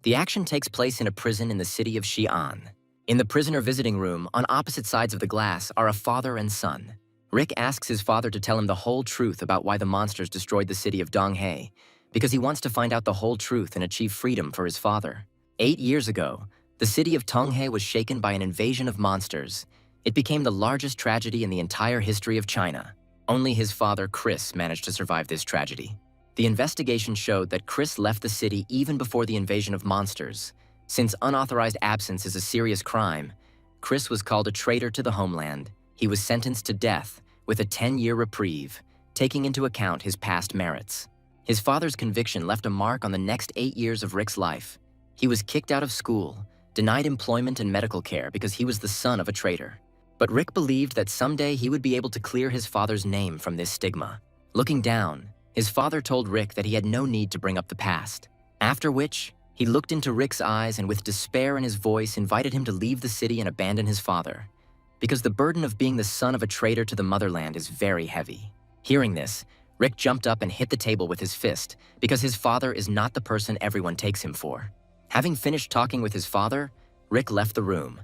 The action takes place in a prison in the city of Xi'an. In the prisoner visiting room, on opposite sides of the glass, are a father and son. Rick asks his father to tell him the whole truth about why the monsters destroyed the city of Donghae, because he wants to find out the whole truth and achieve freedom for his father. 8 years ago, the city of Donghae was shaken by an invasion of monsters. It became the largest tragedy in the entire history of China. Only his father, Chris, managed to survive this tragedy. The investigation showed that Chris left the city even before the invasion of monsters. Since unauthorized absence is a serious crime, Chris was called a traitor to the homeland. He was sentenced to death with a 10-year reprieve, taking into account his past merits. His father's conviction left a mark on the next 8 years of Rick's life. He was kicked out of school, denied employment and medical care because he was the son of a traitor. But Rick believed that someday he would be able to clear his father's name from this stigma. Looking down, his father told Rick that he had no need to bring up the past. After which, he looked into Rick's eyes and with despair in his voice invited him to leave the city and abandon his father, because the burden of being the son of a traitor to the motherland is very heavy. Hearing this, Rick jumped up and hit the table with his fist because his father is not the person everyone takes him for. Having finished talking with his father, Rick left the room.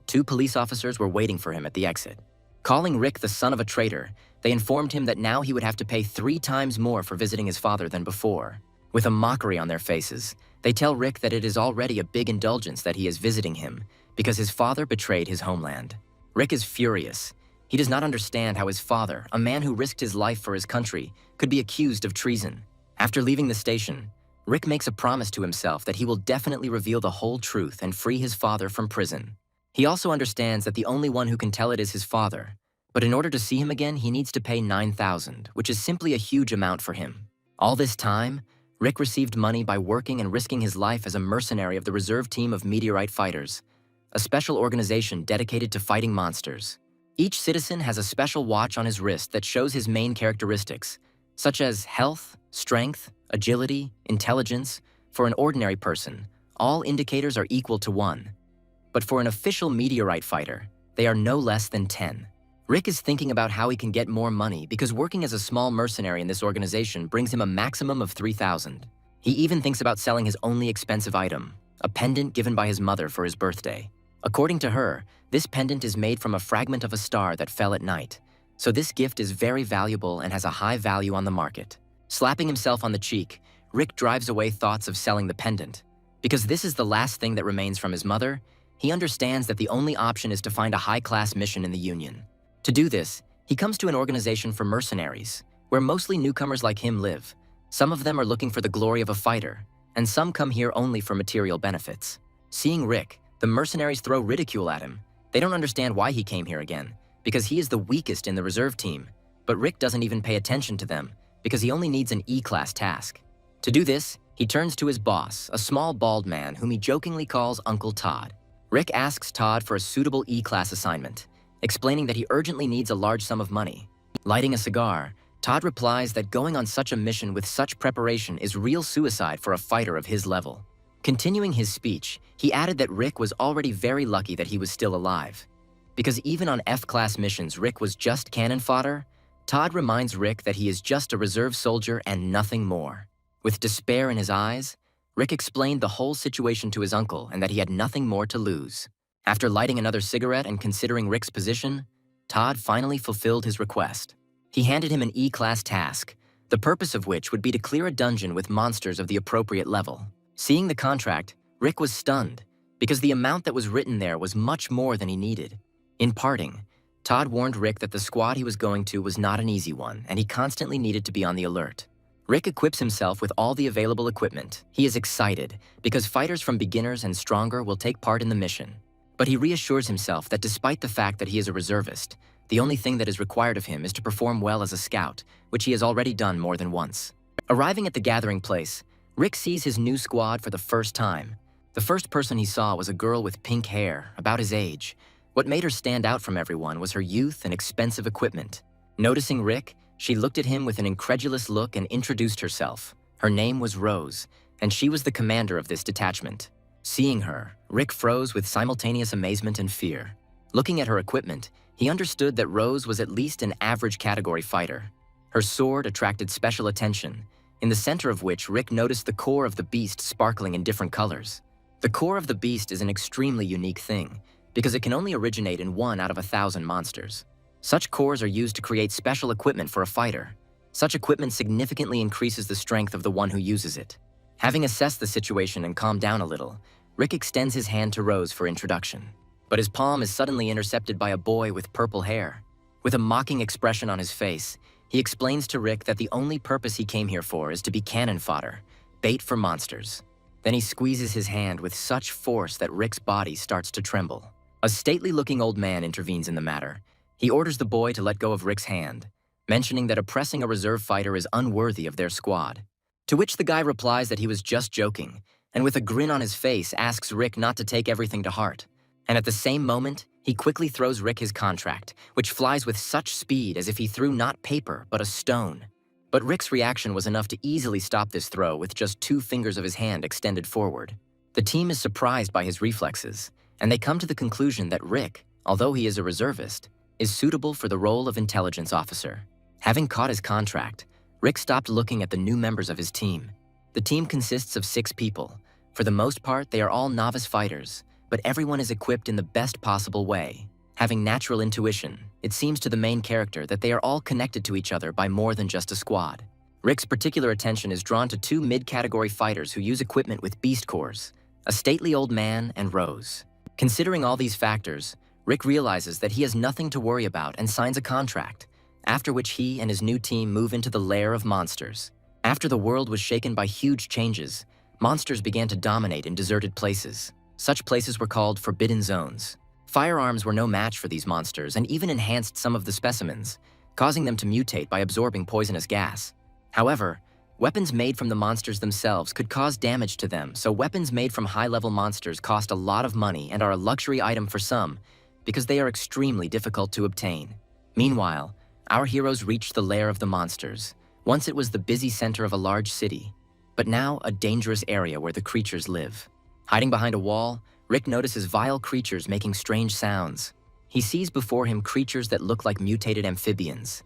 2 police officers were waiting for him at the exit. Calling Rick the son of a traitor, they informed him that now he would have to pay 3 times more for visiting his father than before. With a mockery on their faces, they tell Rick that it is already a big indulgence that he is visiting him because his father betrayed his homeland. Rick is furious. He does not understand how his father, a man who risked his life for his country, could be accused of treason. After leaving the station, Rick makes a promise to himself that he will definitely reveal the whole truth and free his father from prison. He also understands that the only one who can tell it is his father, but in order to see him again, he needs to pay 9,000, which is simply a huge amount for him. All this time, Rick received money by working and risking his life as a mercenary of the reserve team of Meteorite Fighters, a special organization dedicated to fighting monsters. Each citizen has a special watch on his wrist that shows his main characteristics, such as health, strength, agility, intelligence. For an ordinary person, all indicators are equal to 1. But for an official Meteorite fighter, they are no less than 10. Rick is thinking about how he can get more money because working as a small mercenary in this organization brings him a maximum of 3,000. He even thinks about selling his only expensive item, a pendant given by his mother for his birthday. According to her, this pendant is made from a fragment of a star that fell at night, so this gift is very valuable and has a high value on the market. Slapping himself on the cheek, Rick drives away thoughts of selling the pendant. Because this is the last thing that remains from his mother, he understands that the only option is to find a high-class mission in the Union. To do this, he comes to an organization for mercenaries, where mostly newcomers like him live. Some of them are looking for the glory of a fighter, and some come here only for material benefits. Seeing Rick, the mercenaries throw ridicule at him. They don't understand why he came here again, because he is the weakest in the reserve team. But Rick doesn't even pay attention to them, because he only needs an E-class task. To do this, he turns to his boss, a small bald man whom he jokingly calls Uncle Todd. Rick asks Todd for a suitable E-class assignment, explaining that he urgently needs a large sum of money. Lighting a cigar, Todd replies that going on such a mission with such preparation is real suicide for a fighter of his level. Continuing his speech, he added that Rick was already very lucky that he was still alive. Because even on F-class missions Rick was just cannon fodder, Todd reminds Rick that he is just a reserve soldier and nothing more. With despair in his eyes, Rick explained the whole situation to his uncle and that he had nothing more to lose. After lighting another cigarette and considering Rick's position, Todd finally fulfilled his request. He handed him an E-class task, the purpose of which would be to clear a dungeon with monsters of the appropriate level. Seeing the contract, Rick was stunned, because the amount that was written there was much more than he needed. In parting, Todd warned Rick that the squad he was going to was not an easy one, and he constantly needed to be on the alert. Rick equips himself with all the available equipment. He is excited, because fighters from beginners and stronger will take part in the mission. But he reassures himself that despite the fact that he is a reservist, the only thing that is required of him is to perform well as a scout, which he has already done more than once. Arriving at the gathering place, Rick sees his new squad for the first time. The first person he saw was a girl with pink hair, about his age. What made her stand out from everyone was her youth and expensive equipment. Noticing Rick, she looked at him with an incredulous look and introduced herself. Her name was Rose, and she was the commander of this detachment. Seeing her, Rick froze with simultaneous amazement and fear. Looking at her equipment, he understood that Rose was at least an average category fighter. Her sword attracted special attention, in the center of which Rick noticed the core of the beast sparkling in different colors. The core of the beast is an extremely unique thing, because it can only originate in 1 out of 1,000 monsters. Such cores are used to create special equipment for a fighter. Such equipment significantly increases the strength of the one who uses it. Having assessed the situation and calmed down a little, Rick extends his hand to Rose for introduction. But his palm is suddenly intercepted by a boy with purple hair. With a mocking expression on his face, he explains to Rick that the only purpose he came here for is to be cannon fodder, bait for monsters. Then he squeezes his hand with such force that Rick's body starts to tremble. A stately-looking old man intervenes in the matter. He orders the boy to let go of Rick's hand, mentioning that oppressing a reserve fighter is unworthy of their squad. To which the guy replies that he was just joking, and with a grin on his face asks Rick not to take everything to heart. And at the same moment, he quickly throws Rick his contract, which flies with such speed as if he threw not paper but a stone. But Rick's reaction was enough to easily stop this throw with just 2 fingers of his hand extended forward. The team is surprised by his reflexes, and they come to the conclusion that Rick, although he is a reservist, is suitable for the role of intelligence officer. Having caught his contract, Rick stopped looking at the new members of his team. The team consists of 6 people. For the most part, they are all novice fighters, but everyone is equipped in the best possible way. Having natural intuition, it seems to the main character that they are all connected to each other by more than just a squad. Rick's particular attention is drawn to 2 mid-category fighters who use equipment with beast cores, a stately old man and Rose. Considering all these factors, Rick realizes that he has nothing to worry about and signs a contract, after which he and his new team move into the lair of monsters. After the world was shaken by huge changes, monsters began to dominate in deserted places. Such places were called forbidden zones. Firearms were no match for these monsters and even enhanced some of the specimens, causing them to mutate by absorbing poisonous gas. However, weapons made from the monsters themselves could cause damage to them, so weapons made from high-level monsters cost a lot of money and are a luxury item for some because they are extremely difficult to obtain. Meanwhile, our heroes reached the lair of the monsters. Once it was the busy center of a large city, but now a dangerous area where the creatures live. Hiding behind a wall, Rick notices vile creatures making strange sounds. He sees before him creatures that look like mutated amphibians.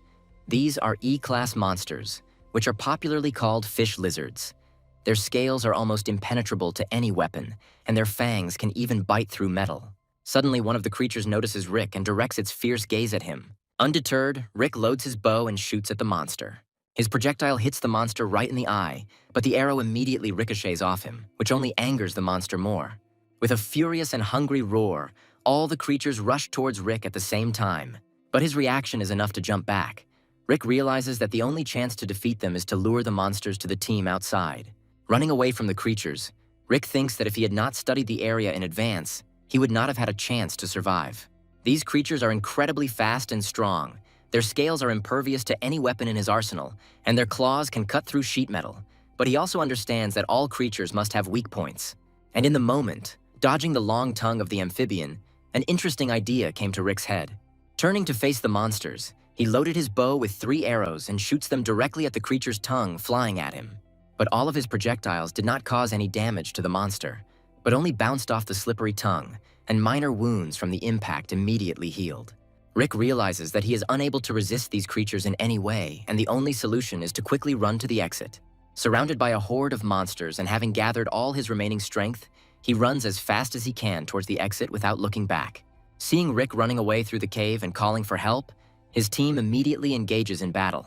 These are E-class monsters, which are popularly called fish lizards. Their scales are almost impenetrable to any weapon, and their fangs can even bite through metal. Suddenly, one of the creatures notices Rick and directs its fierce gaze at him. Undeterred, Rick loads his bow and shoots at the monster. His projectile hits the monster right in the eye, but the arrow immediately ricochets off him, which only angers the monster more. With a furious and hungry roar, all the creatures rush towards Rick at the same time, but his reaction is enough to jump back. Rick realizes that the only chance to defeat them is to lure the monsters to the team outside. Running away from the creatures, Rick thinks that if he had not studied the area in advance, he would not have had a chance to survive. These creatures are incredibly fast and strong. Their scales are impervious to any weapon in his arsenal, and their claws can cut through sheet metal. But he also understands that all creatures must have weak points. And in the moment, dodging the long tongue of the amphibian, an interesting idea came to Rick's head. Turning to face the monsters, he loaded his bow with 3 arrows and shoots them directly at the creature's tongue, flying at him. But all of his projectiles did not cause any damage to the monster, but only bounced off the slippery tongue, and minor wounds from the impact immediately healed. Rick realizes that he is unable to resist these creatures in any way, and the only solution is to quickly run to the exit. Surrounded by a horde of monsters and having gathered all his remaining strength, he runs as fast as he can towards the exit without looking back. Seeing Rick running away through the cave and calling for help, his team immediately engages in battle.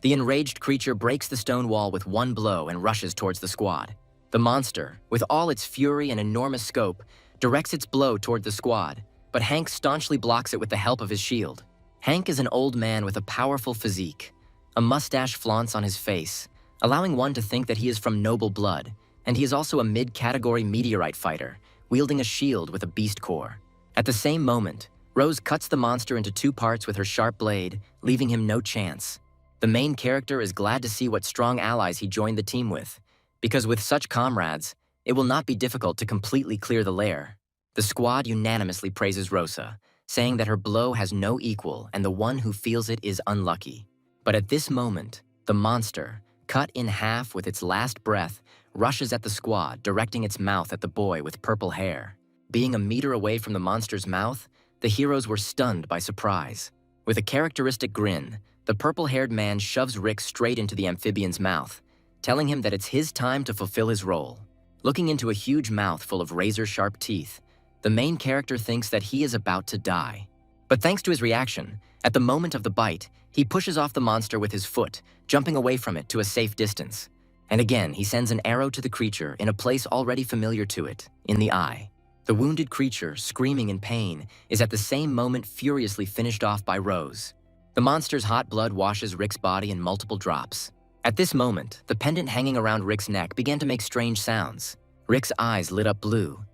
The enraged creature breaks the stone wall with 1 blow and rushes towards the squad. The monster, with all its fury and enormous scope, directs its blow toward the squad, but Hank staunchly blocks it with the help of his shield. Hank is an old man with a powerful physique. A mustache flaunts on his face, allowing one to think that he is from noble blood, and he is also a mid-category meteorite fighter, wielding a shield with a beast core. At the same moment, Rose cuts the monster into 2 parts with her sharp blade, leaving him no chance. The main character is glad to see what strong allies he joined the team with, because with such comrades, it will not be difficult to completely clear the lair. The squad unanimously praises Rosa, saying that her blow has no equal and the one who feels it is unlucky. But at this moment, the monster, cut in half with its last breath, rushes at the squad, directing its mouth at the boy with purple hair. Being a meter away from the monster's mouth, the heroes were stunned by surprise. With a characteristic grin, the purple-haired man shoves Rick straight into the amphibian's mouth, telling him that it's his time to fulfill his role. looking into a huge mouth full of razor-sharp teeth. The main character thinks that he is about to die. But thanks to his reaction, at the moment of the bite, he pushes off the monster with his foot, jumping away from it to a safe distance. And again, he sends an arrow to the creature in a place already familiar to it, in the eye. The wounded creature, screaming in pain, is at the same moment furiously finished off by Rose. The monster's hot blood washes Rick's body in multiple drops. At this moment, the pendant hanging around Rick's neck began to make strange sounds. Rick's eyes lit up blue,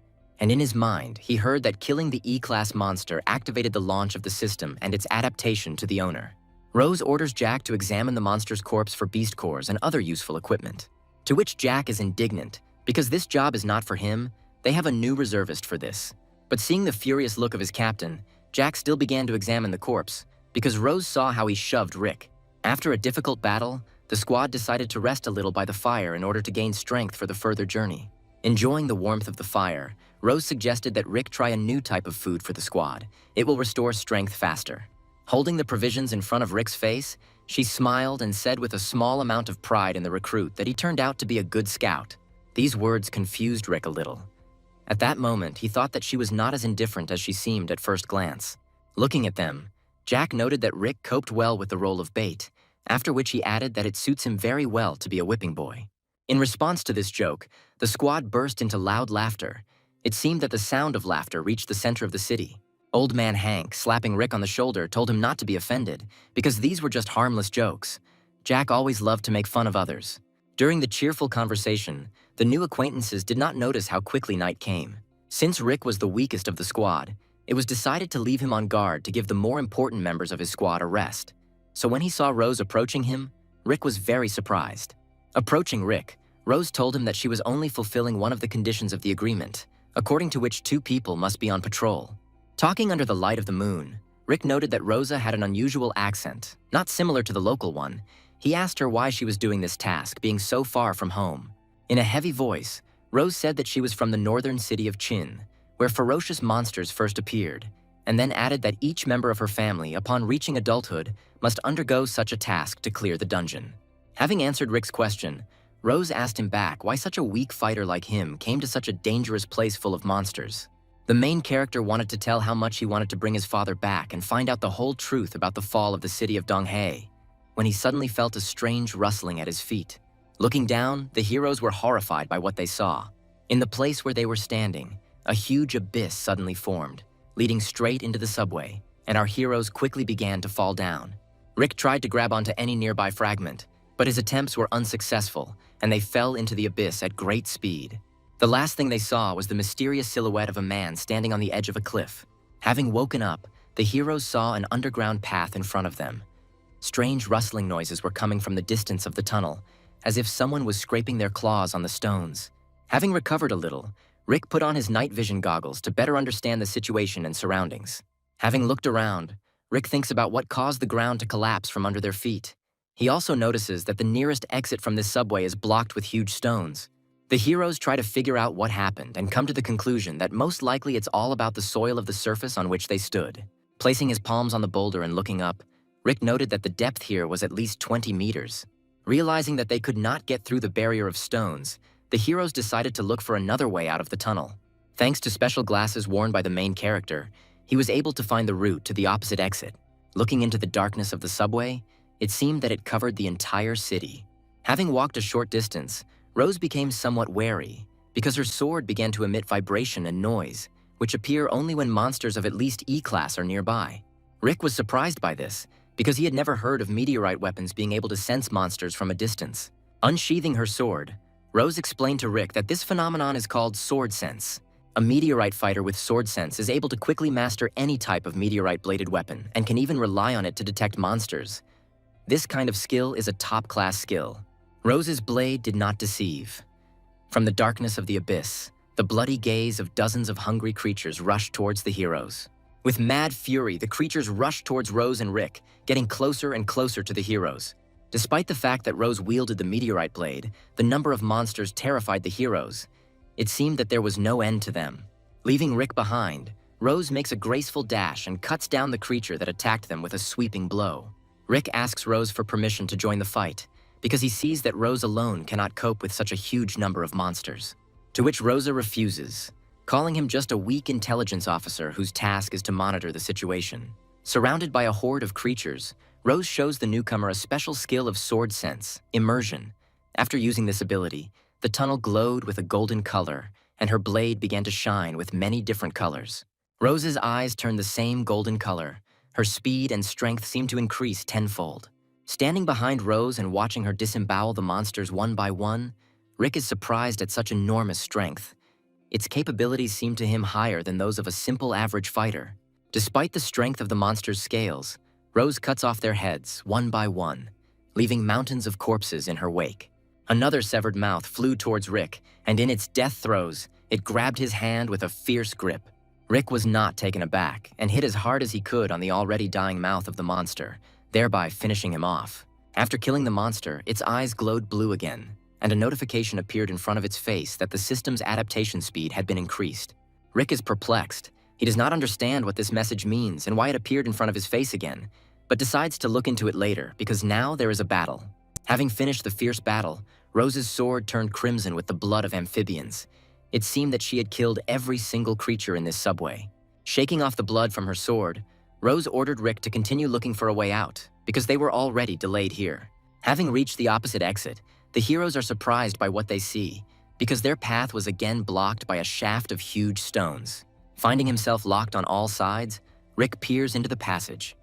and in his mind, he heard that killing the E-Class monster activated the launch of the system and its adaptation to the owner. Rose orders Jack to examine the monster's corpse for beast cores and other useful equipment, to which Jack is indignant, because this job is not for him. They have a new reservist for this. But seeing the furious look of his captain, Jack still began to examine the corpse, because Rose saw how he shoved Rick. After a difficult battle, the squad decided to rest a little by the fire in order to gain strength for the further journey. Enjoying the warmth of the fire, Rose suggested that Rick try a new type of food for the squad. It will restore strength faster. Holding the provisions in front of Rick's face, she smiled and said with a small amount of pride in the recruit that he turned out to be a good scout. These words confused Rick a little. At that moment, he thought that she was not as indifferent as she seemed at first glance. Looking at them, Jack noted that Rick coped well with the role of bait, after which he added that it suits him very well to be a whipping boy. In response to this joke, the squad burst into loud laughter. It seemed that the sound of laughter reached the center of the city. Old Man Hank, slapping Rick on the shoulder, told him not to be offended, because these were just harmless jokes. Jack always loved to make fun of others. During the cheerful conversation, the new acquaintances did not notice how quickly night came. Since Rick was the weakest of the squad, it was decided to leave him on guard to give the more important members of his squad a rest. So when he saw Rose approaching him, Rick was very surprised. Approaching Rick, Rose told him that she was only fulfilling one of the conditions of the agreement, according to which 2 people must be on patrol. Talking under the light of the moon, Rick noted that Rosa had an unusual accent, not similar to the local one. He asked her why she was doing this task, being so far from home. In a heavy voice, Rose said that she was from the northern city of Chin, where ferocious monsters first appeared, and then added that each member of her family, upon reaching adulthood, must undergo such a task to clear the dungeon. Having answered Rick's question, Rose asked him back why such a weak fighter like him came to such a dangerous place full of monsters. The main character wanted to tell how much he wanted to bring his father back and find out the whole truth about the fall of the city of Donghae, when he suddenly felt a strange rustling at his feet. Looking down, the heroes were horrified by what they saw. In the place where they were standing, a huge abyss suddenly formed, leading straight into the subway, and our heroes quickly began to fall down. Rick tried to grab onto any nearby fragment, but his attempts were unsuccessful, and they fell into the abyss at great speed. The last thing they saw was the mysterious silhouette of a man standing on the edge of a cliff. Having woken up, the heroes saw an underground path in front of them. Strange rustling noises were coming from the distance of the tunnel, as if someone was scraping their claws on the stones. Having recovered a little, Rick put on his night vision goggles to better understand the situation and surroundings. Having looked around, Rick thinks about what caused the ground to collapse from under their feet. He also notices that the nearest exit from this subway is blocked with huge stones. The heroes try to figure out what happened and come to the conclusion that most likely it's all about the soil of the surface on which they stood. Placing his palms on the boulder and looking up, Rick noted that the depth here was at least 20 meters. Realizing that they could not get through the barrier of stones, the heroes decided to look for another way out of the tunnel. Thanks to special glasses worn by the main character, he was able to find the route to the opposite exit. Looking into the darkness of the subway, it seemed that it covered the entire city. Having walked a short distance, Rose became somewhat wary, because her sword began to emit vibration and noise, which appear only when monsters of at least E-Class are nearby. Rick was surprised by this, because he had never heard of meteorite weapons being able to sense monsters from a distance. Unsheathing her sword, Rose explained to Rick that this phenomenon is called sword sense. A meteorite fighter with sword sense is able to quickly master any type of meteorite-bladed weapon and can even rely on it to detect monsters. This kind of skill is a top-class skill. Rose's blade did not deceive. From the darkness of the abyss, the bloody gaze of dozens of hungry creatures rushed towards the heroes. With mad fury, the creatures rushed towards Rose and Rick, getting closer and closer to the heroes. Despite the fact that Rose wielded the meteorite blade, the number of monsters terrified the heroes. It seemed that there was no end to them. Leaving Rick behind, Rose makes a graceful dash and cuts down the creature that attacked them with a sweeping blow. Rick asks Rose for permission to join the fight, because he sees that Rose alone cannot cope with such a huge number of monsters. to which Rosa refuses, calling him just a weak intelligence officer whose task is to monitor the situation. Surrounded by a horde of creatures, Rose shows the newcomer a special skill of sword sense, immersion. After using this ability, the tunnel glowed with a golden color, and her blade began to shine with many different colors. Rose's eyes turned the same golden color. Her speed and strength seemed to increase tenfold. Standing behind Rose and watching her disembowel the monsters one by one, Rick is surprised at such enormous strength. Its capabilities seem to him higher than those of a simple average fighter. Despite the strength of the monsters' scales, Rose cuts off their heads one by one, leaving mountains of corpses in her wake. Another severed mouth flew towards Rick, and in its death throes, it grabbed his hand with a fierce grip. Rick was not taken aback and hit as hard as he could on the already dying mouth of the monster, thereby finishing him off. After killing the monster, its eyes glowed blue again, and a notification appeared in front of its face that the system's adaptation speed had been increased. Rick is perplexed. He does not understand what this message means and why it appeared in front of his face again, but decides to look into it later because now there is a battle. Having finished the fierce battle, Rose's sword turned crimson with the blood of amphibians. It seemed that she had killed every single creature in this subway. Shaking off the blood from her sword, Rose ordered Rick to continue looking for a way out, because they were already delayed here. Having reached the opposite exit, the heroes are surprised by what they see, because their path was again blocked by a shaft of huge stones. Finding himself locked on all sides, Rick peers into the passage.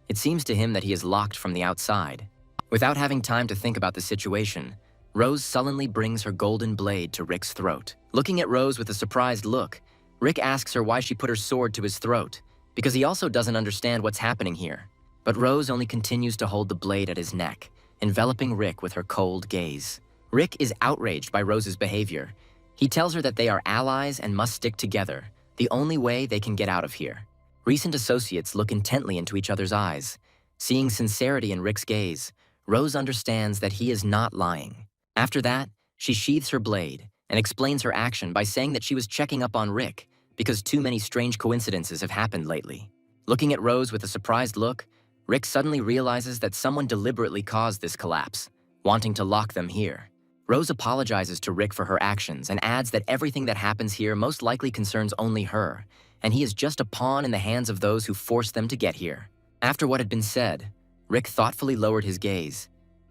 It seems to him that he is locked from the outside. Without having time to think about the situation, Rose sullenly brings her golden blade to Rick's throat. Looking at Rose with a surprised look, Rick asks her why she put her sword to his throat, because he also doesn't understand what's happening here. But Rose only continues to hold the blade at his neck, enveloping Rick with her cold gaze. Rick is outraged by Rose's behavior. He tells her that they are allies and must stick together, the only way they can get out of here. Recent associates look intently into each other's eyes. Seeing sincerity in Rick's gaze, Rose understands that he is not lying. After that, she sheathes her blade and explains her action by saying that she was checking up on Rick because too many strange coincidences have happened lately. Looking at Rose with a surprised look, Rick suddenly realizes that someone deliberately caused this collapse, wanting to lock them here. Rose apologizes to Rick for her actions and adds that everything that happens here most likely concerns only her, and he is just a pawn in the hands of those who forced them to get here. After what had been said, Rick thoughtfully lowered his gaze.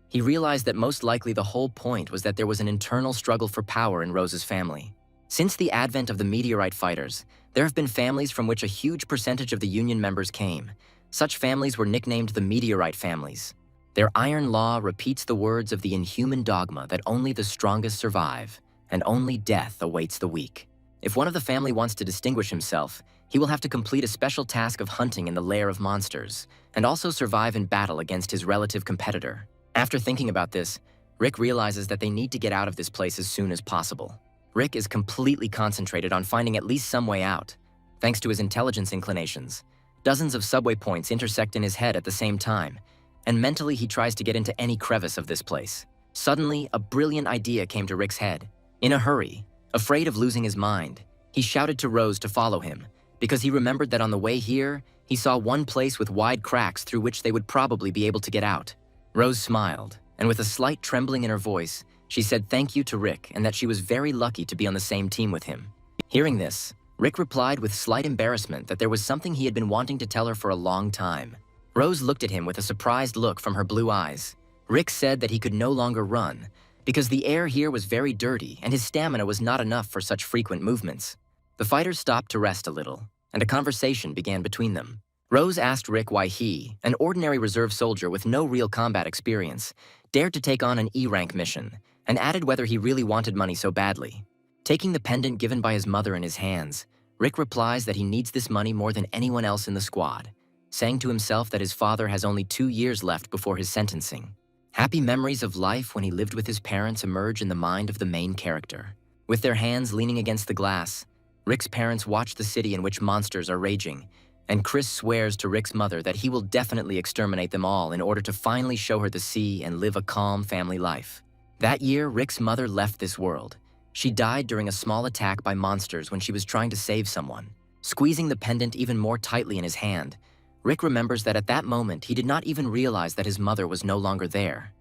He realized that most likely the whole point was that there was an internal struggle for power in Rose's family. Since the advent of the meteorite fighters, there have been families from which a huge percentage of the Union members came. Such families were nicknamed the meteorite families. Their iron law repeats the words of the inhuman dogma that only the strongest survive, and only death awaits the weak. If one of the family wants to distinguish himself, he will have to complete a special task of hunting in the lair of monsters, and also survive in battle against his relative competitor. After thinking about this, Rick realizes that they need to get out of this place as soon as possible. Rick is completely concentrated on finding at least some way out. Thanks to his intelligence inclinations, dozens of subway points intersect in his head at the same time, and mentally he tries to get into any crevice of this place. Suddenly, a brilliant idea came to Rick's head. In a hurry, afraid of losing his mind, he shouted to Rose to follow him, because he remembered that on the way here, he saw one place with wide cracks through which they would probably be able to get out. Rose smiled, and with a slight trembling in her voice, she said thank you to Rick and that she was very lucky to be on the same team with him. Hearing this, Rick replied with slight embarrassment that there was something he had been wanting to tell her for a long time. Rose looked at him with a surprised look from her blue eyes. Rick said that he could no longer run, because the air here was very dirty and his stamina was not enough for such frequent movements. The fighters stopped to rest a little, and a conversation began between them. Rose asked Rick why he, an ordinary reserve soldier with no real combat experience, dared to take on an E-rank mission, and added whether he really wanted money so badly. Taking the pendant given by his mother in his hands, Rick replies that he needs this money more than anyone else in the squad, saying to himself that his father has only 2 years left before his sentencing. Happy memories of life when he lived with his parents emerge in the mind of the main character. With their hands leaning against the glass, Rick's parents watch the city in which monsters are raging, and Chris swears to Rick's mother that he will definitely exterminate them all in order to finally show her the sea and live a calm family life. That year, Rick's mother left this world. She died during a small attack by monsters when she was trying to save someone. Squeezing the pendant even more tightly in his hand, Rick remembers that at that moment he did not even realize that his mother was no longer there,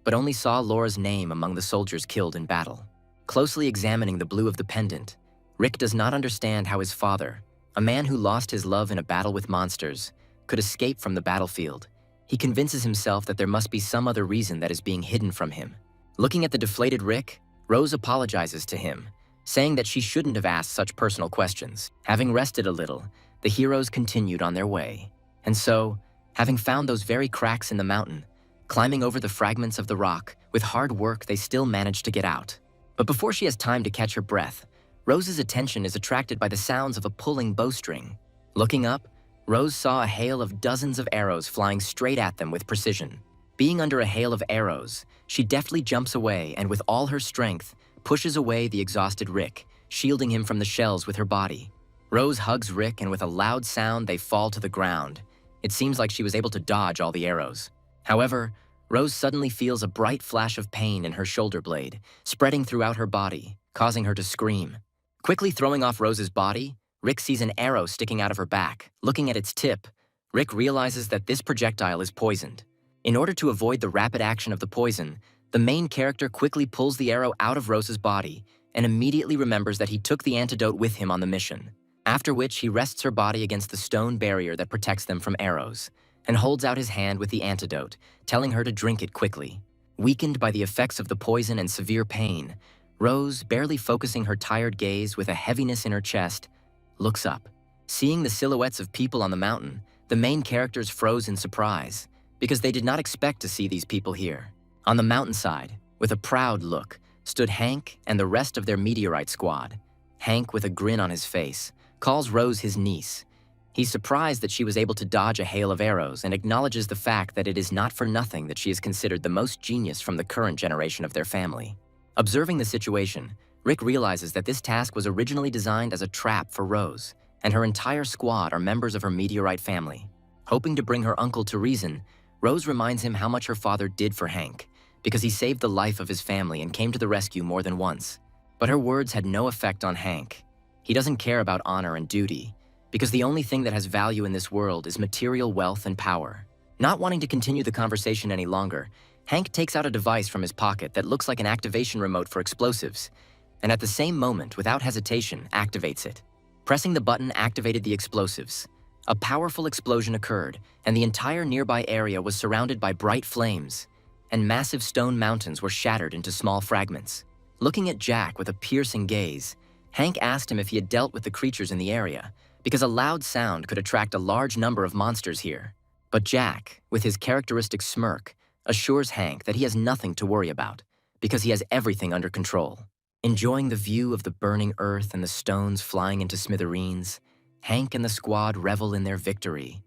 but only saw Laura's name among the soldiers killed in battle. Closely examining the blue of the pendant, Rick does not understand how his father, a man who lost his love in a battle with monsters, could escape from the battlefield. He convinces himself that there must be some other reason that is being hidden from him. Looking at the deflated Rick, Rose apologizes to him, saying that she shouldn't have asked such personal questions. Having rested a little, the heroes continued on their way. And so, having found those very cracks in the mountain, climbing over the fragments of the rock, with hard work they still managed to get out. But before she has time to catch her breath, Rose's attention is attracted by the sounds of a pulling bowstring. Looking up, Rose saw a hail of dozens of arrows flying straight at them with precision. Being under a hail of arrows, she deftly jumps away and with all her strength, pushes away the exhausted Rick, shielding him from the shells with her body. Rose hugs Rick and with a loud sound they fall to the ground. It seems like she was able to dodge all the arrows. However, Rose suddenly feels a bright flash of pain in her shoulder blade, spreading throughout her body, causing her to scream. Quickly throwing off Rose's body, Rick sees an arrow sticking out of her back. Looking at its tip, Rick realizes that this projectile is poisoned. In order to avoid the rapid action of the poison, the main character quickly pulls the arrow out of Rose's body and immediately remembers that he took the antidote with him on the mission. After which, he rests her body against the stone barrier that protects them from arrows and holds out his hand with the antidote, telling her to drink it quickly. Weakened by the effects of the poison and severe pain, Rose, barely focusing her tired gaze with a heaviness in her chest, looks up. Seeing the silhouettes of people on the mountain, the main characters froze in surprise, because they did not expect to see these people here. On the mountainside, with a proud look, stood Hank and the rest of their meteorite squad. Hank, with a grin on his face, calls Rose his niece. He's surprised that she was able to dodge a hail of arrows and acknowledges the fact that it is not for nothing that she is considered the most genius from the current generation of their family. Observing the situation, Rick realizes that this task was originally designed as a trap for Rose, and her entire squad are members of her meteorite family. Hoping to bring her uncle to reason, Rose reminds him how much her father did for Hank, because he saved the life of his family and came to the rescue more than once. But her words had no effect on Hank. He doesn't care about honor and duty, because the only thing that has value in this world is material wealth and power. Not wanting to continue the conversation any longer, Hank takes out a device from his pocket that looks like an activation remote for explosives, and at the same moment, without hesitation, activates it. Pressing the button activated the explosives. A powerful explosion occurred, and the entire nearby area was surrounded by bright flames, and massive stone mountains were shattered into small fragments. Looking at Jack with a piercing gaze, Hank asked him if he had dealt with the creatures in the area, because a loud sound could attract a large number of monsters here. But Jack, with his characteristic smirk, assures Hank that he has nothing to worry about, because he has everything under control. Enjoying the view of the burning earth and the stones flying into smithereens, Hank and the squad revel in their victory.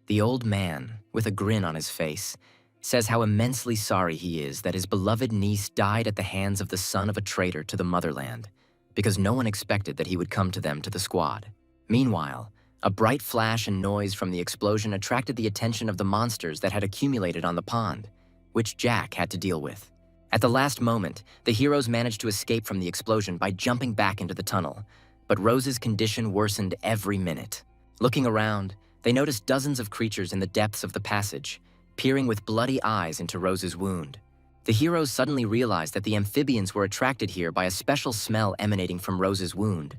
The old man, with a grin on his face, says how immensely sorry he is that his beloved niece died at the hands of the son of a traitor to the motherland, because no one expected that he would come to them to the squad. Meanwhile, a bright flash and noise from the explosion attracted the attention of the monsters that had accumulated on the pond, which Jack had to deal with. At the last moment, the heroes managed to escape from the explosion by jumping back into the tunnel, but Rose's condition worsened every minute. Looking around, they noticed dozens of creatures in the depths of the passage, peering with bloody eyes into Rose's wound. The heroes suddenly realized that the amphibians were attracted here by a special smell emanating from Rose's wound.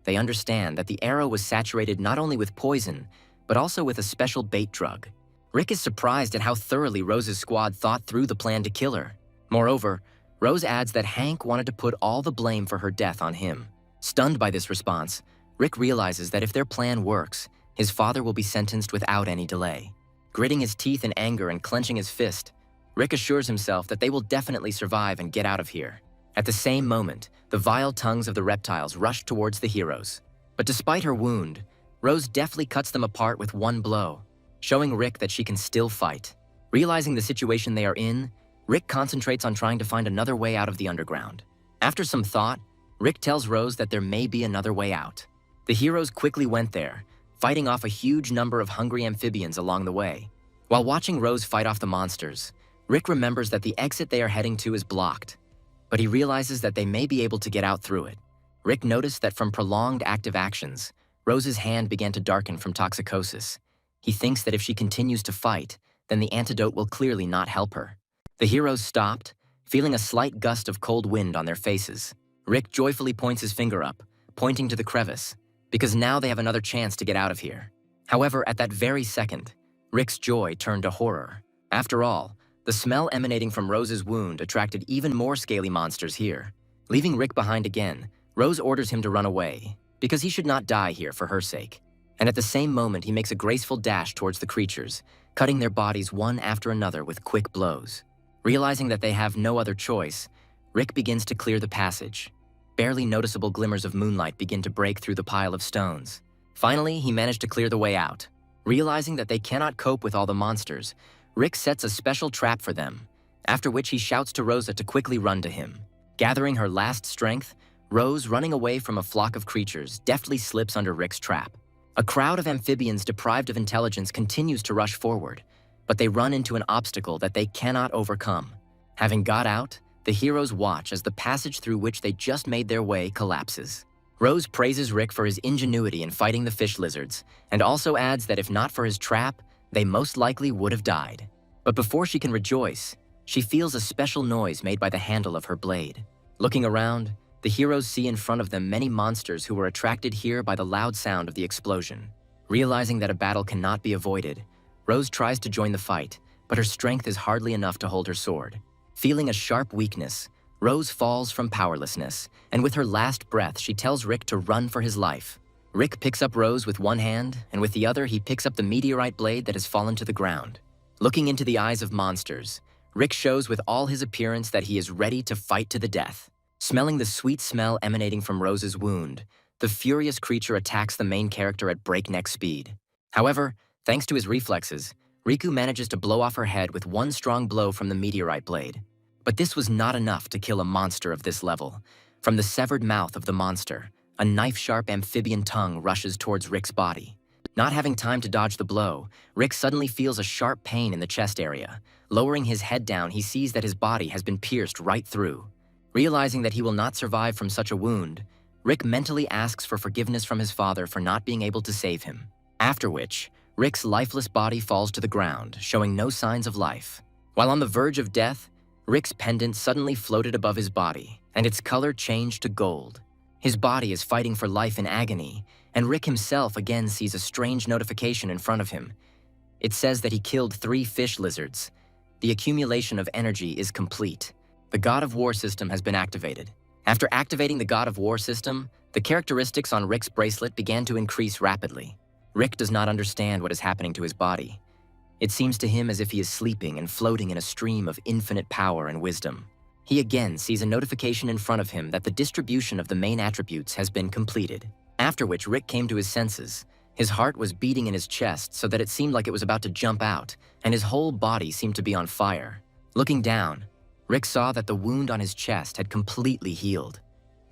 They understand that the arrow was saturated not only with poison, but also with a special bait drug. Rick is surprised at how thoroughly Rose's squad thought through the plan to kill her. Moreover, Rose adds that Hank wanted to put all the blame for her death on him. Stunned by this response, Rick realizes that if their plan works, his father will be sentenced without any delay. Gritting his teeth in anger and clenching his fist, Rick assures himself that they will definitely survive and get out of here. At the same moment, the vile tongues of the reptiles rushed towards the heroes. But despite her wound, Rose deftly cuts them apart with one blow, showing Rick that she can still fight. Realizing the situation they are in, Rick concentrates on trying to find another way out of the underground. After some thought, Rick tells Rose that there may be another way out. The heroes quickly went there, fighting off a huge number of hungry amphibians along the way. While watching Rose fight off the monsters, Rick remembers that the exit they are heading to is blocked, but he realizes that they may be able to get out through it. Rick noticed that from prolonged active actions, Rose's hand began to darken from toxicosis. He thinks that if she continues to fight, then the antidote will clearly not help her. The heroes stopped, feeling a slight gust of cold wind on their faces. Rick joyfully points his finger up, pointing to the crevice, because now they have another chance to get out of here. However, at that very second, Rick's joy turned to horror. After all, the smell emanating from Rose's wound attracted even more scaly monsters here. Leaving Rick behind again, Rose orders him to run away, because he should not die here for her sake. And at the same moment, he makes a graceful dash towards the creatures, cutting their bodies one after another with quick blows. Realizing that they have no other choice, Rick begins to clear the passage. Barely noticeable glimmers of moonlight begin to break through the pile of stones. Finally, he managed to clear the way out. Realizing that they cannot cope with all the monsters, Rick sets a special trap for them, after which he shouts to Rosa to quickly run to him. Gathering her last strength, Rose, running away from a flock of creatures, deftly slips under Rick's trap. A crowd of amphibians deprived of intelligence continues to rush forward, but they run into an obstacle that they cannot overcome. Having got out, the heroes watch as the passage through which they just made their way collapses. Rose praises Rick for his ingenuity in fighting the fish lizards, and also adds that if not for his trap, they most likely would have died. But before she can rejoice, she feels a special noise made by the handle of her blade. Looking around, the heroes see in front of them many monsters who were attracted here by the loud sound of the explosion. Realizing that a battle cannot be avoided, Rose tries to join the fight, but her strength is hardly enough to hold her sword. Feeling a sharp weakness, Rose falls from powerlessness, and with her last breath, she tells Rick to run for his life. Rick picks up Rose with one hand, and with the other, he picks up the meteorite blade that has fallen to the ground. Looking into the eyes of monsters, Rick shows with all his appearance that he is ready to fight to the death. Smelling the sweet smell emanating from Rose's wound, the furious creature attacks the main character at breakneck speed. However, thanks to his reflexes, Riku manages to blow off her head with one strong blow from the meteorite blade. But this was not enough to kill a monster of this level. From the severed mouth of the monster, a knife-sharp amphibian tongue rushes towards Rick's body. Not having time to dodge the blow, Rick suddenly feels a sharp pain in the chest area. Lowering his head down, he sees that his body has been pierced right through. Realizing that he will not survive from such a wound, Rick mentally asks for forgiveness from his father for not being able to save him. After which, Rick's lifeless body falls to the ground, showing no signs of life. While on the verge of death, Rick's pendant suddenly floated above his body, and its color changed to gold. His body is fighting for life in agony, and Rick himself again sees a strange notification in front of him. It says that he killed 3 fish lizards. The accumulation of energy is complete. The God of War system has been activated. After activating the God of War system, the characteristics on Rick's bracelet began to increase rapidly. Rick does not understand what is happening to his body. It seems to him as if he is sleeping and floating in a stream of infinite power and wisdom. He again sees a notification in front of him that the distribution of the main attributes has been completed. After which Rick came to his senses. His heart was beating in his chest so that it seemed like it was about to jump out, and his whole body seemed to be on fire. Looking down, Rick saw that the wound on his chest had completely healed,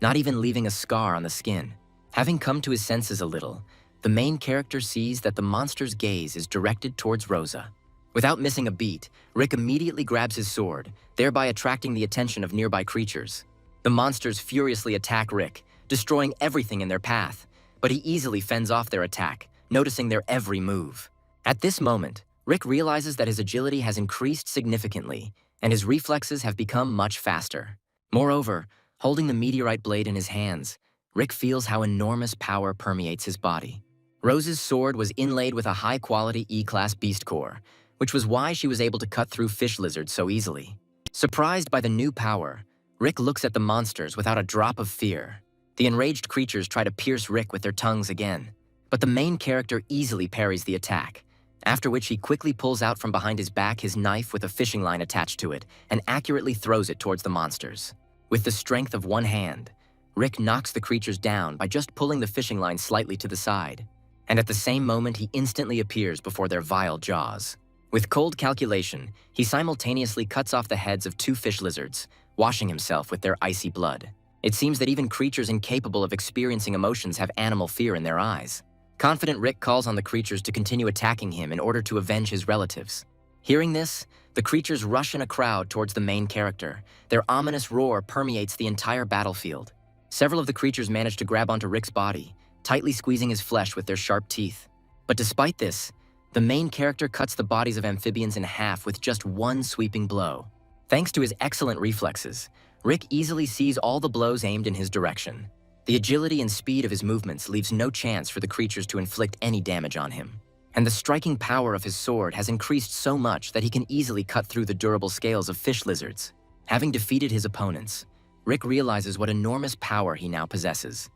not even leaving a scar on the skin. Having come to his senses a little, the main character sees that the monster's gaze is directed towards Rosa. Without missing a beat, Rick immediately grabs his sword, thereby attracting the attention of nearby creatures. The monsters furiously attack Rick, destroying everything in their path, but he easily fends off their attack, noticing their every move. At this moment, Rick realizes that his agility has increased significantly, and his reflexes have become much faster. Moreover, holding the meteorite blade in his hands, Rick feels how enormous power permeates his body. Rose's sword was inlaid with a high-quality E-class beast core, which was why she was able to cut through fish lizards so easily. Surprised by the new power, Rick looks at the monsters without a drop of fear. The enraged creatures try to pierce Rick with their tongues again, but the main character easily parries the attack, after which he quickly pulls out from behind his back his knife with a fishing line attached to it and accurately throws it towards the monsters. With the strength of one hand, Rick knocks the creatures down by just pulling the fishing line slightly to the side, and at the same moment he instantly appears before their vile jaws. With cold calculation, he simultaneously cuts off the heads of 2 fish lizards, washing himself with their icy blood. It seems that even creatures incapable of experiencing emotions have animal fear in their eyes. Confident, Rick calls on the creatures to continue attacking him in order to avenge his relatives. Hearing this, the creatures rush in a crowd towards the main character. Their ominous roar permeates the entire battlefield. Several of the creatures manage to grab onto Rick's body, tightly squeezing his flesh with their sharp teeth. But despite this, the main character cuts the bodies of amphibians in half with just one sweeping blow. Thanks to his excellent reflexes, Rick easily sees all the blows aimed in his direction. The agility and speed of his movements leaves no chance for the creatures to inflict any damage on him. And the striking power of his sword has increased so much that he can easily cut through the durable scales of fish lizards. Having defeated his opponents, Rick realizes what enormous power he now possesses.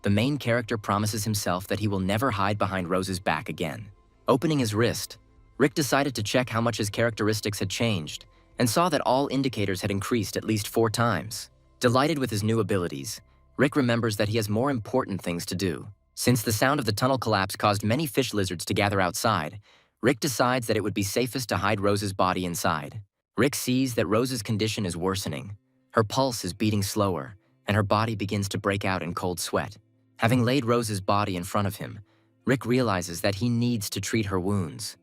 The main character promises himself that he will never hide behind Rose's back again. Opening his wrist, Rick decided to check how much his characteristics had changed and saw that all indicators had increased at least 4 times. Delighted with his new abilities, Rick remembers that he has more important things to do. Since the sound of the tunnel collapse caused many fish lizards to gather outside, Rick decides that it would be safest to hide Rose's body inside. Rick sees that Rose's condition is worsening. Her pulse is beating slower, and her body begins to break out in cold sweat. Having laid Rose's body in front of him, Rick realizes that he needs to treat her wounds.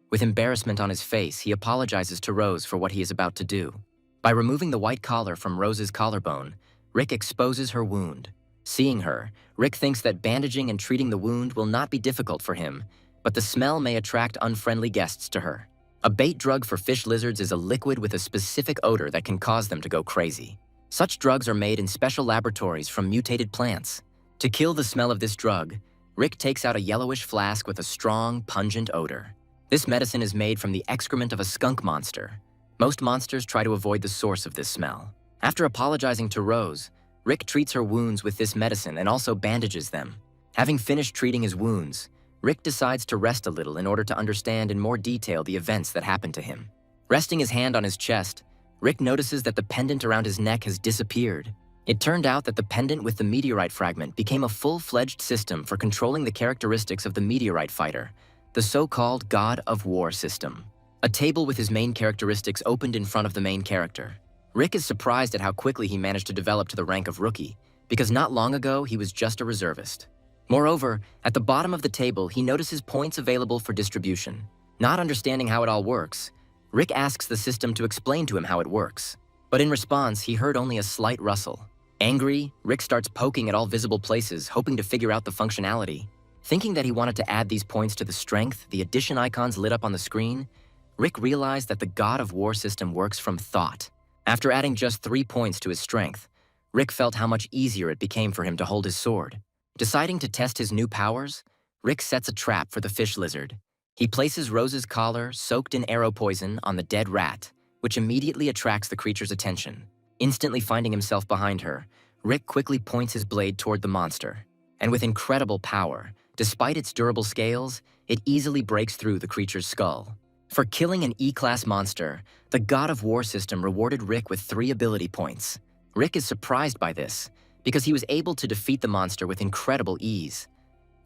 With embarrassment on his face, he apologizes to Rose for what he is about to do. By removing the white collar from Rose's collarbone, Rick exposes her wound. Seeing her, Rick thinks that bandaging and treating the wound will not be difficult for him, but the smell may attract unfriendly guests to her. A bait drug for fish lizards is a liquid with a specific odor that can cause them to go crazy. Such drugs are made in special laboratories from mutated plants. To kill the smell of this drug, Rick takes out a yellowish flask with a strong, pungent odor. This medicine is made from the excrement of a skunk monster. Most monsters try to avoid the source of this smell. After apologizing to Rose, Rick treats her wounds with this medicine and also bandages them. Having finished treating his wounds, Rick decides to rest a little in order to understand in more detail the events that happened to him. Resting his hand on his chest, Rick notices that the pendant around his neck has disappeared. It turned out that the pendant with the meteorite fragment became a full-fledged system for controlling the characteristics of the meteorite fighter, the so-called God of War system. A table with his main characteristics opened in front of the main character. Rick is surprised at how quickly he managed to develop to the rank of rookie, because not long ago he was just a reservist. Moreover, at the bottom of the table, he notices points available for distribution. Not understanding how it all works, Rick asks the system to explain to him how it works. But in response, he heard only a slight rustle. Angry, Rick starts poking at all visible places, hoping to figure out the functionality. Thinking that he wanted to add these points to the strength, the addition icons lit up on the screen, Rick realized that the God of War system works from thought. After adding just 3 points to his strength, Rick felt how much easier it became for him to hold his sword. Deciding to test his new powers, Rick sets a trap for the fish lizard. He places Rose's collar, soaked in arrow poison, on the dead rat, which immediately attracts the creature's attention. Instantly finding himself behind her, Rick quickly points his blade toward the monster. And with incredible power, despite its durable scales, it easily breaks through the creature's skull. For killing an E-class monster, the God of War system rewarded Rick with 3 ability points. Rick is surprised by this, because he was able to defeat the monster with incredible ease.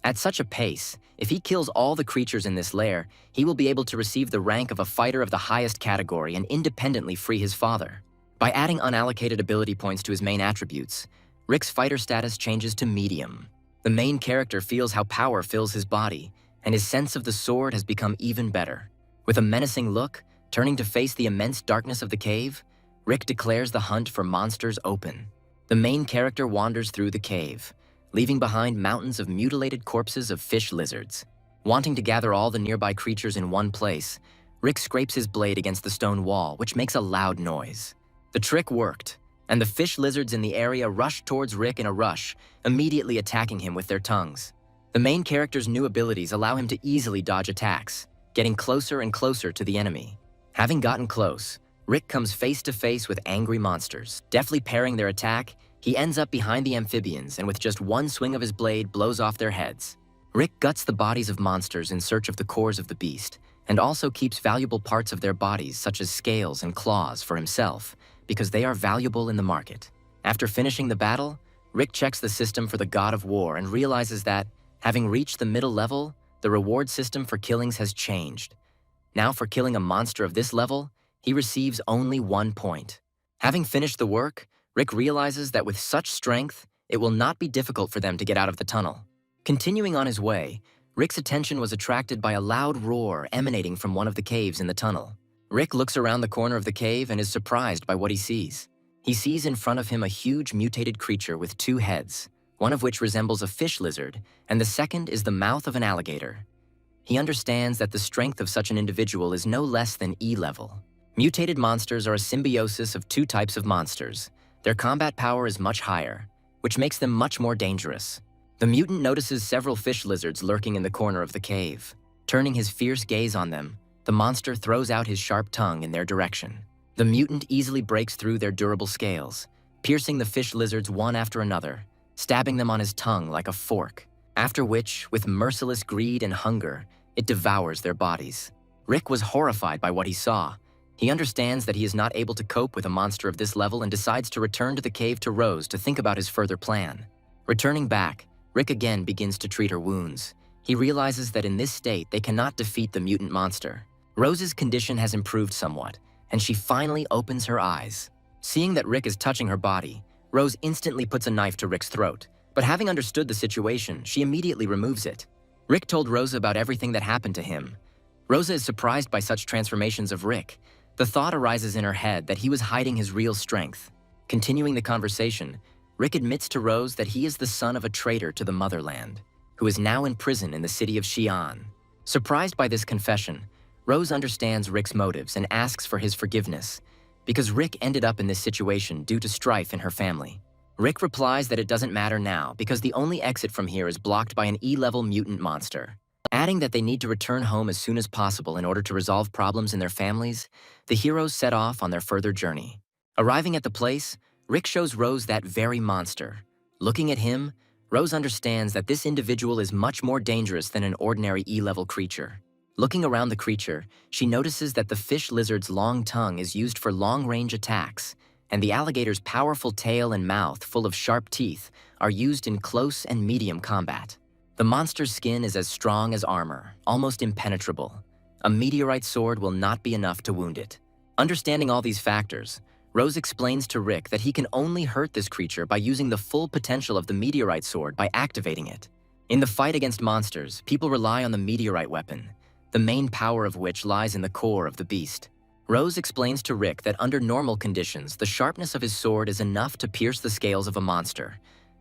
At such a pace, if he kills all the creatures in this lair, he will be able to receive the rank of a fighter of the highest category and independently free his father. By adding unallocated ability points to his main attributes, Rick's fighter status changes to medium. The main character feels how power fills his body, and his sense of the sword has become even better. With a menacing look, turning to face the immense darkness of the cave, Rick declares the hunt for monsters open. The main character wanders through the cave, leaving behind mountains of mutilated corpses of fish lizards. Wanting to gather all the nearby creatures in one place, Rick scrapes his blade against the stone wall, which makes a loud noise. The trick worked, and the fish lizards in the area rushed towards Rick in a rush, immediately attacking him with their tongues. The main character's new abilities allow him to easily dodge attacks, getting closer and closer to the enemy. Having gotten close, Rick comes face to face with angry monsters. Deftly parrying their attack, he ends up behind the amphibians and with just one swing of his blade blows off their heads. Rick guts the bodies of monsters in search of the cores of the beast, and also keeps valuable parts of their bodies such as scales and claws for himself, because they are valuable in the market. After finishing the battle, Rick checks the system for the God of War and realizes that, having reached the middle level, the reward system for killings has changed. Now for killing a monster of this level, he receives only 1 point. Having finished the work, Rick realizes that with such strength, it will not be difficult for them to get out of the tunnel. Continuing on his way, Rick's attention was attracted by a loud roar emanating from one of the caves in the tunnel. Rick looks around the corner of the cave and is surprised by what he sees. He sees in front of him a huge mutated creature with 2 heads, one of which resembles a fish lizard, and the second is the mouth of an alligator. He understands that the strength of such an individual is no less than E level. Mutated monsters are a symbiosis of 2 types of monsters, Their combat power is much higher, which makes them much more dangerous. The mutant notices several fish lizards lurking in the corner of the cave. Turning his fierce gaze on them, the monster throws out his sharp tongue in their direction. The mutant easily breaks through their durable scales, piercing the fish lizards one after another, stabbing them on his tongue like a fork, after which, with merciless greed and hunger, it devours their bodies. Rick was horrified by what he saw. He understands that he is not able to cope with a monster of this level and decides to return to the cave to Rose to think about his further plan. Returning back, Rick again begins to treat her wounds. He realizes that in this state, they cannot defeat the mutant monster. Rose's condition has improved somewhat, and she finally opens her eyes. Seeing that Rick is touching her body, Rose instantly puts a knife to Rick's throat, but having understood the situation, she immediately removes it. Rick told Rosa about everything that happened to him. Rosa is surprised by such transformations of Rick. The thought arises in her head that he was hiding his real strength. Continuing the conversation, Rick admits to Rose that he is the son of a traitor to the motherland, who is now in prison in the city of Xi'an. Surprised by this confession, Rose understands Rick's motives and asks for his forgiveness, because Rick ended up in this situation due to strife in her family. Rick replies that it doesn't matter now because the only exit from here is blocked by an E-level mutant monster. Adding that they need to return home as soon as possible in order to resolve problems in their families, the heroes set off on their further journey. Arriving at the place, Rick shows Rose that very monster. Looking at him, Rose understands that this individual is much more dangerous than an ordinary E-level creature. Looking around the creature, she notices that the fish lizard's long tongue is used for long-range attacks, and the alligator's powerful tail and mouth full of sharp teeth are used in close and medium combat. The monster's skin is as strong as armor, almost impenetrable. A meteorite sword will not be enough to wound it. Understanding all these factors, Rose explains to Rick that he can only hurt this creature by using the full potential of the meteorite sword by activating it. In the fight against monsters, people rely on the meteorite weapon, the main power of which lies in the core of the beast. Rose explains to Rick that under normal conditions, the sharpness of his sword is enough to pierce the scales of a monster.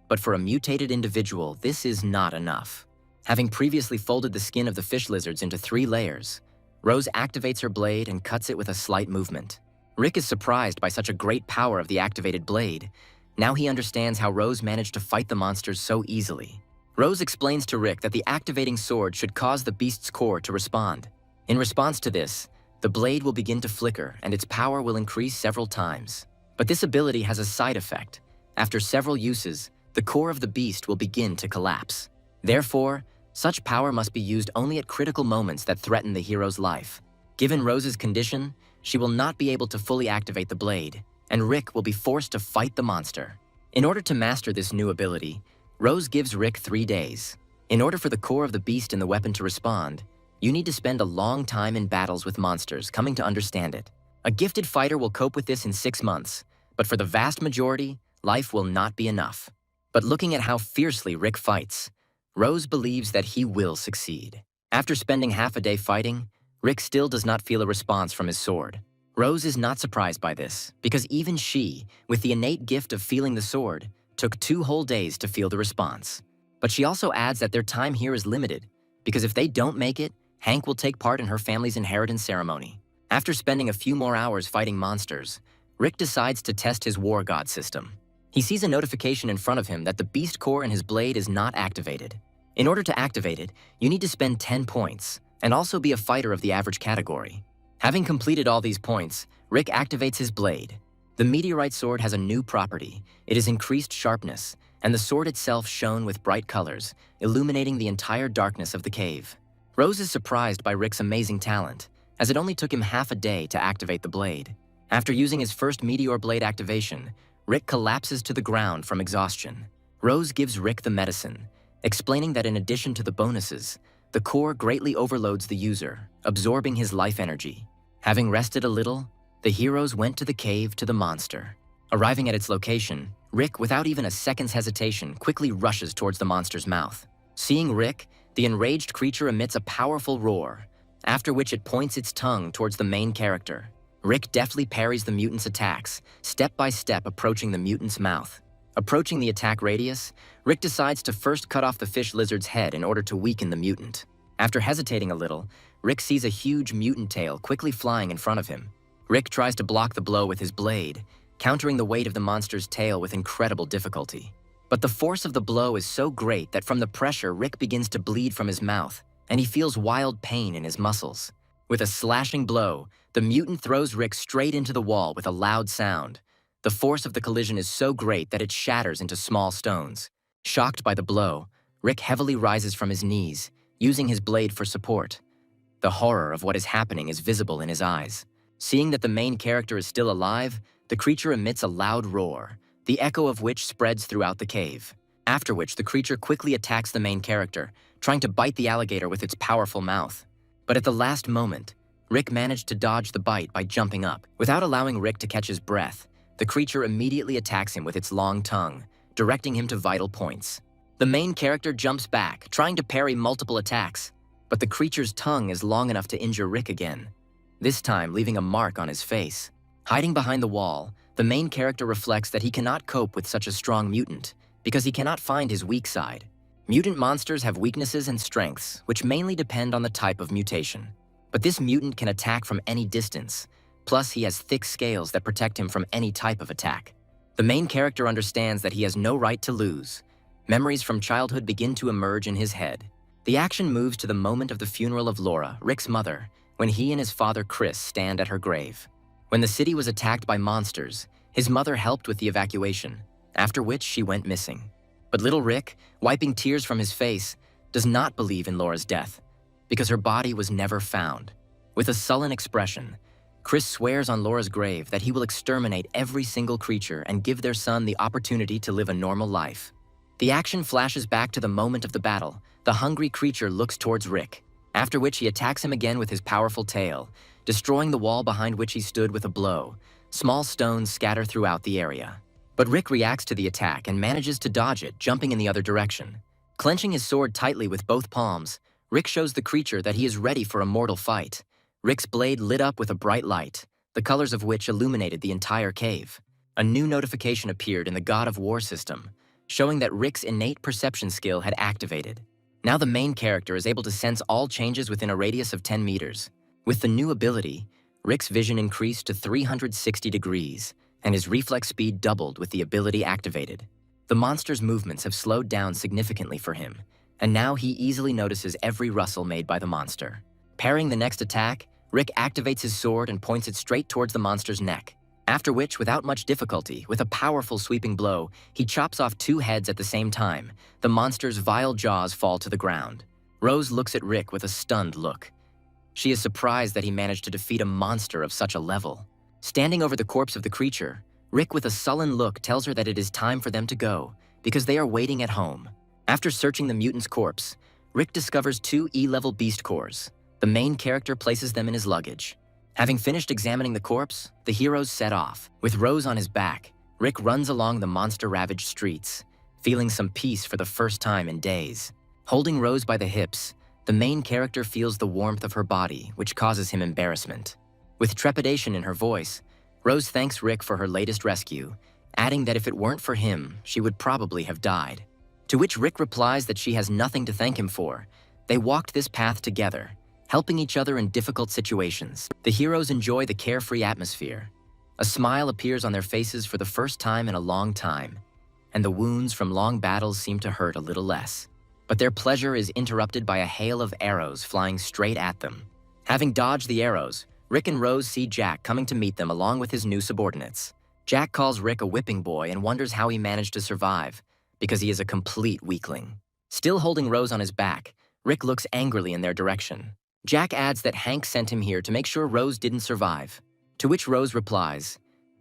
But for a mutated individual, this is not enough. Having previously folded the skin of the fish lizards into 3 layers, Rose activates her blade and cuts it with a slight movement. Rick is surprised by such a great power of the activated blade. Now he understands how Rose managed to fight the monsters so easily. Rose explains to Rick that the activating sword should cause the beast's core to respond. In response to this, the blade will begin to flicker and its power will increase several times. But this ability has a side effect. After several uses, the core of the beast will begin to collapse. Therefore, such power must be used only at critical moments that threaten the hero's life. Given Rose's condition, she will not be able to fully activate the blade, and Rick will be forced to fight the monster. In order to master this new ability, Rose gives Rick 3 days. In order for the core of the beast and the weapon to respond, you need to spend a long time in battles with monsters, coming to understand it. A gifted fighter will cope with this in 6 months, but for the vast majority, life will not be enough. But looking at how fiercely Rick fights, Rose believes that he will succeed. After spending half a day fighting, Rick still does not feel a response from his sword. Rose is not surprised by this, because even she, with the innate gift of feeling the sword, took 2 whole days to feel the response. But she also adds that their time here is limited, because if they don't make it, Hank will take part in her family's inheritance ceremony. After spending a few more hours fighting monsters, Rick decides to test his war god system. He sees a notification in front of him that the beast core in his blade is not activated. In order to activate it, you need to spend 10 points, and also be a fighter of the average category. Having completed all these points, Rick activates his blade. The meteorite sword has a new property. It is increased sharpness, and the sword itself shone with bright colors, illuminating the entire darkness of the cave. Rose is surprised by Rick's amazing talent, as it only took him half a day to activate the blade. After using his first meteor blade activation, Rick collapses to the ground from exhaustion. Rose gives Rick the medicine, explaining that in addition to the bonuses, the core greatly overloads the user, absorbing his life energy. Having rested a little, the heroes went to the cave to the monster. Arriving at its location, Rick, without even a second's hesitation, quickly rushes towards the monster's mouth. Seeing Rick, the enraged creature emits a powerful roar, after which it points its tongue towards the main character. Rick deftly parries the mutant's attacks, step by step approaching the mutant's mouth. Approaching the attack radius, Rick decides to first cut off the fish lizard's head in order to weaken the mutant. After hesitating a little, Rick sees a huge mutant tail quickly flying in front of him. Rick tries to block the blow with his blade. countering the weight of the monster's tail with incredible difficulty. But the force of the blow is so great that from the pressure, Rick begins to bleed from his mouth, and he feels wild pain in his muscles. With a slashing blow, the mutant throws Rick straight into the wall with a loud sound. The force of the collision is so great that it shatters into small stones. Shocked by the blow, Rick heavily rises from his knees, using his blade for support. The horror of what is happening is visible in his eyes. Seeing that the main character is still alive, the creature emits a loud roar, the echo of which spreads throughout the cave. After which, the creature quickly attacks the main character, trying to bite the alligator with its powerful mouth. But at the last moment, Rick managed to dodge the bite by jumping up. Without allowing Rick to catch his breath, the creature immediately attacks him with its long tongue, directing him to vital points. The main character jumps back, trying to parry multiple attacks, but the creature's tongue is long enough to injure Rick again, this time leaving a mark on his face. Hiding behind the wall, the main character reflects that he cannot cope with such a strong mutant because he cannot find his weak side. Mutant monsters have weaknesses and strengths, which mainly depend on the type of mutation. But this mutant can attack from any distance, plus he has thick scales that protect him from any type of attack. The main character understands that he has no right to lose. Memories from childhood begin to emerge in his head. The action moves to the moment of the funeral of Laura, Rick's mother, when he and his father Chris stand at her grave. When the city was attacked by monsters, his mother helped with the evacuation, after which she went missing. But little Rick, wiping tears from his face, does not believe in Laura's death, because her body was never found. With a sullen expression, Chris swears on Laura's grave that he will exterminate every single creature and give their son the opportunity to live a normal life. The action flashes back to the moment of the battle. The hungry creature looks towards Rick, after which he attacks him again with his powerful tail, destroying the wall behind which he stood with a blow. Small stones scatter throughout the area. But Rick reacts to the attack and manages to dodge it, jumping in the other direction. Clenching his sword tightly with both palms, Rick shows the creature that he is ready for a mortal fight. Rick's blade lit up with a bright light, the colors of which illuminated the entire cave. A new notification appeared in the God of War system, showing that Rick's innate perception skill had activated. Now the main character is able to sense all changes within a radius of 10 meters. With the new ability, Rick's vision increased to 360 degrees, and his reflex speed doubled with the ability activated. The monster's movements have slowed down significantly for him, and now he easily notices every rustle made by the monster. Parrying the next attack, Rick activates his sword and points it straight towards the monster's neck. After which, without much difficulty, with a powerful sweeping blow, he chops off 2 heads at the same time. The monster's vile jaws fall to the ground. Rose looks at Rick with a stunned look. She is surprised that he managed to defeat a monster of such a level. Standing over the corpse of the creature, Rick with a sullen look tells her that it is time for them to go, because they are waiting at home. After searching the mutant's corpse, Rick discovers 2 E-level beast cores. The main character places them in his luggage. Having finished examining the corpse, the heroes set off. With Rose on his back, Rick runs along the monster-ravaged streets, feeling some peace for the first time in days. Holding Rose by the hips, the main character feels the warmth of her body, which causes him embarrassment. With trepidation in her voice, Rose thanks Rick for her latest rescue, adding that if it weren't for him, she would probably have died. To which Rick replies that she has nothing to thank him for. They walked this path together, helping each other in difficult situations. The heroes enjoy the carefree atmosphere. A smile appears on their faces for the first time in a long time, and the wounds from long battles seem to hurt a little less. But their pleasure is interrupted by a hail of arrows flying straight at them. Having dodged the arrows, Rick and Rose see Jack coming to meet them along with his new subordinates. Jack calls Rick a whipping boy and wonders how he managed to survive, because he is a complete weakling. Still holding Rose on his back, Rick looks angrily in their direction. Jack adds that Hank sent him here to make sure Rose didn't survive, to which Rose replies,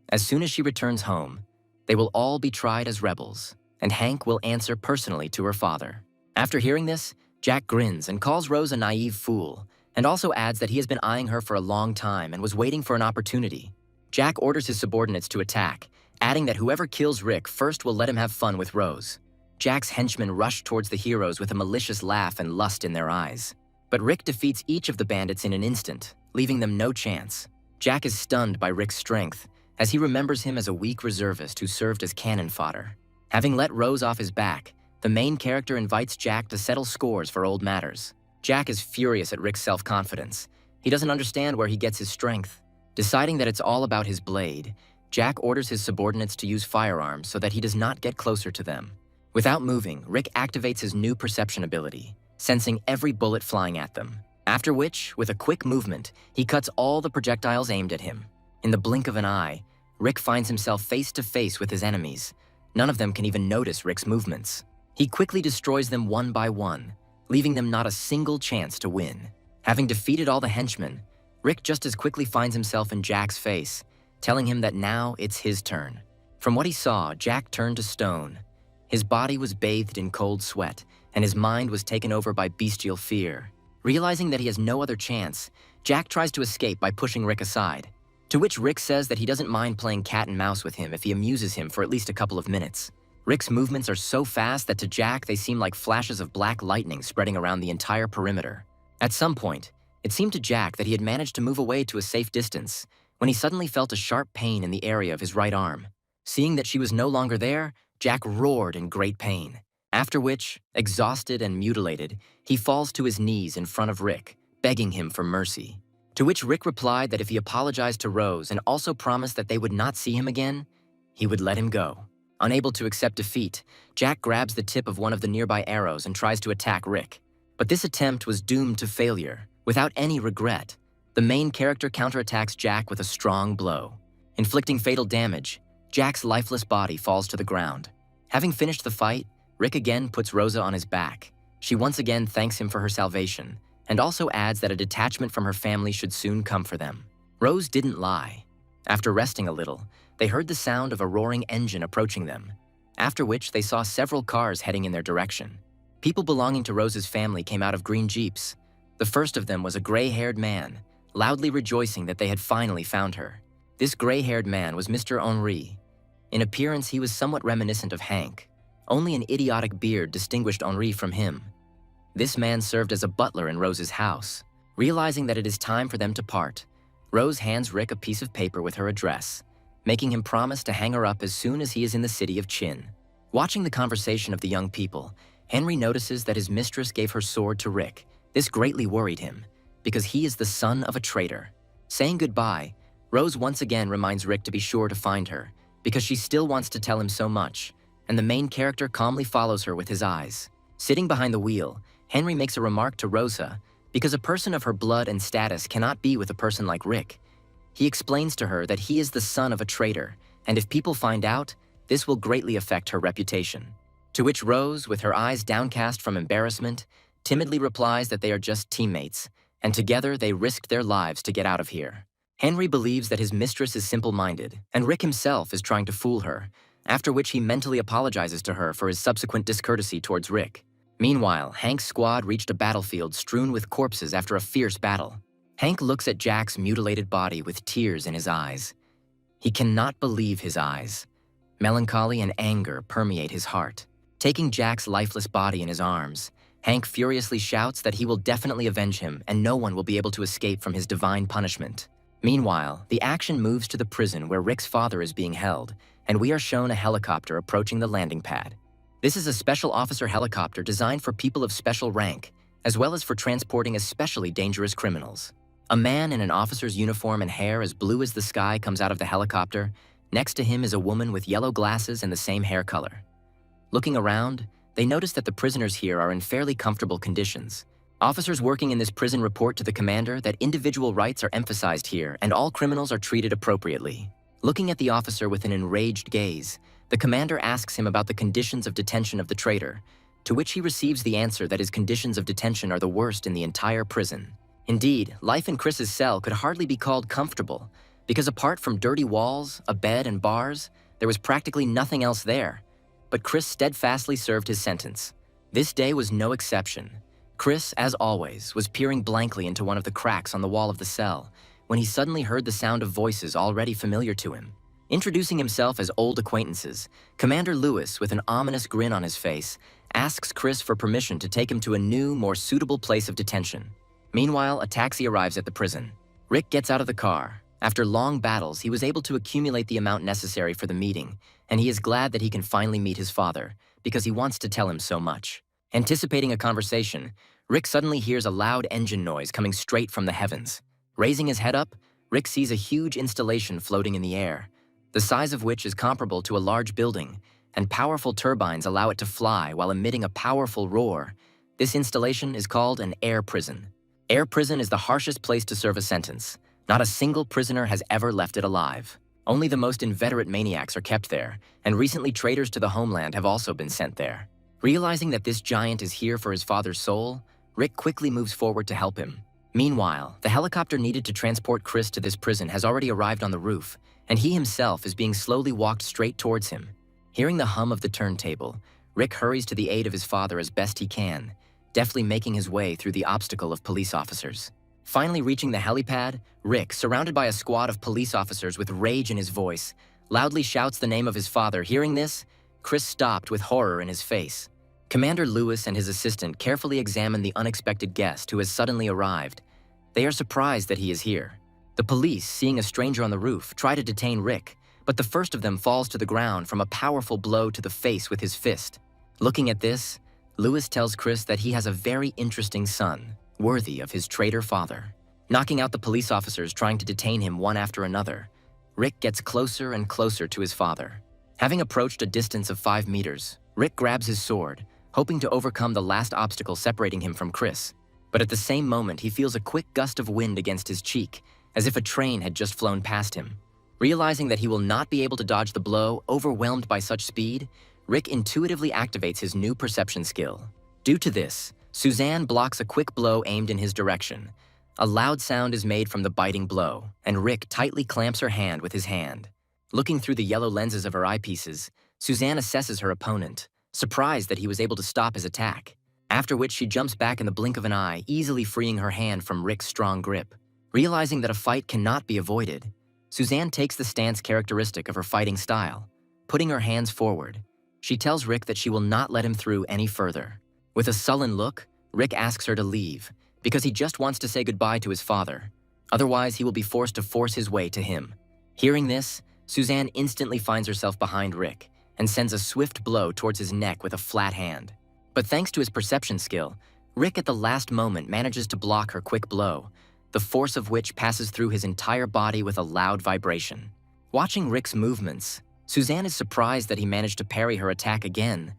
as soon as she returns home, they will all be tried as rebels, and Hank will answer personally to her father. After hearing this, Jack grins and calls Rose a naive fool, and also adds that he has been eyeing her for a long time and was waiting for an opportunity. Jack orders his subordinates to attack, adding that whoever kills Rick first will let him have fun with Rose. Jack's henchmen rush towards the heroes with a malicious laugh and lust in their eyes. But Rick defeats each of the bandits in an instant, leaving them no chance. Jack is stunned by Rick's strength, as he remembers him as a weak reservist who served as cannon fodder. Having let Rose off his back, the main character invites Jack to settle scores for old matters. Jack is furious at Rick's self-confidence. He doesn't understand where he gets his strength. Deciding that it's all about his blade, Jack orders his subordinates to use firearms so that he does not get closer to them. Without moving, Rick activates his new perception ability, sensing every bullet flying at them. After which, with a quick movement, he cuts all the projectiles aimed at him. In the blink of an eye, Rick finds himself face to face with his enemies. None of them can even notice Rick's movements. He quickly destroys them one by one, leaving them not a single chance to win. Having defeated all the henchmen, Rick just as quickly finds himself in Jack's face, telling him that now it's his turn. From what he saw, Jack turned to stone. His body was bathed in cold sweat, and his mind was taken over by bestial fear. Realizing that he has no other chance, Jack tries to escape by pushing Rick aside, to which Rick says that he doesn't mind playing cat and mouse with him if he amuses him for at least a couple of minutes. Rick's movements are so fast that to Jack they seem like flashes of black lightning spreading around the entire perimeter. At some point, it seemed to Jack that he had managed to move away to a safe distance when he suddenly felt a sharp pain in the area of his right arm. Seeing that she was no longer there, Jack roared in great pain. After which, exhausted and mutilated, he falls to his knees in front of Rick, begging him for mercy. To which Rick replied that if he apologized to Rose and also promised that they would not see him again, he would let him go. Unable to accept defeat, Jack grabs the tip of one of the nearby arrows and tries to attack Rick. But this attempt was doomed to failure. Without any regret, the main character counterattacks Jack with a strong blow. Inflicting fatal damage, Jack's lifeless body falls to the ground. Having finished the fight, Rick again puts Rosa on his back. She once again thanks him for her salvation, and also adds that a detachment from her family should soon come for them. Rose didn't lie. After resting a little, they heard the sound of a roaring engine approaching them, after which they saw several cars heading in their direction. People belonging to Rose's family came out of green jeeps. The first of them was a gray-haired man, loudly rejoicing that they had finally found her. This gray-haired man was Mr. Henri. In appearance, he was somewhat reminiscent of Hank. Only an idiotic beard distinguished Henri from him. This man served as a butler in Rose's house. Realizing that it is time for them to part, Rose hands Rick a piece of paper with her address, making him promise to hang her up as soon as he is in the city of Chin. Watching the conversation of the young people, Henry notices that his mistress gave her sword to Rick. This greatly worried him, because he is the son of a traitor. Saying goodbye, Rose once again reminds Rick to be sure to find her, because she still wants to tell him so much, and the main character calmly follows her with his eyes. Sitting behind the wheel, Henry makes a remark to Rosa, because a person of her blood and status cannot be with a person like Rick. He explains to her that he is the son of a traitor, and if people find out, this will greatly affect her reputation. To which Rose, with her eyes downcast from embarrassment, timidly replies that they are just teammates, and together they risked their lives to get out of here. Henry believes that his mistress is simple-minded, and Rick himself is trying to fool her, after which he mentally apologizes to her for his subsequent discourtesy towards Rick. Meanwhile, Hank's squad reached a battlefield strewn with corpses after a fierce battle. Hank looks at Jack's mutilated body with tears in his eyes. He cannot believe his eyes. Melancholy and anger permeate his heart. Taking Jack's lifeless body in his arms, Hank furiously shouts that he will definitely avenge him and no one will be able to escape from his divine punishment. Meanwhile, the action moves to the prison where Rick's father is being held, and we are shown a helicopter approaching the landing pad. This is a special officer helicopter designed for people of special rank, as well as for transporting especially dangerous criminals. A man in an officer's uniform and hair as blue as the sky comes out of the helicopter. Next to him is a woman with yellow glasses and the same hair color. Looking around, they notice that the prisoners here are in fairly comfortable conditions. Officers working in this prison report to the commander that individual rights are emphasized here and all criminals are treated appropriately. Looking at the officer with an enraged gaze, the commander asks him about the conditions of detention of the traitor, to which he receives the answer that his conditions of detention are the worst in the entire prison. Indeed, life in Chris's cell could hardly be called comfortable, because apart from dirty walls, a bed, and bars, there was practically nothing else there. But Chris steadfastly served his sentence. This day was no exception. Chris, as always, was peering blankly into one of the cracks on the wall of the cell when he suddenly heard the sound of voices already familiar to him. Introducing himself as old acquaintances, Commander Lewis, with an ominous grin on his face, asks Chris for permission to take him to a new, more suitable place of detention. Meanwhile, a taxi arrives at the prison. Rick gets out of the car. After long battles, he was able to accumulate the amount necessary for the meeting, and he is glad that he can finally meet his father, because he wants to tell him so much. Anticipating a conversation, Rick suddenly hears a loud engine noise coming straight from the heavens. Raising his head up, Rick sees a huge installation floating in the air. the size of which is comparable to a large building, and powerful turbines allow it to fly while emitting a powerful roar. This installation is called an air prison. Air prison is the harshest place to serve a sentence. Not a single prisoner has ever left it alive. Only the most inveterate maniacs are kept there, and recently traitors to the homeland have also been sent there. Realizing that this giant is here for his father's soul, Rick quickly moves forward to help him. Meanwhile, the helicopter needed to transport Chris to this prison has already arrived on the roof, and he himself is being slowly walked straight towards him. Hearing the hum of the turntable, Rick hurries to the aid of his father as best he can, deftly making his way through the obstacle of police officers. Finally reaching the helipad, Rick, surrounded by a squad of police officers with rage in his voice, loudly shouts the name of his father. Hearing this, Chris stopped with horror in his face. Commander Lewis and his assistant carefully examine the unexpected guest who has suddenly arrived. They are surprised that he is here. The police, seeing a stranger on the roof, try to detain Rick, but the first of them falls to the ground from a powerful blow to the face with his fist. Looking at this, Lewis tells Chris that he has a very interesting son, worthy of his traitor father. Knocking out the police officers trying to detain him one after another, Rick gets closer and closer to his father. Having approached a distance of 5 meters, Rick grabs his sword, hoping to overcome the last obstacle separating him from Chris. But at the same moment, he feels a quick gust of wind against his cheek, as if a train had just flown past him. Realizing that he will not be able to dodge the blow, overwhelmed by such speed, Rick intuitively activates his new perception skill. Due to this, Suzanne blocks a quick blow aimed in his direction. A loud sound is made from the biting blow, and Rick tightly clamps her hand with his hand. Looking through the yellow lenses of her eyepieces, Suzanne assesses her opponent, surprised that he was able to stop his attack, after which she jumps back in the blink of an eye, easily freeing her hand from Rick's strong grip. Realizing that a fight cannot be avoided, Suzanne takes the stance characteristic of her fighting style. Putting her hands forward, she tells Rick that she will not let him through any further. With a sullen look, Rick asks her to leave, because he just wants to say goodbye to his father. Otherwise, he will be forced to force his way to him. Hearing this, Suzanne instantly finds herself behind Rick and sends a swift blow towards his neck with a flat hand. But thanks to his perception skill, Rick at the last moment manages to block her quick blow, the force of which passes through his entire body with a loud vibration. Watching Rick's movements, Suzanne is surprised that he managed to parry her attack again.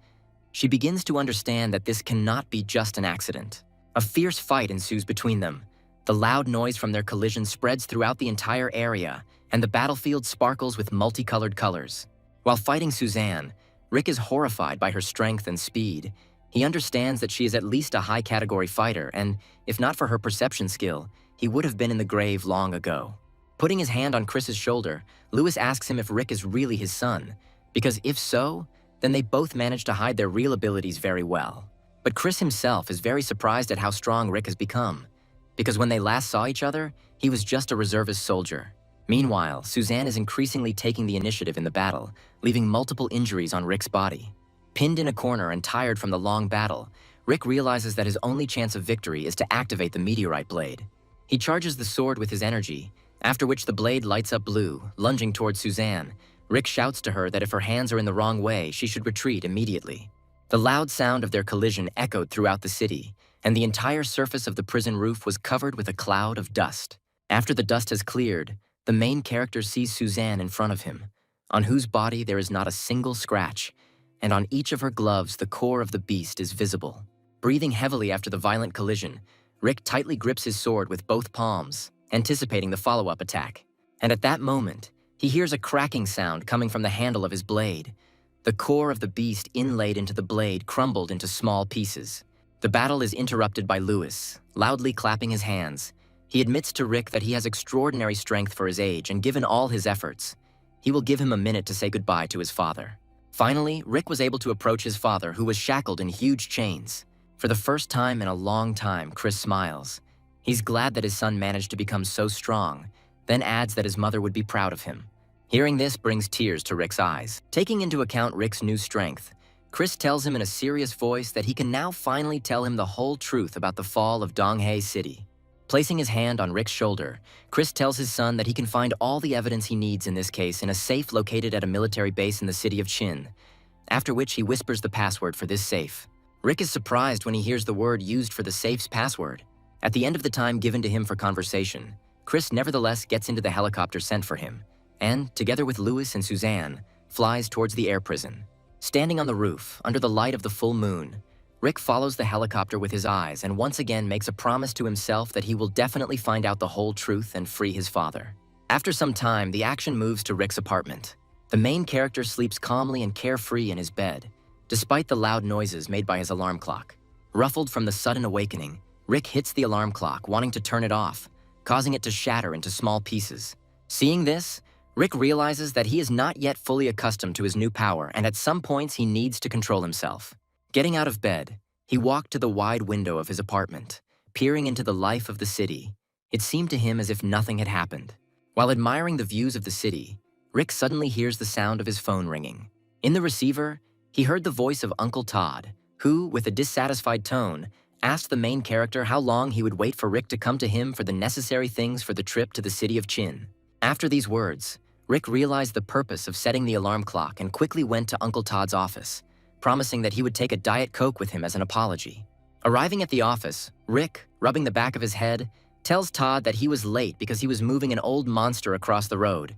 She begins to understand that this cannot be just an accident. A fierce fight ensues between them. The loud noise from their collision spreads throughout the entire area, and the battlefield sparkles with multicolored colors. While fighting Suzanne, Rick is horrified by her strength and speed. He understands that she is at least a high-category fighter, and if not for her perception skill, he would have been in the grave long ago. Putting his hand on Chris's shoulder, Lewis asks him if Rick is really his son, because if so, then they both manage to hide their real abilities very well. But Chris himself is very surprised at how strong Rick has become, because when they last saw each other, he was just a reservist soldier. Meanwhile, Suzanne is increasingly taking the initiative in the battle, leaving multiple injuries on Rick's body. Pinned in a corner and tired from the long battle, Rick realizes that his only chance of victory is to activate the meteorite blade. He charges the sword with his energy, after which the blade lights up blue, lunging towards Suzanne. Rick shouts to her that if her hands are in the wrong way, she should retreat immediately. The loud sound of their collision echoed throughout the city, and the entire surface of the prison roof was covered with a cloud of dust. After the dust has cleared, the main character sees Suzanne in front of him, on whose body there is not a single scratch, and on each of her gloves the core of the beast is visible. Breathing heavily after the violent collision, Rick tightly grips his sword with both palms, anticipating the follow-up attack. And at that moment, he hears a cracking sound coming from the handle of his blade. The core of the beast inlaid into the blade crumbled into small pieces. The battle is interrupted by Lewis, loudly clapping his hands. He admits to Rick that he has extraordinary strength for his age, and given all his efforts, he will give him a minute to say goodbye to his father. Finally, Rick was able to approach his father, who was shackled in huge chains. For the first time in a long time, Chris smiles. He's glad that his son managed to become so strong, then adds that his mother would be proud of him. Hearing this brings tears to Rick's eyes. Taking into account Rick's new strength, Chris tells him in a serious voice that he can now finally tell him the whole truth about the fall of Donghae City. Placing his hand on Rick's shoulder, Chris tells his son that he can find all the evidence he needs in this case in a safe located at a military base in the city of Chin, after which he whispers the password for this safe. Rick is surprised when he hears the word used for the safe's password. At the end of the time given to him for conversation, Chris nevertheless gets into the helicopter sent for him, and, together with Louis and Suzanne, flies towards the air prison. Standing on the roof, under the light of the full moon, Rick follows the helicopter with his eyes and once again makes a promise to himself that he will definitely find out the whole truth and free his father. After some time, the action moves to Rick's apartment. The main character sleeps calmly and carefree in his bed, despite the loud noises made by his alarm clock. Ruffled from the sudden awakening, Rick hits the alarm clock, wanting to turn it off, causing it to shatter into small pieces. Seeing this, Rick realizes that he is not yet fully accustomed to his new power, and at some points he needs to control himself. Getting out of bed, he walked to the wide window of his apartment, peering into the life of the city. It seemed to him as if nothing had happened. While admiring the views of the city, Rick suddenly hears the sound of his phone ringing. In the receiver, he heard the voice of Uncle Todd, who, with a dissatisfied tone, asked the main character how long he would wait for Rick to come to him for the necessary things for the trip to the city of Chin. After these words, Rick realized the purpose of setting the alarm clock and quickly went to Uncle Todd's office, promising that he would take a Diet Coke with him as an apology. Arriving at the office, Rick, rubbing the back of his head, tells Todd that he was late because he was moving an old monster across the road.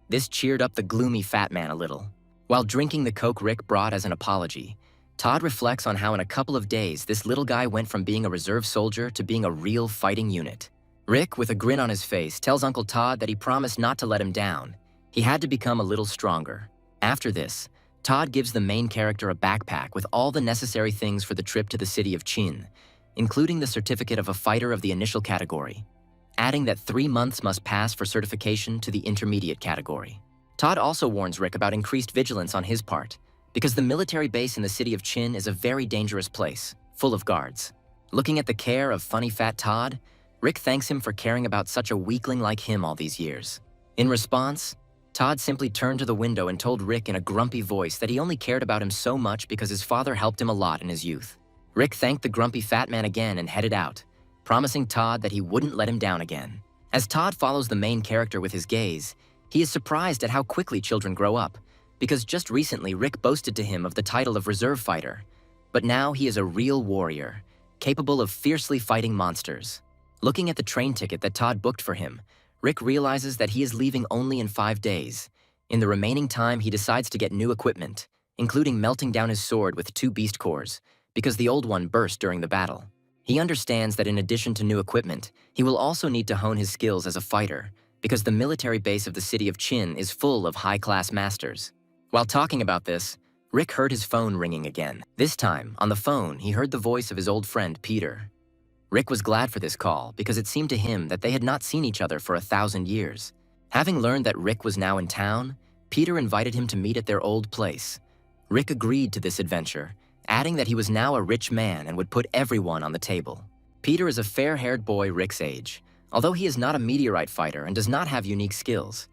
This cheered up the gloomy fat man a little. While drinking the Coke Rick brought as an apology, Todd reflects on how in a couple of days this little guy went from being a reserve soldier to being a real fighting unit. Rick, with a grin on his face, tells Uncle Todd that he promised not to let him down. He had to become a little stronger. After this, Todd gives the main character a backpack with all the necessary things for the trip to the city of Chin, including the certificate of a fighter of the initial category, adding that 3 months must pass for certification to the intermediate category. Todd also warns Rick about increased vigilance on his part, because the military base in the city of Chin is a very dangerous place, full of guards. Looking at the care of funny fat Todd, Rick thanks him for caring about such a weakling like him all these years. In response, Todd simply turned to the window and told Rick in a grumpy voice that he only cared about him so much because his father helped him a lot in his youth. Rick thanked the grumpy fat man again and headed out, promising Todd that he wouldn't let him down again. As Todd follows the main character with his gaze, he is surprised at how quickly children grow up, because just recently Rick boasted to him of the title of reserve fighter, but now he is a real warrior, capable of fiercely fighting monsters. Looking at the train ticket that Todd booked for him, Rick realizes that he is leaving only in 5 days. In the remaining time, he decides to get new equipment, including melting down his sword with 2 beast cores, because the old one burst during the battle. He understands that in addition to new equipment, he will also need to hone his skills as a fighter, because the military base of the city of Chin is full of high-class masters. While talking about this, Rick heard his phone ringing again. This time, on the phone, he heard the voice of his old friend, Peter. Rick was glad for this call because it seemed to him that they had not seen each other for 1,000 years. Having learned that Rick was now in town, Peter invited him to meet at their old place. Rick agreed to this adventure, adding that he was now a rich man and would put everyone on the table. Peter is a fair-haired boy Rick's age, although he is not a meteorite fighter and does not have unique skills.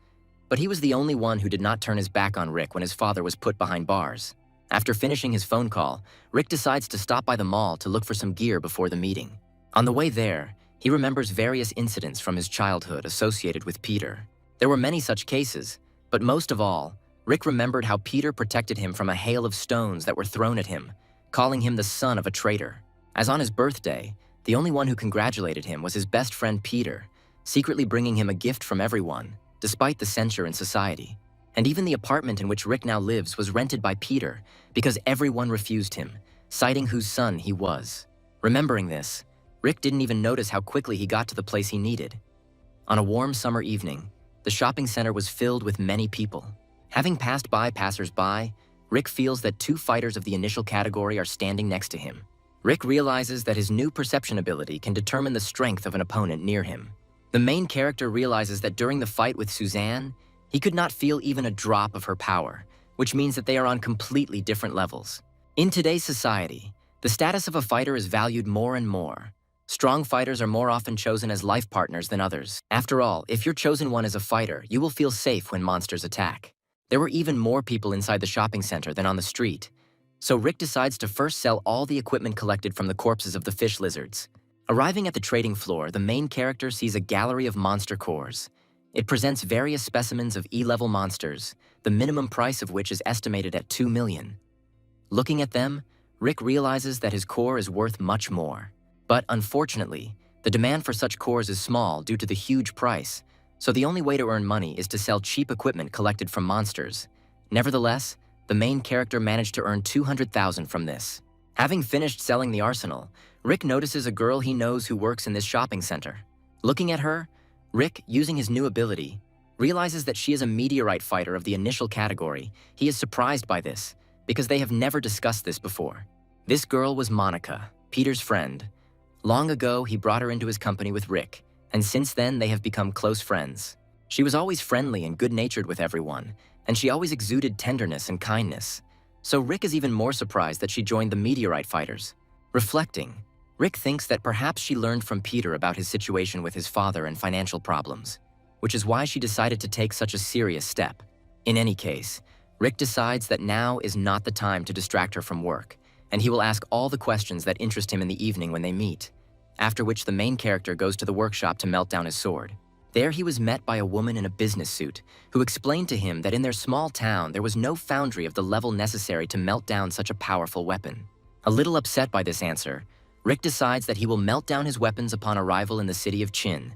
But he was the only one who did not turn his back on Rick when his father was put behind bars. After finishing his phone call, Rick decides to stop by the mall to look for some gear before the meeting. On the way there, he remembers various incidents from his childhood associated with Peter. There were many such cases, but most of all, Rick remembered how Peter protected him from a hail of stones that were thrown at him, calling him the son of a traitor. As on his birthday, the only one who congratulated him was his best friend Peter, secretly bringing him a gift from everyone, despite the censure in society. And even the apartment in which Rick now lives was rented by Peter because everyone refused him, citing whose son he was. Remembering this, Rick didn't even notice how quickly he got to the place he needed. On a warm summer evening, the shopping center was filled with many people. Having passed by passers-by, Rick feels that 2 fighters of the initial category are standing next to him. Rick realizes that his new perception ability can determine the strength of an opponent near him. The main character realizes that during the fight with Suzanne, he could not feel even a drop of her power, which means that they are on completely different levels. In today's society, the status of a fighter is valued more and more. Strong fighters are more often chosen as life partners than others. After all, if you're chosen one as a fighter, you will feel safe when monsters attack. There were even more people inside the shopping center than on the street. So Rick decides to first sell all the equipment collected from the corpses of the fish lizards. Arriving at the trading floor, the main character sees a gallery of monster cores. It presents various specimens of E-level monsters, the minimum price of which is estimated at 2 million. Looking at them, Rick realizes that his core is worth much more. But unfortunately, the demand for such cores is small due to the huge price, so the only way to earn money is to sell cheap equipment collected from monsters. Nevertheless, the main character managed to earn 200,000 from this. Having finished selling the arsenal, Rick notices a girl he knows who works in this shopping center. Looking at her, Rick, using his new ability, realizes that she is a meteorite fighter of the initial category. He is surprised by this, because they have never discussed this before. This girl was Monica, Peter's friend. Long ago, he brought her into his company with Rick, and since then they have become close friends. She was always friendly and good-natured with everyone, and she always exuded tenderness and kindness. So Rick is even more surprised that she joined the meteorite fighters. Reflecting, Rick thinks that perhaps she learned from Peter about his situation with his father and financial problems, which is why she decided to take such a serious step. In any case, Rick decides that now is not the time to distract her from work, and he will ask all the questions that interest him in the evening when they meet, after which the main character goes to the workshop to melt down his sword. There he was met by a woman in a business suit who explained to him that in their small town there was no foundry of the level necessary to melt down such a powerful weapon. A little upset by this answer, Rick decides that he will melt down his weapons upon arrival in the city of Chin.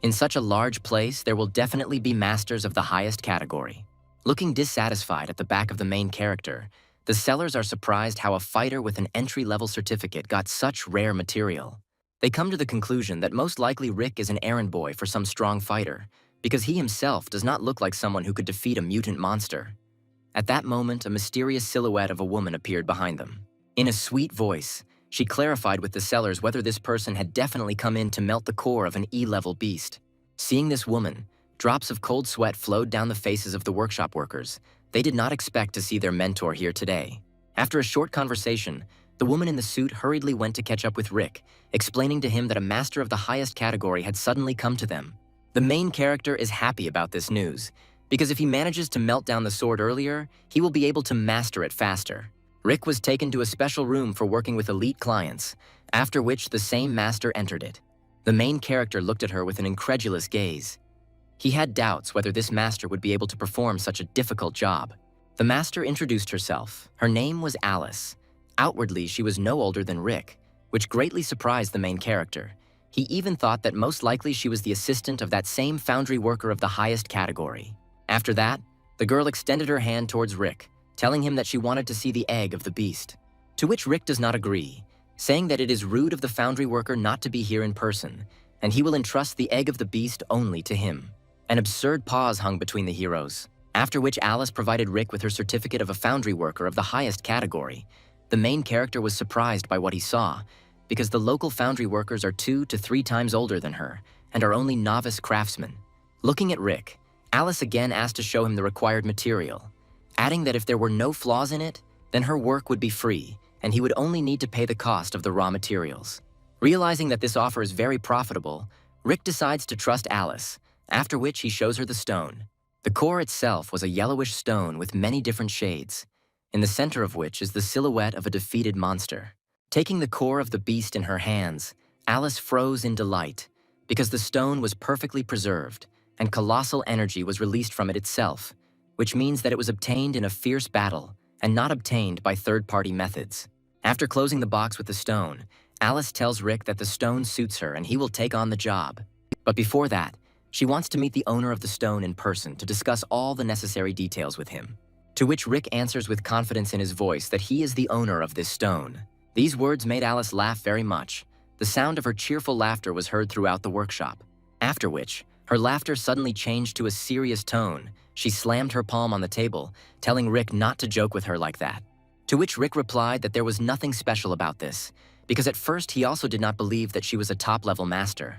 In such a large place, there will definitely be masters of the highest category. Looking dissatisfied at the back of the main character, the sellers are surprised how a fighter with an entry-level certificate got such rare material. They come to the conclusion that most likely Rick is an errand boy for some strong fighter, because he himself does not look like someone who could defeat a mutant monster. At that moment, a mysterious silhouette of a woman appeared behind them. In a sweet voice, she clarified with the sellers whether this person had definitely come in to melt the core of an E-level beast. Seeing this woman, drops of cold sweat flowed down the faces of the workshop workers. They did not expect to see their mentor here today. After a short conversation, the woman in the suit hurriedly went to catch up with Rick, explaining to him that a master of the highest category had suddenly come to them. The main character is happy about this news, because if he manages to melt down the sword earlier, he will be able to master it faster. Rick was taken to a special room for working with elite clients, after which the same master entered it. The main character looked at her with an incredulous gaze. He had doubts whether this master would be able to perform such a difficult job. The master introduced herself. Her name was Alice. Outwardly, she was no older than Rick, which greatly surprised the main character. He even thought that most likely she was the assistant of that same foundry worker of the highest category. After that, the girl extended her hand towards Rick, telling him that she wanted to see the egg of the beast. To which Rick does not agree, saying that it is rude of the foundry worker not to be here in person, and he will entrust the egg of the beast only to him. An absurd pause hung between the heroes, after which Alice provided Rick with her certificate of a foundry worker of the highest category. The main character was surprised by what he saw, because the local foundry workers are 2 to 3 times older than her and are only novice craftsmen. Looking at Rick, Alice again asked to show him the required material, adding that if there were no flaws in it, then her work would be free, and he would only need to pay the cost of the raw materials. Realizing that this offer is very profitable, Rick decides to trust Alice, after which he shows her the stone. The core itself was a yellowish stone with many different shades, in the center of which is the silhouette of a defeated monster. Taking the core of the beast in her hands, Alice froze in delight, because the stone was perfectly preserved, and colossal energy was released from it itself, which means that it was obtained in a fierce battle and not obtained by third-party methods. After closing the box with the stone, Alice tells Rick that the stone suits her and he will take on the job. But before that, she wants to meet the owner of the stone in person to discuss all the necessary details with him. To which Rick answers with confidence in his voice that he is the owner of this stone. These words made Alice laugh very much. The sound of her cheerful laughter was heard throughout the workshop. After which, her laughter suddenly changed to a serious tone. She slammed her palm on the table, telling Rick not to joke with her like that. To which Rick replied that there was nothing special about this, because at first he also did not believe that she was a top-level master.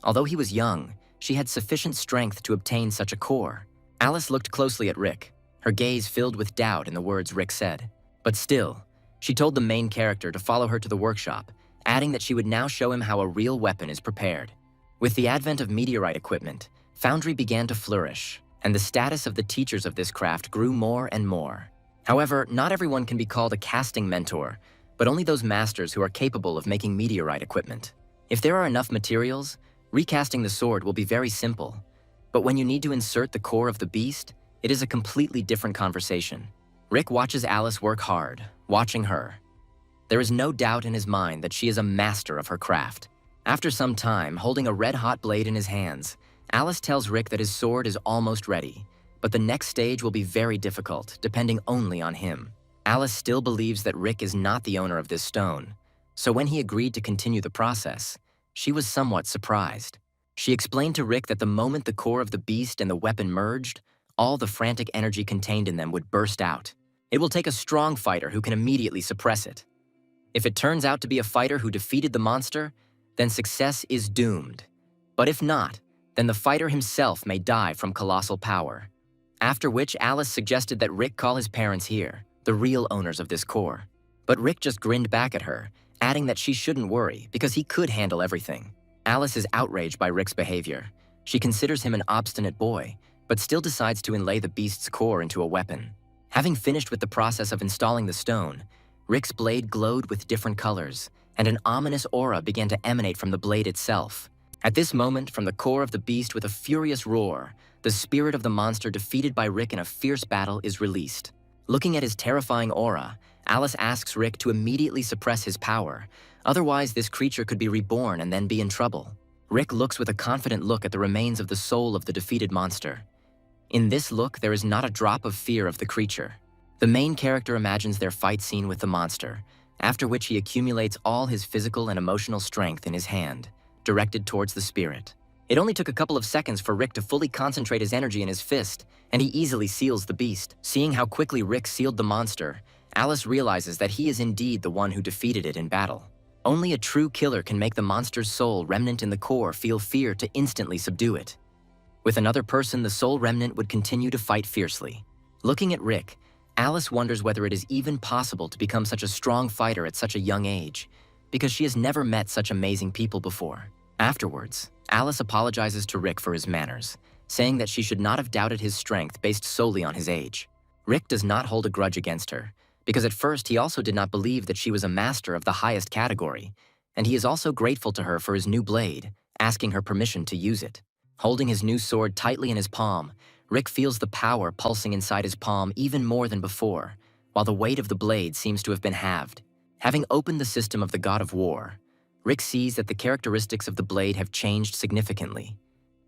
Although he was young, she had sufficient strength to obtain such a core. Alice looked closely at Rick, her gaze filled with doubt in the words Rick said. But still, she told the main character to follow her to the workshop, adding that she would now show him how a real weapon is prepared. With the advent of meteorite equipment, foundry began to flourish, and the status of the teachers of this craft grew more and more. However, not everyone can be called a casting mentor, but only those masters who are capable of making meteorite equipment. If there are enough materials, recasting the sword will be very simple. But when you need to insert the core of the beast, it is a completely different conversation. Rick watches Alice work hard, watching her. There is no doubt in his mind that she is a master of her craft. After some time, holding a red-hot blade in his hands, Alice tells Rick that his sword is almost ready, but the next stage will be very difficult, depending only on him. Alice still believes that Rick is not the owner of this stone, so when he agreed to continue the process, she was somewhat surprised. She explained to Rick that the moment the core of the beast and the weapon merged, all the frantic energy contained in them would burst out. It will take a strong fighter who can immediately suppress it. If it turns out to be a fighter who defeated the monster, then success is doomed. But if not, then the fighter himself may die from colossal power. After which, Alice suggested that Rick call his parents here, the real owners of this core. But Rick just grinned back at her, adding that she shouldn't worry because he could handle everything. Alice is outraged by Rick's behavior. She considers him an obstinate boy, but still decides to inlay the beast's core into a weapon. Having finished with the process of installing the stone, Rick's blade glowed with different colors, and an ominous aura began to emanate from the blade itself. At this moment, from the core of the beast with a furious roar, the spirit of the monster defeated by Rick in a fierce battle is released. Looking at his terrifying aura, Alice asks Rick to immediately suppress his power, otherwise this creature could be reborn and then be in trouble. Rick looks with a confident look at the remains of the soul of the defeated monster. In this look, there is not a drop of fear of the creature. The main character imagines their fight scene with the monster, after which he accumulates all his physical and emotional strength in his hand, directed towards the spirit. It only took a couple of seconds for Rick to fully concentrate his energy in his fist, and he easily seals the beast. Seeing how quickly Rick sealed the monster, Alice realizes that he is indeed the one who defeated it in battle. Only a true killer can make the monster's soul remnant in the core feel fear to instantly subdue it. With another person, the soul remnant would continue to fight fiercely. Looking at Rick, Alice wonders whether it is even possible to become such a strong fighter at such a young age, because she has never met such amazing people before. Afterwards, Alice apologizes to Rick for his manners, saying that she should not have doubted his strength based solely on his age. Rick does not hold a grudge against her, because at first he also did not believe that she was a master of the highest category, and he is also grateful to her for his new blade, asking her permission to use it. Holding his new sword tightly in his palm, Rick feels the power pulsing inside his palm even more than before, while the weight of the blade seems to have been halved. Having opened the system of the God of War, Rick sees that the characteristics of the blade have changed significantly.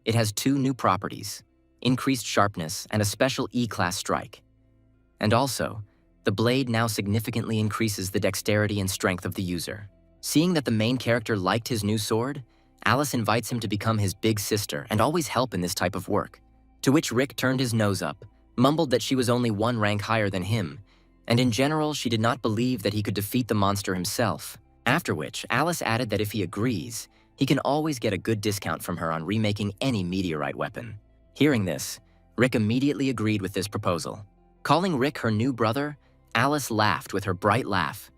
It has 2 new properties, increased sharpness and a special E-class strike. And also, the blade now significantly increases the dexterity and strength of the user. Seeing that the main character liked his new sword, Alice invites him to become his big sister and always help in this type of work. To which Rick turned his nose up, mumbled that she was only 1 rank higher than him, and in general she did not believe that he could defeat the monster himself. After which, Alice added that if he agrees, he can always get a good discount from her on remaking any meteorite weapon. Hearing this, Rick immediately agreed with this proposal. Calling Rick her new brother, Alice laughed with her bright laugh.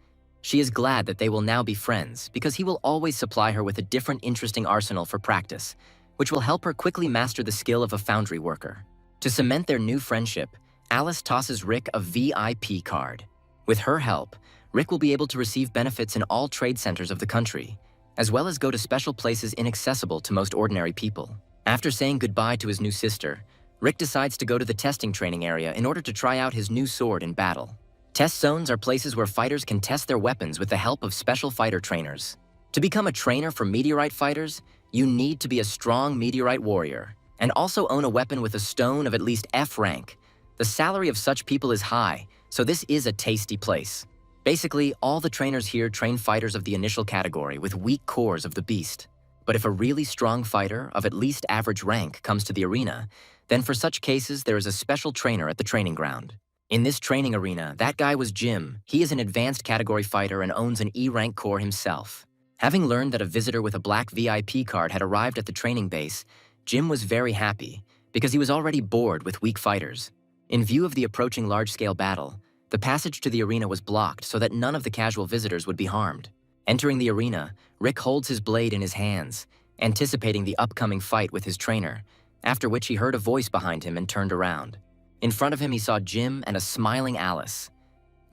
She is glad that they will now be friends because he will always supply her with a different interesting arsenal for practice, which will help her quickly master the skill of a foundry worker. To cement their new friendship, Alice tosses Rick a VIP card. With her help, Rick will be able to receive benefits in all trade centers of the country, as well as go to special places inaccessible to most ordinary people. After saying goodbye to his new sister, Rick decides to go to the testing training area in order to try out his new sword in battle. Test zones are places where fighters can test their weapons with the help of special fighter trainers. To become a trainer for meteorite fighters, you need to be a strong meteorite warrior, and also own a weapon with a stone of at least F rank. The salary of such people is high, so this is a tasty place. Basically, all the trainers here train fighters of the initial category with weak cores of the beast. But if a really strong fighter of at least average rank comes to the arena, then for such cases there is a special trainer at the training ground. In this training arena, that guy was Jim. He is an advanced category fighter and owns an E-rank core himself. Having learned that a visitor with a black VIP card had arrived at the training base, Jim was very happy because he was already bored with weak fighters. In view of the approaching large-scale battle, the passage to the arena was blocked so that none of the casual visitors would be harmed. Entering the arena, Rick holds his blade in his hands, anticipating the upcoming fight with his trainer, after which he heard a voice behind him and turned around. In front of him, he saw Jim and a smiling Alice.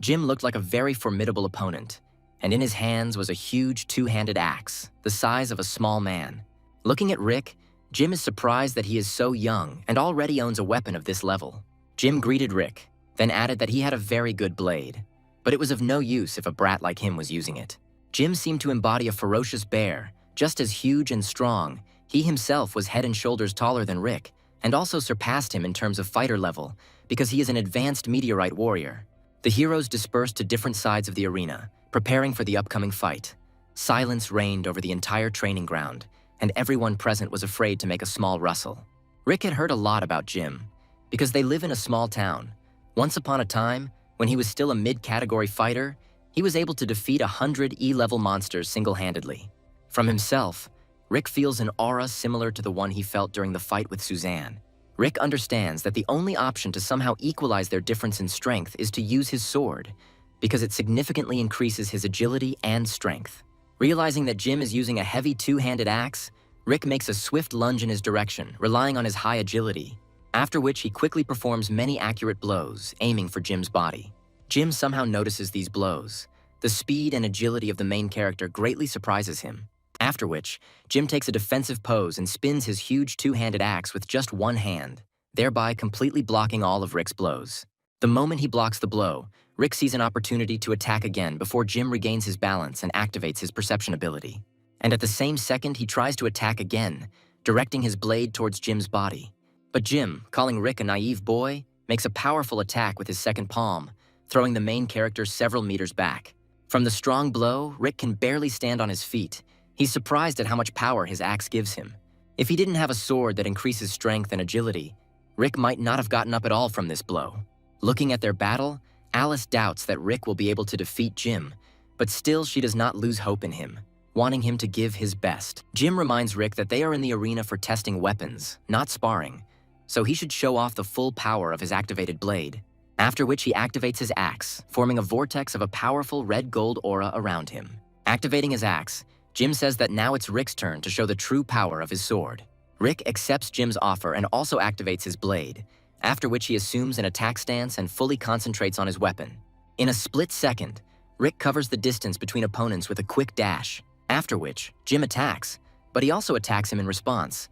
Jim looked like a very formidable opponent, and in his hands was a huge 2-handed axe, the size of a small man. Looking at Rick, Jim is surprised that he is so young and already owns a weapon of this level. Jim greeted Rick, then added that he had a very good blade, but it was of no use if a brat like him was using it. Jim seemed to embody a ferocious bear, just as huge and strong, He himself was head and shoulders taller than Rick, and also surpassed him in terms of fighter level, because he is an advanced meteorite warrior. The heroes dispersed to different sides of the arena, preparing for the upcoming fight. Silence reigned over the entire training ground, and everyone present was afraid to make a small rustle. Rick had heard a lot about Jim, because they live in a small town. Once upon a time, when he was still a mid-category fighter, he was able to defeat 100 E-level monsters single-handedly. From himself, Rick feels an aura similar to the one he felt during the fight with Suzanne. Rick understands that the only option to somehow equalize their difference in strength is to use his sword, because it significantly increases his agility and strength. Realizing that Jim is using a heavy two-handed axe, Rick makes a swift lunge in his direction, relying on his high agility, after which he quickly performs many accurate blows, aiming for Jim's body. Jim somehow notices these blows. The speed and agility of the main character greatly surprises him, after which Jim takes a defensive pose and spins his huge two-handed axe with just one hand, thereby completely blocking all of Rick's blows. The moment he blocks the blow, Rick sees an opportunity to attack again before Jim regains his balance and activates his perception ability. And at the same second, he tries to attack again, directing his blade towards Jim's body. But Jim, calling Rick a naive boy, makes a powerful attack with his second palm, throwing the main character several meters back. From the strong blow, Rick can barely stand on his feet. He's surprised at how much power his axe gives him. If he didn't have a sword that increases strength and agility, Rick might not have gotten up at all from this blow. Looking at their battle, Alice doubts that Rick will be able to defeat Jim, but still she does not lose hope in him, wanting him to give his best. Jim reminds Rick that they are in the arena for testing weapons, not sparring, so he should show off the full power of his activated blade, after which he activates his axe, forming a vortex of a powerful red-gold aura around him. Activating his axe, Jim says that now it's Rick's turn to show the true power of his sword. Rick accepts Jim's offer and also activates his blade, after which he assumes an attack stance and fully concentrates on his weapon. In a split second, Rick covers the distance between opponents with a quick dash, after which Jim attacks, but he also attacks him in response.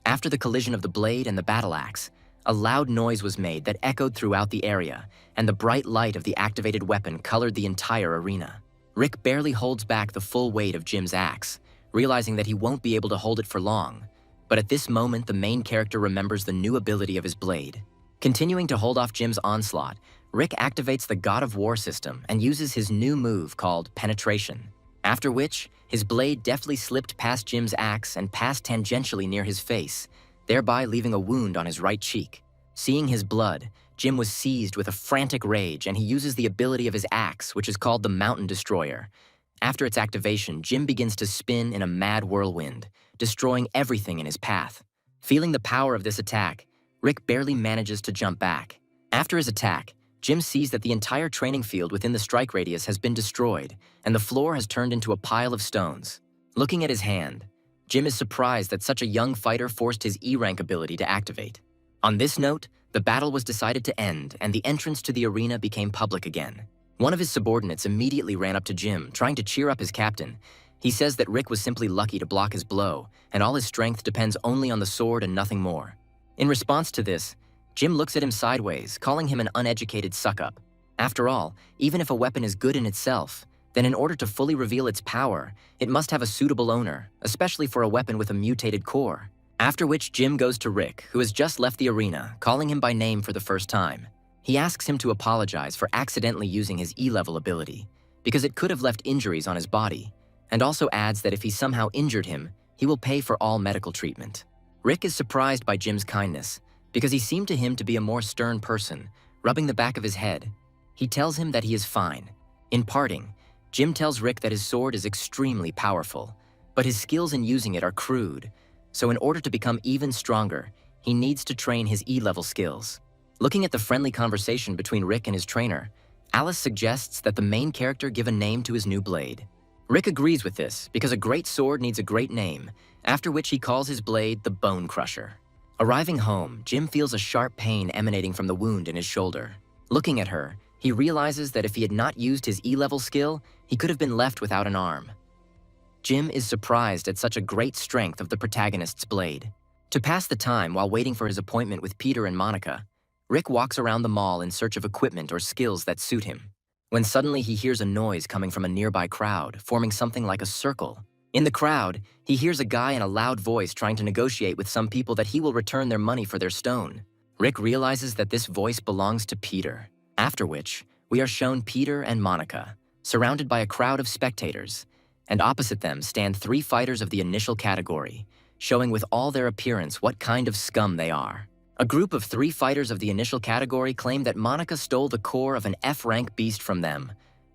After the collision of the blade and the battle axe, a loud noise was made that echoed throughout the area, and the bright light of the activated weapon colored the entire arena. Rick barely holds back the full weight of Jim's axe, realizing that he won't be able to hold it for long. But at this moment, the main character remembers the new ability of his blade. Continuing to hold off Jim's onslaught, Rick activates the God of War system and uses his new move called Penetration, after which his blade deftly slipped past Jim's axe and passed tangentially near his face, thereby leaving a wound on his right cheek. Seeing his blood, Jim was seized with a frantic rage, and he uses the ability of his axe, which is called the Mountain Destroyer. After its activation, Jim begins to spin in a mad whirlwind, destroying everything in his path. Feeling the power of this attack, Rick barely manages to jump back. After his attack, Jim sees that the entire training field within the strike radius has been destroyed, and the floor has turned into a pile of stones. Looking at his hand, Jim is surprised that such a young fighter forced his E-rank ability to activate. On this note, the battle was decided to end, and the entrance to the arena became public again. One of his subordinates immediately ran up to Jim, trying to cheer up his captain. He says that Rick was simply lucky to block his blow, and all his strength depends only on the sword and nothing more. In response to this, Jim looks at him sideways, calling him an uneducated suck-up. After all, even if a weapon is good in itself, then in order to fully reveal its power, it must have a suitable owner, especially for a weapon with a mutated core. After which Jim goes to Rick, who has just left the arena, calling him by name for the first time. He asks him to apologize for accidentally using his E-level ability, because it could have left injuries on his body, and also adds that if he somehow injured him, he will pay for all medical treatment. Rick is surprised by Jim's kindness, because he seemed to him to be a more stern person, rubbing the back of his head. He tells him that he is fine. In parting, Jim tells Rick that his sword is extremely powerful, but his skills in using it are crude, so in order to become even stronger, he needs to train his E-level skills. Looking at the friendly conversation between Rick and his trainer, Alice suggests that the main character give a name to his new blade. Rick agrees with this, because a great sword needs a great name, after which he calls his blade the Bone Crusher. Arriving home, Jim feels a sharp pain emanating from the wound in his shoulder. Looking at her, he realizes that if he had not used his E-level skill, he could have been left without an arm. Jim is surprised at such a great strength of the protagonist's blade. To pass the time while waiting for his appointment with Peter and Monica, Rick walks around the mall in search of equipment or skills that suit him, when suddenly he hears a noise coming from a nearby crowd, forming something like a circle. In the crowd, he hears a guy in a loud voice trying to negotiate with some people that he will return their money for their stone. Rick realizes that this voice belongs to Peter, after which we are shown Peter and Monica, surrounded by a crowd of spectators, and opposite them stand 3 fighters of the initial category, showing with all their appearance what kind of scum they are. A group of 3 fighters of the initial category claim that Monica stole the core of an F-rank beast from them.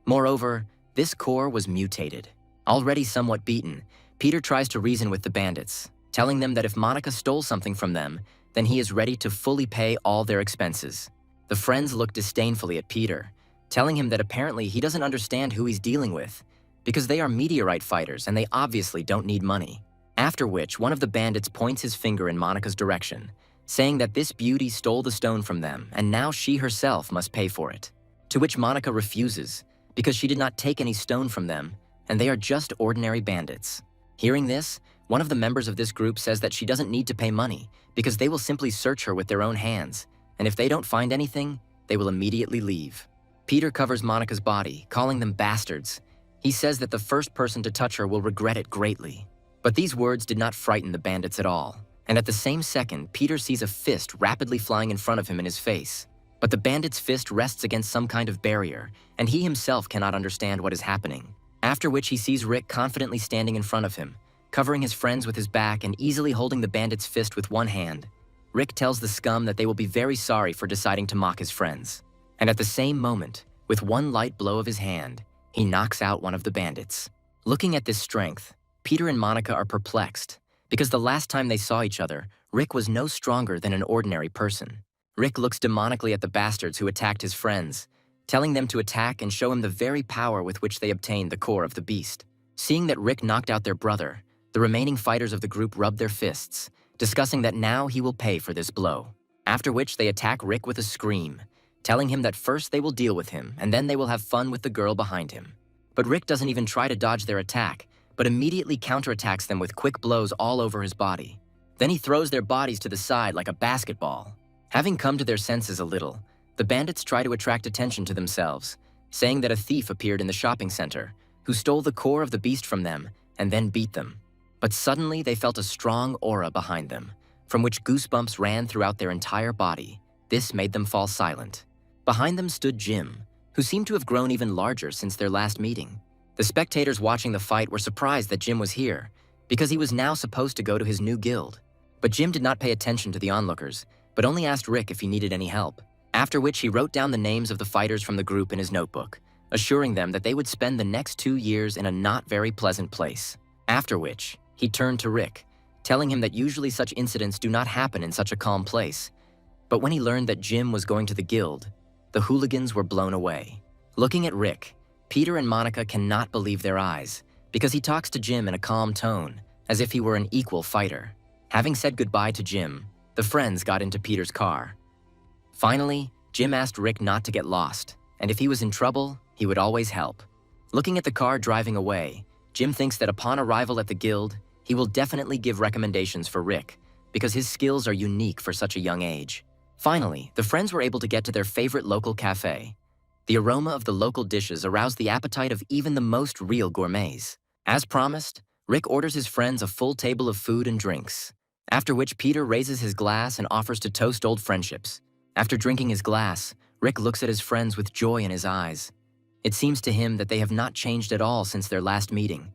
Moreover, this core was mutated. Already somewhat beaten, Peter tries to reason with the bandits, telling them that if Monica stole something from them, then he is ready to fully pay all their expenses. The friends look disdainfully at Peter, telling him that apparently he doesn't understand who he's dealing with, because they are meteorite fighters and they obviously don't need money. After which, one of the bandits points his finger in Monica's direction, saying that this beauty stole the stone from them and now she herself must pay for it. To which Monica refuses, because she did not take any stone from them, and they are just ordinary bandits. Hearing this, one of the members of this group says that she doesn't need to pay money because they will simply search her with their own hands, and if they don't find anything, they will immediately leave. Peter covers Monica's body, calling them bastards. He says that the first person to touch her will regret it greatly. But these words did not frighten the bandits at all, and at the same second, Peter sees a fist rapidly flying in front of him in his face. But the bandit's fist rests against some kind of barrier, and he himself cannot understand what is happening. After which he sees Rick confidently standing in front of him, covering his friends with his back and easily holding the bandit's fist with one hand. Rick tells the scum that they will be very sorry for deciding to mock his friends. And at the same moment, with one light blow of his hand, he knocks out one of the bandits. Looking at this strength, Peter and Monica are perplexed, because the last time they saw each other, Rick was no stronger than an ordinary person. Rick looks demonically at the bastards who attacked his friends, telling them to attack and show him the very power with which they obtained the core of the beast. Seeing that Rick knocked out their brother, the remaining fighters of the group rub their fists, discussing that now he will pay for this blow. After which they attack Rick with a scream, telling him that first they will deal with him and then they will have fun with the girl behind him. But Rick doesn't even try to dodge their attack, but immediately counterattacks them with quick blows all over his body. Then he throws their bodies to the side like a basketball. Having come to their senses a little, the bandits try to attract attention to themselves, saying that a thief appeared in the shopping center, who stole the core of the beast from them and then beat them. But suddenly they felt a strong aura behind them, from which goosebumps ran throughout their entire body. This made them fall silent. Behind them stood Jim, who seemed to have grown even larger since their last meeting. The spectators watching the fight were surprised that Jim was here, because he was now supposed to go to his new guild. But Jim did not pay attention to the onlookers, but only asked Rick if he needed any help. After which he wrote down the names of the fighters from the group in his notebook, assuring them that they would spend the next 2 years in a not very pleasant place. After which, he turned to Rick, telling him that usually such incidents do not happen in such a calm place. But when he learned that Jim was going to the guild, the hooligans were blown away. Looking at Rick, Peter and Monica cannot believe their eyes, because he talks to Jim in a calm tone, as if he were an equal fighter. Having said goodbye to Jim, the friends got into Peter's car. Finally, Jim asked Rick not to get lost, and if he was in trouble, he would always help. Looking at the car driving away, Jim thinks that upon arrival at the guild, he will definitely give recommendations for Rick, because his skills are unique for such a young age. Finally, the friends were able to get to their favorite local cafe. The aroma of the local dishes aroused the appetite of even the most real gourmets. As promised, Rick orders his friends a full table of food and drinks, after which Peter raises his glass and offers to toast old friendships. After drinking his glass, Rick looks at his friends with joy in his eyes. It seems to him that they have not changed at all since their last meeting.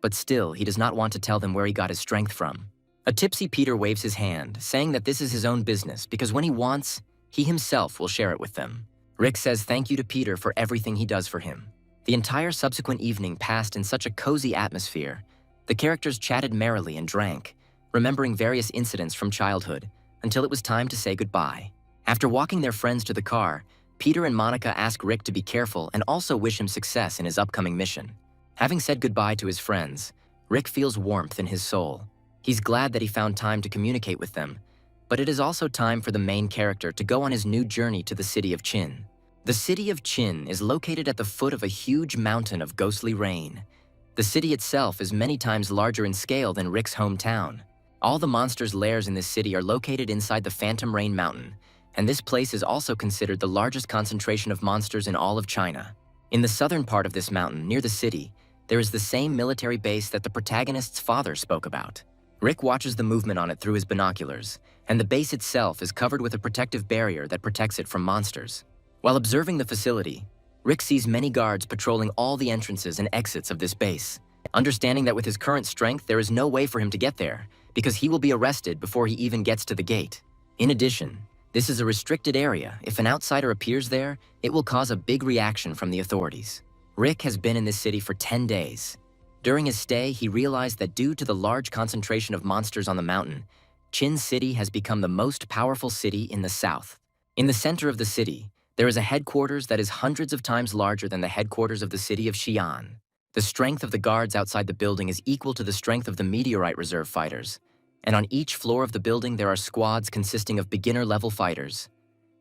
But still, he does not want to tell them where he got his strength from. A tipsy Peter waves his hand, saying that this is his own business because when he wants, he himself will share it with them. Rick says thank you to Peter for everything he does for him. The entire subsequent evening passed in such a cozy atmosphere. The characters chatted merrily and drank, remembering various incidents from childhood, until it was time to say goodbye. After walking their friends to the car, Peter and Monica ask Rick to be careful and also wish him success in his upcoming mission. Having said goodbye to his friends, Rick feels warmth in his soul. He's glad that he found time to communicate with them, but it is also time for the main character to go on his new journey to the city of Qin. The city of Qin is located at the foot of a huge mountain of ghostly rain. The city itself is many times larger in scale than Rick's hometown. All the monsters' lairs in this city are located inside the Phantom Rain Mountain, and this place is also considered the largest concentration of monsters in all of China. In the southern part of this mountain, near the city, there is the same military base that the protagonist's father spoke about. Rick watches the movement on it through his binoculars, and the base itself is covered with a protective barrier that protects it from monsters. While observing the facility, Rick sees many guards patrolling all the entrances and exits of this base. Understanding that with his current strength, there is no way for him to get there, because he will be arrested before he even gets to the gate. In addition, this is a restricted area. If an outsider appears there, it will cause a big reaction from the authorities. Rick has been in this city for 10 days. During his stay, he realized that due to the large concentration of monsters on the mountain, Chin City has become the most powerful city in the south. In the center of the city, there is a headquarters that is hundreds of times larger than the headquarters of the city of Xi'an. The strength of the guards outside the building is equal to the strength of the meteorite reserve fighters, and on each floor of the building there are squads consisting of beginner-level fighters.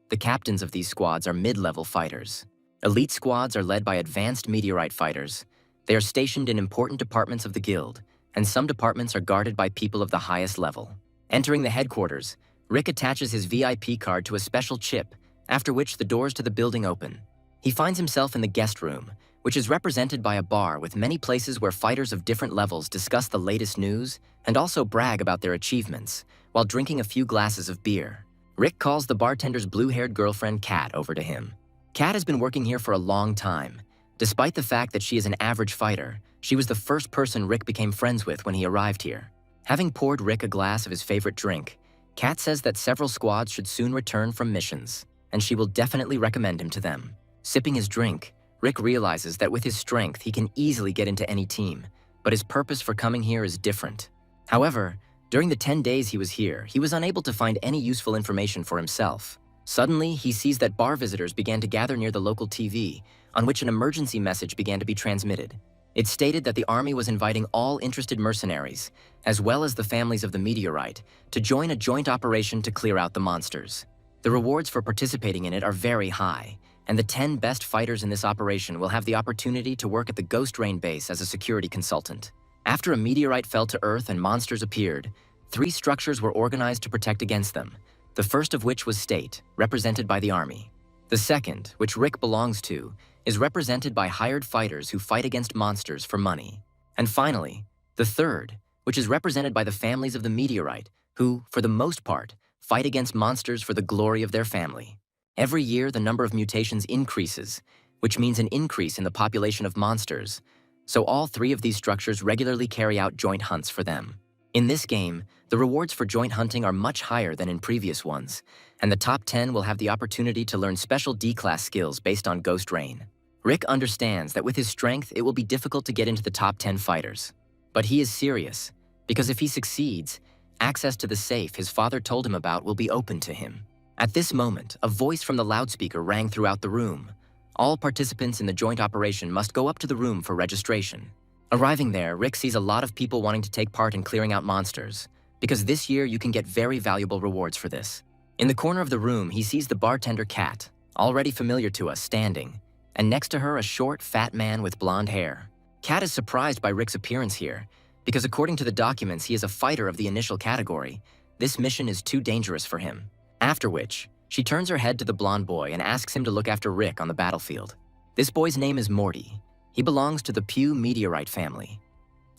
The captains of these squads are mid-level fighters. Elite squads are led by advanced meteorite fighters. They are stationed in important departments of the guild, and some departments are guarded by people of the highest level. Entering the headquarters, Rick attaches his VIP card to a special chip, after which the doors to the building open. He finds himself in the guest room, which is represented by a bar with many places where fighters of different levels discuss the latest news and also brag about their achievements, while drinking a few glasses of beer. Rick calls the bartender's blue-haired girlfriend Kat over to him. Kat has been working here for a long time. Despite the fact that she is an average fighter, she was the first person Rick became friends with when he arrived here. Having poured Rick a glass of his favorite drink, Kat says that several squads should soon return from missions, and she will definitely recommend him to them. Sipping his drink, Rick realizes that with his strength he can easily get into any team, but his purpose for coming here is different. However, during the 10 days he was here, he was unable to find any useful information for himself. Suddenly, he sees that bar visitors began to gather near the local TV, on which an emergency message began to be transmitted. It stated that the army was inviting all interested mercenaries, as well as the families of the meteorite, to join a joint operation to clear out the monsters. The rewards for participating in it are very high, and the 10 best fighters in this operation will have the opportunity to work at the Ghost Rain base as a security consultant. After a meteorite fell to Earth and monsters appeared, 3 structures were organized to protect against them, the first of which was State, represented by the Army. The second, which Rick belongs to, is represented by hired fighters who fight against monsters for money. And finally, the third, which is represented by the families of the meteorite, who, for the most part, fight against monsters for the glory of their family. Every year, the number of mutations increases, which means an increase in the population of monsters, so all 3 of these structures regularly carry out joint hunts for them. In this game, the rewards for joint hunting are much higher than in previous ones, and the top 10 will have the opportunity to learn special D-class skills based on Ghost Rain. Rick understands that with his strength, it will be difficult to get into the top 10 fighters. But he is serious, because if he succeeds, access to the safe his father told him about will be open to him. At this moment, a voice from the loudspeaker rang throughout the room. All participants in the joint operation must go up to the room for registration. Arriving there, Rick sees a lot of people wanting to take part in clearing out monsters, because this year you can get very valuable rewards for this. In the corner of the room, he sees the bartender Kat, already familiar to us, standing, and next to her a short, fat man with blonde hair. Kat is surprised by Rick's appearance here, because according to the documents he is a fighter of the initial category. This mission is too dangerous for him. After which, she turns her head to the blonde boy and asks him to look after Rick on the battlefield. This boy's name is Morty. He belongs to the Pew meteorite family.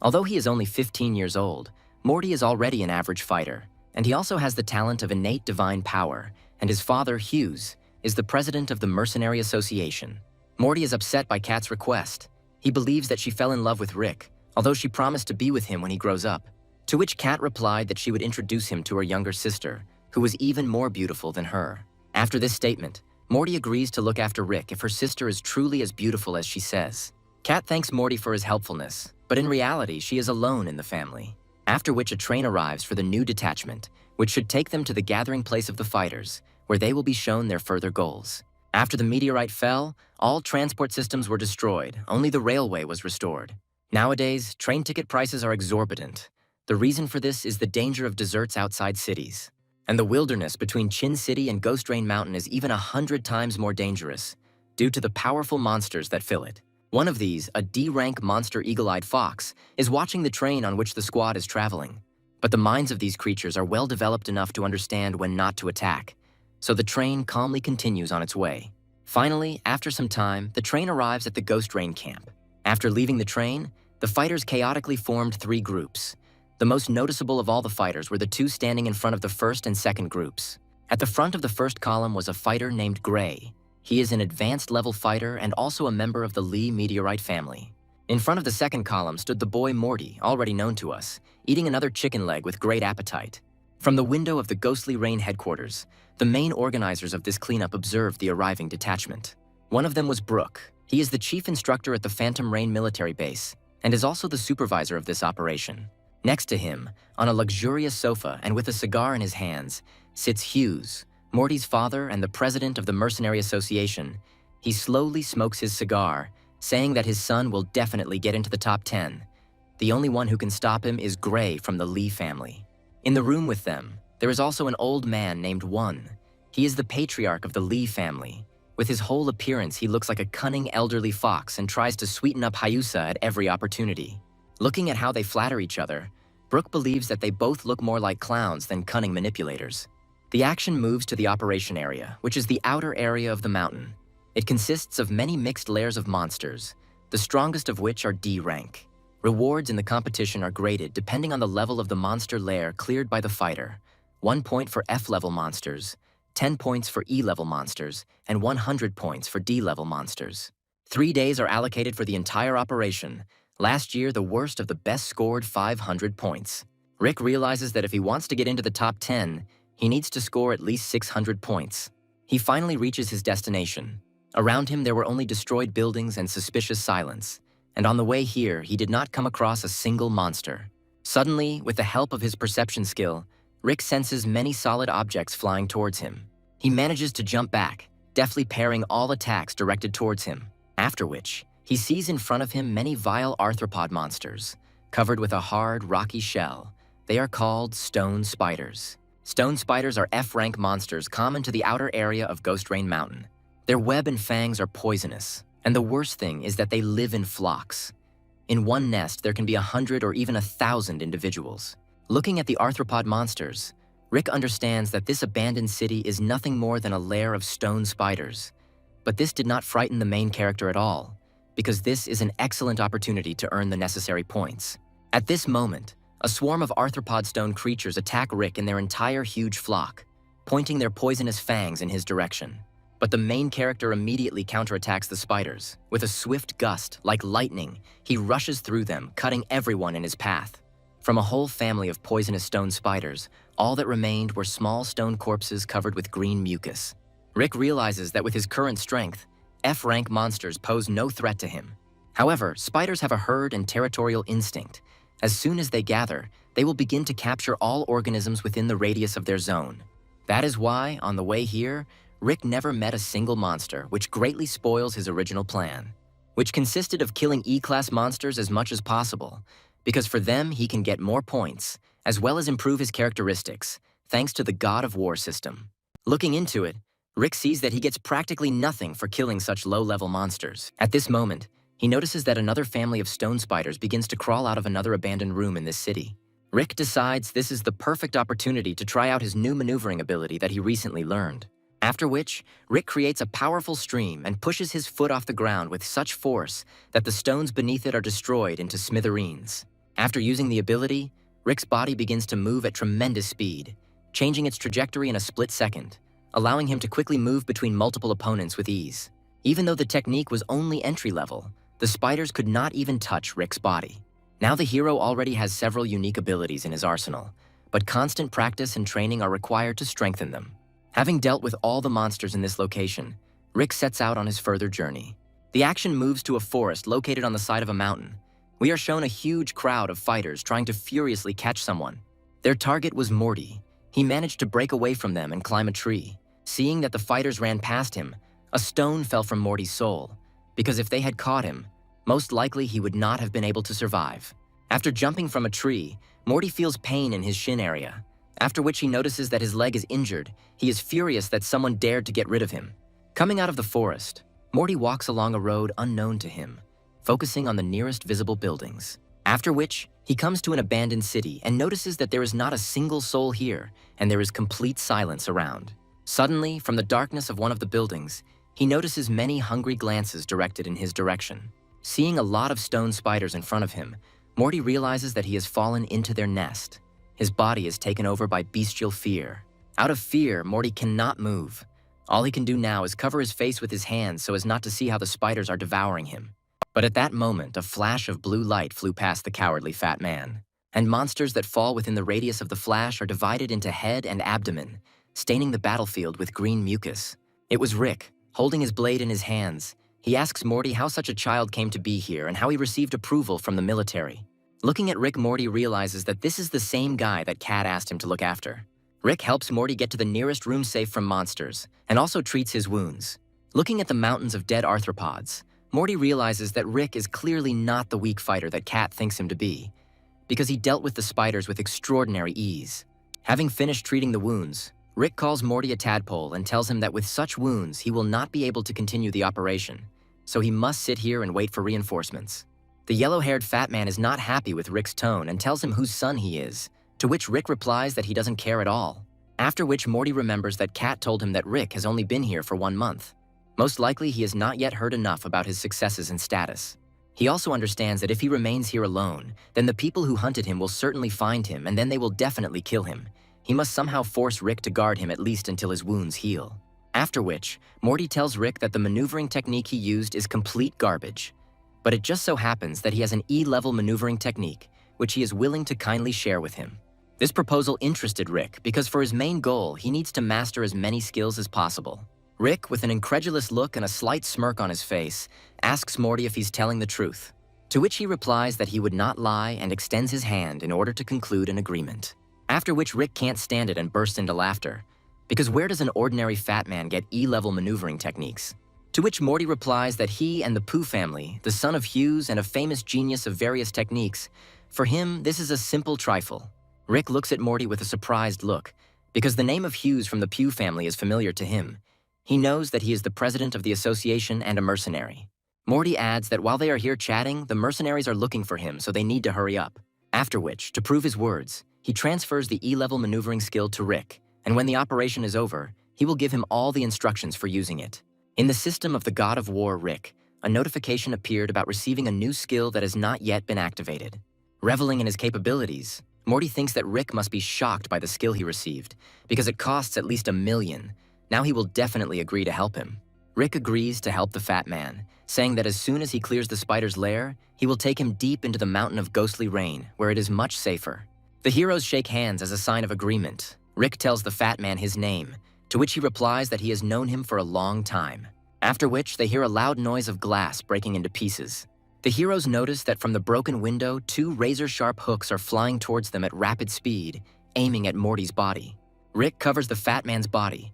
Although he is only 15 years old, Morty is already an average fighter, and he also has the talent of innate divine power, and his father, Hughes, is the president of the Mercenary Association. Morty is upset by Kat's request. He believes that she fell in love with Rick, although she promised to be with him when he grows up, to which Kat replied that she would introduce him to her younger sister, who was even more beautiful than her. After this statement, Morty agrees to look after Rick if her sister is truly as beautiful as she says. Kat thanks Morty for his helpfulness, but in reality she is alone in the family. After which a train arrives for the new detachment, which should take them to the gathering place of the fighters, where they will be shown their further goals. After the meteorite fell, all transport systems were destroyed, only the railway was restored. Nowadays, train ticket prices are exorbitant. The reason for this is the danger of deserts outside cities. And the wilderness between Chin City and Ghost Rain Mountain is even 100 times more dangerous, due to the powerful monsters that fill it. One of these, a D-rank monster eagle-eyed fox, is watching the train on which the squad is traveling. But the minds of these creatures are well developed enough to understand when not to attack, so the train calmly continues on its way. Finally, after some time, the train arrives at the Ghost Rain camp. After leaving the train, the fighters chaotically formed 3 groups. The most noticeable of all the fighters were the 2 standing in front of the first and second groups. At the front of the first column was a fighter named Gray. He is an advanced level fighter and also a member of the Lee meteorite family. In front of the second column stood the boy Morty, already known to us, eating another chicken leg with great appetite. From the window of the Ghostly Rain headquarters, the main organizers of this cleanup observed the arriving detachment. One of them was Brooke. He is the chief instructor at the Phantom Rain military base and is also the supervisor of this operation. Next to him, on a luxurious sofa and with a cigar in his hands, sits Hughes, Morty's father and the president of the Mercenary Association. He slowly smokes his cigar, saying that his son will definitely get into the top 10. The only one who can stop him is Gray from the Lee family. In the room with them, there is also an old man named One. He is the patriarch of the Lee family. With his whole appearance, he looks like a cunning elderly fox and tries to sweeten up Hyusa at every opportunity. Looking at how they flatter each other, Brooke believes that they both look more like clowns than cunning manipulators. The action moves to the operation area, which is the outer area of the mountain. It consists of many mixed layers of monsters, the strongest of which are D rank. Rewards in the competition are graded depending on the level of the monster layer cleared by the fighter. 1 point for F-level monsters, 10 points for E-level monsters, and 100 points for D-level monsters. 3 days are allocated for the entire operation. Last year, the worst of the best scored 500 points. Rick realizes that if he wants to get into the top 10, he needs to score at least 600 points. He finally reaches his destination. Around him, there were only destroyed buildings and suspicious silence. And on the way here, he did not come across a single monster. Suddenly, with the help of his perception skill, Rick senses many solid objects flying towards him. He manages to jump back, deftly parrying all attacks directed towards him. After which, he sees in front of him many vile arthropod monsters, covered with a hard, rocky shell. They are called stone spiders. Stone spiders are F-rank monsters common to the outer area of Ghost Rain Mountain. Their web and fangs are poisonous, and the worst thing is that they live in flocks. In one nest, there can be 100 or even 1,000 individuals. Looking at the arthropod monsters, Rick understands that this abandoned city is nothing more than a lair of stone spiders. But this did not frighten the main character at all, because this is an excellent opportunity to earn the necessary points. At this moment, a swarm of arthropod stone creatures attack Rick in their entire huge flock, pointing their poisonous fangs in his direction. But the main character immediately counterattacks the spiders. With a swift gust, like lightning, he rushes through them, cutting everyone in his path. From a whole family of poisonous stone spiders, all that remained were small stone corpses covered with green mucus. Rick realizes that with his current strength, F-rank monsters pose no threat to him. However, spiders have a herd and territorial instinct. As soon as they gather, they will begin to capture all organisms within the radius of their zone. That is why, on the way here, Rick never met a single monster, which greatly spoils his original plan, which consisted of killing E-class monsters as much as possible, because for them he can get more points, as well as improve his characteristics, thanks to the God of War system. Looking into it, Rick sees that he gets practically nothing for killing such low-level monsters. At this moment, he notices that another family of stone spiders begins to crawl out of another abandoned room in this city. Rick decides this is the perfect opportunity to try out his new maneuvering ability that he recently learned. After which, Rick creates a powerful stream and pushes his foot off the ground with such force that the stones beneath it are destroyed into smithereens. After using the ability, Rick's body begins to move at tremendous speed, changing its trajectory in a split second, allowing him to quickly move between multiple opponents with ease. Even though the technique was only entry-level, the spiders could not even touch Rick's body. Now the hero already has several unique abilities in his arsenal, but constant practice and training are required to strengthen them. Having dealt with all the monsters in this location, Rick sets out on his further journey. The action moves to a forest located on the side of a mountain. We are shown a huge crowd of fighters trying to furiously catch someone. Their target was Morty. He managed to break away from them and climb a tree. Seeing that the fighters ran past him, a stone fell from Morty's soul, because if they had caught him, most likely he would not have been able to survive. After jumping from a tree, Morty feels pain in his shin area, after which he notices that his leg is injured. He is furious that someone dared to get rid of him. Coming out of the forest, Morty walks along a road unknown to him, focusing on the nearest visible buildings. After which, he comes to an abandoned city and notices that there is not a single soul here, and there is complete silence around. Suddenly, from the darkness of one of the buildings, he notices many hungry glances directed in his direction. Seeing a lot of stone spiders in front of him, Morty realizes that he has fallen into their nest. His body is taken over by bestial fear. Out of fear, Morty cannot move. All he can do now is cover his face with his hands so as not to see how the spiders are devouring him. But at that moment, a flash of blue light flew past the cowardly fat man. And monsters that fall within the radius of the flash are divided into head and abdomen, staining the battlefield with green mucus. It was Rick, holding his blade in his hands. He asks Morty how such a child came to be here and how he received approval from the military. Looking at Rick, Morty realizes that this is the same guy that Cat asked him to look after. Rick helps Morty get to the nearest room safe from monsters, and also treats his wounds. Looking at the mountains of dead arthropods, Morty realizes that Rick is clearly not the weak fighter that Cat thinks him to be, because he dealt with the spiders with extraordinary ease. Having finished treating the wounds, Rick calls Morty a tadpole and tells him that with such wounds, he will not be able to continue the operation, so he must sit here and wait for reinforcements. The yellow-haired fat man is not happy with Rick's tone and tells him whose son he is, to which Rick replies that he doesn't care at all. After which Morty remembers that Cat told him that Rick has only been here for 1 month. Most likely he has not yet heard enough about his successes and status. He also understands that if he remains here alone, then the people who hunted him will certainly find him and then they will definitely kill him. He must somehow force Rick to guard him at least until his wounds heal. After which, Morty tells Rick that the maneuvering technique he used is complete garbage. But it just so happens that he has an E-level maneuvering technique, which he is willing to kindly share with him. This proposal interested Rick because for his main goal, he needs to master as many skills as possible. Rick, with an incredulous look and a slight smirk on his face, asks Morty if he's telling the truth, to which he replies that he would not lie and extends his hand in order to conclude an agreement. After which Rick can't stand it and bursts into laughter, because where does an ordinary fat man get E-level maneuvering techniques? To which Morty replies that he and the Pooh family, the son of Hughes and a famous genius of various techniques, for him, this is a simple trifle. Rick looks at Morty with a surprised look, because the name of Hughes from the Pugh family is familiar to him. He knows that he is the president of the association and a mercenary. Morty adds that while they are here chatting, the mercenaries are looking for him, so they need to hurry up. After which, to prove his words, he transfers the E-level maneuvering skill to Rick, and when the operation is over, he will give him all the instructions for using it. In the system of the God of War, Rick, a notification appeared about receiving a new skill that has not yet been activated. Reveling in his capabilities, Morty thinks that Rick must be shocked by the skill he received, because it costs at least $1 million. Now he will definitely agree to help him. Rick agrees to help the fat man, saying that as soon as he clears the spider's lair, he will take him deep into the mountain of ghostly rain, where it is much safer. The heroes shake hands as a sign of agreement. Rick tells the fat man his name, to which he replies that he has known him for a long time. After which, they hear a loud noise of glass breaking into pieces. The heroes notice that from the broken window, 2 razor-sharp hooks are flying towards them at rapid speed, aiming at Morty's body. Rick covers the fat man's body.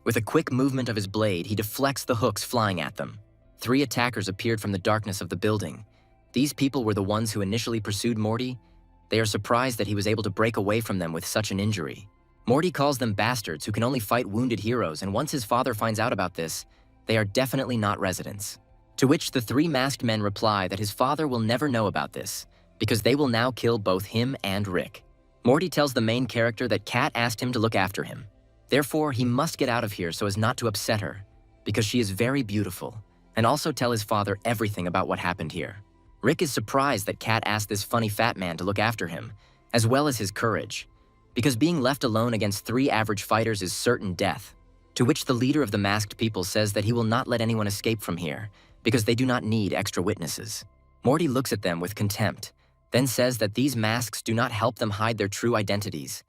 With a quick movement of his blade, he deflects the hooks flying at them. 3 attackers appeared from the darkness of the building. These people were the ones who initially pursued Morty. They are surprised that he was able to break away from them with such an injury. Morty calls them bastards who can only fight wounded heroes, and once his father finds out about this, they are definitely not residents. To which the 3 masked men reply that his father will never know about this, because they will now kill both him and Rick. Morty tells the main character that Cat asked him to look after him. Therefore, he must get out of here so as not to upset her, because she is very beautiful, and also tell his father everything about what happened here. Rick is surprised that Cat asked this funny fat man to look after him, as well as his courage, because being left alone against 3 average fighters is certain death. To which the leader of the masked people says that he will not let anyone escape from here, because they do not need extra witnesses. Morty looks at them with contempt, then says that these masks do not help them hide their true identities,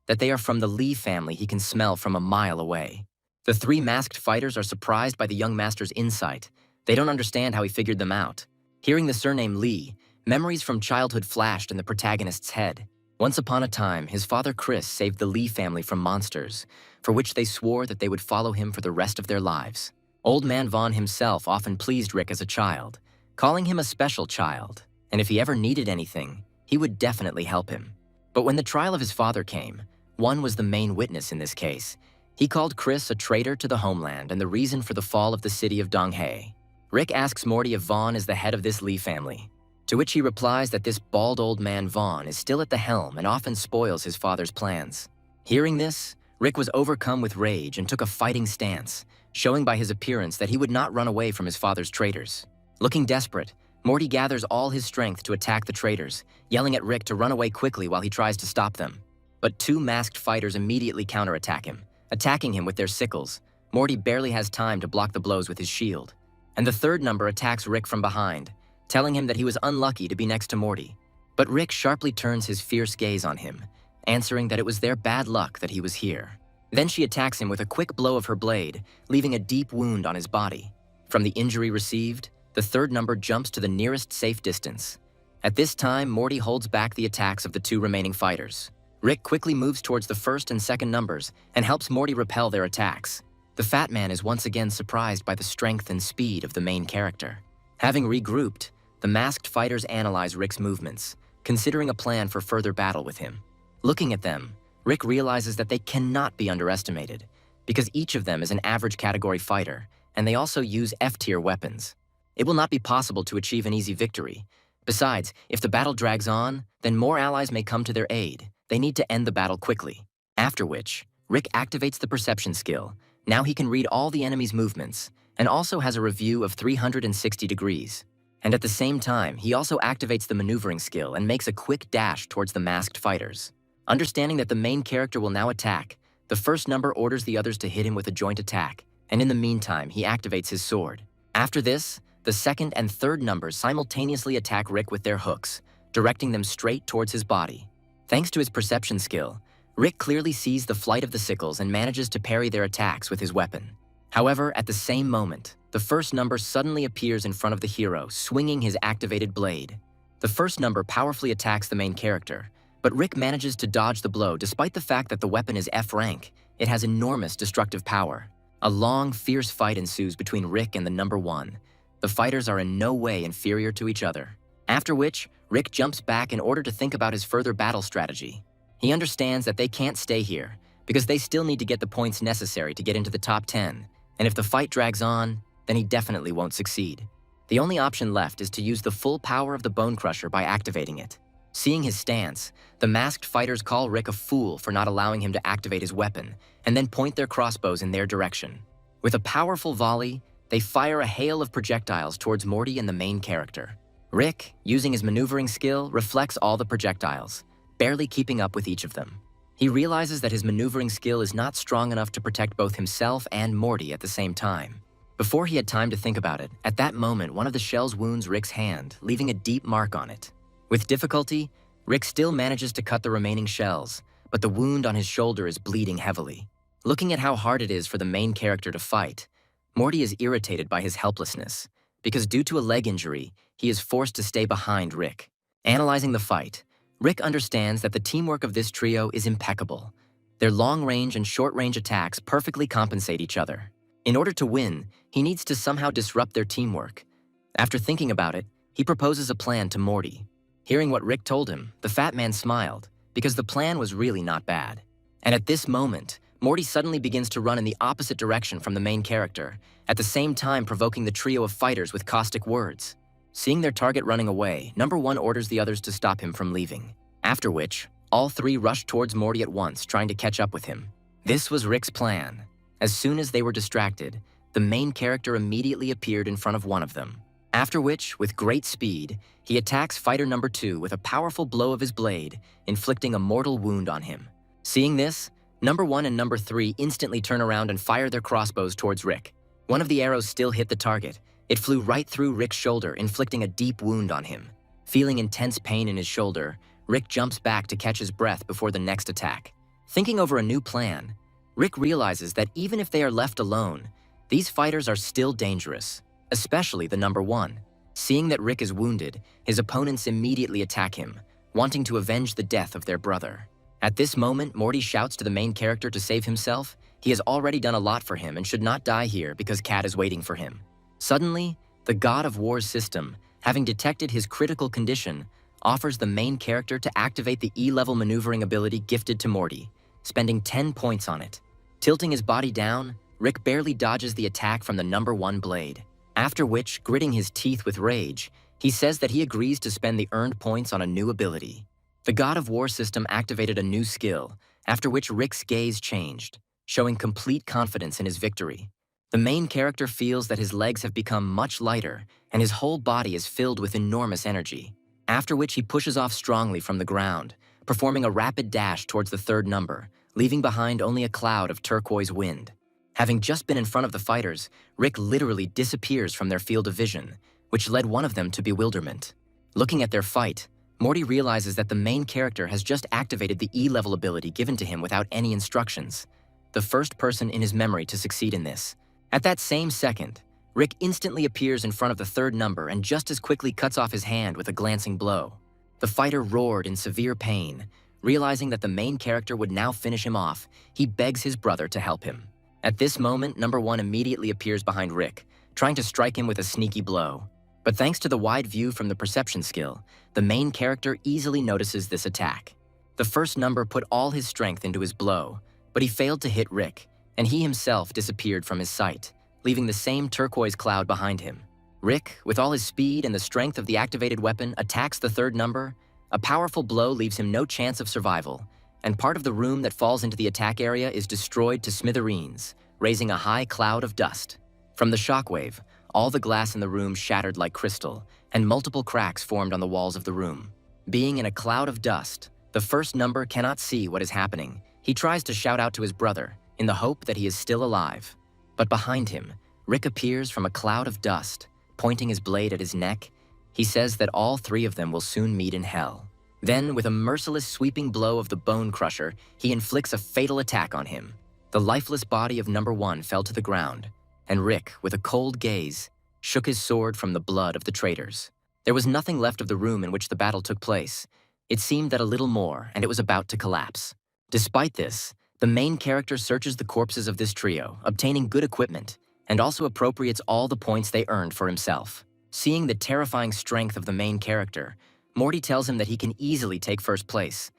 that they are from the Lee family he can smell from a mile away. The 3 masked fighters are surprised by the young master's insight. They don't understand how he figured them out. Hearing the surname Lee, memories from childhood flashed in the protagonist's head. Once upon a time, his father Chris saved the Lee family from monsters, for which they swore that they would follow him for the rest of their lives. Old Man Vaughn himself often pleased Rick as a child, calling him a special child, and if he ever needed anything, he would definitely help him. But when the trial of his father came, one was the main witness in this case. He called Chris a traitor to the homeland and the reason for the fall of the city of Donghae. Rick asks Morty if Vaughn is the head of this Lee family, to which he replies that this bald old man Vaughn is still at the helm and often spoils his father's plans. Hearing this, Rick was overcome with rage and took a fighting stance, showing by his appearance that he would not run away from his father's traitors. Looking desperate, Morty gathers all his strength to attack the traitors, yelling at Rick to run away quickly while he tries to stop them. But two masked fighters immediately counterattack him, attacking him with their sickles. Morty barely has time to block the blows with his shield. And the third number attacks Rick from behind, telling him that he was unlucky to be next to Morty. But Rick sharply turns his fierce gaze on him, answering that it was their bad luck that he was here. Then she attacks him with a quick blow of her blade, leaving a deep wound on his body. From the injury received, the third number jumps to the nearest safe distance. At this time, Morty holds back the attacks of the two remaining fighters. Rick quickly moves towards the first and second numbers and helps Morty repel their attacks. The Fat Man is once again surprised by the strength and speed of the main character. Having regrouped, the masked fighters analyze Rick's movements, considering a plan for further battle with him. Looking at them, Rick realizes that they cannot be underestimated, because each of them is an average category fighter, and they also use F-tier weapons. It will not be possible to achieve an easy victory. Besides, if the battle drags on, then more allies may come to their aid. They need to end the battle quickly. After which, Rick activates the perception skill. Now he can read all the enemy's movements, and also has a review of 360 degrees. And at the same time, he also activates the maneuvering skill and makes a quick dash towards the masked fighters. Understanding that the main character will now attack, the first number orders the others to hit him with a joint attack, and in the meantime, he activates his sword. After this, the second and third numbers simultaneously attack Rick with their hooks, directing them straight towards his body. Thanks to his perception skill, Rick clearly sees the flight of the sickles and manages to parry their attacks with his weapon. However, at the same moment, the first number suddenly appears in front of the hero, swinging his activated blade. The first number powerfully attacks the main character, but Rick manages to dodge the blow despite the fact that the weapon is F rank. It has enormous destructive power. A long, fierce fight ensues between Rick and the number one. The fighters are in no way inferior to each other. After which, Rick jumps back in order to think about his further battle strategy. He understands that they can't stay here, because they still need to get the points necessary to get into the top 10, and if the fight drags on, then he definitely won't succeed. The only option left is to use the full power of the Bone Crusher by activating it. Seeing his stance, the masked fighters call Rick a fool for not allowing him to activate his weapon, and then point their crossbows in their direction. With a powerful volley, they fire a hail of projectiles towards Morty and the main character. Rick, using his maneuvering skill, reflects all the projectiles, barely keeping up with each of them. He realizes that his maneuvering skill is not strong enough to protect both himself and Morty at the same time. Before he had time to think about it, at that moment one of the shells wounds Rick's hand, leaving a deep mark on it. With difficulty, Rick still manages to cut the remaining shells, but the wound on his shoulder is bleeding heavily. Looking at how hard it is for the main character to fight, Morty is irritated by his helplessness, because due to a leg injury, he is forced to stay behind Rick. Analyzing the fight, Rick understands that the teamwork of this trio is impeccable. Their long-range and short-range attacks perfectly compensate each other. In order to win, he needs to somehow disrupt their teamwork. After thinking about it, he proposes a plan to Morty. Hearing what Rick told him, the Fat Man smiled, because the plan was really not bad. And at this moment, Morty suddenly begins to run in the opposite direction from the main character, at the same time provoking the trio of fighters with caustic words. Seeing their target running away, number one orders the others to stop him from leaving. After which, all three rushed towards Morty at once, trying to catch up with him. This was Rick's plan. As soon as they were distracted, the main character immediately appeared in front of one of them. After which, with great speed, he attacks fighter number 2 with a powerful blow of his blade, inflicting a mortal wound on him. Seeing this, number 1 and number 3 instantly turn around and fire their crossbows towards Rick. One of the arrows still hit the target. It flew right through Rick's shoulder, inflicting a deep wound on him. Feeling intense pain in his shoulder, Rick jumps back to catch his breath before the next attack. Thinking over a new plan, Rick realizes that even if they are left alone, these fighters are still dangerous, especially the number 1. Seeing that Rick is wounded, his opponents immediately attack him, wanting to avenge the death of their brother. At this moment, Morty shouts to the main character to save himself. He has already done a lot for him and should not die here because Cat is waiting for him. Suddenly, the God of War's system, having detected his critical condition, offers the main character to activate the E-level maneuvering ability gifted to Morty, spending 10 points on it. Tilting his body down, Rick barely dodges the attack from the number 1 blade. After which, gritting his teeth with rage, he says that he agrees to spend the earned points on a new ability. The God of War system activated a new skill, after which Rick's gaze changed, showing complete confidence in his victory. The main character feels that his legs have become much lighter and his whole body is filled with enormous energy, after which he pushes off strongly from the ground, performing a rapid dash towards the third number, leaving behind only a cloud of turquoise wind. Having just been in front of the fighters, Rick literally disappears from their field of vision, which led one of them to bewilderment. Looking at their fight, Morty realizes that the main character has just activated the E-level ability given to him without any instructions, the first person in his memory to succeed in this. At that same second, Rick instantly appears in front of the third number and just as quickly cuts off his hand with a glancing blow. The fighter roared in severe pain. Realizing that the main character would now finish him off, he begs his brother to help him. At this moment, number 1 immediately appears behind Rick, trying to strike him with a sneaky blow. But thanks to the wide view from the perception skill, the main character easily notices this attack. The first number put all his strength into his blow, but he failed to hit Rick, and he himself disappeared from his sight, leaving the same turquoise cloud behind him. Rick, with all his speed and the strength of the activated weapon, attacks the third number. A powerful blow leaves him no chance of survival, and part of the room that falls into the attack area is destroyed to smithereens, raising a high cloud of dust. From the shockwave, all the glass in the room shattered like crystal, and multiple cracks formed on the walls of the room. Being in a cloud of dust, the first number cannot see what is happening. He tries to shout out to his brother, in the hope that he is still alive. But behind him, Rick appears from a cloud of dust, pointing his blade at his neck. He says that all 3 of them will soon meet in hell. Then, with a merciless sweeping blow of the Bone Crusher, he inflicts a fatal attack on him. The lifeless body of number 1 fell to the ground, and Rick, with a cold gaze, shook his sword from the blood of the traitors. There was nothing left of the room in which the battle took place. It seemed that a little more, and it was about to collapse. Despite this, the main character searches the corpses of this trio, obtaining good equipment, and also appropriates all the points they earned for himself. Seeing the terrifying strength of the main character, Morty tells him that he can easily take first place.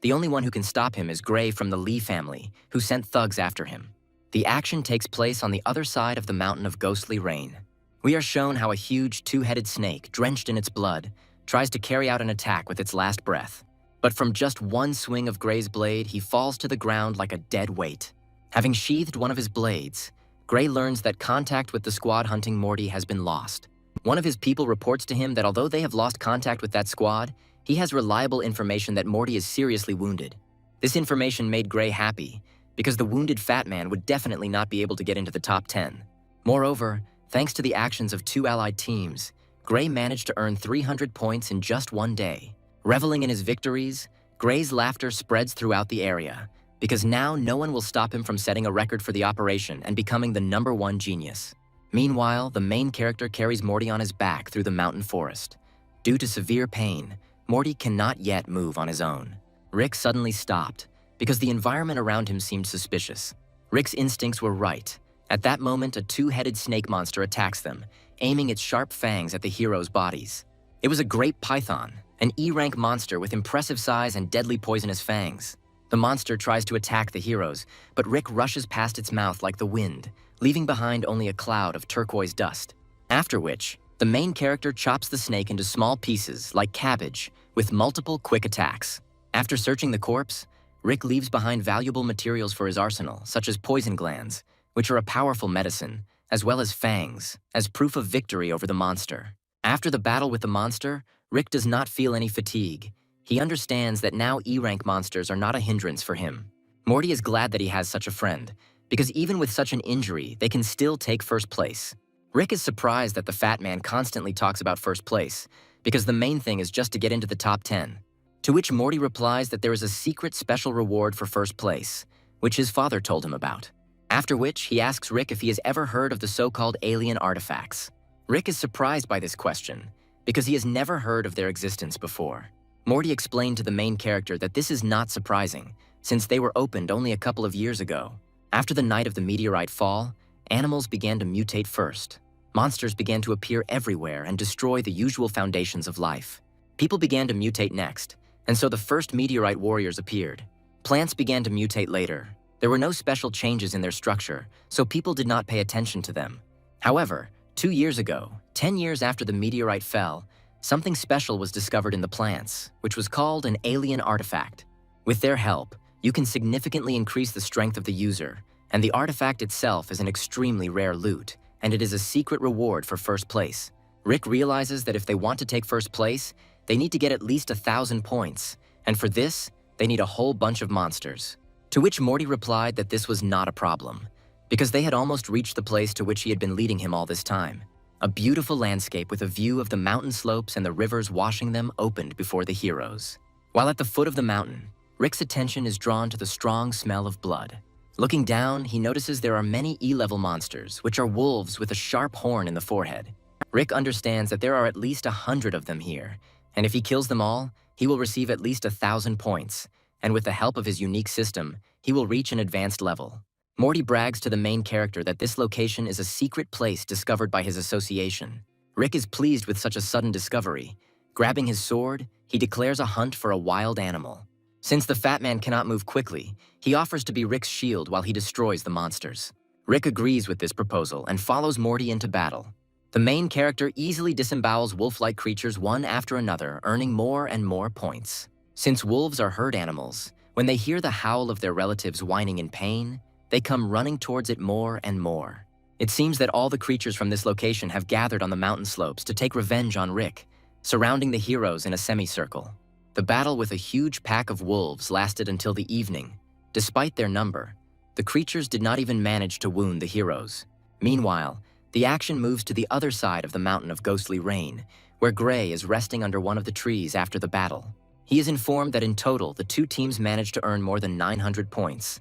The only one who can stop him is Gray from the Lee family, who sent thugs after him. The action takes place on the other side of the mountain of ghostly rain. We are shown how a huge 2-headed snake, drenched in its blood, tries to carry out an attack with its last breath. But from just one swing of Gray's blade, he falls to the ground like a dead weight. Having sheathed one of his blades, Gray learns that contact with the squad hunting Morty has been lost. One of his people reports to him that although they have lost contact with that squad, he has reliable information that Morty is seriously wounded. This information made Gray happy, because the wounded fat man would definitely not be able to get into the top 10. Moreover, thanks to the actions of 2 allied teams, Gray managed to earn 300 points in just one day. Reveling in his victories, Gray's laughter spreads throughout the area, because now no one will stop him from setting a record for the operation and becoming the number 1 genius. Meanwhile, the main character carries Morty on his back through the mountain forest. Due to severe pain, Morty cannot yet move on his own. Rick suddenly stopped, because the environment around him seemed suspicious. Rick's instincts were right. At that moment, a 2-headed snake monster attacks them, aiming its sharp fangs at the heroes' bodies. It was a great python, an E-rank monster with impressive size and deadly poisonous fangs. The monster tries to attack the heroes, but Rick rushes past its mouth like the wind, leaving behind only a cloud of turquoise dust. After which, the main character chops the snake into small pieces like cabbage, with multiple quick attacks. After searching the corpse, Rick leaves behind valuable materials for his arsenal, such as poison glands, which are a powerful medicine, as well as fangs, as proof of victory over the monster. After the battle with the monster, Rick does not feel any fatigue. He understands that now E-rank monsters are not a hindrance for him. Morty is glad that he has such a friend, because even with such an injury, they can still take first place. Rick is surprised that the fat man constantly talks about first place, because the main thing is just to get into the top 10. To which Morty replies that there is a secret special reward for first place, which his father told him about. After which, he asks Rick if he has ever heard of the so-called alien artifacts. Rick is surprised by this question, because he has never heard of their existence before. Morty explained to the main character that this is not surprising, since they were opened only a couple of years ago. After the night of the meteorite fall, animals began to mutate first. Monsters began to appear everywhere and destroy the usual foundations of life. People began to mutate next, and so the first meteorite warriors appeared. Plants began to mutate later. There were no special changes in their structure, so people did not pay attention to them. However, 2 years ago, 10 years after the meteorite fell, something special was discovered in the plants, which was called an alien artifact. With their help, you can significantly increase the strength of the user, and the artifact itself is an extremely rare loot, and it is a secret reward for first place. Rick realizes that if they want to take first place, they need to get at least 1,000 points, and for this, they need a whole bunch of monsters. To which Morty replied that this was not a problem, because they had almost reached the place to which he had been leading him all this time. A beautiful landscape with a view of the mountain slopes and the rivers washing them opened before the heroes. While at the foot of the mountain, Rick's attention is drawn to the strong smell of blood. Looking down, he notices there are many E-level monsters, which are wolves with a sharp horn in the forehead. Rick understands that there are at least 100 of them here, and if he kills them all, he will receive at least 1,000 points, and with the help of his unique system, he will reach an advanced level. Morty brags to the main character that this location is a secret place discovered by his association. Rick is pleased with such a sudden discovery. Grabbing his sword, he declares a hunt for a wild animal. Since the fat man cannot move quickly, he offers to be Rick's shield while he destroys the monsters. Rick agrees with this proposal and follows Morty into battle. The main character easily disembowels wolf-like creatures one after another, earning more and more points. Since wolves are herd animals, when they hear the howl of their relatives whining in pain, they come running towards it more and more. It seems that all the creatures from this location have gathered on the mountain slopes to take revenge on Rick, surrounding the heroes in a semicircle. The battle with a huge pack of wolves lasted until the evening. Despite their number, the creatures did not even manage to wound the heroes. Meanwhile, the action moves to the other side of the mountain of ghostly rain, where Gray is resting under one of the trees after the battle. He is informed that in total, the two teams managed to earn more than 900 points.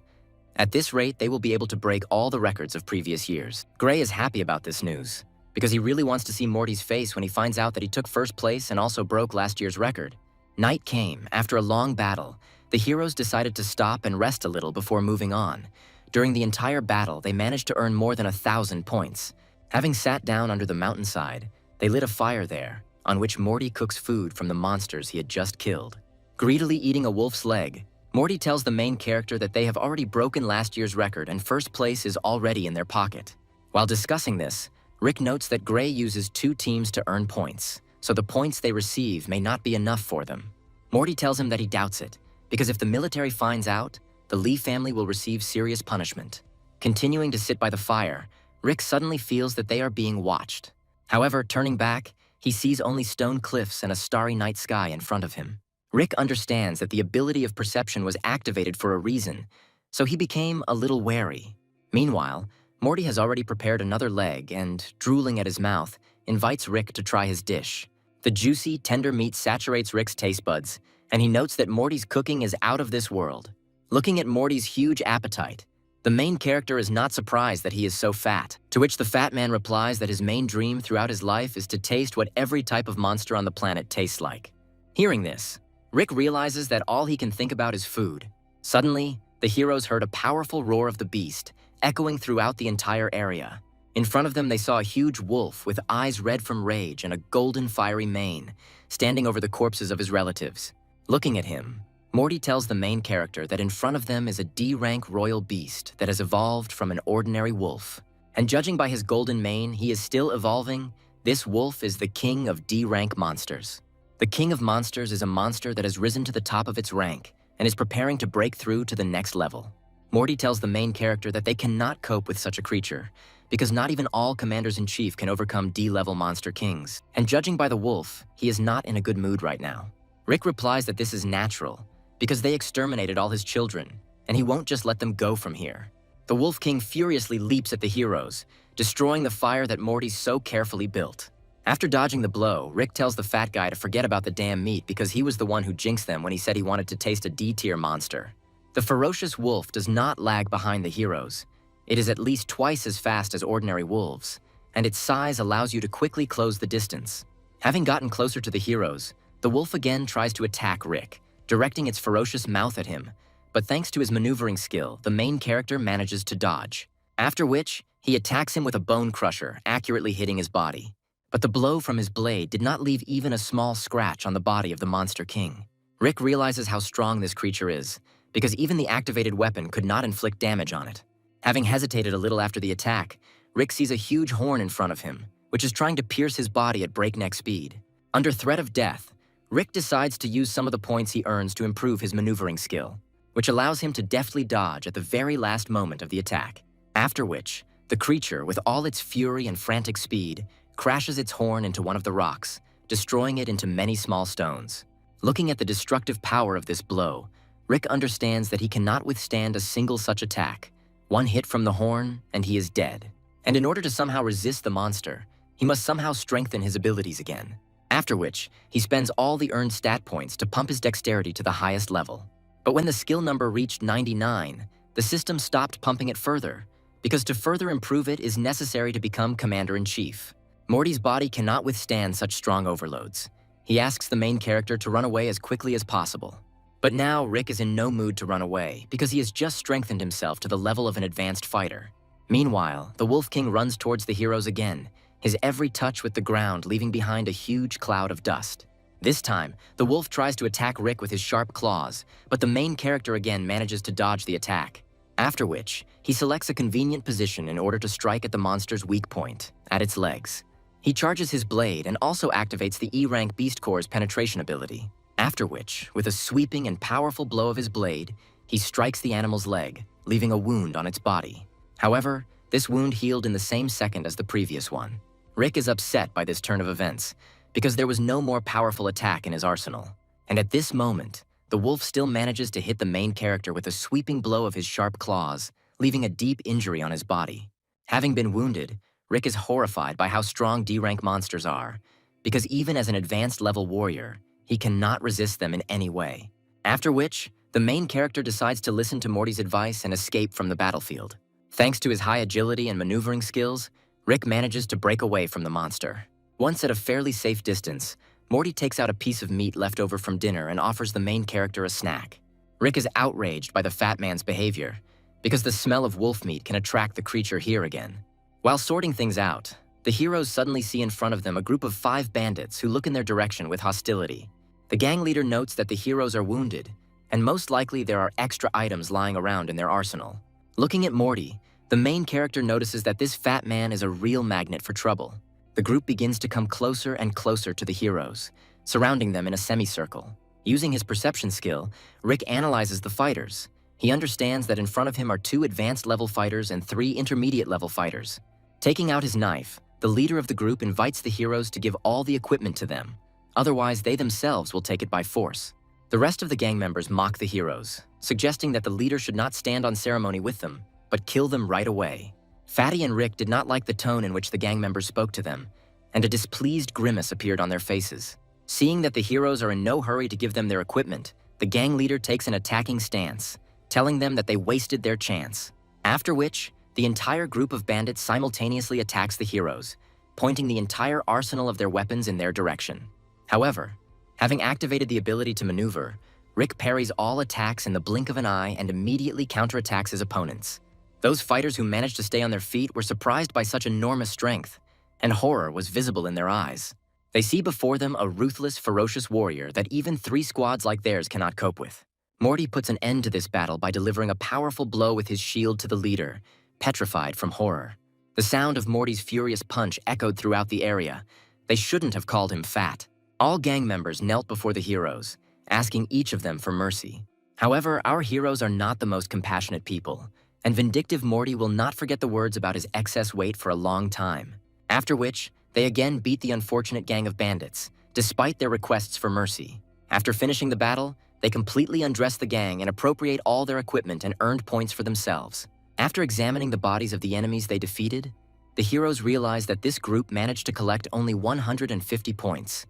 At this rate, they will be able to break all the records of previous years. Gray is happy about this news, because he really wants to see Morty's face when he finds out that he took first place and also broke last year's record. Night came. After a long battle, the heroes decided to stop and rest a little before moving on. During the entire battle, they managed to earn more than 1,000 points. Having sat down under the mountainside, they lit a fire there, on which Morty cooks food from the monsters he had just killed. Greedily eating a wolf's leg, Morty tells the main character that they have already broken last year's record and first place is already in their pocket. While discussing this, Rick notes that Gray uses two teams to earn points, so the points they receive may not be enough for them. Morty tells him that he doubts it, because if the military finds out, the Lee family will receive serious punishment. Continuing to sit by the fire, Rick suddenly feels that they are being watched. However, turning back, he sees only stone cliffs and a starry night sky in front of him. Rick understands that the ability of perception was activated for a reason, so he became a little wary. Meanwhile, Morty has already prepared another leg and, drooling at his mouth, invites Rick to try his dish. The juicy, tender meat saturates Rick's taste buds, and he notes that Morty's cooking is out of this world. Looking at Morty's huge appetite, the main character is not surprised that he is so fat, to which the fat man replies that his main dream throughout his life is to taste what every type of monster on the planet tastes like. Hearing this, Rick realizes that all he can think about is food. Suddenly, the heroes heard a powerful roar of the beast, echoing throughout the entire area. In front of them, they saw a huge wolf with eyes red from rage and a golden fiery mane, standing over the corpses of his relatives. Looking at him, Morty tells the main character that in front of them is a D-rank royal beast that has evolved from an ordinary wolf. And judging by his golden mane, he is still evolving. This wolf is the king of D-rank monsters. The king of monsters is a monster that has risen to the top of its rank and is preparing to break through to the next level. Morty tells the main character that they cannot cope with such a creature, because not even all commanders-in-chief can overcome D-level monster kings. And judging by the wolf, he is not in a good mood right now. Rick replies that this is natural, because they exterminated all his children, and he won't just let them go from here. The Wolf King furiously leaps at the heroes, destroying the fire that Morty so carefully built. After dodging the blow, Rick tells the fat guy to forget about the damn meat because he was the one who jinxed them when he said he wanted to taste a D-tier monster. The ferocious wolf does not lag behind the heroes. It is at least twice as fast as ordinary wolves, and its size allows you to quickly close the distance. Having gotten closer to the heroes, the wolf again tries to attack Rick, directing its ferocious mouth at him, but thanks to his maneuvering skill, the main character manages to dodge. After which, he attacks him with a bone crusher, accurately hitting his body. But the blow from his blade did not leave even a small scratch on the body of the Monster King. Rick realizes how strong this creature is, because even the activated weapon could not inflict damage on it. Having hesitated a little after the attack, Rick sees a huge horn in front of him, which is trying to pierce his body at breakneck speed. Under threat of death, Rick decides to use some of the points he earns to improve his maneuvering skill. which allows him to deftly dodge at the very last moment of the attack. After which, the creature, with all its fury and frantic speed, crashes its horn into one of the rocks, destroying it into many small stones. Looking at the destructive power of this blow, Rick understands that he cannot withstand a single such attack. One hit from the horn, and he is dead. And in order to somehow resist the monster, he must somehow strengthen his abilities again. After which, he spends all the earned stat points to pump his dexterity to the highest level. But when the skill number reached 99, the system stopped pumping it further, because to further improve it is necessary to become Commander-in-Chief. Morty's body cannot withstand such strong overloads. He asks the main character to run away as quickly as possible. But now Rick is in no mood to run away, because he has just strengthened himself to the level of an advanced fighter. Meanwhile, the Wolf King runs towards the heroes again, his every touch with the ground leaving behind a huge cloud of dust. This time, the wolf tries to attack Rick with his sharp claws, but the main character again manages to dodge the attack. After which, he selects a convenient position in order to strike at the monster's weak point, at its legs. He charges his blade and also activates the E-rank Beast Core's penetration ability. After which, with a sweeping and powerful blow of his blade, he strikes the animal's leg, leaving a wound on its body. However, this wound healed in the same second as the previous one. Rick is upset by this turn of events, because there was no more powerful attack in his arsenal. And at this moment, the wolf still manages to hit the main character with a sweeping blow of his sharp claws, leaving a deep injury on his body. Having been wounded, Rick is horrified by how strong D-rank monsters are, because even as an advanced level warrior, he cannot resist them in any way. After which, the main character decides to listen to Morty's advice and escape from the battlefield. Thanks to his high agility and maneuvering skills, Rick manages to break away from the monster. Once at a fairly safe distance, Morty takes out a piece of meat left over from dinner and offers the main character a snack. Rick is outraged by the fat man's behavior, because the smell of wolf meat can attract the creature here again. While sorting things out, the heroes suddenly see in front of them a group of 5 bandits who look in their direction with hostility. The gang leader notes that the heroes are wounded, and most likely there are extra items lying around in their arsenal. Looking at Morty, the main character notices that this fat man is a real magnet for trouble. The group begins to come closer and closer to the heroes, surrounding them in a semicircle. Using his perception skill, Rick analyzes the fighters. He understands that in front of him are 2 advanced level fighters and 3 intermediate level fighters. Taking out his knife, the leader of the group invites the heroes to give all the equipment to them. Otherwise, they themselves will take it by force. The rest of the gang members mock the heroes, suggesting that the leader should not stand on ceremony with them, but kill them right away. Fatty and Rick did not like the tone in which the gang members spoke to them, and a displeased grimace appeared on their faces. Seeing that the heroes are in no hurry to give them their equipment, the gang leader takes an attacking stance, telling them that they wasted their chance. After which, the entire group of bandits simultaneously attacks the heroes, pointing the entire arsenal of their weapons in their direction. However, having activated the ability to maneuver, Rick parries all attacks in the blink of an eye and immediately counterattacks his opponents. Those fighters who managed to stay on their feet were surprised by such enormous strength, and horror was visible in their eyes. They see before them a ruthless, ferocious warrior that even 3 squads like theirs cannot cope with. Morty puts an end to this battle by delivering a powerful blow with his shield to the leader, petrified from horror. The sound of Morty's furious punch echoed throughout the area. They shouldn't have called him fat. All gang members knelt before the heroes, asking each of them for mercy. However, our heroes are not the most compassionate people, and vindictive Morty will not forget the words about his excess weight for a long time. After which, they again beat the unfortunate gang of bandits, despite their requests for mercy. After finishing the battle, they completely undress the gang and appropriate all their equipment and earned points for themselves. After examining the bodies of the enemies they defeated, the heroes realize that this group managed to collect only 150 points.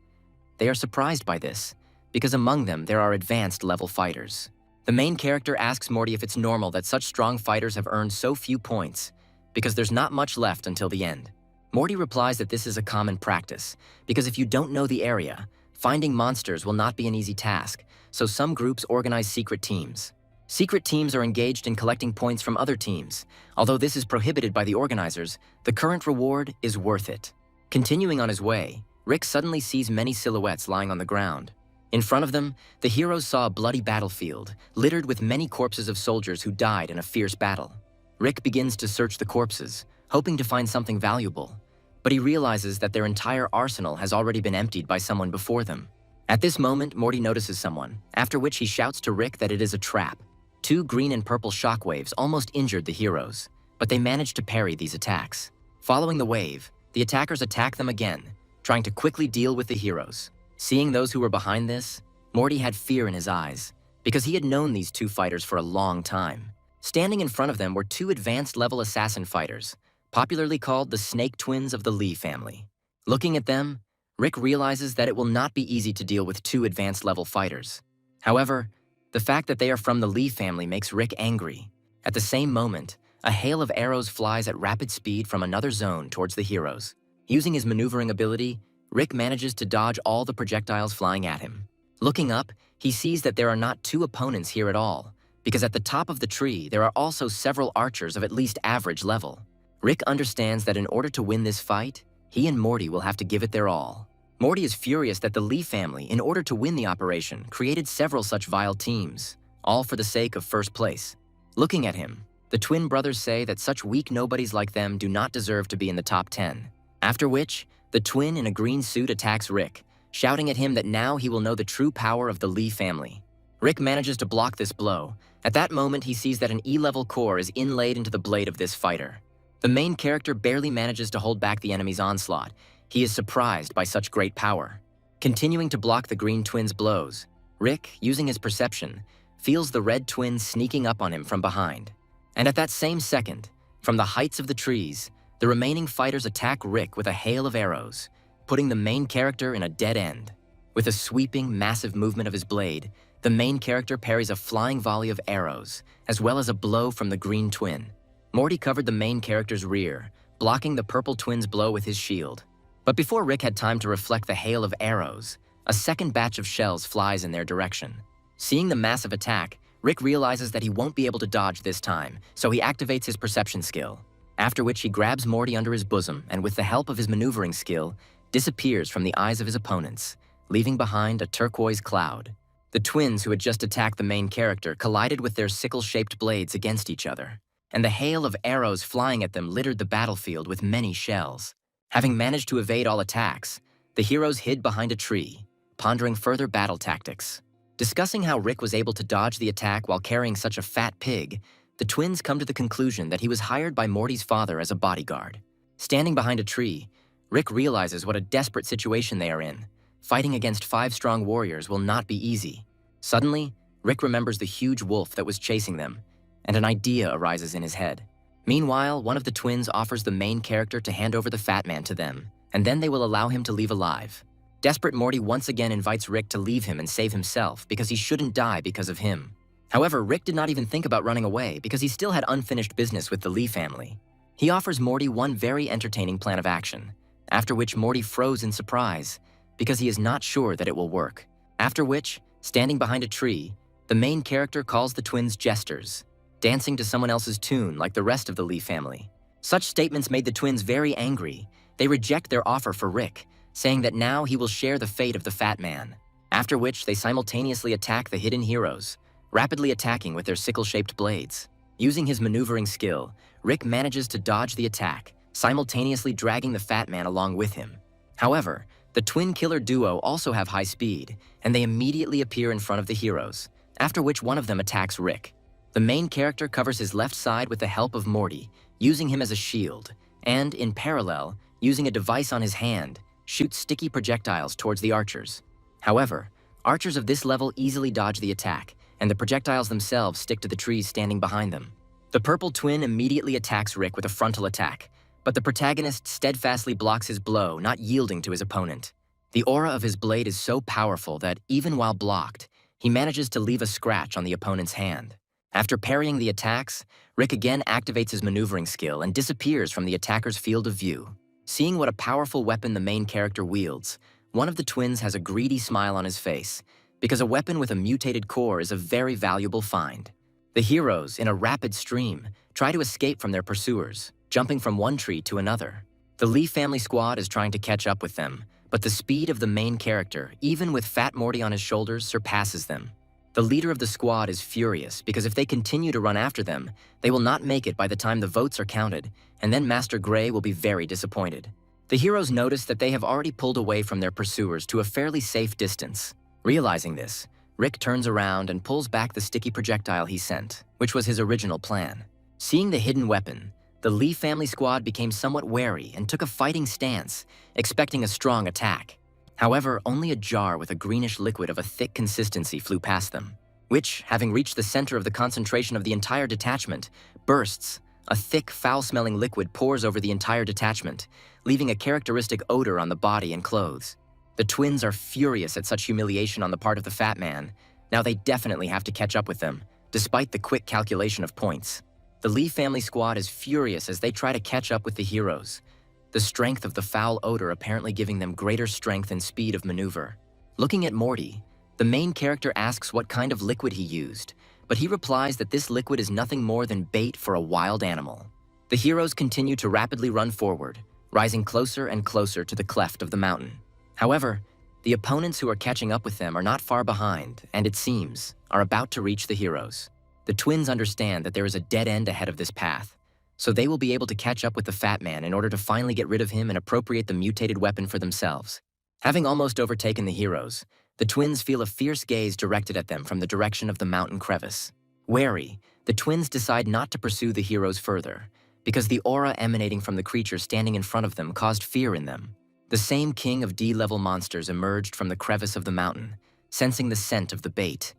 They are surprised by this, because among them there are advanced level fighters. The main character asks Morty if it's normal that such strong fighters have earned so few points, because there's not much left until the end. Morty replies that this is a common practice, because if you don't know the area, finding monsters will not be an easy task, so some groups organize secret teams. Secret teams are engaged in collecting points from other teams. Although this is prohibited by the organizers, the current reward is worth it. Continuing on his way, Rick suddenly sees many silhouettes lying on the ground. In front of them, the heroes saw a bloody battlefield, littered with many corpses of soldiers who died in a fierce battle. Rick begins to search the corpses, hoping to find something valuable, but he realizes that their entire arsenal has already been emptied by someone before them. At this moment, Morty notices someone, after which he shouts to Rick that it is a trap. Two green and purple shockwaves almost injured the heroes, but they managed to parry these attacks. Following the wave, the attackers attacked them again, trying to quickly deal with the heroes. Seeing those who were behind this, Morty had fear in his eyes, because he had known these two fighters for a long time. Standing in front of them were two advanced-level assassin fighters, popularly called the Snake Twins of the Lee family. Looking at them, Rick realizes that it will not be easy to deal with two advanced-level fighters. However, the fact that they are from the Lee family makes Rick angry. At the same moment, a hail of arrows flies at rapid speed from another zone towards the heroes. Using his maneuvering ability, Rick manages to dodge all the projectiles flying at him. Looking up, he sees that there are not two opponents here at all, because at the top of the tree there are also several archers of at least average level. Rick understands that in order to win this fight, he and Morty will have to give it their all. Morty is furious that the Lee family, in order to win the operation, created several such vile teams, all for the sake of first place. Looking at him, the twin brothers say that such weak nobodies like them do not deserve to be in the top 10. After which, the twin in a green suit attacks Rick, shouting at him that now he will know the true power of the Lee family. Rick manages to block this blow. At that moment, he sees that an E-level core is inlaid into the blade of this fighter. The main character barely manages to hold back the enemy's onslaught. He is surprised by such great power. Continuing to block the green twin's blows, Rick, using his perception, feels the red twin sneaking up on him from behind. And at that same second, from the heights of the trees, the remaining fighters attack Rick with a hail of arrows, putting the main character in a dead end. With a sweeping, massive movement of his blade, the main character parries a flying volley of arrows, as well as a blow from the green twin. Morty covered the main character's rear, blocking the purple twin's blow with his shield. But before Rick had time to reflect the hail of arrows, a second batch of shells flies in their direction. Seeing the massive attack, Rick realizes that he won't be able to dodge this time, so he activates his perception skill. After which he grabs Morty under his bosom and with the help of his maneuvering skill, disappears from the eyes of his opponents, leaving behind a turquoise cloud. The twins who had just attacked the main character collided with their sickle-shaped blades against each other, and the hail of arrows flying at them littered the battlefield with many shells. Having managed to evade all attacks, the heroes hid behind a tree, pondering further battle tactics. Discussing how Rick was able to dodge the attack while carrying such a fat pig, the twins come to the conclusion that he was hired by Morty's father as a bodyguard. Standing behind a tree, Rick realizes what a desperate situation they are in. Fighting against 5 strong warriors will not be easy. Suddenly, Rick remembers the huge wolf that was chasing them, and an idea arises in his head. Meanwhile, one of the twins offers the main character to hand over the fat man to them, and then they will allow him to leave alive. Desperate Morty once again invites Rick to leave him and save himself because he shouldn't die because of him. However, Rick did not even think about running away because he still had unfinished business with the Lee family. He offers Morty one very entertaining plan of action, after which Morty froze in surprise because he is not sure that it will work. After which, standing behind a tree, the main character calls the twins jesters, dancing to someone else's tune like the rest of the Lee family. Such statements made the twins very angry. They reject their offer for Rick, saying that now he will share the fate of the fat man. After which, they simultaneously attack the hidden heroes, rapidly attacking with their sickle-shaped blades. Using his maneuvering skill, Rick manages to dodge the attack, simultaneously dragging the fat man along with him. However, the twin killer duo also have high speed, and they immediately appear in front of the heroes, after which one of them attacks Rick. The main character covers his left side with the help of Morty, using him as a shield, and, in parallel, using a device on his hand, shoots sticky projectiles towards the archers. However, archers of this level easily dodge the attack, and the projectiles themselves stick to the trees standing behind them. The purple twin immediately attacks Rick with a frontal attack, but the protagonist steadfastly blocks his blow, not yielding to his opponent. The aura of his blade is so powerful that, even while blocked, he manages to leave a scratch on the opponent's hand. After parrying the attacks, Rick again activates his maneuvering skill and disappears from the attacker's field of view. Seeing what a powerful weapon the main character wields, one of the twins has a greedy smile on his face, because a weapon with a mutated core is a very valuable find. The heroes, in a rapid stream, try to escape from their pursuers, jumping from one tree to another. The Lee family squad is trying to catch up with them, but the speed of the main character, even with Fat Morty on his shoulders, surpasses them. The leader of the squad is furious because if they continue to run after them, they will not make it by the time the votes are counted, and then Master Gray will be very disappointed. The heroes notice that they have already pulled away from their pursuers to a fairly safe distance. Realizing this, Rick turns around and pulls back the sticky projectile he sent, which was his original plan. Seeing the hidden weapon, the Lee family squad became somewhat wary and took a fighting stance, expecting a strong attack. However, only a jar with a greenish liquid of a thick consistency flew past them, which, having reached the center of the concentration of the entire detachment, bursts. A thick, foul-smelling liquid pours over the entire detachment, leaving a characteristic odor on the body and clothes. The twins are furious at such humiliation on the part of the fat man. Now they definitely have to catch up with them, despite the quick calculation of points. The Lee family squad is furious as they try to catch up with the heroes, the strength of the foul odor apparently giving them greater strength and speed of maneuver. Looking at Morty, the main character asks what kind of liquid he used, but he replies that this liquid is nothing more than bait for a wild animal. The heroes continue to rapidly run forward, rising closer and closer to the cleft of the mountain. However, the opponents who are catching up with them are not far behind, and it seems, are about to reach the heroes. The twins understand that there is a dead end ahead of this path, so they will be able to catch up with the fat man in order to finally get rid of him and appropriate the mutated weapon for themselves. Having almost overtaken the heroes, the twins feel a fierce gaze directed at them from the direction of the mountain crevice. Wary, the twins decide not to pursue the heroes further, because the aura emanating from the creature standing in front of them caused fear in them. The same king of D-level monsters emerged from the crevice of the mountain, sensing the scent of the bait.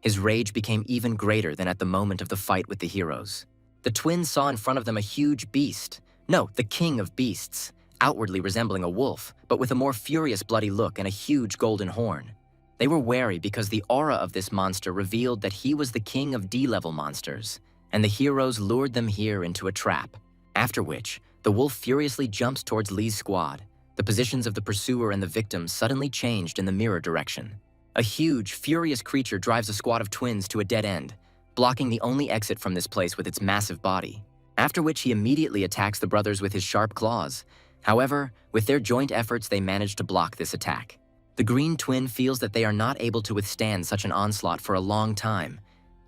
His rage became even greater than at the moment of the fight with the heroes. The twins saw in front of them a huge beast. No, the king of beasts, outwardly resembling a wolf, but with a more furious bloody look and a huge golden horn. They were wary because the aura of this monster revealed that he was the king of D-level monsters, and the heroes lured them here into a trap. After which, the wolf furiously jumps towards Lee's squad. The positions of the pursuer and the victim suddenly changed in the mirror direction. A huge, furious creature drives a squad of twins to a dead end, blocking the only exit from this place with its massive body. After which he immediately attacks the brothers with his sharp claws. However, with their joint efforts they manage to block this attack. The green twin feels that they are not able to withstand such an onslaught for a long time.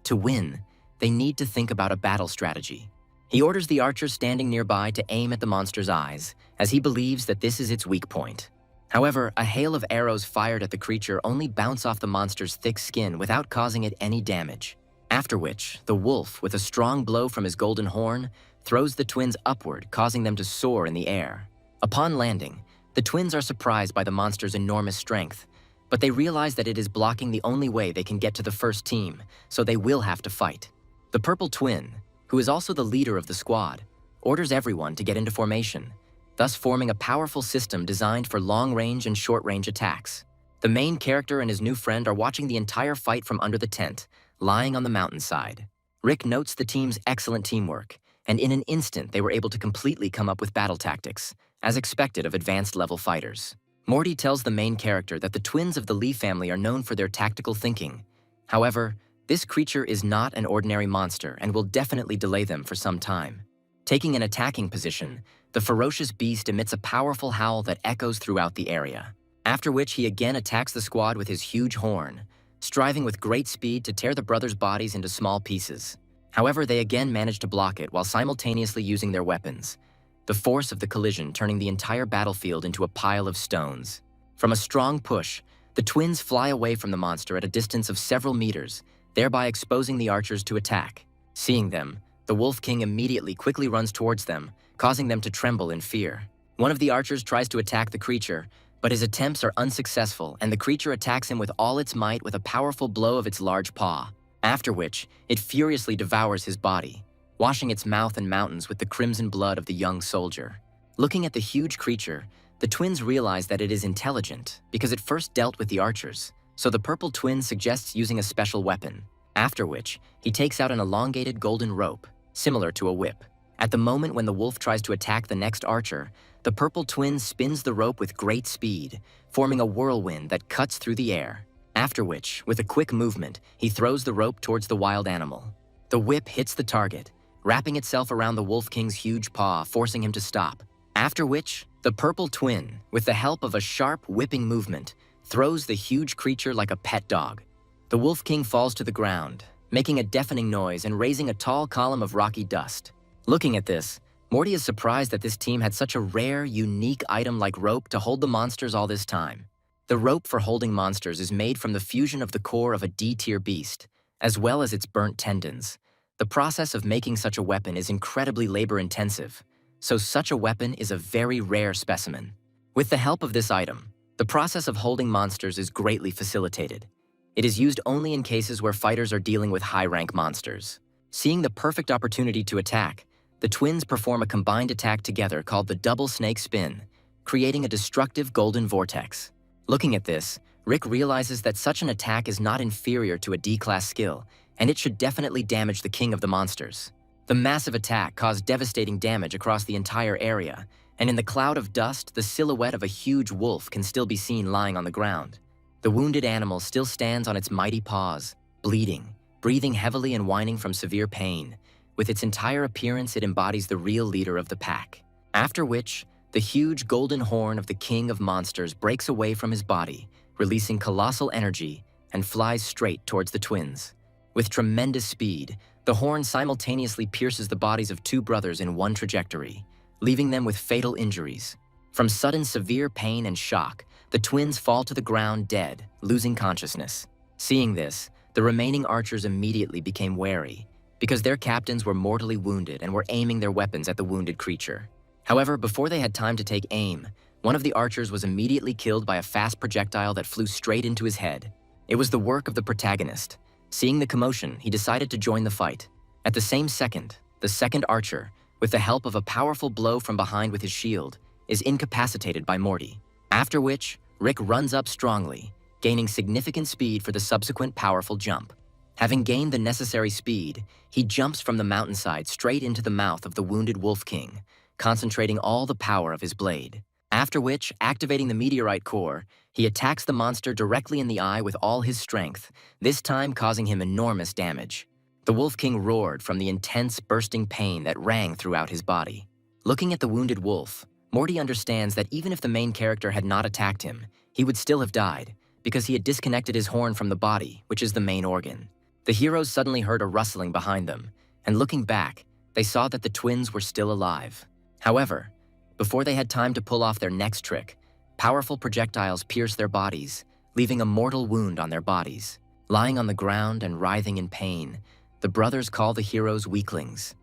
To win, they need to think about a battle strategy. He orders the archers standing nearby to aim at the monster's eyes, as he believes that this is its weak point. However, a hail of arrows fired at the creature only bounce off the monster's thick skin without causing it any damage. After which, the wolf, with a strong blow from his golden horn, throws the twins upward, causing them to soar in the air. Upon landing, the twins are surprised by the monster's enormous strength, but they realize that it is blocking the only way they can get to the first team, so they will have to fight. The purple twin, who is also the leader of the squad, orders everyone to get into formation, thus forming a powerful system designed for long-range and short-range attacks. The main character and his new friend are watching the entire fight from under the tent, lying on the mountainside. Rick notes the team's excellent teamwork, and in an instant they were able to completely come up with battle tactics, as expected of advanced-level fighters. Morty tells the main character that the twins of the Lee family are known for their tactical thinking. However, this creature is not an ordinary monster and will definitely delay them for some time. Taking an attacking position, the ferocious beast emits a powerful howl that echoes throughout the area, after which he again attacks the squad with his huge horn, striving with great speed to tear the brothers' bodies into small pieces. However, they again manage to block it while simultaneously using their weapons, the force of the collision turning the entire battlefield into a pile of stones. From a strong push, the twins fly away from the monster at a distance of several meters, thereby exposing the archers to attack. Seeing them, the Wolf King immediately quickly runs towards them, causing them to tremble in fear. One of the archers tries to attack the creature, but his attempts are unsuccessful and the creature attacks him with all its might with a powerful blow of its large paw, after which it furiously devours his body, washing its mouth and mountains with the crimson blood of the young soldier. Looking at the huge creature, the twins realize that it is intelligent because it first dealt with the archers, so the purple twin suggests using a special weapon, after which he takes out an elongated golden rope, similar to a whip. At the moment when the wolf tries to attack the next archer, the purple twin spins the rope with great speed, forming a whirlwind that cuts through the air, after which, with a quick movement, he throws the rope towards the wild animal. The whip hits the target, wrapping itself around the Wolf King's huge paw, forcing him to stop. After which, the purple twin, with the help of a sharp whipping movement, throws the huge creature like a pet dog. The Wolf King falls to the ground, making a deafening noise and raising a tall column of rocky dust. Looking at this, Morty is surprised that this team had such a rare, unique item like rope to hold the monsters all this time. The rope for holding monsters is made from the fusion of the core of a D-tier beast, as well as its burnt tendons. The process of making such a weapon is incredibly labor-intensive, so such a weapon is a very rare specimen. With the help of this item, the process of holding monsters is greatly facilitated. It is used only in cases where fighters are dealing with high-rank monsters. Seeing the perfect opportunity to attack, the twins perform a combined attack together called the double snake spin, creating a destructive golden vortex. Looking at this, Rick realizes that such an attack is not inferior to a D-class skill, and it should definitely damage the king of the monsters. The massive attack caused devastating damage across the entire area, and in the cloud of dust, the silhouette of a huge wolf can still be seen lying on the ground. The wounded animal still stands on its mighty paws, bleeding, breathing heavily and whining from severe pain. With its entire appearance, it embodies the real leader of the pack. After which, the huge golden horn of the king of monsters breaks away from his body, releasing colossal energy, and flies straight towards the twins. With tremendous speed, the horn simultaneously pierces the bodies of two brothers in one trajectory, leaving them with fatal injuries. From sudden severe pain and shock, the twins fall to the ground dead, losing consciousness. Seeing this, the remaining archers immediately became wary, because their captains were mortally wounded and were aiming their weapons at the wounded creature. However, before they had time to take aim, one of the archers was immediately killed by a fast projectile that flew straight into his head. It was the work of the protagonist. Seeing the commotion, he decided to join the fight. At the same second, the second archer, with the help of a powerful blow from behind with his shield, is incapacitated by Morty. After which, Rick runs up strongly, gaining significant speed for the subsequent powerful jump. Having gained the necessary speed, he jumps from the mountainside straight into the mouth of the wounded Wolf King, concentrating all the power of his blade. After which, activating the meteorite core, he attacks the monster directly in the eye with all his strength, this time causing him enormous damage. The Wolf King roared from the intense bursting pain that rang throughout his body. Looking at the wounded wolf, Morty understands that even if the main character had not attacked him, he would still have died, because he had disconnected his horn from the body, which is the main organ. The heroes suddenly heard a rustling behind them, and looking back, they saw that the twins were still alive. However, before they had time to pull off their next trick, powerful projectiles pierced their bodies, leaving a mortal wound on their bodies. Lying on the ground and writhing in pain, the brothers call the heroes weaklings.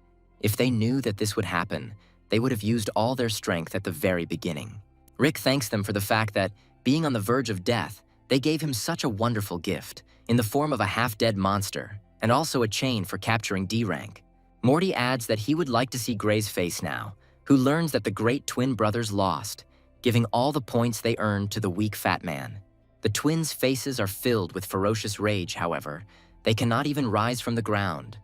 If they knew that this would happen, they would have used all their strength at the very beginning. Rick thanks them for the fact that, being on the verge of death, they gave him such a wonderful gift, in the form of a half-dead monster, and also a chain for capturing D-rank. Morty adds that he would like to see Gray's face now, who learns that the great twin brothers lost, giving all the points they earned to the weak fat man. The twins' faces are filled with ferocious rage, however. They cannot even rise from the ground.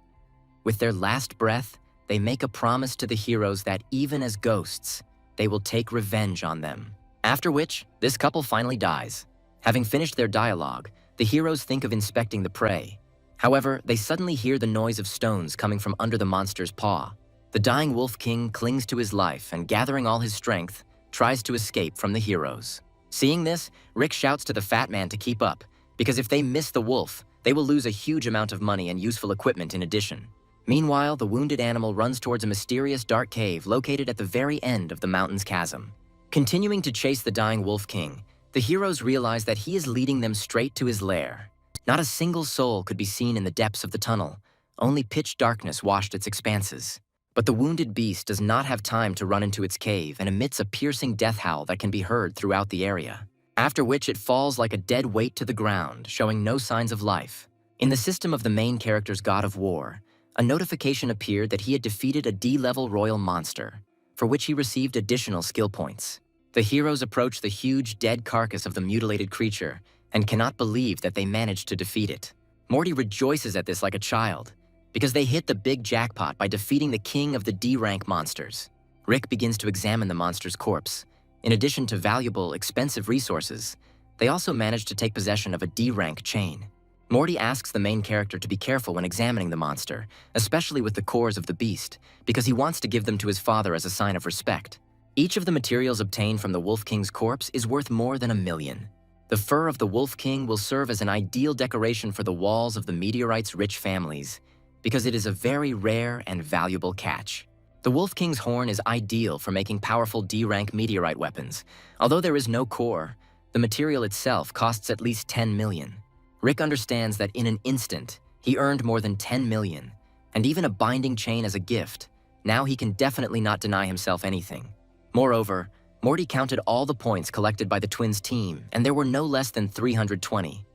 With their last breath, they make a promise to the heroes that even as ghosts, they will take revenge on them. After which, this couple finally dies. Having finished their dialogue, the heroes think of inspecting the prey. However, they suddenly hear the noise of stones coming from under the monster's paw. The dying Wolf King clings to his life and, gathering all his strength, tries to escape from the heroes. Seeing this, Rick shouts to the fat man to keep up, because if they miss the wolf, they will lose a huge amount of money and useful equipment in addition. Meanwhile, the wounded animal runs towards a mysterious dark cave located at the very end of the mountain's chasm. Continuing to chase the dying Wolf King, the heroes realize that he is leading them straight to his lair. Not a single soul could be seen in the depths of the tunnel. Only pitch darkness washed its expanses. But the wounded beast does not have time to run into its cave and emits a piercing death howl that can be heard throughout the area. After which it falls like a dead weight to the ground, showing no signs of life. In the system of the main character's god of war, a notification appeared that he had defeated a D-level royal monster, for which he received additional skill points. The heroes approach the huge dead carcass of the mutilated creature and cannot believe that they managed to defeat it. Morty rejoices at this like a child, because they hit the big jackpot by defeating the king of the D-rank monsters. Rick begins to examine the monster's corpse. In addition to valuable, expensive resources, they also manage to take possession of a D-rank chain. Morty asks the main character to be careful when examining the monster, especially with the cores of the beast, because he wants to give them to his father as a sign of respect. Each of the materials obtained from the Wolf King's corpse is worth more than $1 million. The fur of the Wolf King will serve as an ideal decoration for the walls of the meteorite's rich families, because it is a very rare and valuable catch. The Wolf King's horn is ideal for making powerful D-rank meteorite weapons. Although there is no core, The material itself costs at least 10 million. Rick understands that in an instant, he earned more than 10 million, and even a binding chain as a gift. Now he can definitely not deny himself anything. Moreover, Morty counted all the points collected by the twins' team, and there were no less than 320.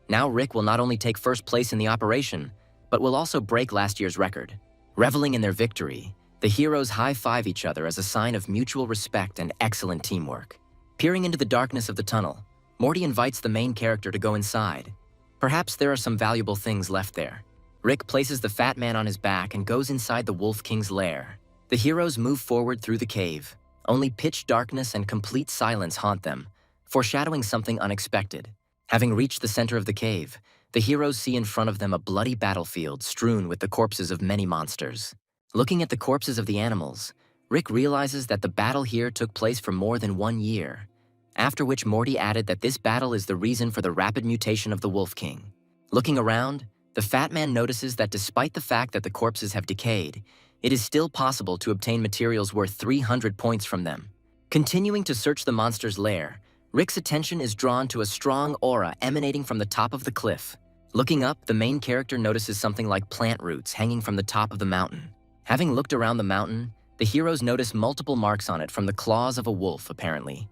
Now Rick will not only take first place in the operation, but will also break last year's record. Reveling in their victory, the heroes high-five each other as a sign of mutual respect and excellent teamwork. Peering into the darkness of the tunnel, Morty invites the main character to go inside. Perhaps there are some valuable things left there. Rick places the fat man on his back and goes inside the Wolf King's lair. The heroes move forward through the cave. Only pitch darkness and complete silence haunt them, foreshadowing something unexpected. Having reached the center of the cave, the heroes see in front of them a bloody battlefield strewn with the corpses of many monsters. Looking at the corpses of the animals, Rick realizes that the battle here took place for more than 1 year, after which Morty added that this battle is the reason for the rapid mutation of the Wolf King. Looking around, the fat man notices that despite the fact that the corpses have decayed, it is still possible to obtain materials worth 300 points from them. Continuing to search the monster's lair, Rick's attention is drawn to a strong aura emanating from the top of the cliff. Looking up, the main character notices something like plant roots hanging from the top of the mountain. Having looked around the mountain, the heroes notice multiple marks on it from the claws of a wolf, apparently.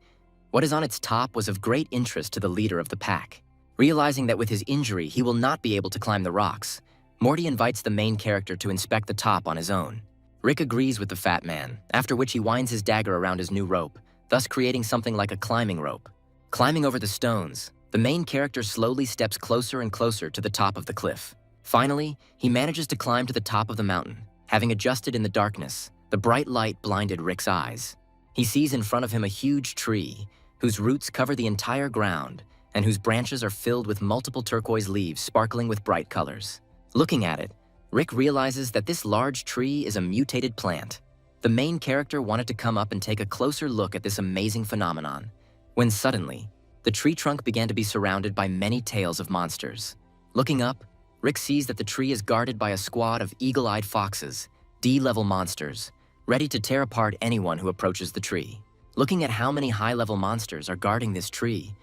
What is on its top was of great interest to the leader of the pack. Realizing that with his injury, he will not be able to climb the rocks, Morty invites the main character to inspect the top on his own. Rick agrees with the fat man, after which he winds his dagger around his new rope, thus creating something like a climbing rope. Climbing over the stones, the main character slowly steps closer and closer to the top of the cliff. Finally, he manages to climb to the top of the mountain. Having adjusted in the darkness, the bright light blinded Rick's eyes. He sees in front of him a huge tree, whose roots cover the entire ground, and whose branches are filled with multiple turquoise leaves sparkling with bright colors. Looking at it, Rick realizes that this large tree is a mutated plant. The main character wanted to come up and take a closer look at this amazing phenomenon, when suddenly, the tree trunk began to be surrounded by many tails of monsters. Looking up, Rick sees that the tree is guarded by a squad of eagle-eyed foxes, D-level monsters, ready to tear apart anyone who approaches the tree. Looking at how many high-level monsters are guarding this tree,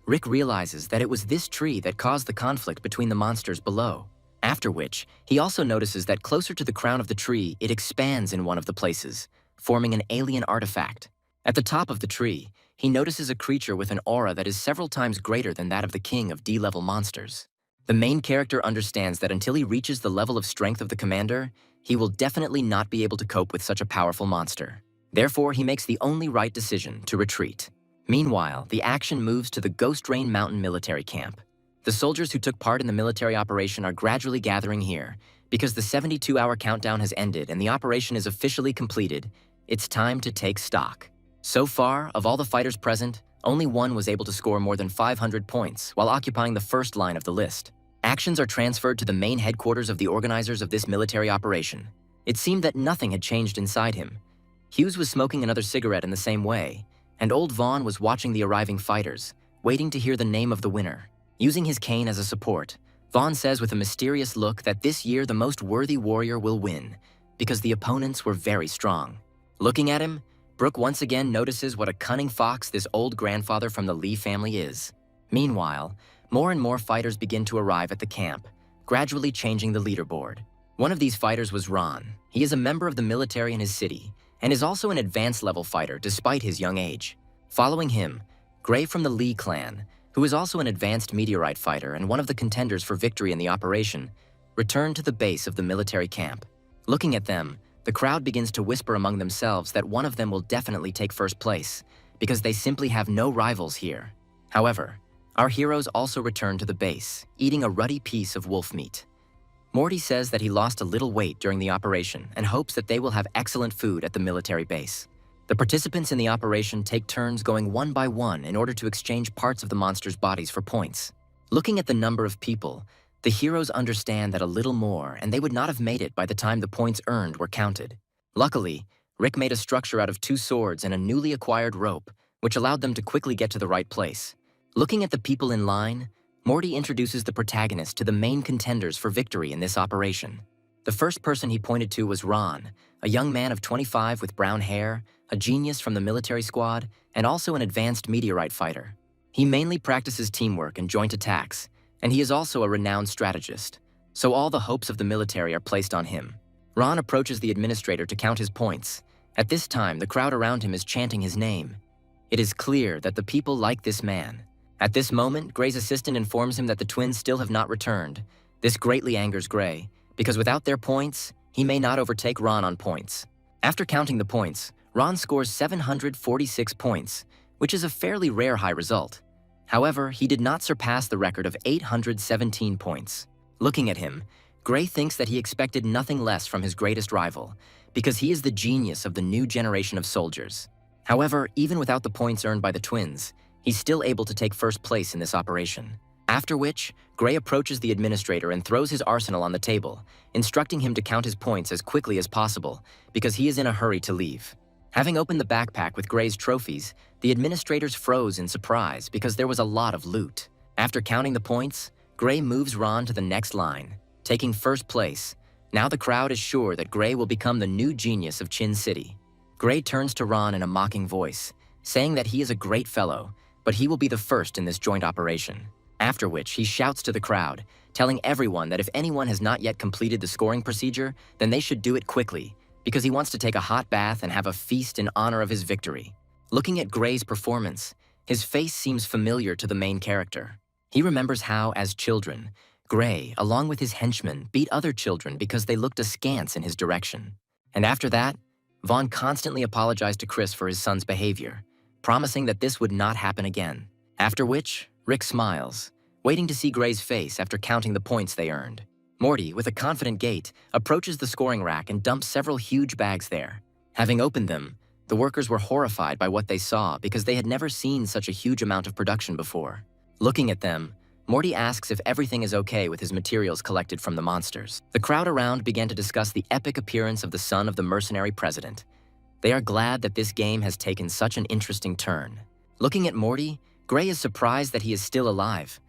Rick realizes that it was this tree that caused the conflict between the monsters below. After which, he also notices that closer to the crown of the tree, it expands in one of the places, forming an alien artifact. At the top of the tree, he notices a creature with an aura that is several times greater than that of the king of D-level monsters. The main character understands that until he reaches the level of strength of the commander, he will definitely not be able to cope with such a powerful monster. Therefore, he makes the only right decision to retreat. Meanwhile, the action moves to the Ghost Rain Mountain military camp. The soldiers who took part in the military operation are gradually gathering here. Because the 72-hour countdown has ended and the operation is officially completed, it's time to take stock. So far, of all the fighters present, only one was able to score more than 500 points while occupying the first line of the list. Actions are transferred to the main headquarters of the organizers of this military operation. It seemed that nothing had changed inside him. Hughes was smoking another cigarette in the same way, and old Vaughn was watching the arriving fighters, waiting to hear the name of the winner. Using his cane as a support, Vaughn says with a mysterious look that this year the most worthy warrior will win, because the opponents were very strong. Looking at him, Brooke once again notices what a cunning fox this old grandfather from the Lee family is. Meanwhile, more and more fighters begin to arrive at the camp, gradually changing the leaderboard. One of these fighters was Ron. He is a member of the military in his city, and is also an advanced level fighter despite his young age. Following him, Gray from the Lee clan, who is also an advanced meteorite fighter and one of the contenders for victory in the operation, returned to the base of the military camp. Looking at them, the crowd begins to whisper among themselves that one of them will definitely take first place, because they simply have no rivals here. However, our heroes also return to the base, eating a ruddy piece of wolf meat. Morty says that he lost a little weight during the operation and hopes that they will have excellent food at the military base. The participants in the operation take turns going one by one in order to exchange parts of the monsters' bodies for points. Looking at the number of people, the heroes understand that a little more and they would not have made it by the time the points earned were counted. Luckily, Rick made a structure out of 2 swords and a newly acquired rope, which allowed them to quickly get to the right place. Looking at the people in line, Morty introduces the protagonist to the main contenders for victory in this operation. The first person he pointed to was Ron, a young man of 25 with brown hair, a genius from the military squad, and also an advanced meteorite fighter. He mainly practices teamwork and joint attacks, and he is also a renowned strategist, so all the hopes of the military are placed on him. Ron approaches the administrator to count his points. At this time, the crowd around him is chanting his name. It is clear that the people like this man. At this moment, Gray's assistant informs him that the twins still have not returned. This greatly angers Gray, because without their points, he may not overtake Ron on points. After counting the points, Ron scores 746 points, which is a fairly rare high result. However, he did not surpass the record of 817 points. Looking at him, Gray thinks that he expected nothing less from his greatest rival, because he is the genius of the new generation of soldiers. However, even without the points earned by the twins, he's still able to take first place in this operation. After which, Gray approaches the administrator and throws his arsenal on the table, instructing him to count his points as quickly as possible, because he is in a hurry to leave. Having opened the backpack with Gray's trophies, the administrators froze in surprise because there was a lot of loot. After counting the points, Gray moves Ron to the next line, taking first place. Now the crowd is sure that Gray will become the new genius of Chin City. Gray turns to Ron in a mocking voice, saying that he is a great fellow, but he will be the first in this joint operation. After which, he shouts to the crowd, telling everyone that if anyone has not yet completed the scoring procedure, then they should do it quickly, because he wants to take a hot bath and have a feast in honor of his victory. Looking at Gray's performance, his face seems familiar to the main character. He remembers how, as children, Gray, along with his henchmen, beat other children because they looked askance in his direction. And after that, Vaughn constantly apologized to Chris for his son's behavior, promising that this would not happen again. After which, Rick smiles, waiting to see Gray's face after counting the points they earned. Morty, with a confident gait, approaches the scoring rack and dumps several huge bags there. Having opened them, the workers were horrified by what they saw because they had never seen such a huge amount of production before. Looking at them, Morty asks if everything is okay with his materials collected from the monsters. The crowd around began to discuss the epic appearance of the son of the mercenary president. They are glad that this game has taken such an interesting turn. Looking at Morty, Gray is surprised that he is still alive.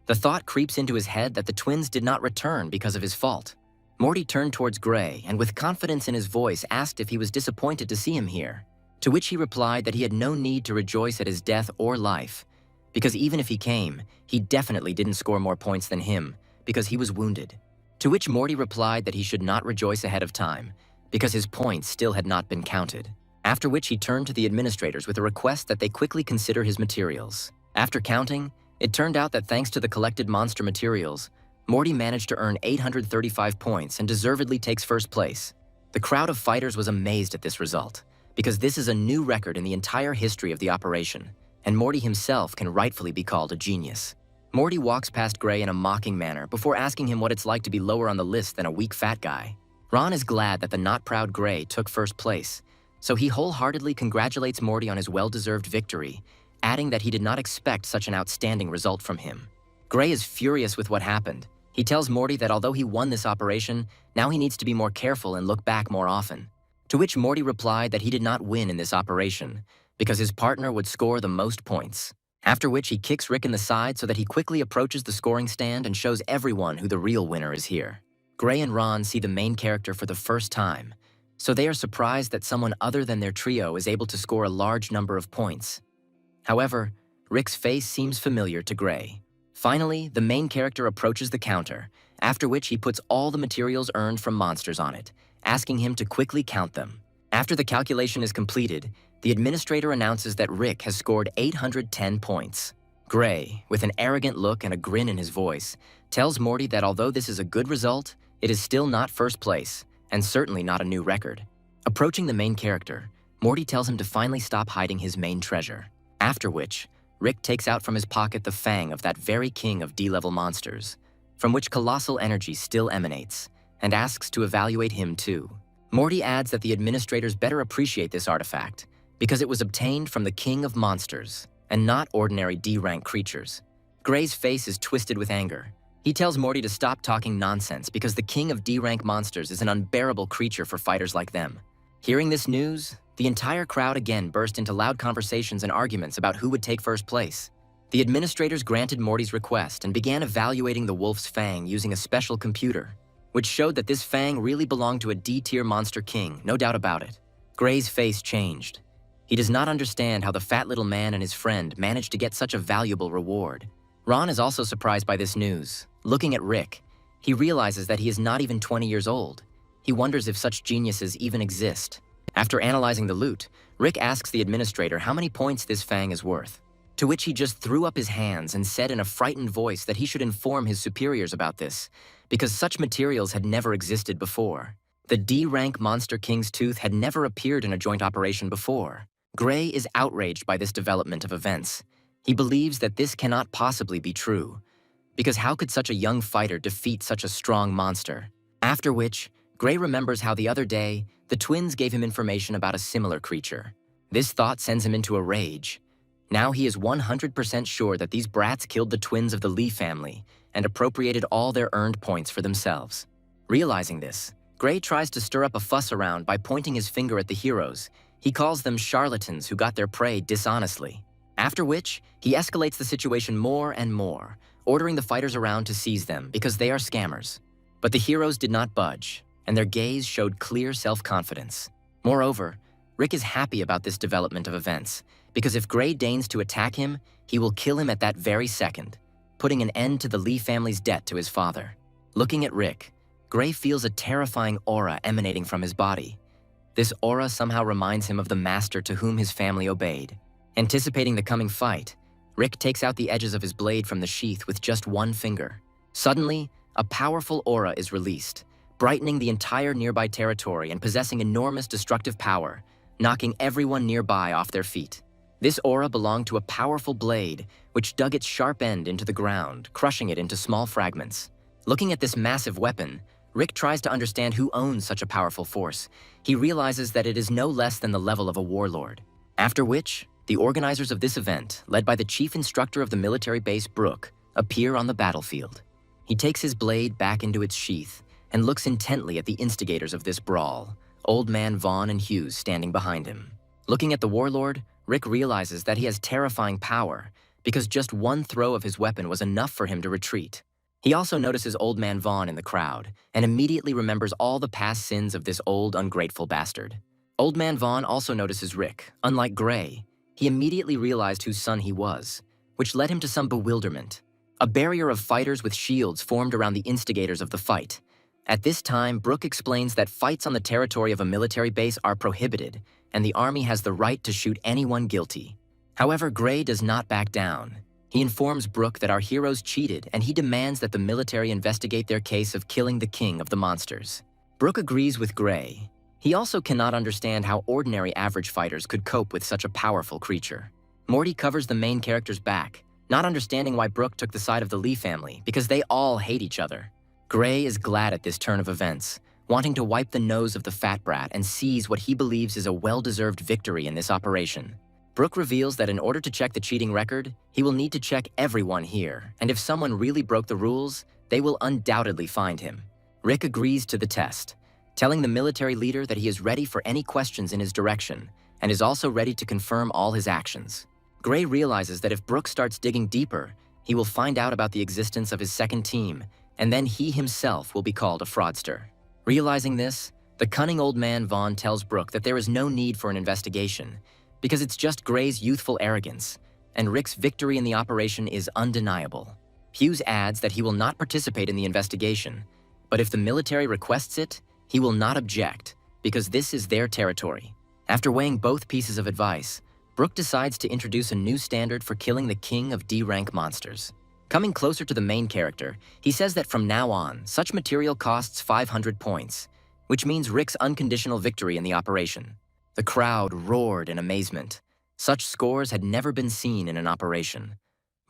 The thought creeps into his head that the twins did not return because of his fault. Morty turned towards Gray and with confidence in his voice asked if he was disappointed to see him here, to which he replied that he had no need to rejoice at his death or life, because even if he came, he definitely didn't score more points than him, because he was wounded. To which Morty replied that he should not rejoice ahead of time, because his points still had not been counted. After which he turned to the administrators with a request that they quickly consider his materials. After counting, it turned out that thanks to the collected monster materials, Morty managed to earn 835 points and deservedly takes first place. The crowd of fighters was amazed at this result, because this is a new record in the entire history of the operation, and Morty himself can rightfully be called a genius. Morty walks past Gray in a mocking manner before asking him what it's like to be lower on the list than a weak fat guy. Ron is glad that the not proud Gray took first place, so he wholeheartedly congratulates Morty on his well-deserved victory, adding that he did not expect such an outstanding result from him. Gray is furious with what happened. He tells Morty that although he won this operation, now he needs to be more careful and look back more often. To which Morty replied that he did not win in this operation, because his partner would score the most points. After which he kicks Rick in the side so that he quickly approaches the scoring stand and shows everyone who the real winner is here. Gray and Ron see the main character for the first time, so they are surprised that someone other than their trio is able to score a large number of points. However, Rick's face seems familiar to Gray. Finally, the main character approaches the counter, after which he puts all the materials earned from monsters on it, asking him to quickly count them. After the calculation is completed, the administrator announces that Rick has scored 810 points. Gray, with an arrogant look and a grin in his voice, tells Morty that although this is a good result, it is still not first place, and certainly not a new record. Approaching the main character, Morty tells him to finally stop hiding his main treasure. After which, Rick takes out from his pocket the fang of that very king of D-level monsters, from which colossal energy still emanates, and asks to evaluate him too. Morty adds that the administrators better appreciate this artifact, because it was obtained from the king of monsters, and not ordinary D-rank creatures. Gray's face is twisted with anger. He tells Morty to stop talking nonsense because the king of D-rank monsters is an unbearable creature for fighters like them. Hearing this news, the entire crowd again burst into loud conversations and arguments about who would take first place. The administrators granted Morty's request and began evaluating the wolf's fang using a special computer, which showed that this fang really belonged to a D-tier monster king, no doubt about it. Gray's face changed. He does not understand how the fat little man and his friend managed to get such a valuable reward. Ron is also surprised by this news. Looking at Rick, he realizes that he is not even 20 years old. He wonders if such geniuses even exist. After analyzing the loot, Rick asks the administrator how many points this fang is worth, to which he just threw up his hands and said in a frightened voice that he should inform his superiors about this, because such materials had never existed before. The D-rank Monster King's tooth had never appeared in a joint operation before. Gray is outraged by this development of events. He believes that this cannot possibly be true, because how could such a young fighter defeat such a strong monster? After which, Gray remembers how the other day, the twins gave him information about a similar creature. This thought sends him into a rage. Now he is 100% sure that these brats killed the twins of the Lee family and appropriated all their earned points for themselves. Realizing this, Gray tries to stir up a fuss around by pointing his finger at the heroes. He calls them charlatans who got their prey dishonestly. After which, he escalates the situation more and more, ordering the fighters around to seize them because they are scammers. But the heroes did not budge, and their gaze showed clear self-confidence. Moreover, Rick is happy about this development of events, because if Gray deigns to attack him, he will kill him at that very second, putting an end to the Lee family's debt to his father. Looking at Rick, Gray feels a terrifying aura emanating from his body. This aura somehow reminds him of the master to whom his family obeyed. Anticipating the coming fight, Rick takes out the edges of his blade from the sheath with just one finger. Suddenly, a powerful aura is released, brightening the entire nearby territory and possessing enormous destructive power, knocking everyone nearby off their feet. This aura belonged to a powerful blade, which dug its sharp end into the ground, crushing it into small fragments. Looking at this massive weapon, Rick tries to understand who owns such a powerful force. He realizes that it is no less than the level of a warlord. After which, the organizers of this event, led by the chief instructor of the military base, Brooke, appear on the battlefield. He takes his blade back into its sheath and looks intently at the instigators of this brawl, Old Man Vaughn and Hughes standing behind him. Looking at the warlord, Rick realizes that he has terrifying power because just one throw of his weapon was enough for him to retreat. He also notices Old Man Vaughn in the crowd and immediately remembers all the past sins of this old, ungrateful bastard. Old Man Vaughn also notices Rick. Unlike Gray, he immediately realized whose son he was, which led him to some bewilderment. A barrier of fighters with shields formed around the instigators of the fight. At this time, Brooke explains that fights on the territory of a military base are prohibited, and the army has the right to shoot anyone guilty. However, Gray does not back down. He informs Brooke that our heroes cheated, and he demands that the military investigate their case of killing the king of the monsters. Brooke agrees with Gray. He also cannot understand how ordinary average fighters could cope with such a powerful creature. Morty covers the main character's back, not understanding why Brooke took the side of the Lee family, because they all hate each other. Gray is glad at this turn of events, wanting to wipe the nose of the fat brat and seize what he believes is a well-deserved victory in this operation. Brooke reveals that in order to check the cheating record, he will need to check everyone here, and if someone really broke the rules, they will undoubtedly find him. Rick agrees to the test, telling the military leader that he is ready for any questions in his direction, and is also ready to confirm all his actions. Gray realizes that if Brooke starts digging deeper, he will find out about the existence of his second team, and then he himself will be called a fraudster. Realizing this, the cunning Old Man Vaughn tells Brooke that there is no need for an investigation, because it's just Gray's youthful arrogance, and Rick's victory in the operation is undeniable. Hughes adds that he will not participate in the investigation, but if the military requests it, he will not object, because this is their territory. After weighing both pieces of advice, Brooke decides to introduce a new standard for killing the king of D-rank monsters. Coming closer to the main character, he says that from now on, such material costs 500 points, which means Rick's unconditional victory in the operation. The crowd roared in amazement. Such scores had never been seen in an operation.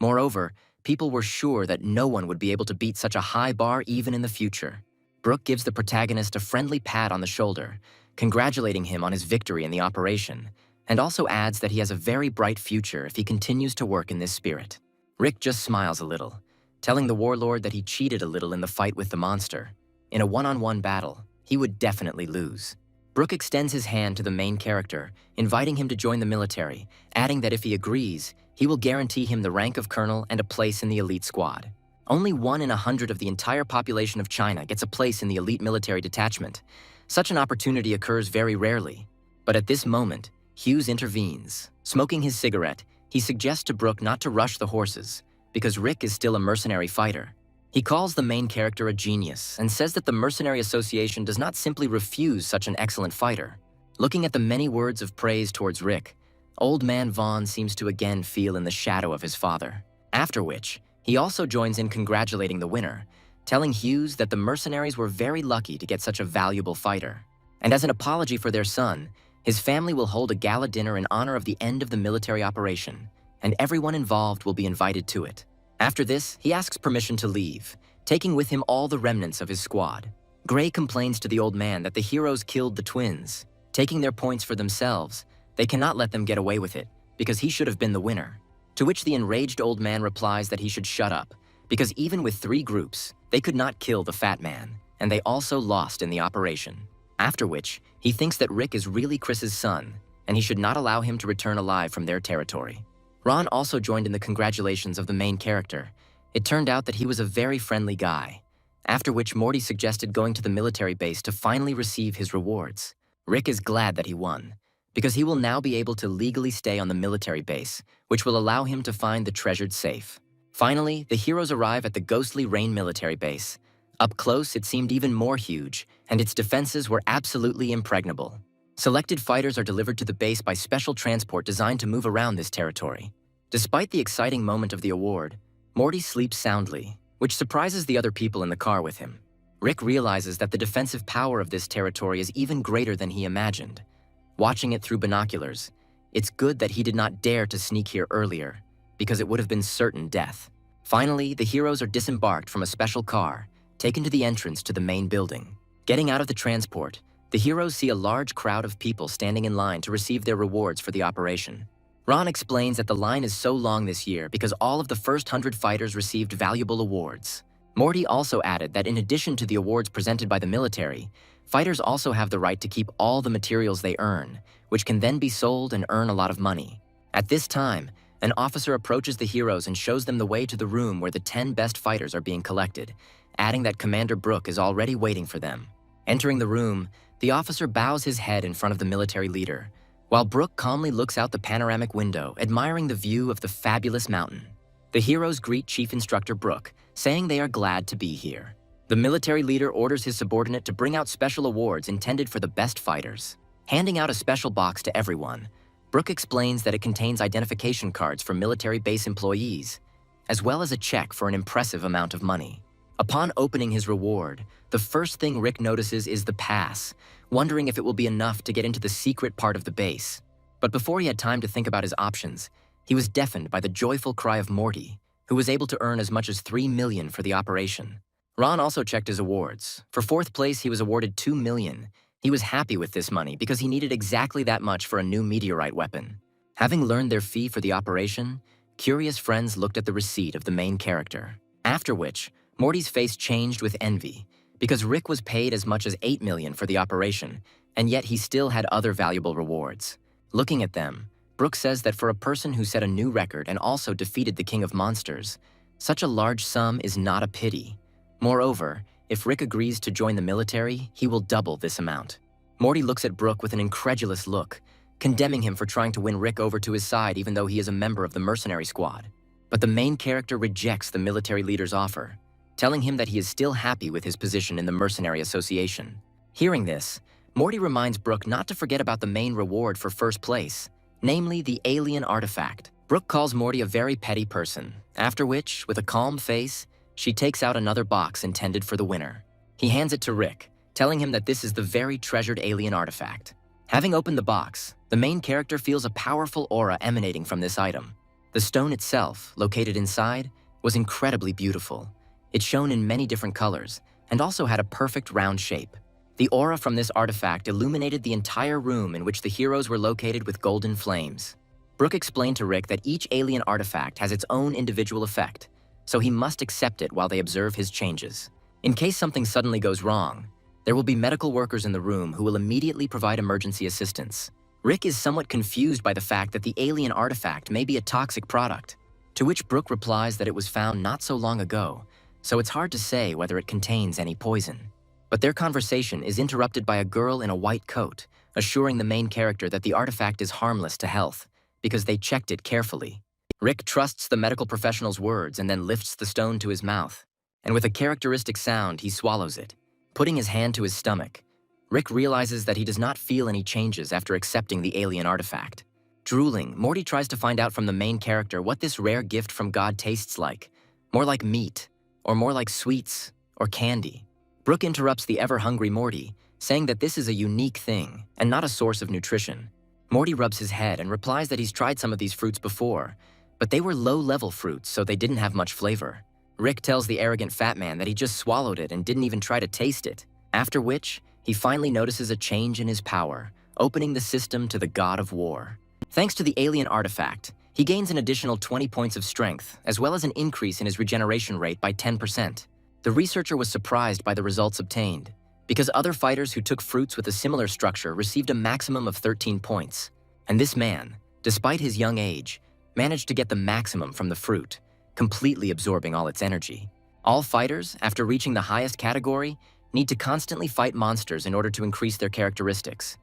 Moreover, people were sure that no one would be able to beat such a high bar even in the future. Brooke gives the protagonist a friendly pat on the shoulder, congratulating him on his victory in the operation, and also adds that he has a very bright future if he continues to work in this spirit. Rick just smiles a little, telling the warlord that he cheated a little in the fight with the monster. In a one-on-one battle, he would definitely lose. Brooke extends his hand to the main character, inviting him to join the military, adding that if he agrees, he will guarantee him the rank of colonel and a place in the elite squad. Only 1 in 100 of the entire population of China gets a place in the elite military detachment. Such an opportunity occurs very rarely, but at this moment, Hughes intervenes. Smoking his cigarette, he suggests to Brooke not to rush the horses, because Rick is still a mercenary fighter. He calls the main character a genius and says that the Mercenary Association does not simply refuse such an excellent fighter. Looking at the many words of praise towards Rick, Old Man Vaughn seems to again feel in the shadow of his father. After which, he also joins in congratulating the winner, telling Hughes that the mercenaries were very lucky to get such a valuable fighter. And as an apology for their son, his family will hold a gala dinner in honor of the end of the military operation, and everyone involved will be invited to it. After this, he asks permission to leave, taking with him all the remnants of his squad. Gray complains to the old man that the heroes killed the twins. Taking their points for themselves, they cannot let them get away with it, because he should have been the winner. To which the enraged old man replies that he should shut up, because even with 3 groups, they could not kill the fat man, and they also lost in the operation. After which, he thinks that Rick is really Chris's son, and he should not allow him to return alive from their territory. Ron also joined in the congratulations of the main character. It turned out that he was a very friendly guy. After which Morty suggested going to the military base to finally receive his rewards. Rick is glad that he won, because he will now be able to legally stay on the military base, which will allow him to find the treasured safe. Finally, the heroes arrive at the ghostly Rain military base. Up close, it seemed even more huge, and its defenses were absolutely impregnable. Selected fighters are delivered to the base by special transport designed to move around this territory. Despite the exciting moment of the award, Morty sleeps soundly, which surprises the other people in the car with him. Rick realizes that the defensive power of this territory is even greater than he imagined. Watching it through binoculars, it's good that he did not dare to sneak here earlier, because it would have been certain death. Finally, the heroes are disembarked from a special car, taken to the entrance to the main building. Getting out of the transport, the heroes see a large crowd of people standing in line to receive their rewards for the operation. Ron explains that the line is so long this year because all of the first 100 fighters received valuable awards. Morty also added that in addition to the awards presented by the military, fighters also have the right to keep all the materials they earn, which can then be sold and earn a lot of money. At this time, an officer approaches the heroes and shows them the way to the room where the 10 best fighters are being collected, adding that Commander Brooke is already waiting for them. Entering the room, the officer bows his head in front of the military leader, while Brooke calmly looks out the panoramic window, admiring the view of the fabulous mountain. The heroes greet Chief Instructor Brooke, saying they are glad to be here. The military leader orders his subordinate to bring out special awards intended for the best fighters. Handing out a special box to everyone, Brooke explains that it contains identification cards for military base employees, as well as a check for an impressive amount of money. Upon opening his reward, the first thing Rick notices is the pass, wondering if it will be enough to get into the secret part of the base. But before he had time to think about his options, he was deafened by the joyful cry of Morty, who was able to earn as much as $3 million for the operation. Ron also checked his awards. For 4th place, he was awarded $2 million. He was happy with this money because he needed exactly that much for a new meteorite weapon. Having learned their fee for the operation, curious friends looked at the receipt of the main character. After which, Morty's face changed with envy, because Rick was paid as much as $8 million for the operation, and yet he still had other valuable rewards. Looking at them, Brooke says that for a person who set a new record and also defeated the King of Monsters, such a large sum is not a pity. Moreover, if Rick agrees to join the military, he will double this amount. Morty looks at Brooke with an incredulous look, condemning him for trying to win Rick over to his side even though he is a member of the mercenary squad. But the main character rejects the military leader's offer, telling him that he is still happy with his position in the Mercenary Association. Hearing this, Morty reminds Brooke not to forget about the main reward for 1st place, namely the alien artifact. Brooke calls Morty a very petty person, after which, with a calm face, she takes out another box intended for the winner. He hands it to Rick, telling him that this is the very treasured alien artifact. Having opened the box, the main character feels a powerful aura emanating from this item. The stone itself, located inside, was incredibly beautiful. It shone in many different colors, and also had a perfect round shape. The aura from this artifact illuminated the entire room in which the heroes were located with golden flames. Brooke explained to Rick that each alien artifact has its own individual effect, so he must accept it while they observe his changes. In case something suddenly goes wrong, there will be medical workers in the room who will immediately provide emergency assistance. Rick is somewhat confused by the fact that the alien artifact may be a toxic product, to which Brooke replies that it was found not so long ago, so it's hard to say whether it contains any poison. But their conversation is interrupted by a girl in a white coat, assuring the main character that the artifact is harmless to health because they checked it carefully. Rick trusts the medical professional's words and then lifts the stone to his mouth, and with a characteristic sound, he swallows it. Putting his hand to his stomach, Rick realizes that he does not feel any changes after accepting the alien artifact. Drooling, Morty tries to find out from the main character what this rare gift from God tastes like. More like meat, or more like sweets, or candy. Brooke interrupts the ever-hungry Morty, saying that this is a unique thing and not a source of nutrition. Morty rubs his head and replies that he's tried some of these fruits before, but they were low-level fruits, so they didn't have much flavor. Rick tells the arrogant fat man that he just swallowed it and didn't even try to taste it, after which he finally notices a change in his power, opening the system to the god of war. Thanks to the alien artifact, he gains an additional 20 points of strength, as well as an increase in his regeneration rate by 10%. The researcher was surprised by the results obtained, because other fighters who took fruits with a similar structure received a maximum of 13 points. And this man, despite his young age, managed to get the maximum from the fruit, completely absorbing all its energy. All fighters, after reaching the highest category, need to constantly fight monsters in order to increase their characteristics.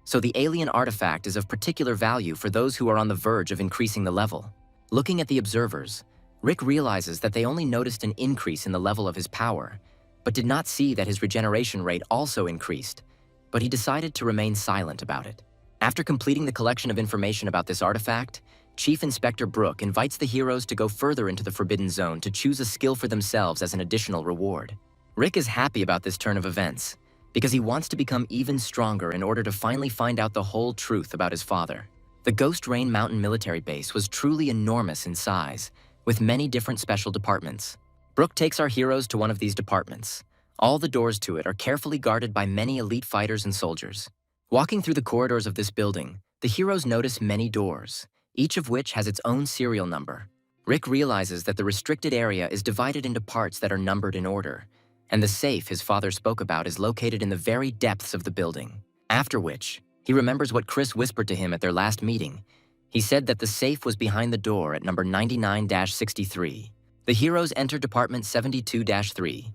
So the alien artifact is of particular value for those who are on the verge of increasing the level. Looking at the observers, Rick realizes that they only noticed an increase in the level of his power, but did not see that his regeneration rate also increased, but he decided to remain silent about it. After completing the collection of information about this artifact, Chief Inspector Brooke invites the heroes to go further into the Forbidden Zone to choose a skill for themselves as an additional reward. Rick is happy about this turn of events, because he wants to become even stronger in order to finally find out the whole truth about his father. The Ghost Rain Mountain military base was truly enormous in size, with many different special departments. Brooke takes our heroes to one of these departments. All the doors to it are carefully guarded by many elite fighters and soldiers. Walking through the corridors of this building, the heroes notice many doors, each of which has its own serial number. Rick realizes that the restricted area is divided into parts that are numbered in order, and the safe his father spoke about is located in the very depths of the building. After which, he remembers what Chris whispered to him at their last meeting. He said that the safe was behind the door at number 99-63. The heroes enter Department 72-3.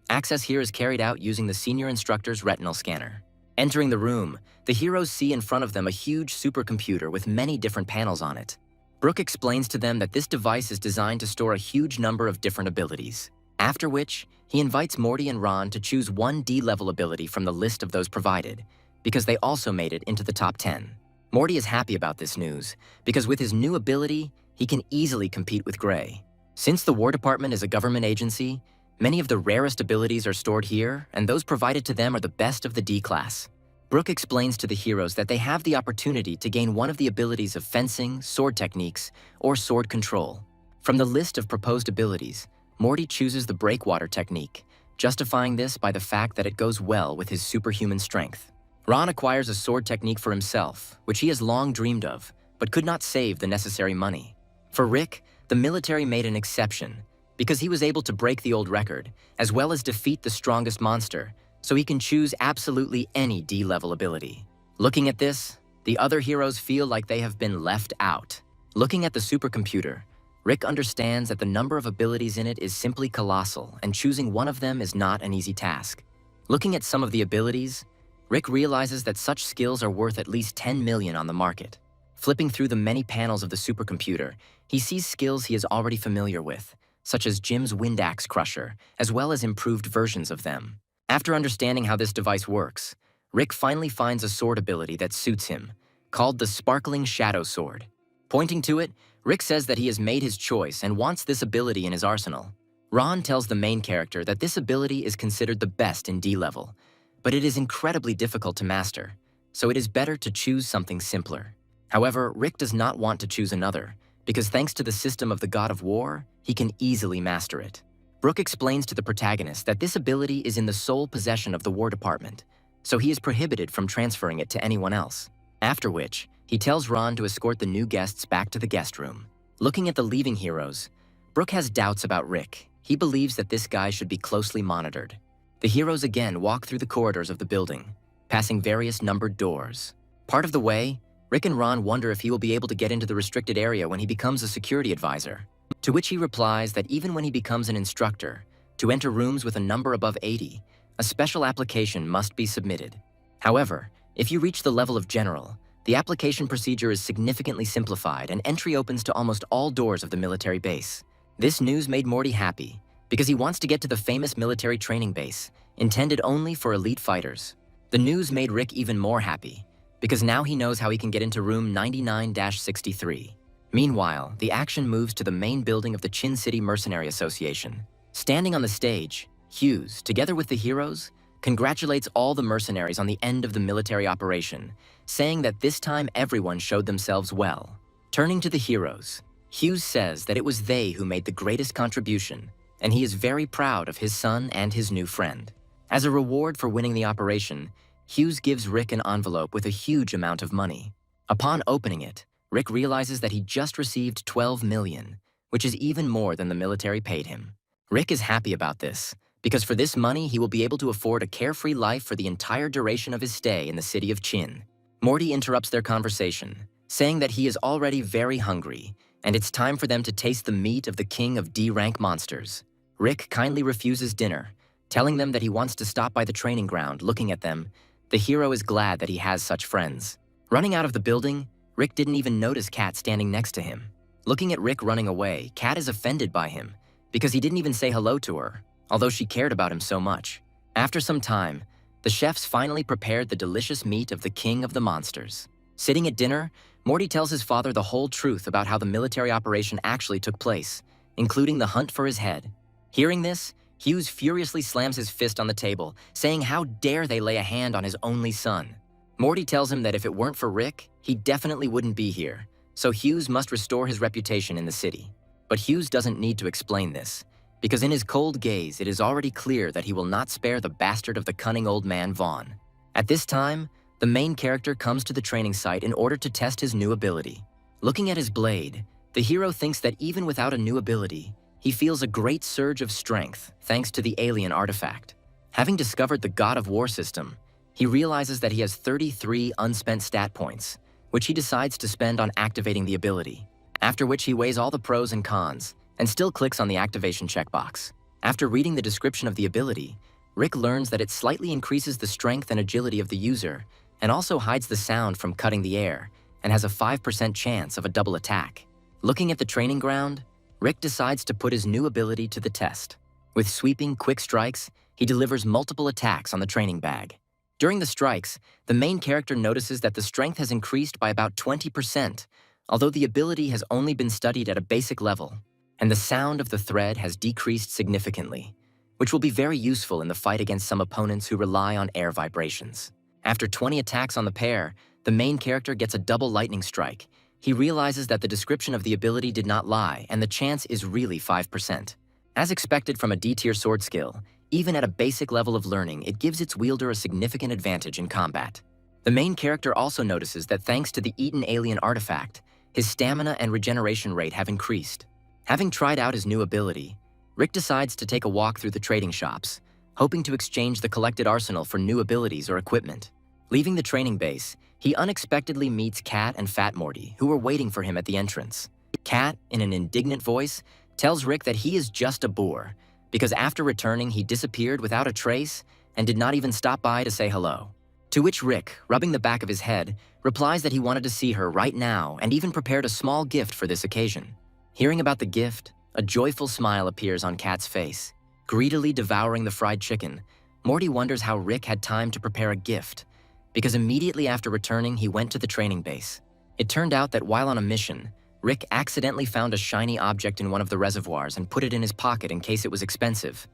Access here is carried out using the senior instructor's retinal scanner. Entering the room, the heroes see in front of them a huge supercomputer with many different panels on it. Brooke explains to them that this device is designed to store a huge number of different abilities. After which, he invites Morty and Ron to choose one D-level ability from the list of those provided, because they also made it into the top 10. Morty is happy about this news, because with his new ability, he can easily compete with Gray. Since the War Department is a government agency, many of the rarest abilities are stored here, and those provided to them are the best of the D-class. Brooke explains to the heroes that they have the opportunity to gain one of the abilities of fencing, sword techniques, or sword control. From the list of proposed abilities, Morty chooses the breakwater technique, justifying this by the fact that it goes well with his superhuman strength. Ron acquires a sword technique for himself, which he has long dreamed of, but could not save the necessary money. For Rick, the military made an exception, because he was able to break the old record, as well as defeat the strongest monster, so he can choose absolutely any D-level ability. Looking at this, the other heroes feel like they have been left out. Looking at the supercomputer, Rick understands that the number of abilities in it is simply colossal, and choosing one of them is not an easy task. Looking at some of the abilities, Rick realizes that such skills are worth at least 10 million on the market. Flipping through the many panels of the supercomputer, he sees skills he is already familiar with, such as Jim's Wind Axe Crusher, as well as improved versions of them. After understanding how this device works, Rick finally finds a sword ability that suits him, called the Sparkling Shadow Sword. Pointing to it, Rick says that he has made his choice and wants this ability in his arsenal. Ron tells the main character that this ability is considered the best in D-level, but it is incredibly difficult to master, so it is better to choose something simpler. However, Rick does not want to choose another, because thanks to the system of the God of War, he can easily master it. Brooke explains to the protagonist that this ability is in the sole possession of the War Department, so he is prohibited from transferring it to anyone else. After which, he tells Ron to escort the new guests back to the guest room. Looking at the leaving heroes, Brooke has doubts about Rick. He believes that this guy should be closely monitored. The heroes again walk through the corridors of the building, passing various numbered doors. Part of the way, Rick and Ron wonder if he will be able to get into the restricted area when he becomes a security advisor. To which he replies that even when he becomes an instructor, to enter rooms with a number above 80, a special application must be submitted. However, If you reach the level of general, the application procedure is significantly simplified and entry opens to almost all doors of the military base. This news made Morty happy because he wants to get to the famous military training base, intended only for elite fighters. The news made Rick even more happy because now he knows how he can get into room 99-63. Meanwhile, the action moves to the main building of the Chin City Mercenary Association. Standing on the stage, Hughes, together with the heroes, congratulates all the mercenaries on the end of the military operation, saying that this time everyone showed themselves well. Turning to the heroes, Hughes says that it was they who made the greatest contribution, and he is very proud of his son and his new friend. As a reward for winning the operation, Hughes gives Rick an envelope with a huge amount of money. Upon opening it, Rick realizes that he just received 12 million, which is even more than the military paid him. Rick is happy about this, because for this money he will be able to afford a carefree life for the entire duration of his stay in the city of Chin. Morty interrupts their conversation, saying that he is already very hungry, and it's time for them to taste the meat of the king of D-rank monsters. Rick kindly refuses dinner, telling them that he wants to stop by the training ground. Looking at them, the hero is glad that he has such friends. Running out of the building, Rick didn't even notice Kat standing next to him. Looking at Rick running away, Kat is offended by him because he didn't even say hello to her, although she cared about him so much. After some time, the chefs finally prepared the delicious meat of the king of the monsters. Sitting at dinner, Morty tells his father the whole truth about how the military operation actually took place, including the hunt for his head. Hearing this, Hughes furiously slams his fist on the table, saying how dare they lay a hand on his only son. Morty tells him that if it weren't for Rick, he definitely wouldn't be here, so Hughes must restore his reputation in the city. But Hughes doesn't need to explain this, because in his cold gaze it is already clear that he will not spare the bastard of the cunning old man Vaughn. At this time, the main character comes to the training site in order to test his new ability. Looking at his blade, the hero thinks that even without a new ability, he feels a great surge of strength thanks to the alien artifact. Having discovered the God of War system, he realizes that he has 33 unspent stat points, which he decides to spend on activating the ability, after which he weighs all the pros and cons and still clicks on the activation checkbox. After reading the description of the ability, Rick learns that it slightly increases the strength and agility of the user and also hides the sound from cutting the air and has a 5% chance of a double attack. Looking at the training ground, Rick decides to put his new ability to the test. With sweeping, quick strikes, he delivers multiple attacks on the training bag. During the strikes, the main character notices that the strength has increased by about 20%, although the ability has only been studied at a basic level, and the sound of the thread has decreased significantly, which will be very useful in the fight against some opponents who rely on air vibrations. After 20 attacks on the pair, the main character gets a double lightning strike. He realizes that the description of the ability did not lie, and the chance is really 5%. As expected from a D-tier sword skill, even at a basic level of learning, it gives its wielder a significant advantage in combat. The main character also notices that thanks to the eaten alien artifact, his stamina and regeneration rate have increased. Having tried out his new ability, Rick decides to take a walk through the trading shops, hoping to exchange the collected arsenal for new abilities or equipment. Leaving the training base, he unexpectedly meets Kat and Fat Morty, who are waiting for him at the entrance. Kat, in an indignant voice, tells Rick that he is just a boor, because after returning he disappeared without a trace and did not even stop by to say hello. To which Rick, rubbing the back of his head, replies that he wanted to see her right now and even prepared a small gift for this occasion. Hearing about the gift, a joyful smile appears on Kat's face. Greedily devouring the fried chicken, Morty wonders how Rick had time to prepare a gift, because immediately after returning, he went to the training base. It turned out that while on a mission, Rick accidentally found a shiny object in one of the reservoirs and put it in his pocket in case it was expensive.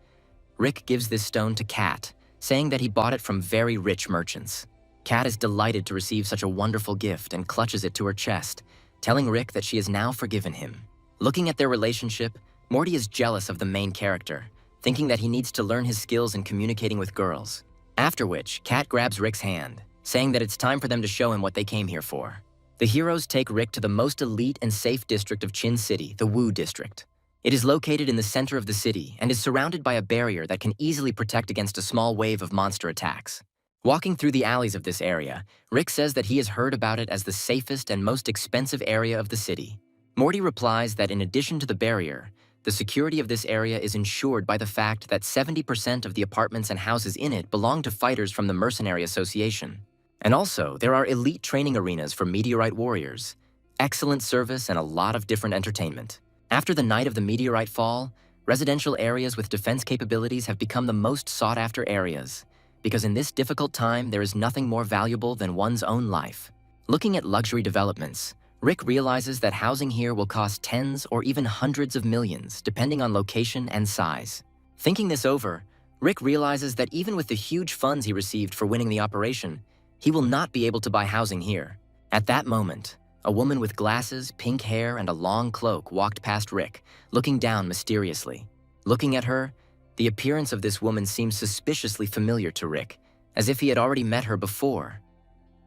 Rick gives this stone to Kat, saying that he bought it from very rich merchants. Kat is delighted to receive such a wonderful gift and clutches it to her chest, telling Rick that she has now forgiven him. Looking at their relationship, Morty is jealous of the main character, thinking that he needs to learn his skills in communicating with girls. After which, Kat grabs Rick's hand, saying that it's time for them to show him what they came here for. The heroes take Rick to the most elite and safe district of Chin City, the Wu District. It is located in the center of the city and is surrounded by a barrier that can easily protect against a small wave of monster attacks. Walking through the alleys of this area, Rick says that he has heard about it as the safest and most expensive area of the city. Morty replies that in addition to the barrier, the security of this area is ensured by the fact that 70% of the apartments and houses in it belong to fighters from the Mercenary Association. And also, there are elite training arenas for meteorite warriors, excellent service, and a lot of different entertainment. After the night of the meteorite fall, residential areas with defense capabilities have become the most sought-after areas, because in this difficult time, there is nothing more valuable than one's own life. Looking at luxury developments, Rick realizes that housing here will cost tens or even hundreds of millions, depending on location and size. Thinking this over, Rick realizes that even with the huge funds he received for winning the operation, he will not be able to buy housing here. At that moment, a woman with glasses, pink hair, and a long cloak walked past Rick, looking down mysteriously. Looking at her, the appearance of this woman seemed suspiciously familiar to Rick, as if he had already met her before.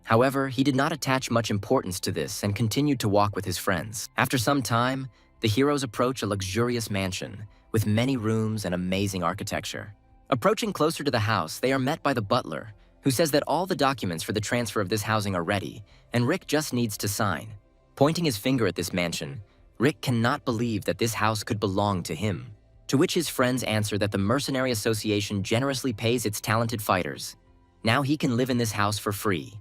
However, he did not attach much importance to this and continued to walk with his friends. After some time, the heroes approach a luxurious mansion with many rooms and amazing architecture. Approaching closer to the house, they are met by the butler, who says that all the documents for the transfer of this housing are ready, and Rick just needs to sign. Pointing his finger at this mansion, Rick cannot believe that this house could belong to him. To which his friends answer that the Mercenary Association generously pays its talented fighters. Now he can live in this house for free.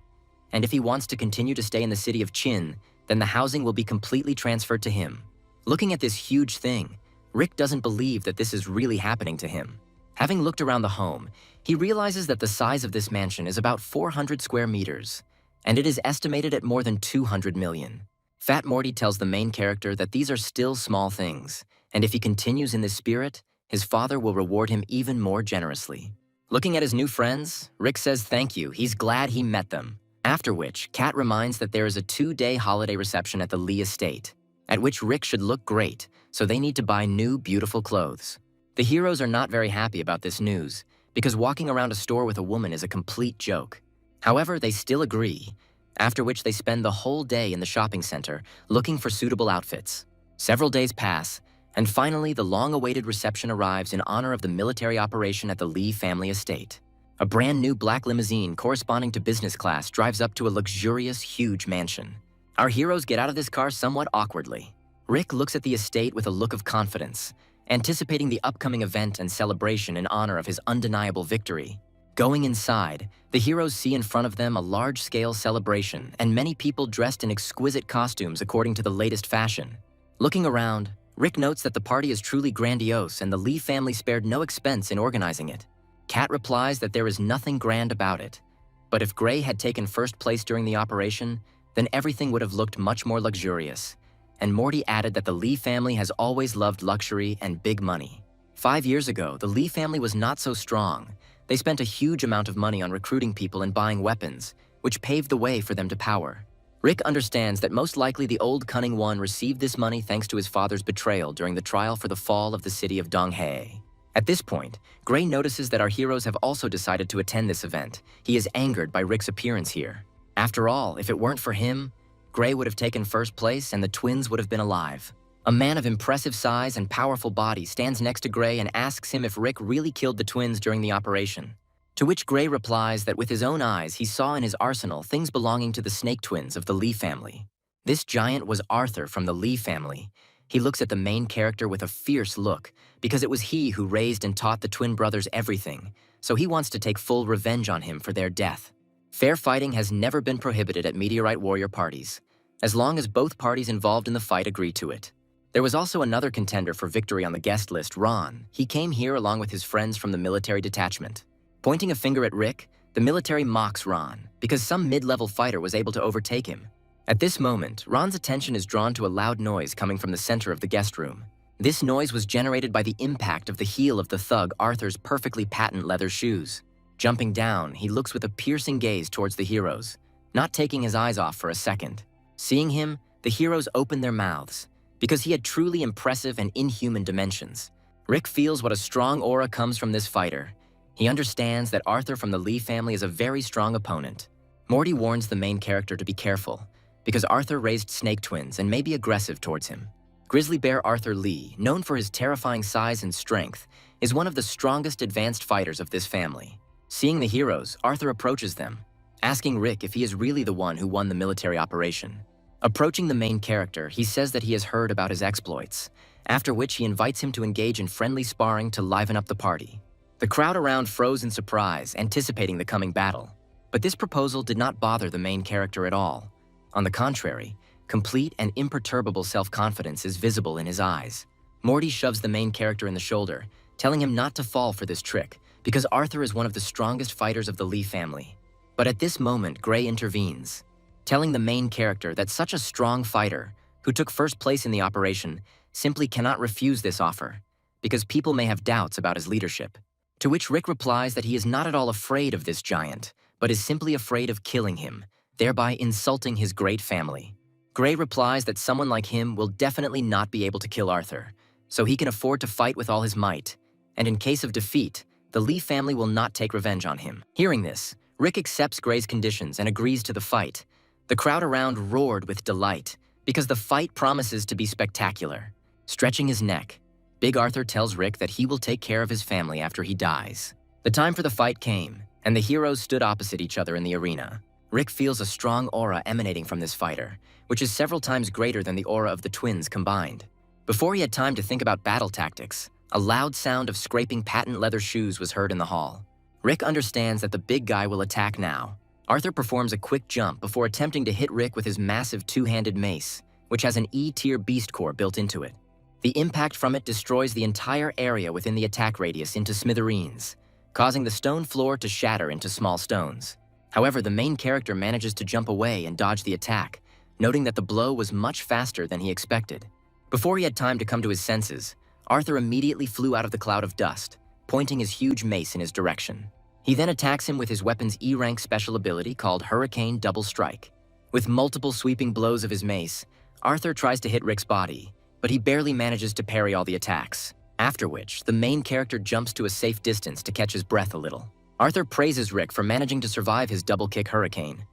And if he wants to continue to stay in the city of Chin, then the housing will be completely transferred to him. Looking at this huge thing, Rick doesn't believe that this is really happening to him. Having looked around the home, he realizes that the size of this mansion is about 400 square meters, and it is estimated at more than 200 million. Fat Morty tells the main character that these are still small things, and if he continues in this spirit, his father will reward him even more generously. Looking at his new friends, Rick says thank you, he's glad he met them. After which, Kat reminds that there is a 2-day holiday reception at the Lee estate, at which Rick should look great, so they need to buy new, beautiful clothes. The heroes are not very happy about this news, because walking around a store with a woman is a complete joke. However, they still agree, after which they spend the whole day in the shopping center looking for suitable outfits. Several days pass, and finally the long-awaited reception arrives in honor of the military operation at the Lee family estate. A brand new black limousine corresponding to business class drives up to a luxurious, huge mansion. Our heroes get out of this car somewhat awkwardly. Rick looks at the estate with a look of confidence, anticipating the upcoming event and celebration in honor of his undeniable victory. Going inside, the heroes see in front of them a large-scale celebration and many people dressed in exquisite costumes according to the latest fashion. Looking around, Rick notes that the party is truly grandiose and the Lee family spared no expense in organizing it. Kat replies that there is nothing grand about it, but if Gray had taken first place during the operation, then everything would have looked much more luxurious. And Morty added that the Lee family has always loved luxury and big money. 5 years ago, the Lee family was not so strong. They spent a huge amount of money on recruiting people and buying weapons, which paved the way for them to power. Rick understands that most likely the old Cunning One received this money thanks to his father's betrayal during the trial for the fall of the city of Donghae. At this point, Gray notices that our heroes have also decided to attend this event. He is angered by Rick's appearance here. After all, if it weren't for him, Gray would have taken first place and the twins would have been alive. A man of impressive size and powerful body stands next to Gray and asks him if Rick really killed the twins during the operation. To which Gray replies that with his own eyes he saw in his arsenal things belonging to the snake twins of the Lee family. This giant was Arthur from the Lee family. He looks at the main character with a fierce look, because it was he who raised and taught the twin brothers everything, so he wants to take full revenge on him for their death. Fair fighting has never been prohibited at Meteorite Warrior parties, as long as both parties involved in the fight agree to it. There was also another contender for victory on the guest list, Ron. He came here along with his friends from the military detachment. Pointing a finger at Rick, the military mocks Ron, because some mid-level fighter was able to overtake him. At this moment, Ron's attention is drawn to a loud noise coming from the center of the guest room. This noise was generated by the impact of the heel of the thug Arthur's perfectly patent leather shoes. Jumping down, he looks with a piercing gaze towards the heroes, not taking his eyes off for a second. Seeing him, the heroes open their mouths, because he had truly impressive and inhuman dimensions. Rick feels what a strong aura comes from this fighter. He understands that Arthur from the Lee family is a very strong opponent. Morty warns the main character to be careful, because Arthur raised snake twins and may be aggressive towards him. Grizzly Bear Arthur Lee, known for his terrifying size and strength, is one of the strongest advanced fighters of this family. Seeing the heroes, Arthur approaches them, asking Rick if he is really the one who won the military operation. Approaching the main character, he says that he has heard about his exploits, after which he invites him to engage in friendly sparring to liven up the party. The crowd around froze in surprise, anticipating the coming battle. But this proposal did not bother the main character at all. On the contrary, complete and imperturbable self-confidence is visible in his eyes. Morty shoves the main character in the shoulder, telling him not to fall for this trick, because Arthur is one of the strongest fighters of the Lee family. But at this moment, Gray intervenes, telling the main character that such a strong fighter, who took first place in the operation, simply cannot refuse this offer, because people may have doubts about his leadership. To which Rick replies that he is not at all afraid of this giant, but is simply afraid of killing him, thereby insulting his great family. Gray replies that someone like him will definitely not be able to kill Arthur, so he can afford to fight with all his might, and in case of defeat, the Lee family will not take revenge on him. Hearing this, Rick accepts Gray's conditions and agrees to the fight. The crowd around roared with delight, because the fight promises to be spectacular. Stretching his neck, Big Arthur tells Rick that he will take care of his family after he dies. The time for the fight came, and the heroes stood opposite each other in the arena. Rick feels a strong aura emanating from this fighter, which is several times greater than the aura of the twins combined. Before he had time to think about battle tactics, a loud sound of scraping patent leather shoes was heard in the hall. Rick understands that the big guy will attack now. Arthur performs a quick jump before attempting to hit Rick with his massive two-handed mace, which has an E-tier beast core built into it. The impact from it destroys the entire area within the attack radius into smithereens, causing the stone floor to shatter into small stones. However, the main character manages to jump away and dodge the attack, noting that the blow was much faster than he expected. Before he had time to come to his senses, Arthur immediately flew out of the cloud of dust, pointing his huge mace in his direction. He then attacks him with his weapon's E-rank special ability called Hurricane Double Strike. With multiple sweeping blows of his mace, Arthur tries to hit Rick's body, but he barely manages to parry all the attacks, after which the main character jumps to a safe distance to catch his breath a little. Arthur praises Rick for managing to survive his double-kick hurricane.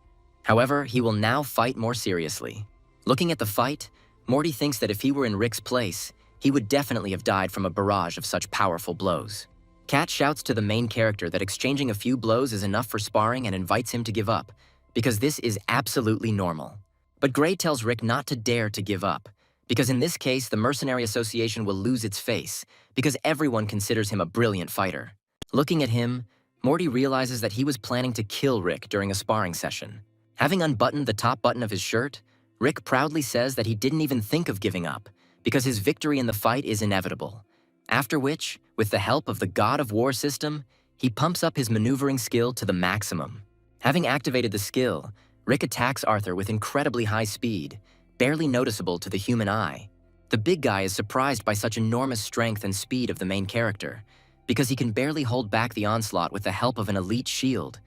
However, he will now fight more seriously. Looking at the fight, Morty thinks that if he were in Rick's place, he would definitely have died from a barrage of such powerful blows. Kat shouts to the main character that exchanging a few blows is enough for sparring and invites him to give up, because this is absolutely normal. But Gray tells Rick not to dare to give up, because in this case the Mercenary Association will lose its face, because everyone considers him a brilliant fighter. Looking at him, Morty realizes that he was planning to kill Rick during a sparring session. Having unbuttoned the top button of his shirt, Rick proudly says that he didn't even think of giving up, because his victory in the fight is inevitable. After which, with the help of the God of War system, he pumps up his maneuvering skill to the maximum. Having activated the skill, Rick attacks Arthur with incredibly high speed, barely noticeable to the human eye. The big guy is surprised by such enormous strength and speed of the main character, because he can barely hold back the onslaught with the help of an elite shield.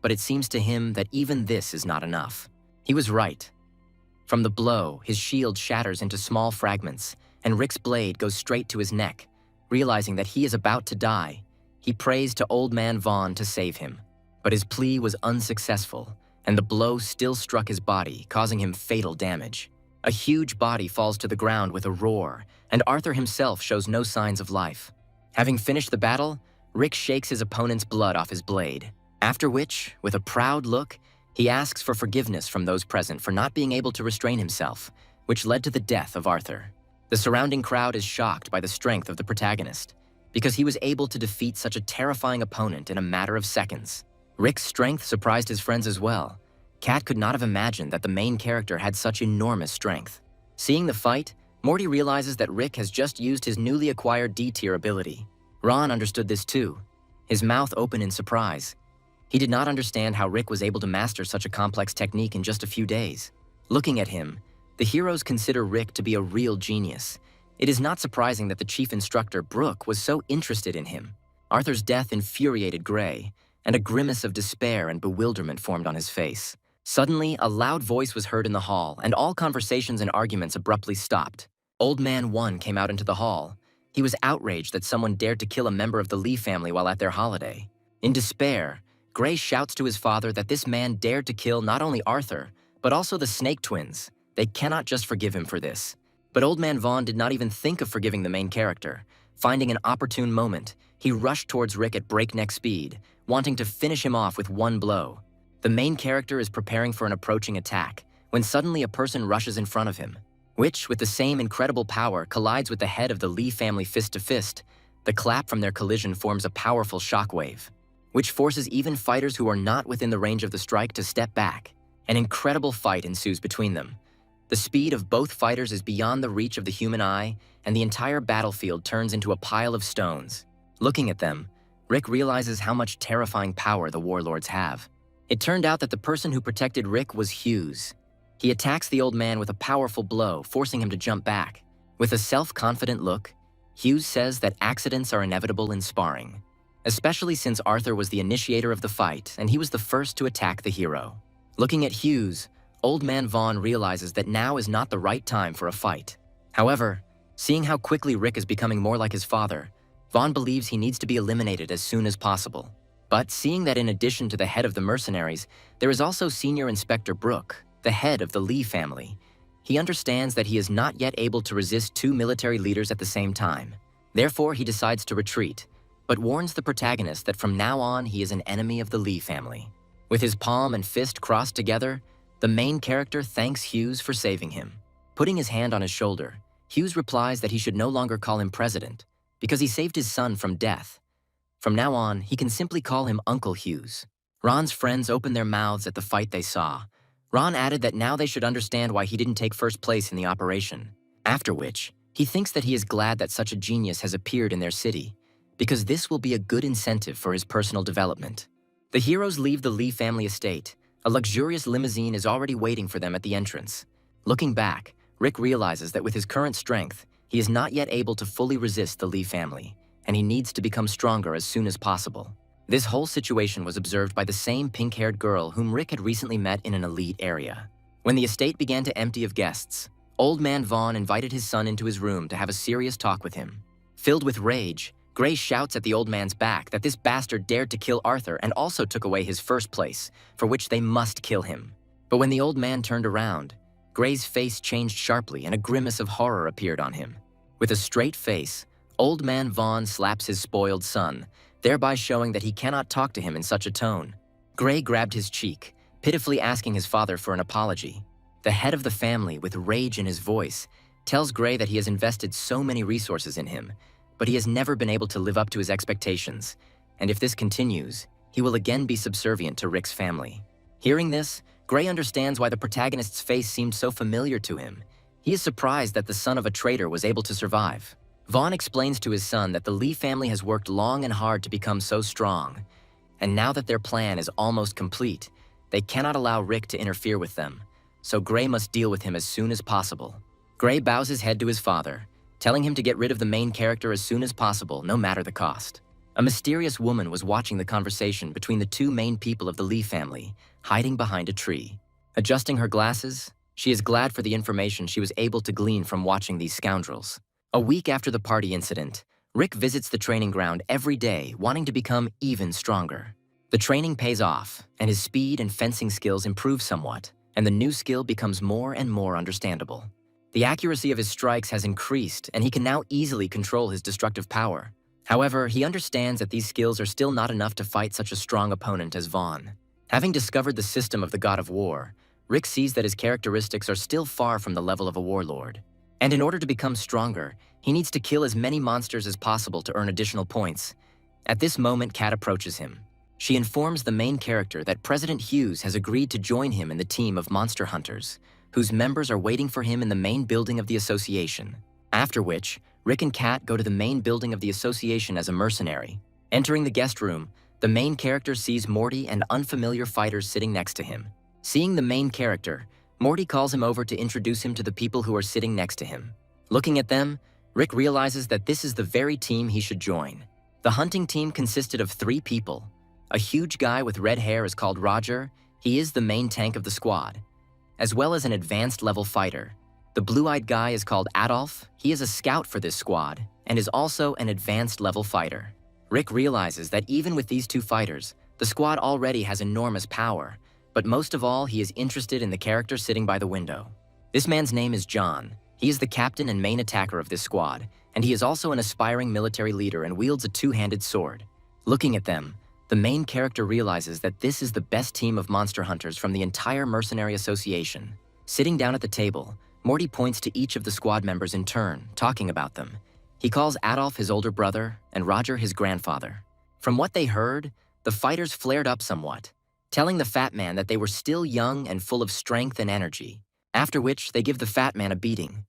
But it seems to him that even this is not enough. He was right. From the blow, his shield shatters into small fragments, and Rick's blade goes straight to his neck. Realizing that he is about to die, he prays to Old Man Vaughn to save him. But his plea was unsuccessful, and the blow still struck his body, causing him fatal damage. A huge body falls to the ground with a roar, and Arthur himself shows no signs of life. Having finished the battle, Rick shakes his opponent's blood off his blade, after which, with a proud look, he asks for forgiveness from those present for not being able to restrain himself, which led to the death of Arthur. The surrounding crowd is shocked by the strength of the protagonist, because he was able to defeat such a terrifying opponent in a matter of seconds. Rick's strength surprised his friends as well. Kat could not have imagined that the main character had such enormous strength. Seeing the fight, Morty realizes that Rick has just used his newly acquired D-tier ability. Ron understood this too, his mouth open in surprise. He did not understand how Rick was able to master such a complex technique in just a few days. Looking at him, the heroes consider Rick to be a real genius. It is not surprising that the chief instructor, Brooke, was so interested in him. Arthur's death infuriated Gray, and a grimace of despair and bewilderment formed on his face. Suddenly, a loud voice was heard in the hall, and all conversations and arguments abruptly stopped. Old Man 1 came out into the hall. He was outraged that someone dared to kill a member of the Lee family while at their holiday. In despair, Gray shouts to his father that this man dared to kill not only Arthur, but also the Snake twins. They cannot just forgive him for this. But Old Man Vaughn did not even think of forgiving the main character. Finding an opportune moment, he rushed towards Rick at breakneck speed, wanting to finish him off with one blow. The main character is preparing for an approaching attack, when suddenly a person rushes in front of him, which, with the same incredible power, collides with the head of the Lee family fist to fist. The clap from their collision forms a powerful shockwave. which forces even fighters who are not within the range of the strike to step back. An incredible fight ensues between them. The speed of both fighters is beyond the reach of the human eye, and the entire battlefield turns into a pile of stones. Looking at them, Rick realizes how much terrifying power the warlords have. It turned out that the person who protected Rick was Hughes. He attacks the old man with a powerful blow, forcing him to jump back. With a self-confident look, Hughes says that accidents are inevitable in sparring, especially since Arthur was the initiator of the fight and he was the first to attack the hero. Looking at Hughes, Old Man Vaughn realizes that now is not the right time for a fight. However, seeing how quickly Rick is becoming more like his father, Vaughn believes he needs to be eliminated as soon as possible. But seeing that in addition to the head of the mercenaries, there is also Senior Inspector Brooke, the head of the Lee family, he understands that he is not yet able to resist two military leaders at the same time. Therefore, he decides to retreat, but warns the protagonist that from now on he is an enemy of the Lee family. With his palm and fist crossed together, the main character thanks Hughes for saving him. Putting his hand on his shoulder, Hughes replies that he should no longer call him president because he saved his son from death. From now on, he can simply call him Uncle Hughes. Ron's friends opened their mouths at the fight they saw. Ron added that now they should understand why he didn't take first place in the operation. After which, he thinks that he is glad that such a genius has appeared in their city, because this will be a good incentive for his personal development. The heroes leave the Lee family estate. A luxurious limousine is already waiting for them at the entrance. Looking back, Rick realizes that with his current strength, he is not yet able to fully resist the Lee family, and he needs to become stronger as soon as possible. This whole situation was observed by the same pink-haired girl whom Rick had recently met in an elite area. When the estate began to empty of guests, Old Man Vaughn invited his son into his room to have a serious talk with him. Filled with rage, Gray shouts at the old man's back that this bastard dared to kill Arthur and also took away his first place, for which they must kill him. But when the old man turned around, Gray's face changed sharply and a grimace of horror appeared on him. With a straight face, Old Man Vaughn slaps his spoiled son, thereby showing that he cannot talk to him in such a tone. Gray grabbed his cheek, pitifully asking his father for an apology. The head of the family, with rage in his voice, tells Gray that he has invested so many resources in him, but he has never been able to live up to his expectations, and if this continues, he will again be subservient to Rick's family. Hearing this, Gray understands why the protagonist's face seemed so familiar to him. He is surprised that the son of a traitor was able to survive. Vaughn explains to his son that the Lee family has worked long and hard to become so strong, and now that their plan is almost complete, they cannot allow Rick to interfere with them, so Gray must deal with him as soon as possible. Gray bows his head to his father, telling him to get rid of the main character as soon as possible, no matter the cost. A mysterious woman was watching the conversation between the two main people of the Lee family, hiding behind a tree. Adjusting her glasses, she is glad for the information she was able to glean from watching these scoundrels. A week after the party incident, Rick visits the training ground every day, wanting to become even stronger. The training pays off, and his speed and fencing skills improve somewhat, and the new skill becomes more and more understandable. The accuracy of his strikes has increased, and he can now easily control his destructive power. However, he understands that these skills are still not enough to fight such a strong opponent as Vaughn. Having discovered the system of the God of War, Rick sees that his characteristics are still far from the level of a warlord. And in order to become stronger, he needs to kill as many monsters as possible to earn additional points. At this moment, Kat approaches him. She informs the main character that President Hughes has agreed to join him in the team of monster hunters, whose members are waiting for him in the main building of the association. After which, Rick and Kat go to the main building of the association as a mercenary. Entering the guest room, the main character sees Morty and unfamiliar fighters sitting next to him. Seeing the main character, Morty calls him over to introduce him to the people who are sitting next to him. Looking at them, Rick realizes that this is the very team he should join. The hunting team consisted of 3 people. A huge guy with red hair is called Roger. He is the main tank of the squad, as well as an advanced level fighter. The blue-eyed guy is called Adolf. He is a scout for this squad and is also an advanced level fighter. Rick realizes that even with these 2 fighters, the squad already has enormous power, but most of all, he is interested in the character sitting by the window. This man's name is John. He is the captain and main attacker of this squad, and he is also an aspiring military leader and wields a 2-handed sword. Looking at them, the main character realizes that this is the best team of monster hunters from the entire mercenary association. Sitting down at the table, Morty points to each of the squad members in turn, talking about them. He calls Adolf his older brother and Roger his grandfather. From what they heard, the fighters flared up somewhat, telling the fat man that they were still young and full of strength and energy, after which they give the fat man a beating.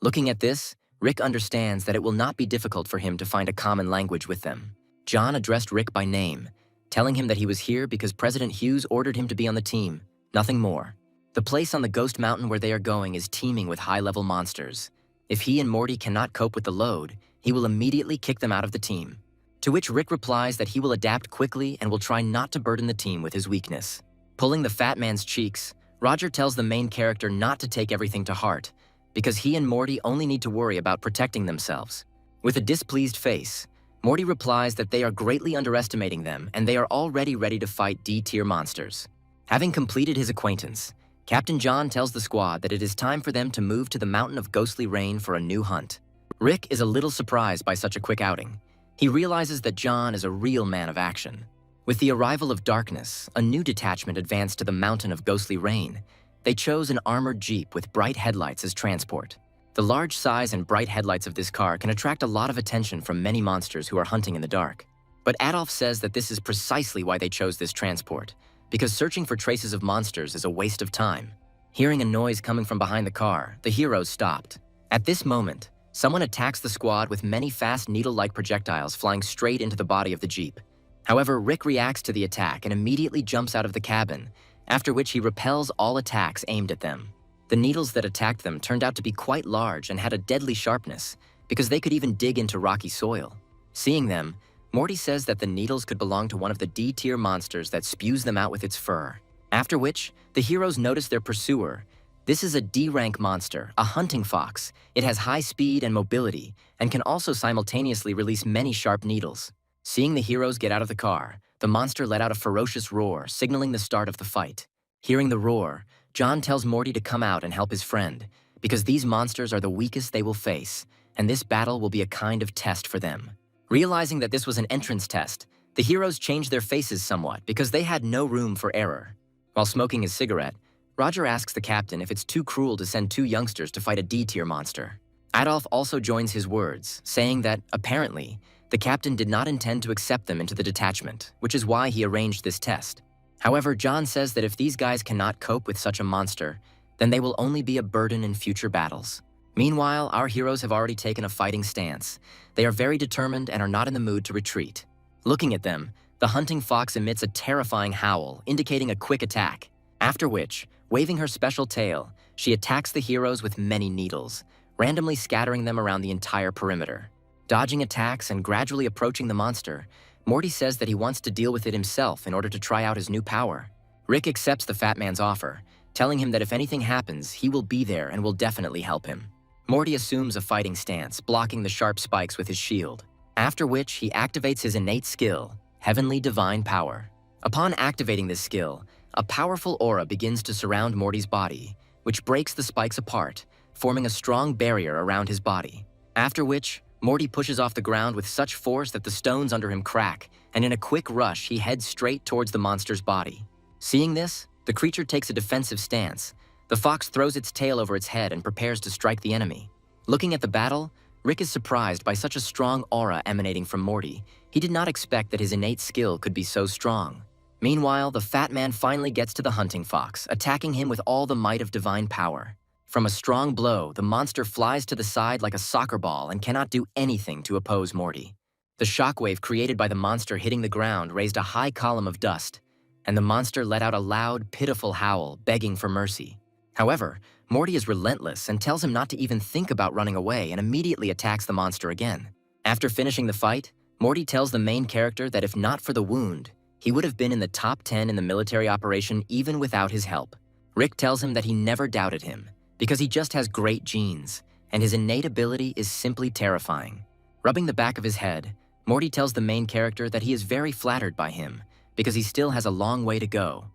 Looking at this, Rick understands that it will not be difficult for him to find a common language with them. John addressed Rick by name, telling him that he was here because President Hughes ordered him to be on the team, nothing more. The place on the Ghost Mountain where they are going is teeming with high-level monsters. If he and Morty cannot cope with the load, he will immediately kick them out of the team. To which Rick replies that he will adapt quickly and will try not to burden the team with his weakness. Pulling the fat man's cheeks, Roger tells the main character not to take everything to heart, because he and Morty only need to worry about protecting themselves. With a displeased face, Morty replies that they are greatly underestimating them and they are already ready to fight D-tier monsters. Having completed his acquaintance, Captain John tells the squad that it is time for them to move to the Mountain of Ghostly Rain for a new hunt. Rick is a little surprised by such a quick outing. He realizes that John is a real man of action. With the arrival of darkness, a new detachment advanced to the Mountain of Ghostly Rain. They chose an armored jeep with bright headlights as transport. The large size and bright headlights of this car can attract a lot of attention from many monsters who are hunting in the dark. But Adolf says that this is precisely why they chose this transport, because searching for traces of monsters is a waste of time. Hearing a noise coming from behind the car, the heroes stopped. At this moment, someone attacks the squad with many fast needle-like projectiles flying straight into the body of the jeep. However, Rick reacts to the attack and immediately jumps out of the cabin, after which he repels all attacks aimed at them. The needles that attacked them turned out to be quite large and had a deadly sharpness, because they could even dig into rocky soil. Seeing them, Morty says that the needles could belong to one of the D-tier monsters that spews them out with its fur. After which, the heroes notice their pursuer. This is a D-rank monster, a hunting fox. It has high speed and mobility, and can also simultaneously release many sharp needles. Seeing the heroes get out of the car, the monster let out a ferocious roar, signaling the start of the fight. Hearing the roar, John tells Morty to come out and help his friend, because these monsters are the weakest they will face, and this battle will be a kind of test for them. Realizing that this was an entrance test, the heroes changed their faces somewhat because they had no room for error. While smoking his cigarette, Roger asks the captain if it's too cruel to send two youngsters to fight a D-tier monster. Adolf also joins his words, saying that, apparently, the captain did not intend to accept them into the detachment, which is why he arranged this test. However, John says that if these guys cannot cope with such a monster, then they will only be a burden in future battles. Meanwhile, our heroes have already taken a fighting stance. They are very determined and are not in the mood to retreat. Looking at them, the hunting fox emits a terrifying howl, indicating a quick attack. After which, waving her special tail, she attacks the heroes with many needles, randomly scattering them around the entire perimeter. Dodging attacks and gradually approaching the monster, Morty says that he wants to deal with it himself in order to try out his new power. Rick accepts the fat man's offer, telling him that if anything happens, he will be there and will definitely help him. Morty assumes a fighting stance, blocking the sharp spikes with his shield, after which he activates his innate skill, Heavenly Divine Power. Upon activating this skill, a powerful aura begins to surround Morty's body, which breaks the spikes apart, forming a strong barrier around his body. After which, Morty pushes off the ground with such force that the stones under him crack, and in a quick rush, he heads straight towards the monster's body. Seeing this, the creature takes a defensive stance. The fox throws its tail over its head and prepares to strike the enemy. Looking at the battle, Rick is surprised by such a strong aura emanating from Morty. He did not expect that his innate skill could be so strong. Meanwhile, the fat man finally gets to the hunting fox, attacking him with all the might of divine power. From a strong blow, the monster flies to the side like a soccer ball and cannot do anything to oppose Morty. The shockwave created by the monster hitting the ground raised a high column of dust, and the monster let out a loud, pitiful howl, begging for mercy. However, Morty is relentless and tells him not to even think about running away and immediately attacks the monster again. After finishing the fight, Morty tells the main character that if not for the wound, he would have been in the top 10 in the military operation even without his help. Rick tells him that he never doubted him, because he just has great genes, and his innate ability is simply terrifying. Rubbing the back of his head, Morty tells the main character that he is very flattered by him, because he still has a long way to go.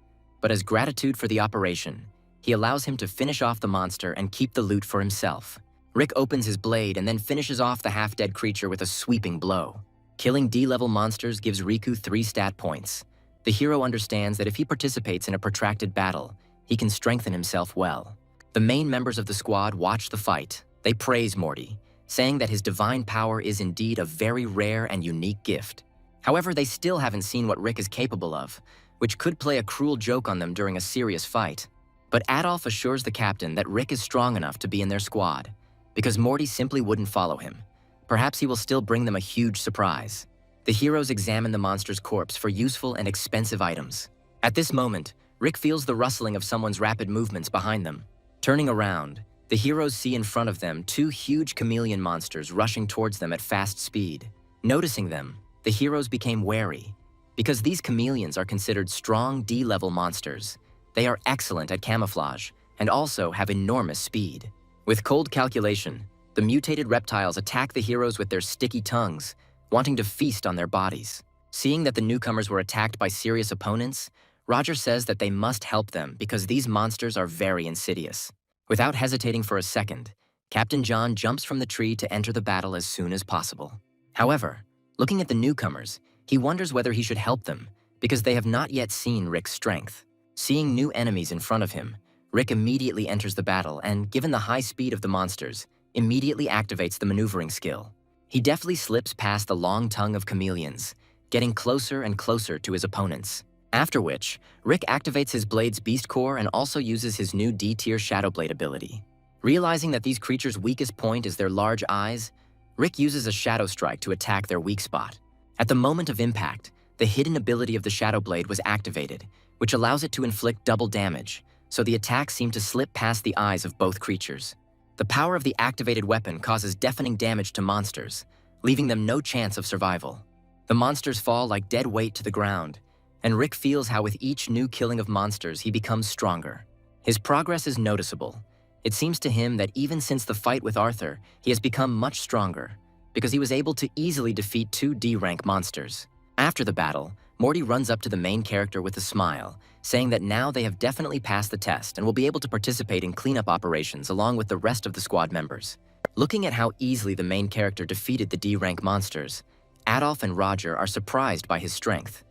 But as gratitude for the operation, he allows him to finish off the monster and keep the loot for himself. Rick opens his blade and then finishes off the half-dead creature with a sweeping blow. Killing D-level monsters gives Riku 3 stat points. The hero understands that if he participates in a protracted battle, he can strengthen himself well. The main members of the squad watch the fight. They praise Morty, saying that his divine power is indeed a very rare and unique gift. However, they still haven't seen what Rick is capable of, which could play a cruel joke on them during a serious fight. But Adolf assures the captain that Rick is strong enough to be in their squad, because Morty simply wouldn't follow him. Perhaps he will still bring them a huge surprise. The heroes examine the monster's corpse for useful and expensive items. At this moment, Rick feels the rustling of someone's rapid movements behind them. Turning around, the heroes see in front of them two huge chameleon monsters rushing towards them at fast speed. Noticing them, the heroes became wary. Because these chameleons are considered strong D-level monsters, they are excellent at camouflage and also have enormous speed. With cold calculation, the mutated reptiles attack the heroes with their sticky tongues, wanting to feast on their bodies. Seeing that the newcomers were attacked by serious opponents, Roger says that they must help them because these monsters are very insidious. Without hesitating for a second, Captain John jumps from the tree to enter the battle as soon as possible. However, looking at the newcomers, he wonders whether he should help them because they have not yet seen Rick's strength. Seeing new enemies in front of him, Rick immediately enters the battle and, given the high speed of the monsters, immediately activates the maneuvering skill. He deftly slips past the long tongue of chameleons, getting closer and closer to his opponents. After which, Rick activates his blade's beast core and also uses his new D-tier Shadow Blade ability. Realizing that these creatures' weakest point is their large eyes, Rick uses a Shadow Strike to attack their weak spot. At the moment of impact, the hidden ability of the Shadow Blade was activated, which allows it to inflict double damage, so the attack seemed to slip past the eyes of both creatures. The power of the activated weapon causes deafening damage to monsters, leaving them no chance of survival. The monsters fall like dead weight to the ground, and Rick feels how with each new killing of monsters he becomes stronger. His progress is noticeable. It seems to him that even since the fight with Arthur, he has become much stronger, because he was able to easily defeat 2 D-rank monsters. After the battle, Morty runs up to the main character with a smile, saying that now they have definitely passed the test and will be able to participate in cleanup operations along with the rest of the squad members. Looking at how easily the main character defeated the D-rank monsters, Adolf and Roger are surprised by his strength.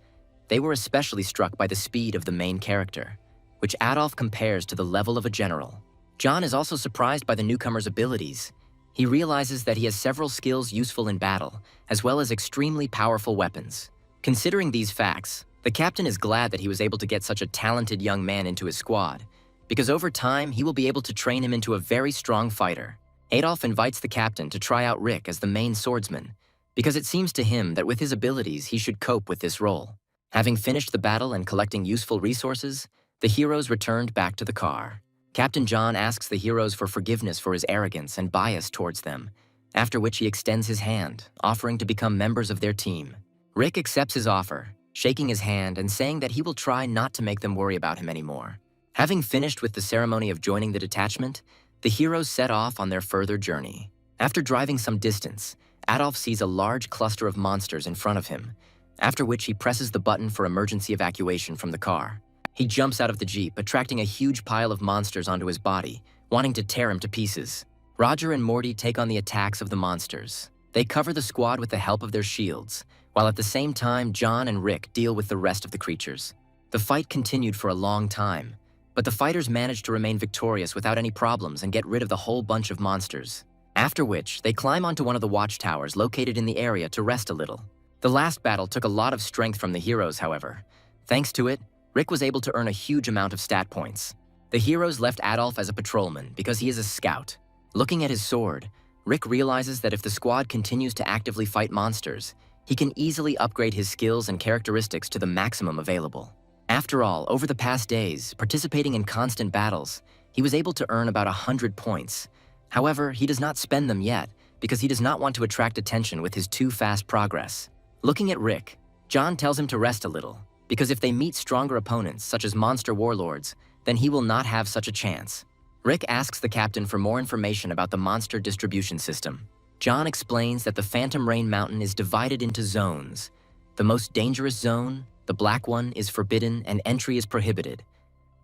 They were especially struck by the speed of the main character, which Adolf compares to the level of a general. John is also surprised by the newcomer's abilities. He realizes that he has several skills useful in battle, as well as extremely powerful weapons. Considering these facts, the captain is glad that he was able to get such a talented young man into his squad, because over time he will be able to train him into a very strong fighter. Adolf invites the captain to try out Rick as the main swordsman, because it seems to him that with his abilities he should cope with this role. Having finished the battle and collecting useful resources, the heroes returned back to the car. Captain John asks the heroes for forgiveness for his arrogance and bias towards them, after which he extends his hand, offering to become members of their team. Rick accepts his offer, shaking his hand and saying that he will try not to make them worry about him anymore. Having finished with the ceremony of joining the detachment, the heroes set off on their further journey. After driving some distance, Adolf sees a large cluster of monsters in front of him, after which he presses the button for emergency evacuation from the car. He jumps out of the Jeep, attracting a huge pile of monsters onto his body, wanting to tear him to pieces. Roger and Morty take on the attacks of the monsters. They cover the squad with the help of their shields, while at the same time John and Rick deal with the rest of the creatures. The fight continued for a long time, but the fighters managed to remain victorious without any problems and get rid of the whole bunch of monsters. After which, they climb onto one of the watchtowers located in the area to rest a little. The last battle took a lot of strength from the heroes, however. Thanks to it, Rick was able to earn a huge amount of stat points. The heroes left Adolf as a patrolman because he is a scout. Looking at his sword, Rick realizes that if the squad continues to actively fight monsters, he can easily upgrade his skills and characteristics to the maximum available. After all, over the past days, participating in constant battles, he was able to earn about 100 points. However, he does not spend them yet because he does not want to attract attention with his too fast progress. Looking at Rick, John tells him to rest a little, because if they meet stronger opponents, such as monster warlords, then he will not have such a chance. Rick asks the captain for more information about the monster distribution system. John explains that the Phantom Rain Mountain is divided into zones. The most dangerous zone, the black one, is forbidden and entry is prohibited.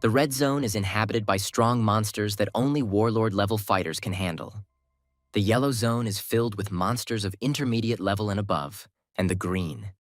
The red zone is inhabited by strong monsters that only warlord-level fighters can handle. The yellow zone is filled with monsters of intermediate level and above, and the green.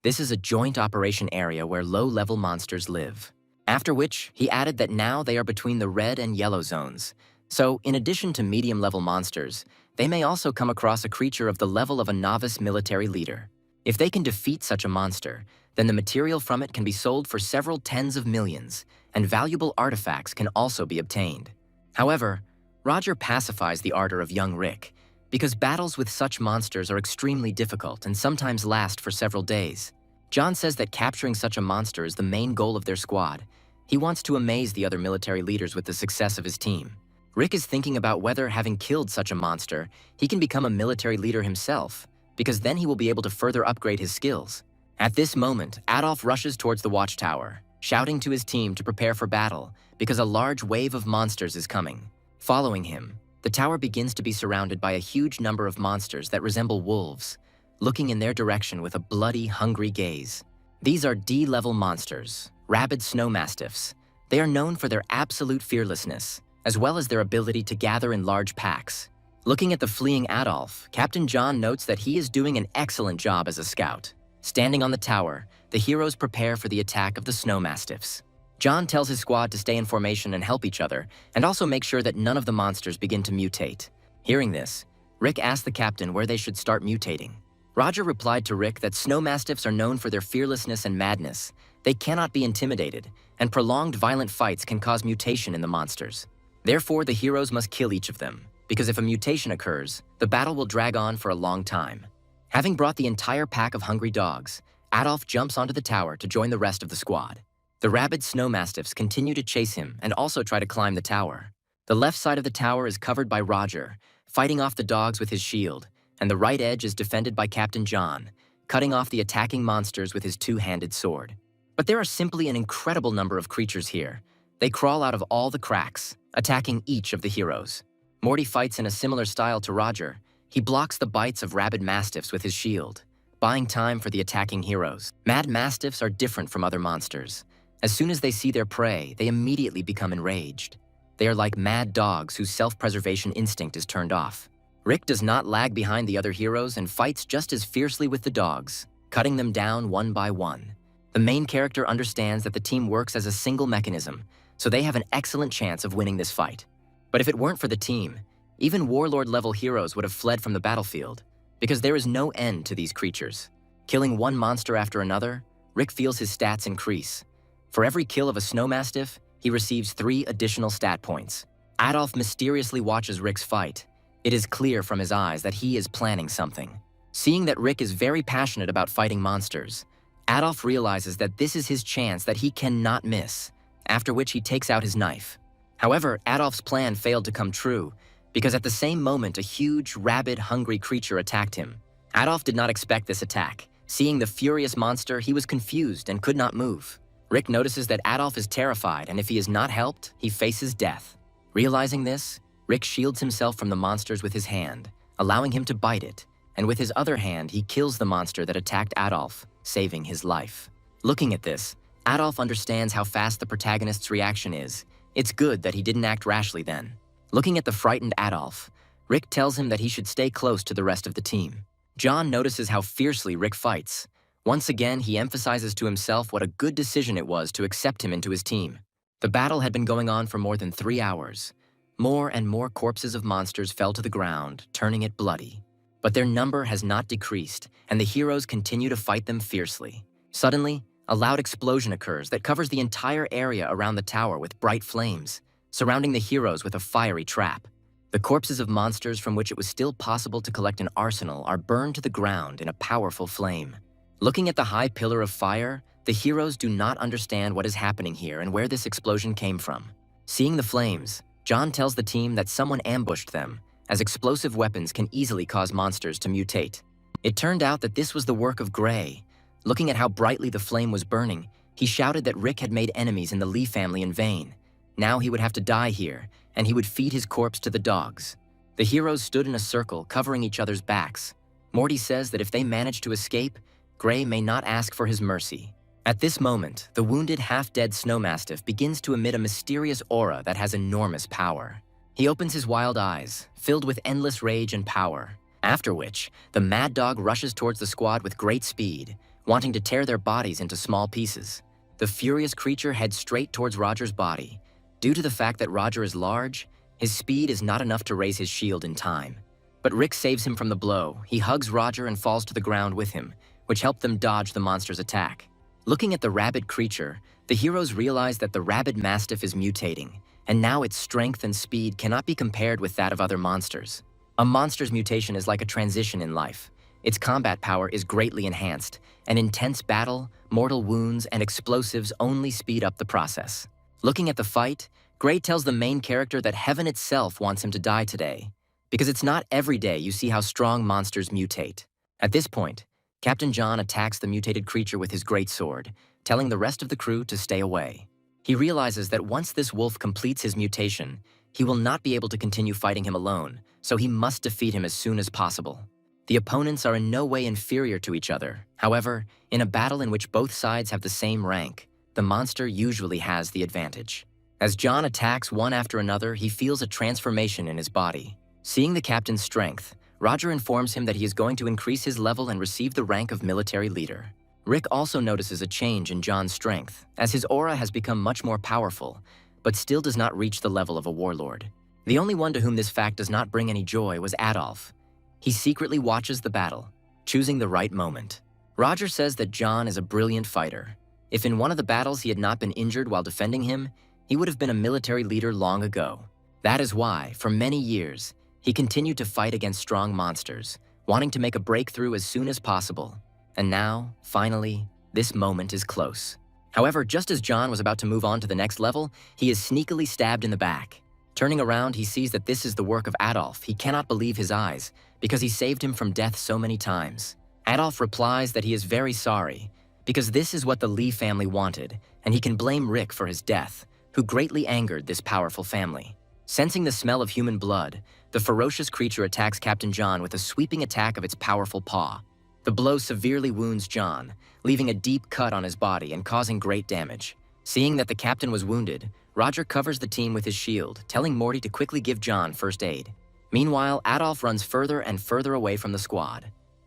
This is a joint operation area where low-level monsters live. After which, he added that now they are between the red and yellow zones. So, in addition to medium-level monsters, they may also come across a creature of the level of a novice military leader. If they can defeat such a monster, then the material from it can be sold for several tens of millions, and valuable artifacts can also be obtained. However, Roger pacifies the ardor of young Rick, because battles with such monsters are extremely difficult and sometimes last for several days. John says that capturing such a monster is the main goal of their squad. He wants to amaze the other military leaders with the success of his team. Rick is thinking about whether, having killed such a monster, he can become a military leader himself, because then he will be able to further upgrade his skills. At this moment, Adolf rushes towards the watchtower, shouting to his team to prepare for battle, because a large wave of monsters is coming. Following him, the tower begins to be surrounded by a huge number of monsters that resemble wolves, looking in their direction with a bloody, hungry gaze. These are D-level monsters, rabid snow mastiffs. They are known for their absolute fearlessness, as well as their ability to gather in large packs. Looking at the fleeing Adolf, Captain John notes that he is doing an excellent job as a scout. Standing on the tower, the heroes prepare for the attack of the snow mastiffs. John tells his squad to stay in formation and help each other, and also make sure that none of the monsters begin to mutate. Hearing this, Rick asks the captain where they should start mutating. Roger replied to Rick that snow mastiffs are known for their fearlessness and madness. They cannot be intimidated, and prolonged violent fights can cause mutation in the monsters. Therefore, the heroes must kill each of them, because if a mutation occurs, the battle will drag on for a long time. Having brought the entire pack of hungry dogs, Adolf jumps onto the tower to join the rest of the squad. The rabid snow mastiffs continue to chase him and also try to climb the tower. The left side of the tower is covered by Roger, fighting off the dogs with his shield, and the right edge is defended by Captain John, cutting off the attacking monsters with his two-handed sword. But there are simply an incredible number of creatures here. They crawl out of all the cracks, attacking each of the heroes. Morty fights in a similar style to Roger. He blocks the bites of rabid mastiffs with his shield, buying time for the attacking heroes. Mad mastiffs are different from other monsters. As soon as they see their prey, they immediately become enraged. They are like mad dogs whose self-preservation instinct is turned off. Rick does not lag behind the other heroes and fights just as fiercely with the dogs, cutting them down one by one. The main character understands that the team works as a single mechanism, so they have an excellent chance of winning this fight. But if it weren't for the team, even warlord-level heroes would have fled from the battlefield, because there is no end to these creatures. Killing one monster after another, Rick feels his stats increase. For every kill of a snow mastiff, he receives 3 additional stat points. Adolf mysteriously watches Rick's fight. It is clear from his eyes that he is planning something. Seeing that Rick is very passionate about fighting monsters, Adolf realizes that this is his chance that he cannot miss, after which he takes out his knife. However, Adolf's plan failed to come true, because at the same moment a huge, rabid, hungry creature attacked him. Adolf did not expect this attack. Seeing the furious monster, he was confused and could not move. Rick notices that Adolf is terrified, and if he is not helped, he faces death. Realizing this, Rick shields himself from the monsters with his hand, allowing him to bite it, and with his other hand, he kills the monster that attacked Adolf, saving his life. Looking at this, Adolf understands how fast the protagonist's reaction is. It's good that he didn't act rashly then. Looking at the frightened Adolf, Rick tells him that he should stay close to the rest of the team. John notices how fiercely Rick fights. Once again, he emphasizes to himself what a good decision it was to accept him into his team. The battle had been going on for more than 3 hours. More and more corpses of monsters fell to the ground, turning it bloody. But their number has not decreased, and the heroes continue to fight them fiercely. Suddenly, a loud explosion occurs that covers the entire area around the tower with bright flames, surrounding the heroes with a fiery trap. The corpses of monsters from which it was still possible to collect an arsenal are burned to the ground in a powerful flame. Looking at the high pillar of fire, the heroes do not understand what is happening here and where this explosion came from. Seeing the flames, John tells the team that someone ambushed them, as explosive weapons can easily cause monsters to mutate. It turned out that this was the work of Gray. Looking at how brightly the flame was burning, he shouted that Rick had made enemies in the Lee family in vain. Now he would have to die here, and he would feed his corpse to the dogs. The heroes stood in a circle, covering each other's backs. Morty says that if they manage to escape, Gray may not ask for his mercy. At this moment, the wounded, half-dead snow mastiff begins to emit a mysterious aura that has enormous power. He opens his wild eyes, filled with endless rage and power, after which, the mad dog rushes towards the squad with great speed, wanting to tear their bodies into small pieces. The furious creature heads straight towards Roger's body. Due to the fact that Roger is large, his speed is not enough to raise his shield in time. But Rick saves him from the blow. He hugs Roger and falls to the ground with him, which helped them dodge the monster's attack. Looking at the rabid creature, the heroes realize that the rabid mastiff is mutating, and now its strength and speed cannot be compared with that of other monsters. A monster's mutation is like a transition in life. Its combat power is greatly enhanced, and intense battle, mortal wounds, and explosives only speed up the process. Looking at the fight, Gray tells the main character that heaven itself wants him to die today, because it's not every day you see how strong monsters mutate. At this point, Captain John attacks the mutated creature with his greatsword, telling the rest of the crew to stay away. He realizes that once this wolf completes his mutation, he will not be able to continue fighting him alone, so he must defeat him as soon as possible. The opponents are in no way inferior to each other. However, in a battle in which both sides have the same rank, the monster usually has the advantage. As John attacks one after another, he feels a transformation in his body. Seeing the captain's strength, Roger informs him that he is going to increase his level and receive the rank of military leader. Rick also notices a change in John's strength, as his aura has become much more powerful, but still does not reach the level of a warlord. The only one to whom this fact does not bring any joy was Adolf. He secretly watches the battle, choosing the right moment. Roger says that John is a brilliant fighter. If in one of the battles he had not been injured while defending him, he would have been a military leader long ago. That is why, for many years, he continued to fight against strong monsters, wanting to make a breakthrough as soon as possible. And now, finally, this moment is close. However, just as John was about to move on to the next level, he is sneakily stabbed in the back. Turning around, he sees that this is the work of Adolf. He cannot believe his eyes, because he saved him from death so many times. Adolf replies that he is very sorry, because this is what the Lee family wanted, and he can blame Rick for his death, who greatly angered this powerful family. Sensing the smell of human blood, the ferocious creature attacks Captain John with a sweeping attack of its powerful paw. The blow severely wounds John, leaving a deep cut on his body and causing great damage. Seeing that the captain was wounded, Roger covers the team with his shield, telling Morty to quickly give John first aid. Meanwhile, Adolf runs further and further away from the squad.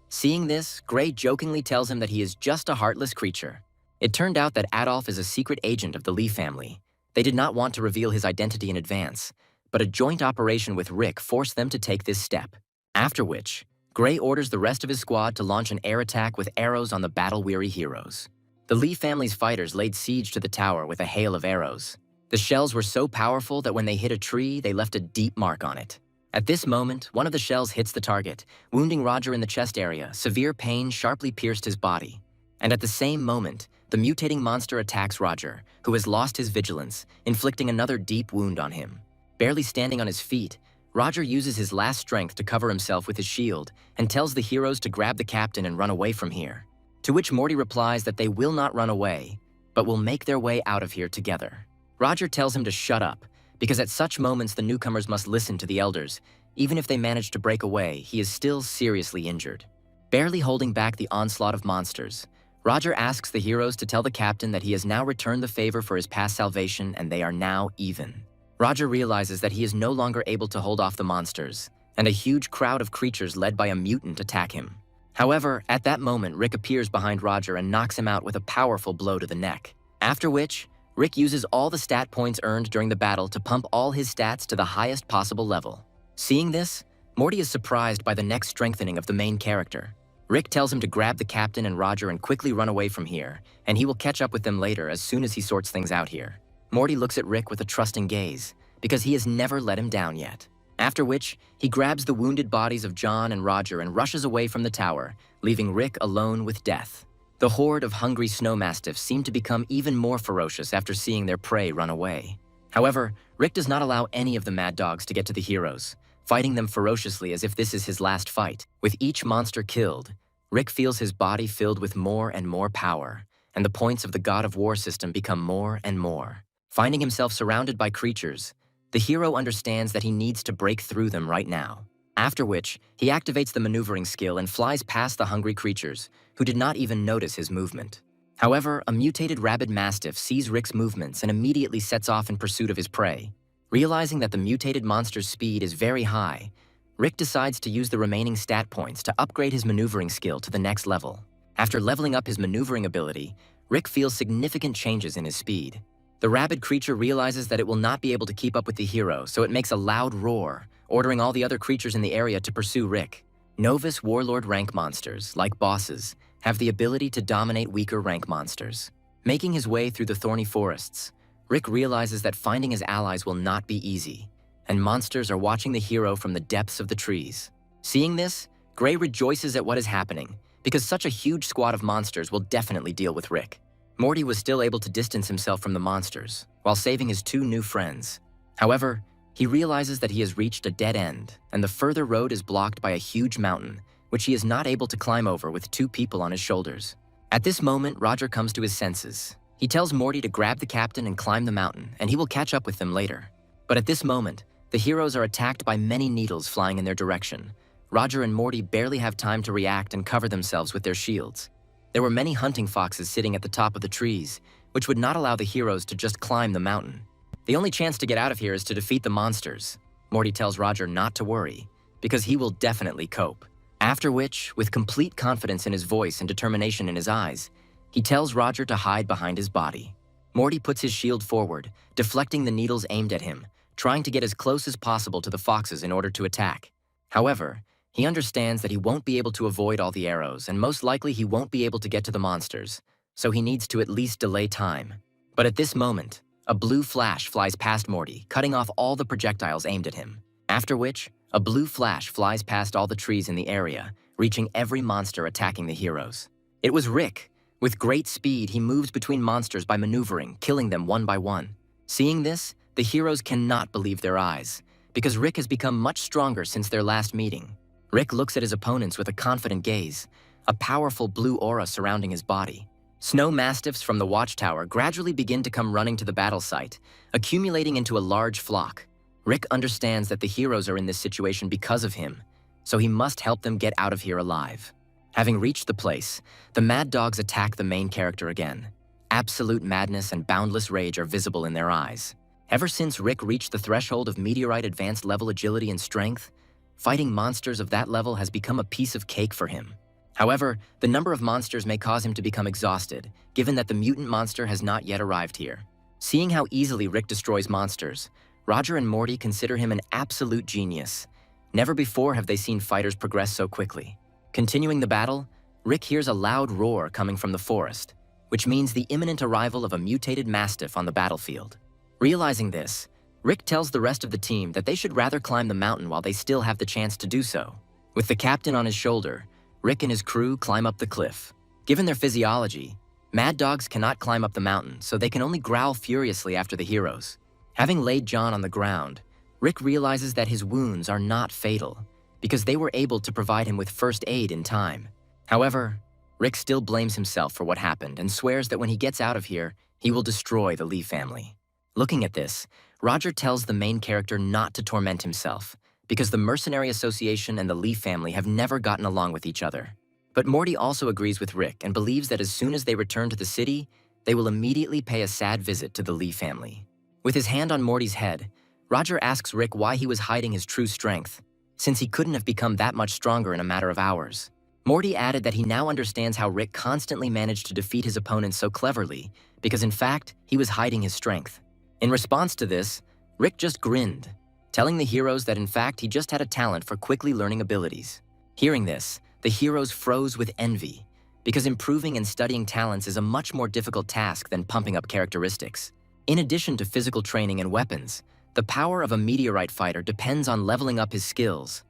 Seeing this, Gray jokingly tells him that he is just a heartless creature. It turned out that Adolf is a secret agent of the Lee family. They did not want to reveal his identity in advance, but a joint operation with Rick forced them to take this step. After which, Gray orders the rest of his squad to launch an air attack with arrows on the battle-weary heroes. The Lee family's fighters laid siege to the tower with a hail of arrows. The shells were so powerful that when they hit a tree, they left a deep mark on it. At this moment, one of the shells hits the target, wounding Roger in the chest area. Severe pain sharply pierced his body. And at the same moment, the mutating monster attacks Roger, who has lost his vigilance, inflicting another deep wound on him. Barely standing on his feet, Roger uses his last strength to cover himself with his shield and tells the heroes to grab the captain and run away from here. To which Morty replies that they will not run away, but will make their way out of here together. Roger tells him to shut up, because at such moments the newcomers must listen to the elders. Even if they manage to break away, he is still seriously injured. Barely holding back the onslaught of monsters, Roger asks the heroes to tell the captain that he has now returned the favor for his past salvation and they are now even. Roger realizes that he is no longer able to hold off the monsters, and a huge crowd of creatures led by a mutant attack him. However, at that moment, Rick appears behind Roger and knocks him out with a powerful blow to the neck. After which, Rick uses all the stat points earned during the battle to pump all his stats to the highest possible level. Seeing this, Morty is surprised by the next strengthening of the main character. Rick tells him to grab the captain and Roger and quickly run away from here, and he will catch up with them later as soon as he sorts things out here. Morty looks at Rick with a trusting gaze, because he has never let him down yet. After which, he grabs the wounded bodies of John and Roger and rushes away from the tower, leaving Rick alone with death. The horde of hungry snow mastiffs seem to become even more ferocious after seeing their prey run away. However, Rick does not allow any of the mad dogs to get to the heroes, fighting them ferociously as if this is his last fight. With each monster killed, Rick feels his body filled with more and more power, and the points of the God of War system become more and more. Finding himself surrounded by creatures, the hero understands that he needs to break through them right now. After which, he activates the maneuvering skill and flies past the hungry creatures, who did not even notice his movement. However, a mutated rabid mastiff sees Rick's movements and immediately sets off in pursuit of his prey. Realizing that the mutated monster's speed is very high, Rick decides to use the remaining stat points to upgrade his maneuvering skill to the next level. After leveling up his maneuvering ability, Rick feels significant changes in his speed. The rabid creature realizes that it will not be able to keep up with the hero, so it makes a loud roar, ordering all the other creatures in the area to pursue Rick. Novice warlord rank monsters, like bosses, have the ability to dominate weaker rank monsters. Making his way through the thorny forests, Rick realizes that finding his allies will not be easy, and monsters are watching the hero from the depths of the trees. Seeing this, Gray rejoices at what is happening, because such a huge squad of monsters will definitely deal with Rick. Morty was still able to distance himself from the monsters, while saving his two new friends. However, he realizes that he has reached a dead end, and the further road is blocked by a huge mountain, which he is not able to climb over with two people on his shoulders. At this moment, Roger comes to his senses. He tells Morty to grab the captain and climb the mountain, and he will catch up with them later. But at this moment, the heroes are attacked by many needles flying in their direction. Roger and Morty barely have time to react and cover themselves with their shields. There were many hunting foxes sitting at the top of the trees, which would not allow the heroes to just climb the mountain. The only chance to get out of here is to defeat the monsters. Morty tells Roger not to worry, because he will definitely cope. After which, with complete confidence in his voice and determination in his eyes, he tells Roger to hide behind his body. Morty puts his shield forward, deflecting the needles aimed at him, trying to get as close as possible to the foxes in order to attack. However, he understands that he won't be able to avoid all the arrows, and most likely he won't be able to get to the monsters, so he needs to at least delay time. But at this moment, a blue flash flies past Morty, cutting off all the projectiles aimed at him. After which, a blue flash flies past all the trees in the area, reaching every monster attacking the heroes. It was Rick. With great speed, he moves between monsters by maneuvering, killing them one by one. Seeing this, the heroes cannot believe their eyes, because Rick has become much stronger since their last meeting. Rick looks at his opponents with a confident gaze, a powerful blue aura surrounding his body. Snow mastiffs from the watchtower gradually begin to come running to the battle site, accumulating into a large flock. Rick understands that the heroes are in this situation because of him, so he must help them get out of here alive. Having reached the place, the mad dogs attack the main character again. Absolute madness and boundless rage are visible in their eyes. Ever since Rick reached the threshold of meteorite advanced level agility and strength, fighting monsters of that level has become a piece of cake for him. However, the number of monsters may cause him to become exhausted, given that the mutant monster has not yet arrived here. Seeing how easily Rick destroys monsters, Roger and Morty consider him an absolute genius. Never before have they seen fighters progress so quickly. Continuing the battle, Rick hears a loud roar coming from the forest, which means the imminent arrival of a mutated mastiff on the battlefield. Realizing this, Rick tells the rest of the team that they should rather climb the mountain while they still have the chance to do so. With the captain on his shoulder, Rick and his crew climb up the cliff. Given their physiology, mad dogs cannot climb up the mountain, so they can only growl furiously after the heroes. Having laid John on the ground, Rick realizes that his wounds are not fatal, because they were able to provide him with first aid in time. However, Rick still blames himself for what happened and swears that when he gets out of here, he will destroy the Lee family. Looking at this, Roger tells the main character not to torment himself, because the Mercenary Association and the Lee family have never gotten along with each other. But Morty also agrees with Rick and believes that as soon as they return to the city, they will immediately pay a sad visit to the Lee family. With his hand on Morty's head, Roger asks Rick why he was hiding his true strength, since he couldn't have become that much stronger in a matter of hours. Morty added that he now understands how Rick constantly managed to defeat his opponents so cleverly, because in fact, he was hiding his strength. In response to this, Rick just grinned, telling the heroes that in fact he just had a talent for quickly learning abilities. Hearing this, the heroes froze with envy, because improving and studying talents is a much more difficult task than pumping up characteristics. In addition to physical training and weapons, the power of a meteorite fighter depends on leveling up his skills.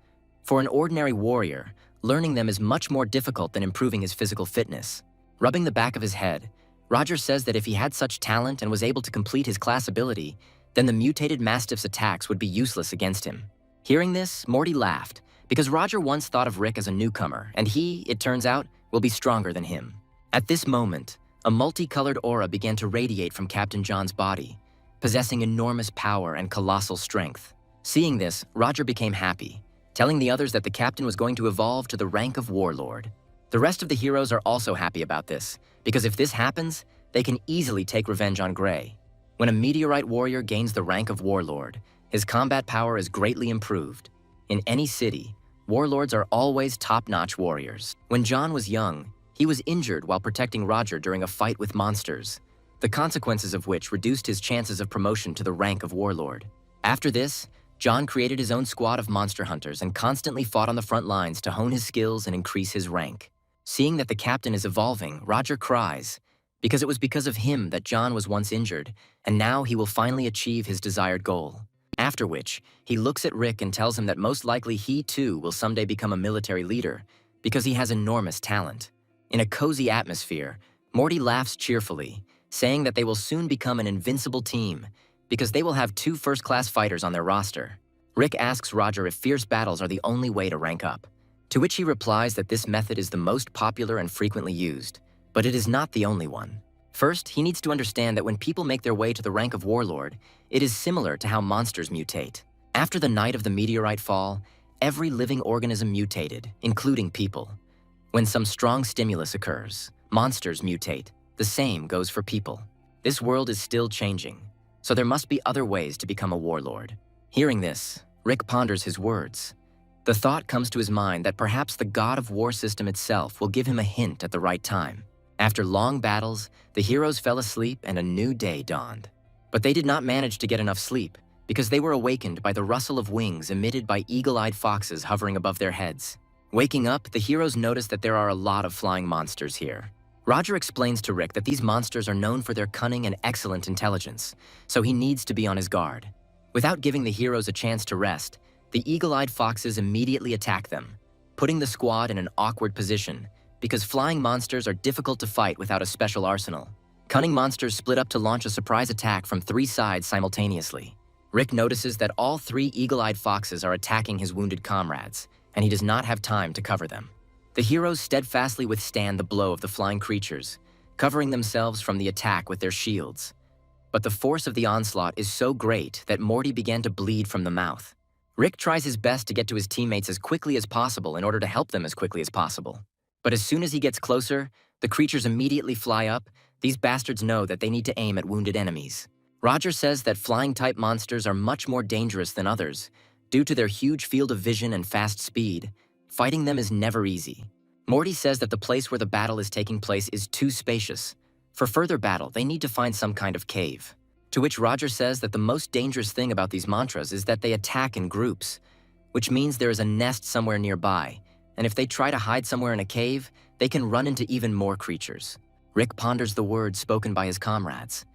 For an ordinary warrior, learning them is much more difficult than improving his physical fitness. Rubbing the back of his head, Roger says that if he had such talent and was able to complete his class ability, then the mutated mastiff's attacks would be useless against him. Hearing this, Morty laughed, because Roger once thought of Rick as a newcomer, and he, it turns out, will be stronger than him. At this moment, a multicolored aura began to radiate from Captain John's body, possessing enormous power and colossal strength. Seeing this, Roger became happy, telling the others that the captain was going to evolve to the rank of warlord. The rest of the heroes are also happy about this, because if this happens, they can easily take revenge on Gray. When a meteorite warrior gains the rank of warlord, his combat power is greatly improved. In any city, warlords are always top-notch warriors. When John was young, he was injured while protecting Roger during a fight with monsters, the consequences of which reduced his chances of promotion to the rank of warlord. After this, John created his own squad of monster hunters and constantly fought on the front lines to hone his skills and increase his rank. Seeing that the captain is evolving, Roger cries, because it was because of him that John was once injured, and now he will finally achieve his desired goal. After which, he looks at Rick and tells him that most likely he too will someday become a military leader, because he has enormous talent. In a cozy atmosphere, Morty laughs cheerfully, saying that they will soon become an invincible team, because they will have 2 first-class fighters on their roster. Rick asks Roger if fierce battles are the only way to rank up, to which he replies that this method is the most popular and frequently used, but it is not the only one. First, he needs to understand that when people make their way to the rank of warlord, it is similar to how monsters mutate. After the night of the meteorite fall, every living organism mutated, including people. When some strong stimulus occurs, monsters mutate. The same goes for people. This world is still changing, so there must be other ways to become a warlord. Hearing this, Rick ponders his words. The thought comes to his mind that perhaps the God of War system itself will give him a hint at the right time. After long battles, the heroes fell asleep and a new day dawned. But they did not manage to get enough sleep, because they were awakened by the rustle of wings emitted by eagle-eyed foxes hovering above their heads. Waking up, the heroes notice that there are a lot of flying monsters here. Roger explains to Rick that these monsters are known for their cunning and excellent intelligence, so he needs to be on his guard. Without giving the heroes a chance to rest, the eagle-eyed foxes immediately attack them, putting the squad in an awkward position, because flying monsters are difficult to fight without a special arsenal. Cunning monsters split up to launch a surprise attack from 3 sides simultaneously. Rick notices that all 3 eagle-eyed foxes are attacking his wounded comrades, and he does not have time to cover them. The heroes steadfastly withstand the blow of the flying creatures, covering themselves from the attack with their shields. But the force of the onslaught is so great that Morty began to bleed from the mouth. Rick tries his best to get to his teammates as quickly as possible in order to help them as quickly as possible. But as soon as he gets closer, the creatures immediately fly up. These bastards know that they need to aim at wounded enemies. Roger says that flying-type monsters are much more dangerous than others. Due to their huge field of vision and fast speed, fighting them is never easy. Morty says that the place where the battle is taking place is too spacious. For further battle, they need to find some kind of cave. To which Roger says that the most dangerous thing about these mantras is that they attack in groups, which means there is a nest somewhere nearby, and if they try to hide somewhere in a cave, they can run into even more creatures. Rick ponders the words spoken by his comrades.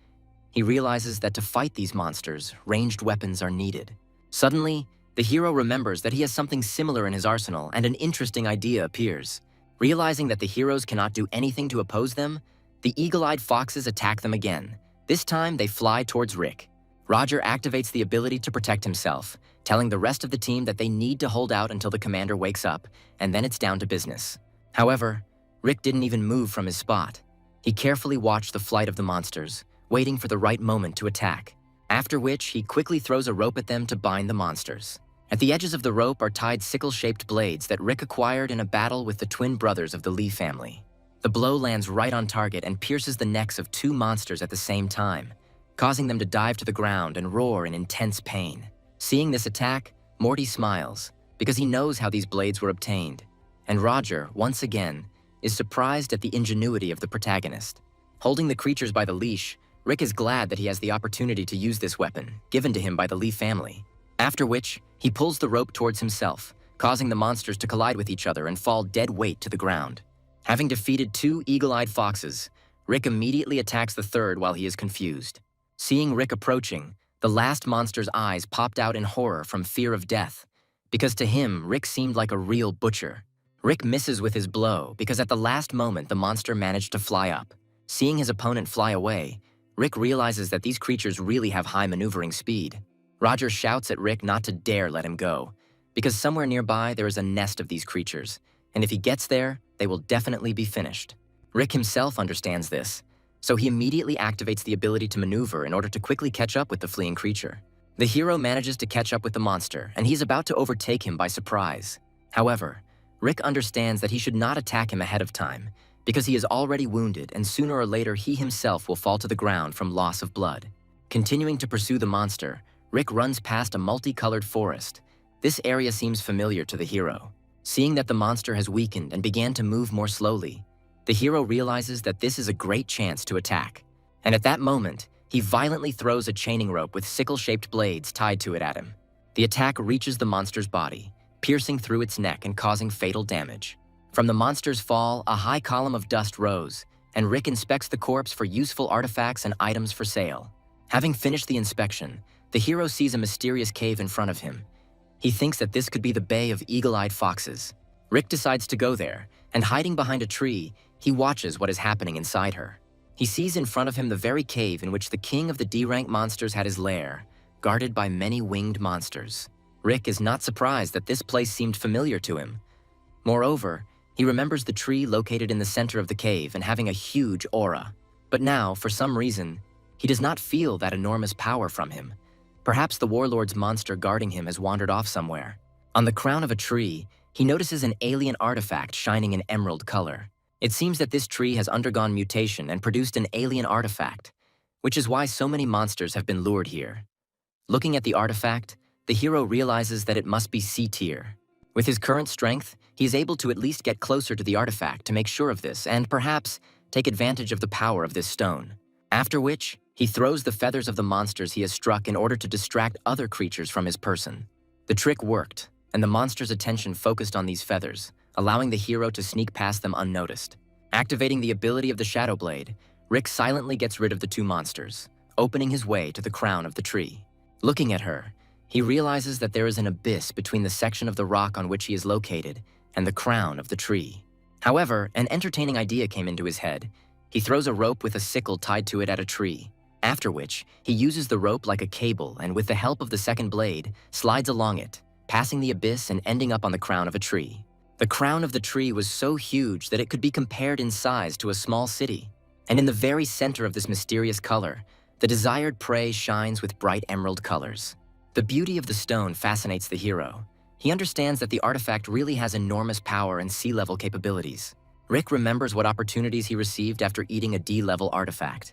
He realizes that to fight these monsters, ranged weapons are needed. Suddenly, the hero remembers that he has something similar in his arsenal, and an interesting idea appears. Realizing that the heroes cannot do anything to oppose them, the eagle-eyed foxes attack them again. This time, they fly towards Rick. Roger activates the ability to protect himself, telling the rest of the team that they need to hold out until the commander wakes up, and then it's down to business. However, Rick didn't even move from his spot. He carefully watched the flight of the monsters, waiting for the right moment to attack, after which he quickly throws a rope at them to bind the monsters. At the edges of the rope are tied sickle-shaped blades that Rick acquired in a battle with the twin brothers of the Lee family. The blow lands right on target and pierces the necks of 2 monsters at the same time, causing them to dive to the ground and roar in intense pain. Seeing this attack, Morty smiles, because he knows how these blades were obtained, and Roger, once again, is surprised at the ingenuity of the protagonist. Holding the creatures by the leash, Rick is glad that he has the opportunity to use this weapon, given to him by the Lee family. After which, he pulls the rope towards himself, causing the monsters to collide with each other and fall dead weight to the ground. Having defeated 2 eagle-eyed foxes, Rick immediately attacks the third while he is confused. Seeing Rick approaching, the last monster's eyes popped out in horror from fear of death, because to him, Rick seemed like a real butcher. Rick misses with his blow because at the last moment the monster managed to fly up. Seeing his opponent fly away, Rick realizes that these creatures really have high maneuvering speed. Roger shouts at Rick not to dare let him go, because somewhere nearby there is a nest of these creatures, and if he gets there, they will definitely be finished. Rick himself understands this, so he immediately activates the ability to maneuver in order to quickly catch up with the fleeing creature. The hero manages to catch up with the monster, and he's about to overtake him by surprise. However, Rick understands that he should not attack him ahead of time, because he is already wounded and sooner or later he himself will fall to the ground from loss of blood. Continuing to pursue the monster, Rick runs past a multicolored forest. This area seems familiar to the hero. Seeing that the monster has weakened and began to move more slowly, the hero realizes that this is a great chance to attack. And at that moment, he violently throws a chaining rope with sickle-shaped blades tied to it at him. The attack reaches the monster's body, piercing through its neck and causing fatal damage. From the monster's fall, a high column of dust rose, and Rick inspects the corpse for useful artifacts and items for sale. Having finished the inspection, the hero sees a mysterious cave in front of him. He thinks that this could be the Bay of Eagle-Eyed Foxes. Rick decides to go there, and hiding behind a tree, he watches what is happening inside her. He sees in front of him the very cave in which the king of the D-rank monsters had his lair, guarded by many winged monsters. Rick is not surprised that this place seemed familiar to him. Moreover, he remembers the tree located in the center of the cave and having a huge aura. But now, for some reason, he does not feel that enormous power from him. Perhaps the warlord's monster guarding him has wandered off somewhere. On the crown of a tree, he notices an alien artifact shining in emerald color. It seems that this tree has undergone mutation and produced an alien artifact, which is why so many monsters have been lured here. Looking at the artifact, the hero realizes that it must be C-tier. With his current strength, he is able to at least get closer to the artifact to make sure of this and perhaps take advantage of the power of this stone. After which, he throws the feathers of the monsters he has struck in order to distract other creatures from his person. The trick worked, and the monster's attention focused on these feathers, allowing the hero to sneak past them unnoticed. Activating the ability of the Shadow Blade, Rick silently gets rid of the two monsters, opening his way to the crown of the tree. Looking at her, he realizes that there is an abyss between the section of the rock on which he is located and the crown of the tree. However, an entertaining idea came into his head. He throws a rope with a sickle tied to it at a tree, after which he uses the rope like a cable and with the help of the second blade, slides along it, passing the abyss and ending up on the crown of a tree. The crown of the tree was so huge that it could be compared in size to a small city. And in the very center of this mysterious color, the desired prey shines with bright emerald colors. The beauty of the stone fascinates the hero. He understands that the artifact really has enormous power and sea-level capabilities. Rick remembers what opportunities he received after eating a D-level artifact.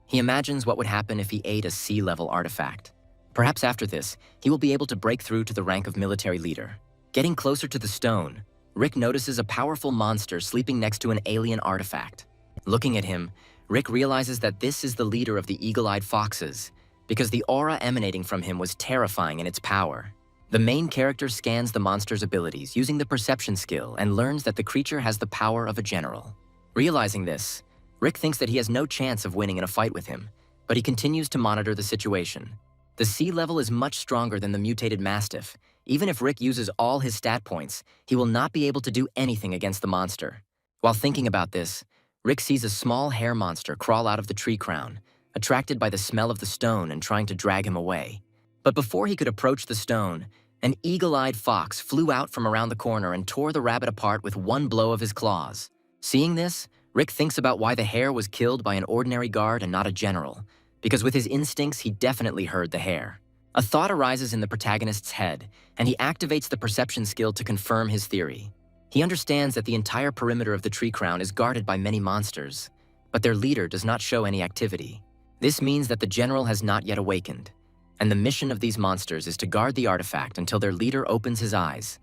He imagines what would happen if he ate a C-level artifact. Perhaps after this, he will be able to break through to the rank of military leader. Getting closer to the stone, Rick notices a powerful monster sleeping next to an alien artifact. Looking at him, Rick realizes that this is the leader of the Eagle-Eyed Foxes, because the aura emanating from him was terrifying in its power. The main character scans the monster's abilities using the perception skill and learns that the creature has the power of a general. Realizing this, Rick thinks that he has no chance of winning in a fight with him, but he continues to monitor the situation. The C level is much stronger than the mutated Mastiff. Even if Rick uses all his stat points, he will not be able to do anything against the monster. While thinking about this, Rick sees a small hair monster crawl out of the tree crown, attracted by the smell of the stone and trying to drag him away. But before he could approach the stone, an eagle-eyed fox flew out from around the corner and tore the rabbit apart with one blow of his claws. Seeing this, Rick thinks about why the hare was killed by an ordinary guard and not a general, because with his instincts, he definitely heard the hare. A thought arises in the protagonist's head, and he activates the perception skill to confirm his theory. He understands that the entire perimeter of the tree crown is guarded by many monsters, but their leader does not show any activity. This means that the general has not yet awakened, and the mission of these monsters is to guard the artifact until their leader opens his eyes.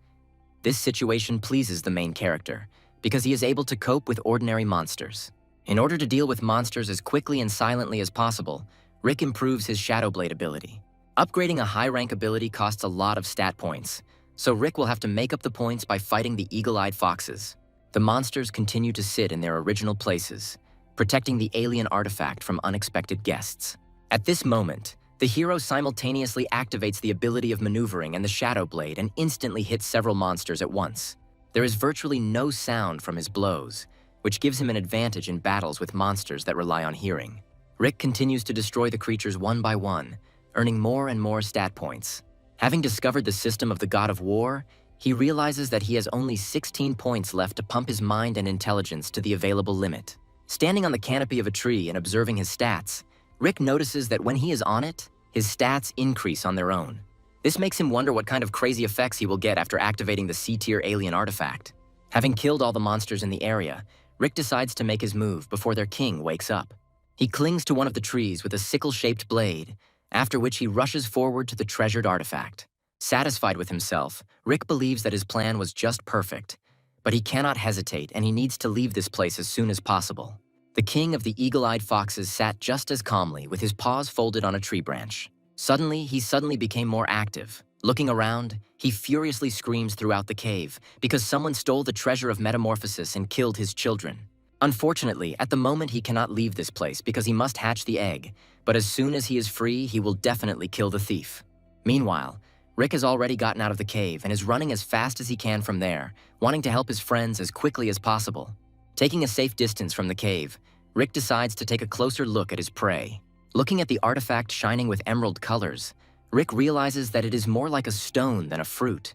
This situation pleases the main character, because he is able to cope with ordinary monsters. In order to deal with monsters as quickly and silently as possible, Rick improves his Shadow Blade ability. Upgrading a high-rank ability costs a lot of stat points, so Rick will have to make up the points by fighting the eagle-eyed foxes. The monsters continue to sit in their original places, protecting the alien artifact from unexpected guests. At this moment, the hero simultaneously activates the ability of maneuvering and the Shadow Blade and instantly hits several monsters at once. There is virtually no sound from his blows, which gives him an advantage in battles with monsters that rely on hearing. Rick continues to destroy the creatures one by one, earning more and more stat points. Having discovered the system of the God of War, he realizes that he has only 16 points left to pump his mind and intelligence to the available limit. Standing on the canopy of a tree and observing his stats, Rick notices that when he is on it, his stats increase on their own. This makes him wonder what kind of crazy effects he will get after activating the C-tier alien artifact. Having killed all the monsters in the area, Rick decides to make his move before their king wakes up. He clings to one of the trees with a sickle-shaped blade, after which he rushes forward to the treasured artifact. Satisfied with himself, Rick believes that his plan was just perfect, but he cannot hesitate and he needs to leave this place as soon as possible. The king of the eagle-eyed foxes sat just as calmly with his paws folded on a tree branch. Suddenly, he became more active. Looking around, he furiously screams throughout the cave because someone stole the treasure of metamorphosis and killed his children. Unfortunately, at the moment he cannot leave this place because he must hatch the egg, but as soon as he is free, he will definitely kill the thief. Meanwhile, Rick has already gotten out of the cave and is running as fast as he can from there, wanting to help his friends as quickly as possible. Taking a safe distance from the cave, Rick decides to take a closer look at his prey. Looking at the artifact shining with emerald colors, Rick realizes that it is more like a stone than a fruit,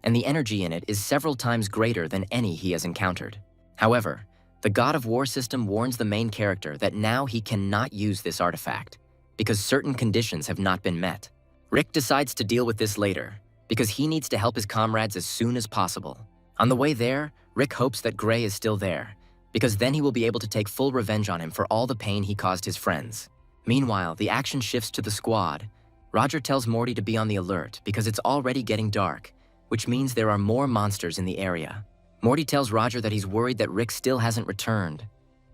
and the energy in it is several times greater than any he has encountered. However, the God of War system warns the main character that now he cannot use this artifact, because certain conditions have not been met. Rick decides to deal with this later, because he needs to help his comrades as soon as possible. On the way there, Rick hopes that Gray is still there, because then he will be able to take full revenge on him for all the pain he caused his friends. Meanwhile, the action shifts to the squad. Roger tells Morty to be on the alert because it's already getting dark, which means there are more monsters in the area. Morty tells Roger that he's worried that Rick still hasn't returned.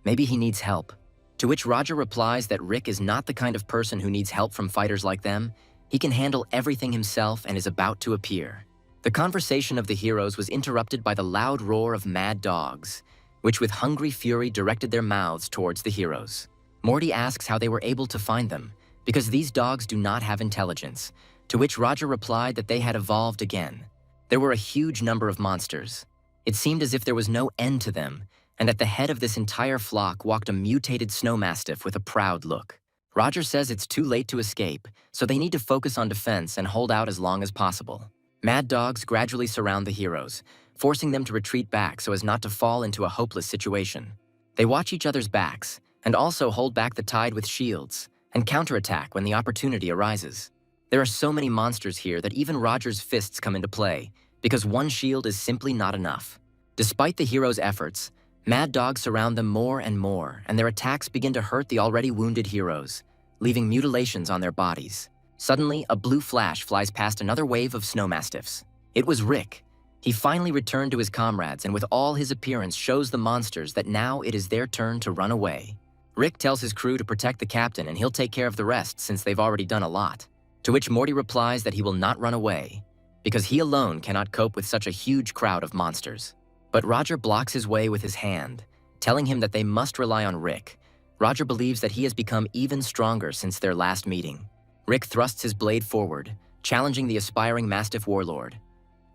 Maybe he needs help. To which Roger replies that Rick is not the kind of person who needs help from fighters like them. He can handle everything himself and is about to appear. The conversation of the heroes was interrupted by the loud roar of mad dogs, which with hungry fury directed their mouths towards the heroes. Morty asks how they were able to find them, because these dogs do not have intelligence, to which Roger replied that they had evolved again. There were a huge number of monsters. It seemed as if there was no end to them, and at the head of this entire flock walked a mutated snow mastiff with a proud look. Roger says it's too late to escape, so they need to focus on defense and hold out as long as possible. Mad dogs gradually surround the heroes, forcing them to retreat back so as not to fall into a hopeless situation. They watch each other's backs, and also hold back the tide with shields, and counterattack when the opportunity arises. There are so many monsters here that even Roger's fists come into play, because one shield is simply not enough. Despite the heroes' efforts, mad dogs surround them more and more, and their attacks begin to hurt the already wounded heroes, leaving mutilations on their bodies. Suddenly, a blue flash flies past another wave of snow mastiffs. It was Rick. He finally returned to his comrades and with all his appearance shows the monsters that now it is their turn to run away. Rick tells his crew to protect the captain and he'll take care of the rest since they've already done a lot. To which Morty replies that he will not run away, because he alone cannot cope with such a huge crowd of monsters. But Roger blocks his way with his hand, telling him that they must rely on Rick. Roger believes that he has become even stronger since their last meeting. Rick thrusts his blade forward, challenging the aspiring Mastiff warlord.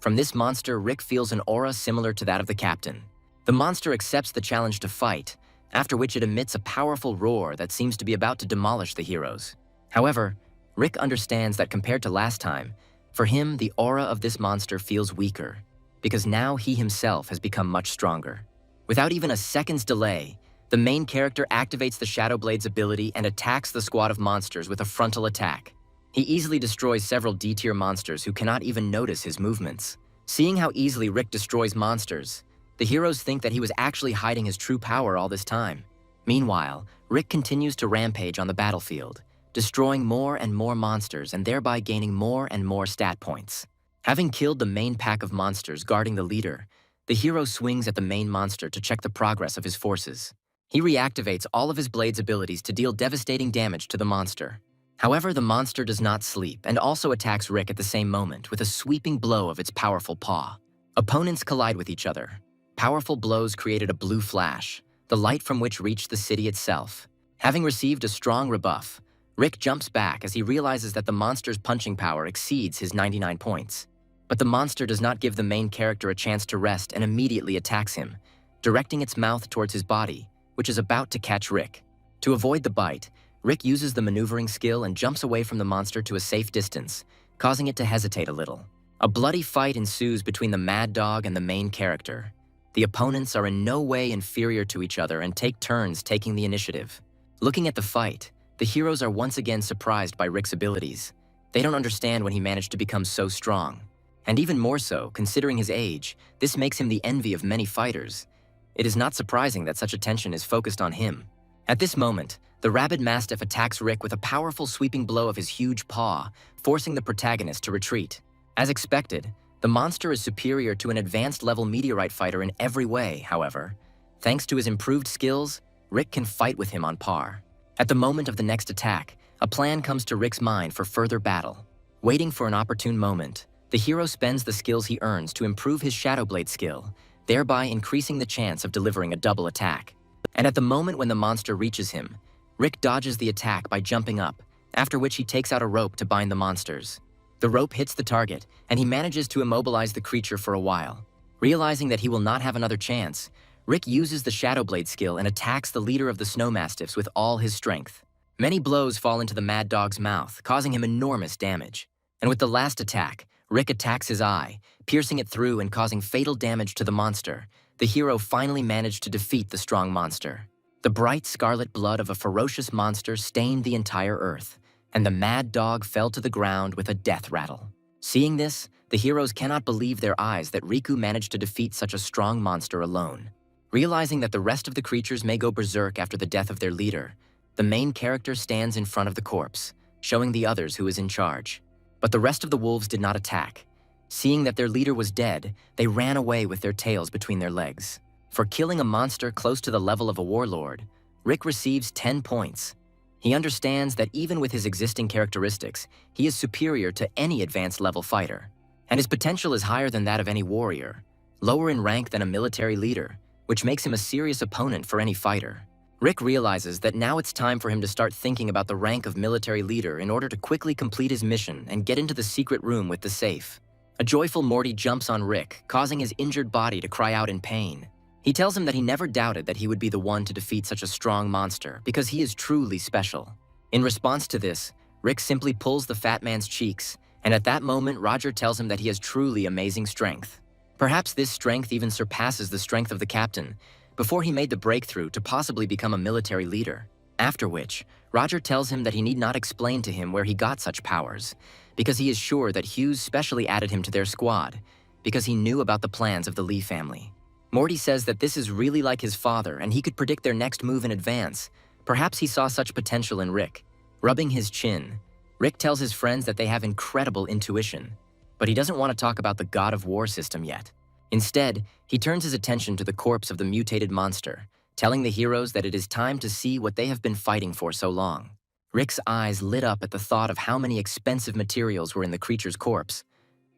From this monster, Rick feels an aura similar to that of the captain. The monster accepts the challenge to fight, after which it emits a powerful roar that seems to be about to demolish the heroes. However, Rick understands that compared to last time, for him the aura of this monster feels weaker, because now he himself has become much stronger. Without even a second's delay, the main character activates the Shadow Blade's ability and attacks the squad of monsters with a frontal attack. He easily destroys several D-tier monsters who cannot even notice his movements. Seeing how easily Rick destroys monsters, the heroes think that he was actually hiding his true power all this time. Meanwhile, Rick continues to rampage on the battlefield, destroying more and more monsters and thereby gaining more and more stat points. Having killed the main pack of monsters guarding the leader, the hero swings at the main monster to check the progress of his forces. He reactivates all of his blade's abilities to deal devastating damage to the monster. However, the monster does not sleep and also attacks Rick at the same moment with a sweeping blow of its powerful paw. Opponents collide with each other. Powerful blows created a blue flash, the light from which reached the city itself. Having received a strong rebuff, Rick jumps back as he realizes that the monster's punching power exceeds his 99 points. But the monster does not give the main character a chance to rest and immediately attacks him, directing its mouth towards his body, which is about to catch Rick. To avoid the bite, Rick uses the maneuvering skill and jumps away from the monster to a safe distance, causing it to hesitate a little. A bloody fight ensues between the mad dog and the main character. The opponents are in no way inferior to each other and take turns taking the initiative. Looking at the fight, the heroes are once again surprised by Rick's abilities. They don't understand when he managed to become so strong. And even more so, considering his age, this makes him the envy of many fighters. It is not surprising that such attention is focused on him. At this moment, the rabid mastiff attacks Rick with a powerful sweeping blow of his huge paw, forcing the protagonist to retreat. As expected, the monster is superior to an advanced level meteorite fighter in every way, however. Thanks to his improved skills, Rick can fight with him on par. At the moment of the next attack, a plan comes to Rick's mind for further battle. Waiting for an opportune moment, the hero spends the skills he earns to improve his Shadow Blade skill, thereby increasing the chance of delivering a double attack. And at the moment when the monster reaches him, Rick dodges the attack by jumping up, after which he takes out a rope to bind the monsters. The rope hits the target, and he manages to immobilize the creature for a while. Realizing that he will not have another chance, Rick uses the Shadow Blade skill and attacks the leader of the Snow Mastiffs with all his strength. Many blows fall into the Mad Dog's mouth, causing him enormous damage. And with the last attack, Rick attacks his eye, piercing it through and causing fatal damage to the monster. The hero finally managed to defeat the strong monster. The bright scarlet blood of a ferocious monster stained the entire earth, and the Mad Dog fell to the ground with a death rattle. Seeing this, the heroes cannot believe their eyes that Riku managed to defeat such a strong monster alone. Realizing that the rest of the creatures may go berserk after the death of their leader, the main character stands in front of the corpse, showing the others who is in charge. But the rest of the wolves did not attack. Seeing that their leader was dead, they ran away with their tails between their legs. For killing a monster close to the level of a warlord, Rick receives 10 points. He understands that even with his existing characteristics, he is superior to any advanced level fighter, and his potential is higher than that of any warrior, lower in rank than a military leader, which makes him a serious opponent for any fighter. Rick realizes that now it's time for him to start thinking about the rank of military leader in order to quickly complete his mission and get into the secret room with the safe. A joyful Morty jumps on Rick, causing his injured body to cry out in pain. He tells him that he never doubted that he would be the one to defeat such a strong monster because he is truly special. In response to this, Rick simply pulls the fat man's cheeks, and at that moment Roger tells him that he has truly amazing strength. Perhaps this strength even surpasses the strength of the captain, before he made the breakthrough to possibly become a military leader. After which, Roger tells him that he need not explain to him where he got such powers, because he is sure that Hughes specially added him to their squad, because he knew about the plans of the Lee family. Morty says that this is really like his father and he could predict their next move in advance. Perhaps he saw such potential in Rick. Rubbing his chin, Rick tells his friends that they have incredible intuition, but he doesn't want to talk about the God of War system yet. Instead, he turns his attention to the corpse of the mutated monster, telling the heroes that it is time to see what they have been fighting for so long. Rick's eyes lit up at the thought of how many expensive materials were in the creature's corpse,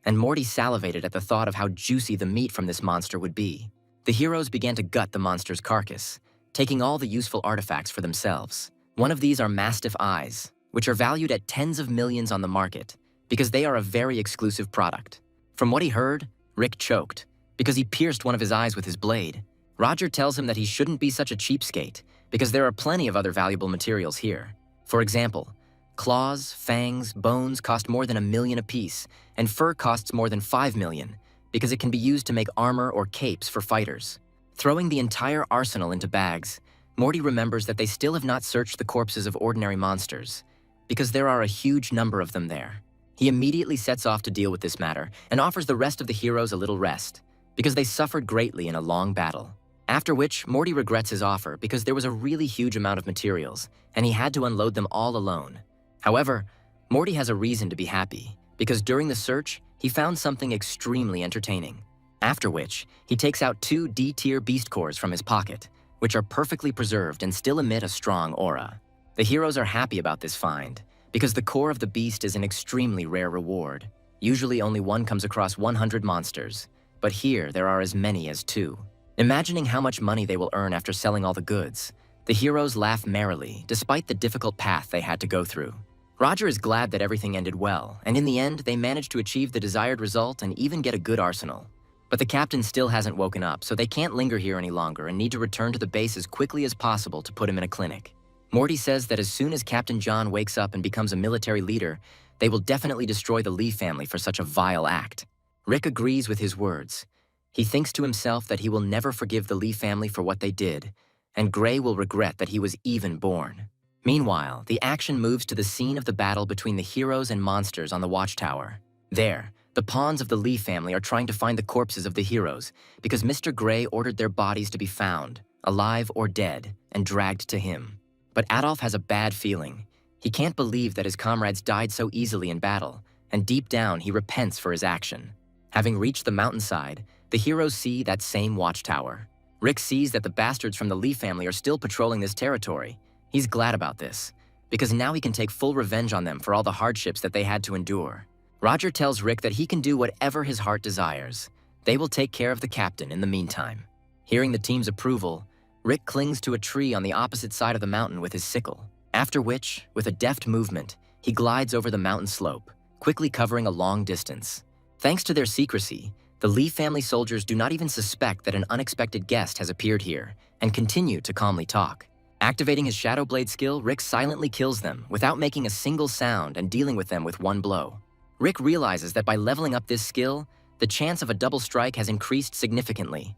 and Morty salivated at the thought of how juicy the meat from this monster would be. The heroes began to gut the monster's carcass, taking all the useful artifacts for themselves. One of these are Mastiff eyes, which are valued at tens of millions on the market, because they are a very exclusive product. From what he heard, Rick choked, because he pierced one of his eyes with his blade. Roger tells him that he shouldn't be such a cheapskate, because there are plenty of other valuable materials here. For example, claws, fangs, bones cost more than $1 million apiece, and fur costs more than $5 million, because it can be used to make armor or capes for fighters. Throwing the entire arsenal into bags, Morty remembers that they still have not searched the corpses of ordinary monsters, because there are a huge number of them there. He immediately sets off to deal with this matter and offers the rest of the heroes a little rest, because they suffered greatly in a long battle. After which, Morty regrets his offer because there was a really huge amount of materials, and he had to unload them all alone. However, Morty has a reason to be happy, because during the search, he found something extremely entertaining. After which, he takes out 2 D-tier beast cores from his pocket, which are perfectly preserved and still emit a strong aura. The heroes are happy about this find, because the core of the beast is an extremely rare reward. Usually only one comes across 100 monsters, but here there are as many as 2. Imagining how much money they will earn after selling all the goods, the heroes laugh merrily, despite the difficult path they had to go through. Roger is glad that everything ended well, and in the end, they managed to achieve the desired result and even get a good arsenal. But the captain still hasn't woken up, so they can't linger here any longer and need to return to the base as quickly as possible to put him in a clinic. Morty says that as soon as Captain John wakes up and becomes a military leader, they will definitely destroy the Lee family for such a vile act. Rick agrees with his words. He thinks to himself that he will never forgive the Lee family for what they did, and Gray will regret that he was even born. Meanwhile, the action moves to the scene of the battle between the heroes and monsters on the watchtower. There, the pawns of the Lee family are trying to find the corpses of the heroes because Mr. Gray ordered their bodies to be found, alive or dead, and dragged to him. But Adolf has a bad feeling. He can't believe that his comrades died so easily in battle, and deep down he repents for his action. Having reached the mountainside, the heroes see that same watchtower. Rick sees that the bastards from the Lee family are still patrolling this territory. He's glad about this, because now he can take full revenge on them for all the hardships that they had to endure. Roger tells Rick that he can do whatever his heart desires. They will take care of the captain in the meantime. Hearing the team's approval, Rick clings to a tree on the opposite side of the mountain with his sickle, after which, with a deft movement, he glides over the mountain slope, quickly covering a long distance. Thanks to their secrecy, the Lee family soldiers do not even suspect that an unexpected guest has appeared here and continue to calmly talk. Activating his Shadow Blade skill, Rick silently kills them without making a single sound and dealing with them with one blow. Rick realizes that by leveling up this skill, the chance of a double strike has increased significantly.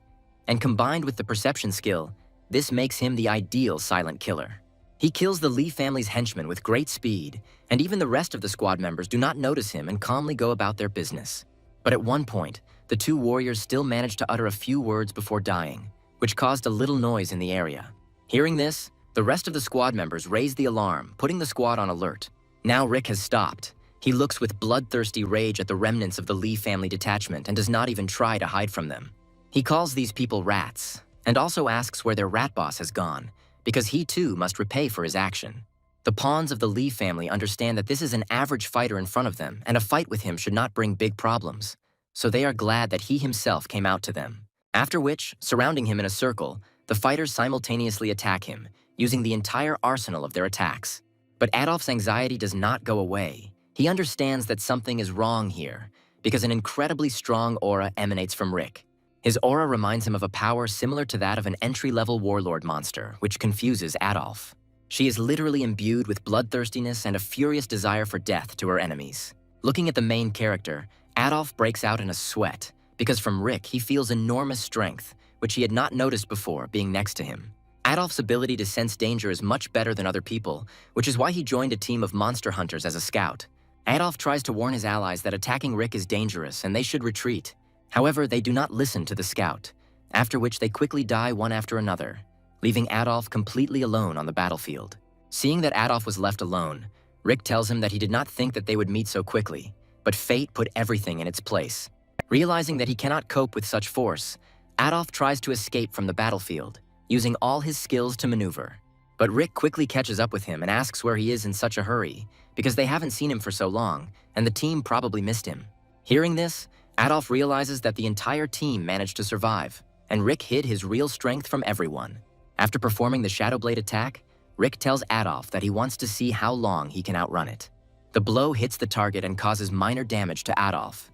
And combined with the perception skill, this makes him the ideal silent killer. He kills the Lee family's henchmen with great speed, and even the rest of the squad members do not notice him and calmly go about their business. But at one point, the two warriors still managed to utter a few words before dying, which caused a little noise in the area. Hearing this, the rest of the squad members raised the alarm, putting the squad on alert. Now Rick has stopped. He looks with bloodthirsty rage at the remnants of the Lee family detachment and does not even try to hide from them. He calls these people rats, and also asks where their rat boss has gone, because he too must repay for his action. The pawns of the Lee family understand that this is an average fighter in front of them, and a fight with him should not bring big problems, so they are glad that he himself came out to them. After which, surrounding him in a circle, the fighters simultaneously attack him, using the entire arsenal of their attacks. But Adolf's anxiety does not go away. He understands that something is wrong here, because an incredibly strong aura emanates from Rick. His aura reminds him of a power similar to that of an entry-level warlord monster, which confuses Adolf. She is literally imbued with bloodthirstiness and a furious desire for death to her enemies. Looking at the main character, Adolf breaks out in a sweat, because from Rick he feels enormous strength, which he had not noticed before being next to him. Adolf's ability to sense danger is much better than other people, which is why he joined a team of monster hunters as a scout. Adolf tries to warn his allies that attacking Rick is dangerous and they should retreat. However, they do not listen to the scout, after which they quickly die one after another, leaving Adolf completely alone on the battlefield. Seeing that Adolf was left alone, Rick tells him that he did not think that they would meet so quickly, but fate put everything in its place. Realizing that he cannot cope with such force, Adolf tries to escape from the battlefield, using all his skills to maneuver. But Rick quickly catches up with him and asks where he is in such a hurry, because they haven't seen him for so long, and the team probably missed him. Hearing this, Adolf realizes that the entire team managed to survive, and Rick hid his real strength from everyone. After performing the Shadow Blade attack, Rick tells Adolf that he wants to see how long he can outrun it. The blow hits the target and causes minor damage to Adolf.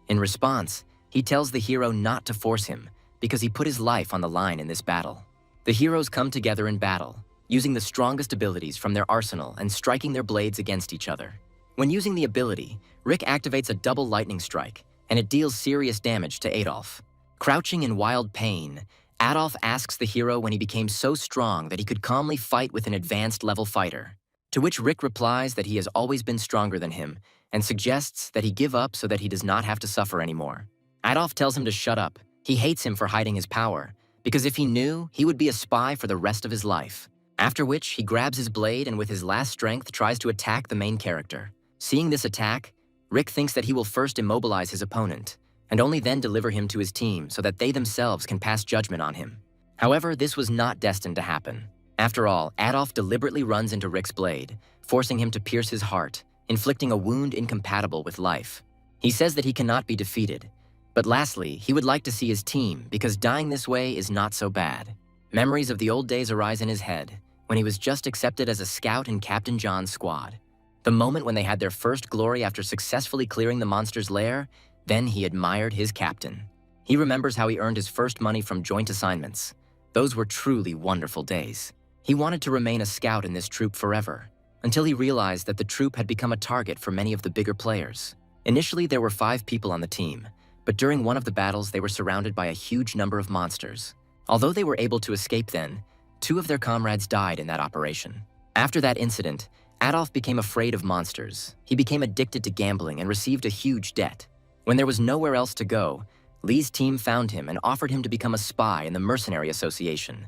In response, he tells the hero not to force him, because he put his life on the line in this battle. The heroes come together in battle, using the strongest abilities from their arsenal and striking their blades against each other. When using the ability, Rick activates a double lightning strike, and it deals serious damage to Adolf. Crouching in wild pain, Adolf asks the hero when he became so strong that he could calmly fight with an advanced level fighter, to which Rick replies that he has always been stronger than him and suggests that he give up so that he does not have to suffer anymore. Adolf tells him to shut up. He hates him for hiding his power, because if he knew, he would be a spy for the rest of his life. After which, he grabs his blade and with his last strength tries to attack the main character. Seeing this attack, Rick thinks that he will first immobilize his opponent, and only then deliver him to his team so that they themselves can pass judgment on him. However, this was not destined to happen. After all, Adolf deliberately runs into Rick's blade, forcing him to pierce his heart, inflicting a wound incompatible with life. He says that he cannot be defeated, but lastly, he would like to see his team because dying this way is not so bad. Memories of the old days arise in his head, when he was just accepted as a scout in Captain John's squad. The moment when they had their first glory after successfully clearing the monster's lair, then he admired his captain. He remembers how he earned his first money from joint assignments. Those were truly wonderful days. He wanted to remain a scout in this troop forever, until he realized that the troop had become a target for many of the bigger players. Initially, there were 5 people on the team, but during one of the battles, they were surrounded by a huge number of monsters. Although they were able to escape then, 2 of their comrades died in that operation. After that incident, Adolf became afraid of monsters. He became addicted to gambling and received a huge debt. When there was nowhere else to go, Lee's team found him and offered him to become a spy in the Mercenary Association.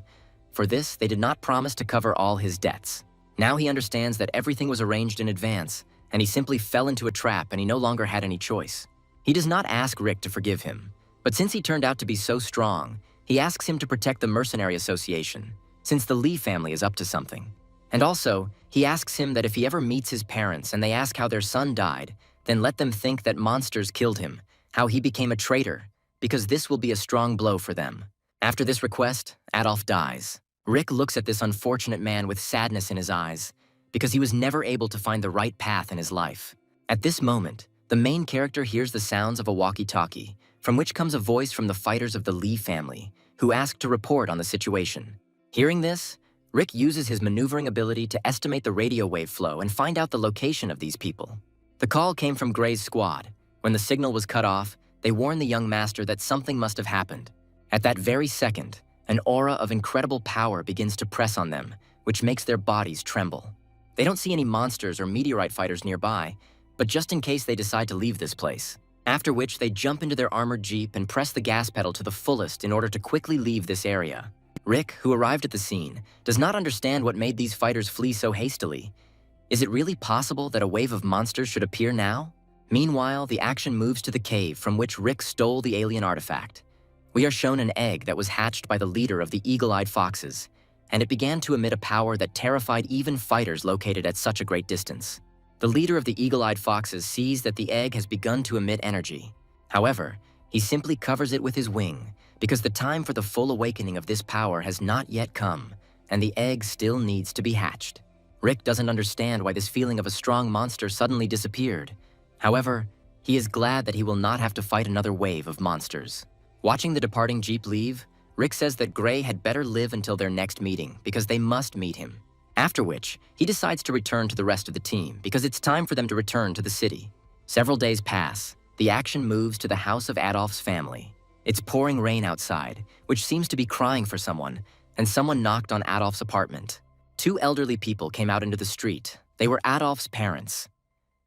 For this, they did not promise to cover all his debts. Now he understands that everything was arranged in advance, and he simply fell into a trap and he no longer had any choice. He does not ask Rick to forgive him, but since he turned out to be so strong, he asks him to protect the Mercenary Association, since the Lee family is up to something. And also, he asks him that if he ever meets his parents and they ask how their son died, then let them think that monsters killed him, how he became a traitor, because this will be a strong blow for them. After this request, Adolf dies. Rick looks at this unfortunate man with sadness in his eyes, because he was never able to find the right path in his life. At this moment, the main character hears the sounds of a walkie-talkie, from which comes a voice from the fighters of the Lee family, who ask to report on the situation. Hearing this, Rick uses his maneuvering ability to estimate the radio wave flow and find out the location of these people. The call came from Gray's squad. When the signal was cut off, they warn the young master that something must have happened. At that very second, an aura of incredible power begins to press on them, which makes their bodies tremble. They don't see any monsters or meteorite fighters nearby, but just in case they decide to leave this place. After which they jump into their armored jeep and press the gas pedal to the fullest in order to quickly leave this area. Rick, who arrived at the scene, does not understand what made these fighters flee so hastily. Is it really possible that a wave of monsters should appear now? Meanwhile, the action moves to the cave from which Rick stole the alien artifact. We are shown an egg that was hatched by the leader of the eagle-eyed foxes, and it began to emit a power that terrified even fighters located at such a great distance. The leader of the eagle-eyed foxes sees that the egg has begun to emit energy. However, he simply covers it with his wing, because the time for the full awakening of this power has not yet come, and the egg still needs to be hatched. Rick doesn't understand why this feeling of a strong monster suddenly disappeared. However, he is glad that he will not have to fight another wave of monsters. Watching the departing jeep leave, Rick says that Gray had better live until their next meeting because they must meet him. After which, he decides to return to the rest of the team because it's time for them to return to the city. Several days pass. The action moves to the house of Adolf's family. It's pouring rain outside, which seems to be crying for someone, and someone knocked on Adolf's apartment. Two elderly people came out into the street. They were Adolf's parents.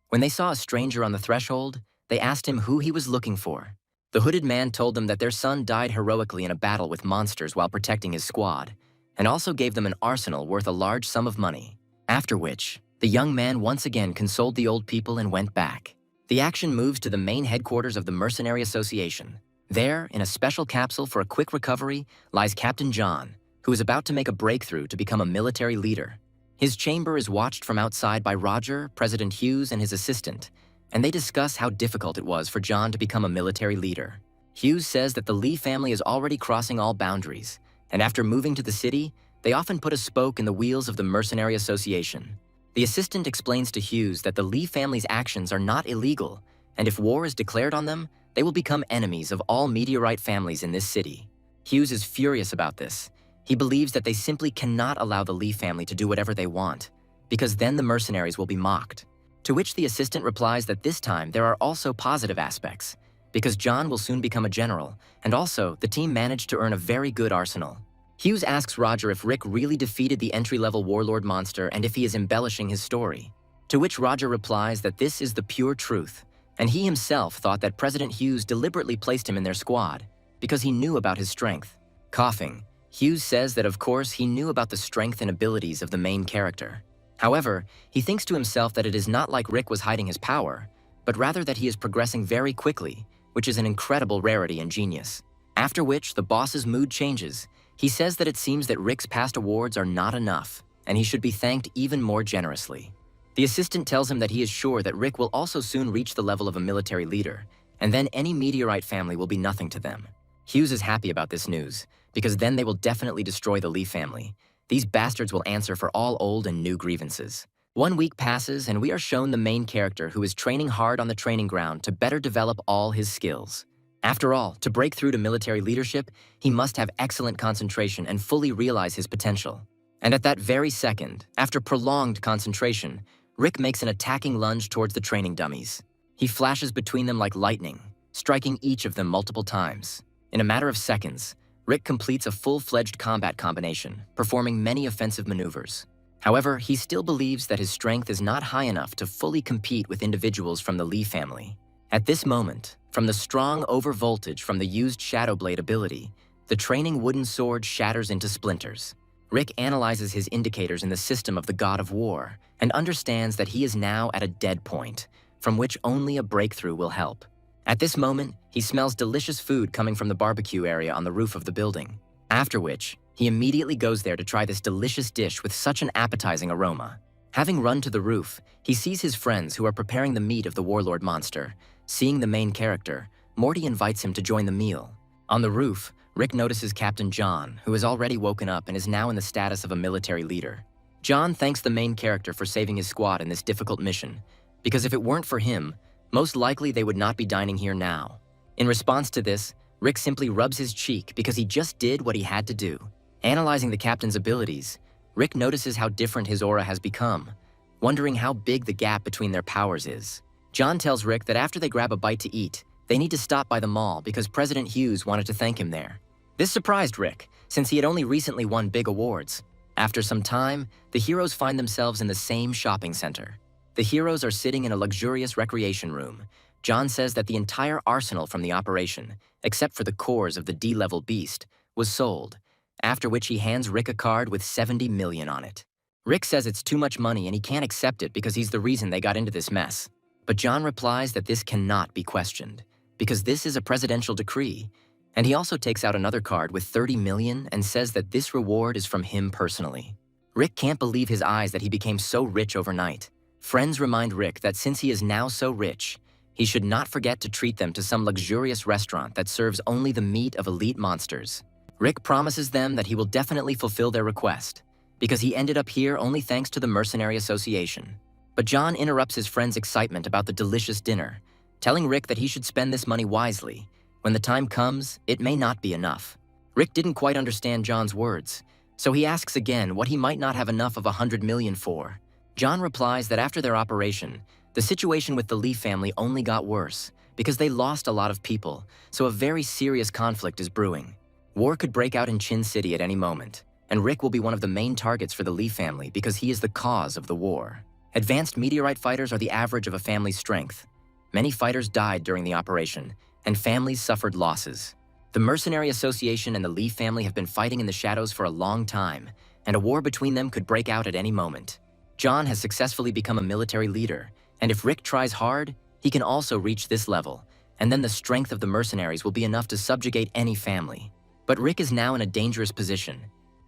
When they saw a stranger on the threshold, they asked him who he was looking for. The hooded man told them that their son died heroically in a battle with monsters while protecting his squad, and also gave them an arsenal worth a large sum of money. After which, the young man once again consoled the old people and went back. The action moves to the main headquarters of the Mercenary Association. There, in a special capsule for a quick recovery, lies Captain John, who is about to make a breakthrough to become a military leader. His chamber is watched from outside by Roger, President Hughes, and his assistant, and they discuss how difficult it was for John to become a military leader. Hughes says that the Lee family is already crossing all boundaries, and after moving to the city, they often put a spoke in the wheels of the Mercenary Association. The assistant explains to Hughes that the Lee family's actions are not illegal, and if war is declared on them, they will become enemies of all meteorite families in this city. Hughes is furious about this. He believes that they simply cannot allow the Lee family to do whatever they want, because then the mercenaries will be mocked. To which the assistant replies that this time there are also positive aspects, because John will soon become a general, and also the team managed to earn a very good arsenal. Hughes asks Roger if Rick really defeated the entry-level warlord monster and if he is embellishing his story. To which Roger replies that this is the pure truth, and he himself thought that President Hughes deliberately placed him in their squad because he knew about his strength. Coughing, Hughes says that of course he knew about the strength and abilities of the main character. However, he thinks to himself that it is not like Rick was hiding his power, but rather that he is progressing very quickly, which is an incredible rarity and genius. After which, the boss's mood changes. He says that it seems that Rick's past awards are not enough, and he should be thanked even more generously. The assistant tells him that he is sure that Rick will also soon reach the level of a military leader, and then any meteorite family will be nothing to them. Hughes is happy about this news, because then they will definitely destroy the Lee family. These bastards will answer for all old and new grievances. 1 week passes, and we are shown the main character who is training hard on the training ground to better develop all his skills. After all, to break through to military leadership, he must have excellent concentration and fully realize his potential. And at that very second, after prolonged concentration, Rick makes an attacking lunge towards the training dummies. He flashes between them like lightning, striking each of them multiple times. In a matter of seconds, Rick completes a full-fledged combat combination, performing many offensive maneuvers. However, he still believes that his strength is not high enough to fully compete with individuals from the Lee family. At this moment, from the strong overvoltage from the used Shadow Blade ability, the training wooden sword shatters into splinters. Rick analyzes his indicators in the system of the God of War and understands that he is now at a dead point, from which only a breakthrough will help. At this moment, he smells delicious food coming from the barbecue area on the roof of the building, after which, he immediately goes there to try this delicious dish with such an appetizing aroma. Having run to the roof, he sees his friends who are preparing the meat of the warlord monster. Seeing the main character, Morty invites him to join the meal. On the roof, Rick notices Captain John, who has already woken up and is now in the status of a military leader. John thanks the main character for saving his squad in this difficult mission, because if it weren't for him, most likely they would not be dining here now. In response to this, Rick simply rubs his cheek because he just did what he had to do. Analyzing the captain's abilities, Rick notices how different his aura has become, wondering how big the gap between their powers is. John tells Rick that after they grab a bite to eat, they need to stop by the mall because President Hughes wanted to thank him there. This surprised Rick, since he had only recently won big awards. After some time, the heroes find themselves in the same shopping center. The heroes are sitting in a luxurious recreation room. John says that the entire arsenal from the operation, except for the cores of the D-level beast, was sold, after which he hands Rick a card with 70 million on it. Rick says it's too much money and he can't accept it because he's the reason they got into this mess. But John replies that this cannot be questioned, because this is a presidential decree, and he also takes out another card with 30 million and says that this reward is from him personally. Rick can't believe his eyes that he became so rich overnight. Friends remind Rick that since he is now so rich, he should not forget to treat them to some luxurious restaurant that serves only the meat of elite monsters. Rick promises them that he will definitely fulfill their request, because he ended up here only thanks to the Mercenary Association. But John interrupts his friend's excitement about the delicious dinner, telling Rick that he should spend this money wisely. When the time comes, it may not be enough. Rick didn't quite understand John's words, so he asks again what he might not have enough of 100 million for. John replies that after their operation, the situation with the Lee family only got worse because they lost a lot of people, so a very serious conflict is brewing. War could break out in Chin City at any moment, and Rick will be one of the main targets for the Lee family because he is the cause of the war. Advanced meteorite fighters are the average of a family's strength. Many fighters died during the operation, and families suffered losses. The Mercenary Association and the Lee family have been fighting in the shadows for a long time, and a war between them could break out at any moment. John has successfully become a military leader, and if Rick tries hard, he can also reach this level, and then the strength of the mercenaries will be enough to subjugate any family. But Rick is now in a dangerous position.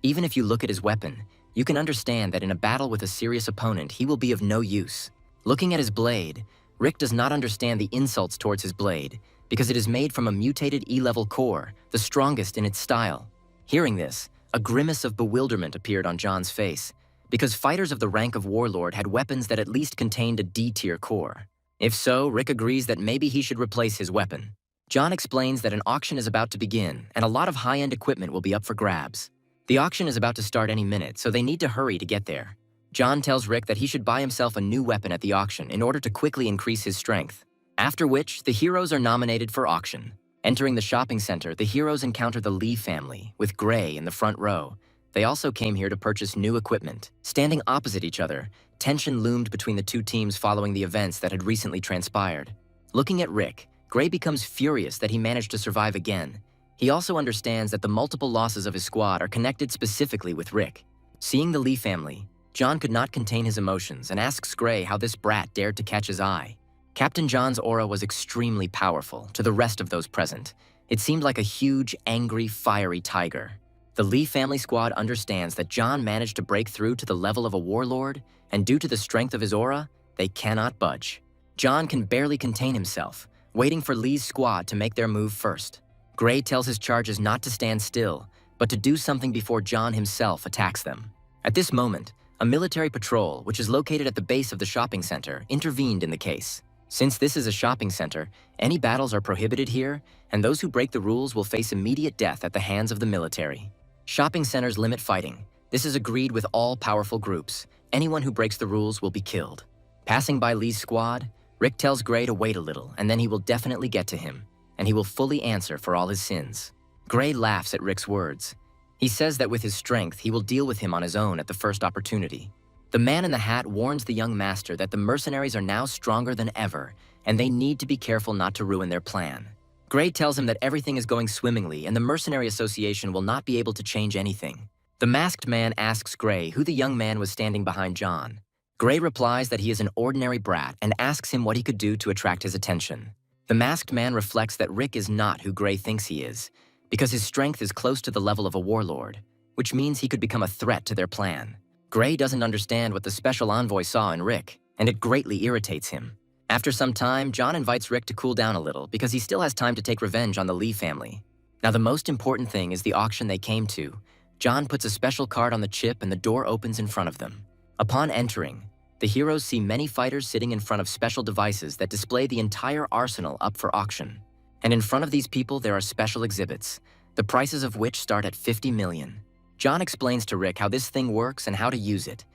Even if you look at his weapon, you can understand that in a battle with a serious opponent, he will be of no use. Looking at his blade, Rick does not understand the insults towards his blade, because it is made from a mutated E-level core, the strongest in its style. Hearing this, a grimace of bewilderment appeared on John's face, because fighters of the rank of Warlord had weapons that at least contained a D-tier core. If so, Rick agrees that maybe he should replace his weapon. John explains that an auction is about to begin, and a lot of high-end equipment will be up for grabs. The auction is about to start any minute, so they need to hurry to get there. John tells Rick that he should buy himself a new weapon at the auction in order to quickly increase his strength. After which, the heroes are nominated for auction. Entering the shopping center, the heroes encounter the Lee family, with Gray in the front row. They also came here to purchase new equipment. Standing opposite each other, tension loomed between the two teams following the events that had recently transpired. Looking at Rick, Gray becomes furious that he managed to survive again. He also understands that the multiple losses of his squad are connected specifically with Rick. Seeing the Lee family, John could not contain his emotions and asks Gray how this brat dared to catch his eye. Captain John's aura was extremely powerful to the rest of those present. It seemed like a huge, angry, fiery tiger. The Lee family squad understands that John managed to break through to the level of a warlord, and due to the strength of his aura, they cannot budge. John can barely contain himself, waiting for Lee's squad to make their move first. Gray tells his charges not to stand still, but to do something before John himself attacks them. At this moment, a military patrol, which is located at the base of the shopping center, intervened in the case. Since this is a shopping center, any battles are prohibited here, and those who break the rules will face immediate death at the hands of the military. Shopping centers limit fighting. This is agreed with all powerful groups. Anyone who breaks the rules will be killed. Passing by Lee's squad, Rick tells Gray to wait a little, and then he will definitely get to him, and he will fully answer for all his sins. Gray laughs at Rick's words. He says that with his strength, he will deal with him on his own at the first opportunity. The man in the hat warns the young master that the mercenaries are now stronger than ever, and they need to be careful not to ruin their plan. Gray tells him that everything is going swimmingly and the Mercenary Association will not be able to change anything. The masked man asks Gray who the young man was standing behind John. Gray replies that he is an ordinary brat and asks him what he could do to attract his attention. The masked man reflects that Rick is not who Gray thinks he is, because his strength is close to the level of a warlord, which means he could become a threat to their plan. Gray doesn't understand what the special envoy saw in Rick, and it greatly irritates him. After some time, John invites Rick to cool down a little because he still has time to take revenge on the Lee family. Now, the most important thing is the auction they came to. John puts a special card on the chip and the door opens in front of them. Upon entering, the heroes see many fighters sitting in front of special devices that display the entire arsenal up for auction. And in front of these people, there are special exhibits, the prices of which start at 50 million. John explains to Rick how this thing works and how to use it.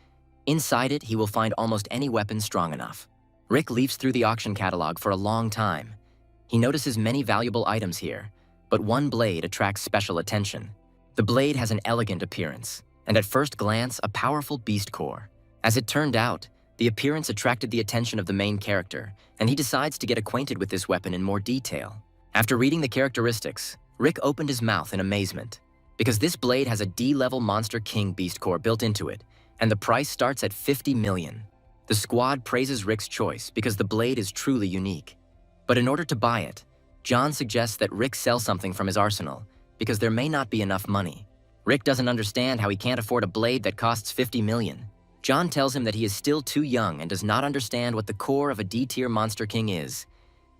Inside it, he will find almost any weapon strong enough. Rick leafs through the auction catalog for a long time. He notices many valuable items here, but one blade attracts special attention. The blade has an elegant appearance, and at first glance, a powerful beast core. As it turned out, the appearance attracted the attention of the main character, and he decides to get acquainted with this weapon in more detail. After reading the characteristics, Rick opened his mouth in amazement, because this blade has a D-level Monster King beast core built into it, and the price starts at 50 million. The squad praises Rick's choice because the blade is truly unique. But in order to buy it, John suggests that Rick sell something from his arsenal because there may not be enough money. Rick doesn't understand how he can't afford a blade that costs 50 million. John tells him that he is still too young and does not understand what the core of a D-tier Monster King is.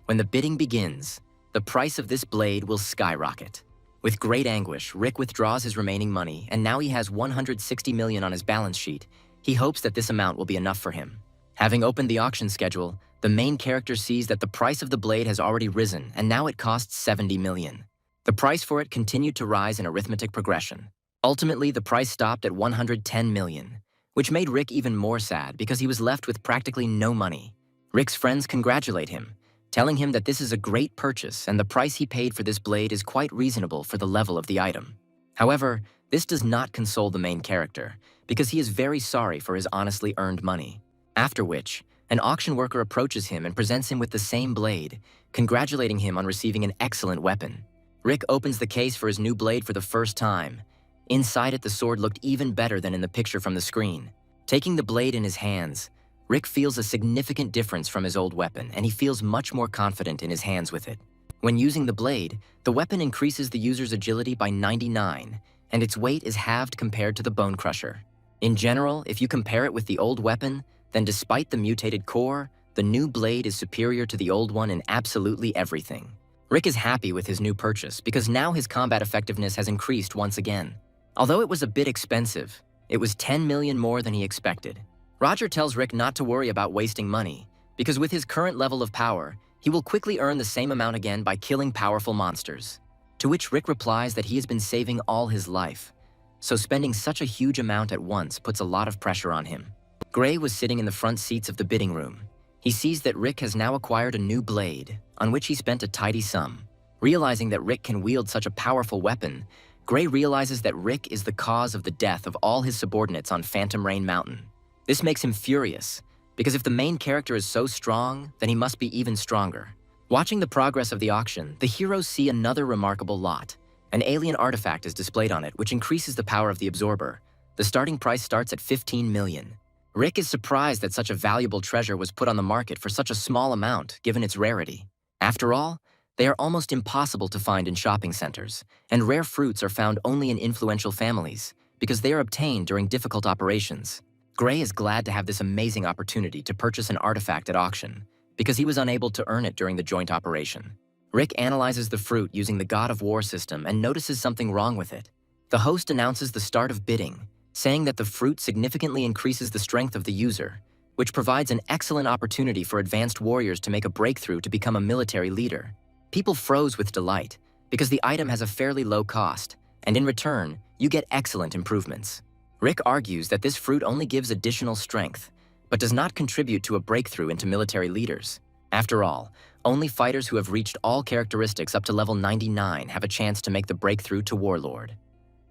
When the bidding begins, the price of this blade will skyrocket. With great anguish, Rick withdraws his remaining money, and now he has 160 million on his balance sheet. He hopes that this amount will be enough for him. Having opened the auction schedule, the main character sees that the price of the blade has already risen, and now it costs 70 million. The price for it continued to rise in arithmetic progression. Ultimately, the price stopped at 110 million, which made Rick even more sad because he was left with practically no money. Rick's friends congratulate him, telling him that this is a great purchase and the price he paid for this blade is quite reasonable for the level of the item. However, this does not console the main character, because he is very sorry for his honestly earned money. After which, an auction worker approaches him and presents him with the same blade, congratulating him on receiving an excellent weapon. Rick opens the case for his new blade for the first time. Inside it, the sword looked even better than in the picture from the screen. Taking the blade in his hands, Rick feels a significant difference from his old weapon, and he feels much more confident in his hands with it. When using the blade, the weapon increases the user's agility by 99, and its weight is halved compared to the Bone Crusher. In general, if you compare it with the old weapon, then despite the mutated core, the new blade is superior to the old one in absolutely everything. Rick is happy with his new purchase because now his combat effectiveness has increased once again. Although it was a bit expensive, it was 10 million more than he expected. Roger tells Rick not to worry about wasting money, because with his current level of power, he will quickly earn the same amount again by killing powerful monsters. To which Rick replies that he has been saving all his life, so spending such a huge amount at once puts a lot of pressure on him. Gray was sitting in the front seats of the bidding room. He sees that Rick has now acquired a new blade, on which he spent a tidy sum. Realizing that Rick can wield such a powerful weapon, Gray realizes that Rick is the cause of the death of all his subordinates on Phantom Rain Mountain. This makes him furious, because if the main character is so strong, then he must be even stronger. Watching the progress of the auction, the heroes see another remarkable lot. An alien artifact is displayed on it, which increases the power of the absorber. The starting price starts at 15 million. Rick is surprised that such a valuable treasure was put on the market for such a small amount, given its rarity. After all, they are almost impossible to find in shopping centers, and rare fruits are found only in influential families, because they are obtained during difficult operations. Gray is glad to have this amazing opportunity to purchase an artifact at auction, because he was unable to earn it during the joint operation. Rick analyzes the fruit using the God of War system and notices something wrong with it. The host announces the start of bidding, saying that the fruit significantly increases the strength of the user, which provides an excellent opportunity for advanced warriors to make a breakthrough to become a military leader. People froze with delight, because the item has a fairly low cost, and in return, you get excellent improvements. Rick argues that this fruit only gives additional strength, but does not contribute to a breakthrough into military leaders. After all, only fighters who have reached all characteristics up to level 99 have a chance to make the breakthrough to Warlord.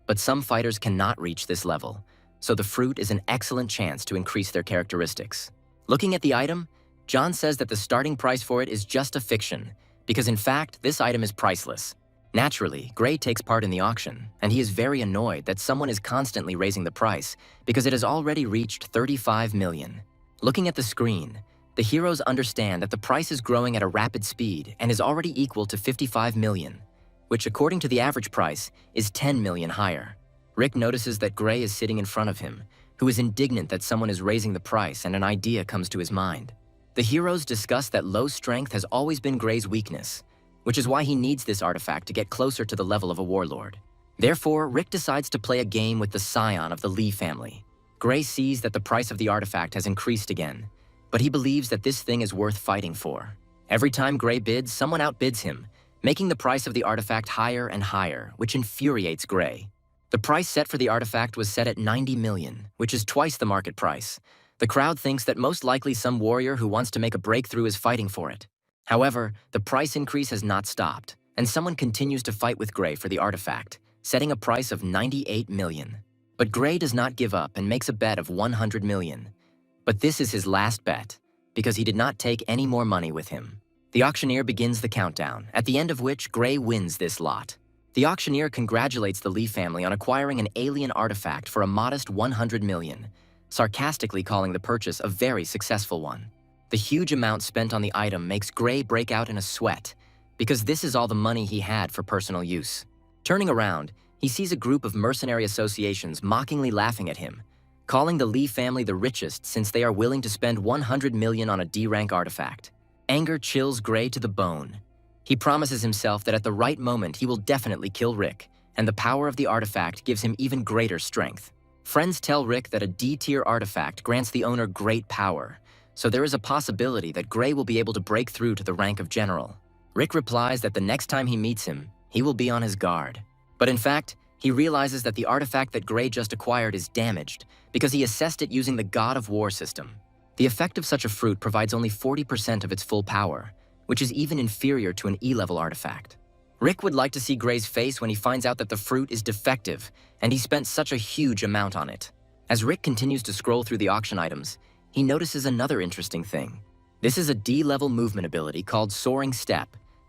But some fighters cannot reach this level, so the fruit is an excellent chance to increase their characteristics. Looking at the item, John says that the starting price for it is just a fiction, because in fact, this item is priceless. Naturally, Gray takes part in the auction, and he is very annoyed that someone is constantly raising the price because it has already reached 35 million. Looking at the screen, the heroes understand that the price is growing at a rapid speed and is already equal to 55 million, which according to the average price is 10 million higher. Rick notices that Gray is sitting in front of him, who is indignant that someone is raising the price and an idea comes to his mind. The heroes discuss that low strength has always been Gray's weakness, which is why he needs this artifact to get closer to the level of a warlord. Therefore, Rick decides to play a game with the scion of the Lee family. Gray sees that the price of the artifact has increased again, but he believes that this thing is worth fighting for. Every time Gray bids, someone outbids him, making the price of the artifact higher and higher, which infuriates Gray. The price set for the artifact was set at 90 million, which is twice the market price. The crowd thinks that most likely some warrior who wants to make a breakthrough is fighting for it. However, the price increase has not stopped, and someone continues to fight with Gray for the artifact, setting a price of 98 million. But Gray does not give up and makes a bet of 100 million. But this is his last bet, because he did not take any more money with him. The auctioneer begins the countdown, at the end of which Gray wins this lot. The auctioneer congratulates the Lee family on acquiring an alien artifact for a modest 100 million, sarcastically calling the purchase a very successful one. The huge amount spent on the item makes Gray break out in a sweat, because this is all the money he had for personal use. Turning around, he sees a group of mercenary associations mockingly laughing at him, calling the Lee family the richest since they are willing to spend 100 million on a D-rank artifact. Anger chills Gray to the bone. He promises himself that at the right moment he will definitely kill Rick, and the power of the artifact gives him even greater strength. Friends tell Rick that a D-tier artifact grants the owner great power, so there is a possibility that Gray will be able to break through to the rank of general. Rick replies that the next time he meets him, he will be on his guard. But in fact, he realizes that the artifact that Gray just acquired is damaged because he assessed it using the God of War system. The effect of such a fruit provides only 40% of its full power, which is even inferior to an E-level artifact. Rick would like to see Gray's face when he finds out that the fruit is defective and he spent such a huge amount on it. As Rick continues to scroll through the auction items, he notices another interesting thing. This is a D-level movement ability called Soaring Step.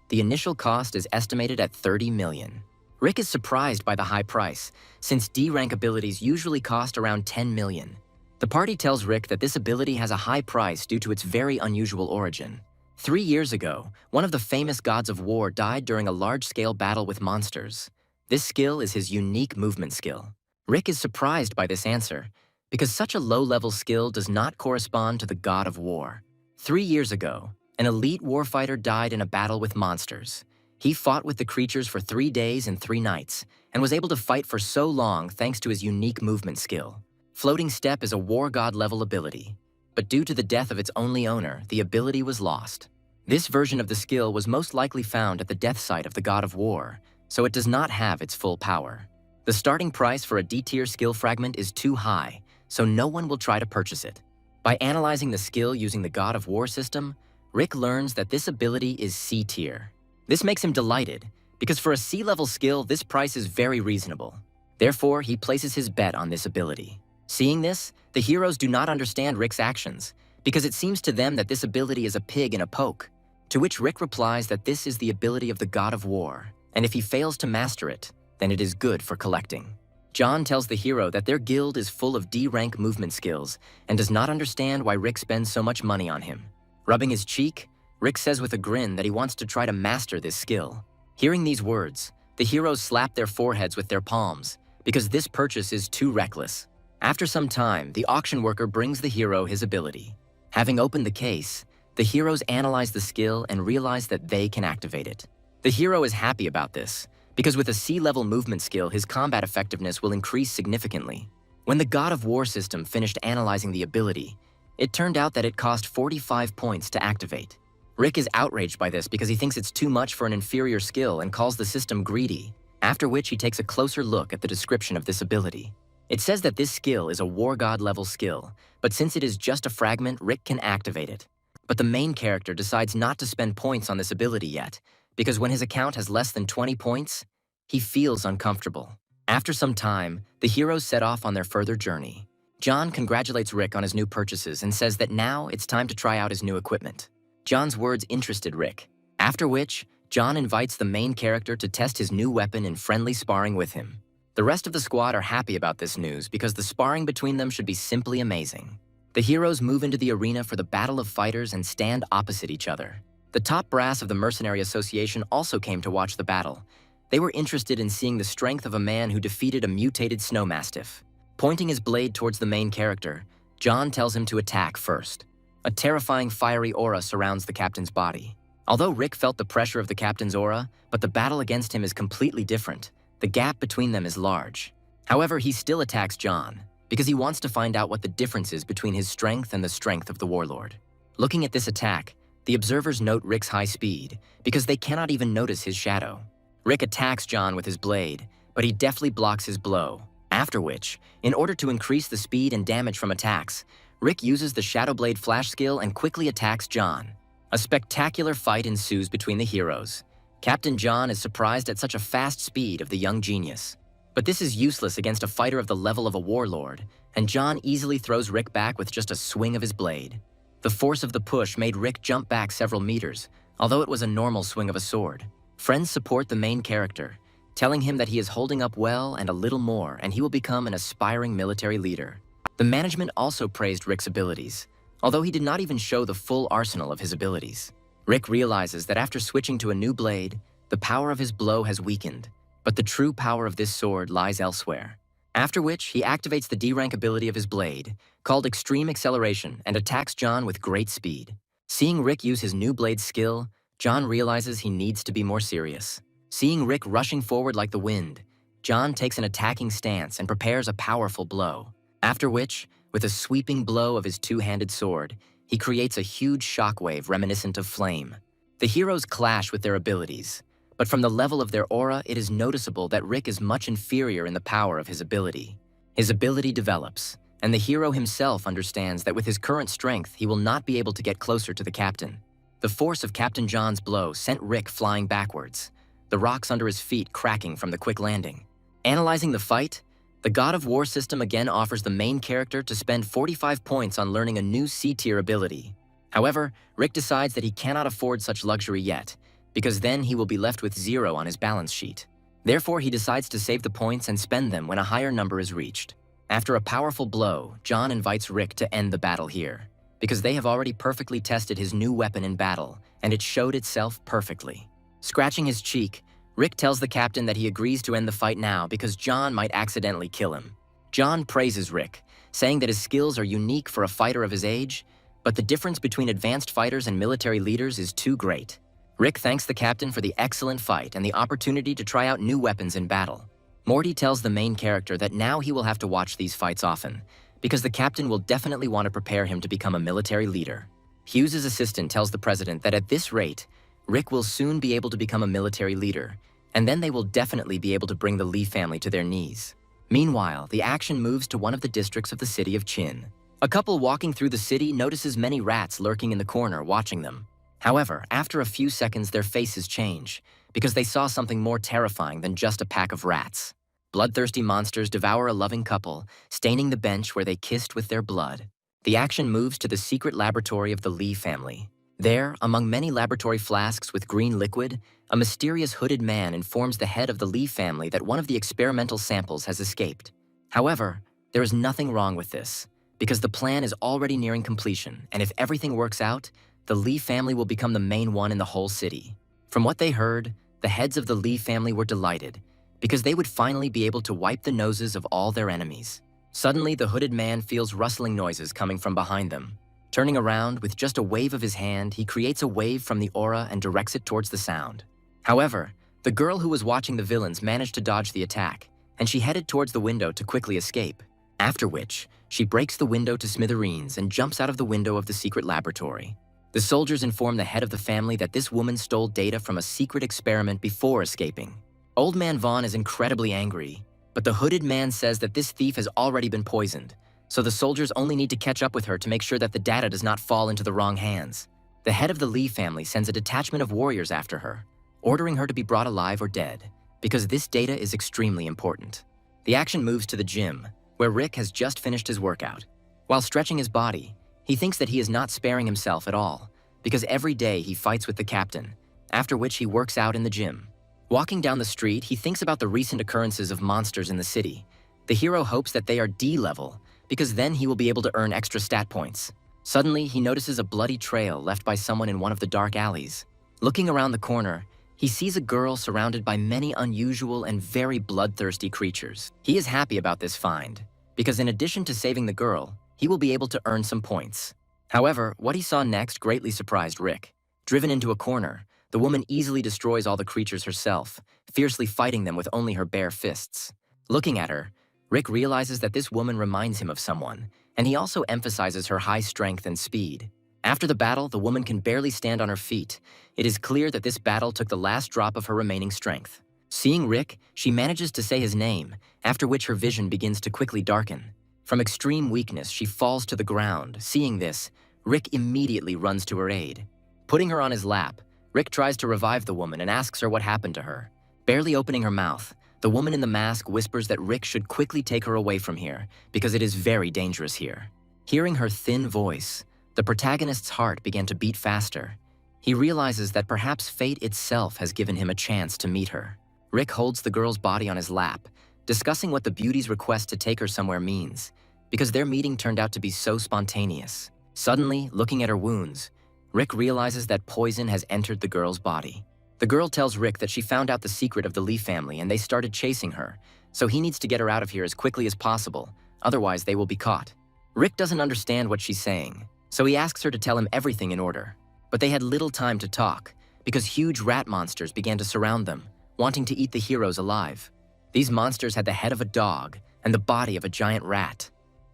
The initial cost is estimated at 30 million. Rick is surprised by the high price, since D-rank abilities usually cost around 10 million. The party tells Rick that this ability has a high price due to its very unusual origin. 3 years ago, one of the famous gods of war died during a large-scale battle with monsters. This skill is his unique movement skill. Rick is surprised by this answer, because such a low-level skill does not correspond to the god of war. 3 years ago, an elite warfighter died in a battle with monsters. He fought with the creatures for 3 days and 3 nights, and was able to fight for so long thanks to his unique movement skill. Floating Step is a war god-level ability, but due to the death of its only owner, the ability was lost. This version of the skill was most likely found at the death site of the god of war, so it does not have its full power. The starting price for a D-tier skill fragment is too high, so no one will try to purchase it. By analyzing the skill using the God of War system, Rick learns that this ability is C-tier. This makes him delighted, because for a C-level skill, this price is very reasonable. Therefore, he places his bet on this ability. Seeing this, the heroes do not understand Rick's actions, because it seems to them that this ability is a pig in a poke, to which Rick replies that this is the ability of the God of War, and if he fails to master it, then it is good for collecting. John tells the hero that their guild is full of D-rank movement skills and does not understand why Rick spends so much money on him. Rubbing his cheek, Rick says with a grin that he wants to try to master this skill. Hearing these words, the heroes slap their foreheads with their palms, because this purchase is too reckless. After some time, the auction worker brings the hero his ability. Having opened the case, the heroes analyze the skill and realize that they can activate it. The hero is happy about this, because with a C-level movement skill, his combat effectiveness will increase significantly. When the God of War system finished analyzing the ability, it turned out that it cost 45 points to activate. Rick is outraged by this because he thinks it's too much for an inferior skill and calls the system greedy, after which he takes a closer look at the description of this ability. It says that this skill is a War God level skill, but since it is just a fragment, Rick can activate it. But the main character decides not to spend points on this ability yet, because when his account has less than 20 points, he feels uncomfortable. After some time, the heroes set off on their further journey. John congratulates Rick on his new purchases and says that now it's time to try out his new equipment. John's words interested Rick, after which, John invites the main character to test his new weapon in friendly sparring with him. The rest of the squad are happy about this news because the sparring between them should be simply amazing. The heroes move into the arena for the battle of fighters and stand opposite each other. The top brass of the Mercenary Association also came to watch the battle. They were interested in seeing the strength of a man who defeated a mutated snow mastiff. Pointing his blade towards the main character, John tells him to attack first. A terrifying fiery aura surrounds the captain's body. Although Rick felt the pressure of the captain's aura, but the battle against him is completely different. The gap between them is large. However, he still attacks John, because he wants to find out what the difference is between his strength and the strength of the warlord. Looking at this attack, the observers note Rick's high speed, because they cannot even notice his shadow. Rick attacks John with his blade, but he deftly blocks his blow. After which, in order to increase the speed and damage from attacks, Rick uses the Shadow Blade flash skill and quickly attacks John. A spectacular fight ensues between the heroes. Captain John is surprised at such a fast speed of the young genius. But this is useless against a fighter of the level of a warlord, and John easily throws Rick back with just a swing of his blade. The force of the push made Rick jump back several meters, although it was a normal swing of a sword. Friends support the main character, telling him that he is holding up well and a little more, and he will become an aspiring military leader. The management also praised Rick's abilities, although he did not even show the full arsenal of his abilities. Rick realizes that after switching to a new blade, the power of his blow has weakened, but the true power of this sword lies elsewhere. After which, he activates the D-rank ability of his blade, called Extreme Acceleration, and attacks John with great speed. Seeing Rick use his new blade skill, John realizes he needs to be more serious. Seeing Rick rushing forward like the wind, John takes an attacking stance and prepares a powerful blow. After which, with a sweeping blow of his two-handed sword, he creates a huge shockwave reminiscent of flame. The heroes clash with their abilities, but from the level of their aura, it is noticeable that Rick is much inferior in the power of his ability. His ability develops, and the hero himself understands that with his current strength, he will not be able to get closer to the captain. The force of Captain John's blow sent Rick flying backwards, the rocks under his feet cracking from the quick landing. Analyzing the fight, the God of War system again offers the main character to spend 45 points on learning a new C-tier ability. However, Rick decides that he cannot afford such luxury yet, because then he will be left with 0 on his balance sheet. Therefore, he decides to save the points and spend them when a higher number is reached. After a powerful blow, John invites Rick to end the battle here, because they have already perfectly tested his new weapon in battle, and it showed itself perfectly. Scratching his cheek, Rick tells the captain that he agrees to end the fight now because John might accidentally kill him. John praises Rick, saying that his skills are unique for a fighter of his age, but the difference between advanced fighters and military leaders is too great. Rick thanks the captain for the excellent fight and the opportunity to try out new weapons in battle. Morty tells the main character that now he will have to watch these fights often, because the captain will definitely want to prepare him to become a military leader. Hughes' assistant tells the president that at this rate, Rick will soon be able to become a military leader, and then they will definitely be able to bring the Lee family to their knees. Meanwhile, the action moves to one of the districts of the city of Chin. A couple walking through the city notices many rats lurking in the corner watching them. However, after a few seconds, their faces change, because they saw something more terrifying than just a pack of rats. Bloodthirsty monsters devour a loving couple, staining the bench where they kissed with their blood. The action moves to the secret laboratory of the Lee family. There, among many laboratory flasks with green liquid, a mysterious hooded man informs the head of the Lee family that one of the experimental samples has escaped. However, there is nothing wrong with this, because the plan is already nearing completion, and if everything works out, the Lee family will become the main one in the whole city. From what they heard, the heads of the Lee family were delighted, because they would finally be able to wipe the noses of all their enemies. Suddenly, the hooded man feels rustling noises coming from behind them. Turning around, with just a wave of his hand, he creates a wave from the aura and directs it towards the sound. However, the girl who was watching the villains managed to dodge the attack, and she headed towards the window to quickly escape. After which, she breaks the window to smithereens and jumps out of the window of the secret laboratory. The soldiers inform the head of the family that this woman stole data from a secret experiment before escaping. Old Man Vaughn is incredibly angry, but the hooded man says that this thief has already been poisoned, so the soldiers only need to catch up with her to make sure that the data does not fall into the wrong hands. The head of the Lee family sends a detachment of warriors after her, ordering her to be brought alive or dead, because this data is extremely important. The action moves to the gym, where Rick has just finished his workout. While stretching his body, he thinks that he is not sparing himself at all, because every day he fights with the captain, after which he works out in the gym. Walking down the street, he thinks about the recent occurrences of monsters in the city. The hero hopes that they are D-level, because then he will be able to earn extra stat points. Suddenly, he notices a bloody trail left by someone in one of the dark alleys. Looking around the corner, he sees a girl surrounded by many unusual and very bloodthirsty creatures. He is happy about this find, because in addition to saving the girl, he will be able to earn some points. However, what he saw next greatly surprised Rick. Driven into a corner, the woman easily destroys all the creatures herself, fiercely fighting them with only her bare fists. Looking at her, Rick realizes that this woman reminds him of someone, and he also emphasizes her high strength and speed. After the battle, the woman can barely stand on her feet. It is clear that this battle took the last drop of her remaining strength. Seeing Rick, she manages to say his name, after which her vision begins to quickly darken. From extreme weakness, she falls to the ground. Seeing this, Rick immediately runs to her aid. Putting her on his lap, Rick tries to revive the woman and asks her what happened to her. Barely opening her mouth, the woman in the mask whispers that Rick should quickly take her away from here because it is very dangerous here. Hearing her thin voice, the protagonist's heart began to beat faster. He realizes that perhaps fate itself has given him a chance to meet her. Rick holds the girl's body on his lap, discussing what the beauty's request to take her somewhere means, because their meeting turned out to be so spontaneous. Suddenly, looking at her wounds, Rick realizes that poison has entered the girl's body. The girl tells Rick that she found out the secret of the Lee family and they started chasing her, so he needs to get her out of here as quickly as possible, otherwise they will be caught. Rick doesn't understand what she's saying, so he asks her to tell him everything in order. But they had little time to talk, because huge rat monsters began to surround them, wanting to eat the heroes alive. These monsters had the head of a dog and the body of a giant rat.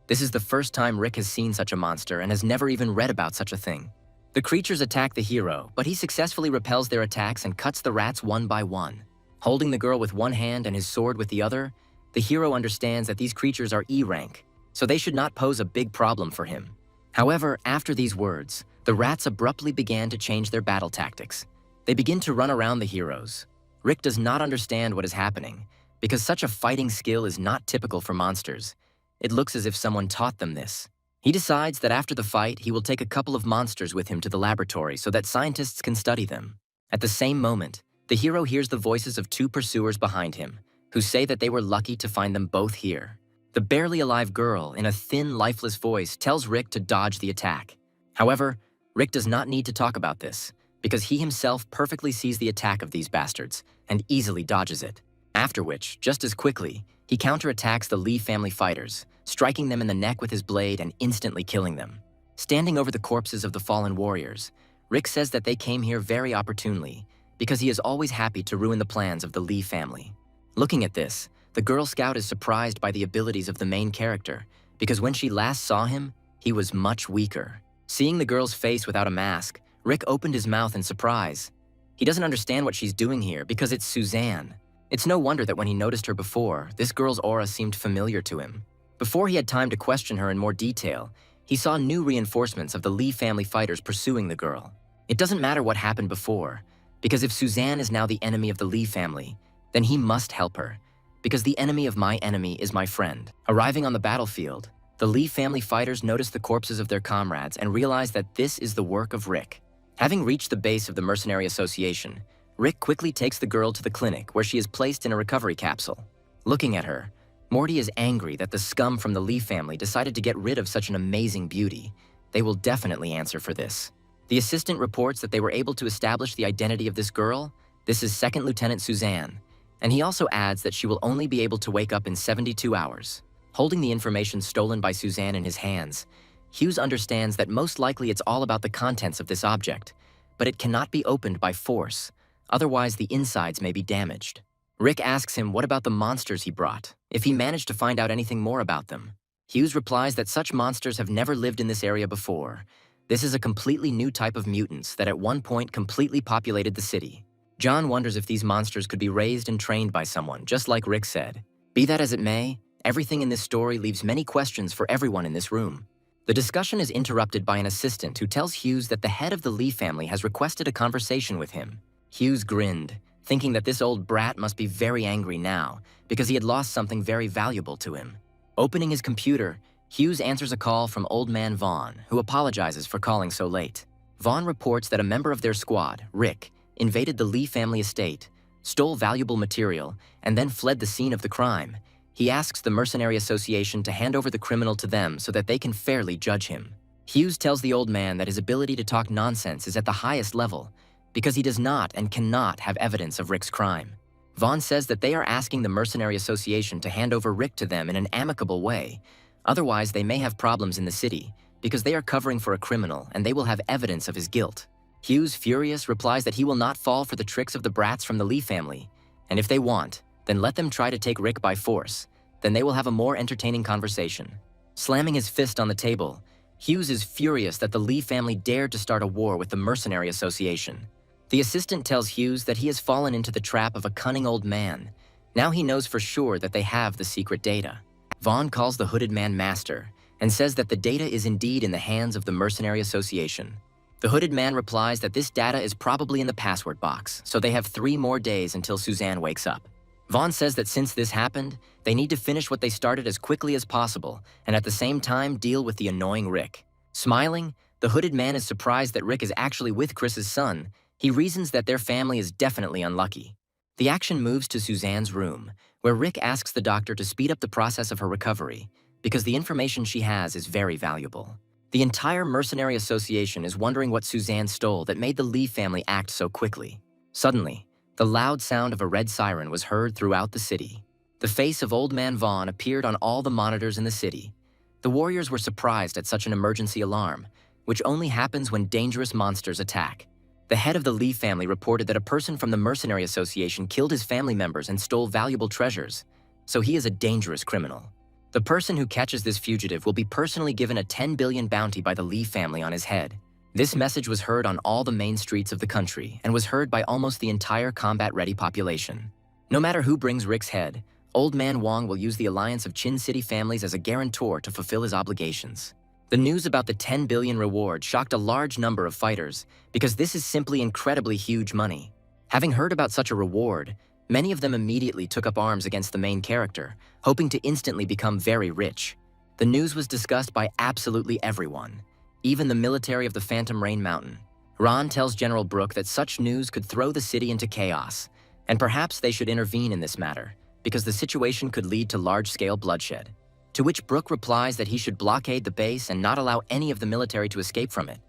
This is the first time Rick has seen such a monster and has never even read about such a thing. The creatures attack the hero, but he successfully repels their attacks and cuts the rats one by one. Holding the girl with one hand and his sword with the other, the hero understands that these creatures are E rank, so they should not pose a big problem for him. However, after these words, the rats abruptly began to change their battle tactics. They begin to run around the heroes. Rick does not understand what is happening, because such a fighting skill is not typical for monsters. It looks as if someone taught them this. He decides that after the fight, he will take a couple of monsters with him to the laboratory so that scientists can study them. At the same moment, the hero hears the voices of two pursuers behind him, who say that they were lucky to find them both here. The barely alive girl, in a thin, lifeless voice, tells Rick to dodge the attack. However, Rick does not need to talk about this, because he himself perfectly sees the attack of these bastards and easily dodges it. After which, just as quickly, he counterattacks the Lee family fighters, striking them in the neck with his blade and instantly killing them. Standing over the corpses of the fallen warriors, Rick says that they came here very opportunely, because he is always happy to ruin the plans of the Lee family. Looking at this, the Girl Scout is surprised by the abilities of the main character, because when she last saw him, he was much weaker. Seeing the girl's face without a mask, Rick opened his mouth in surprise. He doesn't understand what she's doing here because it's Suzanne. It's no wonder that when he noticed her before, this girl's aura seemed familiar to him. Before he had time to question her in more detail, he saw new reinforcements of the Lee family fighters pursuing the girl. It doesn't matter what happened before, because if Suzanne is now the enemy of the Lee family, then he must help her, because the enemy of my enemy is my friend. Arriving on the battlefield, the Lee family fighters notice the corpses of their comrades and realize that this is the work of Rick. Having reached the base of the Mercenary Association, Rick quickly takes the girl to the clinic where she is placed in a recovery capsule. Looking at her, Morty is angry that the scum from the Lee family decided to get rid of such an amazing beauty. They will definitely answer for this. The assistant reports that they were able to establish the identity of this girl. This is Second Lieutenant Suzanne, and he also adds that she will only be able to wake up in 72 hours. Holding the information stolen by Suzanne in his hands, Hughes understands that most likely it's all about the contents of this object, but it cannot be opened by force, otherwise the insides may be damaged. Rick asks him what about the monsters he brought, if he managed to find out anything more about them. Hughes replies that such monsters have never lived in this area before. This is a completely new type of mutants that at one point completely populated the city. John wonders if these monsters could be raised and trained by someone, just like Rick said. Be that as it may, everything in this story leaves many questions for everyone in this room. The discussion is interrupted by an assistant who tells Hughes that the head of the Lee family has requested a conversation with him. Hughes grinned, thinking that this old brat must be very angry now because he had lost something very valuable to him. Opening his computer, Hughes answers a call from Old Man Vaughn, who apologizes for calling so late. Vaughn reports that a member of their squad, Rick, invaded the Lee family estate, stole valuable material, and then fled the scene of the crime. He asks the Mercenary Association to hand over the criminal to them so that they can fairly judge him. Hughes tells the old man that his ability to talk nonsense is at the highest level, because he does not and cannot have evidence of Rick's crime. Vaughn says that they are asking the Mercenary Association to hand over Rick to them in an amicable way. Otherwise, they may have problems in the city, because they are covering for a criminal and they will have evidence of his guilt. Hughes, furious, replies that he will not fall for the tricks of the brats from the Lee family, and if they want, then let them try to take Rick by force. Then they will have a more entertaining conversation. Slamming his fist on the table, Hughes is furious that the Lee family dared to start a war with the Mercenary Association. The assistant tells Hughes that he has fallen into the trap of a cunning old man. Now he knows for sure that they have the secret data. Vaughn calls the hooded man master and says that the data is indeed in the hands of the Mercenary Association. The hooded man replies that this data is probably in the password box, so they have 3 more days until Suzanne wakes up. Vaughn says that since this happened, they need to finish what they started as quickly as possible and at the same time deal with the annoying Rick. Smiling, the hooded man is surprised that Rick is actually with Chris's son. He reasons that their family is definitely unlucky. The action moves to Suzanne's room, where Rick asks the doctor to speed up the process of her recovery because the information she has is very valuable. The entire Mercenary Association is wondering what Suzanne stole that made the Lee family act so quickly. Suddenly, the loud sound of a red siren was heard throughout the city. The face of Old Man Vaughn appeared on all the monitors in the city. The warriors were surprised at such an emergency alarm, which only happens when dangerous monsters attack. The head of the Lee family reported that a person from the Mercenary Association killed his family members and stole valuable treasures, so he is a dangerous criminal. The person who catches this fugitive will be personally given a 10 billion bounty by the Lee family on his head. This message was heard on all the main streets of the country and was heard by almost the entire combat-ready population. No matter who brings Rick's head, Old Man Wong will use the alliance of Chin City families as a guarantor to fulfill his obligations. The news about the 10 billion reward shocked a large number of fighters because this is simply incredibly huge money. Having heard about such a reward, many of them immediately took up arms against the main character, hoping to instantly become very rich. The news was discussed by absolutely everyone, even the military of the Phantom Rain Mountain. Ron tells General Brooke that such news could throw the city into chaos, and perhaps they should intervene in this matter, because the situation could lead to large-scale bloodshed. To which Brooke replies that he should blockade the base and not allow any of the military to escape from it.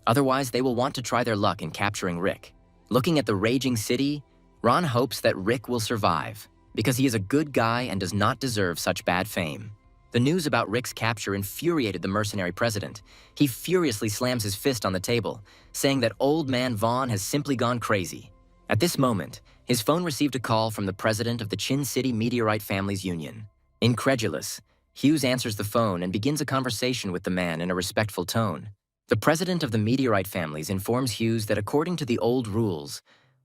Otherwise, they will want to try their luck in capturing Rick. Looking at the raging city, Ron hopes that Rick will survive, because he is a good guy and does not deserve such bad fame. The news about Rick's capture infuriated the mercenary president. He furiously slams his fist on the table, saying that Old Man Vaughn has simply gone crazy. At this moment, his phone received a call from the president of the Chin City Meteorite Families Union. Incredulous, Hughes answers the phone and begins a conversation with the man in a respectful tone. The president of the Meteorite Families informs Hughes that according to the old rules,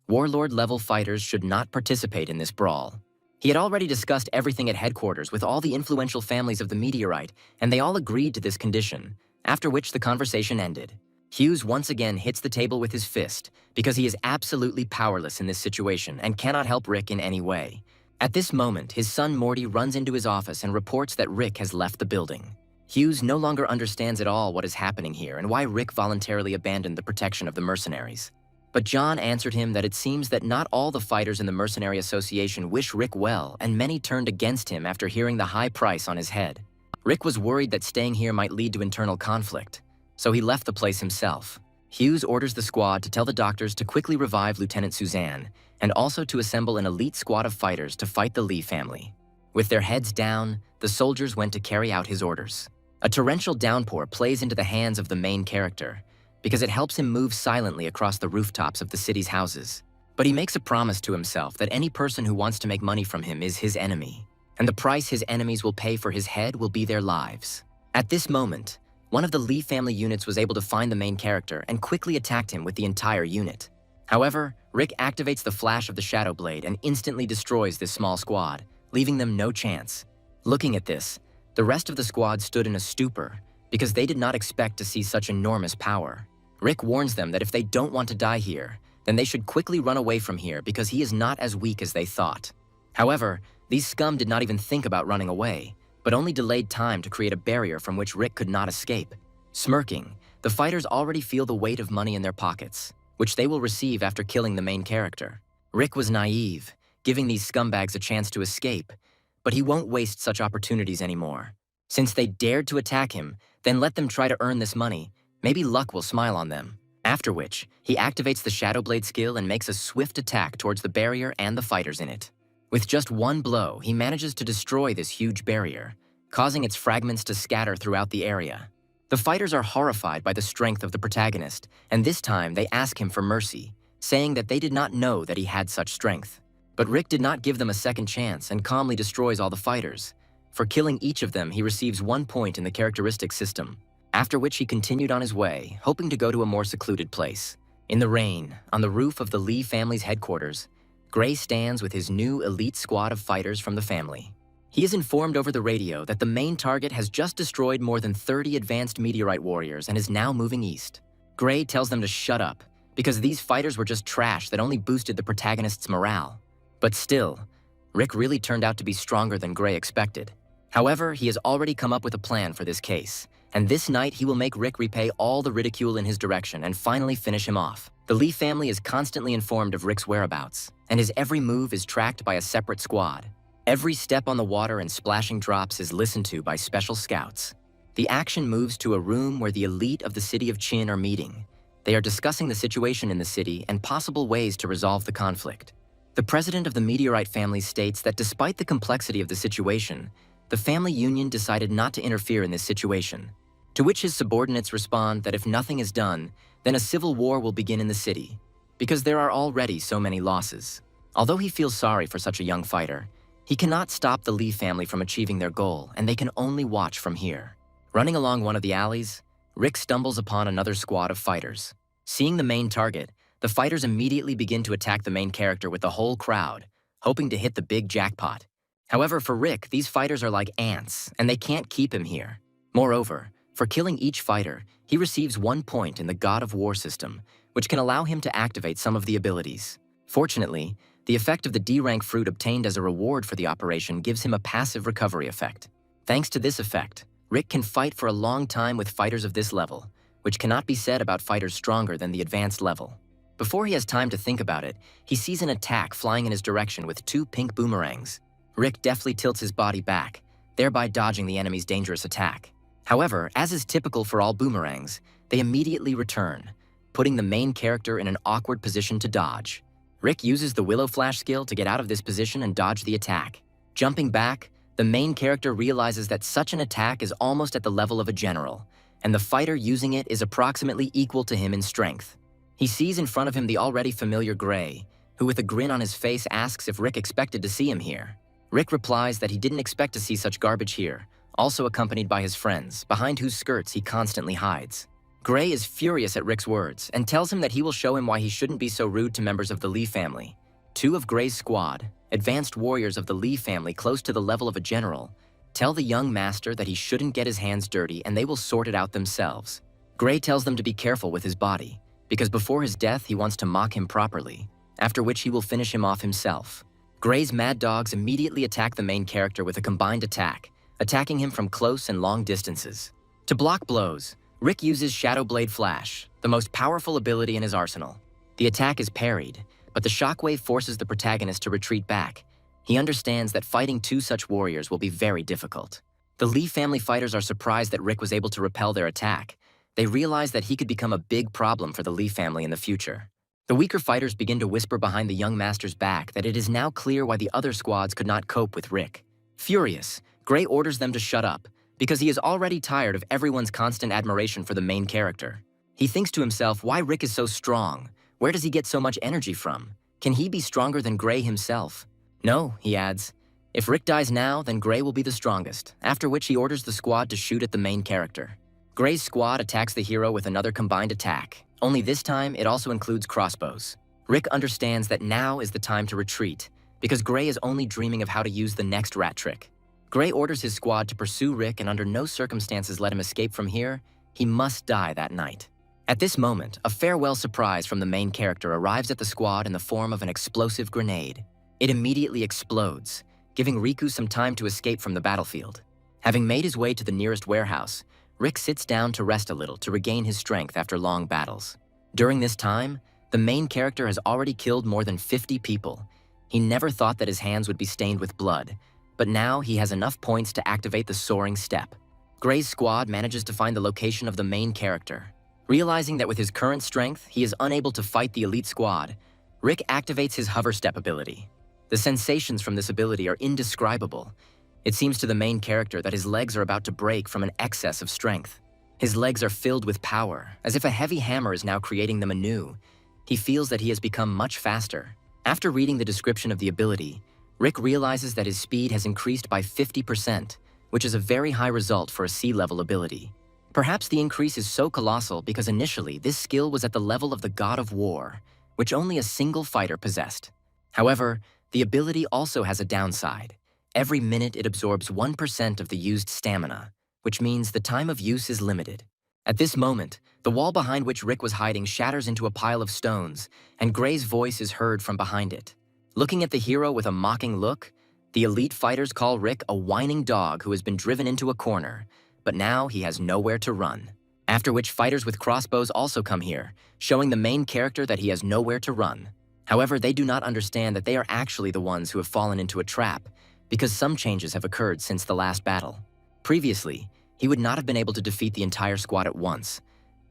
Warlord-level fighters should not participate in this brawl. He had already discussed everything at headquarters with all the influential families of the Meteorite, and they all agreed to this condition, after which the conversation ended. Hughes once again hits the table with his fist, because he is absolutely powerless in this situation and cannot help Rick in any way. At this moment, his son Morty runs into his office and reports that Rick has left the building. Hughes no longer understands at all what is happening here and why Rick voluntarily abandoned the protection of the mercenaries. But John answered him that it seems that not all the fighters in the Mercenary Association wish Rick well, and many turned against him after hearing the high price on his head. Rick was worried that staying here might lead to internal conflict, so he left the place himself. Hughes orders the squad to tell the doctors to quickly revive Lieutenant Suzanne, and also to assemble an elite squad of fighters to fight the Lee family. With their heads down, the soldiers went to carry out his orders. A torrential downpour plays into the hands of the main character, because it helps him move silently across the rooftops of the city's houses. But he makes a promise to himself that any person who wants to make money from him is his enemy, and the price his enemies will pay for his head will be their lives. At this moment, one of the Lee family units was able to find the main character and quickly attacked him with the entire unit. However, Rick activates the flash of the Shadow Blade and instantly destroys this small squad, leaving them no chance. Looking at this, the rest of the squad stood in a stupor, because they did not expect to see such enormous power. Rick warns them that if they don't want to die here, then they should quickly run away from here because he is not as weak as they thought. However, these scum did not even think about running away, but only delayed time to create a barrier from which Rick could not escape. Smirking, the fighters already feel the weight of money in their pockets, which they will receive after killing the main character. Rick was naive, giving these scumbags a chance to escape, but he won't waste such opportunities anymore. Since they dared to attack him, then let them try to earn this money. Maybe luck will smile on them. After which, he activates the Shadow Blade skill and makes a swift attack towards the barrier and the fighters in it. With just one blow, he manages to destroy this huge barrier, causing its fragments to scatter throughout the area. The fighters are horrified by the strength of the protagonist, and this time they ask him for mercy, saying that they did not know that he had such strength. But Rick did not give them a second chance and calmly destroys all the fighters. For killing each of them, he receives 1 point in the characteristic system, after which he continued on his way, hoping to go to a more secluded place. In the rain, on the roof of the Lee family's headquarters, Gray stands with his new elite squad of fighters from the family. He is informed over the radio that the main target has just destroyed more than 30 advanced meteorite warriors and is now moving east. Gray tells them to shut up, because these fighters were just trash that only boosted the protagonist's morale. But still, Rick really turned out to be stronger than Gray expected. However, he has already come up with a plan for this case, and this night he will make Rick repay all the ridicule in his direction and finally finish him off. The Lee family is constantly informed of Rick's whereabouts, and his every move is tracked by a separate squad. Every step on the water and splashing drops is listened to by special scouts. The action moves to a room where the elite of the city of Chin are meeting. They are discussing the situation in the city and possible ways to resolve the conflict. The president of the meteorite family states that despite the complexity of the situation, the family union decided not to interfere in this situation. To which his subordinates respond that if nothing is done, then a civil war will begin in the city, because there are already so many losses. Although he feels sorry for such a young fighter, he cannot stop the Lee family from achieving their goal, and they can only watch from here. Running along one of the alleys, Rick stumbles upon another squad of fighters. Seeing the main target, the fighters immediately begin to attack the main character with the whole crowd, hoping to hit the big jackpot. However, for Rick, these fighters are like ants, and they can't keep him here. Moreover, for killing each fighter, he receives 1 point in the God of War system, which can allow him to activate some of the abilities. Fortunately, the effect of the D-rank fruit obtained as a reward for the operation gives him a passive recovery effect. Thanks to this effect, Rick can fight for a long time with fighters of this level, which cannot be said about fighters stronger than the advanced level. Before he has time to think about it, he sees an attack flying in his direction with 2 pink boomerangs. Rick deftly tilts his body back, thereby dodging the enemy's dangerous attack. However, as is typical for all boomerangs, they immediately return, putting the main character in an awkward position to dodge. Rick uses the Willow Flash skill to get out of this position and dodge the attack. Jumping back, the main character realizes that such an attack is almost at the level of a general, and the fighter using it is approximately equal to him in strength. He sees in front of him the already familiar Gray, who with a grin on his face asks if Rick expected to see him here. Rick replies that he didn't expect to see such garbage here, also accompanied by his friends, behind whose skirts he constantly hides. Gray is furious at Rick's words and tells him that he will show him why he shouldn't be so rude to members of the Lee family. 2 of Gray's squad, advanced warriors of the Lee family close to the level of a general, tell the young master that he shouldn't get his hands dirty and they will sort it out themselves. Gray tells them to be careful with his body, because before his death he wants to mock him properly, after which he will finish him off himself. Gray's mad dogs immediately attack the main character with a combined attack, attacking him from close and long distances. To block blows, Rick uses Shadow Blade Flash, the most powerful ability in his arsenal. The attack is parried, but the shockwave forces the protagonist to retreat back. He understands that fighting 2 such warriors will be very difficult. The Lee family fighters are surprised that Rick was able to repel their attack. They realize that he could become a big problem for the Lee family in the future. The weaker fighters begin to whisper behind the young master's back that it is now clear why the other squads could not cope with Rick. Furious, Gray orders them to shut up, because he is already tired of everyone's constant admiration for the main character. He thinks to himself why Rick is so strong. Where does he get so much energy from? Can he be stronger than Gray himself? No, he adds. If Rick dies now, then Gray will be the strongest, after which he orders the squad to shoot at the main character. Gray's squad attacks the hero with another combined attack, only this time it also includes crossbows. Rick understands that now is the time to retreat, because Gray is only dreaming of how to use the next rat trick. Gray orders his squad to pursue Rick and under no circumstances let him escape from here. He must die that night. At this moment, a farewell surprise from the main character arrives at the squad in the form of an explosive grenade. It immediately explodes, giving Riku some time to escape from the battlefield. Having made his way to the nearest warehouse, Rick sits down to rest a little to regain his strength after long battles. During this time, the main character has already killed more than 50 people. He never thought that his hands would be stained with blood, but now he has enough points to activate the soaring step. Gray's squad manages to find the location of the main character. Realizing that with his current strength, he is unable to fight the elite squad, Rick activates his hover step ability. The sensations from this ability are indescribable. It seems to the main character that his legs are about to break from an excess of strength. His legs are filled with power, as if a heavy hammer is now creating them anew. He feels that he has become much faster. After reading the description of the ability, Rick realizes that his speed has increased by 50%, which is a very high result for a sea-level ability. Perhaps the increase is so colossal because initially this skill was at the level of the God of War, which only a single fighter possessed. However, the ability also has a downside. Every minute it absorbs 1% of the used stamina, which means the time of use is limited. At this moment, the wall behind which Rick was hiding shatters into a pile of stones, and Gray's voice is heard from behind it. Looking at the hero with a mocking look, the elite fighters call Rick a whining dog who has been driven into a corner, but now he has nowhere to run. After which fighters with crossbows also come here, showing the main character that he has nowhere to run. However, they do not understand that they are actually the ones who have fallen into a trap, because some changes have occurred since the last battle. Previously, he would not have been able to defeat the entire squad at once,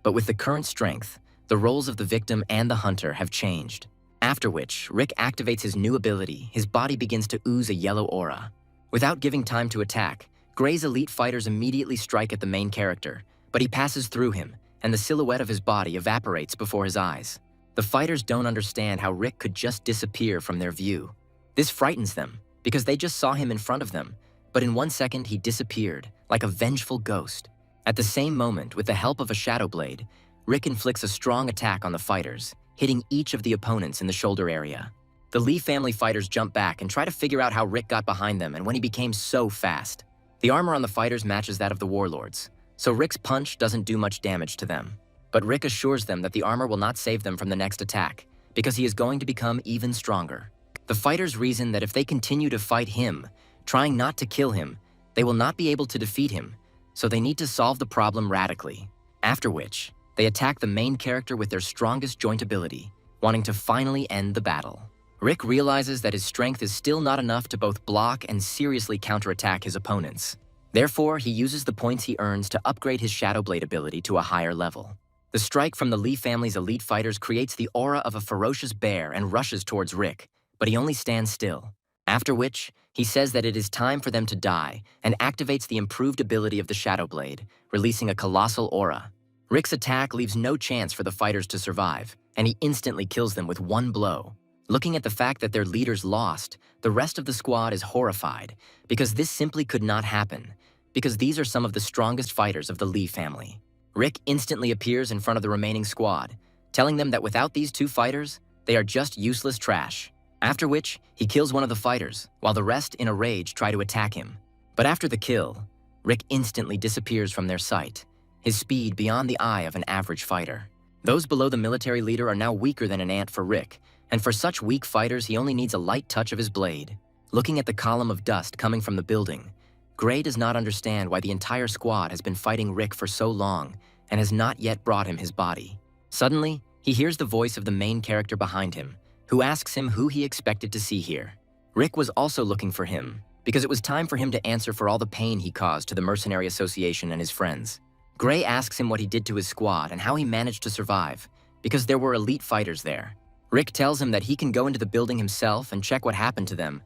but with the current strength, the roles of the victim and the hunter have changed. After which, Rick activates his new ability. His body begins to ooze a yellow aura. Without giving time to attack, Gray's elite fighters immediately strike at the main character, but he passes through him, and the silhouette of his body evaporates before his eyes. The fighters don't understand how Rick could just disappear from their view. This frightens them, because they just saw him in front of them, but in 1 second he disappeared, like a vengeful ghost. At the same moment, with the help of a shadow blade, Rick inflicts a strong attack on the fighters, hitting each of the opponents in the shoulder area. The Lee family fighters jump back and try to figure out how Rick got behind them and when he became so fast. The armor on the fighters matches that of the warlords, so Rick's punch doesn't do much damage to them. But Rick assures them that the armor will not save them from the next attack, because he is going to become even stronger. The fighters reason that if they continue to fight him, trying not to kill him, they will not be able to defeat him, so they need to solve the problem radically. After which, they attack the main character with their strongest joint ability, wanting to finally end the battle. Rick realizes that his strength is still not enough to both block and seriously counterattack his opponents. Therefore, he uses the points he earns to upgrade his Shadow Blade ability to a higher level. The strike from the Lee family's elite fighters creates the aura of a ferocious bear and rushes towards Rick, but he only stands still. After which, he says that it is time for them to die and activates the improved ability of the Shadow Blade, releasing a colossal aura. Rick's attack leaves no chance for the fighters to survive, and he instantly kills them with one blow. Looking at the fact that their leaders lost, the rest of the squad is horrified, because this simply could not happen, because these are some of the strongest fighters of the Lee family. Rick instantly appears in front of the remaining squad, telling them that without these two fighters, they are just useless trash. After which, he kills one of the fighters, while the rest in a rage try to attack him. But after the kill, Rick instantly disappears from their sight, his speed beyond the eye of an average fighter. Those below the military leader are now weaker than an ant for Rick, and for such weak fighters he only needs a light touch of his blade. Looking at the column of dust coming from the building, Gray does not understand why the entire squad has been fighting Rick for so long and has not yet brought him his body. Suddenly, he hears the voice of the main character behind him, who asks him who he expected to see here. Rick was also looking for him, because it was time for him to answer for all the pain he caused to the Mercenary Association and his friends. Gray asks him what he did to his squad and how he managed to survive, because there were elite fighters there. Rick tells him that he can go into the building himself and check what happened to them.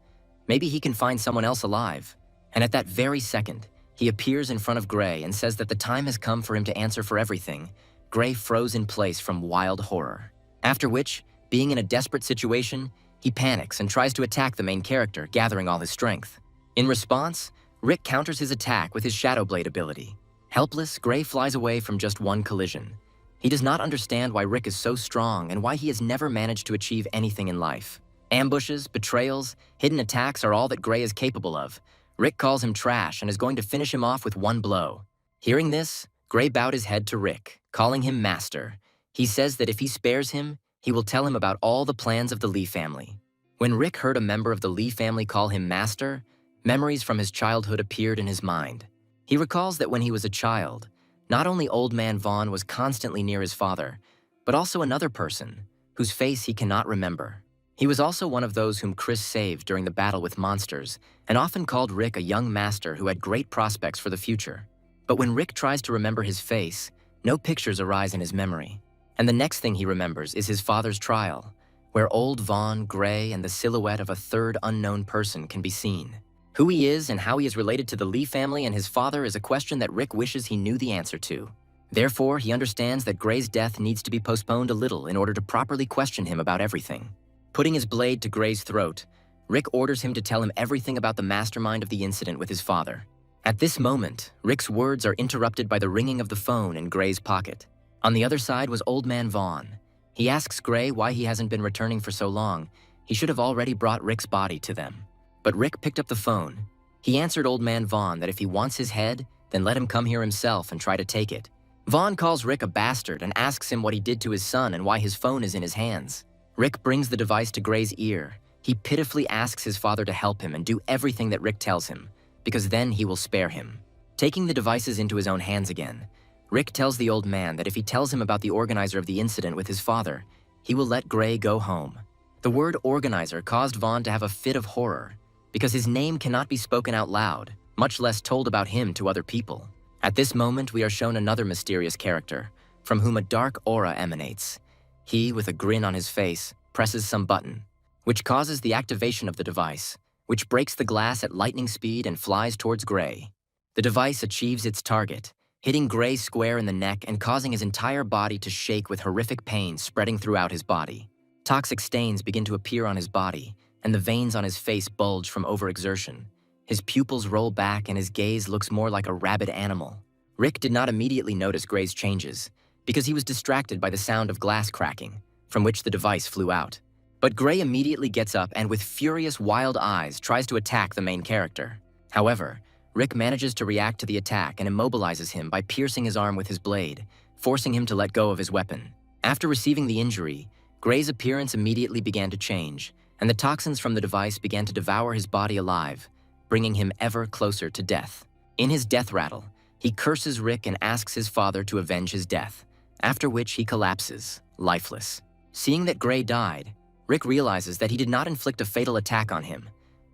Maybe he can find someone else alive. And at that very second, he appears in front of Gray and says that the time has come for him to answer for everything. Gray froze in place from wild horror. After which, being in a desperate situation, he panics and tries to attack the main character, gathering all his strength. In response, Rick counters his attack with his Shadow Blade ability. Helpless, Gray flies away from just one collision. He does not understand why Rick is so strong and why he has never managed to achieve anything in life. Ambushes, betrayals, hidden attacks are all that Gray is capable of. Rick calls him trash and is going to finish him off with one blow. Hearing this, Gray bowed his head to Rick, calling him master. He says that if he spares him, he will tell him about all the plans of the Lee family. When Rick heard a member of the Lee family call him master, memories from his childhood appeared in his mind. He recalls that when he was a child, not only Old Man Vaughn was constantly near his father, but also another person, whose face he cannot remember. He was also one of those whom Chris saved during the battle with monsters, and often called Rick a young master who had great prospects for the future. But when Rick tries to remember his face, No pictures arise in his memory, and the next thing he remembers is his father's trial, where old Vaughn, Gray, and the silhouette of a third unknown person can be seen. Who he is and how he is related to the Lee family and his father is a question that Rick wishes he knew the answer to. Therefore, he understands that Gray's death needs to be postponed a little in order to properly question him about everything. Putting his blade to Gray's throat, Rick orders him to tell him everything about the mastermind of the incident with his father. At this moment, Rick's words are interrupted by the ringing of the phone in Gray's pocket. On the other side was Old Man Vaughn. He asks Gray why he hasn't been returning for so long. He should have already brought Rick's body to them. But Rick picked up the phone. He answered Old Man Vaughn that if he wants his head, then let him come here himself and try to take it. Vaughn calls Rick a bastard and asks him what he did to his son and why his phone is in his hands. Rick brings the device to Gray's ear. He pitifully asks his father to help him and do everything that Rick tells him, because then he will spare him. Taking the devices into his own hands again, Rick tells the old man that if he tells him about the organizer of the incident with his father, he will let Gray go home. The word organizer caused Vaughn to have a fit of horror, because his name cannot be spoken out loud, much less told about him to other people. At this moment, we are shown another mysterious character, from whom a dark aura emanates. He, with a grin on his face, presses some button, which causes the activation of the device, which breaks the glass at lightning speed and flies towards Gray. The device achieves its target, hitting Gray square in the neck and causing his entire body to shake with horrific pain spreading throughout his body. Toxic stains begin to appear on his body, and the veins on his face bulge from overexertion. His pupils roll back and his gaze looks more like a rabid animal. Rick did not immediately notice Gray's changes, because he was distracted by the sound of glass cracking, from which the device flew out. But Gray immediately gets up and with furious, wild eyes tries to attack the main character. However, Rick manages to react to the attack and immobilizes him by piercing his arm with his blade, forcing him to let go of his weapon. After receiving the injury, Gray's appearance immediately began to change, and the toxins from the device began to devour his body alive, bringing him ever closer to death. In his death rattle, he curses Rick and asks his father to avenge his death, after which he collapses, lifeless. Seeing that Gray died, Rick realizes that he did not inflict a fatal attack on him,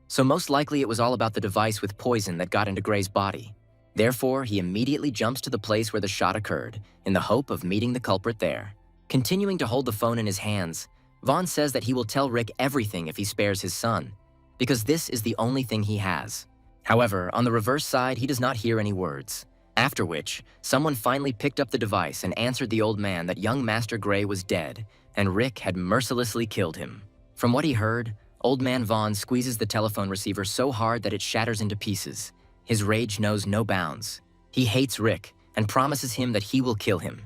so most likely it was all about the device with poison that got into Gray's body. Therefore, he immediately jumps to the place where the shot occurred, in the hope of meeting the culprit there. Continuing to hold the phone in his hands, Vaughn says that he will tell Rick everything if he spares his son, because this is the only thing he has. However, on the reverse side, he does not hear any words. After which, someone finally picked up the device and answered the old man that young Master Gray was dead, and Rick had mercilessly killed him. From what he heard, Old Man Vaughn squeezes the telephone receiver so hard that it shatters into pieces. His rage knows no bounds. He hates Rick and promises him that he will kill him.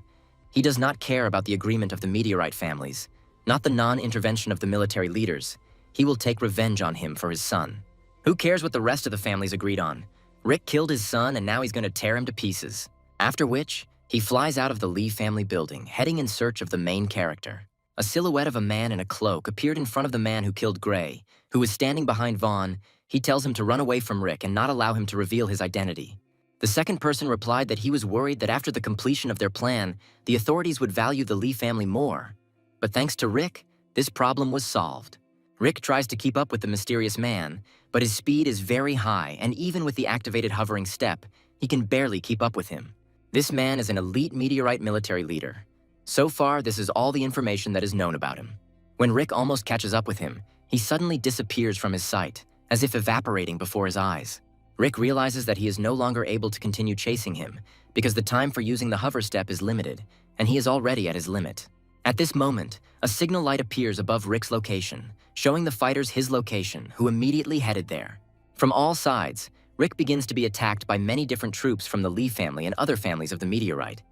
He does not care about the agreement of the meteorite families, not the non-intervention of the military leaders. He will take revenge on him for his son. Who cares what the rest of the families agreed on? Rick killed his son and now he's going to tear him to pieces. After which, he flies out of the Lee family building, heading in search of the main character. A silhouette of a man in a cloak appeared in front of the man who killed Gray, who was standing behind Vaughn. He tells him to run away from Rick and not allow him to reveal his identity. The second person replied that he was worried that after the completion of their plan, the authorities would value the Lee family more. But thanks to Rick, this problem was solved. Rick tries to keep up with the mysterious man, but his speed is very high, and even with the activated hovering step, he can barely keep up with him. This man is an elite meteorite military leader. So far, this is all the information that is known about him. When Rick almost catches up with him, he suddenly disappears from his sight, as if evaporating before his eyes. Rick realizes that he is no longer able to continue chasing him, because the time for using the hover step is limited, and he is already at his limit. At this moment, a signal light appears above Rick's location, showing the fighters his location, who immediately headed there. From all sides, Rick begins to be attacked by many different troops from the Lee family and other families of the meteorite.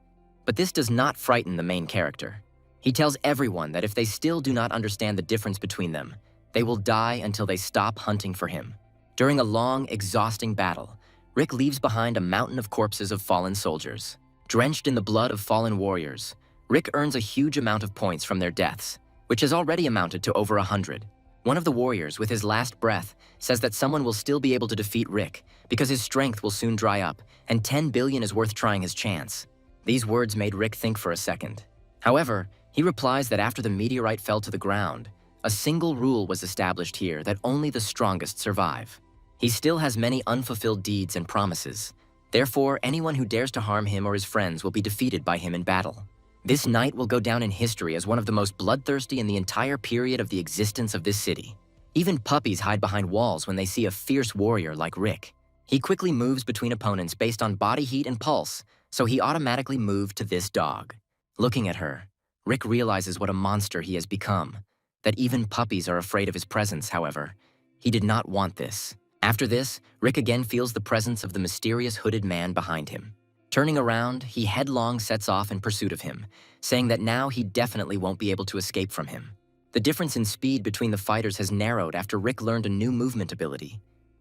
But this does not frighten the main character. He tells everyone that if they still do not understand the difference between them, they will die until they stop hunting for him. During a long, exhausting battle, Rick leaves behind a mountain of corpses of fallen soldiers. Drenched in the blood of fallen warriors, Rick earns a huge amount of points from their deaths, which has already amounted to over 100. One of the warriors, with his last breath, says that someone will still be able to defeat Rick because his strength will soon dry up, and 10 billion is worth trying his chance. These words made Rick think for a second. However, he replies that after the meteorite fell to the ground, a single rule was established here that only the strongest survive. He still has many unfulfilled deeds and promises. Therefore, anyone who dares to harm him or his friends will be defeated by him in battle. This night will go down in history as one of the most bloodthirsty in the entire period of the existence of this city. Even puppies hide behind walls when they see a fierce warrior like Rick. He quickly moves between opponents based on body heat and pulse, so he automatically moved to this dog. Looking at her, Rick realizes what a monster he has become. That even puppies are afraid of his presence, however. He did not want this. After this, Rick again feels the presence of the mysterious hooded man behind him. Turning around, he headlong sets off in pursuit of him, saying that now he definitely won't be able to escape from him. The difference in speed between the fighters has narrowed after Rick learned a new movement ability.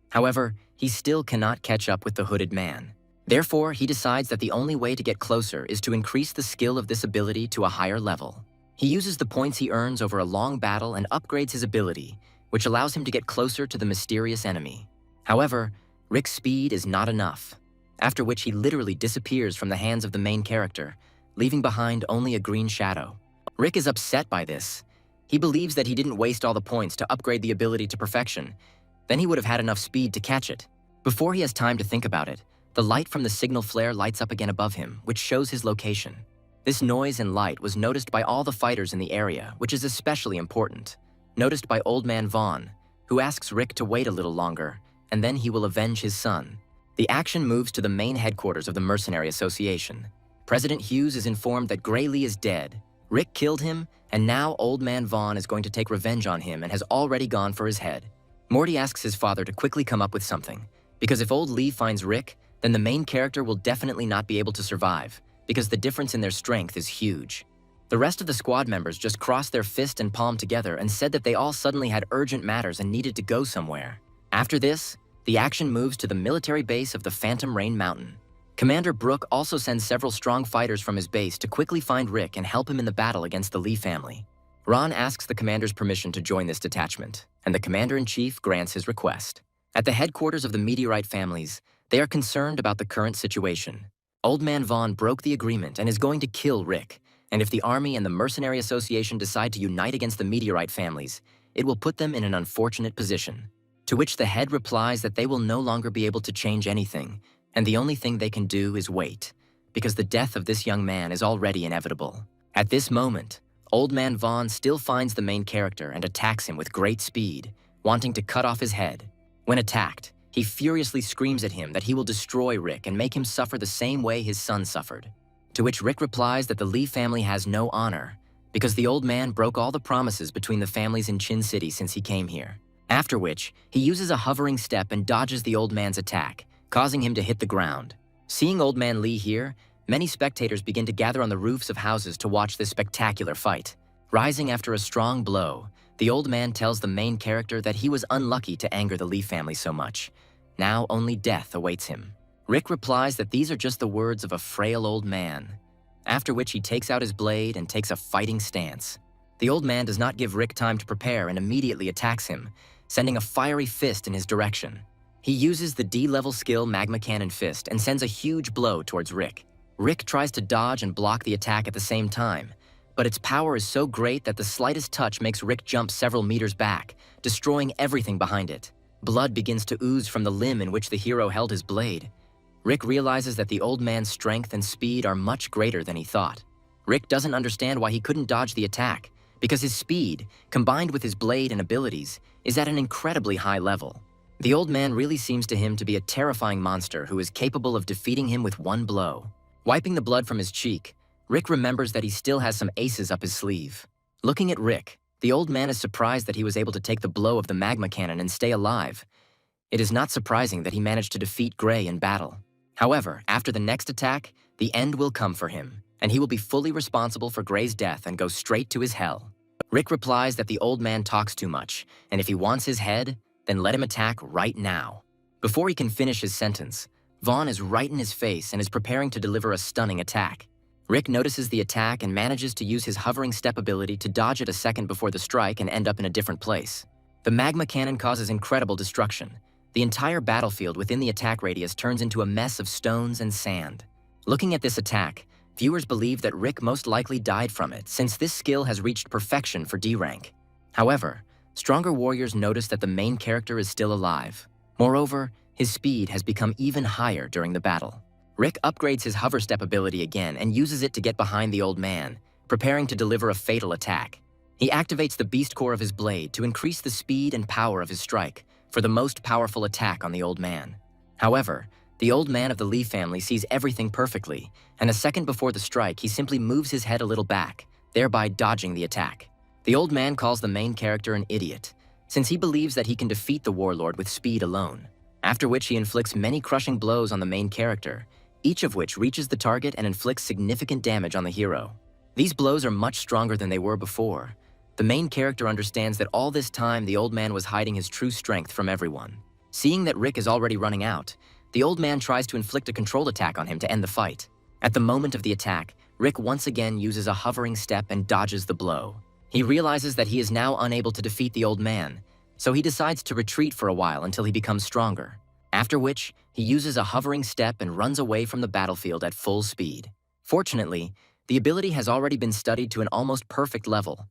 However, he still cannot catch up with the hooded man. Therefore, he decides that the only way to get closer is to increase the skill of this ability to a higher level. He uses the points he earns over a long battle and upgrades his ability, which allows him to get closer to the mysterious enemy. However, Rick's speed is not enough, after which he literally disappears from the hands of the main character, leaving behind only a green shadow. Rick is upset by this. He believes that he didn't waste all the points to upgrade the ability to perfection. Then he would have had enough speed to catch it. Before he has time to think about it, the light from the signal flare lights up again above him, which shows his location. This noise and light was noticed by all the fighters in the area, which is especially important. Noticed by Old Man Vaughn, who asks Rick to wait a little longer, and then he will avenge his son. The action moves to the main headquarters of the Mercenary Association. President Hughes is informed that Gray Lee is dead. Rick killed him, and now Old Man Vaughn is going to take revenge on him and has already gone for his head. Morty asks his father to quickly come up with something, because if Old Lee finds Rick, then the main character will definitely not be able to survive, because the difference in their strength is huge. The rest of the squad members just crossed their fist and palm together and said that they all suddenly had urgent matters and needed to go somewhere. After this, the action moves to the military base of the Phantom Rain Mountain. Commander Brooke also sends several strong fighters from his base to quickly find Rick and help him in the battle against the Lee family. Ron asks the commander's permission to join this detachment, and the commander-in-chief grants his request. At the headquarters of the Meteorite families, they are concerned about the current situation. Old Man Vaughn broke the agreement and is going to kill Rick, and if the Army and the Mercenary Association decide to unite against the Meteorite families, it will put them in an unfortunate position. To which the head replies that they will no longer be able to change anything, and the only thing they can do is wait, because the death of this young man is already inevitable. At this moment, Old Man Vaughn still finds the main character and attacks him with great speed, wanting to cut off his head. When attacked, he furiously screams at him that he will destroy Rick and make him suffer the same way his son suffered. To which Rick replies that the Lee family has no honor, because the old man broke all the promises between the families in Chin City since he came here. After which, he uses a hovering step and dodges the old man's attack, causing him to hit the ground. Seeing Old Man Lee here, many spectators begin to gather on the roofs of houses to watch this spectacular fight. Rising after a strong blow, the old man tells the main character that he was unlucky to anger the Lee family so much. Now only death awaits him. Rick replies that these are just the words of a frail old man, after which he takes out his blade and takes a fighting stance. The old man does not give Rick time to prepare and immediately attacks him, sending a fiery fist in his direction. He uses the D-level skill Magma Cannon Fist and sends a huge blow towards Rick. Rick tries to dodge and block the attack at the same time, but its power is so great that the slightest touch makes Rick jump several meters back, destroying everything behind it. Blood begins to ooze from the limb in which the hero held his blade. Rick realizes that the old man's strength and speed are much greater than he thought. Rick doesn't understand why he couldn't dodge the attack, because his speed, combined with his blade and abilities, is at an incredibly high level. The old man really seems to him to be a terrifying monster who is capable of defeating him with one blow. Wiping the blood from his cheek, Rick remembers that he still has some aces up his sleeve. Looking at Rick, the old man is surprised that he was able to take the blow of the magma cannon and stay alive. It is not surprising that he managed to defeat Gray in battle. However, after the next attack, the end will come for him, and he will be fully responsible for Gray's death and go straight to his hell. Rick replies that the old man talks too much, and if he wants his head, then let him attack right now. Before he can finish his sentence, Vaughn is right in his face and is preparing to deliver a stunning attack. Rick notices the attack and manages to use his hovering step ability to dodge it a second before the strike and end up in a different place. The magma cannon causes incredible destruction. The entire battlefield within the attack radius turns into a mess of stones and sand. Looking at this attack, viewers believe that Rick most likely died from it, since this skill has reached perfection for D rank. However, stronger warriors notice that the main character is still alive. Moreover, his speed has become even higher during the battle. Rick upgrades his hover step ability again and uses it to get behind the old man, preparing to deliver a fatal attack. He activates the beast core of his blade to increase the speed and power of his strike for the most powerful attack on the old man. However, the old man of the Lee family sees everything perfectly, and a second before the strike, he simply moves his head a little back, thereby dodging the attack. The old man calls the main character an idiot, since he believes that he can defeat the warlord with speed alone, after which he inflicts many crushing blows on the main character, each of which reaches the target and inflicts significant damage on the hero. These blows are much stronger than they were before. The main character understands that all this time the old man was hiding his true strength from everyone. Seeing that Rick is already running out, the old man tries to inflict a control attack on him to end the fight. At the moment of the attack, Rick once again uses a hovering step and dodges the blow. He realizes that he is now unable to defeat the old man, so he decides to retreat for a while until he becomes stronger, after which he uses a hovering step and runs away from the battlefield at full speed. Fortunately, the ability has already been studied to an almost perfect level.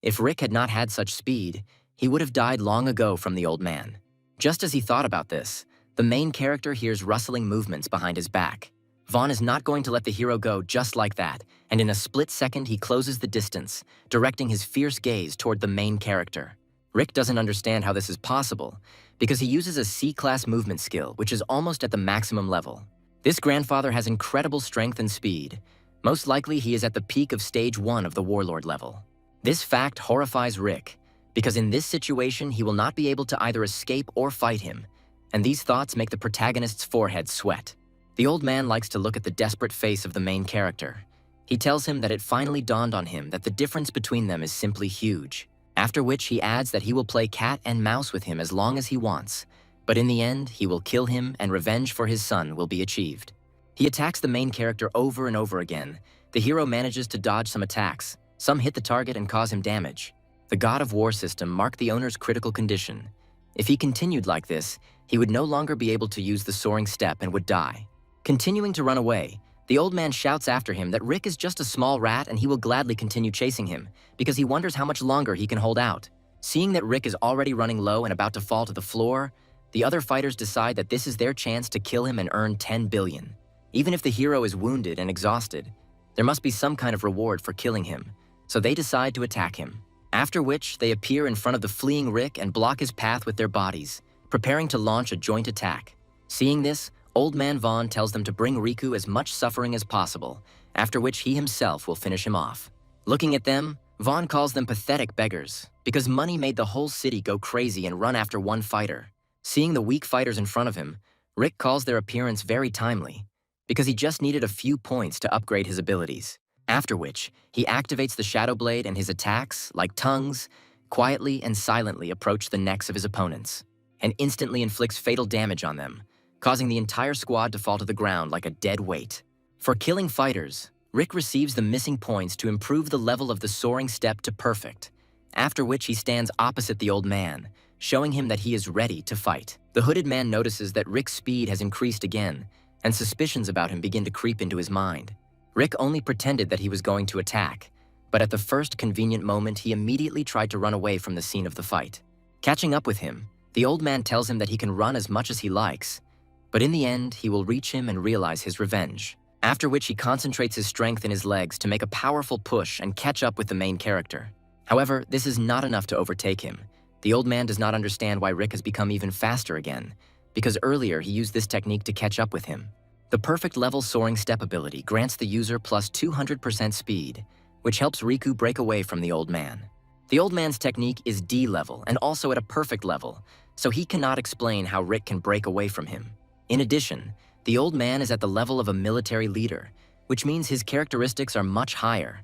If Rick had not had such speed, he would have died long ago from the old man. Just as he thought about this, the main character hears rustling movements behind his back. Vaughn is not going to let the hero go just like that, and in a split second he closes the distance, directing his fierce gaze toward the main character. Rick doesn't understand how this is possible, because he uses a C-class movement skill, which is almost at the maximum level. This grandfather has incredible strength and speed. Most likely he is at the peak of stage 1 of the warlord level. This fact horrifies Rick, because in this situation he will not be able to either escape or fight him, and these thoughts make the protagonist's forehead sweat. The old man likes to look at the desperate face of the main character. He tells him that it finally dawned on him that the difference between them is simply huge, after which he adds that he will play cat and mouse with him as long as he wants, but in the end he will kill him and revenge for his son will be achieved. He attacks the main character over and over again. The hero manages to dodge some attacks. Some hit the target and cause him damage. The God of War system marked the owner's critical condition. If he continued like this, he would no longer be able to use the soaring step and would die. Continuing to run away, the old man shouts after him that Rick is just a small rat and he will gladly continue chasing him, because he wonders how much longer he can hold out. Seeing that Rick is already running low and about to fall to the floor, the other fighters decide that this is their chance to kill him and earn 10 billion. Even if the hero is wounded and exhausted, there must be some kind of reward for killing him, so they decide to attack him. After which, they appear in front of the fleeing Rick and block his path with their bodies, preparing to launch a joint attack. Seeing this, Old Man Vaughn tells them to bring Riku as much suffering as possible, after which he himself will finish him off. Looking at them, Vaughn calls them pathetic beggars, because money made the whole city go crazy and run after one fighter. Seeing the weak fighters in front of him, Rick calls their appearance very timely, because he just needed a few points to upgrade his abilities. After which, he activates the Shadow Blade and his attacks, like tongues, quietly and silently approach the necks of his opponents, and instantly inflicts fatal damage on them, causing the entire squad to fall to the ground like a dead weight. For killing fighters, Rick receives the missing points to improve the level of the soaring step to perfect, after which he stands opposite the old man, showing him that he is ready to fight. The hooded man notices that Rick's speed has increased again, and suspicions about him begin to creep into his mind. Rick only pretended that he was going to attack, but at the first convenient moment he immediately tried to run away from the scene of the fight. Catching up with him, the old man tells him that he can run as much as he likes, but in the end he will reach him and realize his revenge, after which he concentrates his strength in his legs to make a powerful push and catch up with the main character. However, this is not enough to overtake him. The old man does not understand why Rick has become even faster again, because earlier he used this technique to catch up with him. The perfect level soaring step ability grants the user plus 200% speed, which helps Riku break away from the old man. The old man's technique is D level and also at a perfect level, so he cannot explain how Rick can break away from him. In addition, the old man is at the level of a military leader, which means his characteristics are much higher.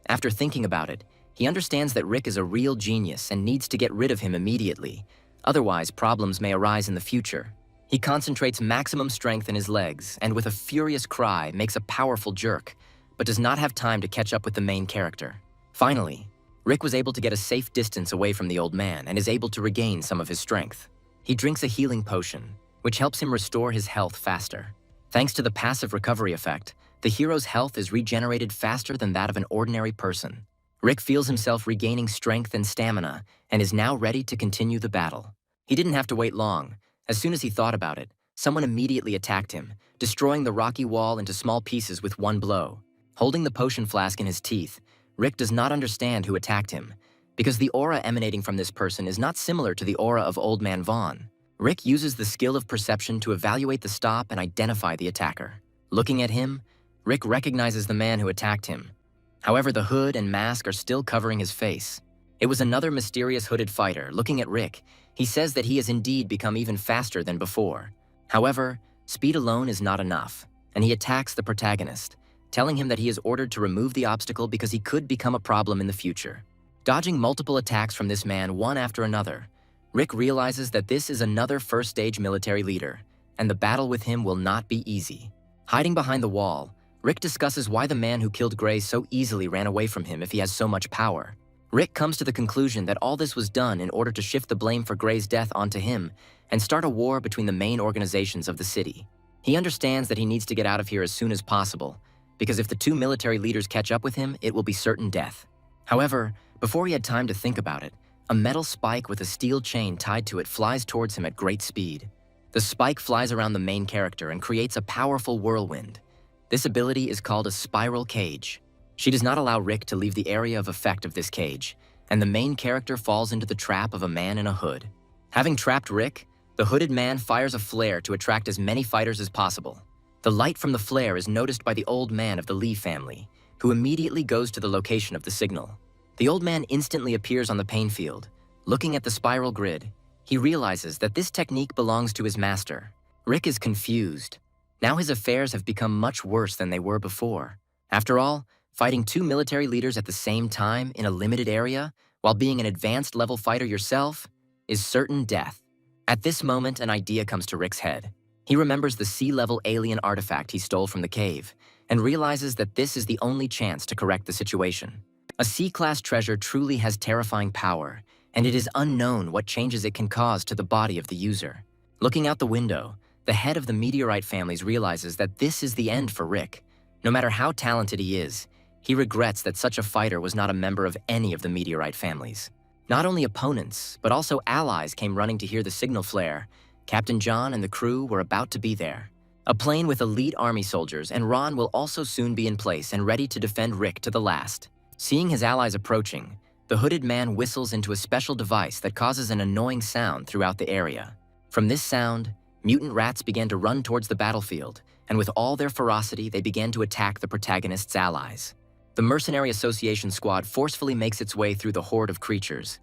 After thinking about it, he understands that Rick is a real genius and needs to get rid of him immediately, otherwise problems may arise in the future. He concentrates maximum strength in his legs and with a furious cry makes a powerful jerk, but does not have time to catch up with the main character. Finally, Rick was able to get a safe distance away from the old man and is able to regain some of his strength. He drinks a healing potion, which helps him restore his health faster. Thanks to the passive recovery effect, the hero's health is regenerated faster than that of an ordinary person. Rick feels himself regaining strength and stamina and is now ready to continue the battle. He didn't have to wait long, As soon as he thought about it, someone immediately attacked him, destroying the rocky wall into small pieces with one blow. Holding the potion flask in his teeth, Rick does not understand who attacked him, because the aura emanating from this person is not similar to the aura of Old Man Vaughn. Rick uses the skill of perception to evaluate the stop and identify the attacker. Looking at him, Rick recognizes the man who attacked him. However, the hood and mask are still covering his face. It was another mysterious hooded fighter. Looking at Rick, he says that he has indeed become even faster than before. However, speed alone is not enough, and he attacks the protagonist, telling him that he is ordered to remove the obstacle because he could become a problem in the future. Dodging multiple attacks from this man one after another, Rick realizes that this is another first-stage military leader, and the battle with him will not be easy. Hiding behind the wall, Rick discusses why the man who killed Gray so easily ran away from him if he has so much power. Rick comes to the conclusion that all this was done in order to shift the blame for Gray's death onto him and start a war between the main organizations of the city. He understands that he needs to get out of here as soon as possible, because if the two military leaders catch up with him, it will be certain death. However, before he had time to think about it, a metal spike with a steel chain tied to it flies towards him at great speed. The spike flies around the main character and creates a powerful whirlwind. This ability is called a spiral cage. She does not allow Rick to leave the area of effect of this cage, and the main character falls into the trap of a man in a hood. Having trapped Rick, the hooded man fires a flare to attract as many fighters as possible. The light from the flare is noticed by the old man of the Lee family, who immediately goes to the location of the signal. The old man instantly appears on the pain field. Looking at the spiral grid, he realizes that this technique belongs to his master. Rick is confused. Now his affairs have become much worse than they were before. After all, fighting two military leaders at the same time in a limited area, while being an advanced level fighter yourself, is certain death. At this moment, an idea comes to Rick's head. He remembers the sea-level alien artifact he stole from the cave, and realizes that this is the only chance to correct the situation. A C-class treasure truly has terrifying power, and it is unknown what changes it can cause to the body of the user. Looking out the window, the head of the meteorite families realizes that this is the end for Rick. No matter how talented he is, he regrets that such a fighter was not a member of any of the meteorite families. Not only opponents, but also allies came running to hear the signal flare. Captain John and the crew were about to be there. A plane with elite army soldiers and Ron will also soon be in place and ready to defend Rick to the last. Seeing his allies approaching, the hooded man whistles into a special device that causes an annoying sound throughout the area. From this sound, mutant rats began to run towards the battlefield, and with all their ferocity, they began to attack the protagonist's allies. The Mercenary Association squad forcefully makes its way through the horde of creatures,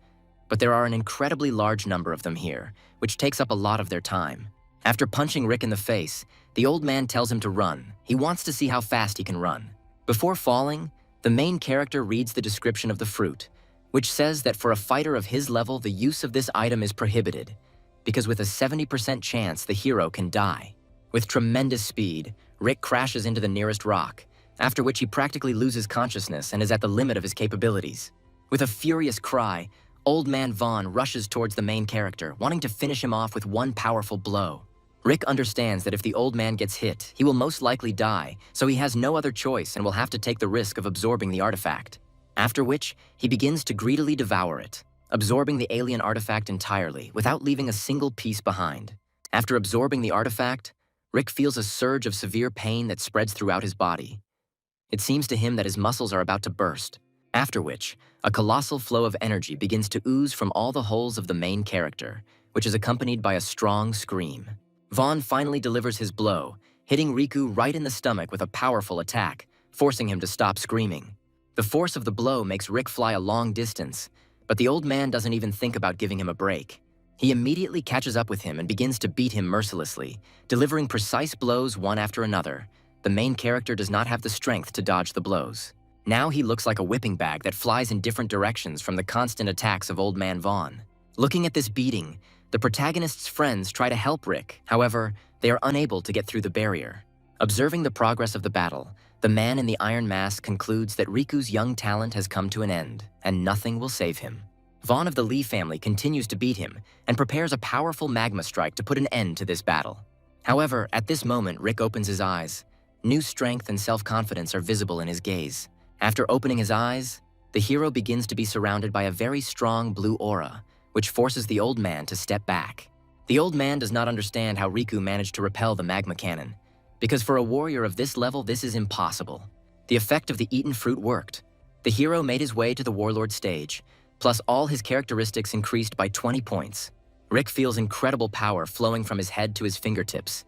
but there are an incredibly large number of them here, which takes up a lot of their time. After punching Rick in the face, the old man tells him to run. He wants to see how fast he can run. Before falling, the main character reads the description of the fruit, which says that for a fighter of his level, the use of this item is prohibited, because with a 70% chance, the hero can die. With tremendous speed, Rick crashes into the nearest rock, after which he practically loses consciousness and is at the limit of his capabilities. With a furious cry, Old Man Vaughn rushes towards the main character, wanting to finish him off with one powerful blow. Rick understands that if the old man gets hit, he will most likely die, so he has no other choice and will have to take the risk of absorbing the artifact. After which, he begins to greedily devour it, absorbing the alien artifact entirely, without leaving a single piece behind. After absorbing the artifact, Rick feels a surge of severe pain that spreads throughout his body. It seems to him that his muscles are about to burst, after which, a colossal flow of energy begins to ooze from all the holes of the main character, which is accompanied by a strong scream. Vaughn finally delivers his blow, hitting Riku right in the stomach with a powerful attack, forcing him to stop screaming. The force of the blow makes Rick fly a long distance, but the old man doesn't even think about giving him a break. He immediately catches up with him and begins to beat him mercilessly, delivering precise blows one after another. The main character does not have the strength to dodge the blows. Now he looks like a whipping bag that flies in different directions from the constant attacks of Old Man Vaughn. Looking at this beating, the protagonist's friends try to help Rick. However, they are unable to get through the barrier. Observing the progress of the battle, the man in the iron mask concludes that Riku's young talent has come to an end, and nothing will save him. Vaughn of the Lee family continues to beat him and prepares a powerful magma strike to put an end to this battle. However, at this moment, Rick opens his eyes. New strength and self-confidence are visible in his gaze. After opening his eyes, the hero begins to be surrounded by a very strong blue aura, which forces the old man to step back. The old man does not understand how Riku managed to repel the magma cannon, because for a warrior of this level, this is impossible. The effect of the eaten fruit worked. The hero made his way to the warlord stage, plus all his characteristics increased by 20 points. Rick feels incredible power flowing from his head to his fingertips.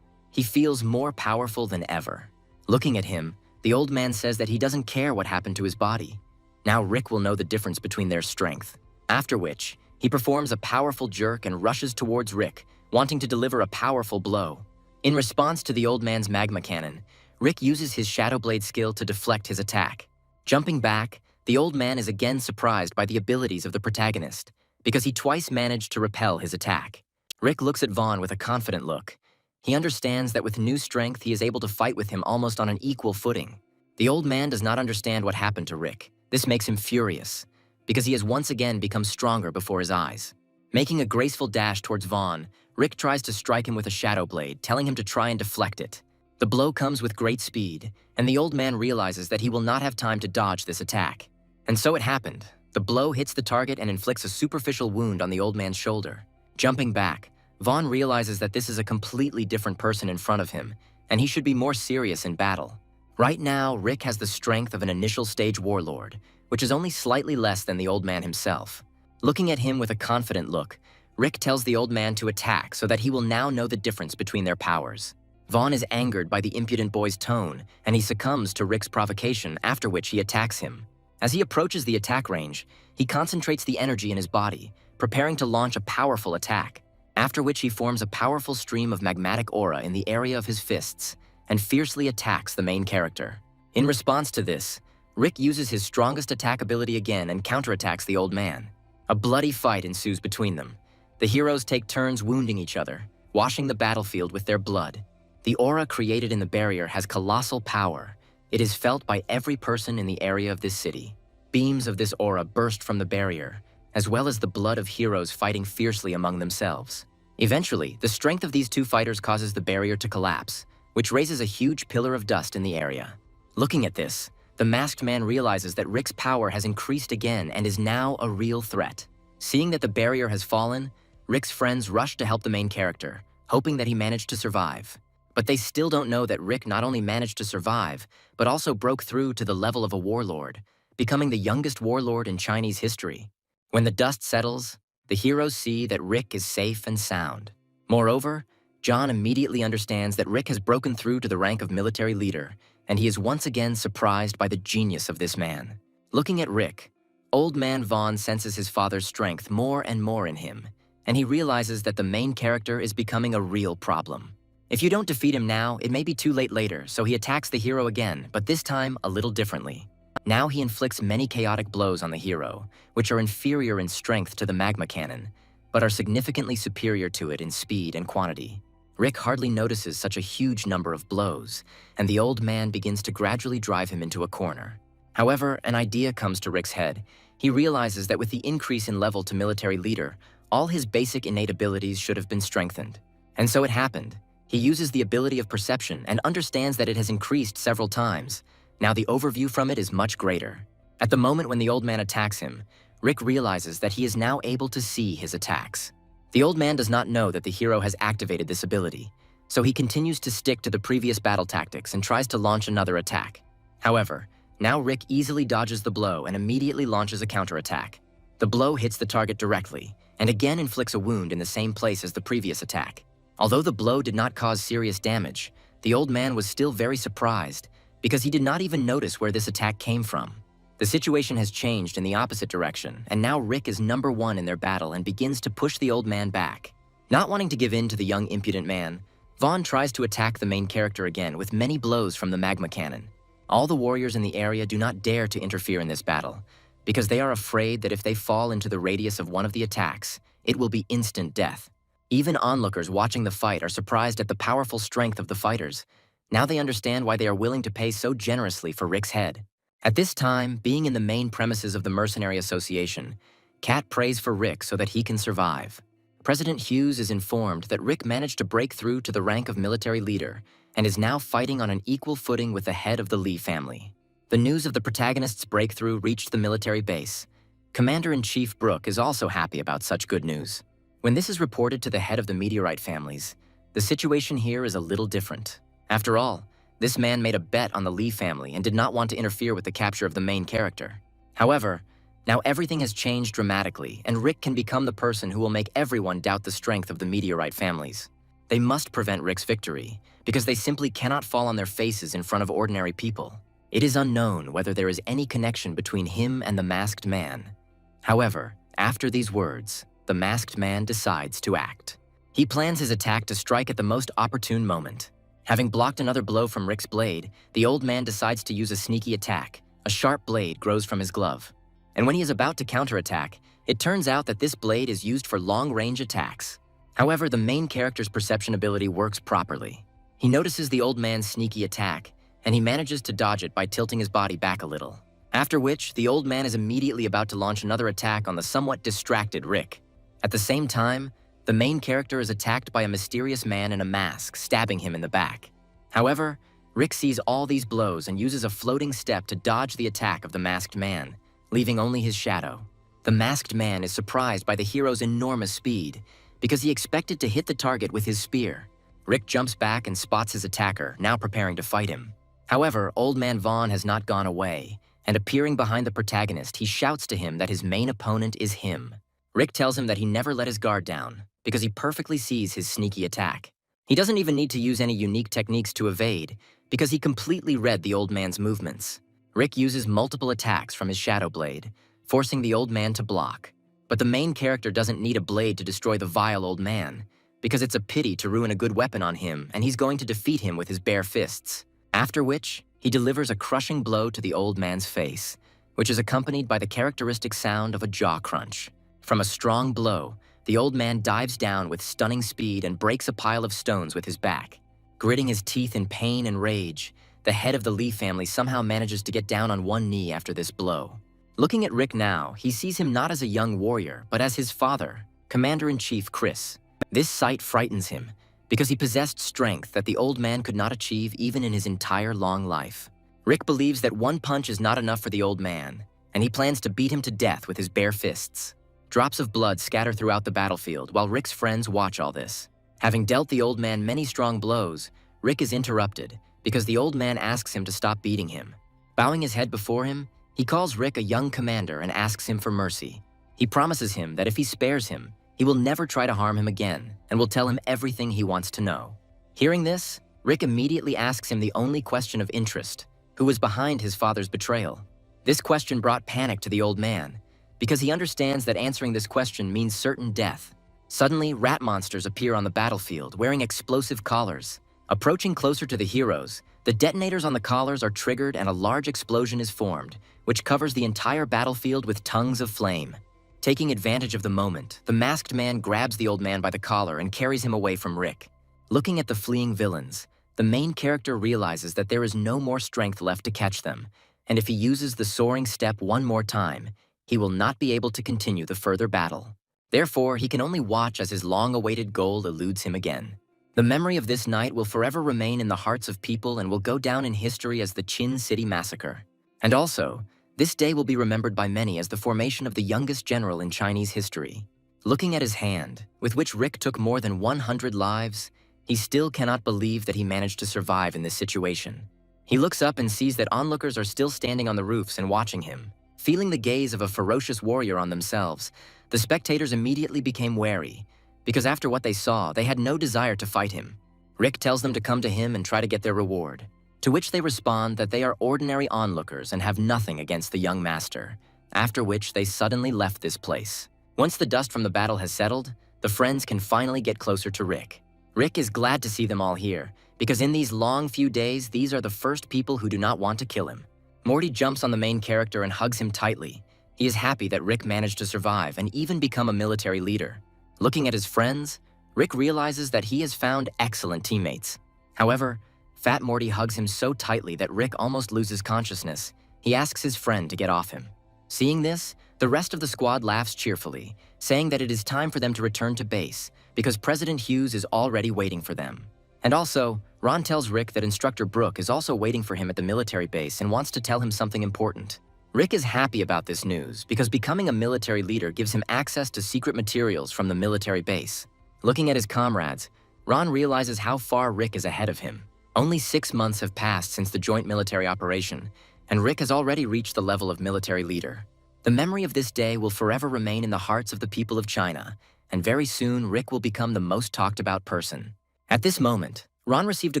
He feels more powerful than ever. Looking at him, the old man says that he doesn't care what happened to his body. Now Rick will know the difference between their strength. After which, he performs a powerful jerk and rushes towards Rick, wanting to deliver a powerful blow. In response to the old man's magma cannon, Rick uses his Shadow Blade skill to deflect his attack. Jumping back, the old man is again surprised by the abilities of the protagonist, because he twice managed to repel his attack. Rick looks at Vaughn with a confident look. He understands that with new strength, he is able to fight with him almost on an equal footing. The old man does not understand what happened to Rick. This makes him furious, because he has once again become stronger before his eyes. Making a graceful dash towards Vaughn, Rick tries to strike him with a Shadow Blade, telling him to try and deflect it. The blow comes with great speed, and the old man realizes that he will not have time to dodge this attack. And so it happened. The blow hits the target and inflicts a superficial wound on the old man's shoulder. Jumping back, Vaughn realizes that this is a completely different person in front of him, and he should be more serious in battle. Right now, Rick has the strength of an initial stage warlord, which is only slightly less than the old man himself. Looking at him with a confident look, Rick tells the old man to attack so that he will now know the difference between their powers. Vaughn is angered by the impudent boy's tone, and he succumbs to Rick's provocation, after which he attacks him. As he approaches the attack range, he concentrates the energy in his body, preparing to launch a powerful attack, after which he forms a powerful stream of magmatic aura in the area of his fists and fiercely attacks the main character. In response to this, Rick uses his strongest attack ability again and counterattacks the old man. A bloody fight ensues between them. The heroes take turns wounding each other, washing the battlefield with their blood. The aura created in the barrier has colossal power. It is felt by every person in the area of this city. Beams of this aura burst from the barrier, as well as the blood of heroes fighting fiercely among themselves. Eventually, the strength of these two fighters causes the barrier to collapse, which raises a huge pillar of dust in the area. Looking at this, the masked man realizes that Rick's power has increased again and is now a real threat. Seeing that the barrier has fallen, Rick's friends rush to help the main character, hoping that he managed to survive. But they still don't know that Rick not only managed to survive, but also broke through to the level of a warlord, becoming the youngest warlord in Chinese history. When the dust settles, the heroes see that Rick is safe and sound. Moreover, John immediately understands that Rick has broken through to the rank of military leader, and he is once again surprised by the genius of this man. Looking at Rick, old man Vaughn senses his father's strength more and more in him, and he realizes that the main character is becoming a real problem. If you don't defeat him now, it may be too late later, so he attacks the hero again, but this time a little differently. Now he inflicts many chaotic blows on the hero, which are inferior in strength to the magma cannon, but are significantly superior to it in speed and quantity. Rick hardly notices such a huge number of blows, and the old man begins to gradually drive him into a corner. However, an idea comes to Rick's head. He realizes that with the increase in level to military leader, all his basic innate abilities should have been strengthened. And so it happened. He uses the ability of perception and understands that it has increased several times. Now the overview from it is much greater. At the moment when the old man attacks him, Rick realizes that he is now able to see his attacks. The old man does not know that the hero has activated this ability, so he continues to stick to the previous battle tactics and tries to launch another attack. However, now Rick easily dodges the blow and immediately launches a counterattack. The blow hits the target directly, and again inflicts a wound in the same place as the previous attack. Although the blow did not cause serious damage, the old man was still very surprised, because he did not even notice where this attack came from. The situation has changed in the opposite direction, and now Rick is number one in their battle and begins to push the old man back. Not wanting to give in to the young impudent man, Vaughn tries to attack the main character again with many blows from the magma cannon. All the warriors in the area do not dare to interfere in this battle, because they are afraid that if they fall into the radius of one of the attacks, it will be instant death. Even onlookers watching the fight are surprised at the powerful strength of the fighters. Now they understand why they are willing to pay so generously for Rick's head. At this time, being in the main premises of the Mercenary Association, Kat prays for Rick so that he can survive. President Hughes is informed that Rick managed to break through to the rank of military leader and is now fighting on an equal footing with the head of the Lee family. The news of the protagonist's breakthrough reached the military base. Commander-in-Chief Brooke is also happy about such good news. When this is reported to the head of the meteorite families, the situation here is a little different. After all, this man made a bet on the Lee family and did not want to interfere with the capture of the main character. However, now everything has changed dramatically, and Rick can become the person who will make everyone doubt the strength of the meteorite families. They must prevent Rick's victory, because they simply cannot fall on their faces in front of ordinary people. It is unknown whether there is any connection between him and the masked man. However, after these words, the masked man decides to act. He plans his attack to strike at the most opportune moment. Having blocked another blow from Rick's blade, the old man decides to use a sneaky attack. A sharp blade grows from his glove. And when he is about to counterattack, it turns out that this blade is used for long-range attacks. However, the main character's perception ability works properly. He notices the old man's sneaky attack, and he manages to dodge it by tilting his body back a little. After which, the old man is immediately about to launch another attack on the somewhat distracted Rick. At the same time, the main character is attacked by a mysterious man in a mask, stabbing him in the back. However, Rick sees all these blows and uses a floating step to dodge the attack of the masked man, leaving only his shadow. The masked man is surprised by the hero's enormous speed, because he expected to hit the target with his spear. Rick jumps back and spots his attacker, now preparing to fight him. However, Old Man Vaughn has not gone away, and appearing behind the protagonist, he shouts to him that his main opponent is him. Rick tells him that he never let his guard down, because he perfectly sees his sneaky attack. He doesn't even need to use any unique techniques to evade, because he completely read the old man's movements. Rick uses multiple attacks from his shadow blade, forcing the old man to block. But the main character doesn't need a blade to destroy the vile old man, because it's a pity to ruin a good weapon on him, and he's going to defeat him with his bare fists. After which, he delivers a crushing blow to the old man's face, which is accompanied by the characteristic sound of a jaw crunch. From a strong blow, the old man dives down with stunning speed and breaks a pile of stones with his back. Gritting his teeth in pain and rage, the head of the Lee family somehow manages to get down on one knee after this blow. Looking at Rick now, he sees him not as a young warrior, but as his father, Commander-in-Chief Chris. This sight frightens him, because he possessed strength that the old man could not achieve even in his entire long life. Rick believes that one punch is not enough for the old man, and he plans to beat him to death with his bare fists. Drops of blood scatter throughout the battlefield while Rick's friends watch all this. Having dealt the old man many strong blows, Rick is interrupted because the old man asks him to stop beating him. Bowing his head before him, he calls Rick a young commander and asks him for mercy. He promises him that if he spares him, he will never try to harm him again and will tell him everything he wants to know. Hearing this, Rick immediately asks him the only question of interest: who was behind his father's betrayal? This question brought panic to the old man, because he understands that answering this question means certain death. Suddenly, rat monsters appear on the battlefield wearing explosive collars. Approaching closer to the heroes, the detonators on the collars are triggered and a large explosion is formed, which covers the entire battlefield with tongues of flame. Taking advantage of the moment, the masked man grabs the old man by the collar and carries him away from Rick. Looking at the fleeing villains, the main character realizes that there is no more strength left to catch them, and if he uses the soaring step one more time, he will not be able to continue the further battle. Therefore, he can only watch as his long-awaited goal eludes him again. The memory of this night will forever remain in the hearts of people and will go down in history as the Chin City Massacre. And also, this day will be remembered by many as the formation of the youngest general in Chinese history. Looking at his hand, with which Rick took more than 100 lives, he still cannot believe that he managed to survive in this situation. He looks up and sees that onlookers are still standing on the roofs and watching him. Feeling the gaze of a ferocious warrior on themselves, the spectators immediately became wary, because after what they saw, they had no desire to fight him. Rick tells them to come to him and try to get their reward, to which they respond that they are ordinary onlookers and have nothing against the young master, after which they suddenly left this place. Once the dust from the battle has settled, the friends can finally get closer to Rick. Rick is glad to see them all here, because in these long few days, these are the first people who do not want to kill him. Morty jumps on the main character and hugs him tightly. He is happy that Rick managed to survive and even become a military leader. Looking at his friends, Rick realizes that he has found excellent teammates. However, Fat Morty hugs him so tightly that Rick almost loses consciousness. He asks his friend to get off him. Seeing this, the rest of the squad laughs cheerfully, saying that it is time for them to return to base because President Hughes is already waiting for them. And also, Ron tells Rick that Instructor Brooke is also waiting for him at the military base and wants to tell him something important. Rick is happy about this news because becoming a military leader gives him access to secret materials from the military base. Looking at his comrades, Ron realizes how far Rick is ahead of him. Only 6 months have passed since the joint military operation, and Rick has already reached the level of military leader. The memory of this day will forever remain in the hearts of the people of China, and very soon Rick will become the most talked about person. At this moment, Ron received a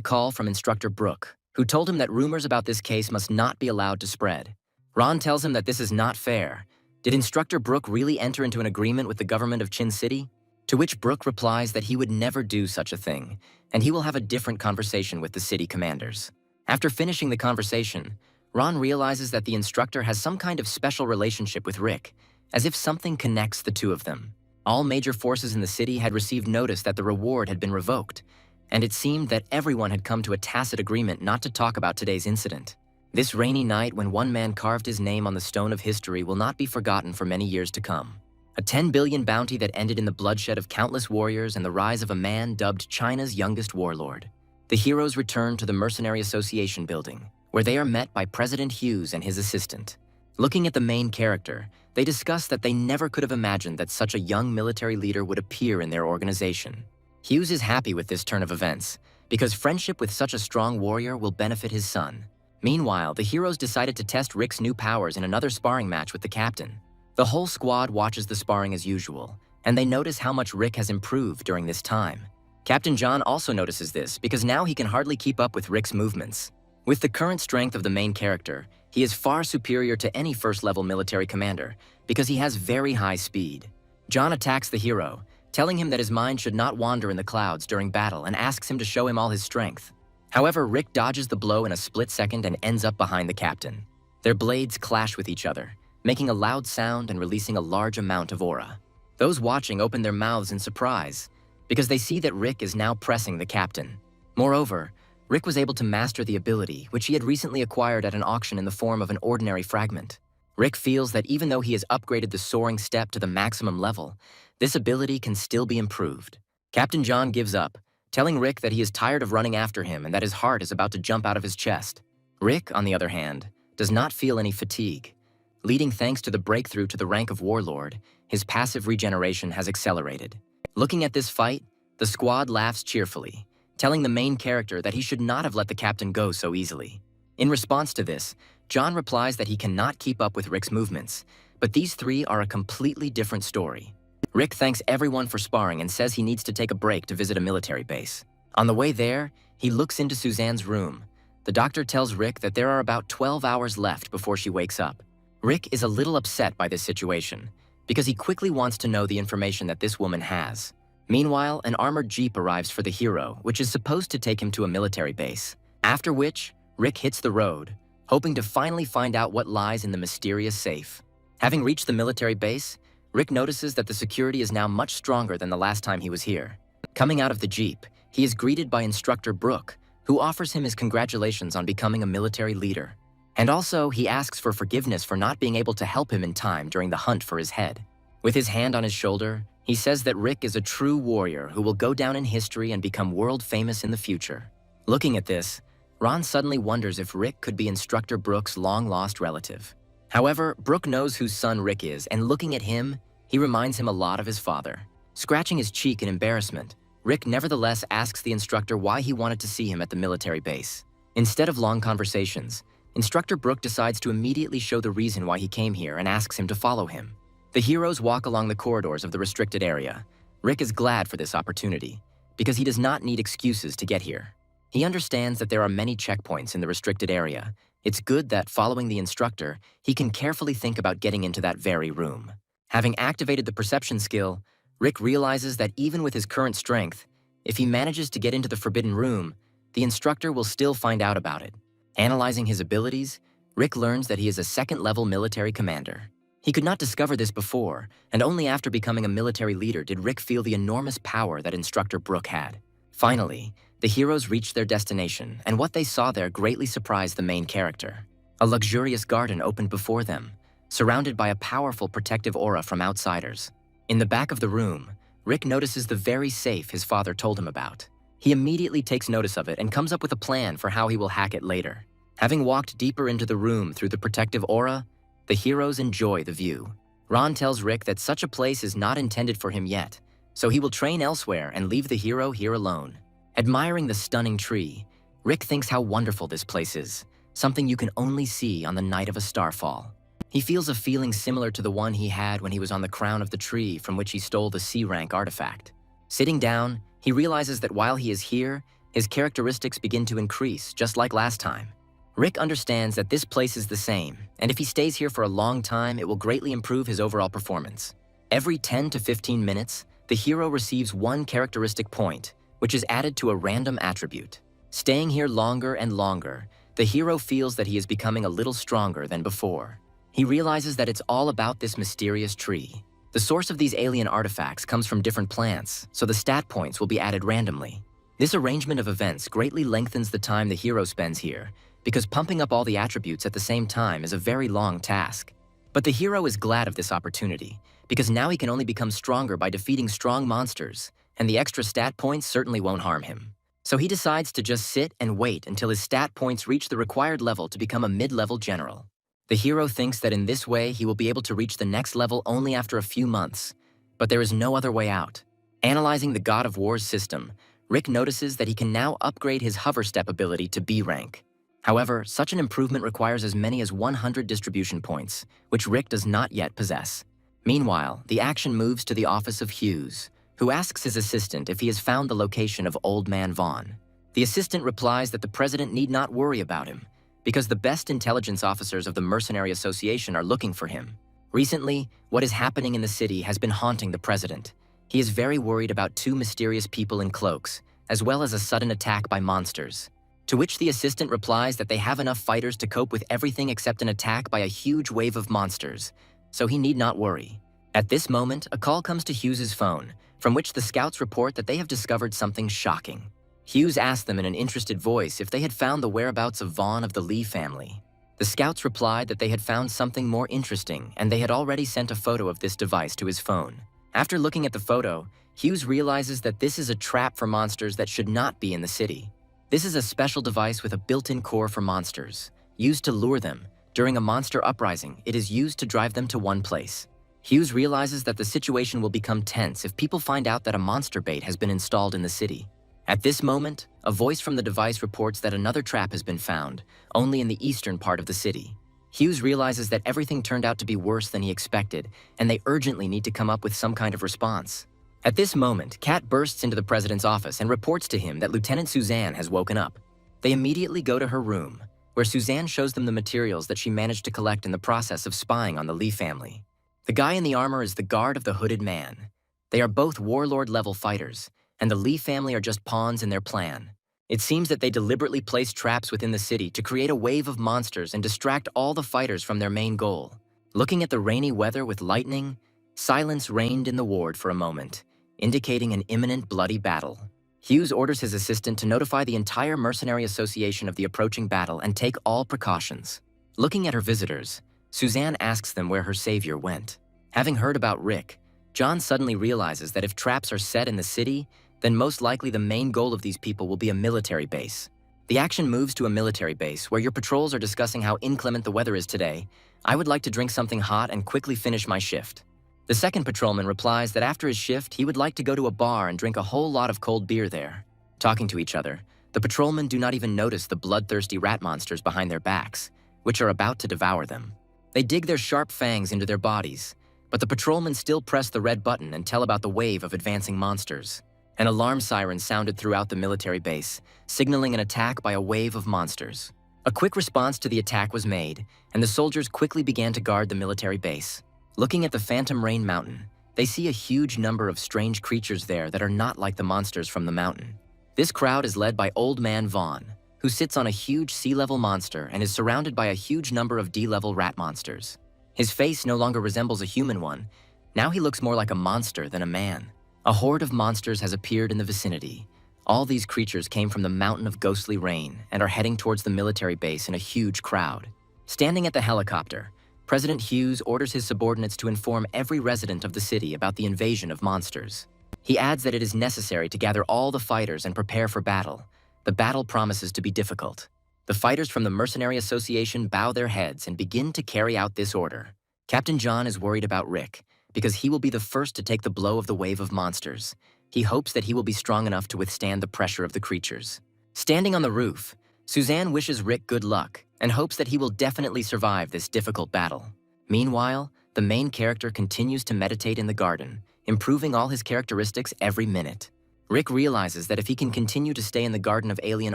call from Instructor Brooke, who told him that rumors about this case must not be allowed to spread. Ron tells him that this is not fair. Did Instructor Brooke really enter into an agreement with the government of Chin City? To which Brooke replies that he would never do such a thing, and he will have a different conversation with the city commanders. After finishing the conversation, Ron realizes that the instructor has some kind of special relationship with Rick, as if something connects the two of them. All major forces in the city had received notice that the reward had been revoked, and it seemed that everyone had come to a tacit agreement not to talk about today's incident. This rainy night when one man carved his name on the stone of history will not be forgotten for many years to come. A 10 billion bounty that ended in the bloodshed of countless warriors and the rise of a man dubbed China's youngest warlord. The heroes return to the Mercenary Association building, where they are met by President Hughes and his assistant. Looking at the main character, they discuss that they never could have imagined that such a young military leader would appear in their organization. Hughes is happy with this turn of events, because friendship with such a strong warrior will benefit his son. Meanwhile, the heroes decided to test Rick's new powers in another sparring match with the captain. The whole squad watches the sparring as usual, and they notice how much Rick has improved during this time. Captain John also notices this because now he can hardly keep up with Rick's movements. With the current strength of the main character, he is far superior to any first-level military commander because he has very high speed. John attacks the hero, telling him that his mind should not wander in the clouds during battle and asks him to show him all his strength. However, Rick dodges the blow in a split second and ends up behind the captain. Their blades clash with each other, making a loud sound and releasing a large amount of aura. Those watching open their mouths in surprise, because they see that Rick is now pressing the captain. Moreover, Rick was able to master the ability, which he had recently acquired at an auction in the form of an ordinary fragment. Rick feels that even though he has upgraded the soaring step to the maximum level, this ability can still be improved. Captain John gives up, telling Rick that he is tired of running after him and that his heart is about to jump out of his chest. Rick, on the other hand, does not feel any fatigue. Leading thanks to the breakthrough to the rank of warlord, his passive regeneration has accelerated. Looking at this fight, the squad laughs cheerfully, telling the main character that he should not have let the captain go so easily. In response to this, John replies that he cannot keep up with Rick's movements, but these three are a completely different story. Rick thanks everyone for sparring and says he needs to take a break to visit a military base. On the way there, he looks into Suzanne's room. The doctor tells Rick that there are about 12 hours left before she wakes up. Rick is a little upset by this situation, because he quickly wants to know the information that this woman has. Meanwhile, an armored jeep arrives for the hero, which is supposed to take him to a military base. After which, Rick hits the road, hoping to finally find out what lies in the mysterious safe. Having reached the military base, Rick notices that the security is now much stronger than the last time he was here. Coming out of the jeep, he is greeted by Instructor Brooke, who offers him his congratulations on becoming a military leader. And also, he asks for forgiveness for not being able to help him in time during the hunt for his head. With his hand on his shoulder, he says that Rick is a true warrior who will go down in history and become world famous in the future. Looking at this, Ron suddenly wonders if Rick could be Instructor Brooke's long-lost relative. However, Brooke knows whose son Rick is, and looking at him, he reminds him a lot of his father. Scratching his cheek in embarrassment, Rick nevertheless asks the instructor why he wanted to see him at the military base. Instead of long conversations, Instructor Brooke decides to immediately show the reason why he came here and asks him to follow him. The heroes walk along the corridors of the restricted area. Rick is glad for this opportunity, because he does not need excuses to get here. He understands that there are many checkpoints in the restricted area. It's good that, following the instructor, he can carefully think about getting into that very room. Having activated the perception skill, Rick realizes that even with his current strength, if he manages to get into the forbidden room, the instructor will still find out about it. Analyzing his abilities, Rick learns that he is a second-level military commander. He could not discover this before, and only after becoming a military leader did Rick feel the enormous power that Instructor Brooke had. Finally, the heroes reached their destination, and what they saw there greatly surprised the main character. A luxurious garden opened before them, surrounded by a powerful protective aura from outsiders. In the back of the room, Rick notices the very safe his father told him about. He immediately takes notice of it and comes up with a plan for how he will hack it later. Having walked deeper into the room through the protective aura, The heroes enjoy the view. Ron tells Rick that such a place is not intended for him yet, so he will train elsewhere and leave the hero here alone. Admiring the stunning tree, Rick thinks how wonderful this place is, something you can only see on the night of a starfall. He feels a feeling similar to the one he had when he was on the crown of the tree from which he stole the C-rank artifact. Sitting down, he realizes that while he is here, his characteristics begin to increase, just like last time. Rick understands that this place is the same, and if he stays here for a long time, it will greatly improve his overall performance. Every 10 to 15 minutes, the hero receives one characteristic point, which is added to a random attribute. Staying here longer and longer, the hero feels that he is becoming a little stronger than before. He realizes that it's all about this mysterious tree. The source of these alien artifacts comes from different plants, so the stat points will be added randomly. This arrangement of events greatly lengthens the time the hero spends here, because pumping up all the attributes at the same time is a very long task. But the hero is glad of this opportunity, because now he can only become stronger by defeating strong monsters, and the extra stat points certainly won't harm him. So he decides to just sit and wait until his stat points reach the required level to become a mid-level general. The hero thinks that in this way he will be able to reach the next level only after a few months, but there is no other way out. Analyzing the God of War's system, Rick notices that he can now upgrade his hover step ability to B rank. However, such an improvement requires as many as 100 distribution points, which Rick does not yet possess. Meanwhile, the action moves to the office of Hughes, who asks his assistant if he has found the location of Old Man Vaughn. The assistant replies that the president need not worry about him, because the best intelligence officers of the Mercenary Association are looking for him. Recently, what is happening in the city has been haunting the president. He is very worried about two mysterious people in cloaks, as well as a sudden attack by monsters. To which the assistant replies that they have enough fighters to cope with everything except an attack by a huge wave of monsters, so he need not worry. At this moment, a call comes to Hughes's phone, from which the scouts report that they have discovered something shocking. Hughes asked them in an interested voice if they had found the whereabouts of Vaughn of the Lee family. The scouts replied that they had found something more interesting, and they had already sent a photo of this device to his phone. After looking at the photo, Hughes realizes that this is a trap for monsters that should not be in the city. This is a special device with a built-in core for monsters, used to lure them. During a monster uprising, it is used to drive them to one place. Hughes realizes that the situation will become tense if people find out that a monster bait has been installed in the city. At this moment, a voice from the device reports that another trap has been found, only in the eastern part of the city. Hughes realizes that everything turned out to be worse than he expected, and they urgently need to come up with some kind of response. At this moment, Kat bursts into the president's office and reports to him that Lieutenant Suzanne has woken up. They immediately go to her room, where Suzanne shows them the materials that she managed to collect in the process of spying on the Lee family. The guy in the armor is the guard of the Hooded Man. They are both warlord-level fighters, and the Lee family are just pawns in their plan. It seems that they deliberately placed traps within the city to create a wave of monsters and distract all the fighters from their main goal. Looking at the rainy weather with lightning, silence reigned in the ward for a moment, indicating an imminent bloody battle. Hughes orders his assistant to notify the entire Mercenary Association of the approaching battle and take all precautions. Looking at her visitors, Suzanne asks them where her savior went. Having heard about Rick, John suddenly realizes that if traps are set in the city, then most likely the main goal of these people will be a military base. The action moves to a military base where your patrols are discussing how inclement the weather is today. I would like to drink something hot and quickly finish my shift. The second patrolman replies that after his shift, he would like to go to a bar and drink a whole lot of cold beer there. Talking to each other, the patrolmen do not even notice the bloodthirsty rat monsters behind their backs, which are about to devour them. They dig their sharp fangs into their bodies, but the patrolmen still press the red button and tell about the wave of advancing monsters. An alarm siren sounded throughout the military base, signaling an attack by a wave of monsters. A quick response to the attack was made, and the soldiers quickly began to guard the military base. Looking at the Phantom Rain Mountain, they see a huge number of strange creatures there that are not like the monsters from the mountain. This crowd is led by Old Man Vaughn, who sits on a huge sea-level monster and is surrounded by a huge number of D-level rat monsters. His face no longer resembles a human one. Now he looks more like a monster than a man. A horde of monsters has appeared in the vicinity. All these creatures came from the Mountain of Ghostly Rain and are heading towards the military base in a huge crowd. Standing at the helicopter, President Hughes orders his subordinates to inform every resident of the city about the invasion of monsters. He adds that it is necessary to gather all the fighters and prepare for battle. The battle promises to be difficult. The fighters from the Mercenary Association bow their heads and begin to carry out this order. Captain John is worried about Rick, because he will be the first to take the blow of the wave of monsters. He hopes that he will be strong enough to withstand the pressure of the creatures. Standing on the roof, Suzanne wishes Rick good luck and hopes that he will definitely survive this difficult battle. Meanwhile, the main character continues to meditate in the garden, improving all his characteristics every minute. Rick realizes that if he can continue to stay in the Garden of Alien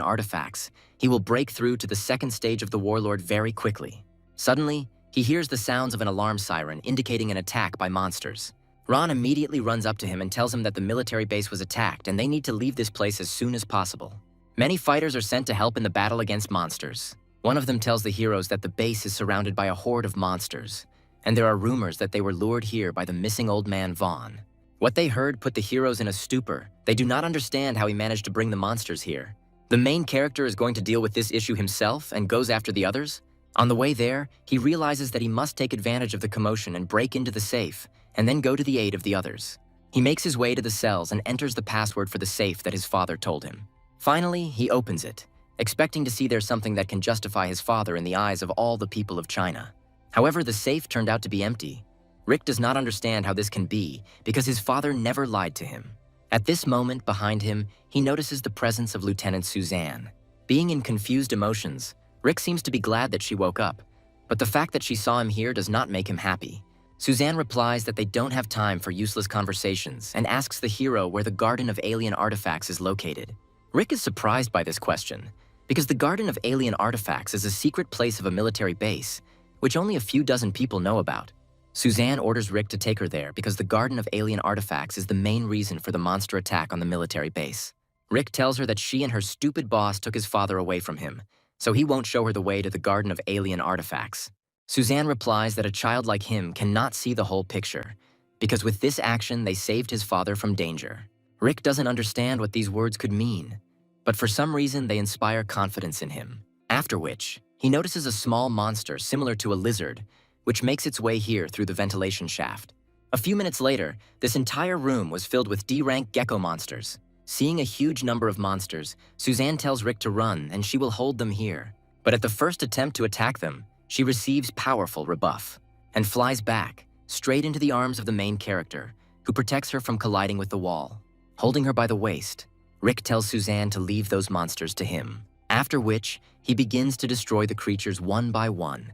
Artifacts, he will break through to the second stage of the Warlord very quickly. Suddenly, he hears the sounds of an alarm siren indicating an attack by monsters. Ron immediately runs up to him and tells him that the military base was attacked and they need to leave this place as soon as possible. Many fighters are sent to help in the battle against monsters. One of them tells the heroes that the base is surrounded by a horde of monsters, and there are rumors that they were lured here by the missing old man Vaughn. What they heard put the heroes in a stupor. They do not understand how he managed to bring the monsters here. The main character is going to deal with this issue himself and goes after the others. On the way there, he realizes that he must take advantage of the commotion and break into the safe, and then go to the aid of the others. He makes his way to the cells and enters the password for the safe that his father told him. Finally, he opens it, expecting to see there something that can justify his father in the eyes of all the people of China. However, the safe turned out to be empty. Rick does not understand how this can be because his father never lied to him. At this moment, behind him, he notices the presence of Lieutenant Suzanne. Being in confused emotions, Rick seems to be glad that she woke up, but the fact that she saw him here does not make him happy. Suzanne replies that they don't have time for useless conversations and asks the hero where the Garden of Alien Artifacts is located. Rick is surprised by this question, because the Garden of Alien Artifacts is a secret place of a military base, which only a few dozen people know about. Suzanne orders Rick to take her there because the Garden of Alien Artifacts is the main reason for the monster attack on the military base. Rick tells her that she and her stupid boss took his father away from him, so he won't show her the way to the Garden of Alien Artifacts. Suzanne replies that a child like him cannot see the whole picture, because with this action they saved his father from danger. Rick doesn't understand what these words could mean, but for some reason they inspire confidence in him. After which, he notices a small monster similar to a lizard, which makes its way here through the ventilation shaft. A few minutes later, this entire room was filled with D-rank gecko monsters. Seeing a huge number of monsters, Suzanne tells Rick to run and she will hold them here. But at the first attempt to attack them, she receives powerful rebuff and flies back, straight into the arms of the main character, who protects her from colliding with the wall. Holding her by the waist, Rick tells Suzanne to leave those monsters to him, after which he begins to destroy the creatures one by one.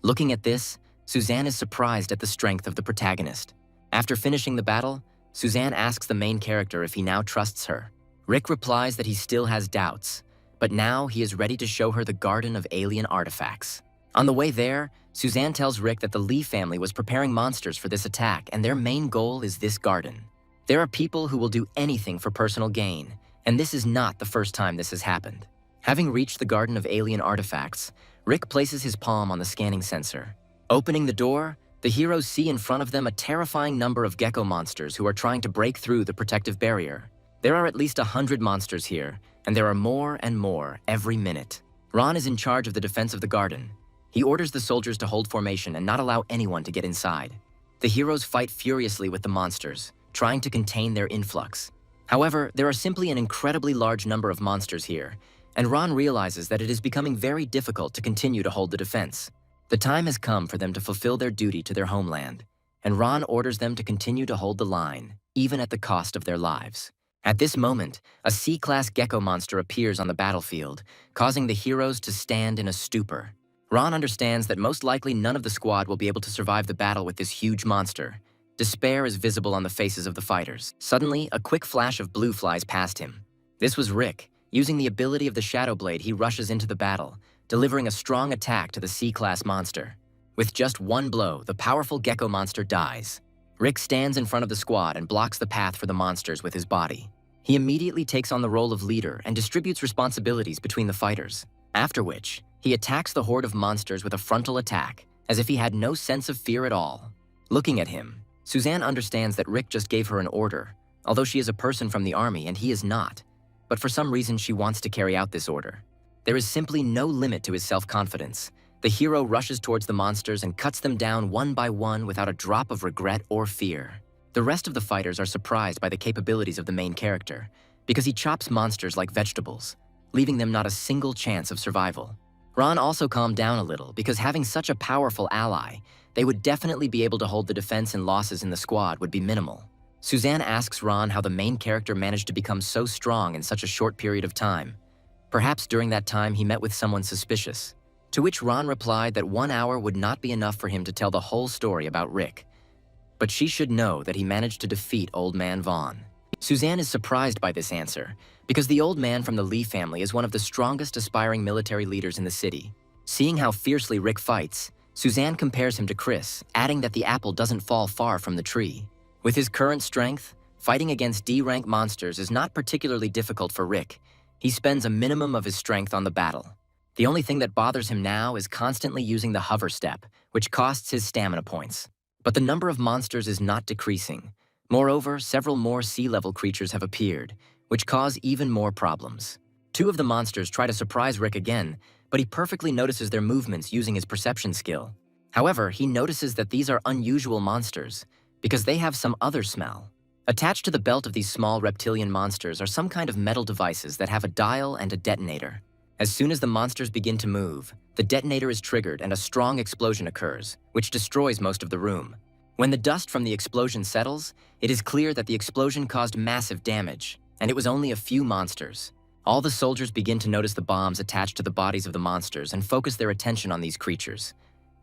Looking at this, Suzanne is surprised at the strength of the protagonist. After finishing the battle, Suzanne asks the main character if he now trusts her. Rick replies that he still has doubts, but now he is ready to show her the Garden of Alien Artifacts. On the way there, Suzanne tells Rick that the Lee family was preparing monsters for this attack and their main goal is this garden. There are people who will do anything for personal gain, and this is not the first time this has happened. Having reached the Garden of Alien Artifacts, Rick places his palm on the scanning sensor. Opening the door, the heroes see in front of them a terrifying number of gecko monsters who are trying to break through the protective barrier. There are at least 100 monsters here, and there are more and more every minute. Ron is in charge of the defense of the garden. He orders the soldiers to hold formation and not allow anyone to get inside. The heroes fight furiously with the monsters, trying to contain their influx. However, there are simply an incredibly large number of monsters here, and Ron realizes that it is becoming very difficult to continue to hold the defense. The time has come for them to fulfill their duty to their homeland, and Ron orders them to continue to hold the line, even at the cost of their lives. At this moment, a C-class gecko monster appears on the battlefield, causing the heroes to stand in a stupor. Ron understands that most likely none of the squad will be able to survive the battle with this huge monster. Despair is visible on the faces of the fighters. Suddenly, a quick flash of blue flies past him. This was Rick. Using the ability of the Shadow Blade, he rushes into the battle, delivering a strong attack to the C-class monster. With just one blow, the powerful gecko monster dies. Rick stands in front of the squad and blocks the path for the monsters with his body. He immediately takes on the role of leader and distributes responsibilities between the fighters, after which, he attacks the horde of monsters with a frontal attack, as if he had no sense of fear at all. Looking at him, Suzanne understands that Rick just gave her an order, although she is a person from the army and he is not. But for some reason she wants to carry out this order. There is simply no limit to his self-confidence. The hero rushes towards the monsters and cuts them down one by one without a drop of regret or fear. The rest of the fighters are surprised by the capabilities of the main character, because he chops monsters like vegetables. leaving them not a single chance of survival. Ron also calmed down a little because having such a powerful ally, they would definitely be able to hold the defense, and losses in the squad would be minimal. Suzanne asks Ron how the main character managed to become so strong in such a short period of time. Perhaps during that time he met with someone suspicious. To which Ron replied that 1 hour would not be enough for him to tell the whole story about Rick. But she should know that he managed to defeat Old Man Vaughn. Suzanne is surprised by this answer because the old man from the Lee family is one of the strongest aspiring military leaders in the city. Seeing how fiercely Rick fights, Suzanne compares him to Chris, adding that the apple doesn't fall far from the tree. With his current strength, fighting against D-rank monsters is not particularly difficult for Rick. He spends a minimum of his strength on the battle. The only thing that bothers him now is constantly using the hover step, which costs his stamina points. But the number of monsters is not decreasing. Moreover, several more sea-level creatures have appeared, which cause even more problems. 2 of the monsters try to surprise Rick again, but he perfectly notices their movements using his perception skill. However, he notices that these are unusual monsters, because they have some other smell. Attached to the belt of these small reptilian monsters are some kind of metal devices that have a dial and a detonator. As soon as the monsters begin to move, the detonator is triggered and a strong explosion occurs, which destroys most of the room. When the dust from the explosion settles, it is clear that the explosion caused massive damage, and it was only a few monsters. All the soldiers begin to notice the bombs attached to the bodies of the monsters and focus their attention on these creatures,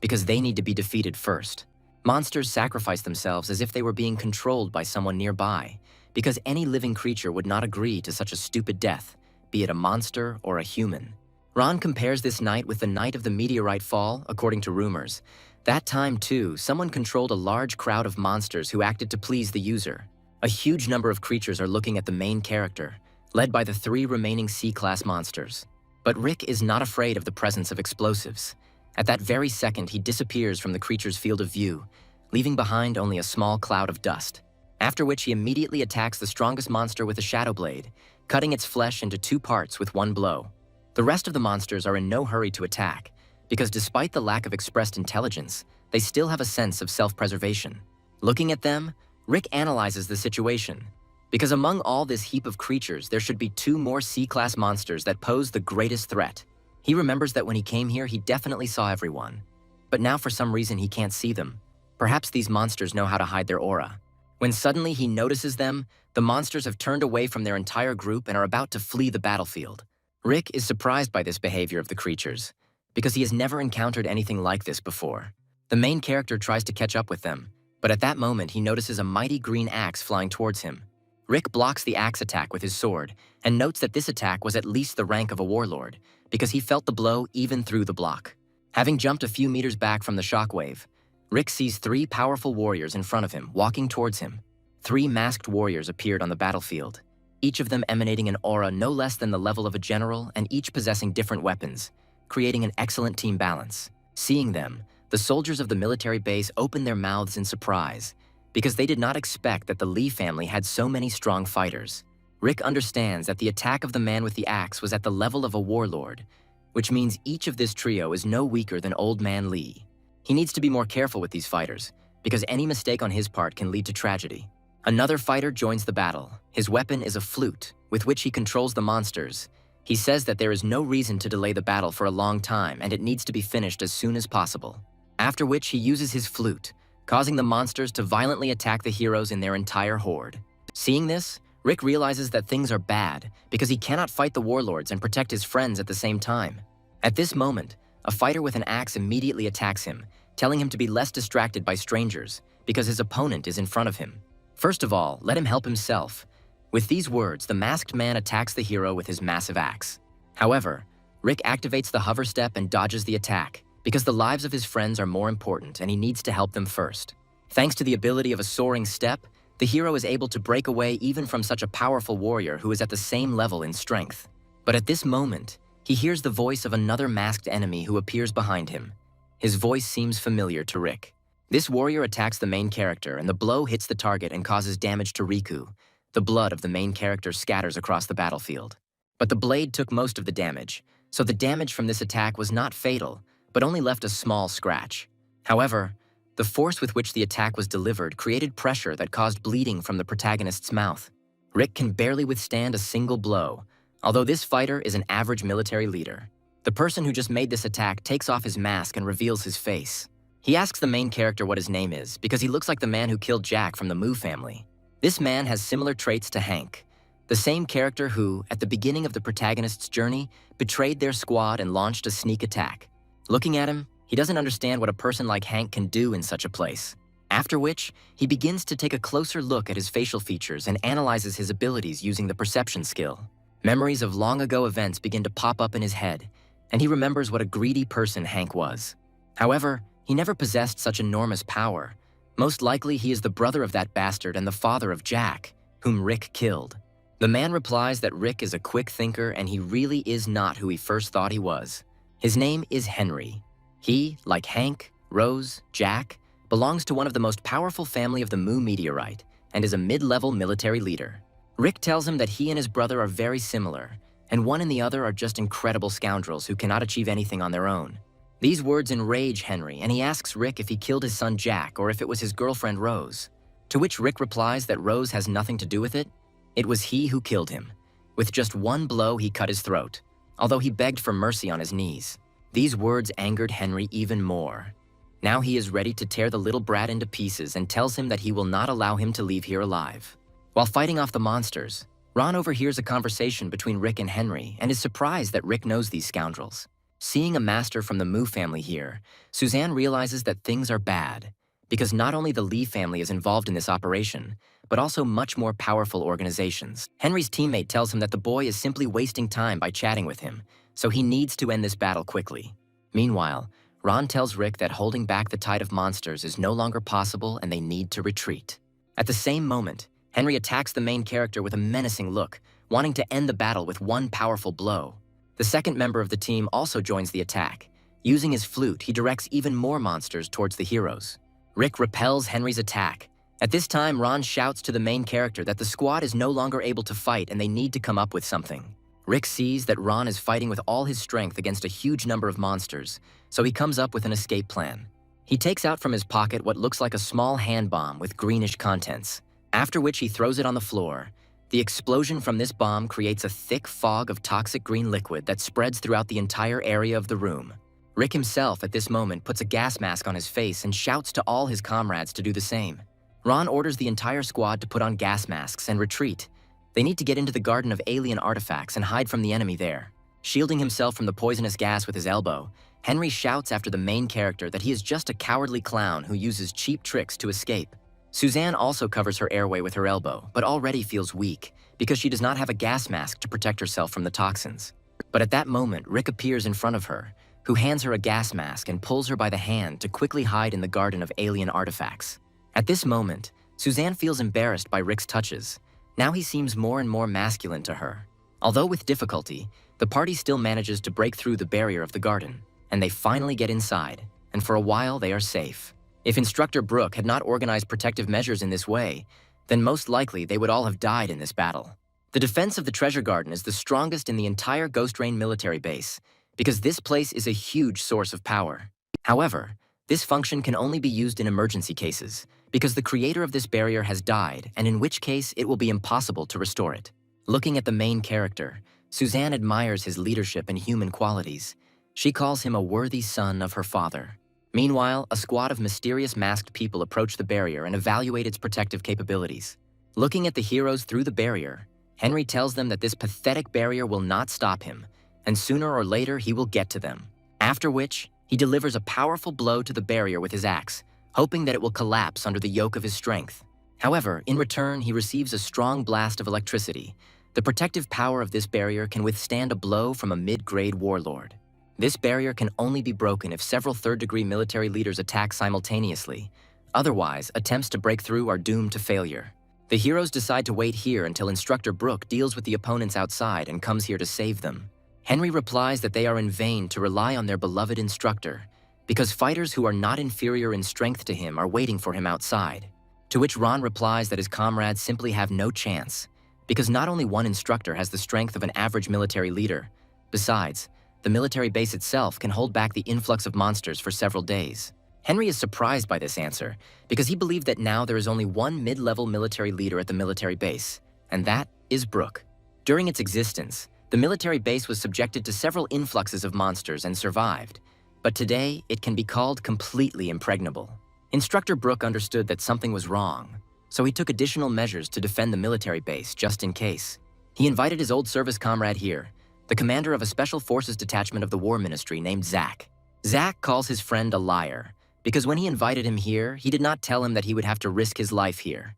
because they need to be defeated first. Monsters sacrifice themselves as if they were being controlled by someone nearby, because any living creature would not agree to such a stupid death, be it a monster or a human. Ron compares this night with the night of the meteorite fall, according to rumors. That time, too, someone controlled a large crowd of monsters who acted to please the user. A huge number of creatures are looking at the main character, led by the 3 remaining C-class monsters. But Rick is not afraid of the presence of explosives. At that very second, he disappears from the creature's field of view, leaving behind only a small cloud of dust. After which he immediately attacks the strongest monster with a shadow blade, cutting its flesh into 2 parts with 1 blow. The rest of the monsters are in no hurry to attack, because despite the lack of expressed intelligence, they still have a sense of self-preservation. Looking at them, Rick analyzes the situation, because among all this heap of creatures, there should be 2 more C-class monsters that pose the greatest threat. He remembers that when he came here, he definitely saw everyone. But now for some reason he can't see them. Perhaps these monsters know how to hide their aura. When suddenly he notices them, the monsters have turned away from their entire group and are about to flee the battlefield. Rick is surprised by this behavior of the creatures, because he has never encountered anything like this before. The main character tries to catch up with them, but at that moment he notices a mighty green axe flying towards him. Rick blocks the axe attack with his sword, and notes that this attack was at least the rank of a warlord, because he felt the blow even through the block. Having jumped a few meters back from the shockwave, Rick sees 3 powerful warriors in front of him, walking towards him. 3 masked warriors appeared on the battlefield, each of them emanating an aura no less than the level of a general and each possessing different weapons, creating an excellent team balance. Seeing them, the soldiers of the military base opened their mouths in surprise, because they did not expect that the Lee family had so many strong fighters. Rick understands that the attack of the man with the axe was at the level of a warlord, which means each of this trio is no weaker than Old Man Lee. He needs to be more careful with these fighters, because any mistake on his part can lead to tragedy. Another fighter joins the battle. His weapon is a flute, with which he controls the monsters. He says that there is no reason to delay the battle for a long time and it needs to be finished as soon as possible. After which he uses his flute, causing the monsters to violently attack the heroes in their entire horde. Seeing this, Rick realizes that things are bad because he cannot fight the warlords and protect his friends at the same time. At this moment, a fighter with an axe immediately attacks him, telling him to be less distracted by strangers because his opponent is in front of him. First of all, let him help himself. With these words, the masked man attacks the hero with his massive axe. However, Rick activates the hover step and dodges the attack because the lives of his friends are more important and he needs to help them first. Thanks to the ability of a soaring step, the hero is able to break away even from such a powerful warrior who is at the same level in strength. But at this moment, he hears the voice of another masked enemy who appears behind him. His voice seems familiar to Rick. This warrior attacks the main character and the blow hits the target and causes damage to Riku. The blood of the main character scatters across the battlefield. But the blade took most of the damage, so the damage from this attack was not fatal, but only left a small scratch. However, the force with which the attack was delivered created pressure that caused bleeding from the protagonist's mouth. Rick can barely withstand a single blow, Although this fighter is an average military leader, the person who just made this attack takes off his mask and reveals his face. He asks the main character what his name is because he looks like the man who killed Jack from the Moo family. This man has similar traits to Hank, the same character who, at the beginning of the protagonist's journey, betrayed their squad and launched a sneak attack. Looking at him, he doesn't understand what a person like Hank can do in such a place. After which, he begins to take a closer look at his facial features and analyzes his abilities using the perception skill. Memories of long ago events begin to pop up in his head, and he remembers what a greedy person Hank was. However, he never possessed such enormous power. Most likely, he is the brother of that bastard and the father of Jack, whom Rick killed. The man replies that Rick is a quick thinker and he really is not who he first thought he was. His name is Henry. He, like Hank, Rose, Jack, belongs to one of the most powerful family of the Moo meteorite and is a mid-level military leader. Rick tells him that he and his brother are very similar, and one and the other are just incredible scoundrels who cannot achieve anything on their own. These words enrage Henry, and he asks Rick if he killed his son Jack or if it was his girlfriend Rose. To which Rick replies that Rose has nothing to do with it. It was he who killed him. With just one blow, he cut his throat, although he begged for mercy on his knees. These words angered Henry even more. Now he is ready to tear the little brat into pieces and tells him that he will not allow him to leave here alive. While fighting off the monsters, Ron overhears a conversation between Rick and Henry and is surprised that Rick knows these scoundrels. Seeing a master from the Moo family here, Suzanne realizes that things are bad, because not only the Lee family is involved in this operation, but also much more powerful organizations. Henry's teammate tells him that the boy is simply wasting time by chatting with him, so he needs to end this battle quickly. Meanwhile, Ron tells Rick that holding back the tide of monsters is no longer possible and they need to retreat. At the same moment, Henry attacks the main character with a menacing look, wanting to end the battle with one powerful blow. The second member of the team also joins the attack. Using his flute, he directs even more monsters towards the heroes. Rick repels Henry's attack. At this time, Ron shouts to the main character that the squad is no longer able to fight and they need to come up with something. Rick sees that Ron is fighting with all his strength against a huge number of monsters, so he comes up with an escape plan. He takes out from his pocket what looks like a small hand bomb with greenish contents, after which he throws it on the floor. The explosion from this bomb creates a thick fog of toxic green liquid that spreads throughout the entire area of the room. Rick himself at this moment puts a gas mask on his face and shouts to all his comrades to do the same. Ron orders the entire squad to put on gas masks and retreat. They need to get into the garden of alien artifacts and hide from the enemy there. Shielding himself from the poisonous gas with his elbow, Henry shouts after the main character that he is just a cowardly clown who uses cheap tricks to escape. Suzanne also covers her airway with her elbow, but already feels weak because she does not have a gas mask to protect herself from the toxins. But at that moment, Rick appears in front of her, who hands her a gas mask and pulls her by the hand to quickly hide in the garden of alien artifacts. At this moment, Suzanne feels embarrassed by Rick's touches. Now he seems more and more masculine to her. Although with difficulty, the party still manages to break through the barrier of the garden, and they finally get inside, and for a while they are safe. If Instructor Brooke had not organized protective measures in this way, then most likely they would all have died in this battle. The defense of the treasure garden is the strongest in the entire Ghost Rain military base, because this place is a huge source of power. However, this function can only be used in emergency cases, because the creator of this barrier has died, and in which case it will be impossible to restore it. Looking at the main character, Suzanne admires his leadership and human qualities. She calls him a worthy son of her father. Meanwhile, a squad of mysterious masked people approach the barrier and evaluate its protective capabilities. Looking at the heroes through the barrier, Henry tells them that this pathetic barrier will not stop him, and sooner or later he will get to them. After which, he delivers a powerful blow to the barrier with his axe, hoping that it will collapse under the yoke of his strength. However, in return, he receives a strong blast of electricity. The protective power of this barrier can withstand a blow from a mid-grade warlord. This barrier can only be broken if several third-degree military leaders attack simultaneously. Otherwise, attempts to break through are doomed to failure. The heroes decide to wait here until Instructor Brooke deals with the opponents outside and comes here to save them. Henry replies that they are in vain to rely on their beloved instructor, because fighters who are not inferior in strength to him are waiting for him outside. To which Ron replies that his comrades simply have no chance, because not only one instructor has the strength of an average military leader. Besides, the military base itself can hold back the influx of monsters for several days. Henry is surprised by this answer, because he believed that now there is only one mid-level military leader at the military base, and that is Brooke. During its existence, The military base was subjected to several influxes of monsters and survived, but today it can be called completely impregnable. Instructor Brook understood that something was wrong, so he took additional measures to defend the military base just in case. He invited his old service comrade here, the commander of a special forces detachment of the War Ministry named Zack. Zack calls his friend a liar, because when he invited him here, he did not tell him that he would have to risk his life here.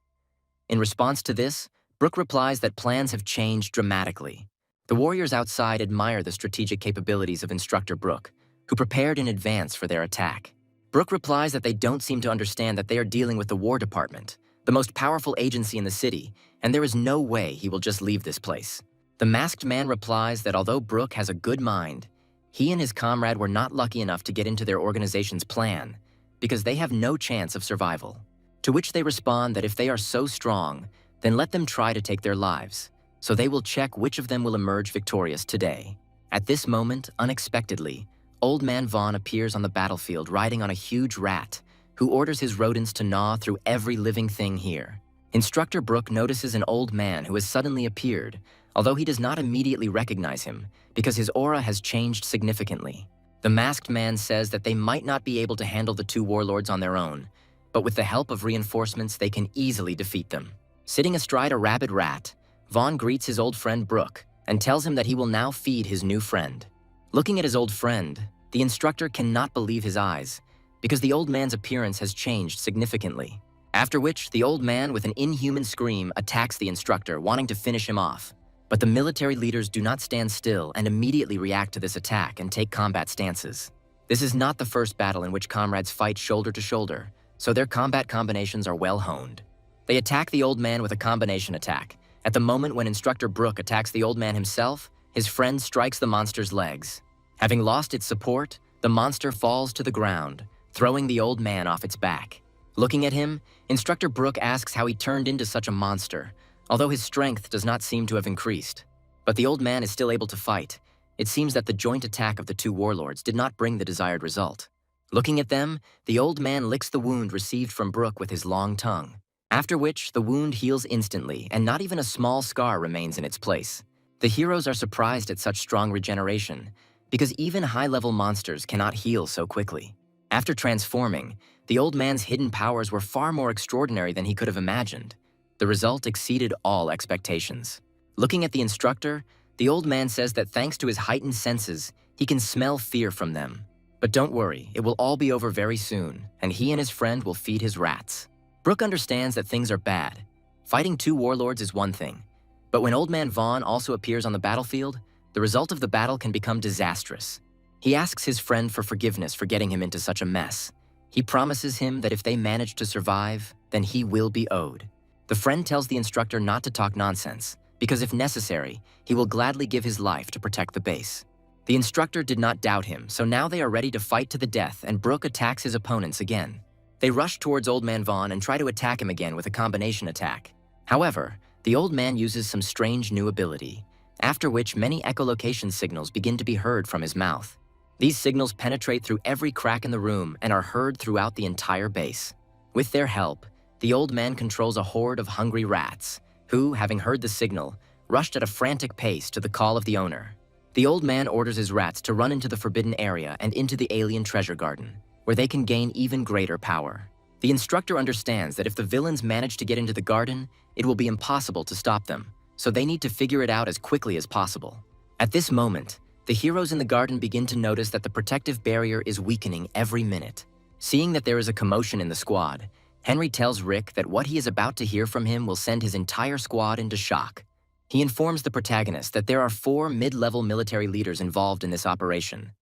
In response to this, Brook replies that plans have changed dramatically. The warriors outside admire the strategic capabilities of Instructor Brook, who prepared in advance for their attack. Brook replies that they don't seem to understand that they are dealing with the War Department, the most powerful agency in the city, and there is no way he will just leave this place. The masked man replies that although Brook has a good mind, he and his comrade were not lucky enough to get into their organization's plan because they have no chance of survival. To which they respond that if they are so strong, then let them try to take their lives, so they will check which of them will emerge victorious today. At this moment, unexpectedly, Old Man Vaughn appears on the battlefield riding on a huge rat, who orders his rodents to gnaw through every living thing here. Instructor Brook notices an old man who has suddenly appeared, although he does not immediately recognize him, because his aura has changed significantly. The masked man says that they might not be able to handle the two warlords on their own, but with the help of reinforcements, they can easily defeat them. Sitting astride a rabid rat, Vaughn greets his old friend Brook and tells him that he will now feed his new friend. Looking at his old friend, the instructor cannot believe his eyes, because the old man's appearance has changed significantly. After which, the old man, with an inhuman scream, attacks the instructor, wanting to finish him off. But the military leaders do not stand still and immediately react to this attack and take combat stances. This is not the first battle in which comrades fight shoulder to shoulder, so their combat combinations are well honed. They attack the old man with a combination attack. At the moment when Instructor Brook attacks the old man himself, his friend strikes the monster's legs. Having lost its support, the monster falls to the ground, throwing the old man off its back. Looking at him, Instructor Brook asks how he turned into such a monster, although his strength does not seem to have increased. But the old man is still able to fight. It seems that the joint attack of the two warlords did not bring the desired result. Looking at them, the old man licks the wound received from Brook with his long tongue, after which the wound heals instantly and not even a small scar remains in its place. The heroes are surprised at such strong regeneration, because even high-level monsters cannot heal so quickly. After transforming, the old man's hidden powers were far more extraordinary than he could have imagined. The result exceeded all expectations. Looking at the instructor, the old man says that thanks to his heightened senses, he can smell fear from them. But don't worry, it will all be over very soon, and he and his friend will feed his rats. Brook understands that things are bad. Fighting two warlords is one thing, but when Old Man Vaughn also appears on the battlefield, the result of the battle can become disastrous. He asks his friend for forgiveness for getting him into such a mess. He promises him that if they manage to survive, then he will be owed. The friend tells the instructor not to talk nonsense, because if necessary, he will gladly give his life to protect the base. The instructor did not doubt him, so now they are ready to fight to the death, and Brook attacks his opponents again. They rush towards Old Man Vaughn and try to attack him again with a combination attack. However, the old man uses some strange new ability, after which many echolocation signals begin to be heard from his mouth. These signals penetrate through every crack in the room and are heard throughout the entire base. With their help, the old man controls a horde of hungry rats, who, having heard the signal, rushed at a frantic pace to the call of the owner. The old man orders his rats to run into the forbidden area and into the alien treasure garden, where they can gain even greater power. The instructor understands that if the villains manage to get into the garden, it will be impossible to stop them, so they need to figure it out as quickly as possible. At this moment, the heroes in the garden begin to notice that the protective barrier is weakening every minute. Seeing that there is a commotion in the squad, Henry tells Rick that what he is about to hear from him will send his entire squad into shock. He informs the protagonist that there are 4 mid-level military leaders involved in this operation,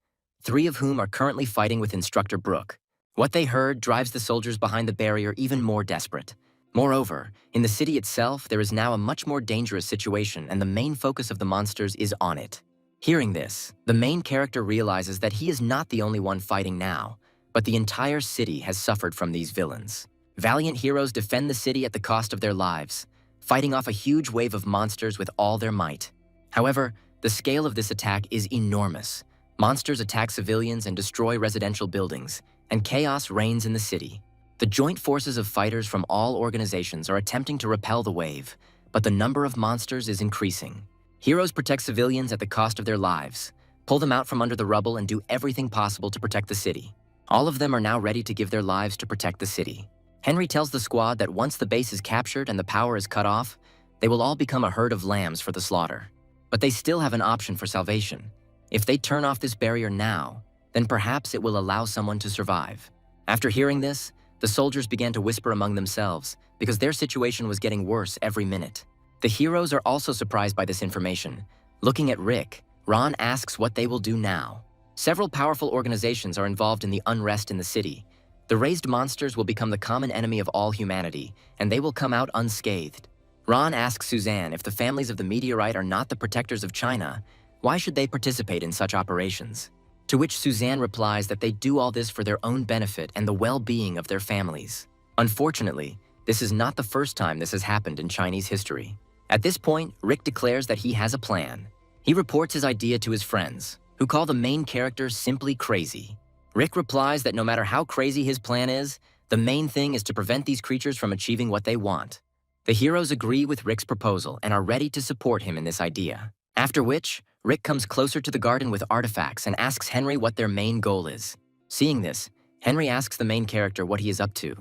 3 of whom are currently fighting with Instructor Brook. What they heard drives the soldiers behind the barrier even more desperate. Moreover, in the city itself, there is now a much more dangerous situation, and the main focus of the monsters is on it. Hearing this, the main character realizes that he is not the only one fighting now, but the entire city has suffered from these villains. Valiant heroes defend the city at the cost of their lives, fighting off a huge wave of monsters with all their might. However, the scale of this attack is enormous. Monsters attack civilians and destroy residential buildings, and chaos reigns in the city. The joint forces of fighters from all organizations are attempting to repel the wave, but the number of monsters is increasing. Heroes protect civilians at the cost of their lives, pull them out from under the rubble, and do everything possible to protect the city. All of them are now ready to give their lives to protect the city. Henry tells the squad that once the base is captured and the power is cut off, they will all become a herd of lambs for the slaughter. But they still have an option for salvation. If they turn off this barrier now, then perhaps it will allow someone to survive. After hearing this, the soldiers began to whisper among themselves because their situation was getting worse every minute. The heroes are also surprised by this information. Looking at Rick, Ron asks what they will do now. Several powerful organizations are involved in the unrest in the city. The raised monsters will become the common enemy of all humanity, and they will come out unscathed. Ron asks Suzanne if the families of the meteorite are not the protectors of China, why should they participate in such operations? To which Suzanne replies that they do all this for their own benefit and the well-being of their families. Unfortunately, this is not the first time this has happened in Chinese history. At this point, Rick declares that he has a plan. He reports his idea to his friends, who call the main character simply crazy. Rick replies that no matter how crazy his plan is, the main thing is to prevent these creatures from achieving what they want. The heroes agree with Rick's proposal and are ready to support him in this idea. After which, Rick comes closer to the garden with artifacts and asks Henry what their main goal is. Seeing this, Henry asks the main character what he is up to.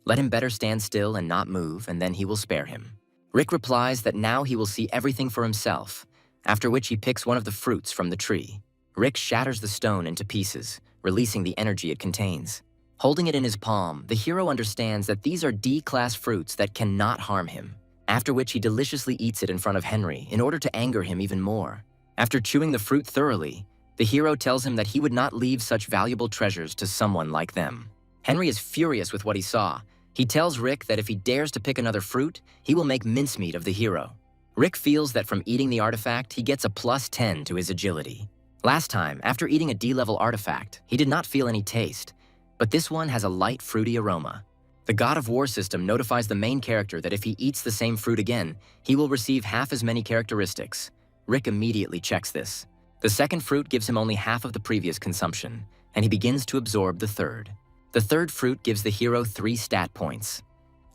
Let him better stand still and not move, and then he will spare him. Rick replies that now he will see everything for himself, after which he picks one of the fruits from the tree. Rick shatters the stone into pieces, releasing the energy it contains. Holding it in his palm, the hero understands that these are D-class fruits that cannot harm him, after which he deliciously eats it in front of Henry in order to anger him even more. After chewing the fruit thoroughly, the hero tells him that he would not leave such valuable treasures to someone like them. Henry is furious with what he saw. He tells Rick that if he dares to pick another fruit, he will make mincemeat of the hero. Rick feels that from eating the artifact, he gets a +10 to his agility. Last time, after eating a D-level artifact, he did not feel any taste, but this one has a light fruity aroma. The God of War system notifies the main character that if he eats the same fruit again, he will receive half as many characteristics. Rick immediately checks this. The second fruit gives him only half of the previous consumption, and he begins to absorb the third. The third fruit gives the hero 3 stat points.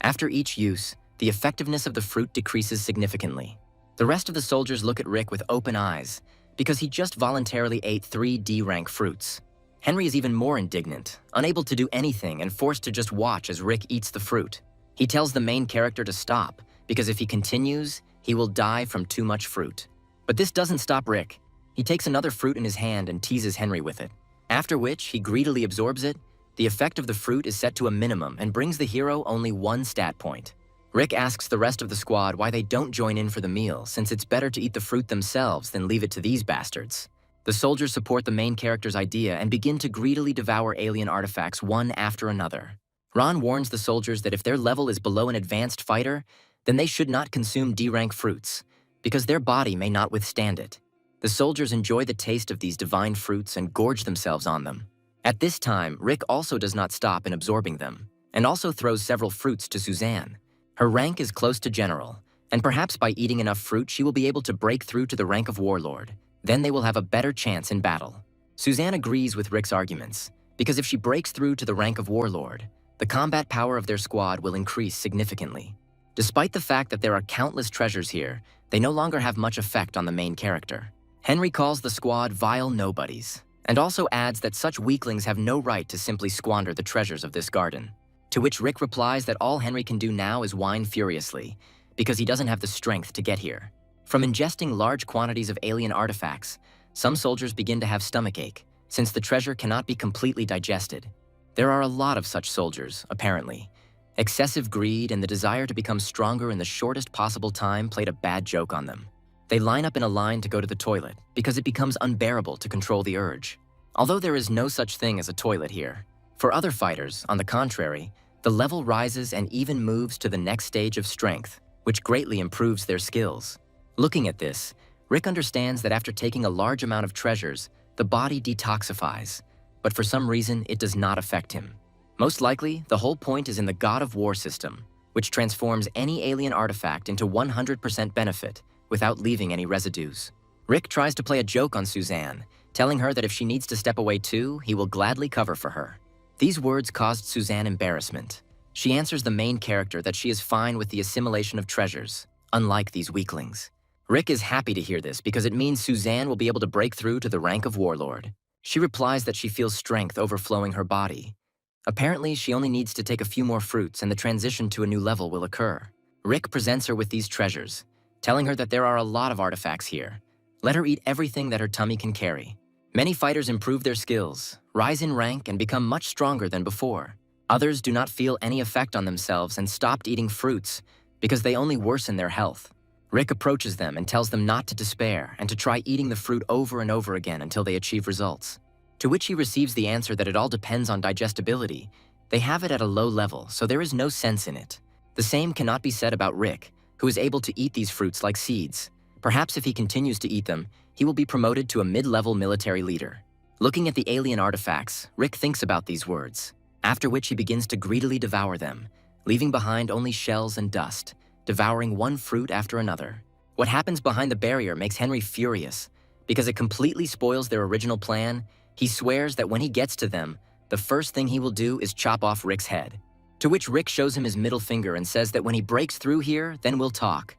After each use, the effectiveness of the fruit decreases significantly. The rest of the soldiers look at Rick with open eyes, because he just voluntarily ate 3 D-rank fruits. Henry is even more indignant, unable to do anything and forced to just watch as Rick eats the fruit. He tells the main character to stop, because if he continues, he will die from too much fruit. But this doesn't stop Rick. He takes another fruit in his hand and teases Henry with it. After which, he greedily absorbs it. The effect of the fruit is set to a minimum and brings the hero only 1 stat point. Rick asks the rest of the squad why they don't join in for the meal, since it's better to eat the fruit themselves than leave it to these bastards. The soldiers support the main character's idea and begin to greedily devour alien artifacts one after another. Ron warns the soldiers that if their level is below an advanced fighter, then they should not consume D-rank fruits, because their body may not withstand it. The soldiers enjoy the taste of these divine fruits and gorge themselves on them. At this time, Rick also does not stop in absorbing them, and also throws several fruits to Suzanne. Her rank is close to general, and perhaps by eating enough fruit she will be able to break through to the rank of warlord. Then they will have a better chance in battle. Suzanne agrees with Rick's arguments, because if she breaks through to the rank of warlord, the combat power of their squad will increase significantly. Despite the fact that there are countless treasures here, they no longer have much effect on the main character. Henry calls the squad vile nobodies, and also adds that such weaklings have no right to simply squander the treasures of this garden. To which Rick replies that all Henry can do now is whine furiously, because he doesn't have the strength to get here. From ingesting large quantities of alien artifacts, some soldiers begin to have stomachache, since the treasure cannot be completely digested. There are a lot of such soldiers, apparently. Excessive greed and the desire to become stronger in the shortest possible time played a bad joke on them. They line up in a line to go to the toilet, because it becomes unbearable to control the urge. Although there is no such thing as a toilet here. For other fighters, on the contrary, the level rises and even moves to the next stage of strength, which greatly improves their skills. Looking at this, Rick understands that after taking a large amount of treasures, the body detoxifies, but for some reason it does not affect him. Most likely, the whole point is in the God of War system, which transforms any alien artifact into 100% benefit without leaving any residues. Rick tries to play a joke on Suzanne, telling her that if she needs to step away too, he will gladly cover for her. These words caused Suzanne embarrassment. She answers the main character that she is fine with the assimilation of treasures, unlike these weaklings. Rick is happy to hear this because it means Suzanne will be able to break through to the rank of warlord. She replies that she feels strength overflowing her body. Apparently, she only needs to take a few more fruits and the transition to a new level will occur. Rick presents her with these treasures, telling her that there are a lot of artifacts here. Let her eat everything that her tummy can carry. Many fighters improve their skills, rise in rank, and become much stronger than before. Others do not feel any effect on themselves and stopped eating fruits because they only worsen their health. Rick approaches them and tells them not to despair and to try eating the fruit over and over again until they achieve results. To which he receives the answer that it all depends on digestibility. They have it at a low level, so there is no sense in it. The same cannot be said about Rick, who is able to eat these fruits like seeds. Perhaps if he continues to eat them, he will be promoted to a mid-level military leader. Looking at the alien artifacts, Rick thinks about these words, after which he begins to greedily devour them, leaving behind only shells and dust, devouring one fruit after another. What happens behind the barrier makes Henry furious. Because it completely spoils their original plan, he swears that when he gets to them, the first thing he will do is chop off Rick's head. To which Rick shows him his middle finger and says that when he breaks through here, then we'll talk.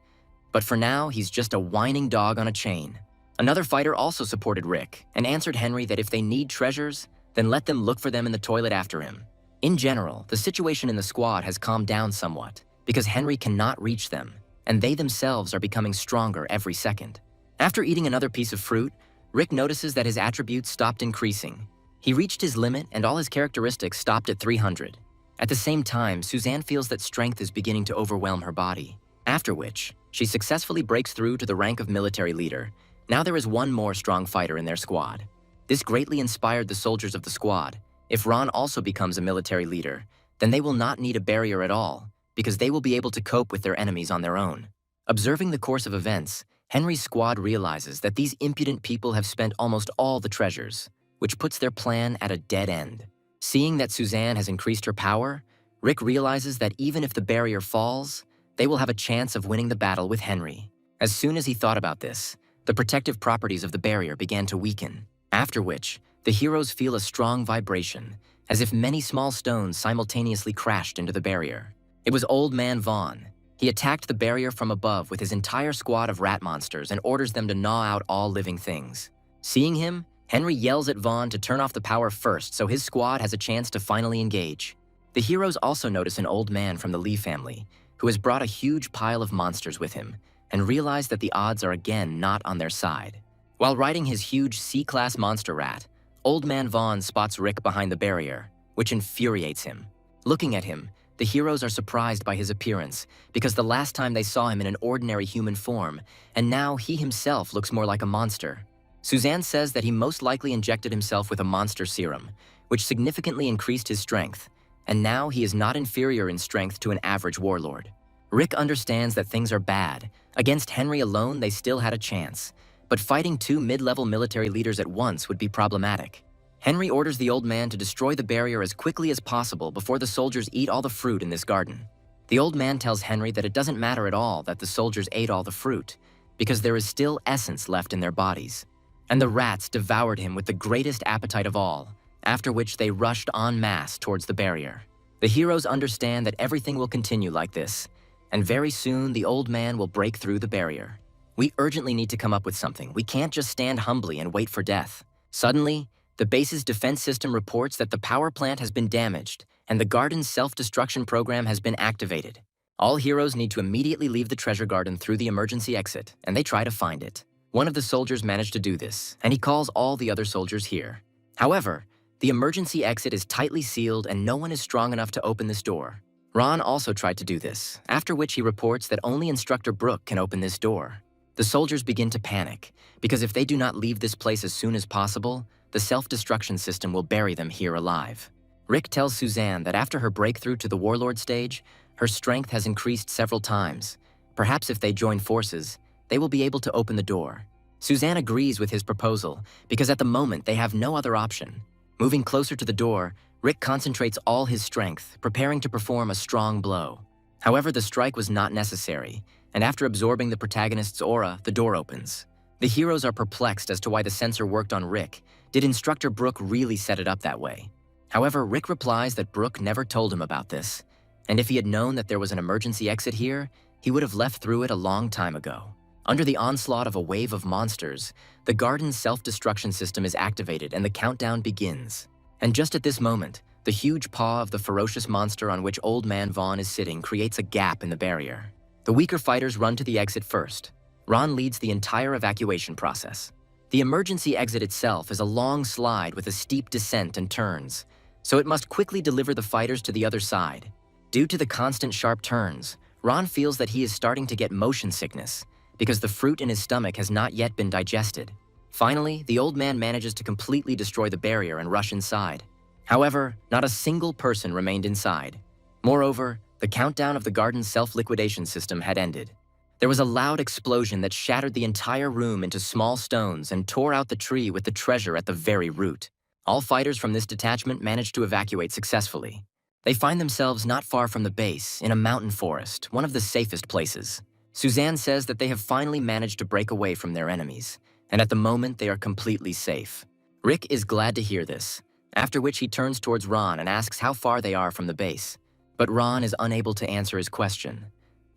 But for now, he's just a whining dog on a chain. Another fighter also supported Rick and answered Henry that if they need treasures, then let them look for them in the toilet after him. In general, the situation in the squad has calmed down somewhat because Henry cannot reach them, and they themselves are becoming stronger every second. After eating another piece of fruit, Rick notices that his attributes stopped increasing. He reached his limit and all his characteristics stopped at 300. At the same time, Suzanne feels that strength is beginning to overwhelm her body, after which she successfully breaks through to the rank of military leader. Now there is one more strong fighter in their squad. This greatly inspired the soldiers of the squad. If Ron also becomes a military leader, then they will not need a barrier at all, because they will be able to cope with their enemies on their own. Observing the course of events, Henry's squad realizes that these impudent people have spent almost all the treasures, which puts their plan at a dead end. Seeing that Suzanne has increased her power, Rick realizes that even if the barrier falls, they will have a chance of winning the battle with Henry. As soon as he thought about this, the protective properties of the barrier began to weaken, after which the heroes feel a strong vibration, as if many small stones simultaneously crashed into the barrier. It was Old Man Vaughn. He attacked the barrier from above with his entire squad of rat monsters and orders them to gnaw out all living things. Seeing him, Henry yells at Vaughn to turn off the power first so his squad has a chance to finally engage. The heroes also notice an old man from the Lee family, who has brought a huge pile of monsters with him, and realize that the odds are again not on their side. While riding his huge C-class monster rat, Old Man Vaughn spots Rick behind the barrier, which infuriates him. Looking at him, the heroes are surprised by his appearance because the last time they saw him in an ordinary human form, and now he himself looks more like a monster. Suzanne says that he most likely injected himself with a monster serum, which significantly increased his strength, and now he is not inferior in strength to an average warlord. Rick understands that things are bad. Against Henry alone, they still had a chance, but fighting two mid-level military leaders at once would be problematic. Henry orders the old man to destroy the barrier as quickly as possible before the soldiers eat all the fruit in this garden. The old man tells Henry that it doesn't matter at all that the soldiers ate all the fruit, because there is still essence left in their bodies. And the rats devoured him with the greatest appetite of all, after which they rushed en masse towards the barrier. The heroes understand that everything will continue like this, and very soon the old man will break through the barrier. We urgently need to come up with something. We can't just stand humbly and wait for death. Suddenly, the base's defense system reports that the power plant has been damaged and the garden's self-destruction program has been activated. All heroes need to immediately leave the treasure garden through the emergency exit, and they try to find it. One of the soldiers managed to do this, and he calls all the other soldiers here. However, the emergency exit is tightly sealed and no one is strong enough to open this door. Ron also tried to do this, after which he reports that only Instructor Brooke can open this door. The soldiers begin to panic, because if they do not leave this place as soon as possible, the self-destruction system will bury them here alive. Rick tells Suzanne that after her breakthrough to the warlord stage, her strength has increased several times. Perhaps if they join forces, they will be able to open the door. Suzanne agrees with his proposal, because at the moment they have no other option. Moving closer to the door, Rick concentrates all his strength, preparing to perform a strong blow. However, the strike was not necessary, and after absorbing the protagonist's aura, the door opens. The heroes are perplexed as to why the sensor worked on Rick. Did Instructor Brooke really set it up that way? However, Rick replies that Brooke never told him about this, and if he had known that there was an emergency exit here, he would have left through it a long time ago. Under the onslaught of a wave of monsters, the garden's self-destruction system is activated and the countdown begins. And just at this moment, the huge paw of the ferocious monster on which Old Man Vaughn is sitting creates a gap in the barrier. The weaker fighters run to the exit first. Ron leads the entire evacuation process. The emergency exit itself is a long slide with a steep descent and turns, so it must quickly deliver the fighters to the other side. Due to the constant sharp turns, Ron feels that he is starting to get motion sickness because the fruit in his stomach has not yet been digested. Finally, the old man manages to completely destroy the barrier and rush inside. However, not a single person remained inside. Moreover, the countdown of the garden's self-liquidation system had ended. There was a loud explosion that shattered the entire room into small stones and tore out the tree with the treasure at the very root. All fighters from this detachment managed to evacuate successfully. They find themselves not far from the base, in a mountain forest, one of the safest places. Suzanne says that they have finally managed to break away from their enemies, and at the moment they are completely safe. Rick is glad to hear this, after which he turns towards Ron and asks how far they are from the base. But Ron is unable to answer his question.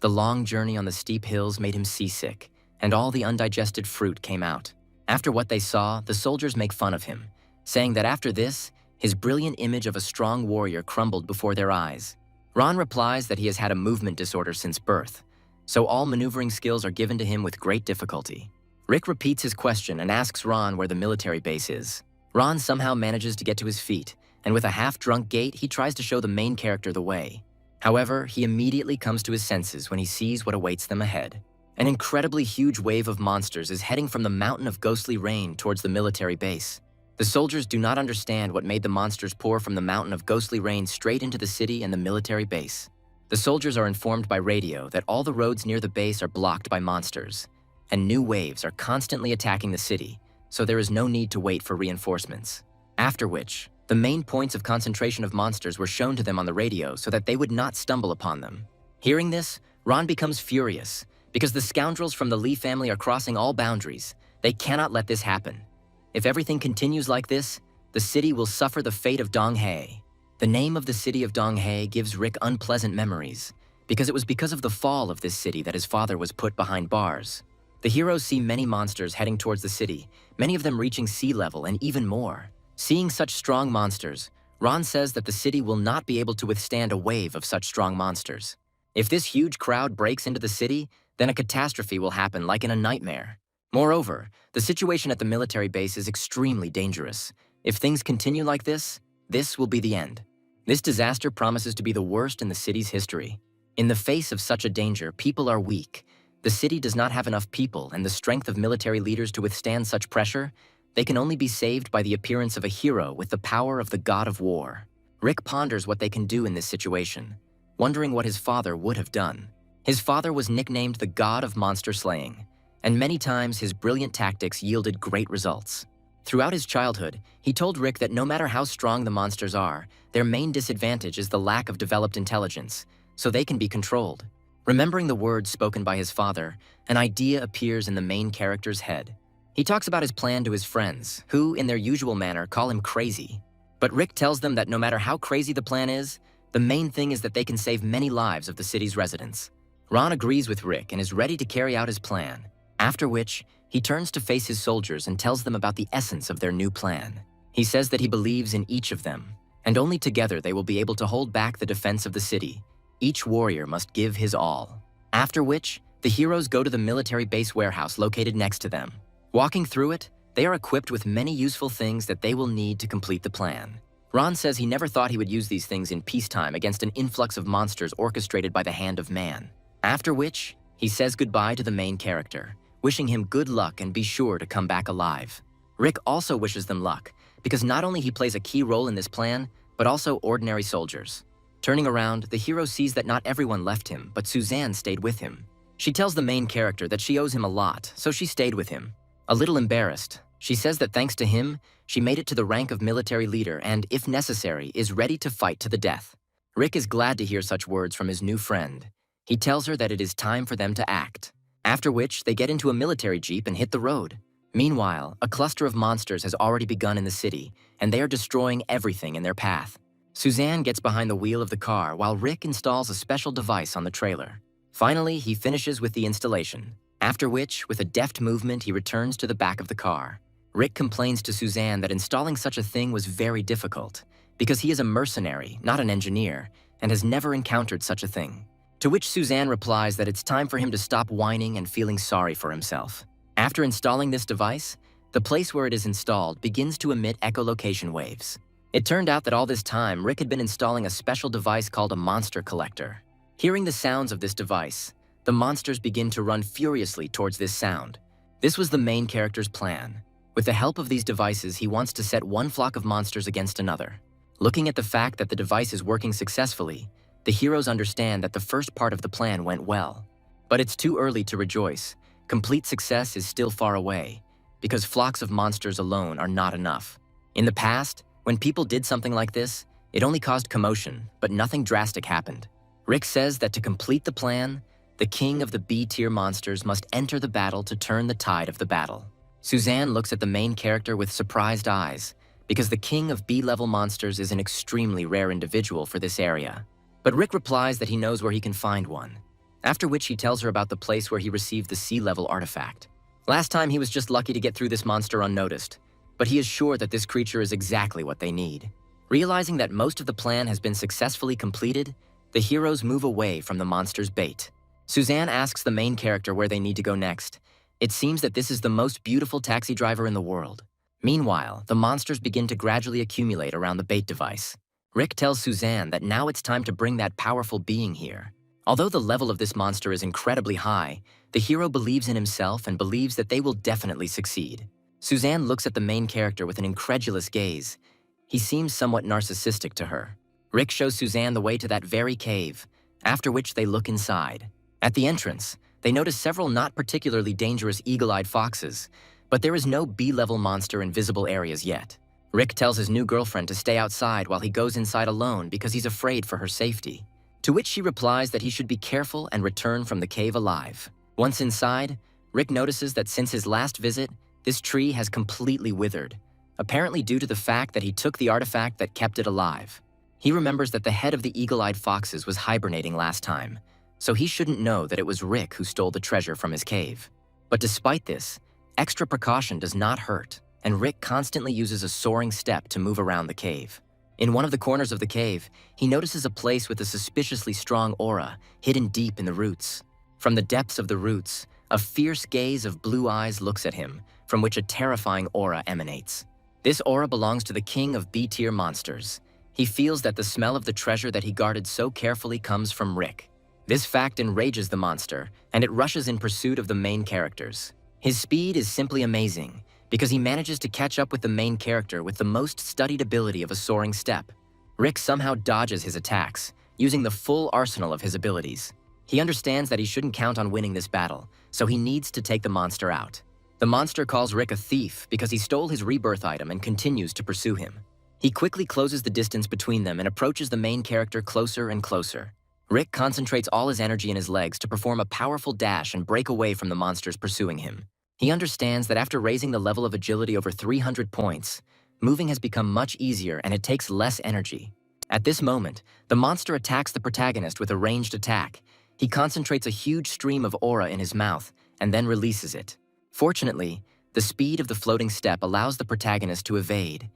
The long journey on the steep hills made him seasick, and all the undigested fruit came out. After what they saw, the soldiers make fun of him, saying that after this, his brilliant image of a strong warrior crumbled before their eyes. Ron replies that he has had a movement disorder since birth, so all maneuvering skills are given to him with great difficulty. Rick repeats his question and asks Ron where the military base is. Ron somehow manages to get to his feet, and with a half-drunk gait, he tries to show the main character the way. However, he immediately comes to his senses when he sees what awaits them ahead. An incredibly huge wave of monsters is heading from the mountain of ghostly rain towards the military base. The soldiers do not understand what made the monsters pour from the mountain of ghostly rain straight into the city and the military base. The soldiers are informed by radio that all the roads near the base are blocked by monsters, and new waves are constantly attacking the city, so there is no need to wait for reinforcements. After which, the main points of concentration of monsters were shown to them on the radio so that they would not stumble upon them. Hearing this, Ron becomes furious, because the scoundrels from the Lee family are crossing all boundaries. They cannot let this happen. If everything continues like this, the city will suffer the fate of Donghae. The name of the city of Donghae gives Rick unpleasant memories, because it was because of the fall of this city that his father was put behind bars. The heroes see many monsters heading towards the city, many of them reaching sea level and even more. Seeing such strong monsters, Ron says that the city will not be able to withstand a wave of such strong monsters. If this huge crowd breaks into the city, then a catastrophe will happen like in a nightmare. Moreover, the situation at the military base is extremely dangerous. If things continue like this will be the end. This disaster promises to be the worst in the city's history. In the face of such a danger, people are weak. The city does not have enough people and the strength of military leaders to withstand such pressure. They can only be saved by the appearance of a hero with the power of the god of war. Rick ponders what they can do in this situation, wondering what his father would have done. His father was nicknamed the god of monster slaying, and many times his brilliant tactics yielded great results. Throughout his childhood, he told Rick that no matter how strong the monsters are, their main disadvantage is the lack of developed intelligence, so they can be controlled. Remembering the words spoken by his father, an idea appears in the main character's head. He talks about his plan to his friends, who, in their usual manner, call him crazy. But Rick tells them that no matter how crazy the plan is, the main thing is that they can save many lives of the city's residents. Ron agrees with Rick and is ready to carry out his plan, after which, he turns to face his soldiers and tells them about the essence of their new plan. He says that he believes in each of them, and only together they will be able to hold back the defense of the city. Each warrior must give his all. After which, the heroes go to the military base warehouse located next to them. Walking through it, they are equipped with many useful things that they will need to complete the plan. Ron says he never thought he would use these things in peacetime against an influx of monsters orchestrated by the hand of man. After which, he says goodbye to the main character, wishing him good luck and be sure to come back alive. Rick also wishes them luck, because not only he plays a key role in this plan, but also ordinary soldiers. Turning around, the hero sees that not everyone left him, but Suzanne stayed with him. She tells the main character that she owes him a lot, so she stayed with him. A little embarrassed, she says that thanks to him, she made it to the rank of military leader and, if necessary, is ready to fight to the death. Rick is glad to hear such words from his new friend. He tells her that it is time for them to act. After which, they get into a military jeep and hit the road. Meanwhile, a cluster of monsters has already begun in the city, and they are destroying everything in their path. Suzanne gets behind the wheel of the car while Rick installs a special device on the trailer. Finally, he finishes with the installation. After which, with a deft movement, he returns to the back of the car. Rick complains to Suzanne that installing such a thing was very difficult, because he is a mercenary, not an engineer, and has never encountered such a thing. To which Suzanne replies that it's time for him to stop whining and feeling sorry for himself. After installing this device, the place where it is installed begins to emit echolocation waves. It turned out that all this time, Rick had been installing a special device called a monster collector. Hearing the sounds of this device, the monsters begin to run furiously towards this sound. This was the main character's plan. With the help of these devices, he wants to set one flock of monsters against another. Looking at the fact that the device is working successfully, the heroes understand that the first part of the plan went well. But it's too early to rejoice. Complete success is still far away, because flocks of monsters alone are not enough. In the past, when people did something like this, it only caused commotion, but nothing drastic happened. Rick says that to complete the plan, the king of the B-tier monsters must enter the battle to turn the tide of the battle. Suzanne looks at the main character with surprised eyes, because the king of B-level monsters is an extremely rare individual for this area. But Rick replies that he knows where he can find one, after which he tells her about the place where he received the C-level artifact. Last time he was just lucky to get through this monster unnoticed, but he is sure that this creature is exactly what they need. Realizing that most of the plan has been successfully completed, the heroes move away from the monster's bait. Suzanne asks the main character where they need to go next. It seems that this is the most beautiful taxi driver in the world. Meanwhile, the monsters begin to gradually accumulate around the bait device. Rick tells Suzanne that now it's time to bring that powerful being here. Although the level of this monster is incredibly high, the hero believes in himself and believes that they will definitely succeed. Suzanne looks at the main character with an incredulous gaze. He seems somewhat narcissistic to her. Rick shows Suzanne the way to that very cave, after which they look inside. At the entrance, they notice several not particularly dangerous eagle-eyed foxes, but there is no B-level monster in visible areas yet. Rick tells his new girlfriend to stay outside while he goes inside alone because he's afraid for her safety. To which she replies that he should be careful and return from the cave alive. Once inside, Rick notices that since his last visit, this tree has completely withered, apparently due to the fact that he took the artifact that kept it alive. He remembers that the head of the eagle-eyed foxes was hibernating last time, so he shouldn't know that it was Rick who stole the treasure from his cave. But despite this, extra precaution does not hurt, and Rick constantly uses a soaring step to move around the cave. In one of the corners of the cave, he notices a place with a suspiciously strong aura hidden deep in the roots. From the depths of the roots, a fierce gaze of blue eyes looks at him, from which a terrifying aura emanates. This aura belongs to the king of B-tier monsters. He feels that the smell of the treasure that he guarded so carefully comes from Rick. This fact enrages the monster, and it rushes in pursuit of the main characters. His speed is simply amazing, because he manages to catch up with the main character with the most studied ability of a soaring step. Rick somehow dodges his attacks, using the full arsenal of his abilities. He understands that he shouldn't count on winning this battle, so he needs to take the monster out. The monster calls Rick a thief because he stole his rebirth item and continues to pursue him. He quickly closes the distance between them and approaches the main character closer and closer. Rick concentrates all his energy in his legs to perform a powerful dash and break away from the monsters pursuing him. He understands that after raising the level of agility over 300 points, moving has become much easier and it takes less energy. At this moment, the monster attacks the protagonist with a ranged attack. He concentrates a huge stream of aura in his mouth and then releases it. Fortunately, the speed of the floating step allows the protagonist to evade.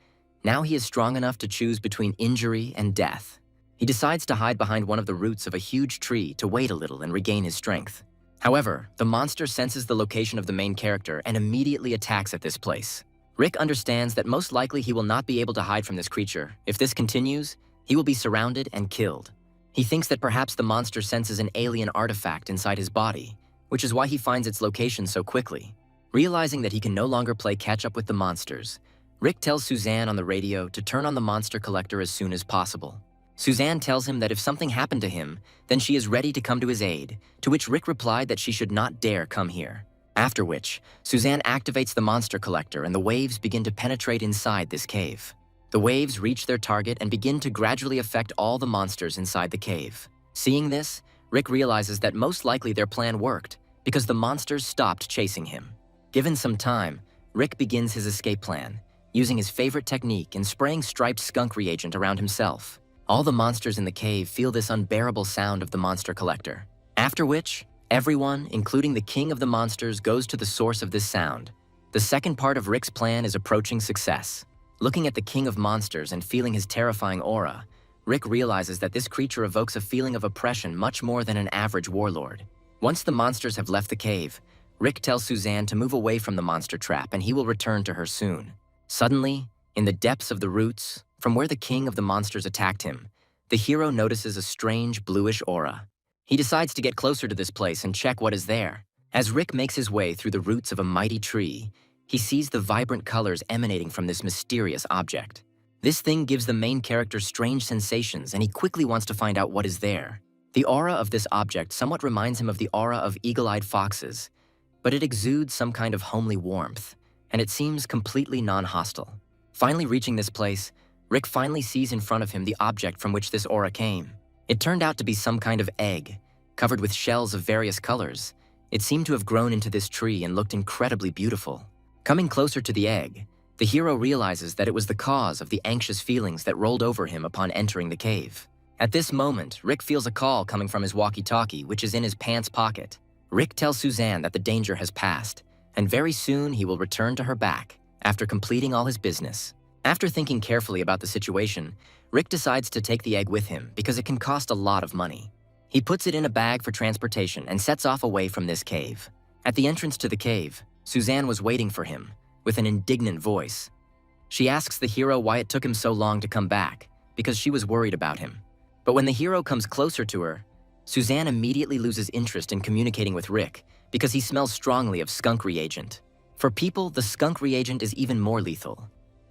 Now he is strong enough to choose between injury and death. He decides to hide behind one of the roots of a huge tree to wait a little and regain his strength. However, the monster senses the location of the main character and immediately attacks at this place. Rick understands that most likely he will not be able to hide from this creature. If this continues, he will be surrounded and killed. He thinks that perhaps the monster senses an alien artifact inside his body, which is why he finds its location so quickly. Realizing that he can no longer play catch-up with the monsters, Rick tells Suzanne on the radio to turn on the monster collector as soon as possible. Suzanne tells him that if something happened to him, then she is ready to come to his aid, to which Rick replied that she should not dare come here. After which, Suzanne activates the monster collector and the waves begin to penetrate inside this cave. The waves reach their target and begin to gradually affect all the monsters inside the cave. Seeing this, Rick realizes that most likely their plan worked, because the monsters stopped chasing him. Given some time, Rick begins his escape plan, using his favorite technique in spraying striped skunk reagent around himself. All the monsters in the cave feel this unbearable sound of the monster collector. After which, Everyone, including the king of the monsters, goes to the source of this sound. The second part of Rick's plan is approaching success. Looking at the king of monsters and feeling his terrifying aura, Rick realizes that this creature evokes a feeling of oppression much more than an average warlord. Once the monsters have left the cave, Rick tells Suzanne to move away from the monster trap and he will return to her soon. Suddenly, in the depths of the roots, from where the king of the monsters attacked him, the hero notices a strange bluish aura. He decides to get closer to this place and check what is there. As Rick makes his way through the roots of a mighty tree, he sees the vibrant colors emanating from this mysterious object. This thing gives the main character strange sensations and he quickly wants to find out what is there. The aura of this object somewhat reminds him of the aura of eagle-eyed foxes, but it exudes some kind of homely warmth, and it seems completely non-hostile. Finally reaching this place, Rick finally sees in front of him the object from which this aura came. It turned out to be some kind of egg, covered with shells of various colors. It seemed to have grown into this tree and looked incredibly beautiful. Coming closer to the egg, the hero realizes that it was the cause of the anxious feelings that rolled over him upon entering the cave. At this moment, Rick feels a call coming from his walkie-talkie, which is in his pants pocket. Rick tells Suzanne that the danger has passed, and very soon he will return to her back after completing all his business. After thinking carefully about the situation, Rick decides to take the egg with him because it can cost a lot of money. He puts it in a bag for transportation and sets off away from this cave. At the entrance to the cave, Suzanne was waiting for him with an indignant voice. She asks the hero why it took him so long to come back, because she was worried about him. But when the hero comes closer to her, Suzanne immediately loses interest in communicating with Rick because he smells strongly of skunk reagent. For people, the skunk reagent is even more lethal.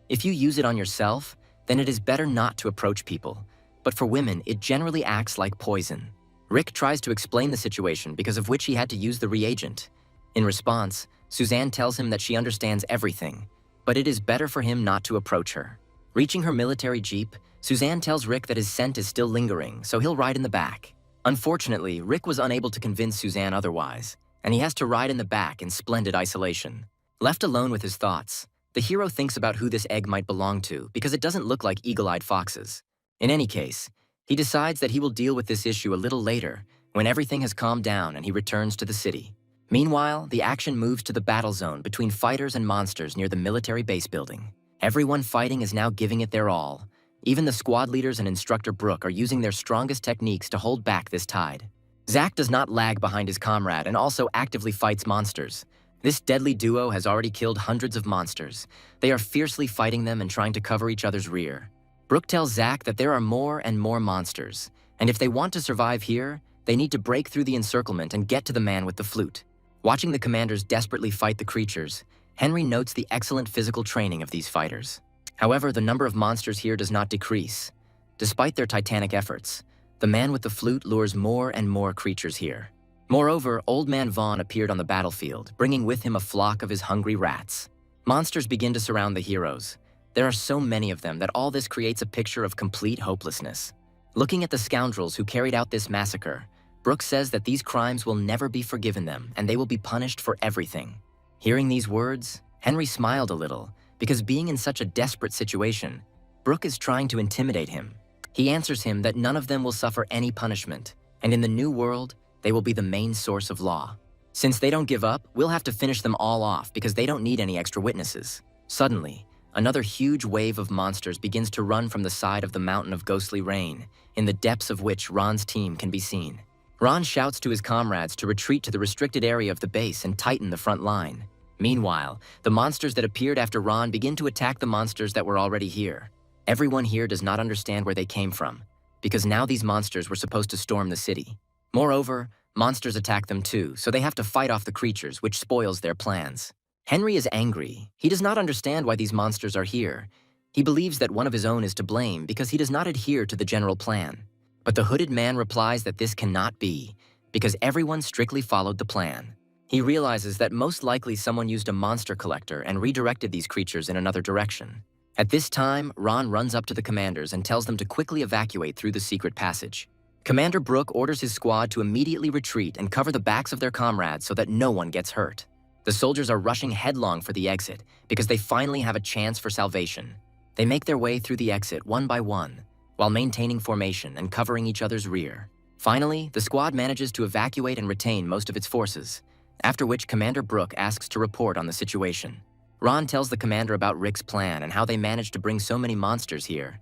If you use it on yourself, then it is better not to approach people, but for women, it generally acts like poison. Rick tries to explain the situation because of which he had to use the reagent. In response, Suzanne tells him that she understands everything, but it is better for him not to approach her. Reaching her military jeep, Suzanne tells Rick that his scent is still lingering, so he'll ride in the back. Unfortunately, Rick was unable to convince Suzanne otherwise, and he has to ride in the back in splendid isolation. Left alone with his thoughts, the hero thinks about who this egg might belong to because it doesn't look like eagle-eyed foxes. In any case, he decides that he will deal with this issue a little later when everything has calmed down and he returns to the city. Meanwhile, the action moves to the battle zone between fighters and monsters near the military base building. Everyone fighting is now giving it their all. Even the squad leaders and Instructor Brooke are using their strongest techniques to hold back this tide. Zack does not lag behind his comrade and also actively fights monsters. This deadly duo has already killed hundreds of monsters. They are fiercely fighting them and trying to cover each other's rear. Brooke tells Zack that there are more and more monsters, and if they want to survive here, they need to break through the encirclement and get to the man with the flute. Watching the commanders desperately fight the creatures, Henry notes the excellent physical training of these fighters. However, the number of monsters here does not decrease. Despite their titanic efforts, the man with the flute lures more and more creatures here. Moreover, Old Man Vaughn appeared on the battlefield, bringing with him a flock of his hungry rats. Monsters begin to surround the heroes. There are so many of them that all this creates a picture of complete hopelessness. Looking at the scoundrels who carried out this massacre, Brooke says that these crimes will never be forgiven them and they will be punished for everything. Hearing these words, Henry smiled a little, because being in such a desperate situation, Brooke is trying to intimidate him. He answers him that none of them will suffer any punishment, and in the new world, they will be the main source of law. Since they don't give up, we'll have to finish them all off because they don't need any extra witnesses. Suddenly, another huge wave of monsters begins to run from the side of the mountain of ghostly rain, in the depths of which Ron's team can be seen. Ron shouts to his comrades to retreat to the restricted area of the base and tighten the front line. Meanwhile, the monsters that appeared after Ron begin to attack the monsters that were already here. Everyone here does not understand where they came from, because now these monsters were supposed to storm the city. Moreover, monsters attack them too, so they have to fight off the creatures, which spoils their plans. Henry is angry. He does not understand why these monsters are here. He believes that one of his own is to blame because he does not adhere to the general plan. But the hooded man replies that this cannot be, because everyone strictly followed the plan. He realizes that most likely someone used a monster collector and redirected these creatures in another direction. At this time, Ron runs up to the commanders and tells them to quickly evacuate through the secret passage. Commander Brooke orders his squad to immediately retreat and cover the backs of their comrades so that no one gets hurt. The soldiers are rushing headlong for the exit because they finally have a chance for salvation. They make their way through the exit one by one, while maintaining formation and covering each other's rear. Finally, the squad manages to evacuate and retain most of its forces, after which Commander Brooke asks to report on the situation. Ron tells the commander about Rick's plan and how they managed to bring so many monsters here.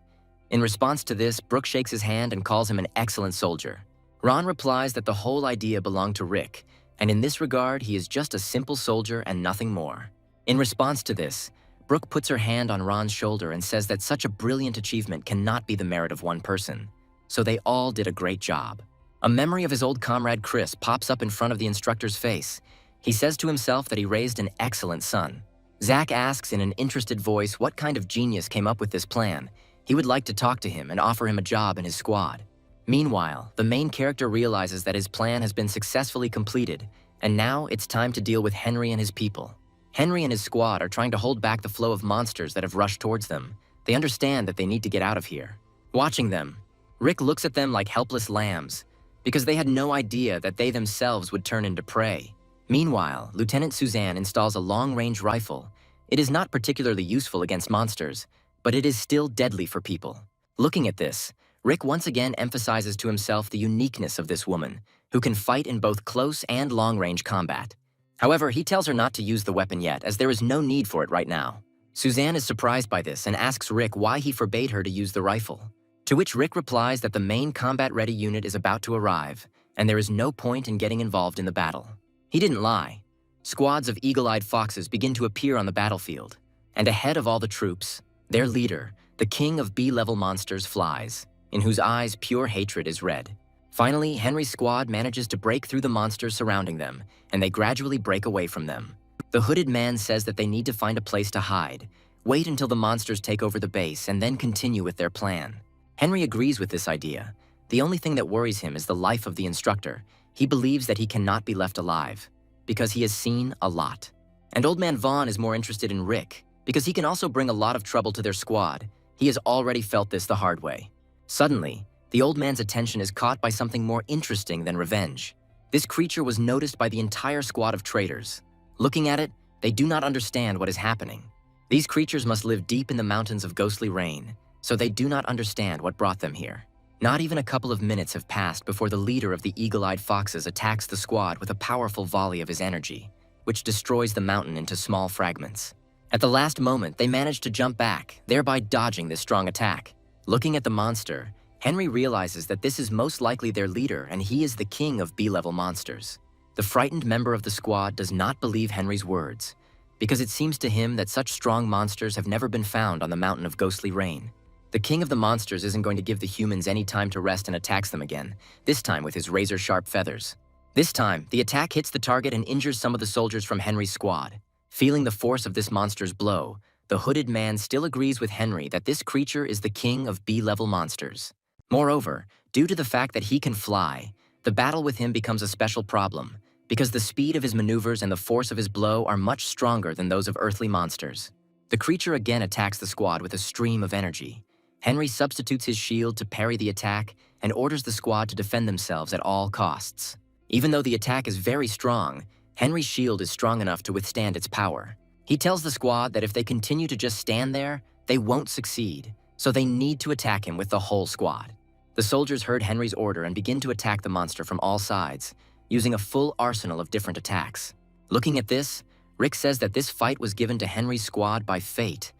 In response to this, Brooke shakes his hand and calls him an excellent soldier. Ron replies that the whole idea belonged to Rick, and in this regard, he is just a simple soldier and nothing more. In response to this, Brooke puts her hand on Ron's shoulder and says that such a brilliant achievement cannot be the merit of one person. So they all did a great job. A memory of his old comrade Chris pops up in front of the instructor's face. He says to himself that he raised an excellent son. Zach asks in an interested voice what kind of genius came up with this plan. He would like to talk to him and offer him a job in his squad. Meanwhile, the main character realizes that his plan has been successfully completed, and now it's time to deal with Henry and his people. Henry and his squad are trying to hold back the flow of monsters that have rushed towards them. They understand that they need to get out of here. Watching them, Rick looks at them like helpless lambs, because they had no idea that they themselves would turn into prey. Meanwhile, Lieutenant Suzanne installs a long-range rifle. It is not particularly useful against monsters, but it is still deadly for people. Looking at this, Rick once again emphasizes to himself the uniqueness of this woman, who can fight in both close and long-range combat. However, he tells her not to use the weapon yet, as there is no need for it right now. Suzanne is surprised by this and asks Rick why he forbade her to use the rifle. To which Rick replies that the main combat-ready unit is about to arrive, and there is no point in getting involved in the battle. He didn't lie. Squads of eagle-eyed foxes begin to appear on the battlefield, and ahead of all the troops, their leader, the king of B-level monsters, flies, in whose eyes pure hatred is red. Finally, Henry's squad manages to break through the monsters surrounding them, and they gradually break away from them. The hooded man says that they need to find a place to hide, wait until the monsters take over the base, and then continue with their plan. Henry agrees with this idea. The only thing that worries him is the life of the instructor. He believes that he cannot be left alive, because he has seen a lot. And Old Man Vaughn is more interested in Rick, because he can also bring a lot of trouble to their squad. He has already felt this the hard way. Suddenly, the old man's attention is caught by something more interesting than revenge. This creature was noticed by the entire squad of traitors. Looking at it, they do not understand what is happening. These creatures must live deep in the mountains of ghostly rain, so they do not understand what brought them here. Not even a couple of minutes have passed before the leader of the eagle-eyed foxes attacks the squad with a powerful volley of his energy, which destroys the mountain into small fragments. At the last moment, they manage to jump back, thereby dodging this strong attack. Looking at the monster, Henry realizes that this is most likely their leader and he is the king of B-level monsters. The frightened member of the squad does not believe Henry's words, because it seems to him that such strong monsters have never been found on the mountain of ghostly rain. The king of the monsters isn't going to give the humans any time to rest and attacks them again, this time with his razor-sharp feathers. This time, the attack hits the target and injures some of the soldiers from Henry's squad. Feeling the force of this monster's blow, the hooded man still agrees with Henry that this creature is the king of B-level monsters. Moreover, due to the fact that he can fly, the battle with him becomes a special problem, because the speed of his maneuvers and the force of his blow are much stronger than those of earthly monsters. The creature again attacks the squad with a stream of energy. Henry substitutes his shield to parry the attack and orders the squad to defend themselves at all costs. Even though the attack is very strong, Henry's shield is strong enough to withstand its power. He tells the squad that if they continue to just stand there, they won't succeed, so they need to attack him with the whole squad. The soldiers heard Henry's order and begin to attack the monster from all sides, using a full arsenal of different attacks. Looking at this, Rick says that this fight was given to Henry's squad by fate.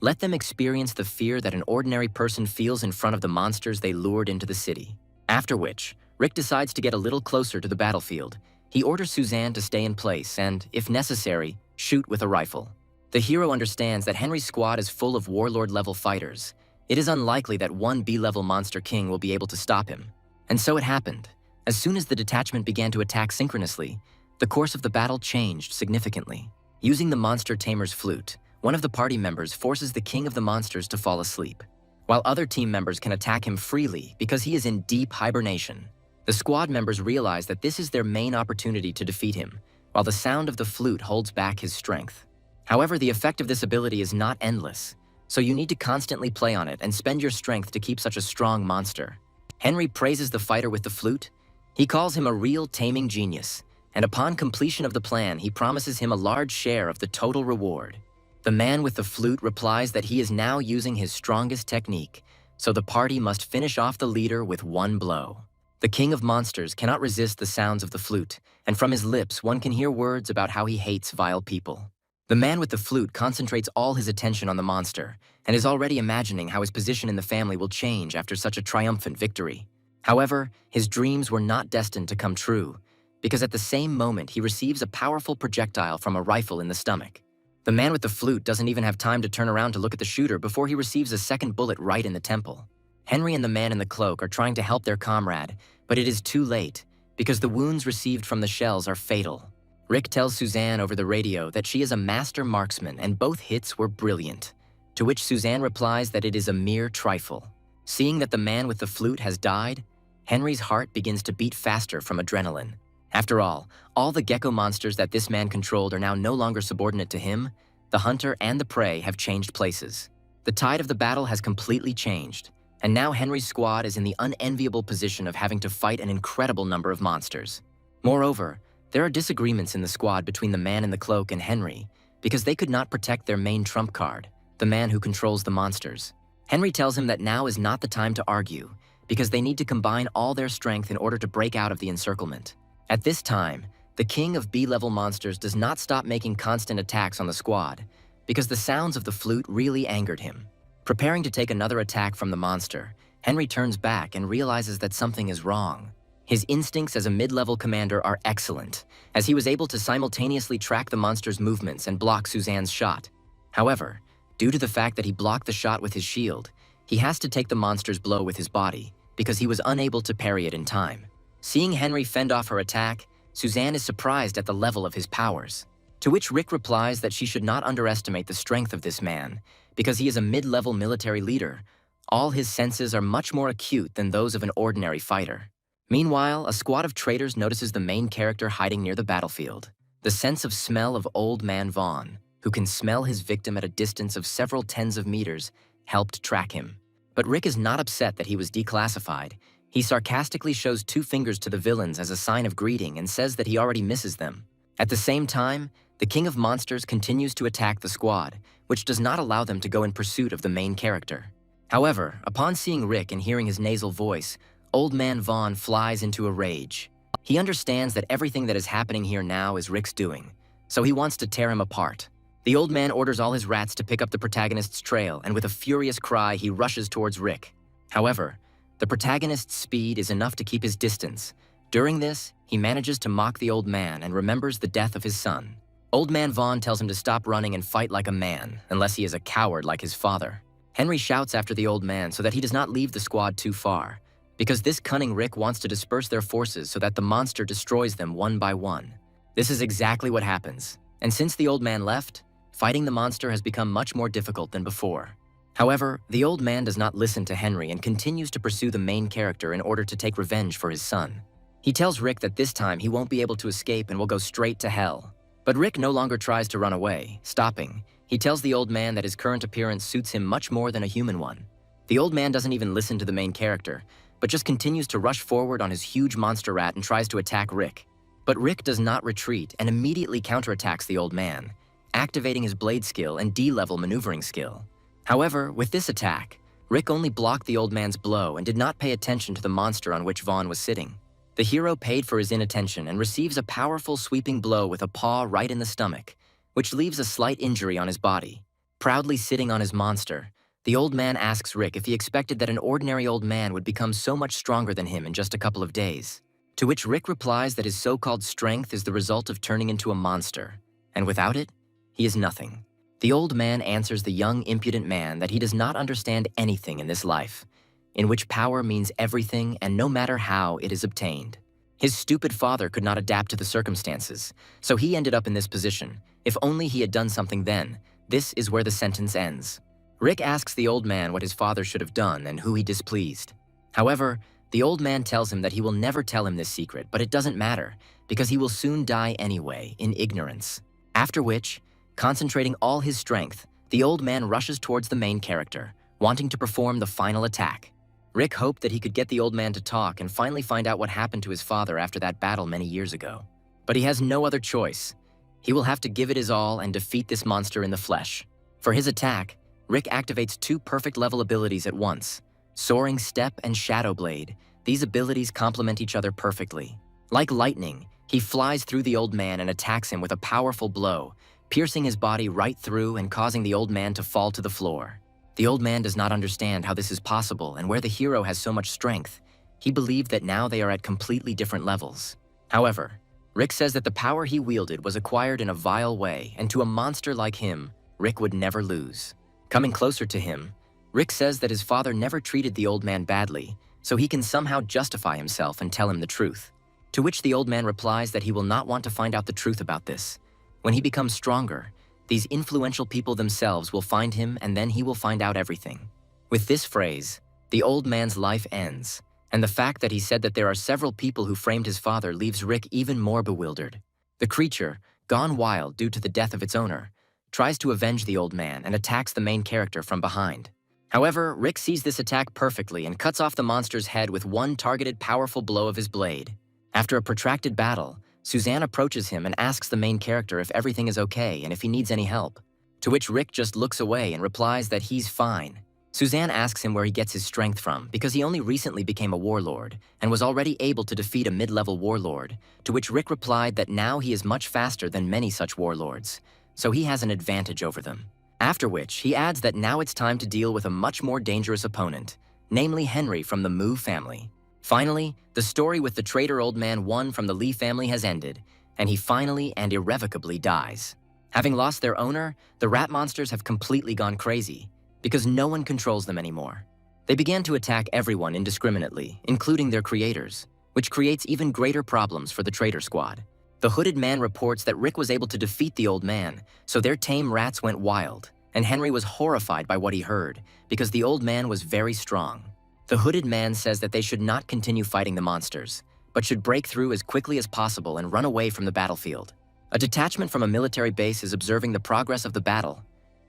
Let them experience the fear that an ordinary person feels in front of the monsters they lured into the city. After which, Rick decides to get a little closer to the battlefield. He orders Suzanne to stay in place and, if necessary, shoot with a rifle. The hero understands that Henry's squad is full of warlord-level fighters. It is unlikely that one B-level monster king will be able to stop him. And so it happened. As soon as the detachment began to attack synchronously, the course of the battle changed significantly. Using the monster tamer's flute, one of the party members forces the king of the monsters to fall asleep, while other team members can attack him freely because he is in deep hibernation. The squad members realize that this is their main opportunity to defeat him, while the sound of the flute holds back his strength. However, the effect of this ability is not endless, so you need to constantly play on it and spend your strength to keep such a strong monster. Henry praises the fighter with the flute. He calls him a real taming genius, and upon completion of the plan, he promises him a large share of the total reward. The man with the flute replies that he is now using his strongest technique, so the party must finish off the leader with one blow. The king of monsters cannot resist the sounds of the flute, and from his lips one can hear words about how he hates vile people. The man with the flute concentrates all his attention on the monster, and is already imagining how his position in the family will change after such a triumphant victory. However, his dreams were not destined to come true, because at the same moment he receives a powerful projectile from a rifle in the stomach. The man with the flute doesn't even have time to turn around to look at the shooter before he receives a second bullet right in the temple. Henry and the man in the cloak are trying to help their comrade, but it is too late, because the wounds received from the shells are fatal. Rick tells Suzanne over the radio that she is a master marksman and both hits were brilliant, to which Suzanne replies that it is a mere trifle. Seeing that the man with the flute has died, Henry's heart begins to beat faster from adrenaline. After all the gecko monsters that this man controlled are now no longer subordinate to him. The hunter and the prey have changed places. The tide of the battle has completely changed, and now Henry's squad is in the unenviable position of having to fight an incredible number of monsters. Moreover, there are disagreements in the squad between the man in the cloak and Henry, because they could not protect their main trump card, the man who controls the monsters. Henry tells him that now is not the time to argue, because they need to combine all their strength in order to break out of the encirclement. At this time, the king of B-level monsters does not stop making constant attacks on the squad, because the sounds of the flute really angered him. Preparing to take another attack from the monster, Henry turns back and realizes that something is wrong. His instincts as a mid-level commander are excellent, as he was able to simultaneously track the monster's movements and block Suzanne's shot. However, due to the fact that he blocked the shot with his shield, he has to take the monster's blow with his body, because he was unable to parry it in time. Seeing Henry fend off her attack, Suzanne is surprised at the level of his powers. To which Rick replies that she should not underestimate the strength of this man, because he is a mid-level military leader. All his senses are much more acute than those of an ordinary fighter. Meanwhile, a squad of traitors notices the main character hiding near the battlefield. The sense of smell of Old Man Vaughn, who can smell his victim at a distance of several tens of meters, helped track him. But Rick is not upset that he was declassified. He sarcastically shows 2 fingers to the villains as a sign of greeting and says that he already misses them. At the same time, the King of Monsters continues to attack the squad, which does not allow them to go in pursuit of the main character. However, upon seeing Rick and hearing his nasal voice, Old Man Vaughn flies into a rage. He understands that everything that is happening here now is Rick's doing, so he wants to tear him apart. The old man orders all his rats to pick up the protagonist's trail, and with a furious cry, he rushes towards Rick. However, the protagonist's speed is enough to keep his distance. During this, he manages to mock the old man and remembers the death of his son. Old Man Vaughn tells him to stop running and fight like a man, unless he is a coward like his father. Henry shouts after the old man so that he does not leave the squad too far, because this cunning Rick wants to disperse their forces so that the monster destroys them one by one. This is exactly what happens, and since the old man left, fighting the monster has become much more difficult than before. However, the old man does not listen to Henry and continues to pursue the main character in order to take revenge for his son. He tells Rick that this time he won't be able to escape and will go straight to hell. But Rick no longer tries to run away. Stopping, he tells the old man that his current appearance suits him much more than a human one. The old man doesn't even listen to the main character, but just continues to rush forward on his huge monster rat and tries to attack Rick. But Rick does not retreat and immediately counterattacks the old man, activating his blade skill and D-level maneuvering skill. However, with this attack, Rick only blocked the old man's blow and did not pay attention to the monster on which Vaughn was sitting. The hero paid for his inattention and receives a powerful sweeping blow with a paw right in the stomach, which leaves a slight injury on his body. Proudly sitting on his monster, the old man asks Rick if he expected that an ordinary old man would become so much stronger than him in just a couple of days. To which Rick replies that his so-called strength is the result of turning into a monster, and without it, he is nothing. The old man answers the young, impudent man that he does not understand anything in this life, in which power means everything and no matter how it is obtained. His stupid father could not adapt to the circumstances, so he ended up in this position. If only he had done something then. This is where the sentence ends. Rick asks the old man what his father should have done and who he displeased. However, the old man tells him that he will never tell him this secret, but it doesn't matter, because he will soon die anyway, in ignorance. After which, concentrating all his strength, the old man rushes towards the main character, wanting to perform the final attack. Rick hoped that he could get the old man to talk and finally find out what happened to his father after that battle many years ago. But he has no other choice. He will have to give it his all and defeat this monster in the flesh. For his attack, Rick activates 2 perfect level abilities at once, Soaring Step and Shadow Blade, These abilities complement each other perfectly. Like lightning, he flies through the old man and attacks him with a powerful blow, piercing his body right through and causing the old man to fall to the floor. The old man does not understand how this is possible and where the hero has so much strength. He believed that now they are at completely different levels. However, Rick says that the power he wielded was acquired in a vile way, and to a monster like him, Rick would never lose. Coming closer to him, Rick says that his father never treated the old man badly, so he can somehow justify himself and tell him the truth. To which the old man replies that he will not want to find out the truth about this. When he becomes stronger, these influential people themselves will find him, and then he will find out everything. With this phrase, the old man's life ends, and the fact that he said that there are several people who framed his father leaves Rick even more bewildered. The creature, gone wild due to the death of its owner, tries to avenge the old man and attacks the main character from behind. However, Rick sees this attack perfectly and cuts off the monster's head with one targeted powerful blow of his blade. After a protracted battle, Suzanne approaches him and asks the main character if everything is okay and if he needs any help. To which Rick just looks away and replies that he's fine. Suzanne asks him where he gets his strength from because he only recently became a warlord and was already able to defeat a mid-level warlord, to which Rick replied that now he is much faster than many such warlords, so he has an advantage over them. After which, he adds that now it's time to deal with a much more dangerous opponent, namely Henry from the Mu family. Finally, the story with the traitor old man One from the Lee family has ended, and he finally and irrevocably dies. Having lost their owner, the rat monsters have completely gone crazy, because no one controls them anymore. They began to attack everyone indiscriminately, including their creators, which creates even greater problems for the traitor squad. The hooded man reports that Rick was able to defeat the old man, so their tame rats went wild, and Henry was horrified by what he heard, because the old man was very strong. The hooded man says that they should not continue fighting the monsters, but should break through as quickly as possible and run away from the battlefield. A detachment from a military base is observing the progress of the battle.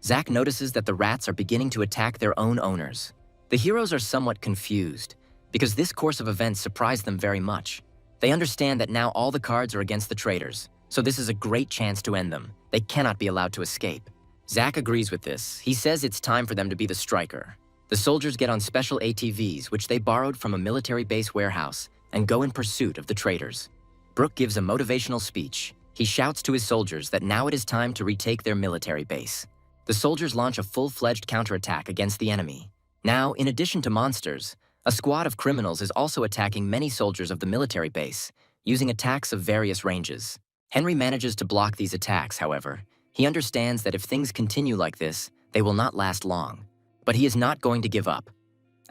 Zack notices that the rats are beginning to attack their own owners. The heroes are somewhat confused, because this course of events surprised them very much. They understand that now all the cards are against the traitors, so this is a great chance to end them. They cannot be allowed to escape. Zack agrees with this. He says it's time for them to be the striker. The soldiers get on special ATVs, which they borrowed from a military base warehouse, and go in pursuit of the traitors. Brooke gives a motivational speech. He shouts to his soldiers that now it is time to retake their military base. The soldiers launch a full-fledged counterattack against the enemy. Now, in addition to monsters, a squad of criminals is also attacking many soldiers of the military base, using attacks of various ranges. Henry manages to block these attacks, however. He understands that if things continue like this, they will not last long. But he is not going to give up.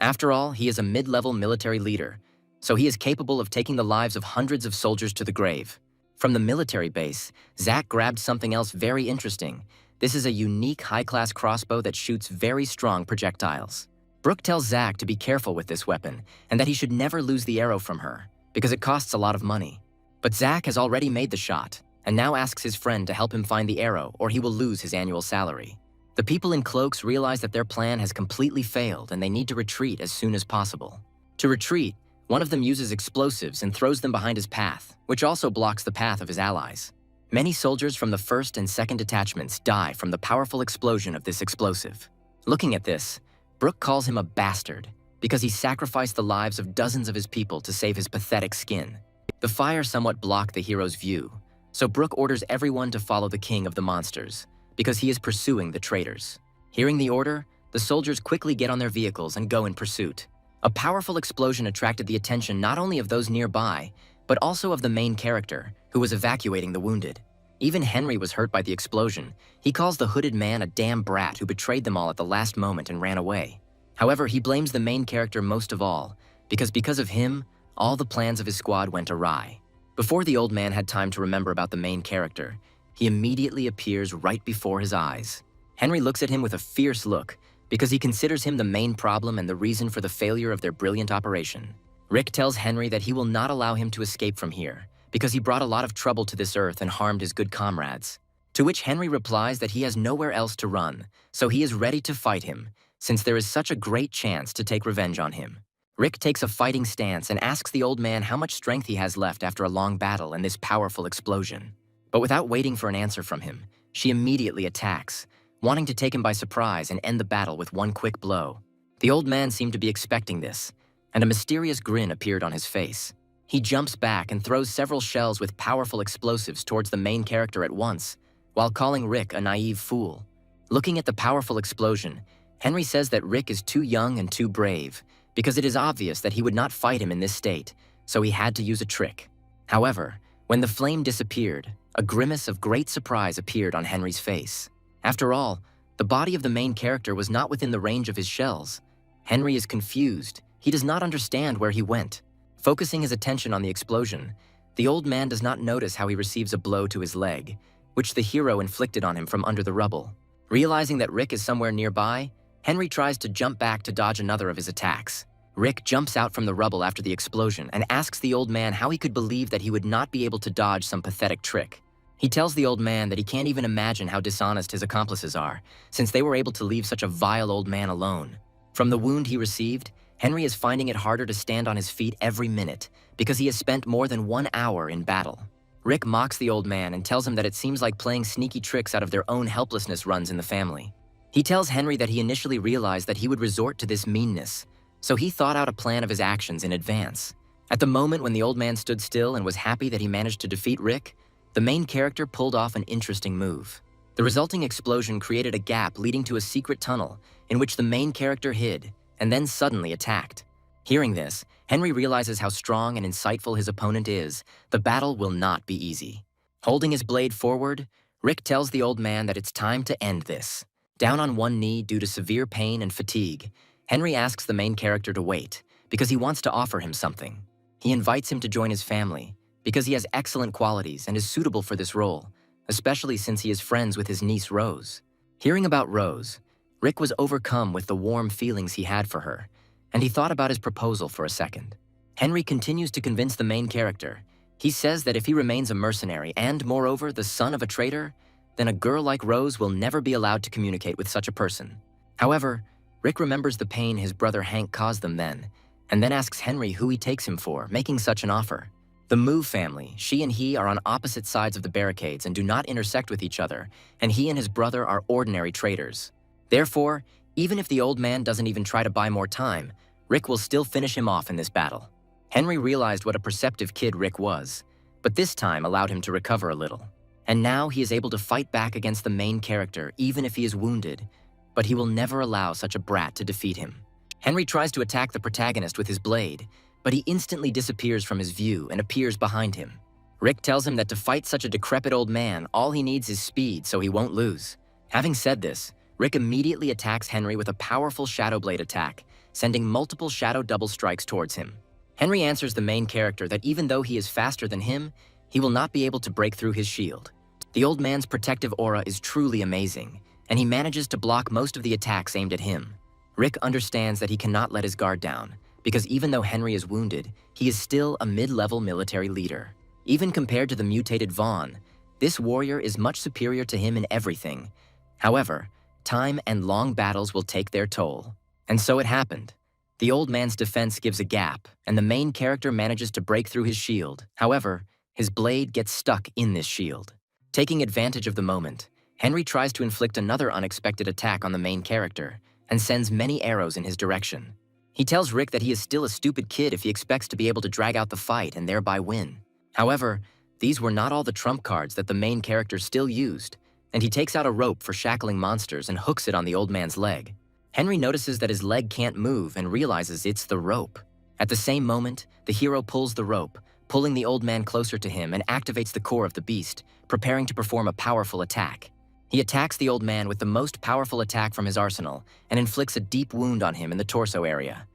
After all, he is a mid-level military leader, so he is capable of taking the lives of hundreds of soldiers to the grave. From the military base, Zack grabbed something else very interesting. This is a unique high-class crossbow that shoots very strong projectiles. Brooke tells Zack to be careful with this weapon and that he should never lose the arrow from her, because it costs a lot of money. But Zack has already made the shot, and now asks his friend to help him find the arrow or he will lose his annual salary. The people in cloaks realize that their plan has completely failed and they need to retreat as soon as possible. To retreat, one of them uses explosives and throws them behind his path, which also blocks the path of his allies. Many soldiers from the 1st and 2nd detachments die from the powerful explosion of this explosive. Looking at this, Brooke calls him a bastard because he sacrificed the lives of dozens of his people to save his pathetic skin. The fire somewhat blocked the hero's view, so Brooke orders everyone to follow the king of the monsters because he is pursuing the traitors. Hearing the order, the soldiers quickly get on their vehicles and go in pursuit. A powerful explosion attracted the attention not only of those nearby, but also of the main character, who was evacuating the wounded. Even Henry was hurt by the explosion. He calls the hooded man a damn brat who betrayed them all at the last moment and ran away. However, he blames the main character most of all, because of him, all the plans of his squad went awry. Before the old man had time to remember about the main character, he immediately appears right before his eyes. Henry looks at him with a fierce look, because he considers him the main problem and the reason for the failure of their brilliant operation. Rick tells Henry that he will not allow him to escape from here, because he brought a lot of trouble to this earth and harmed his good comrades. To which Henry replies that he has nowhere else to run, so he is ready to fight him, since there is such a great chance to take revenge on him. Rick takes a fighting stance and asks the old man how much strength he has left after a long battle and this powerful explosion. But without waiting for an answer from him, she immediately attacks, wanting to take him by surprise and end the battle with one quick blow. The old man seemed to be expecting this, and a mysterious grin appeared on his face. He jumps back and throws several shells with powerful explosives towards the main character at once, while calling Rick a naive fool. Looking at the powerful explosion, Henry says that Rick is too young and too brave, because it is obvious that he would not fight him in this state, so he had to use a trick. However, when the flame disappeared, a grimace of great surprise appeared on Henry's face. After all, the body of the main character was not within the range of his shells. Henry is confused. He does not understand where he went. Focusing his attention on the explosion, the old man does not notice how he receives a blow to his leg, which the hero inflicted on him from under the rubble. Realizing that Rick is somewhere nearby, Henry tries to jump back to dodge another of his attacks. Rick jumps out from the rubble after the explosion and asks the old man how he could believe that he would not be able to dodge some pathetic trick. He tells the old man that he can't even imagine how dishonest his accomplices are, since they were able to leave such a vile old man alone. From the wound he received, Henry is finding it harder to stand on his feet every minute, because he has spent more than 1 hour in battle. Rick mocks the old man and tells him that it seems like playing sneaky tricks out of their own helplessness runs in the family. He tells Henry that he initially realized that he would resort to this meanness, so he thought out a plan of his actions in advance. At the moment when the old man stood still and was happy that he managed to defeat Rick, the main character pulled off an interesting move. The resulting explosion created a gap leading to a secret tunnel in which the main character hid and then suddenly attacked. Hearing this, Henry realizes how strong and insightful his opponent is. The battle will not be easy. Holding his blade forward, Rick tells the old man that it's time to end this. Down on one knee due to severe pain and fatigue, Henry asks the main character to wait because he wants to offer him something. He invites him to join his family because he has excellent qualities and is suitable for this role, especially since he is friends with his niece Rose. Hearing about Rose, Rick was overcome with the warm feelings he had for her, and he thought about his proposal for a second. Henry continues to convince the main character. He says that if he remains a mercenary and, moreover, the son of a traitor, then a girl like Rose will never be allowed to communicate with such a person. However, Rick remembers the pain his brother Hank caused them then, and then asks Henry who he takes him for, making such an offer. The Move family, she and he are on opposite sides of the barricades and do not intersect with each other, and he and his brother are ordinary traitors. Therefore, even if the old man doesn't even try to buy more time, Rick will still finish him off in this battle. Henry realized what a perceptive kid Rick was, but this time allowed him to recover a little. And now he is able to fight back against the main character even if he is wounded, but he will never allow such a brat to defeat him. Henry tries to attack the protagonist with his blade, but he instantly disappears from his view and appears behind him. Rick tells him that to fight such a decrepit old man, all he needs is speed so he won't lose. Having said this, Rick immediately attacks Henry with a powerful Shadow Blade attack, sending multiple Shadow Double Strikes towards him. Henry answers the main character that even though he is faster than him, he will not be able to break through his shield. The old man's protective aura is truly amazing, and he manages to block most of the attacks aimed at him. Rick understands that he cannot let his guard down, because even though Henry is wounded, he is still a mid-level military leader. Even compared to the mutated Vaughn, this warrior is much superior to him in everything. However, time and long battles will take their toll. And so it happened. The old man's defense gives a gap, and the main character manages to break through his shield. However, his blade gets stuck in this shield. Taking advantage of the moment, Henry tries to inflict another unexpected attack on the main character, and sends many arrows in his direction. He tells Rick that he is still a stupid kid if he expects to be able to drag out the fight and thereby win. However, these were not all the trump cards that the main character still used, and he takes out a rope for shackling monsters and hooks it on the old man's leg. Henry notices that his leg can't move and realizes it's the rope. At the same moment, the hero pulls the rope, pulling the old man closer to him and activates the core of the beast, preparing to perform a powerful attack. He attacks the old man with the most powerful attack from his arsenal and inflicts a deep wound on him in the torso area.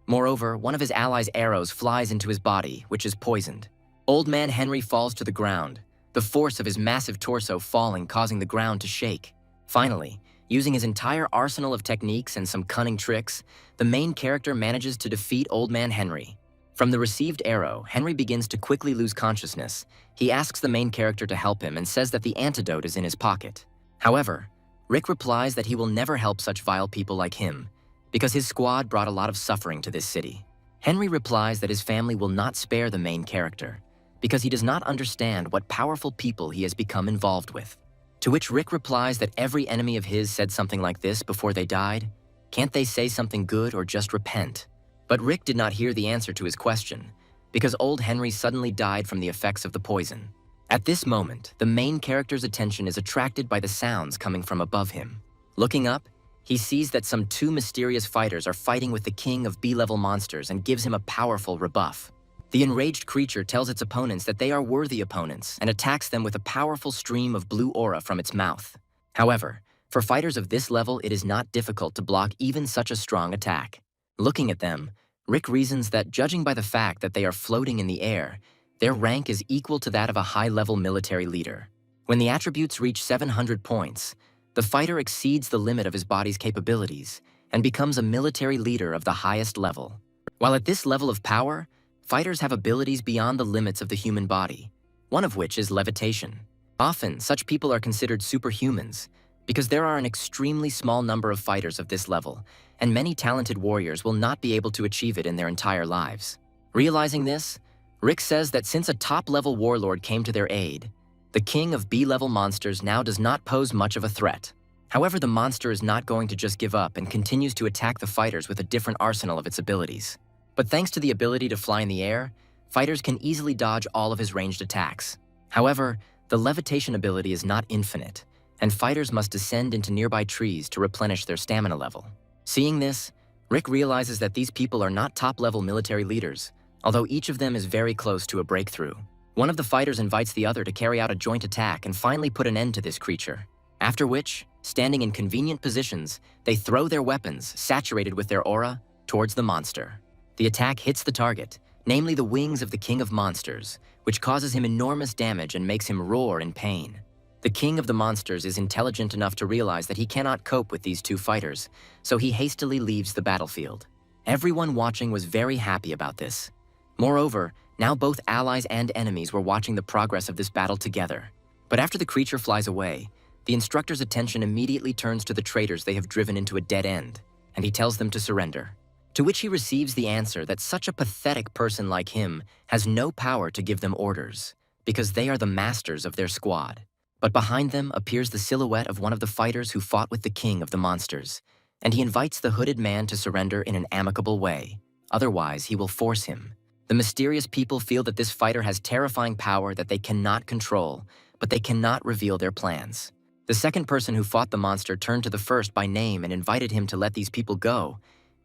Moreover, one of his allies' arrows flies into his body, which is poisoned. Old man Henry falls to the ground, the force of his massive torso falling causing the ground to shake. Finally, using his entire arsenal of techniques and some cunning tricks, the main character manages to defeat Old Man Henry. From the received arrow, Henry begins to quickly lose consciousness. He asks the main character to help him and says that the antidote is in his pocket. However, Rick replies that he will never help such vile people like him, because his squad brought a lot of suffering to this city. Henry replies that his family will not spare the main character, because he does not understand what powerful people he has become involved with. To which Rick replies that every enemy of his said something like this before they died. Can't they say something good or just repent? But Rick did not hear the answer to his question, because old Henry suddenly died from the effects of the poison. At this moment, the main character's attention is attracted by the sounds coming from above him. Looking up, he sees that some two mysterious fighters are fighting with the king of B-level monsters and gives him a powerful rebuff. The enraged creature tells its opponents that they are worthy opponents and attacks them with a powerful stream of blue aura from its mouth. However, for fighters of this level, it is not difficult to block even such a strong attack. Looking at them, Rick reasons that judging by the fact that they are floating in the air, their rank is equal to that of a high-level military leader. When the attributes reach 700 points, the fighter exceeds the limit of his body's capabilities and becomes a military leader of the highest level. While at this level of power, fighters have abilities beyond the limits of the human body, one of which is levitation. Often, such people are considered superhumans because there are an extremely small number of fighters of this level, and many talented warriors will not be able to achieve it in their entire lives. Realizing this, Rick says that since a top-level warlord came to their aid, the king of B-level monsters now does not pose much of a threat. However, the monster is not going to just give up and continues to attack the fighters with a different arsenal of its abilities. But thanks to the ability to fly in the air, fighters can easily dodge all of his ranged attacks. However, the levitation ability is not infinite, and fighters must descend into nearby trees to replenish their stamina level. Seeing this, Rick realizes that these people are not top-level military leaders, although each of them is very close to a breakthrough. One of the fighters invites the other to carry out a joint attack and finally put an end to this creature. After which, standing in convenient positions, they throw their weapons, saturated with their aura, towards the monster. The attack hits the target, namely the wings of the King of Monsters, which causes him enormous damage and makes him roar in pain. The King of the Monsters is intelligent enough to realize that he cannot cope with these two fighters, so he hastily leaves the battlefield. Everyone watching was very happy about this. Moreover, now both allies and enemies were watching the progress of this battle together. But after the creature flies away, the instructor's attention immediately turns to the traitors they have driven into a dead end, and he tells them to surrender. To which he receives the answer that such a pathetic person like him has no power to give them orders, because they are the masters of their squad. But behind them appears the silhouette of one of the fighters who fought with the king of the monsters, and he invites the hooded man to surrender in an amicable way. Otherwise, he will force him. The mysterious people feel that this fighter has terrifying power that they cannot control, but they cannot reveal their plans. The second person who fought the monster turned to the first by name and invited him to let these people go.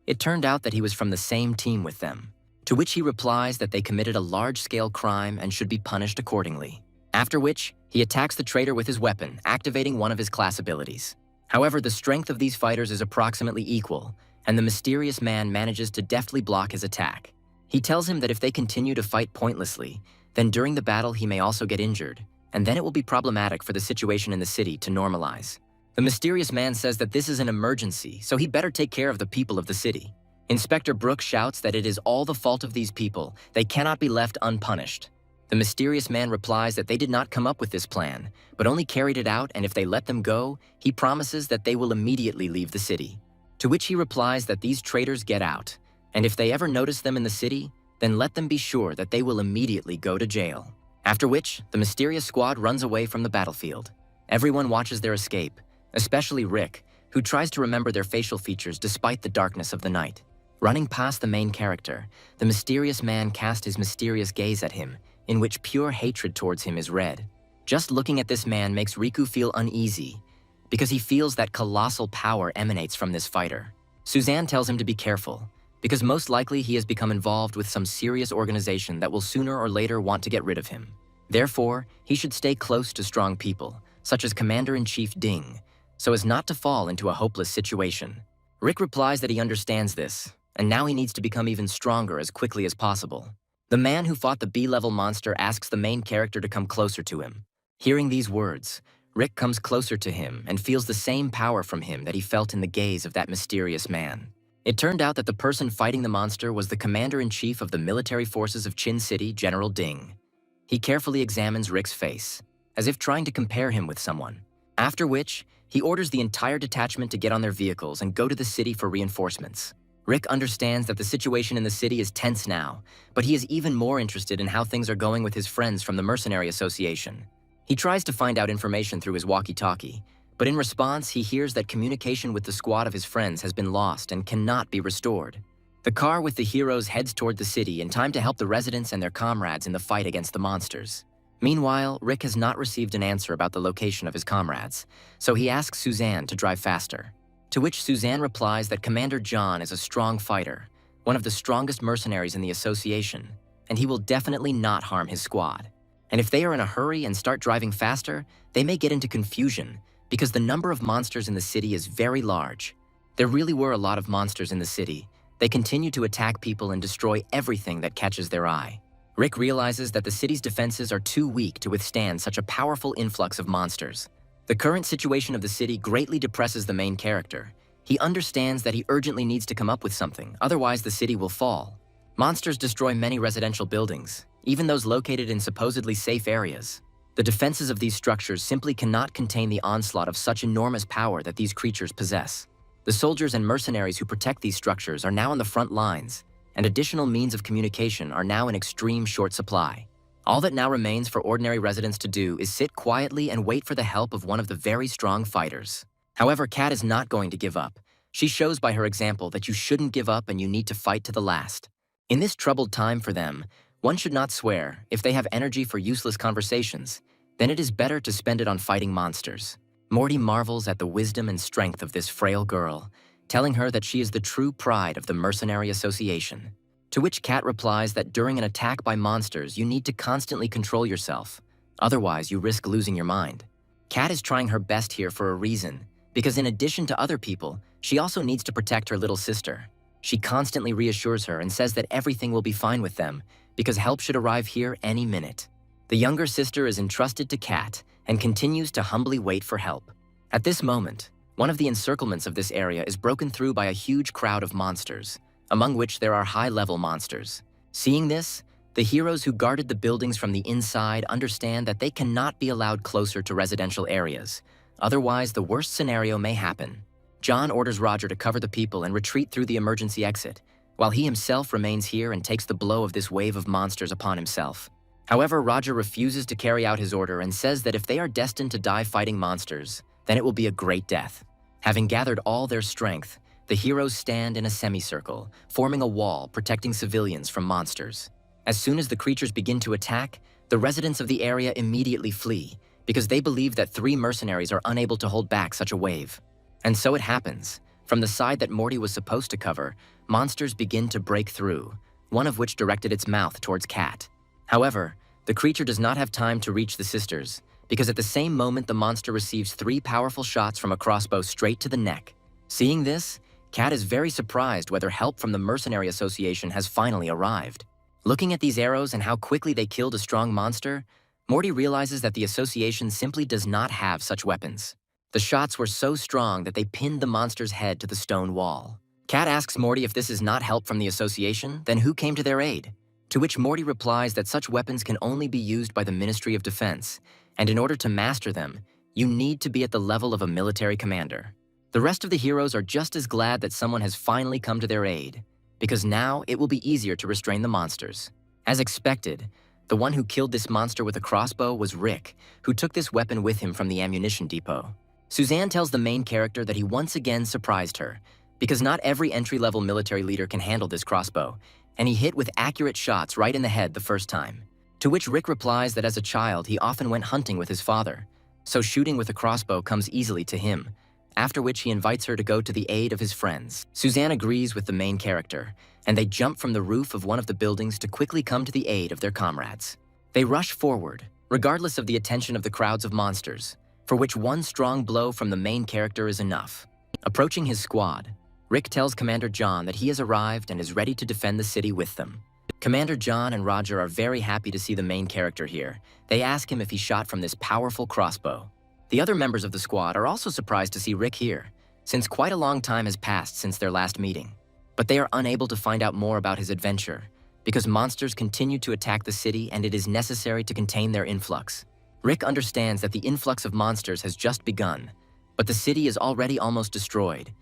It turned out that he was from the same team with them, to which he replies that they committed a large-scale crime and should be punished accordingly. After which, he attacks the traitor with his weapon, activating one of his class abilities. However, the strength of these fighters is approximately equal, and the mysterious man manages to deftly block his attack. He tells him that if they continue to fight pointlessly, then during the battle he may also get injured, and then it will be problematic for the situation in the city to normalize. The mysterious man says that this is an emergency, so he better take care of the people of the city. Inspector Brooks shouts that it is all the fault of these people, they cannot be left unpunished. The mysterious man replies that they did not come up with this plan, but only carried it out, and if they let them go, he promises that they will immediately leave the city. To which he replies that these traitors get out, and if they ever notice them in the city, then let them be sure that they will immediately go to jail. After which, the mysterious squad runs away from the battlefield. Everyone watches their escape, especially Rick, who tries to remember their facial features despite the darkness of the night. Running past the main character, the mysterious man cast his mysterious gaze at him, in which pure hatred towards him is read. Just looking at this man makes Riku feel uneasy, because he feels that colossal power emanates from this fighter. Suzanne tells him to be careful, because most likely he has become involved with some serious organization that will sooner or later want to get rid of him. Therefore, he should stay close to strong people, such as Commander-in-Chief Ding, so as not to fall into a hopeless situation. Rick replies that he understands this, and now he needs to become even stronger as quickly as possible. The man who fought the B-level monster asks the main character to come closer to him. Hearing these words, Rick comes closer to him and feels the same power from him that he felt in the gaze of that mysterious man. It turned out that the person fighting the monster was the Commander-in-Chief of the military forces of Chin City, General Ding. He carefully examines Rick's face, as if trying to compare him with someone. After which, he orders the entire detachment to get on their vehicles and go to the city for reinforcements. Rick understands that the situation in the city is tense now, but he is even more interested in how things are going with his friends from the Mercenary Association. He tries to find out information through his walkie-talkie, but in response, he hears that communication with the squad of his friends has been lost and cannot be restored. The car with the heroes heads toward the city in time to help the residents and their comrades in the fight against the monsters. Meanwhile, Rick has not received an answer about the location of his comrades, so he asks Suzanne to drive faster. To which Suzanne replies that Commander John is a strong fighter, one of the strongest mercenaries in the association, and he will definitely not harm his squad. And if they are in a hurry and start driving faster, they may get into confusion because the number of monsters in the city is very large. There really were a lot of monsters in the city. They continue to attack people and destroy everything that catches their eye. Rick realizes that the city's defenses are too weak to withstand such a powerful influx of monsters. The current situation of the city greatly depresses the main character. He understands that he urgently needs to come up with something, otherwise the city will fall. Monsters destroy many residential buildings, even those located in supposedly safe areas. The defenses of these structures simply cannot contain the onslaught of such enormous power that these creatures possess. The soldiers and mercenaries who protect these structures are now on the front lines, and additional means of communication are now in extreme short supply. All that now remains for ordinary residents to do is sit quietly and wait for the help of one of the very strong fighters. However, Kat is not going to give up. She shows by her example that you shouldn't give up and you need to fight to the last. In this troubled time for them, one should not swear. If they have energy for useless conversations, then it is better to spend it on fighting monsters. Morty marvels at the wisdom and strength of this frail girl, telling her that she is the true pride of the Mercenary Association. To which Kat replies that during an attack by monsters, you need to constantly control yourself. Otherwise, you risk losing your mind. Kat is trying her best here for a reason, because in addition to other people, she also needs to protect her little sister. She constantly reassures her and says that everything will be fine with them, because help should arrive here any minute. The younger sister is entrusted to Kat and continues to humbly wait for help. At this moment, one of the encirclements of this area is broken through by a huge crowd of monsters, among which there are high-level monsters. Seeing this, the heroes who guarded the buildings from the inside understand that they cannot be allowed closer to residential areas. Otherwise, the worst scenario may happen. John orders Roger to cover the people and retreat through the emergency exit, while he himself remains here and takes the blow of this wave of monsters upon himself. However, Roger refuses to carry out his order and says that if they are destined to die fighting monsters, then it will be a great death. Having gathered all their strength, the heroes stand in a semicircle, forming a wall protecting civilians from monsters. As soon as the creatures begin to attack, the residents of the area immediately flee, because they believe that 3 mercenaries are unable to hold back such a wave. And so it happens. From the side that Morty was supposed to cover, monsters begin to break through, one of which directed its mouth towards Kat. However, the creature does not have time to reach the sisters, because at the same moment the monster receives 3 powerful shots from a crossbow straight to the neck. Seeing this, Kat is very surprised whether help from the Mercenary Association has finally arrived. Looking at these arrows and how quickly they killed a strong monster, Morty realizes that the Association simply does not have such weapons. The shots were so strong that they pinned the monster's head to the stone wall. Kat asks Morty if this is not help from the Association, then who came to their aid? To which Morty replies that such weapons can only be used by the Ministry of Defense, and in order to master them, you need to be at the level of a military commander. The rest of the heroes are just as glad that someone has finally come to their aid, because now it will be easier to restrain the monsters. As expected, the one who killed this monster with a crossbow was Rick, who took this weapon with him from the ammunition depot. Suzanne tells the main character that he once again surprised her, because not every entry-level military leader can handle this crossbow, and he hit with accurate shots right in the head the first time. To which Rick replies that as a child he often went hunting with his father, so shooting with a crossbow comes easily to him, after which he invites her to go to the aid of his friends. Suzanne agrees with the main character, and they jump from the roof of one of the buildings to quickly come to the aid of their comrades. They rush forward, regardless of the attention of the crowds of monsters, for which one strong blow from the main character is enough. Approaching his squad, Rick tells Commander John that he has arrived and is ready to defend the city with them. Commander John and Roger are very happy to see the main character here. They ask him if he shot from this powerful crossbow. The other members of the squad are also surprised to see Rick here, since quite a long time has passed since their last meeting. But they are unable to find out more about his adventure, because monsters continue to attack the city and it is necessary to contain their influx. Rick understands that the influx of monsters has just begun, but the city is already almost destroyed.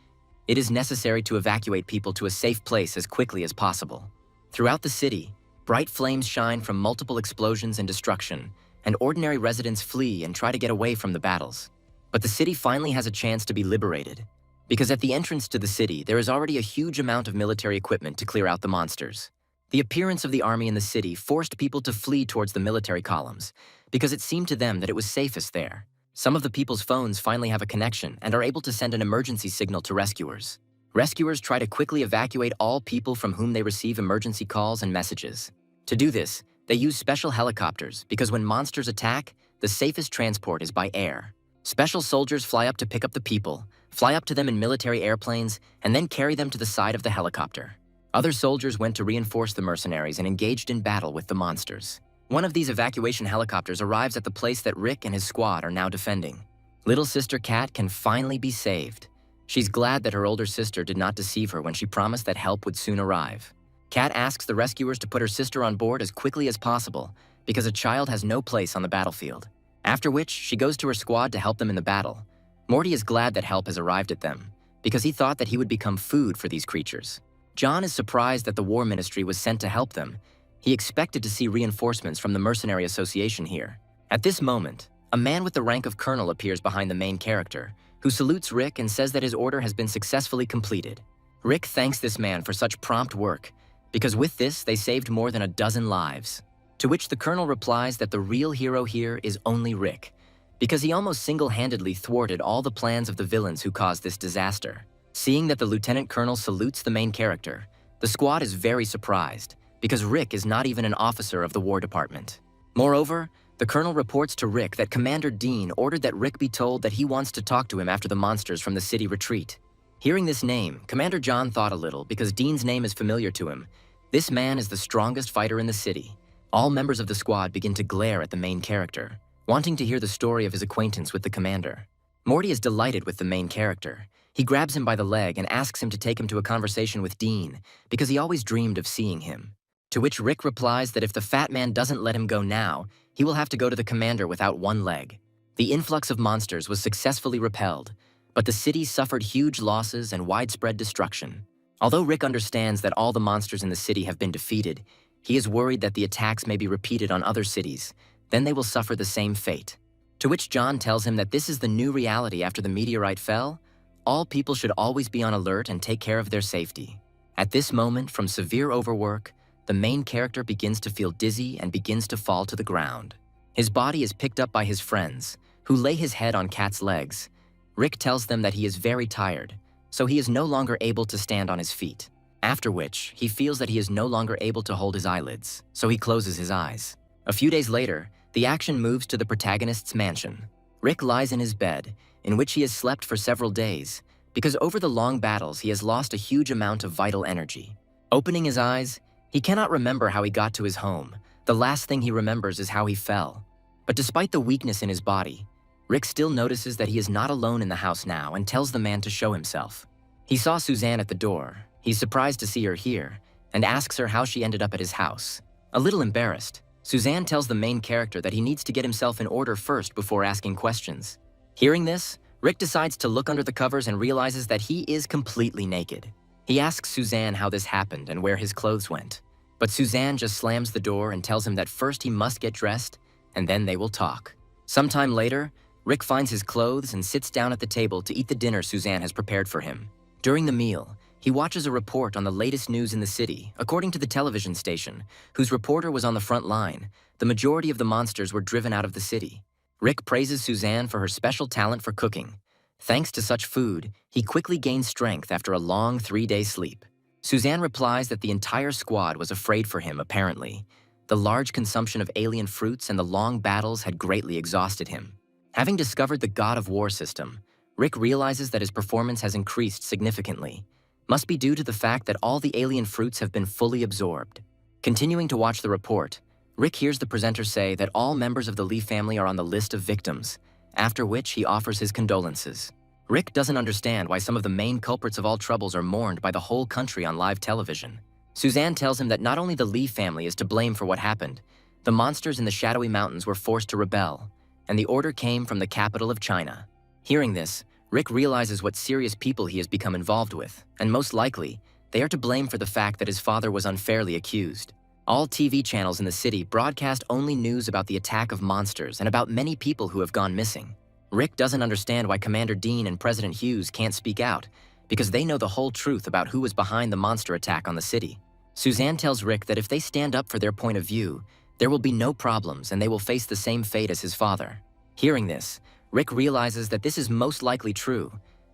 It is necessary to evacuate people to a safe place as quickly as possible. Throughout the city, bright flames shine from multiple explosions and destruction, and ordinary residents flee and try to get away from the battles. But the city finally has a chance to be liberated. because at the entrance to the city, there is already a huge amount of military equipment to clear out the monsters. The appearance of the army in the city forced people to flee towards the military columns, because it seemed to them that it was safest there. Some of the people's phones finally have a connection and are able to send an emergency signal to rescuers. Rescuers try to quickly evacuate all people from whom they receive emergency calls and messages. To do this, they use special helicopters because when monsters attack, the safest transport is by air. Special soldiers fly up to pick up the people, fly up to them in military airplanes, and then carry them to the side of the helicopter. Other soldiers went to reinforce the mercenaries and engaged in battle with the monsters. One of these evacuation helicopters arrives at the place that Rick and his squad are now defending. Little sister Kat can finally be saved. She's glad that her older sister did not deceive her when she promised that help would soon arrive. Kat asks the rescuers to put her sister on board as quickly as possible because a child has no place on the battlefield. After which, she goes to her squad to help them in the battle. Morty is glad that help has arrived at them because he thought that he would become food for these creatures. John is surprised that the War Ministry was sent to help them. He expected to see reinforcements from the Mercenary Association here. At this moment, a man with the rank of colonel appears behind the main character, who salutes Rick and says that his order has been successfully completed. Rick thanks this man for such prompt work, because with this, they saved more than a dozen lives. To which the colonel replies that the real hero here is only Rick, because he almost single-handedly thwarted all the plans of the villains who caused this disaster. Seeing that the lieutenant colonel salutes the main character, the squad is very surprised, because Rick is not even an officer of the War Department. Moreover, the colonel reports to Rick that Commander Dean ordered that Rick be told that he wants to talk to him after the monsters from the city retreat. Hearing this name, Commander John thought a little because Dean's name is familiar to him. This man is the strongest fighter in the city. All members of the squad begin to glare at the main character, wanting to hear the story of his acquaintance with the commander. Morty is delighted with the main character. He grabs him by the leg and asks him to take him to a conversation with Dean because he always dreamed of seeing him. To which Rick replies that if the fat man doesn't let him go now, he will have to go to the commander without one leg. The influx of monsters was successfully repelled, but the city suffered huge losses and widespread destruction. Although Rick understands that all the monsters in the city have been defeated, he is worried that the attacks may be repeated on other cities. Then they will suffer the same fate. To which John tells him that this is the new reality after the meteorite fell. All people should always be on alert and take care of their safety. At this moment, from severe overwork, the main character begins to feel dizzy and begins to fall to the ground. His body is picked up by his friends, who lay his head on Kat's legs. Rick tells them that he is very tired, so he is no longer able to stand on his feet. After which, he feels that he is no longer able to hold his eyelids, so he closes his eyes. A few days later, the action moves to the protagonist's mansion. Rick lies in his bed, in which he has slept for several days, because over the long battles he has lost a huge amount of vital energy. Opening his eyes, he cannot remember how he got to his home. The last thing he remembers is how he fell. But despite the weakness in his body, Rick still notices that he is not alone in the house now and tells the man to show himself. He saw Suzanne at the door. He's surprised to see her here and asks her how she ended up at his house. A little embarrassed, Suzanne tells the main character that he needs to get himself in order first before asking questions. Hearing this, Rick decides to look under the covers and realizes that he is completely naked. He asks Suzanne how this happened and where his clothes went. But Suzanne just slams the door and tells him that first he must get dressed, and then they will talk. Sometime later, Rick finds his clothes and sits down at the table to eat the dinner Suzanne has prepared for him. During the meal, he watches a report on the latest news in the city. According to the television station, whose reporter was on the front line, the majority of the monsters were driven out of the city. Rick praises Suzanne for her special talent for cooking. Thanks to such food, he quickly gains strength after a long 3-day sleep. Suzanne replies that the entire squad was afraid for him, apparently. The large consumption of alien fruits and the long battles had greatly exhausted him. Having discovered the God of War system, Rick realizes that his performance has increased significantly. Must be due to the fact that all the alien fruits have been fully absorbed. Continuing to watch the report, Rick hears the presenter say that all members of the Lee family are on the list of victims, after which he offers his condolences. Rick doesn't understand why some of the main culprits of all troubles are mourned by the whole country on live television. Suzanne tells him that not only the Lee family is to blame for what happened, the monsters in the shadowy mountains were forced to rebel, and the order came from the capital of China. Hearing this, Rick realizes what serious people he has become involved with, and most likely, they are to blame for the fact that his father was unfairly accused. All TV channels in the city broadcast only news about the attack of monsters and about many people who have gone missing. Rick doesn't understand why Commander Dean and President Hughes can't speak out, because they know the whole truth about who was behind the monster attack on the city. Suzanne tells Rick that if they stand up for their point of view, there will be no problems and they will face the same fate as his father. Hearing this, Rick realizes that this is most likely true,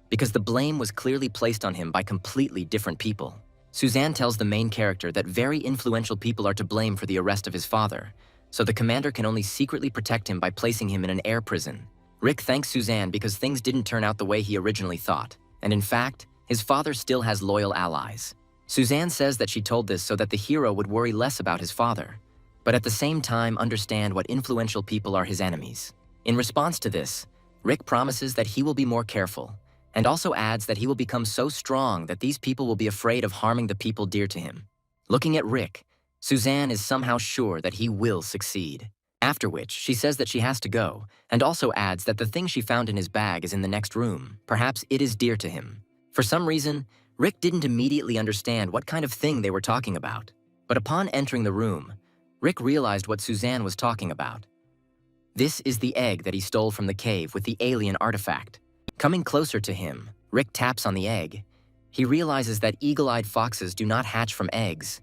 because the blame was clearly placed on him by completely different people. Suzanne tells the main character that very influential people are to blame for the arrest of his father, so the commander can only secretly protect him by placing him in an air prison. Rick thanks Suzanne because things didn't turn out the way he originally thought, and in fact, his father still has loyal allies. Suzanne says that she told this so that the hero would worry less about his father, but at the same time understand what influential people are his enemies. In response to this, Rick promises that he will be more careful, and also adds that he will become so strong that these people will be afraid of harming the people dear to him. Looking at Rick, Suzanne is somehow sure that he will succeed. After which, she says that she has to go, and also adds that the thing she found in his bag is in the next room. Perhaps it is dear to him. For some reason, Rick didn't immediately understand what kind of thing they were talking about. But upon entering the room, Rick realized what Suzanne was talking about. This is the egg that he stole from the cave with the alien artifact. Coming closer to him, Rick taps on the egg. He realizes that eagle-eyed foxes do not hatch from eggs.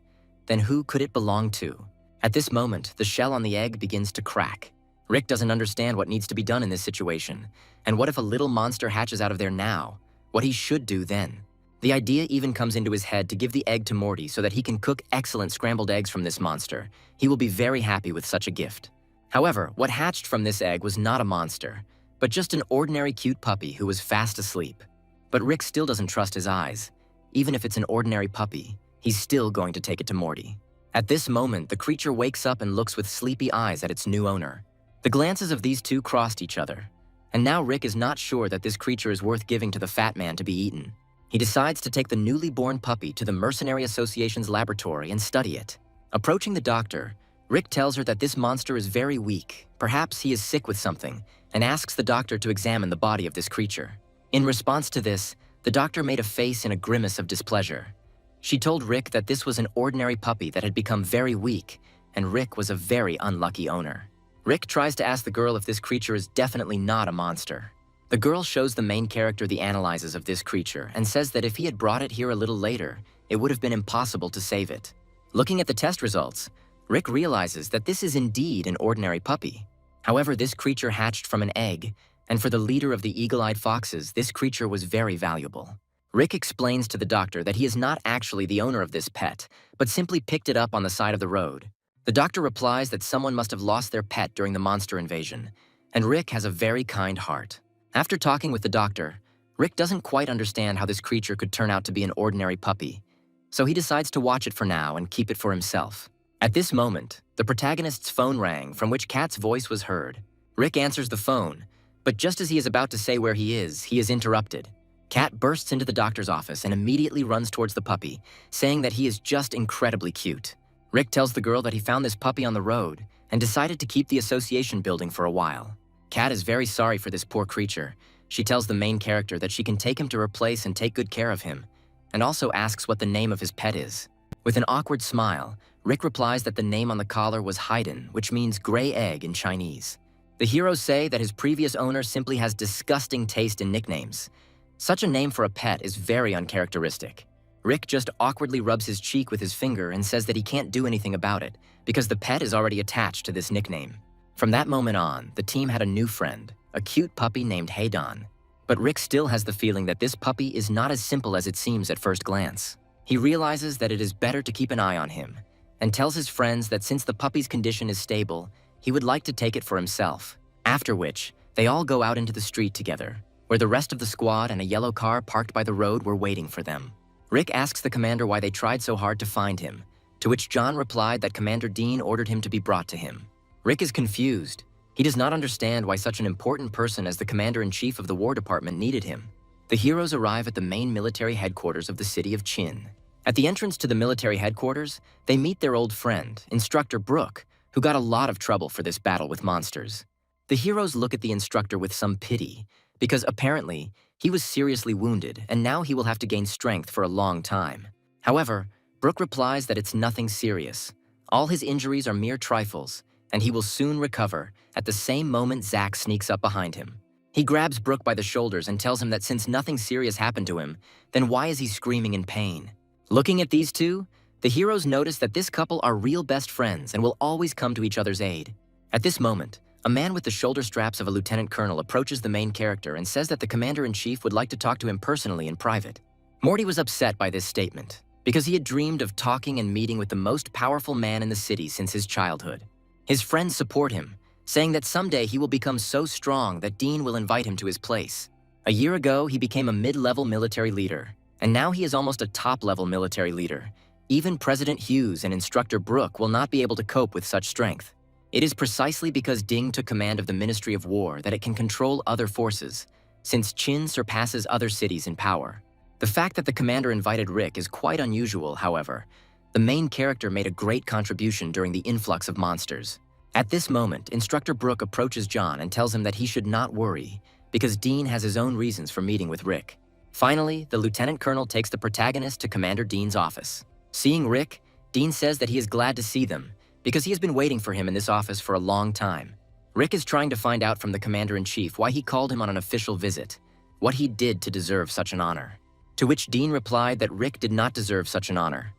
Then who could it belong to? At this moment, the shell on the egg begins to crack. Rick doesn't understand what needs to be done in this situation, and what if a little monster hatches out of there now? What he should do then? The idea even comes into his head to give the egg to Morty so that he can cook excellent scrambled eggs from this monster. He will be very happy with such a gift. However, what hatched from this egg was not a monster, but just an ordinary cute puppy who was fast asleep. But Rick still doesn't trust his eyes. Even if it's an ordinary puppy, he's still going to take it to Morty. At this moment, the creature wakes up and looks with sleepy eyes at its new owner. The glances of these two crossed each other, and now Rick is not sure that this creature is worth giving to the fat man to be eaten. He decides to take the newly born puppy to the Mercenary Association's laboratory and study it. Approaching the doctor, Rick tells her that this monster is very weak, perhaps he is sick with something, and asks the doctor to examine the body of this creature. In response to this, the doctor made a face in a grimace of displeasure. She told Rick that this was an ordinary puppy that had become very weak, and Rick was a very unlucky owner. Rick tries to ask the girl if this creature is definitely not a monster. The girl shows the main character the analyses of this creature and says that if he had brought it here a little later, it would have been impossible to save it. Looking at the test results, Rick realizes that this is indeed an ordinary puppy. However, this creature hatched from an egg, and for the leader of the eagle-eyed foxes, this creature was very valuable. Rick explains to the doctor that he is not actually the owner of this pet, but simply picked it up on the side of the road. The doctor replies that someone must have lost their pet during the monster invasion, and Rick has a very kind heart. After talking with the doctor, Rick doesn't quite understand how this creature could turn out to be an ordinary puppy, so he decides to watch it for now and keep it for himself. At this moment, the protagonist's phone rang, from which Kat's voice was heard. Rick answers the phone, but just as he is about to say where he is interrupted. Kat bursts into the doctor's office and immediately runs towards the puppy, saying that he is just incredibly cute. Rick tells the girl that he found this puppy on the road and decided to keep the association building for a while. Kat is very sorry for this poor creature. She tells the main character that she can take him to her place and take good care of him, and also asks what the name of his pet is. With an awkward smile, Rick replies that the name on the collar was Haiden, which means gray egg in Chinese. The heroes say that his previous owner simply has disgusting taste in nicknames. Such a name for a pet is very uncharacteristic. Rick just awkwardly rubs his cheek with his finger and says that he can't do anything about it because the pet is already attached to this nickname. From that moment on, the team had a new friend, a cute puppy named Haiden. But Rick still has the feeling that this puppy is not as simple as it seems at first glance. He realizes that it is better to keep an eye on him, and tells his friends that since the puppy's condition is stable, he would like to take it for himself. After which, they all go out into the street together, where the rest of the squad and a yellow car parked by the road were waiting for them. Rick asks the commander why they tried so hard to find him, to which John replied that Commander Dean ordered him to be brought to him. Rick is confused. He does not understand why such an important person as the commander-in-chief of the War Department needed him. The heroes arrive at the main military headquarters of the city of Qin. At the entrance to the military headquarters, they meet their old friend, Instructor Brooke, who got a lot of trouble for this battle with monsters. The heroes look at the instructor with some pity, because apparently, he was seriously wounded and now he will have to gain strength for a long time. However, Brooke replies that it's nothing serious. All his injuries are mere trifles, and he will soon recover. At the same moment, Zack sneaks up behind him. He grabs Brooke by the shoulders and tells him that since nothing serious happened to him, then why is he screaming in pain? Looking at these two, the heroes notice that this couple are real best friends and will always come to each other's aid. At this moment, a man with the shoulder straps of a lieutenant colonel approaches the main character and says that the commander-in-chief would like to talk to him personally in private. Morty was upset by this statement because he had dreamed of talking and meeting with the most powerful man in the city since his childhood. His friends support him, saying that someday he will become so strong that Dean will invite him to his place. A year ago, he became a mid-level military leader, and now he is almost a top-level military leader. Even President Hughes and Instructor Brooke will not be able to cope with such strength. It is precisely because Ding took command of the Ministry of War that it can control other forces, since Qin surpasses other cities in power. The fact that the commander invited Rick is quite unusual, however. The main character made a great contribution during the influx of monsters. At this moment, Instructor Brooke approaches John and tells him that he should not worry, because Dean has his own reasons for meeting with Rick. Finally, the Lieutenant Colonel takes the protagonist to Commander Dean's office. Seeing Rick, Dean says that he is glad to see them, because he has been waiting for him in this office for a long time. Rick is trying to find out from the Commander-in-Chief why he called him on an official visit, what he did to deserve such an honor. To which Dean replied that Rick did not deserve such an honor.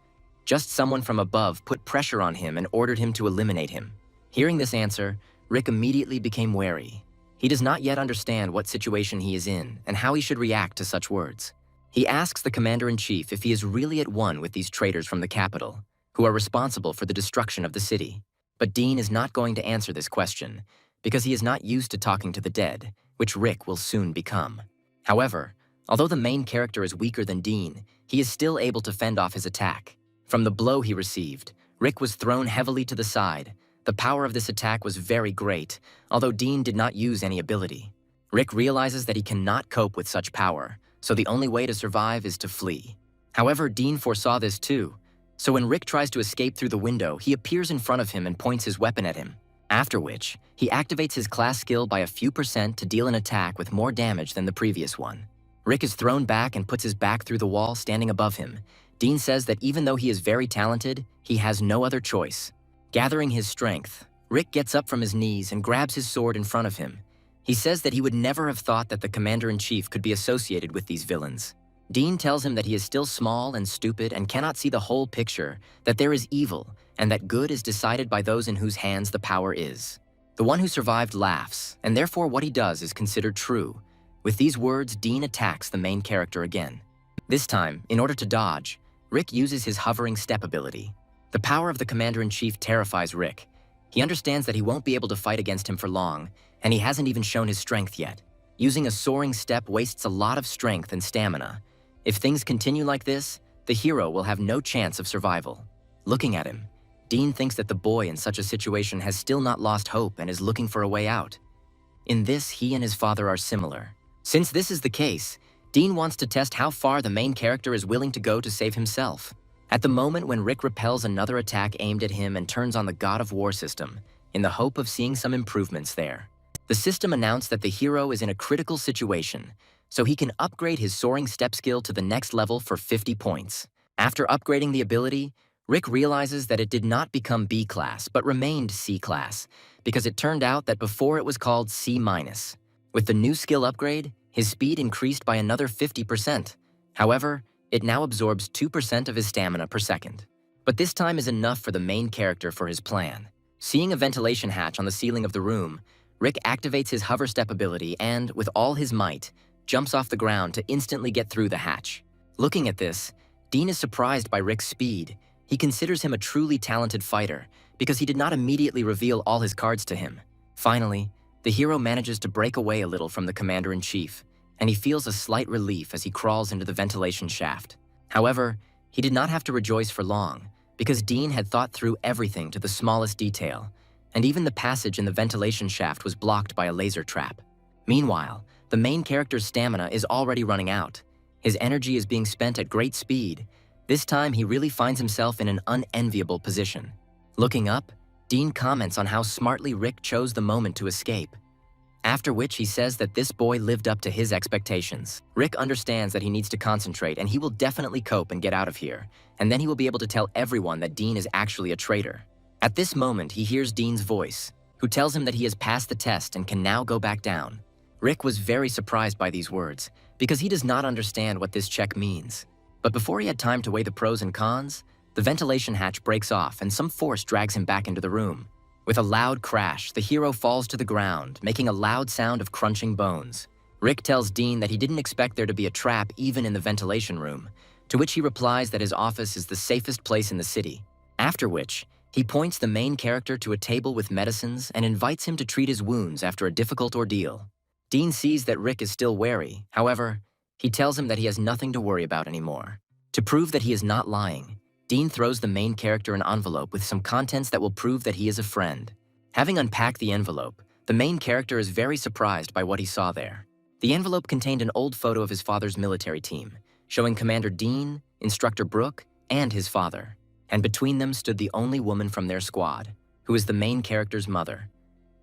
Just someone from above put pressure on him and ordered him to eliminate him. Hearing this answer, Rick immediately became wary. He does not yet understand what situation he is in and how he should react to such words. He asks the Commander-in-Chief if he is really at one with these traitors from the capital, who are responsible for the destruction of the city. But Dean is not going to answer this question, because he is not used to talking to the dead, which Rick will soon become. However, although the main character is weaker than Dean, he is still able to fend off his attack. From the blow he received, Rick was thrown heavily to the side. The power of this attack was very great, although Dean did not use any ability. Rick realizes that he cannot cope with such power, so the only way to survive is to flee. However, Dean foresaw this too, so when Rick tries to escape through the window, he appears in front of him and points his weapon at him. After which, he activates his class skill by a few percent to deal an attack with more damage than the previous one. Rick is thrown back and puts his back through the wall standing above him. Dean says that even though he is very talented, he has no other choice. Gathering his strength, Rick gets up from his knees and grabs his sword in front of him. He says that he would never have thought that the Commander-in-Chief could be associated with these villains. Dean tells him that he is still small and stupid and cannot see the whole picture, that there is evil, and that good is decided by those in whose hands the power is. The one who survived laughs, and therefore what he does is considered true. With these words, Dean attacks the main character again. This time, in order to dodge, Rick uses his hovering step ability. The power of the Commander-in-Chief terrifies Rick. He understands that he won't be able to fight against him for long, and he hasn't even shown his strength yet. Using a soaring step wastes a lot of strength and stamina. If things continue like this, the hero will have no chance of survival. Looking at him, Dean thinks that the boy in such a situation has still not lost hope and is looking for a way out. In this, he and his father are similar. Since this is the case, Dean wants to test how far the main character is willing to go to save himself. At the moment when Rick repels another attack aimed at him and turns on the God of War system, in the hope of seeing some improvements there. The system announced that the hero is in a critical situation, so he can upgrade his soaring step skill to the next level for 50 points. After upgrading the ability, Rick realizes that it did not become B class, but remained C class, because it turned out that before it was called C-. With the new skill upgrade, his speed increased by another 50%. However, it now absorbs 2% of his stamina per second. But this time is enough for the main character for his plan. Seeing a ventilation hatch on the ceiling of the room, Rick activates his hover step ability and, with all his might, jumps off the ground to instantly get through the hatch. Looking at this, Dean is surprised by Rick's speed. He considers him a truly talented fighter because he did not immediately reveal all his cards to him. Finally, the hero manages to break away a little from the Commander-in-Chief, and he feels a slight relief as he crawls into the ventilation shaft. However, he did not have to rejoice for long, because Dean had thought through everything to the smallest detail, and even the passage in the ventilation shaft was blocked by a laser trap. Meanwhile, the main character's stamina is already running out. His energy is being spent at great speed. This time, he really finds himself in an unenviable position. Looking up, Dean comments on how smartly Rick chose the moment to escape. After which he says that this boy lived up to his expectations. Rick understands that he needs to concentrate and he will definitely cope and get out of here, and then he will be able to tell everyone that Dean is actually a traitor. At this moment, he hears Dean's voice, who tells him that he has passed the test and can now go back down. Rick was very surprised by these words, because he does not understand what this check means. But before he had time to weigh the pros and cons, the ventilation hatch breaks off and some force drags him back into the room. With a loud crash, the hero falls to the ground, making a loud sound of crunching bones. Rick tells Dean that he didn't expect there to be a trap even in the ventilation room, to which he replies that his office is the safest place in the city. After which, he points the main character to a table with medicines and invites him to treat his wounds after a difficult ordeal. Dean sees that Rick is still wary. However, he tells him that he has nothing to worry about anymore. To prove that he is not lying, Dean throws the main character an envelope with some contents that will prove that he is a friend. Having unpacked the envelope, the main character is very surprised by what he saw there. The envelope contained an old photo of his father's military team, showing Commander Dean, Instructor Brooke, and his father. And between them stood the only woman from their squad, who is the main character's mother.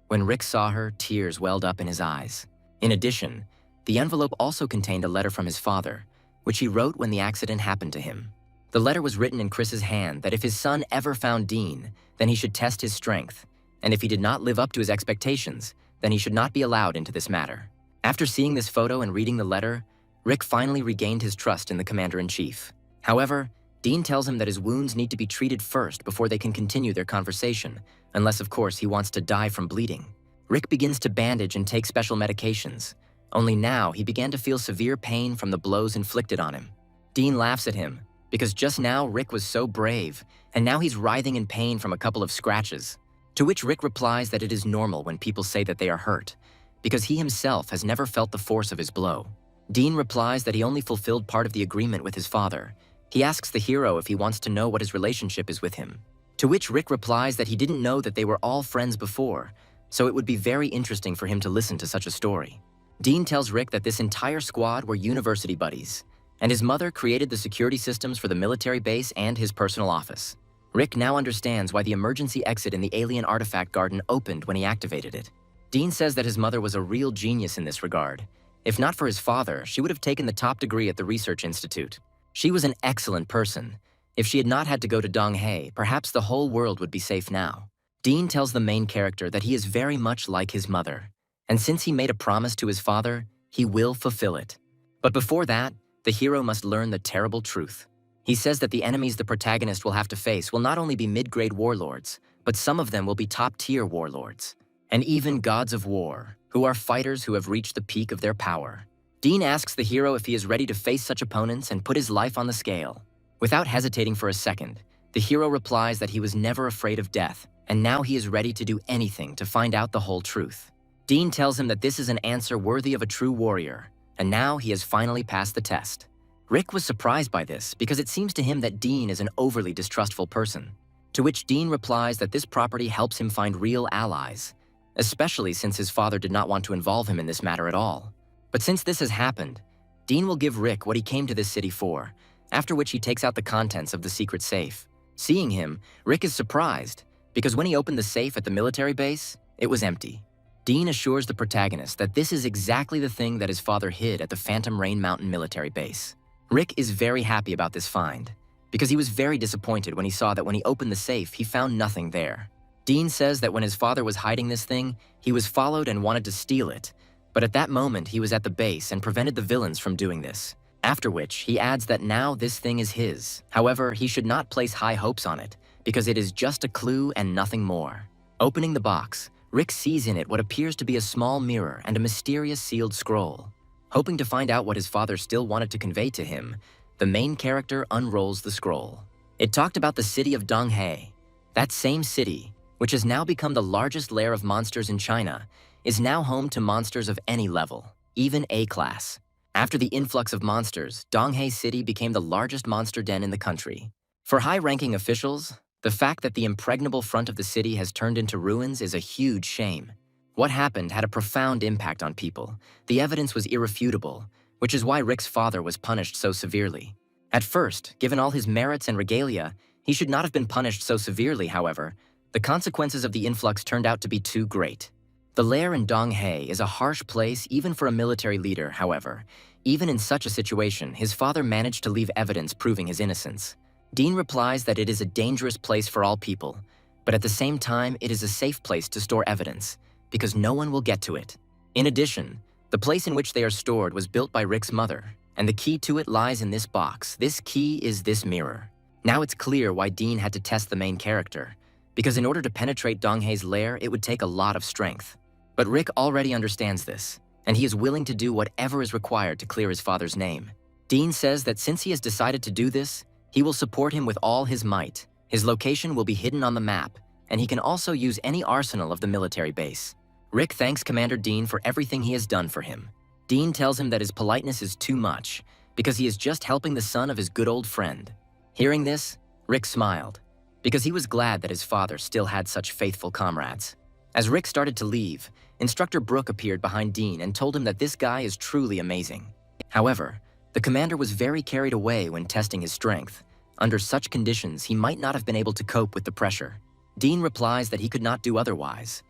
When Rick saw her, tears welled up in his eyes. In addition, the envelope also contained a letter from his father, which he wrote when the accident happened to him. The letter was written in Chris's hand that if his son ever found Dean, then he should test his strength, and if he did not live up to his expectations, then he should not be allowed into this matter. After seeing this photo and reading the letter, Rick finally regained his trust in the Commander-in-Chief. However, Dean tells him that his wounds need to be treated first before they can continue their conversation, unless of course he wants to die from bleeding. Rick begins to bandage and take special medications. Only now he began to feel severe pain from the blows inflicted on him. Dean laughs at him, because just now Rick was so brave, and now he's writhing in pain from a couple of scratches. To which Rick replies that it is normal when people say that they are hurt, because he himself has never felt the force of his blow. Dean replies that he only fulfilled part of the agreement with his father. He asks the hero if he wants to know what his relationship is with him. To which Rick replies that he didn't know that they were all friends before, so it would be very interesting for him to listen to such a story. Dean tells Rick that this entire squad were university buddies, and his mother created the security systems for the military base and his personal office. Rick now understands why the emergency exit in the alien artifact garden opened when he activated it. Dean says that his mother was a real genius in this regard. If not for his father, she would have taken the top degree at the research institute. She was an excellent person. If she had not had to go to Donghae, perhaps the whole world would be safe now. Dean tells the main character that he is very much like his mother, and since he made a promise to his father, he will fulfill it. But before that, the hero must learn the terrible truth. He says that the enemies the protagonist will have to face will not only be mid-grade warlords, but some of them will be top-tier warlords, and even gods of war, who are fighters who have reached the peak of their power. Dean asks the hero if he is ready to face such opponents and put his life on the scale. Without hesitating for a second, the hero replies that he was never afraid of death, and now he is ready to do anything to find out the whole truth. Dean tells him that this is an answer worthy of a true warrior, and now he has finally passed the test. Rick was surprised by this because it seems to him that Dean is an overly distrustful person, to which Dean replies that this property helps him find real allies, especially since his father did not want to involve him in this matter at all. But since this has happened, Dean will give Rick what he came to this city for, after which he takes out the contents of the secret safe. Seeing him, Rick is surprised, because when he opened the safe at the military base, it was empty. Dean assures the protagonist that this is exactly the thing that his father hid at the Phantom Rain Mountain military base. Rick is very happy about this find, because he was very disappointed when he saw that when he opened the safe, he found nothing there. Dean says that when his father was hiding this thing, he was followed and wanted to steal it, but at that moment he was at the base and prevented the villains from doing this. After which, he adds that now this thing is his. However, he should not place high hopes on it, because it is just a clue and nothing more. Opening the box, Rick sees in it what appears to be a small mirror and a mysterious sealed scroll. Hoping to find out what his father still wanted to convey to him, the main character unrolls the scroll. It talked about the city of Donghae. That same city, which has now become the largest lair of monsters in China, is now home to monsters of any level, even A-class. After the influx of monsters, Donghae City became the largest monster den in the country. For high-ranking officials, the fact that the impregnable front of the city has turned into ruins is a huge shame. What happened had a profound impact on people. The evidence was irrefutable, which is why Rick's father was punished so severely. At first, given all his merits and regalia, he should not have been punished so severely, however. The consequences of the influx turned out to be too great. The lair in Donghae is a harsh place even for a military leader, however. Even in such a situation, his father managed to leave evidence proving his innocence. Dean replies that it is a dangerous place for all people, but at the same time, it is a safe place to store evidence, because no one will get to it. In addition, The place in which they are stored was built by Rick's mother, and the key to it lies in this box. This key is this mirror. Now it's clear why Dean had to test the main character, because in order to penetrate Donghei's lair, it would take a lot of strength. But Rick already understands this, and he is willing to do whatever is required to clear his father's name. Dean says that since he has decided to do this, he will support him with all his might. His location will be hidden on the map, and he can also use any arsenal of the military base. Rick thanks Commander Dean for everything he has done for him. Dean tells him that his politeness is too much, because he is just helping the son of his good old friend. Hearing this, Rick smiled, because he was glad that his father still had such faithful comrades. As Rick started to leave, Instructor Brooke appeared behind Dean and told him that this guy is truly amazing. However, the commander was very carried away when testing his strength. Under such conditions, he might not have been able to cope with the pressure. Dean replies that he could not do otherwise.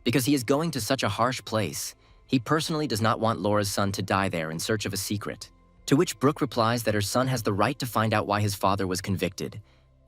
Because he is going to such a harsh place, he personally does not want Laura's son to die there in search of a secret. To which Brooke replies that her son has the right to find out why his father was convicted,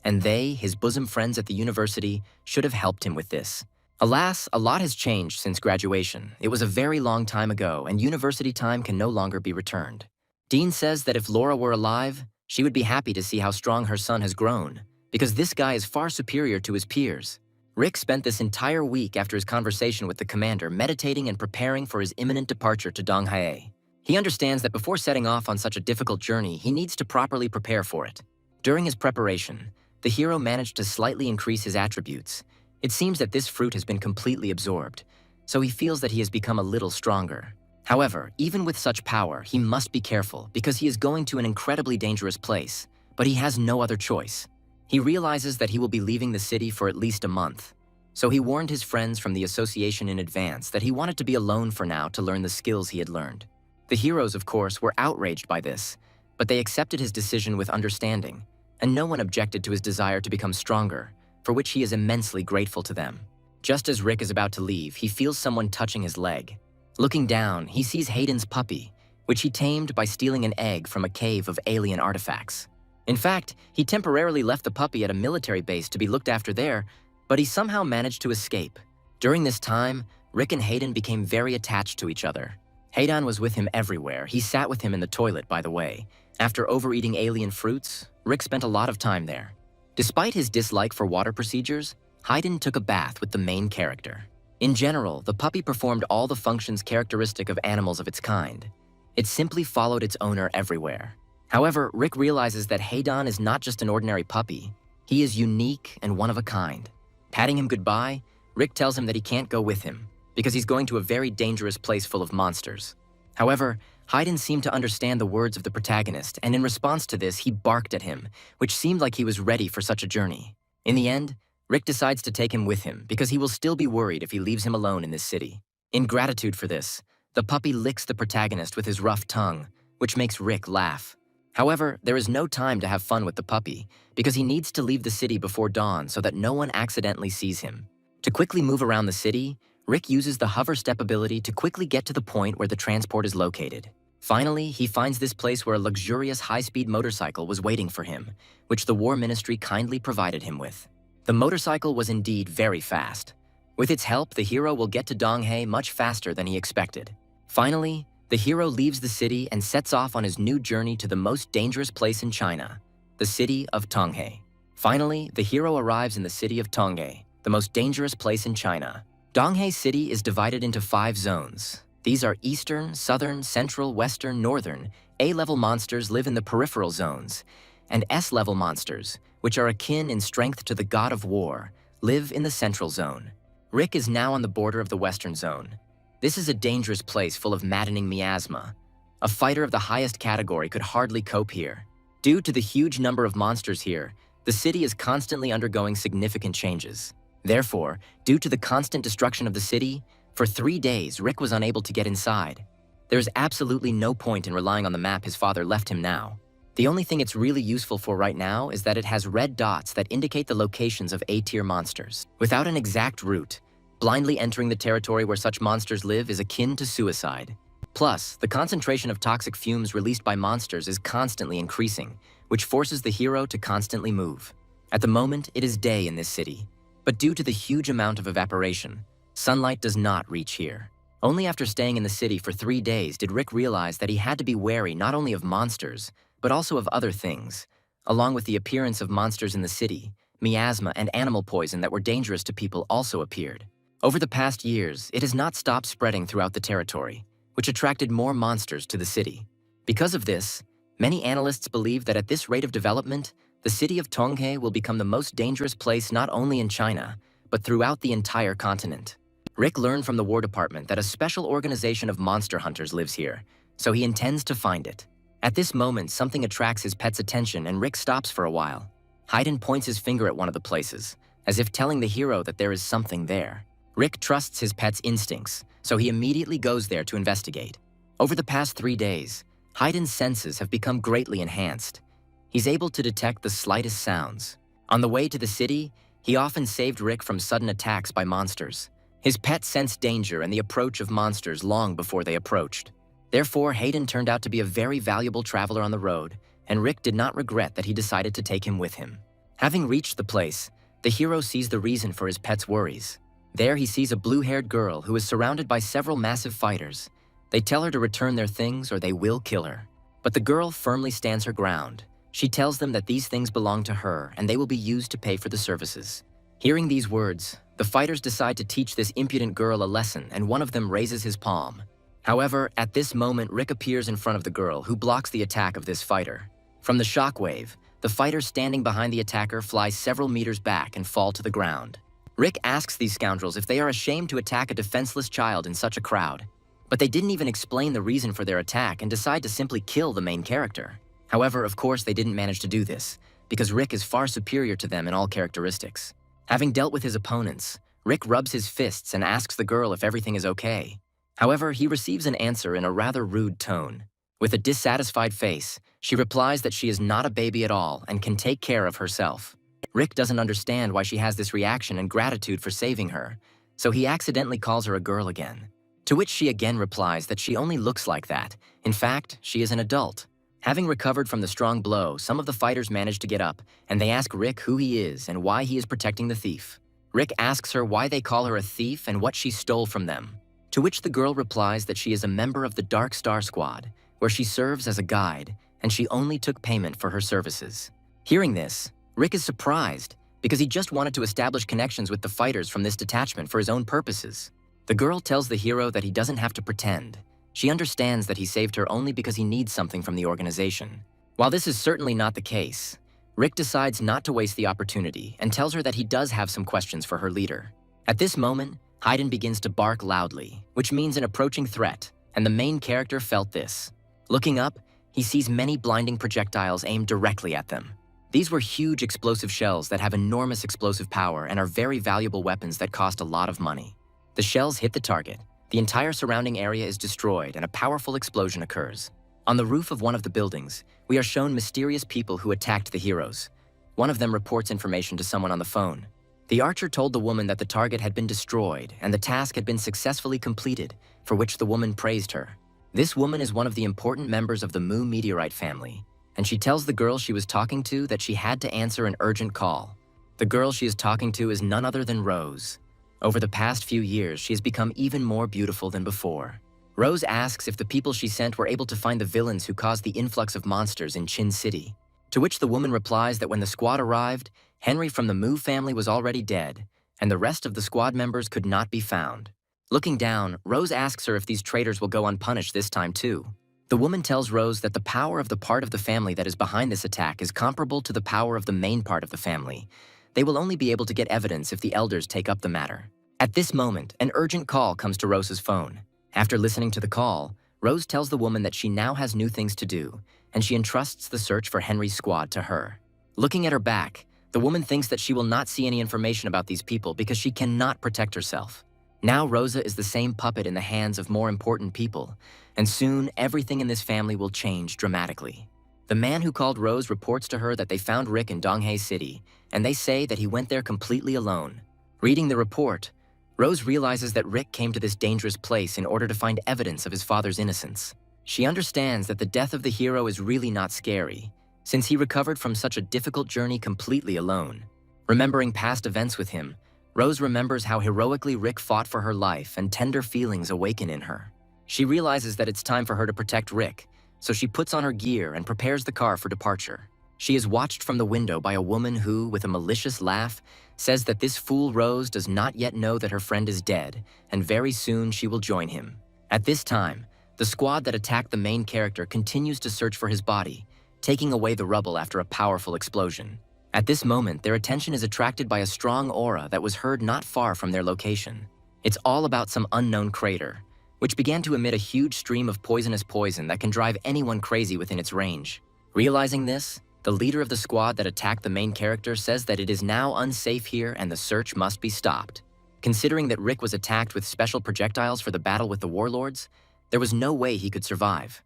and they, his bosom friends at the university, should have helped him with this. Alas, a lot has changed since graduation. It was a very long time ago, and university time can no longer be returned. Dean says that if Laura were alive, she would be happy to see how strong her son has grown, because this guy is far superior to his peers. Rick spent this entire week after his conversation with the commander meditating and preparing for his imminent departure to Donghai. He understands that before setting off on such a difficult journey, he needs to properly prepare for it. During his preparation, the hero managed to slightly increase his attributes. It seems that this fruit has been completely absorbed, so he feels that he has become a little stronger. However, even with such power, he must be careful because he is going to an incredibly dangerous place, but he has no other choice. He realizes that he will be leaving the city for at least a month, so he warned his friends from the association in advance that he wanted to be alone for now to learn the skills he had learned. The heroes, of course, were outraged by this, but they accepted his decision with understanding, and no one objected to his desire to become stronger, for which he is immensely grateful to them. Just as Rick is about to leave, he feels someone touching his leg. Looking down, he sees Hayden's puppy, which he tamed by stealing an egg from a cave of alien artifacts. In fact, he temporarily left the puppy at a military base to be looked after there, but he somehow managed to escape. During this time, Rick and Hayden became very attached to each other. Hayden was with him everywhere. He sat with him in the toilet, by the way. After overeating alien fruits, Rick spent a lot of time there. Despite his dislike for water procedures, Hayden took a bath with the main character. In general, the puppy performed all the functions characteristic of animals of its kind. It simply followed its owner everywhere. However, Rick realizes that Hayden is not just an ordinary puppy. He is unique and one of a kind. Patting him goodbye, Rick tells him that he can't go with him because he's going to a very dangerous place full of monsters. However, Hayden seemed to understand the words of the protagonist, and in response to this, he barked at him, which seemed like he was ready for such a journey. In the end, Rick decides to take him with him because he will still be worried if he leaves him alone in this city. In gratitude for this, the puppy licks the protagonist with his rough tongue, which makes Rick laugh. However, there is no time to have fun with the puppy because he needs to leave the city before dawn so that no one accidentally sees him. To quickly move around the city, Rick uses the hover step ability to quickly get to the point where the transport is located. Finally, he finds this place where a luxurious high-speed motorcycle was waiting for him, which the War Ministry kindly provided him with. The motorcycle was indeed very fast. With its help, the hero will get to Donghai much faster than he expected. Finally, the hero leaves the city and sets off on his new journey to the most dangerous place in China, the city of Donghai. Finally, the hero arrives in the city of Donghai, the most dangerous place in China. Donghai City is divided into 5 zones. These are Eastern, Southern, Central, Western, Northern. A-level monsters live in the peripheral zones, and S-level monsters, which are akin in strength to the god of war, live in the central zone. Rick is now on the border of the Western zone. This is a dangerous place full of maddening miasma. A fighter of the highest category could hardly cope here. Due to the huge number of monsters here, the city is constantly undergoing significant changes. Therefore, due to the constant destruction of the city, for 3 days, Rick was unable to get inside. There is absolutely no point in relying on the map his father left him now. The only thing it's really useful for right now is that it has red dots that indicate the locations of A-tier monsters. Without an exact route, blindly entering the territory where such monsters live is akin to suicide. Plus, the concentration of toxic fumes released by monsters is constantly increasing, which forces the hero to constantly move. At the moment, it is day in this city, but due to the huge amount of evaporation, sunlight does not reach here. Only after staying in the city for 3 days did Rick realize that he had to be wary not only of monsters, but also of other things, along with the appearance of monsters in the city. Miasma and animal poison that were dangerous to people also appeared. Over the past years, it has not stopped spreading throughout the territory, which attracted more monsters to the city. Because of this, many analysts believe that at this rate of development, the city of Tonghe will become the most dangerous place not only in China, but throughout the entire continent. Rick learned from the War Department that a special organization of monster hunters lives here, so he intends to find it. At this moment, something attracts his pet's attention and Rick stops for a while. Haydn points his finger at one of the places, as if telling the hero that there is something there. Rick trusts his pet's instincts, so he immediately goes there to investigate. Over the past 3 days, Haydn's senses have become greatly enhanced. He's able to detect the slightest sounds. On the way to the city, he often saved Rick from sudden attacks by monsters. His pet sensed danger and the approach of monsters long before they approached. Therefore, Haydn turned out to be a very valuable traveler on the road, and Rick did not regret that he decided to take him with him. Having reached the place, the hero sees the reason for his pet's worries. There he sees a blue-haired girl who is surrounded by several massive fighters. They tell her to return their things or they will kill her. But the girl firmly stands her ground. She tells them that these things belong to her and they will be used to pay for the services. Hearing these words, the fighters decide to teach this impudent girl a lesson, and one of them raises his palm. However, at this moment, Rick appears in front of the girl, who blocks the attack of this fighter. From the shockwave, the fighter standing behind the attacker flies several meters back and fall to the ground. Rick asks these scoundrels if they are ashamed to attack a defenseless child in such a crowd. But they didn't even explain the reason for their attack and decide to simply kill the main character. However, of course, they didn't manage to do this, because Rick is far superior to them in all characteristics. Having dealt with his opponents, Rick rubs his fists and asks the girl if everything is okay. However, he receives an answer in a rather rude tone. With a dissatisfied face, she replies that she is not a baby at all and can take care of herself. Rick doesn't understand why she has this reaction and gratitude for saving her, so he accidentally calls her a girl again. To which she again replies that she only looks like that. In fact, she is an adult. Having recovered from the strong blow, some of the fighters manage to get up, and they ask Rick who he is and why he is protecting the thief. Rick asks her why they call her a thief and what she stole from them. To which the girl replies that she is a member of the Dark Star Squad, where she serves as a guide, and she only took payment for her services. Hearing this, Rick is surprised, because he just wanted to establish connections with the fighters from this detachment for his own purposes. The girl tells the hero that he doesn't have to pretend. She understands that he saved her only because he needs something from the organization. While this is certainly not the case, Rick decides not to waste the opportunity and tells her that he does have some questions for her leader. At this moment, Haydn begins to bark loudly, which means an approaching threat, and the main character felt this. Looking up, he sees many blinding projectiles aimed directly at them. These were huge explosive shells that have enormous explosive power and are very valuable weapons that cost a lot of money. The shells hit the target. The entire surrounding area is destroyed and a powerful explosion occurs. On the roof of one of the buildings, we are shown mysterious people who attacked the heroes. One of them reports information to someone on the phone. The archer told the woman that the target had been destroyed and the task had been successfully completed, for which the woman praised her. This woman is one of the important members of the Mu meteorite family, and she tells the girl she was talking to that she had to answer an urgent call. The girl she is talking to is none other than Rose. Over the past few years, she has become even more beautiful than before. Rose asks if the people she sent were able to find the villains who caused the influx of monsters in Chin City. To which the woman replies that when the squad arrived, Henry from the Mu family was already dead, and the rest of the squad members could not be found. Looking down, Rose asks her if these traitors will go unpunished this time too. The woman tells Rose that the power of the part of the family that is behind this attack is comparable to the power of the main part of the family. They will only be able to get evidence if the elders take up the matter. At this moment, an urgent call comes to Rose's phone. After listening to the call, Rose tells the woman that she now has new things to do, and she entrusts the search for Henry's squad to her. Looking at her back, the woman thinks that she will not see any information about these people because she cannot protect herself. Now Rosa is the same puppet in the hands of more important people, and soon everything in this family will change dramatically. The man who called Rose reports to her that they found Rick in Donghae City, and they say that he went there completely alone. Reading the report, Rose realizes that Rick came to this dangerous place in order to find evidence of his father's innocence. She understands that the death of the hero is really not scary, since he recovered from such a difficult journey completely alone. Remembering past events with him, Rose remembers how heroically Rick fought for her life, and tender feelings awaken in her. She realizes that it's time for her to protect Rick, so she puts on her gear and prepares the car for departure. She is watched from the window by a woman who, with a malicious laugh, says that this fool Rose does not yet know that her friend is dead, and very soon she will join him. At this time, the squad that attacked the main character continues to search for his body, taking away the rubble after a powerful explosion. At this moment, their attention is attracted by a strong aura that was heard not far from their location. It's all about some unknown crater, which began to emit a huge stream of poisonous poison that can drive anyone crazy within its range. Realizing this, the leader of the squad that attacked the main character says that it is now unsafe here and the search must be stopped. Considering that Rick was attacked with special projectiles for the battle with the warlords, there was no way he could survive.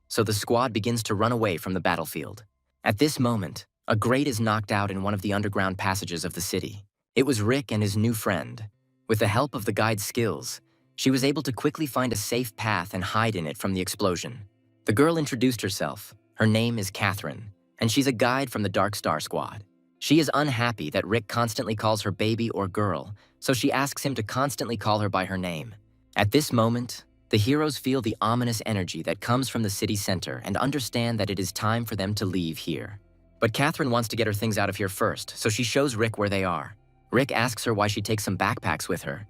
So the squad begins to run away from the battlefield. At this moment, a grate is knocked out in one of the underground passages of the city. It was Rick and his new friend. With the help of the guide's skills, she was able to quickly find a safe path and hide in it from the explosion. The girl introduced herself. Her name is Catherine, and she's a guide from the Dark Star Squad. She is unhappy that Rick constantly calls her baby or girl, so she asks him to constantly call her by her name. At this moment, the heroes feel the ominous energy that comes from the city center and understand that it is time for them to leave here. But Catherine wants to get her things out of here first, so she shows Rick where they are. Rick asks her why she takes some backpacks with her.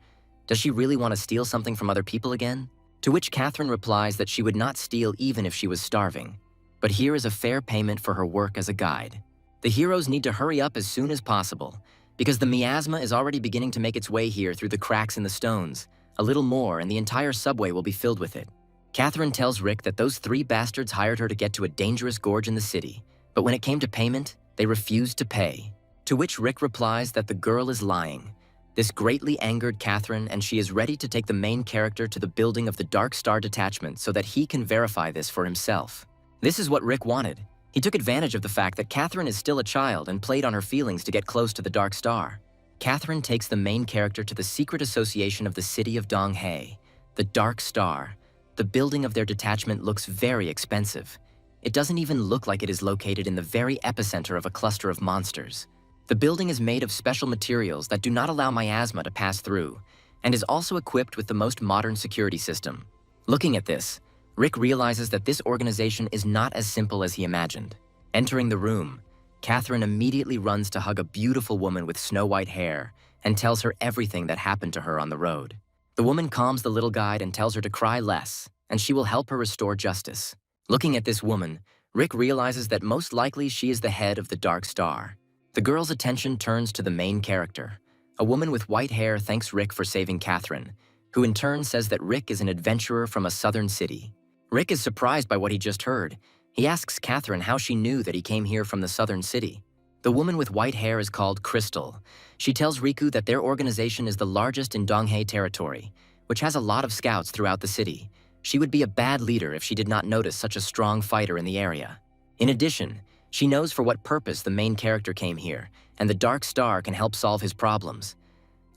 Does she really want to steal something from other people again? To which Catherine replies that she would not steal even if she was starving. But here is a fair payment for her work as a guide. The heroes need to hurry up as soon as possible, because the miasma is already beginning to make its way here through the cracks in the stones. A little more and the entire subway will be filled with it. Catherine tells Rick that those three bastards hired her to get to a dangerous gorge in the city, but when it came to payment, they refused to pay. To which Rick replies that the girl is lying. This greatly angered Catherine, and she is ready to take the main character to the building of the Dark Star detachment so that he can verify this for himself. This is what Rick wanted. He took advantage of the fact that Catherine is still a child and played on her feelings to get close to the Dark Star. Catherine takes the main character to the secret association of the city of Donghae, the Dark Star. The building of their detachment looks very expensive. It doesn't even look like it is located in the very epicenter of a cluster of monsters. The building is made of special materials that do not allow miasma to pass through, and is also equipped with the most modern security system. Looking at this, Rick realizes that this organization is not as simple as he imagined. Entering the room, Catherine immediately runs to hug a beautiful woman with snow-white hair and tells her everything that happened to her on the road. The woman calms the little guide and tells her to cry less, and she will help her restore justice. Looking at this woman, Rick realizes that most likely she is the head of the Dark Star. The girl's attention turns to the main character. A woman with white hair thanks Rick for saving Catherine, who in turn says that Rick is an adventurer from a southern city. Rick is surprised by what he just heard. He asks Catherine how she knew that he came here from the southern city. The woman with white hair is called Crystal. She tells Riku that their organization is the largest in Donghae territory, which has a lot of scouts throughout the city. She would be a bad leader if she did not notice such a strong fighter in the area. In addition, she knows for what purpose the main character came here, and the Dark Star can help solve his problems.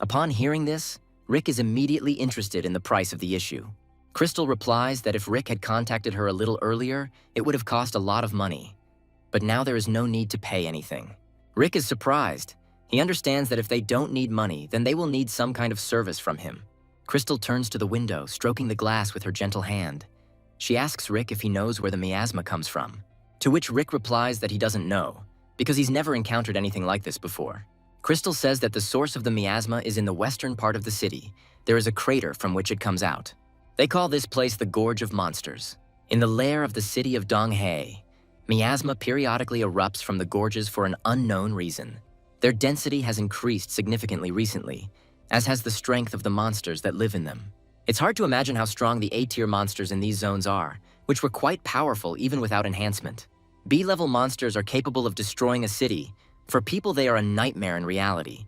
Upon hearing this, Rick is immediately interested in the price of the issue. Crystal replies that if Rick had contacted her a little earlier, it would have cost a lot of money. But now there is no need to pay anything. Rick is surprised. He understands that if they don't need money, then they will need some kind of service from him. Crystal turns to the window, stroking the glass with her gentle hand. She asks Rick if he knows where the miasma comes from, to which Rick replies that he doesn't know, because he's never encountered anything like this before. Crystal says that the source of the miasma is in the western part of the city. There is a crater from which it comes out. They call this place the Gorge of Monsters. In the lair of the city of Donghae, miasma periodically erupts from the gorges for an unknown reason. Their density has increased significantly recently, as has the strength of the monsters that live in them. It's hard to imagine how strong the A-tier monsters in these zones are, which were quite powerful even without enhancement. B-level monsters are capable of destroying a city. For people, they are a nightmare in reality.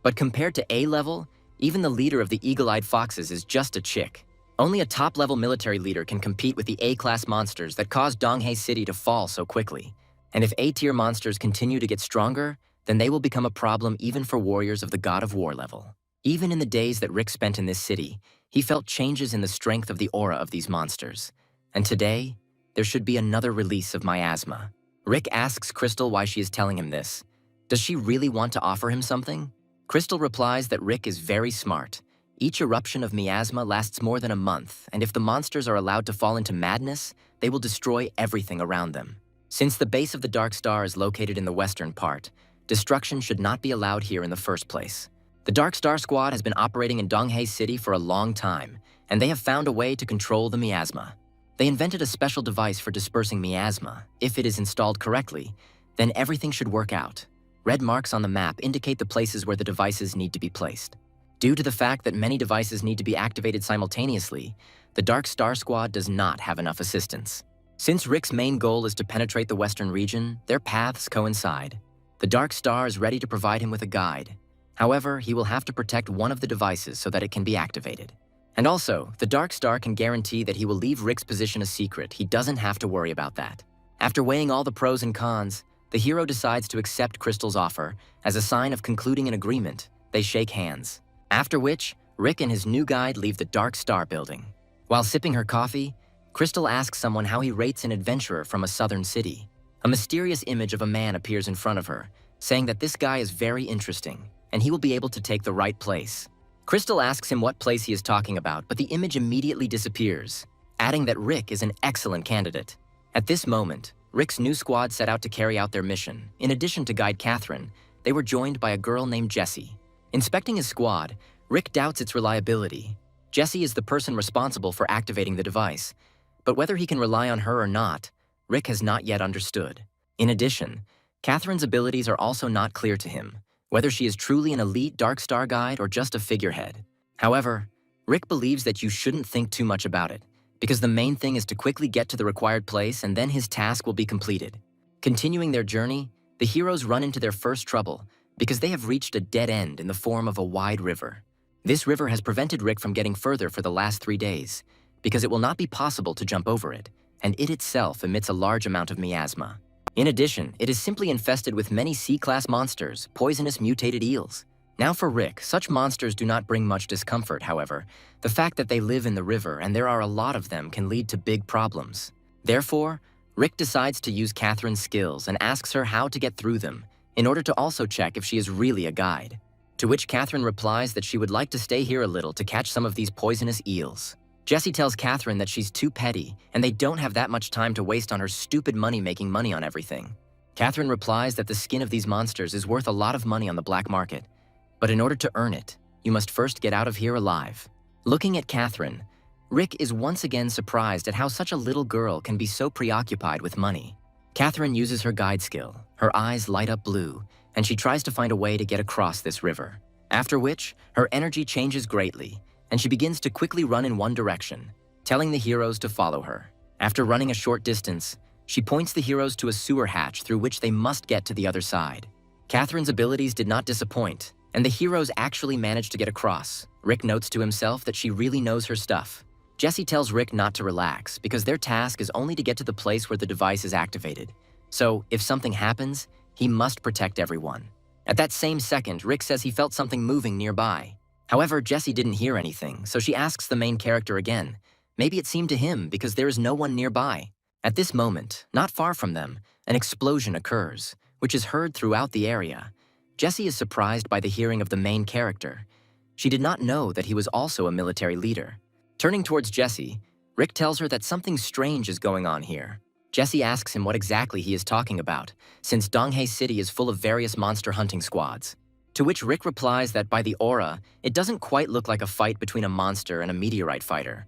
But compared to A-level, even the leader of the eagle-eyed foxes is just a chick. Only a top-level military leader can compete with the A-class monsters that caused Donghae City to fall so quickly. And if A-tier monsters continue to get stronger, then they will become a problem even for warriors of the God of War level. Even in the days that Rick spent in this city, he felt changes in the strength of the aura of these monsters. And today, there should be another release of miasma. Rick asks Crystal why she is telling him this. Does she really want to offer him something? Crystal replies that Rick is very smart. Each eruption of miasma lasts more than a month, and if the monsters are allowed to fall into madness, they will destroy everything around them. Since the base of the Dark Star is located in the western part, destruction should not be allowed here in the first place. The Dark Star Squad has been operating in Donghae City for a long time, and they have found a way to control the miasma. They invented a special device for dispersing miasma. If it is installed correctly, then everything should work out. Red marks on the map indicate the places where the devices need to be placed. Due to the fact that many devices need to be activated simultaneously, the Dark Star Squad does not have enough assistance. Since Rick's main goal is to penetrate the western region, their paths coincide. The Dark Star is ready to provide him with a guide. However, he will have to protect one of the devices so that it can be activated. And also, the Dark Star can guarantee that he will leave Rick's position a secret. He doesn't have to worry about that. After weighing all the pros and cons, the hero decides to accept Crystal's offer. As a sign of concluding an agreement, they shake hands. After which, Rick and his new guide leave the Dark Star building. While sipping her coffee, Crystal asks someone how he rates an adventurer from a southern city. A mysterious image of a man appears in front of her, saying that this guy is very interesting, and he will be able to take the right place. Crystal asks him what place he is talking about, but the image immediately disappears, adding that Rick is an excellent candidate. At this moment, Rick's new squad set out to carry out their mission. In addition to guide Catherine, they were joined by a girl named Jessie. Inspecting his squad, Rick doubts its reliability. Jessie is the person responsible for activating the device, but whether he can rely on her or not, Rick has not yet understood. In addition, Catherine's abilities are also not clear to him, whether she is truly an elite Dark Star guide or just a figurehead. However, Rick believes that you shouldn't think too much about it, because the main thing is to quickly get to the required place and then his task will be completed. Continuing their journey, the heroes run into their first trouble because they have reached a dead end in the form of a wide river. This river has prevented Rick from getting further for the last 3 days, because it will not be possible to jump over it, and it itself emits a large amount of miasma. In addition, it is simply infested with many C-class monsters, poisonous mutated eels. Now for Rick, such monsters do not bring much discomfort, however. The fact that they live in the river and there are a lot of them can lead to big problems. Therefore, Rick decides to use Catherine's skills and asks her how to get through them, in order to also check if she is really a guide. To which Catherine replies that she would like to stay here a little to catch some of these poisonous eels. Jessie tells Catherine that she's too petty and they don't have that much time to waste on her stupid making money on everything. Catherine replies that the skin of these monsters is worth a lot of money on the black market, but in order to earn it, you must first get out of here alive. Looking at Catherine, Rick is once again surprised at how such a little girl can be so preoccupied with money. Catherine uses her guide skill. Her eyes light up blue, and she tries to find a way to get across this river. After which, her energy changes greatly, and she begins to quickly run in one direction, telling the heroes to follow her. After running a short distance, she points the heroes to a sewer hatch through which they must get to the other side. Catherine's abilities did not disappoint, and the heroes actually managed to get across. Rick notes to himself that she really knows her stuff. Jessie tells Rick not to relax because their task is only to get to the place where the device is activated. So, if something happens, he must protect everyone. At that same second, Rick says he felt something moving nearby. However, Jessie didn't hear anything, so she asks the main character again. Maybe it seemed to him because there is no one nearby. At this moment, not far from them, an explosion occurs, which is heard throughout the area. Jessie is surprised by the hearing of the main character. She did not know that he was also a military leader. Turning towards Jessie, Rick tells her that something strange is going on here. Jessie asks him what exactly he is talking about, since Donghae City is full of various monster hunting squads. To which Rick replies that by the aura, it doesn't quite look like a fight between a monster and a meteorite fighter,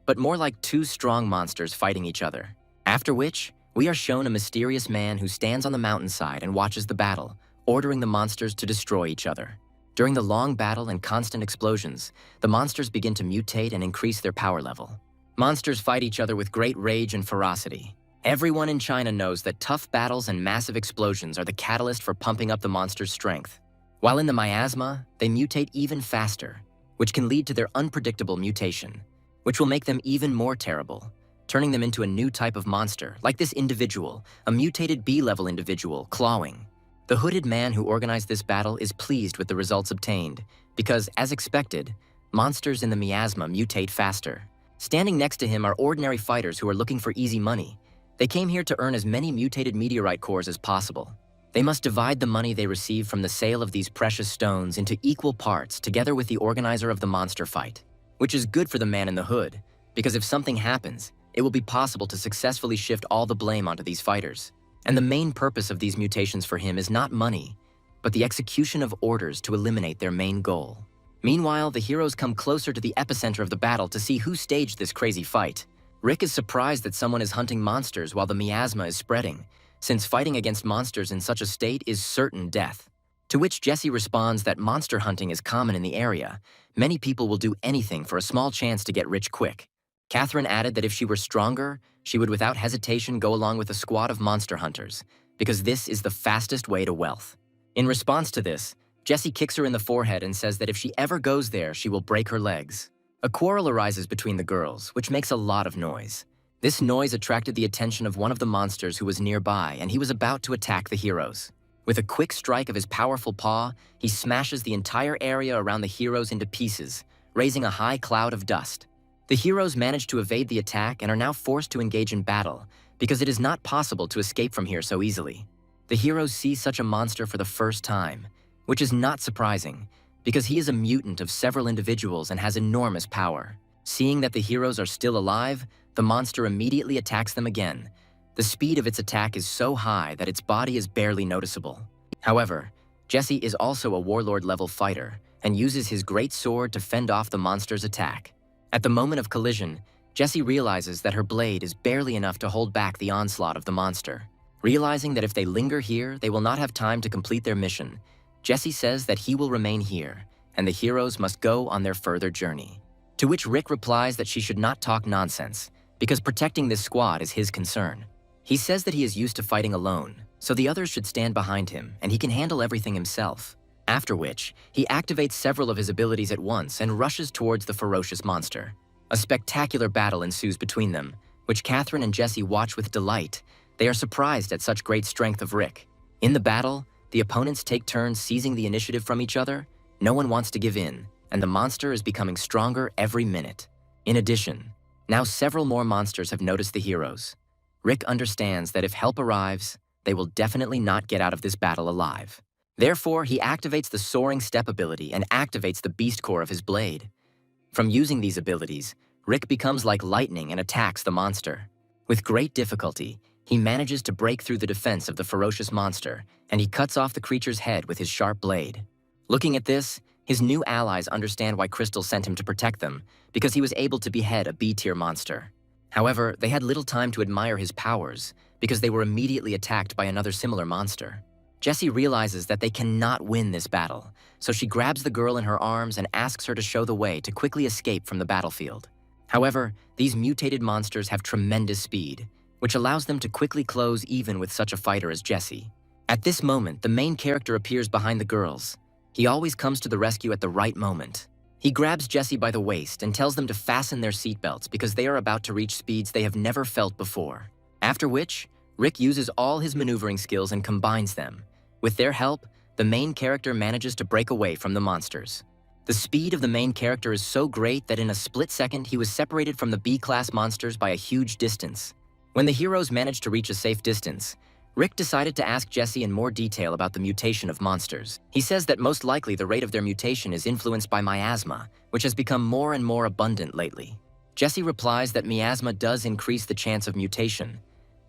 but more like two strong monsters fighting each other. After which, we are shown a mysterious man who stands on the mountainside and watches the battle, ordering the monsters to destroy each other. During the long battle and constant explosions, the monsters begin to mutate and increase their power level. Monsters fight each other with great rage and ferocity. Everyone in China knows that tough battles and massive explosions are the catalyst for pumping up the monster's strength. While in the miasma, they mutate even faster, which can lead to their unpredictable mutation, which will make them even more terrible, turning them into a new type of monster, like this individual, a mutated B-level individual, clawing. The hooded man who organized this battle is pleased with the results obtained, because, as expected, monsters in the miasma mutate faster. Standing next to him are ordinary fighters who are looking for easy money. They came here to earn as many mutated meteorite cores as possible. They must divide the money they receive from the sale of these precious stones into equal parts together with the organizer of the monster fight, which is good for the man in the hood, because if something happens, it will be possible to successfully shift all the blame onto these fighters. And the main purpose of these mutations for him is not money, but the execution of orders to eliminate their main goal. Meanwhile, the heroes come closer to the epicenter of the battle to see who staged this crazy fight. Rick is surprised that someone is hunting monsters while the miasma is spreading, since fighting against monsters in such a state is certain death. To which Jesse responds that monster hunting is common in the area. Many people will do anything for a small chance to get rich quick. Catherine added that if she were stronger, she would without hesitation go along with a squad of monster hunters, because this is the fastest way to wealth. In response to this, Jesse kicks her in the forehead and says that if she ever goes there, she will break her legs. A quarrel arises between the girls, which makes a lot of noise. This noise attracted the attention of one of the monsters who was nearby, and he was about to attack the heroes. With a quick strike of his powerful paw, he smashes the entire area around the heroes into pieces, raising a high cloud of dust. The heroes manage to evade the attack and are now forced to engage in battle, because it is not possible to escape from here so easily. The heroes see such a monster for the first time, which is not surprising, because he is a mutant of several individuals and has enormous power. Seeing that the heroes are still alive, the monster immediately attacks them again. The speed of its attack is so high that its body is barely noticeable. However, Jesse is also a warlord-level fighter and uses his great sword to fend off the monster's attack. At the moment of collision, Jesse realizes that her blade is barely enough to hold back the onslaught of the monster. Realizing that if they linger here, they will not have time to complete their mission, Jesse says that he will remain here, and the heroes must go on their further journey. To which Rick replies that she should not talk nonsense, because protecting this squad is his concern. He says that he is used to fighting alone, so the others should stand behind him, and he can handle everything himself. After which, he activates several of his abilities at once and rushes towards the ferocious monster. A spectacular battle ensues between them, which Catherine and Jesse watch with delight. They are surprised at such great strength of Rick. In the battle, the opponents take turns seizing the initiative from each other. No one wants to give in, and the monster is becoming stronger every minute. In addition, now several more monsters have noticed the heroes. Rick understands that if help arrives, they will definitely not get out of this battle alive. Therefore, he activates the Soaring Step ability and activates the Beast Core of his blade. From using these abilities, Rick becomes like lightning and attacks the monster. With great difficulty, he manages to break through the defense of the ferocious monster, and he cuts off the creature's head with his sharp blade. Looking at this, his new allies understand why Crystal sent him to protect them, because he was able to behead a B-tier monster. However, they had little time to admire his powers, because they were immediately attacked by another similar monster. Jesse realizes that they cannot win this battle, so she grabs the girl in her arms and asks her to show the way to quickly escape from the battlefield. However, these mutated monsters have tremendous speed, which allows them to quickly close even with such a fighter as Jesse. At this moment, the main character appears behind the girls. He always comes to the rescue at the right moment. He grabs Jesse by the waist and tells them to fasten their seatbelts because they are about to reach speeds they have never felt before. After which, Rick uses all his maneuvering skills and combines them. With their help, the main character manages to break away from the monsters. The speed of the main character is so great that in a split second he was separated from the B-class monsters by a huge distance. When the heroes managed to reach a safe distance, Rick decided to ask Jesse in more detail about the mutation of monsters. He says that most likely the rate of their mutation is influenced by miasma, which has become more and more abundant lately. Jesse replies that miasma does increase the chance of mutation,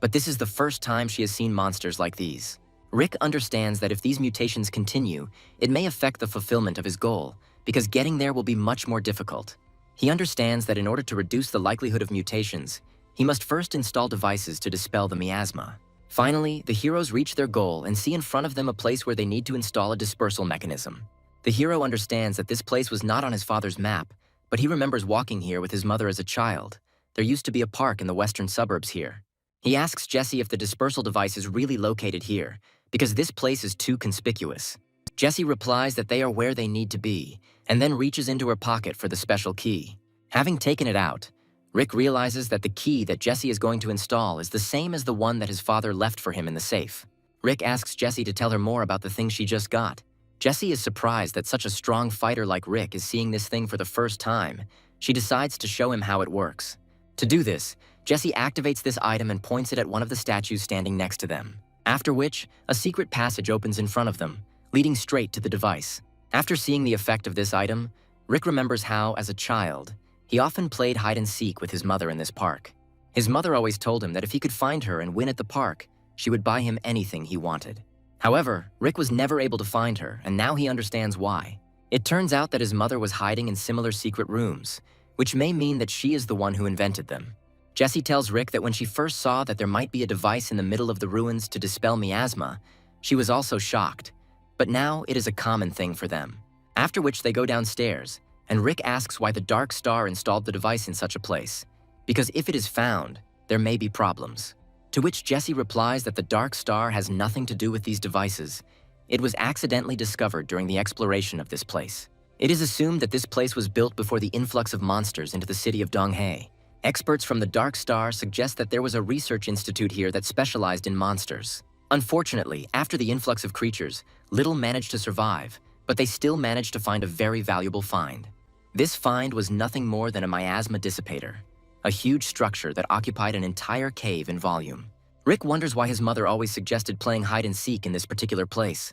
but this is the first time she has seen monsters like these. Rick understands that if these mutations continue, it may affect the fulfillment of his goal, because getting there will be much more difficult. He understands that in order to reduce the likelihood of mutations, he must first install devices to dispel the miasma. Finally, the heroes reach their goal and see in front of them a place where they need to install a dispersal mechanism. The hero understands that this place was not on his father's map, but he remembers walking here with his mother as a child. There used to be a park in the western suburbs here. He asks Jesse if the dispersal device is really located here, because this place is too conspicuous. Jesse replies that they are where they need to be, and then reaches into her pocket for the special key. Having taken it out, Rick realizes that the key that Jesse is going to install is the same as the one that his father left for him in the safe. Rick asks Jesse to tell her more about the thing she just got. Jesse is surprised that such a strong fighter like Rick is seeing this thing for the first time. She decides to show him how it works. To do this, Jesse activates this item and points it at one of the statues standing next to them. After which, a secret passage opens in front of them, leading straight to the device. After seeing the effect of this item, Rick remembers how, as a child, he often played hide-and-seek with his mother in this park. His mother always told him that if he could find her and win at the park, she would buy him anything he wanted. However, Rick was never able to find her, and now he understands why. It turns out that his mother was hiding in similar secret rooms, which may mean that she is the one who invented them. Jessie tells Rick that when she first saw that there might be a device in the middle of the ruins to dispel miasma, she was also shocked. But now it is a common thing for them. After which they go downstairs, and Rick asks why the Dark Star installed the device in such a place. Because if it is found, there may be problems. To which Jessie replies that the Dark Star has nothing to do with these devices. It was accidentally discovered during the exploration of this place. It is assumed that this place was built before the influx of monsters into the city of Donghae. Experts from the Dark Star suggest that there was a research institute here that specialized in monsters. Unfortunately, after the influx of creatures, little managed to survive, but they still managed to find a very valuable find. This find was nothing more than a miasma dissipator, a huge structure that occupied an entire cave in volume. Rick wonders why his mother always suggested playing hide-and-seek in this particular place.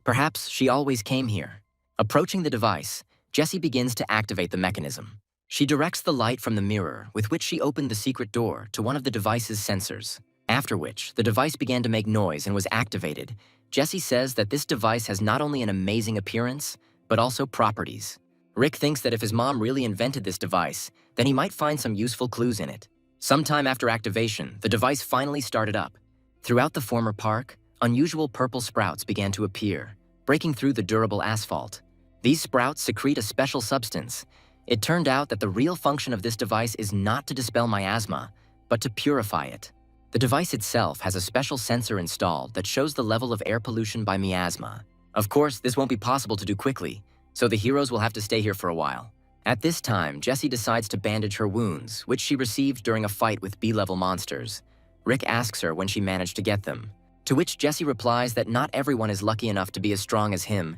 Perhaps she always came here. Approaching the device, Jessie begins to activate the mechanism. She directs the light from the mirror with which she opened the secret door to one of the device's sensors. After which, the device began to make noise and was activated. Jessie says that this device has not only an amazing appearance, but also properties. Rick thinks that if his mom really invented this device, then he might find some useful clues in it. Sometime after activation, the device finally started up. Throughout the former park, unusual purple sprouts began to appear, breaking through the durable asphalt. These sprouts secrete a special substance. It turned out that the real function of this device is not to dispel miasma, but to purify it. The device itself has a special sensor installed that shows the level of air pollution by miasma. Of course, this won't be possible to do quickly, so the heroes will have to stay here for a while. At this time, Jessie decides to bandage her wounds, which she received during a fight with B-level monsters. Rick asks her when she managed to get them, to which Jessie replies that not everyone is lucky enough to be as strong as him.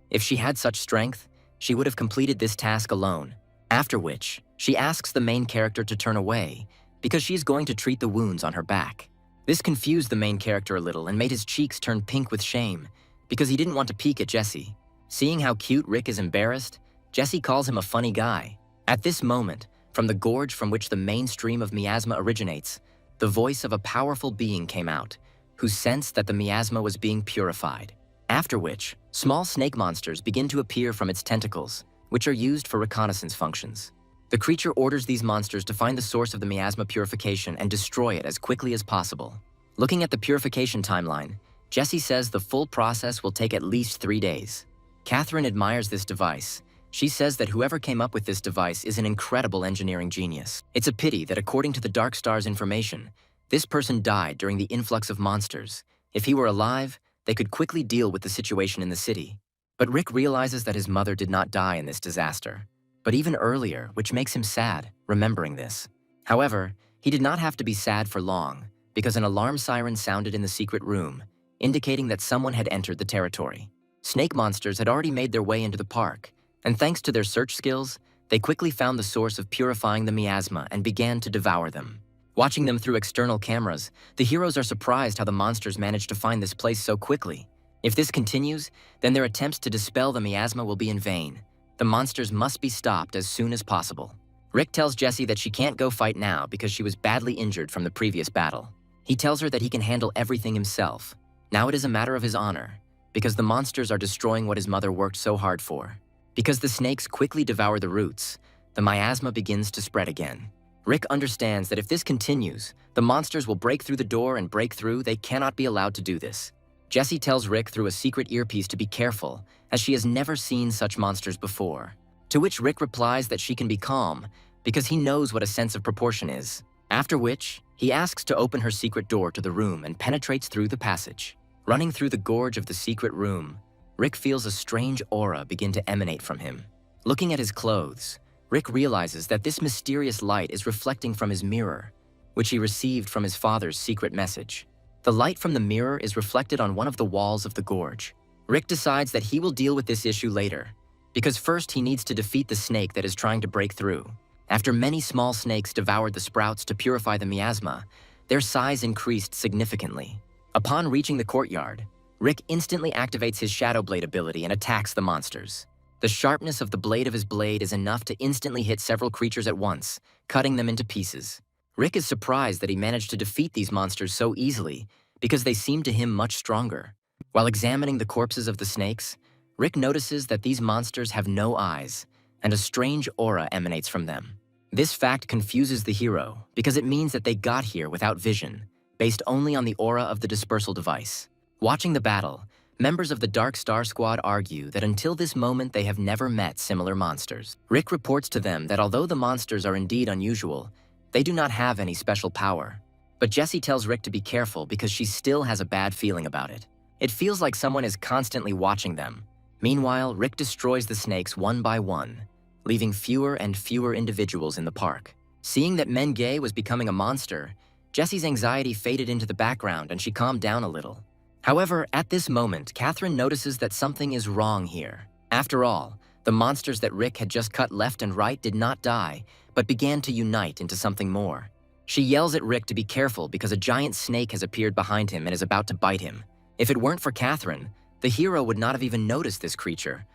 If she had such strength, she would have completed this task alone. After which, she asks the main character to turn away because she is going to treat the wounds on her back. This confused the main character a little and made his cheeks turn pink with shame because he didn't want to peek at Jessie. Seeing how cute Rick is embarrassed, Jessie calls him a funny guy. At this moment, from the gorge from which the main stream of miasma originates, the voice of a powerful being came out, who sensed that the miasma was being purified. After which, small snake monsters begin to appear from its tentacles, which are used for reconnaissance functions. The creature orders these monsters to find the source of the miasma purification and destroy it as quickly as possible. Looking at the purification timeline, Jessie says the full process will take at least 3 days. Catherine admires this device. She says that whoever came up with this device is an incredible engineering genius. It's a pity that according to the Dark Star's information, this person died during the influx of monsters. If he were alive, they could quickly deal with the situation in the city. But Rick realizes that his mother did not die in this disaster, but even earlier, which makes him sad, remembering this. However, he did not have to be sad for long, because an alarm siren sounded in the secret room, indicating that someone had entered the territory. Snake monsters had already made their way into the park, and thanks to their search skills, they quickly found the source of purifying the miasma and began to devour them. Watching them through external cameras, the heroes are surprised how the monsters managed to find this place so quickly. If this continues, then their attempts to dispel the miasma will be in vain. The monsters must be stopped as soon as possible. Rick tells Jessie that she can't go fight now because she was badly injured from the previous battle. He tells her that he can handle everything himself. Now it is a matter of his honor, because the monsters are destroying what his mother worked so hard for. Because the snakes quickly devour the roots, the miasma begins to spread again. Rick understands that if this continues, the monsters will break through the door and break through. They cannot be allowed to do this. Jessie tells Rick through a secret earpiece to be careful, as she has never seen such monsters before. To which Rick replies that she can be calm, because he knows what a sense of proportion is. After which, he asks to open her secret door to the room and penetrates through the passage. Running through the gorge of the secret room, Rick feels a strange aura begin to emanate from him. Looking at his clothes, Rick realizes that this mysterious light is reflecting from his mirror, which he received from his father's secret message. The light from the mirror is reflected on one of the walls of the gorge. Rick decides that he will deal with this issue later, because first he needs to defeat the snake that is trying to break through. After many small snakes devoured the sprouts to purify the miasma, their size increased significantly. Upon reaching the courtyard, Rick instantly activates his Shadow Blade ability and attacks the monsters. The sharpness of the blade of his blade is enough to instantly hit several creatures at once, cutting them into pieces. Rick is surprised that he managed to defeat these monsters so easily because they seem to him much stronger. While examining the corpses of the snakes, Rick notices that these monsters have no eyes, and a strange aura emanates from them. This fact confuses the hero because it means that they got here without vision, based only on the aura of the dispersal device. Watching the battle, members of the Dark Star Squad argue that until this moment they have never met similar monsters. Rick reports to them that although the monsters are indeed unusual, they do not have any special power. But Jessie tells Rick to be careful because she still has a bad feeling about it. It feels like someone is constantly watching them. Meanwhile, Rick destroys the snakes one by one, leaving fewer and fewer individuals in the park. Seeing that Menge was becoming a monster, Jessie's anxiety faded into the background and she calmed down a little. However, at this moment, Catherine notices that something is wrong here. After all, the monsters that Rick had just cut left and right did not die, but began to unite into something more. She yells at Rick to be careful because a giant snake has appeared behind him and is about to bite him. If it weren't for Catherine, the hero would not have even noticed this creature.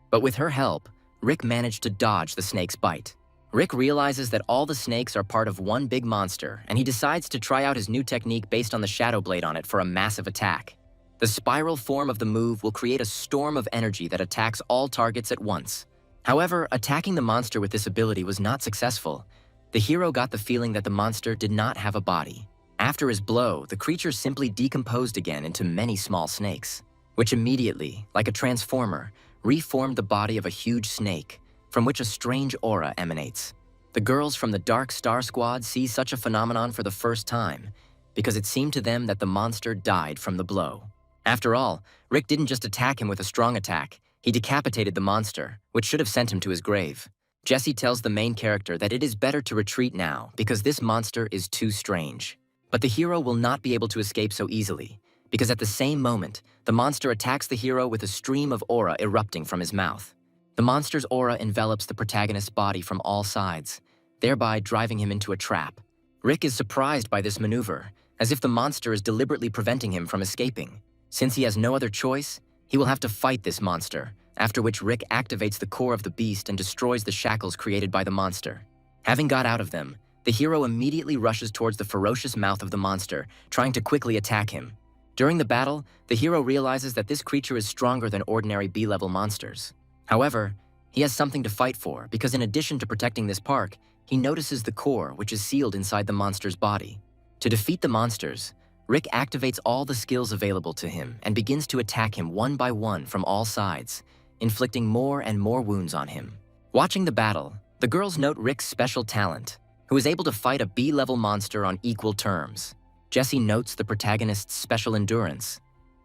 But with her help, Rick managed to dodge the snake's bite. Rick realizes that all the snakes are part of one big monster, and he decides to try out his new technique based on the Shadow Blade on it for a massive attack. The spiral form of the move will create a storm of energy that attacks all targets at once. However, attacking the monster with this ability was not successful. The hero got the feeling that the monster did not have a body. After his blow, the creature simply decomposed again into many small snakes, which immediately, like a transformer, reformed the body of a huge snake, from which a strange aura emanates. The girls from the Dark Star Squad see such a phenomenon for the first time, because it seemed to them that the monster died from the blow. After all, Rick didn't just attack him with a strong attack, he decapitated the monster, which should have sent him to his grave. Jessie tells the main character that it is better to retreat now because this monster is too strange. But the hero will not be able to escape so easily, because at the same moment, the monster attacks the hero with a stream of aura erupting from his mouth. The monster's aura envelops the protagonist's body from all sides, thereby driving him into a trap. Rick is surprised by this maneuver, as if the monster is deliberately preventing him from escaping. Since he has no other choice, he will have to fight this monster, after which Rick activates the core of the beast and destroys the shackles created by the monster. Having got out of them, the hero immediately rushes towards the ferocious mouth of the monster, trying to quickly attack him. During the battle, the hero realizes that this creature is stronger than ordinary B-level monsters. However, he has something to fight for because in addition to protecting this park, he notices the core which is sealed inside the monster's body. To defeat the monsters, Rick activates all the skills available to him and begins to attack him one by one from all sides, inflicting more and more wounds on him. Watching the battle, the girls note Rick's special talent, who is able to fight a B-level monster on equal terms. Jessie notes the protagonist's special endurance.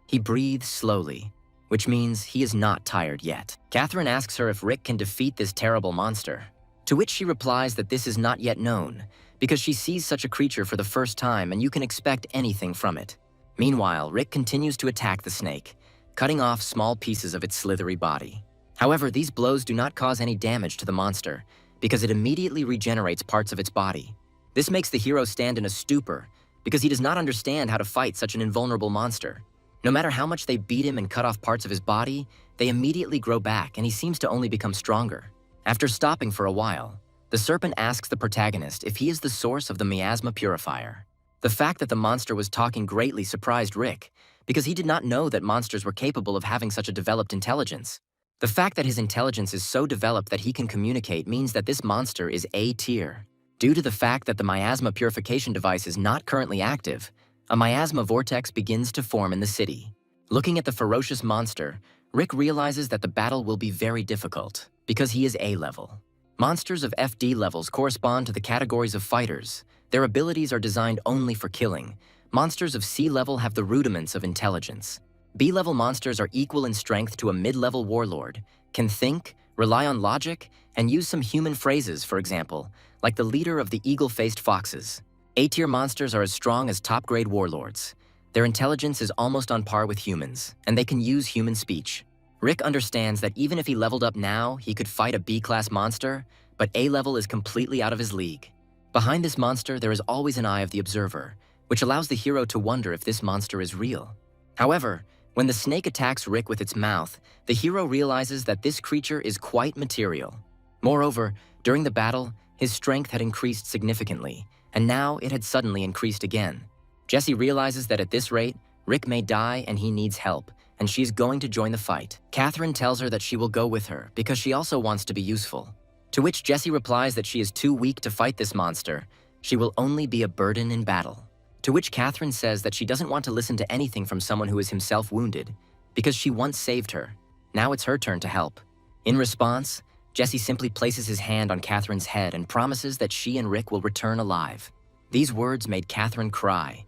He breathes slowly, which means he is not tired yet. Catherine asks her if Rick can defeat this terrible monster, to which she replies that this is not yet known, because she sees such a creature for the first time and you can expect anything from it. Meanwhile, Rick continues to attack the snake, cutting off small pieces of its slithery body. However, these blows do not cause any damage to the monster, because it immediately regenerates parts of its body. This makes the hero stand in a stupor, because he does not understand how to fight such an invulnerable monster. No matter how much they beat him and cut off parts of his body, they immediately grow back and he seems to only become stronger. After stopping for a while, the serpent asks the protagonist if he is the source of the miasma purifier. The fact that the monster was talking greatly surprised Rick, because he did not know that monsters were capable of having such a developed intelligence. The fact that his intelligence is so developed that he can communicate means that this monster is A tier. Due to the fact that the miasma purification device is not currently active, a miasma vortex begins to form in the city. Looking at the ferocious monster, Rick realizes that the battle will be very difficult, because he is A level. Monsters of FD levels correspond to the categories of fighters. Their abilities are designed only for killing. Monsters of C level have the rudiments of intelligence. B-level monsters are equal in strength to a mid-level warlord, can think, rely on logic, and use some human phrases, for example, like the leader of the eagle-faced foxes. A-tier monsters are as strong as top-grade warlords. Their intelligence is almost on par with humans, and they can use human speech. Rick understands that even if he leveled up now, he could fight a B-class monster, but A-level is completely out of his league. Behind this monster, there is always an eye of the observer, which allows the hero to wonder if this monster is real. However, when the snake attacks Rick with its mouth, the hero realizes that this creature is quite material. Moreover, during the battle, his strength had increased significantly, and now it had suddenly increased again. Jesse realizes that at this rate, Rick may die and he needs help, and she's going to join the fight. Catherine tells her that she will go with her because she also wants to be useful. To which Jesse replies that she is too weak to fight this monster. She will only be a burden in battle. To which Catherine says that she doesn't want to listen to anything from someone who is himself wounded, because she once saved her. Now it's her turn to help. In response, Jesse simply places his hand on Catherine's head and promises that she and Rick will return alive. These words made Catherine cry.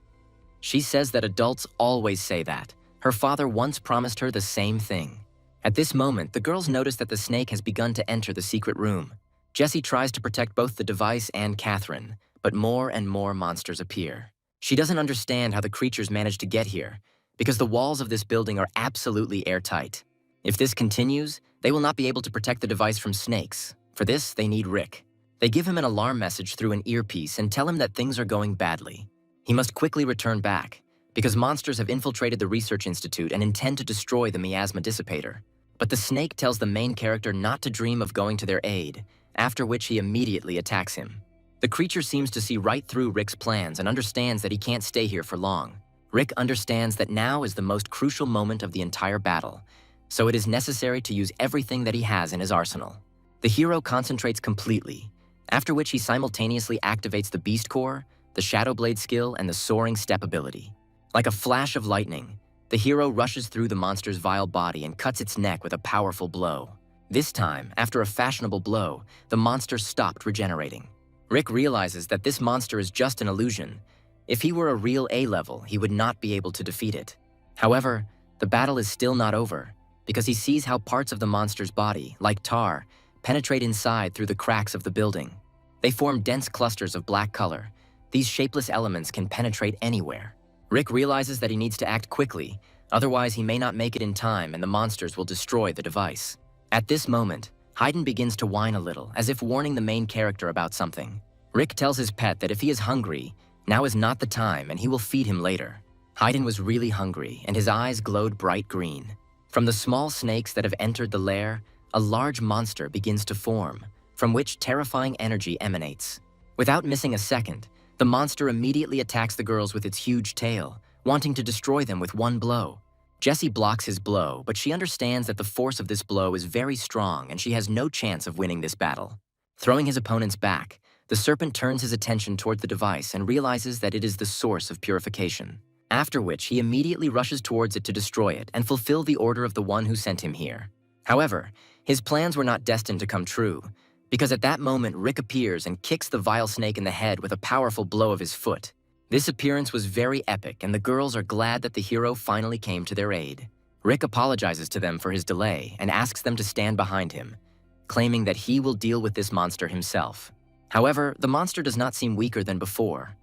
She says that adults always say that. Her father once promised her the same thing. At this moment, the girls notice that the snake has begun to enter the secret room. Jesse tries to protect both the device and Catherine, but more and more monsters appear. She doesn't understand how the creatures managed to get here, because the walls of this building are absolutely airtight. If this continues, they will not be able to protect the device from snakes. For this, they need Rick. They give him an alarm message through an earpiece and tell him that things are going badly. He must quickly return back, because monsters have infiltrated the research institute and intend to destroy the miasma dissipator. But the snake tells the main character not to dream of going to their aid, after which he immediately attacks him. The creature seems to see right through Rick's plans and understands that he can't stay here for long. Rick understands that now is the most crucial moment of the entire battle, so it is necessary to use everything that he has in his arsenal. The hero concentrates completely, after which he simultaneously activates the Beast Core, the Shadow Blade skill, and the Soaring Step ability. Like a flash of lightning, the hero rushes through the monster's vile body and cuts its neck with a powerful blow. This time, after a fashionable blow, the monster stopped regenerating. Rick realizes that this monster is just an illusion. If he were a real A-level, he would not be able to defeat it. However, the battle is still not over, because he sees how parts of the monster's body, like tar, penetrate inside through the cracks of the building. They form dense clusters of black color. These shapeless elements can penetrate anywhere. Rick realizes that he needs to act quickly, otherwise he may not make it in time and the monsters will destroy the device. At this moment, Hayden begins to whine a little, as if warning the main character about something. Rick tells his pet that if he is hungry, now is not the time and he will feed him later. Hayden was really hungry and his eyes glowed bright green. From the small snakes that have entered the lair, a large monster begins to form, from which terrifying energy emanates. Without missing a second, the monster immediately attacks the girls with its huge tail, wanting to destroy them with one blow. Jessie blocks his blow, but she understands that the force of this blow is very strong and she has no chance of winning this battle. Throwing his opponents back, the serpent turns his attention toward the device and realizes that it is the source of purification. After which, he immediately rushes towards it to destroy it and fulfill the order of the one who sent him here. However, his plans were not destined to come true, because at that moment Rick appears and kicks the vile snake in the head with a powerful blow of his foot. This appearance was very epic, and the girls are glad that the hero finally came to their aid. Rick apologizes to them for his delay and asks them to stand behind him, claiming that he will deal with this monster himself. However, the monster does not seem weaker than before.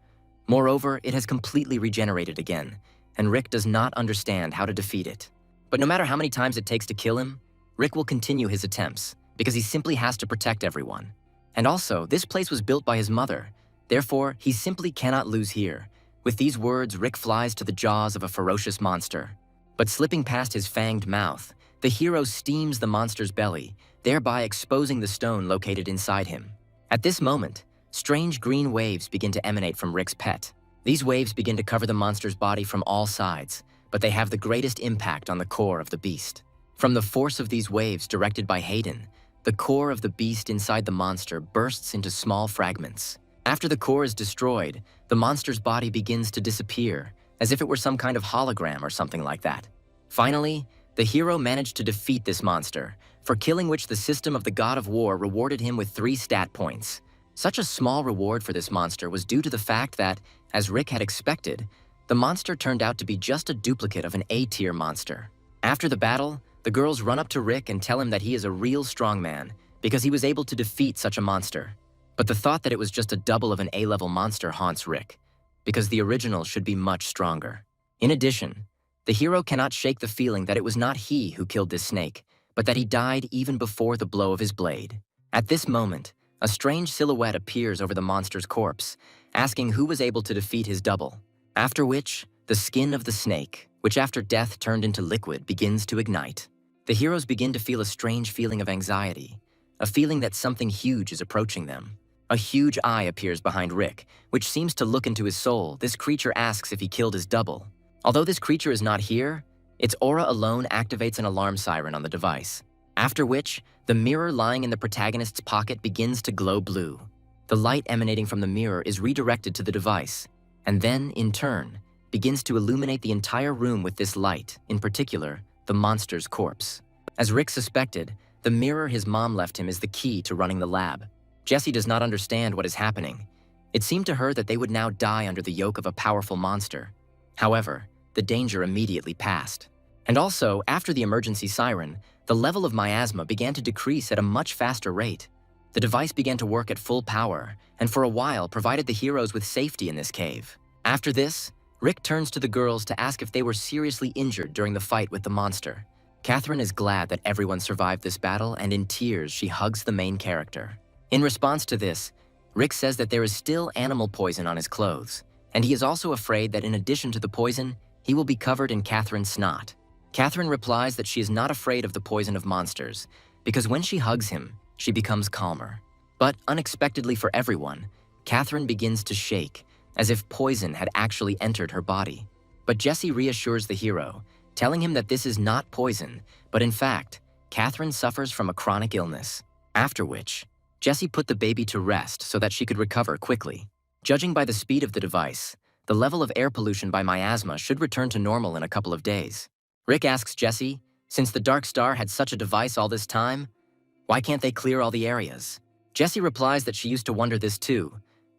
Moreover, it has completely regenerated again, and Rick does not understand how to defeat it. But no matter how many times it takes to kill him, Rick will continue his attempts, because he simply has to protect everyone. And also, this place was built by his mother. Therefore, he simply cannot lose here. With these words, Rick flies to the jaws of a ferocious monster. But slipping past his fanged mouth, the hero steams the monster's belly, thereby exposing the stone located inside him. At this moment, strange green waves begin to emanate from Rick's pet. These waves begin to cover the monster's body from all sides, but they have the greatest impact on the core of the beast. From the force of these waves directed by Hayden, the core of the beast inside the monster bursts into small fragments. After the core is destroyed, the monster's body begins to disappear, as if it were some kind of hologram or something like that. Finally, the hero managed to defeat this monster, for killing which the system of the God of War rewarded him with 3 stat points. Such a small reward for this monster was due to the fact that, as Rick had expected, the monster turned out to be just a duplicate of an A-tier monster. After the battle, the girls run up to Rick and tell him that he is a real strongman, because he was able to defeat such a monster. But the thought that it was just a double of an A-level monster haunts Rick, because the original should be much stronger. In addition, the hero cannot shake the feeling that it was not he who killed this snake, but that he died even before the blow of his blade. At this moment, a strange silhouette appears over the monster's corpse, asking who was able to defeat his double. After which, the skin of the snake, which after death turned into liquid, begins to ignite. The heroes begin to feel a strange feeling of anxiety, a feeling that something huge is approaching them. A huge eye appears behind Rick, which seems to look into his soul. This creature asks if he killed his double. Although this creature is not here, its aura alone activates an alarm siren on the device. After which, the mirror lying in the protagonist's pocket begins to glow blue. The light emanating from the mirror is redirected to the device, and then, in turn, begins to illuminate the entire room with this light, in particular, the monster's corpse. As Rick suspected, the mirror his mom left him is the key to running the lab. Jessie does not understand what is happening. It seemed to her that they would now die under the yoke of a powerful monster. However, the danger immediately passed. And also, after the emergency siren, the level of miasma began to decrease at a much faster rate. The device began to work at full power, and for a while provided the heroes with safety in this cave. After this, Rick turns to the girls to ask if they were seriously injured during the fight with the monster. Catherine is glad that everyone survived this battle, and in tears she hugs the main character. In response to this, Rick says that there is still animal poison on his clothes, and he is also afraid that in addition to the poison, he will be covered in Catherine's snot. Catherine replies that she is not afraid of the poison of monsters, because when she hugs him, she becomes calmer. But unexpectedly for everyone, Catherine begins to shake, as if poison had actually entered her body. But Jessie reassures the hero, telling him that this is not poison, but in fact, Catherine suffers from a chronic illness. After which, Jessie put the baby to rest so that she could recover quickly. Judging by the speed of the device, the level of air pollution by miasma should return to normal in a couple of days. Rick asks Jessie, since the Dark Star had such a device all this time, why can't they clear all the areas? Jessie replies that she used to wonder this too,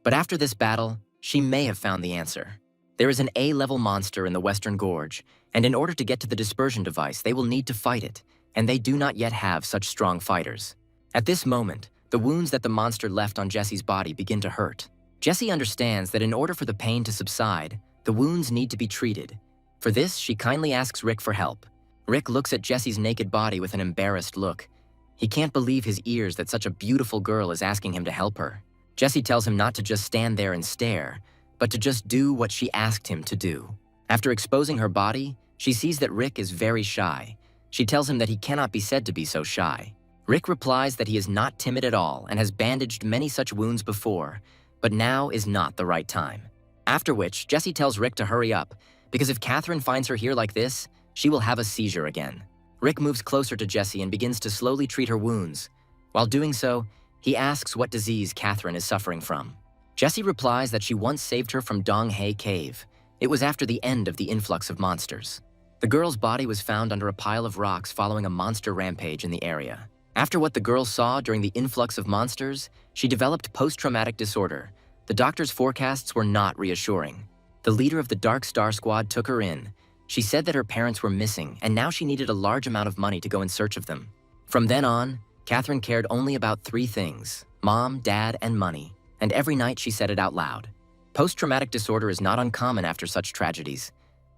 but after this battle, she may have found the answer. There is an A-level monster in the Western Gorge, and in order to get to the dispersion device, they will need to fight it, and they do not yet have such strong fighters. At this moment, the wounds that the monster left on Jessie's body begin to hurt. Jessie understands that in order for the pain to subside, the wounds need to be treated. For this, she kindly asks Rick for help. Rick looks at Jessie's naked body with an embarrassed look. He can't believe his ears that such a beautiful girl is asking him to help her. Jessie tells him not to just stand there and stare, but to just do what she asked him to do. After exposing her body, she sees that Rick is very shy. She tells him that he cannot be said to be so shy. Rick replies that he is not timid at all and has bandaged many such wounds before, but now is not the right time. After which, Jessie tells Rick to hurry up, because if Catherine finds her here like this, she will have a seizure again. Rick moves closer to Jessie and begins to slowly treat her wounds. While doing so, he asks what disease Catherine is suffering from. Jessie replies that she once saved her from Dong-hae Cave. It was after the end of the influx of monsters. The girl's body was found under a pile of rocks following a monster rampage in the area. After what the girl saw during the influx of monsters, she developed post-traumatic disorder. The doctor's forecasts were not reassuring. The leader of the Dark Star Squad took her in. She said that her parents were missing, and now she needed a large amount of money to go in search of them. From then on, Catherine cared only about 3 things: mom, dad, and money, and every night she said it out loud. Post-traumatic disorder is not uncommon after such tragedies.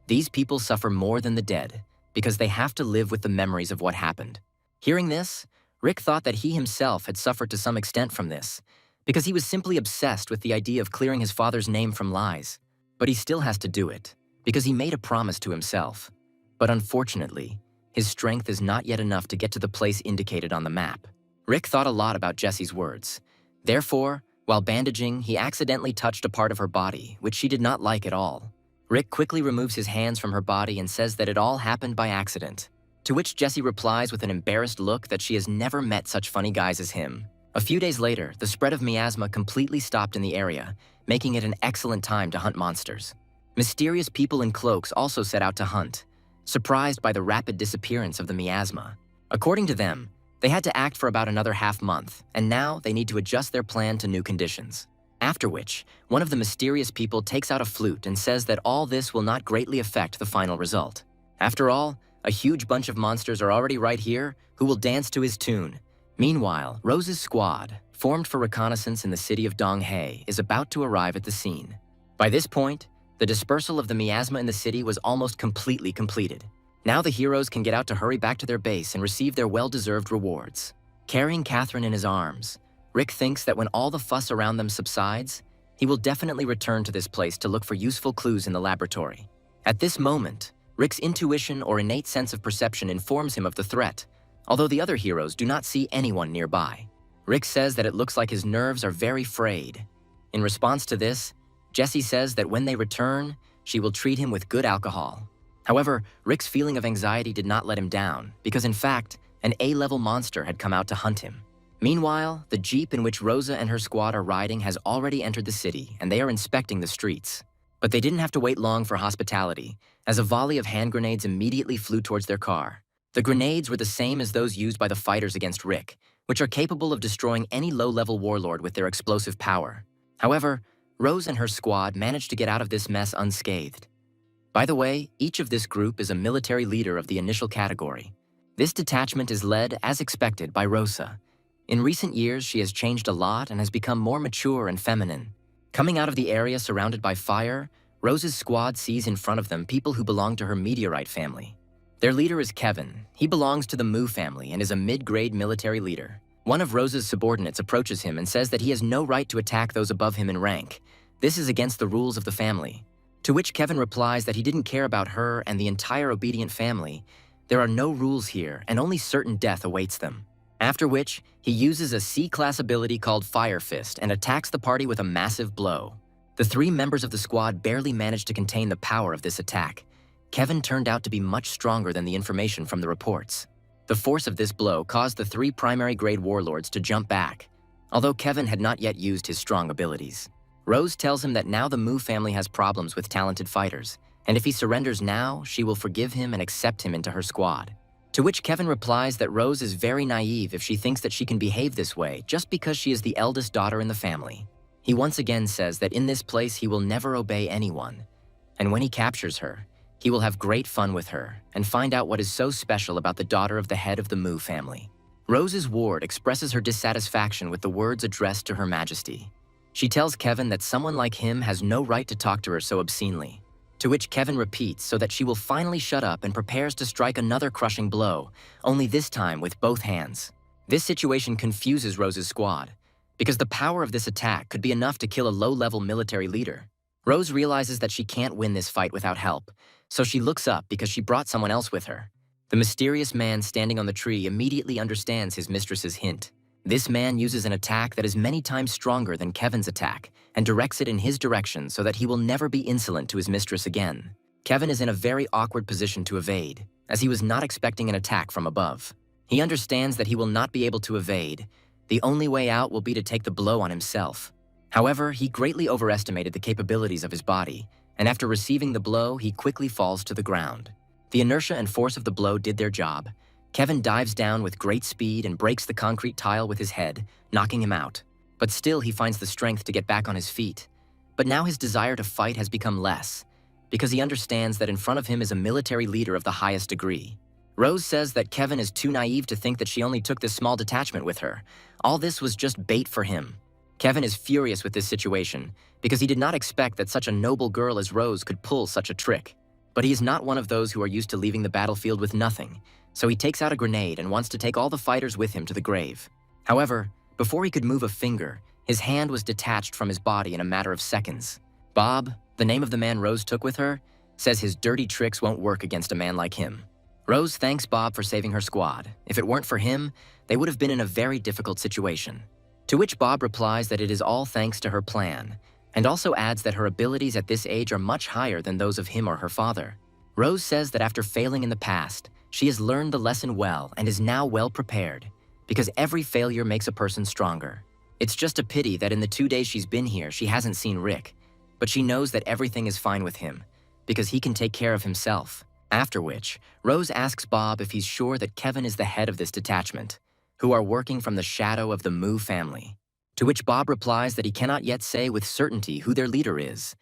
These people suffer more than the dead, because they have to live with the memories of what happened. Hearing this, Rick thought that he himself had suffered to some extent from this, because he was simply obsessed with the idea of clearing his father's name from lies. But he still has to do it, because he made a promise to himself. But unfortunately, his strength is not yet enough to get to the place indicated on the map. Rick thought a lot about Jessie's words. Therefore, while bandaging, he accidentally touched a part of her body, which she did not like at all. Rick quickly removes his hands from her body and says that it all happened by accident. To which Jessie replies with an embarrassed look that she has never met such funny guys as him. A few days later, the spread of miasma completely stopped in the area, making it an excellent time to hunt monsters. Mysterious people in cloaks also set out to hunt, surprised by the rapid disappearance of the miasma. According to them, they had to act for about another half-month, and now they need to adjust their plan to new conditions. After which, one of the mysterious people takes out a flute and says that all this will not greatly affect the final result. After all, a huge bunch of monsters are already right here who will dance to his tune. Meanwhile, Rose's squad, formed for reconnaissance in the city of Dong-hae, is about to arrive at the scene. By this point, the dispersal of the miasma in the city was almost completely completed. Now the heroes can get out to hurry back to their base and receive their well-deserved rewards. Carrying Catherine in his arms, Rick thinks that when all the fuss around them subsides, he he will definitely return to this place to look for useful clues in the laboratory. At this moment, Rick's intuition or innate sense of perception informs him of the threat, although the other heroes do not see anyone nearby. Rick says that it looks like his nerves are very frayed. In response to this, Jessie says that when they return, she will treat him with good alcohol. However, Rick's feeling of anxiety did not let him down, because in fact, an A-level monster had come out to hunt him. Meanwhile, the jeep in which Rosa and her squad are riding has already entered the city, and they are inspecting the streets. But they didn't have to wait long for hospitality, as a volley of hand grenades immediately flew towards their car. The grenades were the same as those used by the fighters against Rick, which are capable of destroying any low-level warlord with their explosive power. However, Rose and her squad managed to get out of this mess unscathed. By the way, each of this group is a military leader of the initial category. This detachment is led, as expected, by Rosa. In recent years, she has changed a lot and has become more mature and feminine. Coming out of the area surrounded by fire, Rose's squad sees in front of them people who belong to her meteorite family. Their leader is Kevin. He belongs to the Mu family and is a mid-grade military leader. One of Rose's subordinates approaches him and says that he has no right to attack those above him in rank. This is against the rules of the family. To which Kevin replies that he didn't care about her and the entire obedient family. There are no rules here, and only certain death awaits them. After which, he uses a C-class ability called Fire Fist and attacks the party with a massive blow. The 3 members of the squad barely managed to contain the power of this attack. Kevin turned out to be much stronger than the information from the reports. The force of this blow caused the 3 primary grade warlords to jump back, although Kevin had not yet used his strong abilities. Rose tells him that now the Mu family has problems with talented fighters, and if he surrenders now, she will forgive him and accept him into her squad. To which Kevin replies that Rose is very naive if she thinks that she can behave this way just because she is the eldest daughter in the family. He once again says that in this place he will never obey anyone, and when he captures her, he will have great fun with her and find out what is so special about the daughter of the head of the Mu family. Rose's ward expresses her dissatisfaction with the words addressed to Her Majesty. She tells Kevin that someone like him has no right to talk to her so obscenely, to which Kevin repeats so that she will finally shut up and prepares to strike another crushing blow, only this time with both hands. This situation confuses Rose's squad, because the power of this attack could be enough to kill a low-level military leader. Rose realizes that she can't win this fight without help, so she looks up because she brought someone else with her. The mysterious man standing on the tree immediately understands his mistress's hint. This man uses an attack that is many times stronger than Kevin's attack and directs it in his direction so that he will never be insolent to his mistress again. Kevin is in a very awkward position to evade, as he was not expecting an attack from above. He understands that he will not be able to evade. The only way out will be to take the blow on himself. However, he greatly overestimated the capabilities of his body, and after receiving the blow, he quickly falls to the ground. The inertia and force of the blow did their job. Kevin dives down with great speed and breaks the concrete tile with his head, knocking him out. But still, he finds the strength to get back on his feet. But now his desire to fight has become less, because he understands that in front of him is a military leader of the highest degree. Rose says that Kevin is too naive to think that she only took this small detachment with her. All this was just bait for him. Kevin is furious with this situation, because he did not expect that such a noble girl as Rose could pull such a trick. But he is not one of those who are used to leaving the battlefield with nothing, so he takes out a grenade and wants to take all the fighters with him to the grave. However, before he could move a finger, his hand was detached from his body in a matter of seconds. Bob, the name of the man Rose took with her, says his dirty tricks won't work against a man like him. Rose thanks Bob for saving her squad. If it weren't for him, they would have been in a very difficult situation. To which Bob replies that it is all thanks to her plan, and also adds that her abilities at this age are much higher than those of him or her father. Rose says that after failing in the past, she has learned the lesson well and is now well prepared, because every failure makes a person stronger. It's just a pity that in the 2 days she's been here, she hasn't seen Rick, but she knows that everything is fine with him, because he can take care of himself. After which, Rose asks Bob if he's sure that Kevin is the head of this detachment, who are working from the shadow of the Mu family. To which Bob replies that he cannot yet say with certainty who their leader is.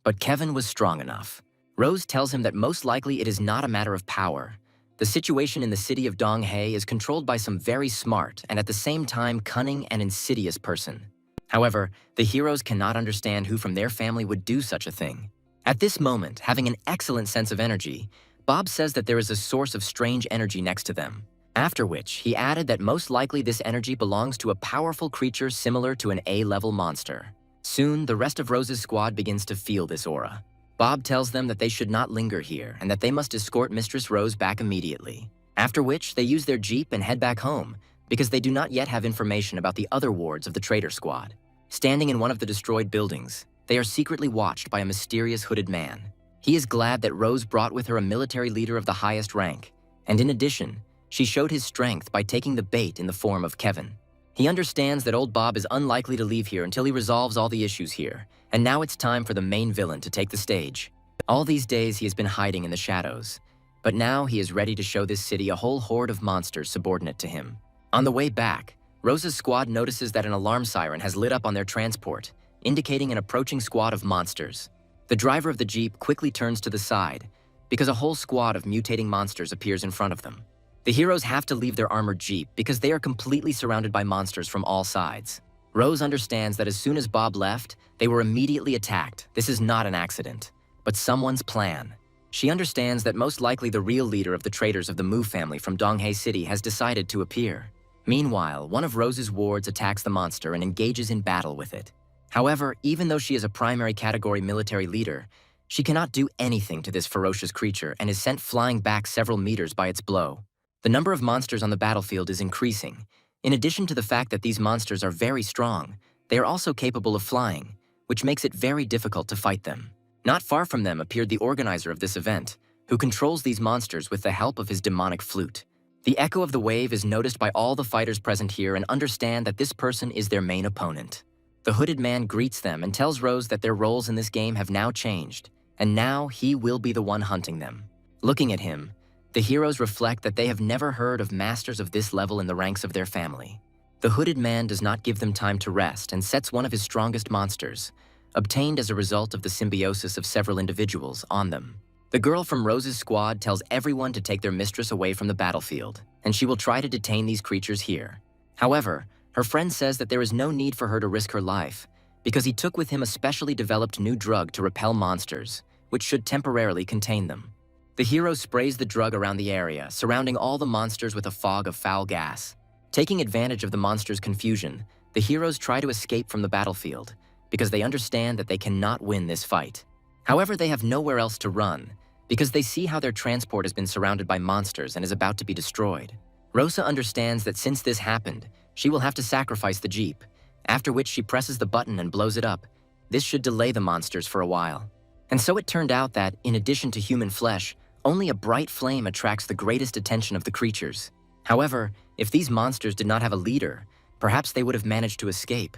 But Kevin was strong enough. Rose tells him that most likely it is not a matter of power. The situation in the city of Donghae is controlled by some very smart and at the same time cunning and insidious person. However, the heroes cannot understand who from their family would do such a thing. At this moment, having an excellent sense of energy, Bob says that there is a source of strange energy next to them. After which, he added that most likely this energy belongs to a powerful creature similar to an A-level monster. Soon, the rest of Rose's squad begins to feel this aura. Bob tells them that they should not linger here and that they must escort Mistress Rose back immediately. After which, they use their jeep and head back home because they do not yet have information about the other wards of the traitor squad. Standing in one of the destroyed buildings, they are secretly watched by a mysterious hooded man. He is glad that Rose brought with her a military leader of the highest rank, and in addition, she showed his strength by taking the bait in the form of Kevin. He understands that old Bob is unlikely to leave here until he resolves all the issues here, and now it's time for the main villain to take the stage. All these days he has been hiding in the shadows, but now he is ready to show this city a whole horde of monsters subordinate to him. On the way back, Rose's squad notices that an alarm siren has lit up on their transport, indicating an approaching squad of monsters. The driver of the jeep quickly turns to the side because a whole squad of mutating monsters appears in front of them. The heroes have to leave their armored jeep because they are completely surrounded by monsters from all sides. Rose understands that as soon as Bob left, they were immediately attacked. This is not an accident, but someone's plan. She understands that most likely the real leader of the traitors of the Mu family from Donghae City has decided to appear. Meanwhile, one of Rose's wards attacks the monster and engages in battle with it. However, even though she is a primary category military leader, she cannot do anything to this ferocious creature and is sent flying back several meters by its blow. The number of monsters on the battlefield is increasing. In addition to the fact that these monsters are very strong, they are also capable of flying, which makes it very difficult to fight them. Not far from them appeared the organizer of this event, who controls these monsters with the help of his demonic flute. The echo of the wave is noticed by all the fighters present here and understand that this person is their main opponent. The hooded man greets them and tells Rose that their roles in this game have now changed, and now he will be the one hunting them. Looking at him, the heroes reflect that they have never heard of masters of this level in the ranks of their family. The hooded man does not give them time to rest and sets one of his strongest monsters, obtained as a result of the symbiosis of several individuals, on them. The girl from Rose's squad tells everyone to take their mistress away from the battlefield, and she will try to detain these creatures here. However, her friend says that there is no need for her to risk her life, because he took with him a specially developed new drug to repel monsters, which should temporarily contain them. The hero sprays the drug around the area, surrounding all the monsters with a fog of foul gas. Taking advantage of the monsters' confusion, the heroes try to escape from the battlefield, because they understand that they cannot win this fight. However, they have nowhere else to run, because they see how their transport has been surrounded by monsters and is about to be destroyed. Rosa understands that since this happened, she will have to sacrifice the jeep, after which she presses the button and blows it up. This should delay the monsters for a while. And so it turned out that, in addition to human flesh, only a bright flame attracts the greatest attention of the creatures. However, if these monsters did not have a leader, perhaps they would have managed to escape.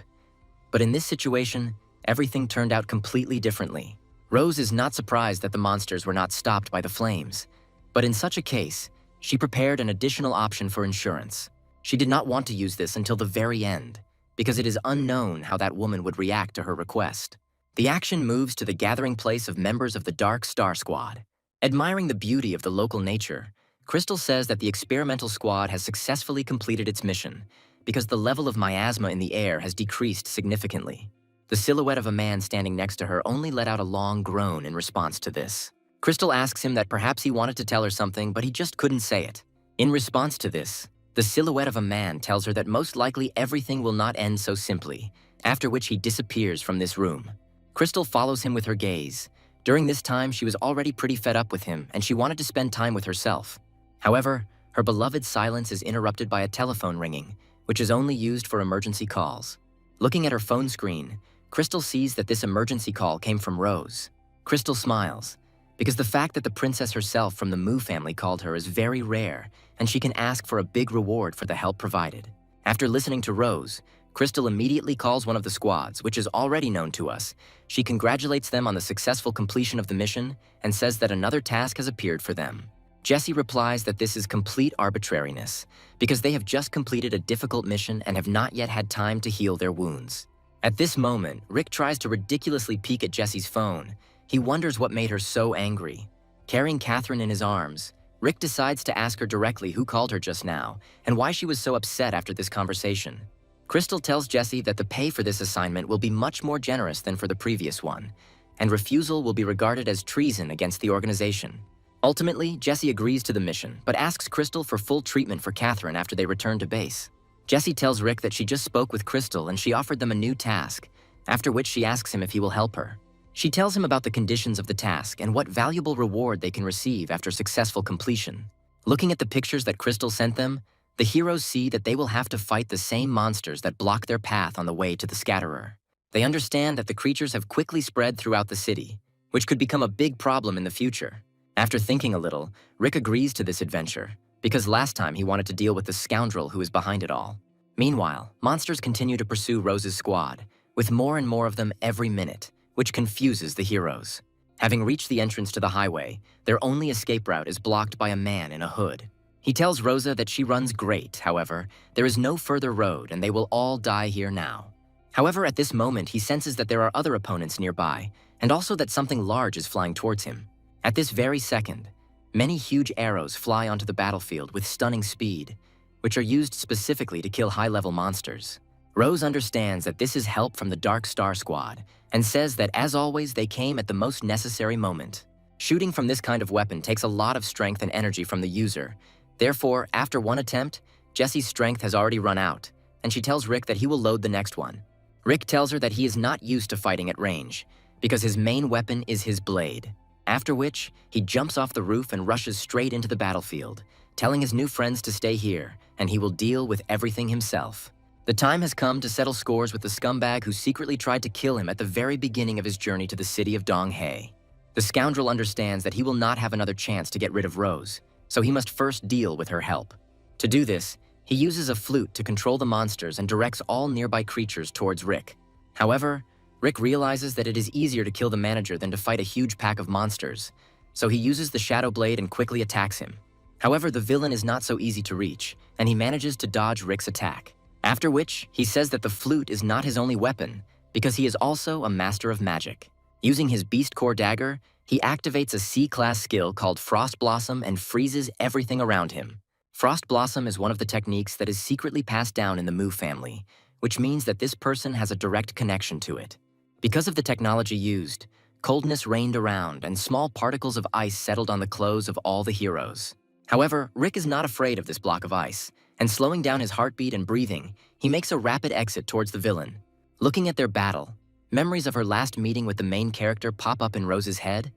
But in this situation, everything turned out completely differently. Rose is not surprised that the monsters were not stopped by the flames, but in such a case, she prepared an additional option for insurance. She did not want to use this until the very end, because it is unknown how that woman would react to her request. The action moves to the gathering place of members of the Dark Star Squad. Admiring the beauty of the local nature, Crystal says that the experimental squad has successfully completed its mission because the level of miasma in the air has decreased significantly. The silhouette of a man standing next to her only let out a long groan in response to this. Crystal asks him that perhaps he wanted to tell her something, but he just couldn't say it. In response to this, the silhouette of a man tells her that most likely everything will not end so simply, after which he disappears from this room. Crystal follows him with her gaze. During this time, she was already pretty fed up with him, and she wanted to spend time with herself. However, her beloved silence is interrupted by a telephone ringing, which is only used for emergency calls. Looking at her phone screen, Crystal sees that this emergency call came from Rose. Crystal smiles, because the fact that the princess herself from the Mu family called her is very rare, and she can ask for a big reward for the help provided. After listening to Rose, Crystal immediately calls one of the squads, which is already known to us. She congratulates them on the successful completion of the mission and says that another task has appeared for them. Jessie replies that this is complete arbitrariness, because they have just completed a difficult mission and have not yet had time to heal their wounds. At this moment, Rick tries to ridiculously peek at Jessie's phone. He wonders what made her so angry. Carrying Catherine in his arms, Rick decides to ask her directly who called her just now and why she was so upset after this conversation. Crystal tells Jessie that the pay for this assignment will be much more generous than for the previous one, and refusal will be regarded as treason against the organization. Ultimately, Jessie agrees to the mission, but asks Crystal for full treatment for Catherine after they return to base. Jessie tells Rick that she just spoke with Crystal and she offered them a new task, after which she asks him if he will help her. She tells him about the conditions of the task and what valuable reward they can receive after successful completion. Looking at the pictures that Crystal sent them, the heroes see that they will have to fight the same monsters that block their path on the way to the Scatterer. They understand that the creatures have quickly spread throughout the city, which could become a big problem in the future. After thinking a little, Rick agrees to this adventure, because last time he wanted to deal with the scoundrel who is behind it all. Meanwhile, monsters continue to pursue Rose's squad, with more and more of them every minute, which confuses the heroes. Having reached the entrance to the highway, their only escape route is blocked by a man in a hood. He tells Rosa that she runs great, however, there is no further road and they will all die here now. However, at this moment, he senses that there are other opponents nearby, and also that something large is flying towards him. At this very second, many huge arrows fly onto the battlefield with stunning speed, which are used specifically to kill high-level monsters. Rose understands that this is help from the Dark Star Squad, and says that, as always, they came at the most necessary moment. Shooting from this kind of weapon takes a lot of strength and energy from the user. Therefore, after one attempt, Jessie's strength has already run out, and she tells Rick that he will load the next one. Rick tells her that he is not used to fighting at range, because his main weapon is his blade. After which, he jumps off the roof and rushes straight into the battlefield, telling his new friends to stay here, and he will deal with everything himself. The time has come to settle scores with the scumbag who secretly tried to kill him at the very beginning of his journey to the city of Donghae. The scoundrel understands that he will not have another chance to get rid of Rose, so he must first deal with her help. To do this, he uses a flute to control the monsters and directs all nearby creatures towards Rick. However, Rick realizes that it is easier to kill the manager than to fight a huge pack of monsters, so he uses the Shadow Blade and quickly attacks him. However, the villain is not so easy to reach, and he manages to dodge Rick's attack. After which, he says that the flute is not his only weapon, because he is also a master of magic. Using his Beast Core dagger, he activates a C-class skill called Frost Blossom and freezes everything around him. Frost Blossom is one of the techniques that is secretly passed down in the Mu family, which means that this person has a direct connection to it. Because of the technology used, coldness reigned around and small particles of ice settled on the clothes of all the heroes. However, Rick is not afraid of this block of ice, and slowing down his heartbeat and breathing, he makes a rapid exit towards the villain. Looking at their battle, memories of her last meeting with the main character pop up in Rose's head.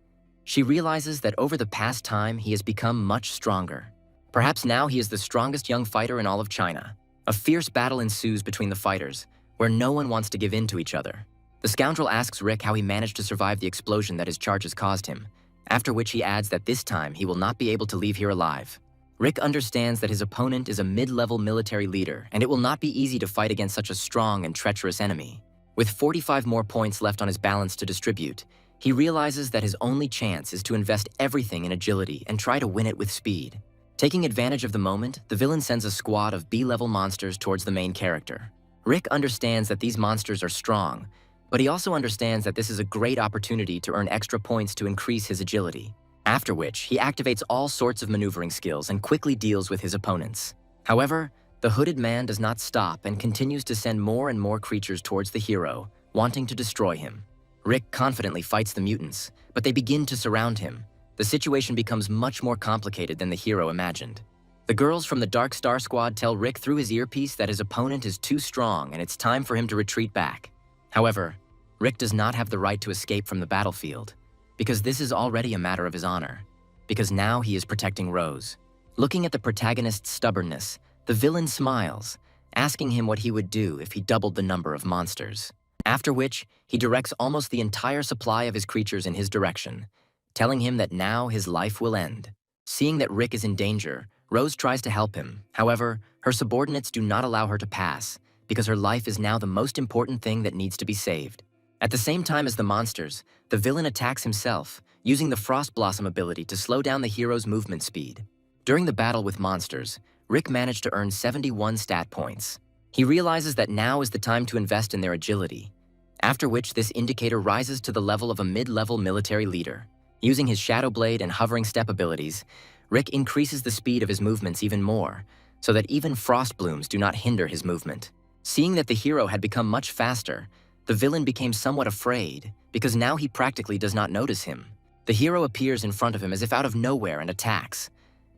She realizes that over the past time, he has become much stronger. Perhaps now he is the strongest young fighter in all of China. A fierce battle ensues between the fighters, where no one wants to give in to each other. The scoundrel asks Rick how he managed to survive the explosion that his charges caused him, after which he adds that this time he will not be able to leave here alive. Rick understands that his opponent is a mid-level military leader, and it will not be easy to fight against such a strong and treacherous enemy. With 45 more points left on his balance to distribute, he realizes that his only chance is to invest everything in agility and try to win it with speed. Taking advantage of the moment, the villain sends a squad of B-level monsters towards the main character. Rick understands that these monsters are strong, but he also understands that this is a great opportunity to earn extra points to increase his agility. After which, he activates all sorts of maneuvering skills and quickly deals with his opponents. However, the hooded man does not stop and continues to send more and more creatures towards the hero, wanting to destroy him. Rick confidently fights the mutants, but they begin to surround him. The situation becomes much more complicated than the hero imagined. The girls from the Dark Star Squad tell Rick through his earpiece that his opponent is too strong and it's time for him to retreat back. However, Rick does not have the right to escape from the battlefield, because this is already a matter of his honor, because now he is protecting Rose. Looking at the protagonist's stubbornness, the villain smiles, asking him what he would do if he doubled the number of monsters. After which, he directs almost the entire supply of his creatures in his direction, telling him that now his life will end. Seeing that Rick is in danger, Rose tries to help him. However, her subordinates do not allow her to pass, because her life is now the most important thing that needs to be saved. At the same time as the monsters, the villain attacks himself, using the Frost Blossom ability to slow down the hero's movement speed. During the battle with monsters, Rick managed to earn 71 stat points. He realizes that now is the time to invest in their agility, after which this indicator rises to the level of a mid-level military leader. Using his Shadow Blade and hovering step abilities, Rick increases the speed of his movements even more, so that even frost blooms do not hinder his movement. Seeing that the hero had become much faster, the villain became somewhat afraid, because now he practically does not notice him. The hero appears in front of him as if out of nowhere and attacks,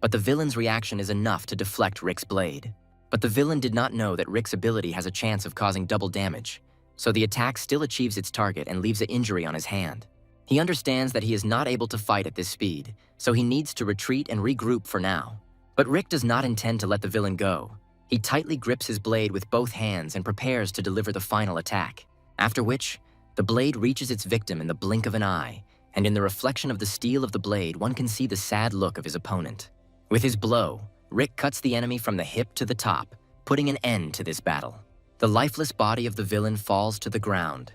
but the villain's reaction is enough to deflect Rick's blade. But the villain did not know that Rick's ability has a chance of causing double damage, so the attack still achieves its target and leaves an injury on his hand. He understands that he is not able to fight at this speed, so he needs to retreat and regroup for now. But Rick does not intend to let the villain go. He tightly grips his blade with both hands and prepares to deliver the final attack, after which, the blade reaches its victim in the blink of an eye, and in the reflection of the steel of the blade, one can see the sad look of his opponent. With his blow, Rick cuts the enemy from the hip to the top, putting an end to this battle. The lifeless body of the villain falls to the ground.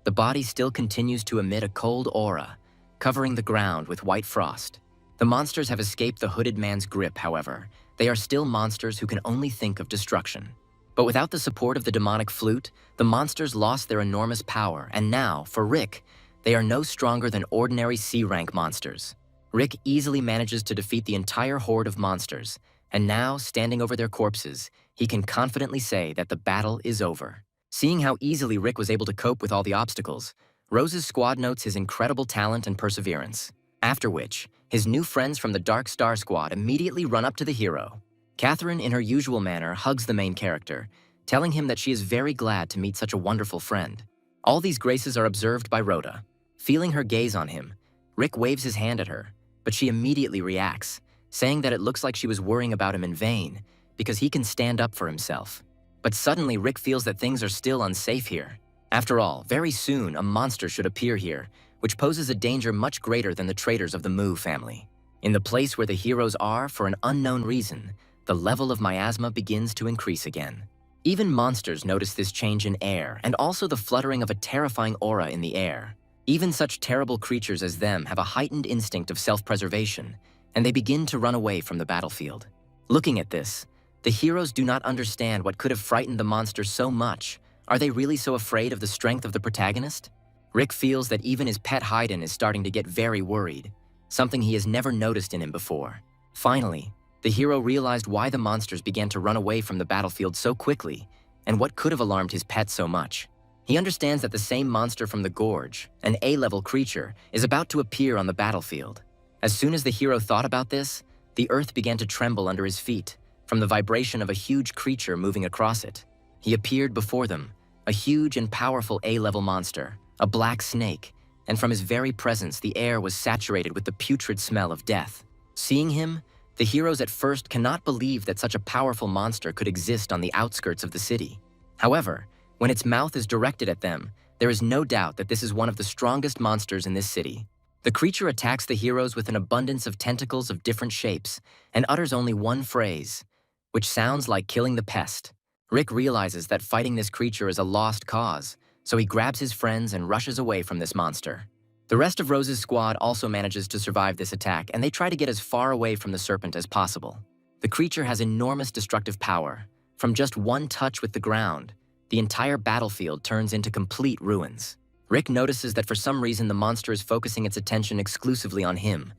The body still continues to emit a cold aura, covering the ground with white frost. The monsters have escaped the hooded man's grip, however. They are still monsters who can only think of destruction. But without the support of the demonic flute, the monsters lost their enormous power, and now, for Rick, they are no stronger than ordinary C-rank monsters. Rick easily manages to defeat the entire horde of monsters, and now, standing over their corpses, he can confidently say that the battle is over. Seeing how easily Rick was able to cope with all the obstacles, Rose's squad notes his incredible talent and perseverance. After which, his new friends from the Dark Star Squad immediately run up to the hero. Catherine, in her usual manner, hugs the main character, telling him that she is very glad to meet such a wonderful friend. All these graces are observed by Rhoda. Feeling her gaze on him, Rick waves his hand at her, but she immediately reacts, saying that it looks like she was worrying about him in vain, because he can stand up for himself. But suddenly Rick feels that things are still unsafe here. After all, very soon a monster should appear here, which poses a danger much greater than the traitors of the Mu family. In the place where the heroes are, for an unknown reason, the level of miasma begins to increase again. Even monsters notice this change in air, and also the fluttering of a terrifying aura in the air. Even such terrible creatures as them have a heightened instinct of self-preservation, and they begin to run away from the battlefield. Looking at this, the heroes do not understand what could have frightened the monsters so much. Are they really so afraid of the strength of the protagonist? Rick feels that even his pet Haydn is starting to get very worried, something he has never noticed in him before. Finally, the hero realized why the monsters began to run away from the battlefield so quickly, and what could have alarmed his pet so much. He understands that the same monster from the Gorge, an A-level creature, is about to appear on the battlefield. As soon as the hero thought about this, the earth began to tremble under his feet, from the vibration of a huge creature moving across it. He appeared before them, a huge and powerful A-level monster, a black snake, and from his very presence the air was saturated with the putrid smell of death. Seeing him, the heroes at first cannot believe that such a powerful monster could exist on the outskirts of the city. However, when its mouth is directed at them, there is no doubt that this is one of the strongest monsters in this city. The creature attacks the heroes with an abundance of tentacles of different shapes and utters only one phrase, which sounds like killing the pest. Rick realizes that fighting this creature is a lost cause, so he grabs his friends and rushes away from this monster. The rest of Rose's squad also manages to survive this attack, and they try to get as far away from the serpent as possible. The creature has enormous destructive power. From just one touch with the ground, the entire battlefield turns into complete ruins. Rick notices that for some reason the monster is focusing its attention exclusively on him,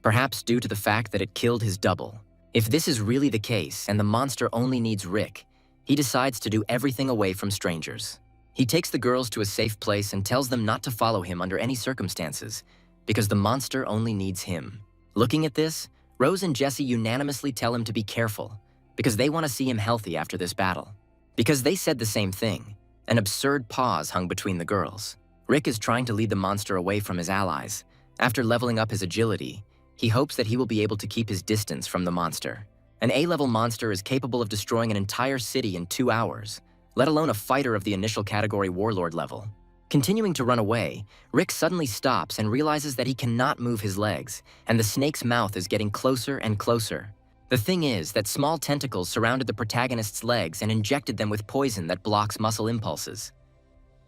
perhaps due to the fact that it killed his double. If this is really the case and the monster only needs Rick, he decides to do everything away from strangers. He takes the girls to a safe place and tells them not to follow him under any circumstances, because the monster only needs him. Looking at this, Rose and Jesse unanimously tell him to be careful, because they want to see him healthy after this battle. Because they said the same thing, an absurd pause hung between the girls. Rick is trying to lead the monster away from his allies. After leveling up his agility, he hopes that he will be able to keep his distance from the monster. An A-level monster is capable of destroying an entire city in 2 hours, let alone a fighter of the initial category warlord level. Continuing to run away, Rick suddenly stops and realizes that he cannot move his legs, and the snake's mouth is getting closer and closer. The thing is that small tentacles surrounded the protagonist's legs and injected them with poison that blocks muscle impulses.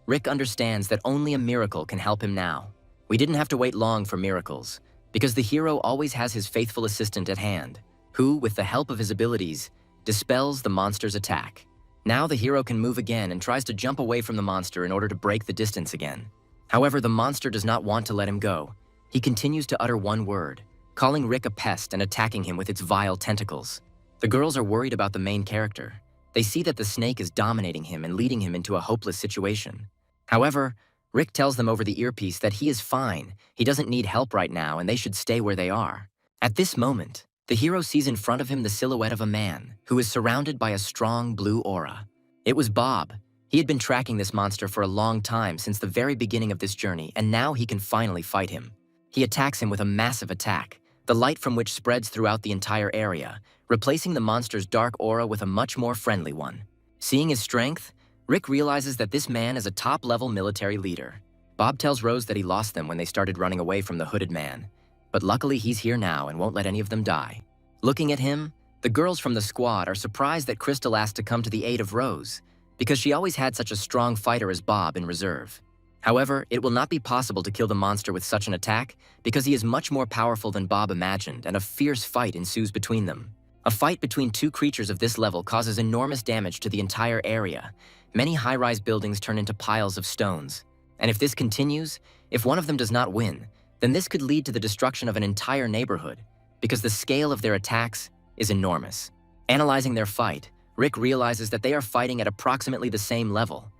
Rick understands that only a miracle can help him now. We didn't have to wait long for miracles, because the hero always has his faithful assistant at hand, who, with the help of his abilities, dispels the monster's attack. Now the hero can move again and tries to jump away from the monster in order to break the distance again. However, the monster does not want to let him go. He continues to utter one word, calling Rick a pest and attacking him with its vile tentacles. The girls are worried about the main character. They see that the snake is dominating him and leading him into a hopeless situation. However, Rick tells them over the earpiece that he is fine, he doesn't need help right now, and they should stay where they are. At this moment, the hero sees in front of him the silhouette of a man who is surrounded by a strong blue aura. It was Bob. He had been tracking this monster for a long time since the very beginning of this journey, and now he can finally fight him. He attacks him with a massive attack, the light from which spreads throughout the entire area, replacing the monster's dark aura with a much more friendly one. Seeing his strength, Rick realizes that this man is a top-level military leader. Bob tells Rose that he lost them when they started running away from the hooded man, but luckily he's here now and won't let any of them die. Looking at him, the girls from the squad are surprised that Crystal asked to come to the aid of Rose, because she always had such a strong fighter as Bob in reserve. However, it will not be possible to kill the monster with such an attack because he is much more powerful than Bob imagined, and a fierce fight ensues between them. A fight between two creatures of this level causes enormous damage to the entire area. Many high-rise buildings turn into piles of stones. And if this continues, if one of them does not win, then this could lead to the destruction of an entire neighborhood, because the scale of their attacks is enormous. Analyzing their fight, Rick realizes that they are fighting at approximately the same level.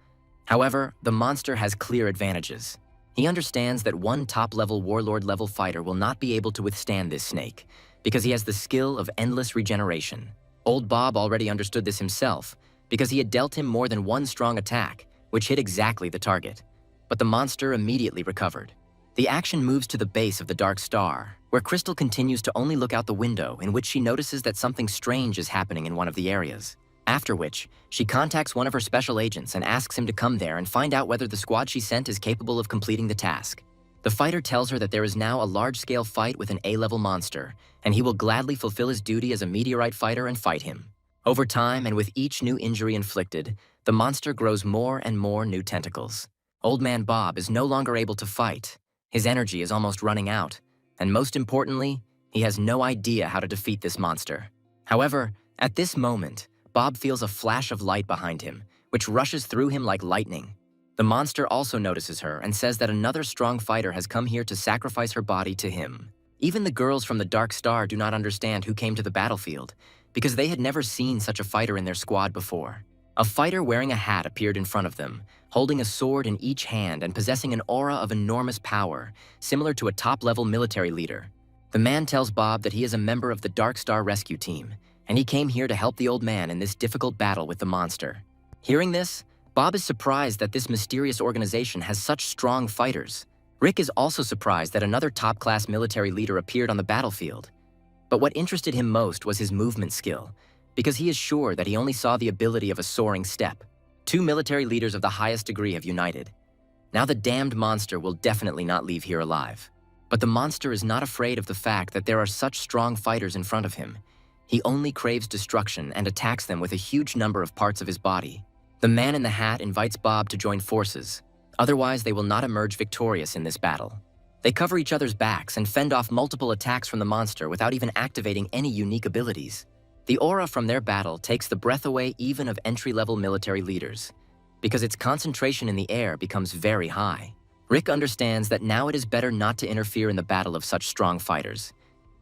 However, the monster has clear advantages. He understands that one top-level warlord-level fighter will not be able to withstand this snake, because he has the skill of endless regeneration. Old Bob already understood this himself, because he had dealt him more than one strong attack, which hit exactly the target. But the monster immediately recovered. The action moves to the base of the Dark Star, where Crystal continues to only look out the window, in which she notices that something strange is happening in one of the areas. After which, she contacts one of her special agents and asks him to come there and find out whether the squad she sent is capable of completing the task. The fighter tells her that there is now a large-scale fight with an A-level monster, and he will gladly fulfill his duty as a meteorite fighter and fight him. Over time, and with each new injury inflicted, the monster grows more and more new tentacles. Old Man Bob is no longer able to fight. His energy is almost running out, and most importantly, he has no idea how to defeat this monster. However, at this moment, Bob feels a flash of light behind him, which rushes through him like lightning. The monster also notices her and says that another strong fighter has come here to sacrifice her body to him. Even the girls from the Dark Star do not understand who came to the battlefield, because they had never seen such a fighter in their squad before. A fighter wearing a hat appeared in front of them, holding a sword in each hand and possessing an aura of enormous power, similar to a top-level military leader. The man tells Bob that he is a member of the Dark Star rescue team, and he came here to help the old man in this difficult battle with the monster. Hearing this, Bob is surprised that this mysterious organization has such strong fighters. Rick is also surprised that another top-class military leader appeared on the battlefield. But what interested him most was his movement skill, because he is sure that he only saw the ability of a soaring step. Two military leaders of the highest degree have united. Now the damned monster will definitely not leave here alive. But the monster is not afraid of the fact that there are such strong fighters in front of him. He only craves destruction and attacks them with a huge number of parts of his body. The man in the hat invites Bob to join forces. Otherwise, they will not emerge victorious in this battle. They cover each other's backs and fend off multiple attacks from the monster without even activating any unique abilities. The aura from their battle takes the breath away even of entry-level military leaders, because its concentration in the air becomes very high. Rick understands that now it is better not to interfere in the battle of such strong fighters.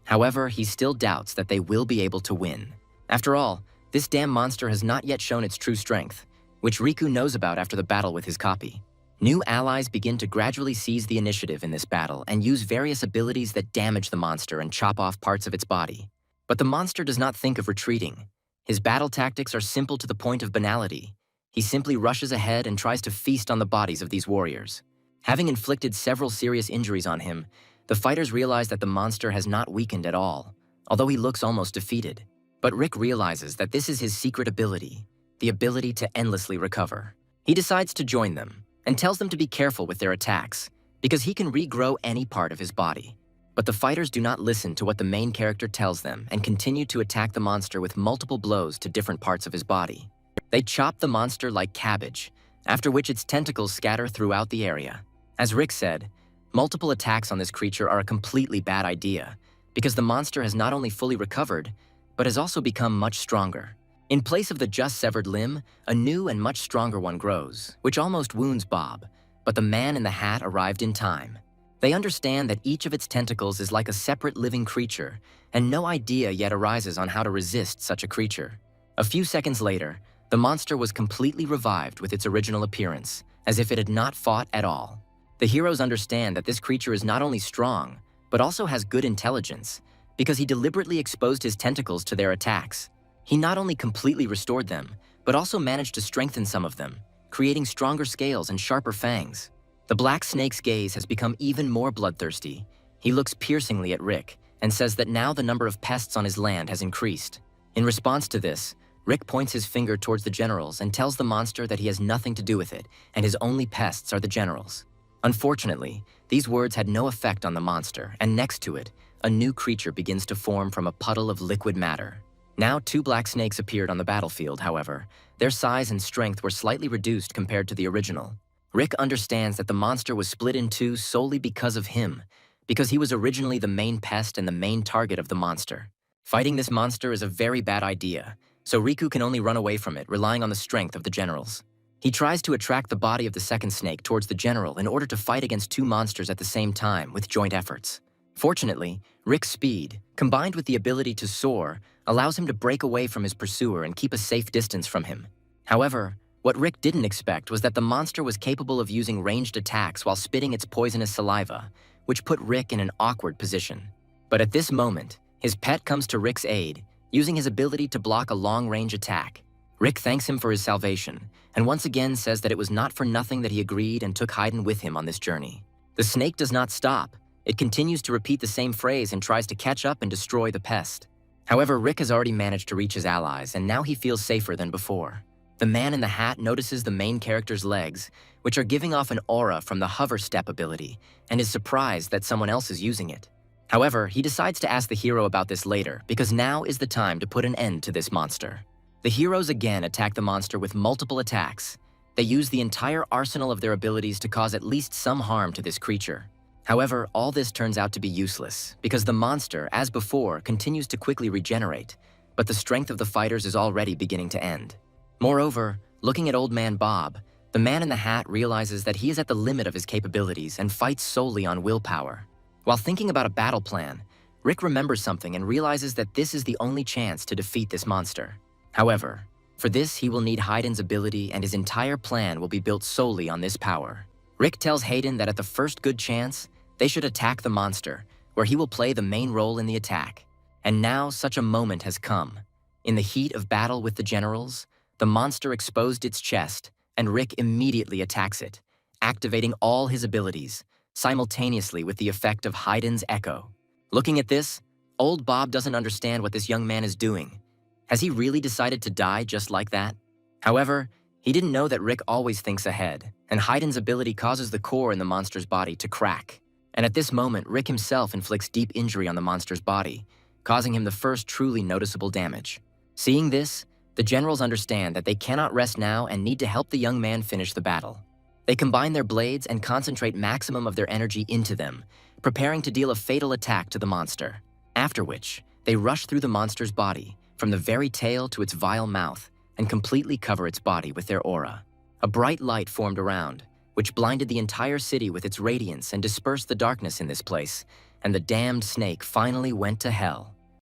However, he still doubts that they will be able to win. After all, this damn monster has not yet shown its true strength, which Riku knows about after the battle with his copy. New allies begin to gradually seize the initiative in this battle and use various abilities that damage the monster and chop off parts of its body. But the monster does not think of retreating. His battle tactics are simple to the point of banality. He simply rushes ahead and tries to feast on the bodies of these warriors. Having inflicted several serious injuries on him, the fighters realize that the monster has not weakened at all, although he looks almost defeated. But Rick realizes that this is his secret ability, the ability to endlessly recover. He decides to join them, and tells them to be careful with their attacks, because he can regrow any part of his body. But the fighters do not listen to what the main character tells them and continue to attack the monster with multiple blows to different parts of his body. They chop the monster like cabbage, after which its tentacles scatter throughout the area. As Rick said, multiple attacks on this creature are a completely bad idea, because the monster has not only fully recovered, but has also become much stronger. In place of the just severed limb, a new and much stronger one grows, which almost wounds Bob, but the man in the hat arrived in time. They understand that each of its tentacles is like a separate living creature, and no idea yet arises on how to resist such a creature. A few seconds later, the monster was completely revived with its original appearance, as if it had not fought at all. The heroes understand that this creature is not only strong, but also has good intelligence, because he deliberately exposed his tentacles to their attacks. He not only completely restored them, but also managed to strengthen some of them, creating stronger scales and sharper fangs. The black snake's gaze has become even more bloodthirsty. He looks piercingly at Rick and says that now the number of pests on his land has increased. In response to this, Rick points his finger towards the generals and tells the monster that he has nothing to do with it, and his only pests are the generals. Unfortunately, these words had no effect on the monster, and next to it, a new creature begins to form from a puddle of liquid matter. Now 2 black snakes appeared on the battlefield, however. Their size and strength were slightly reduced compared to the original. Rick understands that the monster was split in 2 solely because of him, because he was originally the main pest and the main target of the monster. Fighting this monster is a very bad idea, so Riku can only run away from it, relying on the strength of the generals. He tries to attract the body of the second snake towards the general in order to fight against 2 monsters at the same time with joint efforts. Fortunately, Rick's speed, combined with the ability to soar, allows him to break away from his pursuer and keep a safe distance from him. However, what Rick didn't expect was that the monster was capable of using ranged attacks while spitting its poisonous saliva, which put Rick in an awkward position. But at this moment, his pet comes to Rick's aid, using his ability to block a long-range attack. Rick thanks him for his salvation, and once again says that it was not for nothing that he agreed and took Haydn with him on this journey. The snake does not stop. It continues to repeat the same phrase and tries to catch up and destroy the pest. However, Rick has already managed to reach his allies, and now he feels safer than before. The man in the hat notices the main character's legs, which are giving off an aura from the hover step ability, and is surprised that someone else is using it. However, he decides to ask the hero about this later, because now is the time to put an end to this monster. The heroes again attack the monster with multiple attacks. They use the entire arsenal of their abilities to cause at least some harm to this creature. However, all this turns out to be useless, because the monster, as before, continues to quickly regenerate, but the strength of the fighters is already beginning to end. Moreover, looking at Old Man Bob, the man in the hat realizes that he is at the limit of his capabilities and fights solely on willpower. While thinking about a battle plan, Rick remembers something and realizes that this is the only chance to defeat this monster. However, for this he will need Haydn's ability, and his entire plan will be built solely on this power. Rick tells Haydn that at the first good chance, they should attack the monster, where he will play the main role in the attack. And now such a moment has come. In the heat of battle with the generals, the monster exposed its chest, and Rick immediately attacks it, activating all his abilities, simultaneously with the effect of Haydn's echo. Looking at this, old Bob doesn't understand what this young man is doing. Has he really decided to die just like that? However, he didn't know that Rick always thinks ahead, and Haydn's ability causes the core in the monster's body to crack. And at this moment, Rick himself inflicts deep injury on the monster's body, causing him the first truly noticeable damage. Seeing this, the generals understand that they cannot rest now and need to help the young man finish the battle. They combine their blades and concentrate maximum of their energy into them, preparing to deal a fatal attack to the monster. After which, they rush through the monster's body, from the very tail to its vile mouth, and completely cover its body with their aura. A bright light formed around, which blinded the entire city with its radiance and dispersed the darkness in this place, and the damned snake finally went to hell.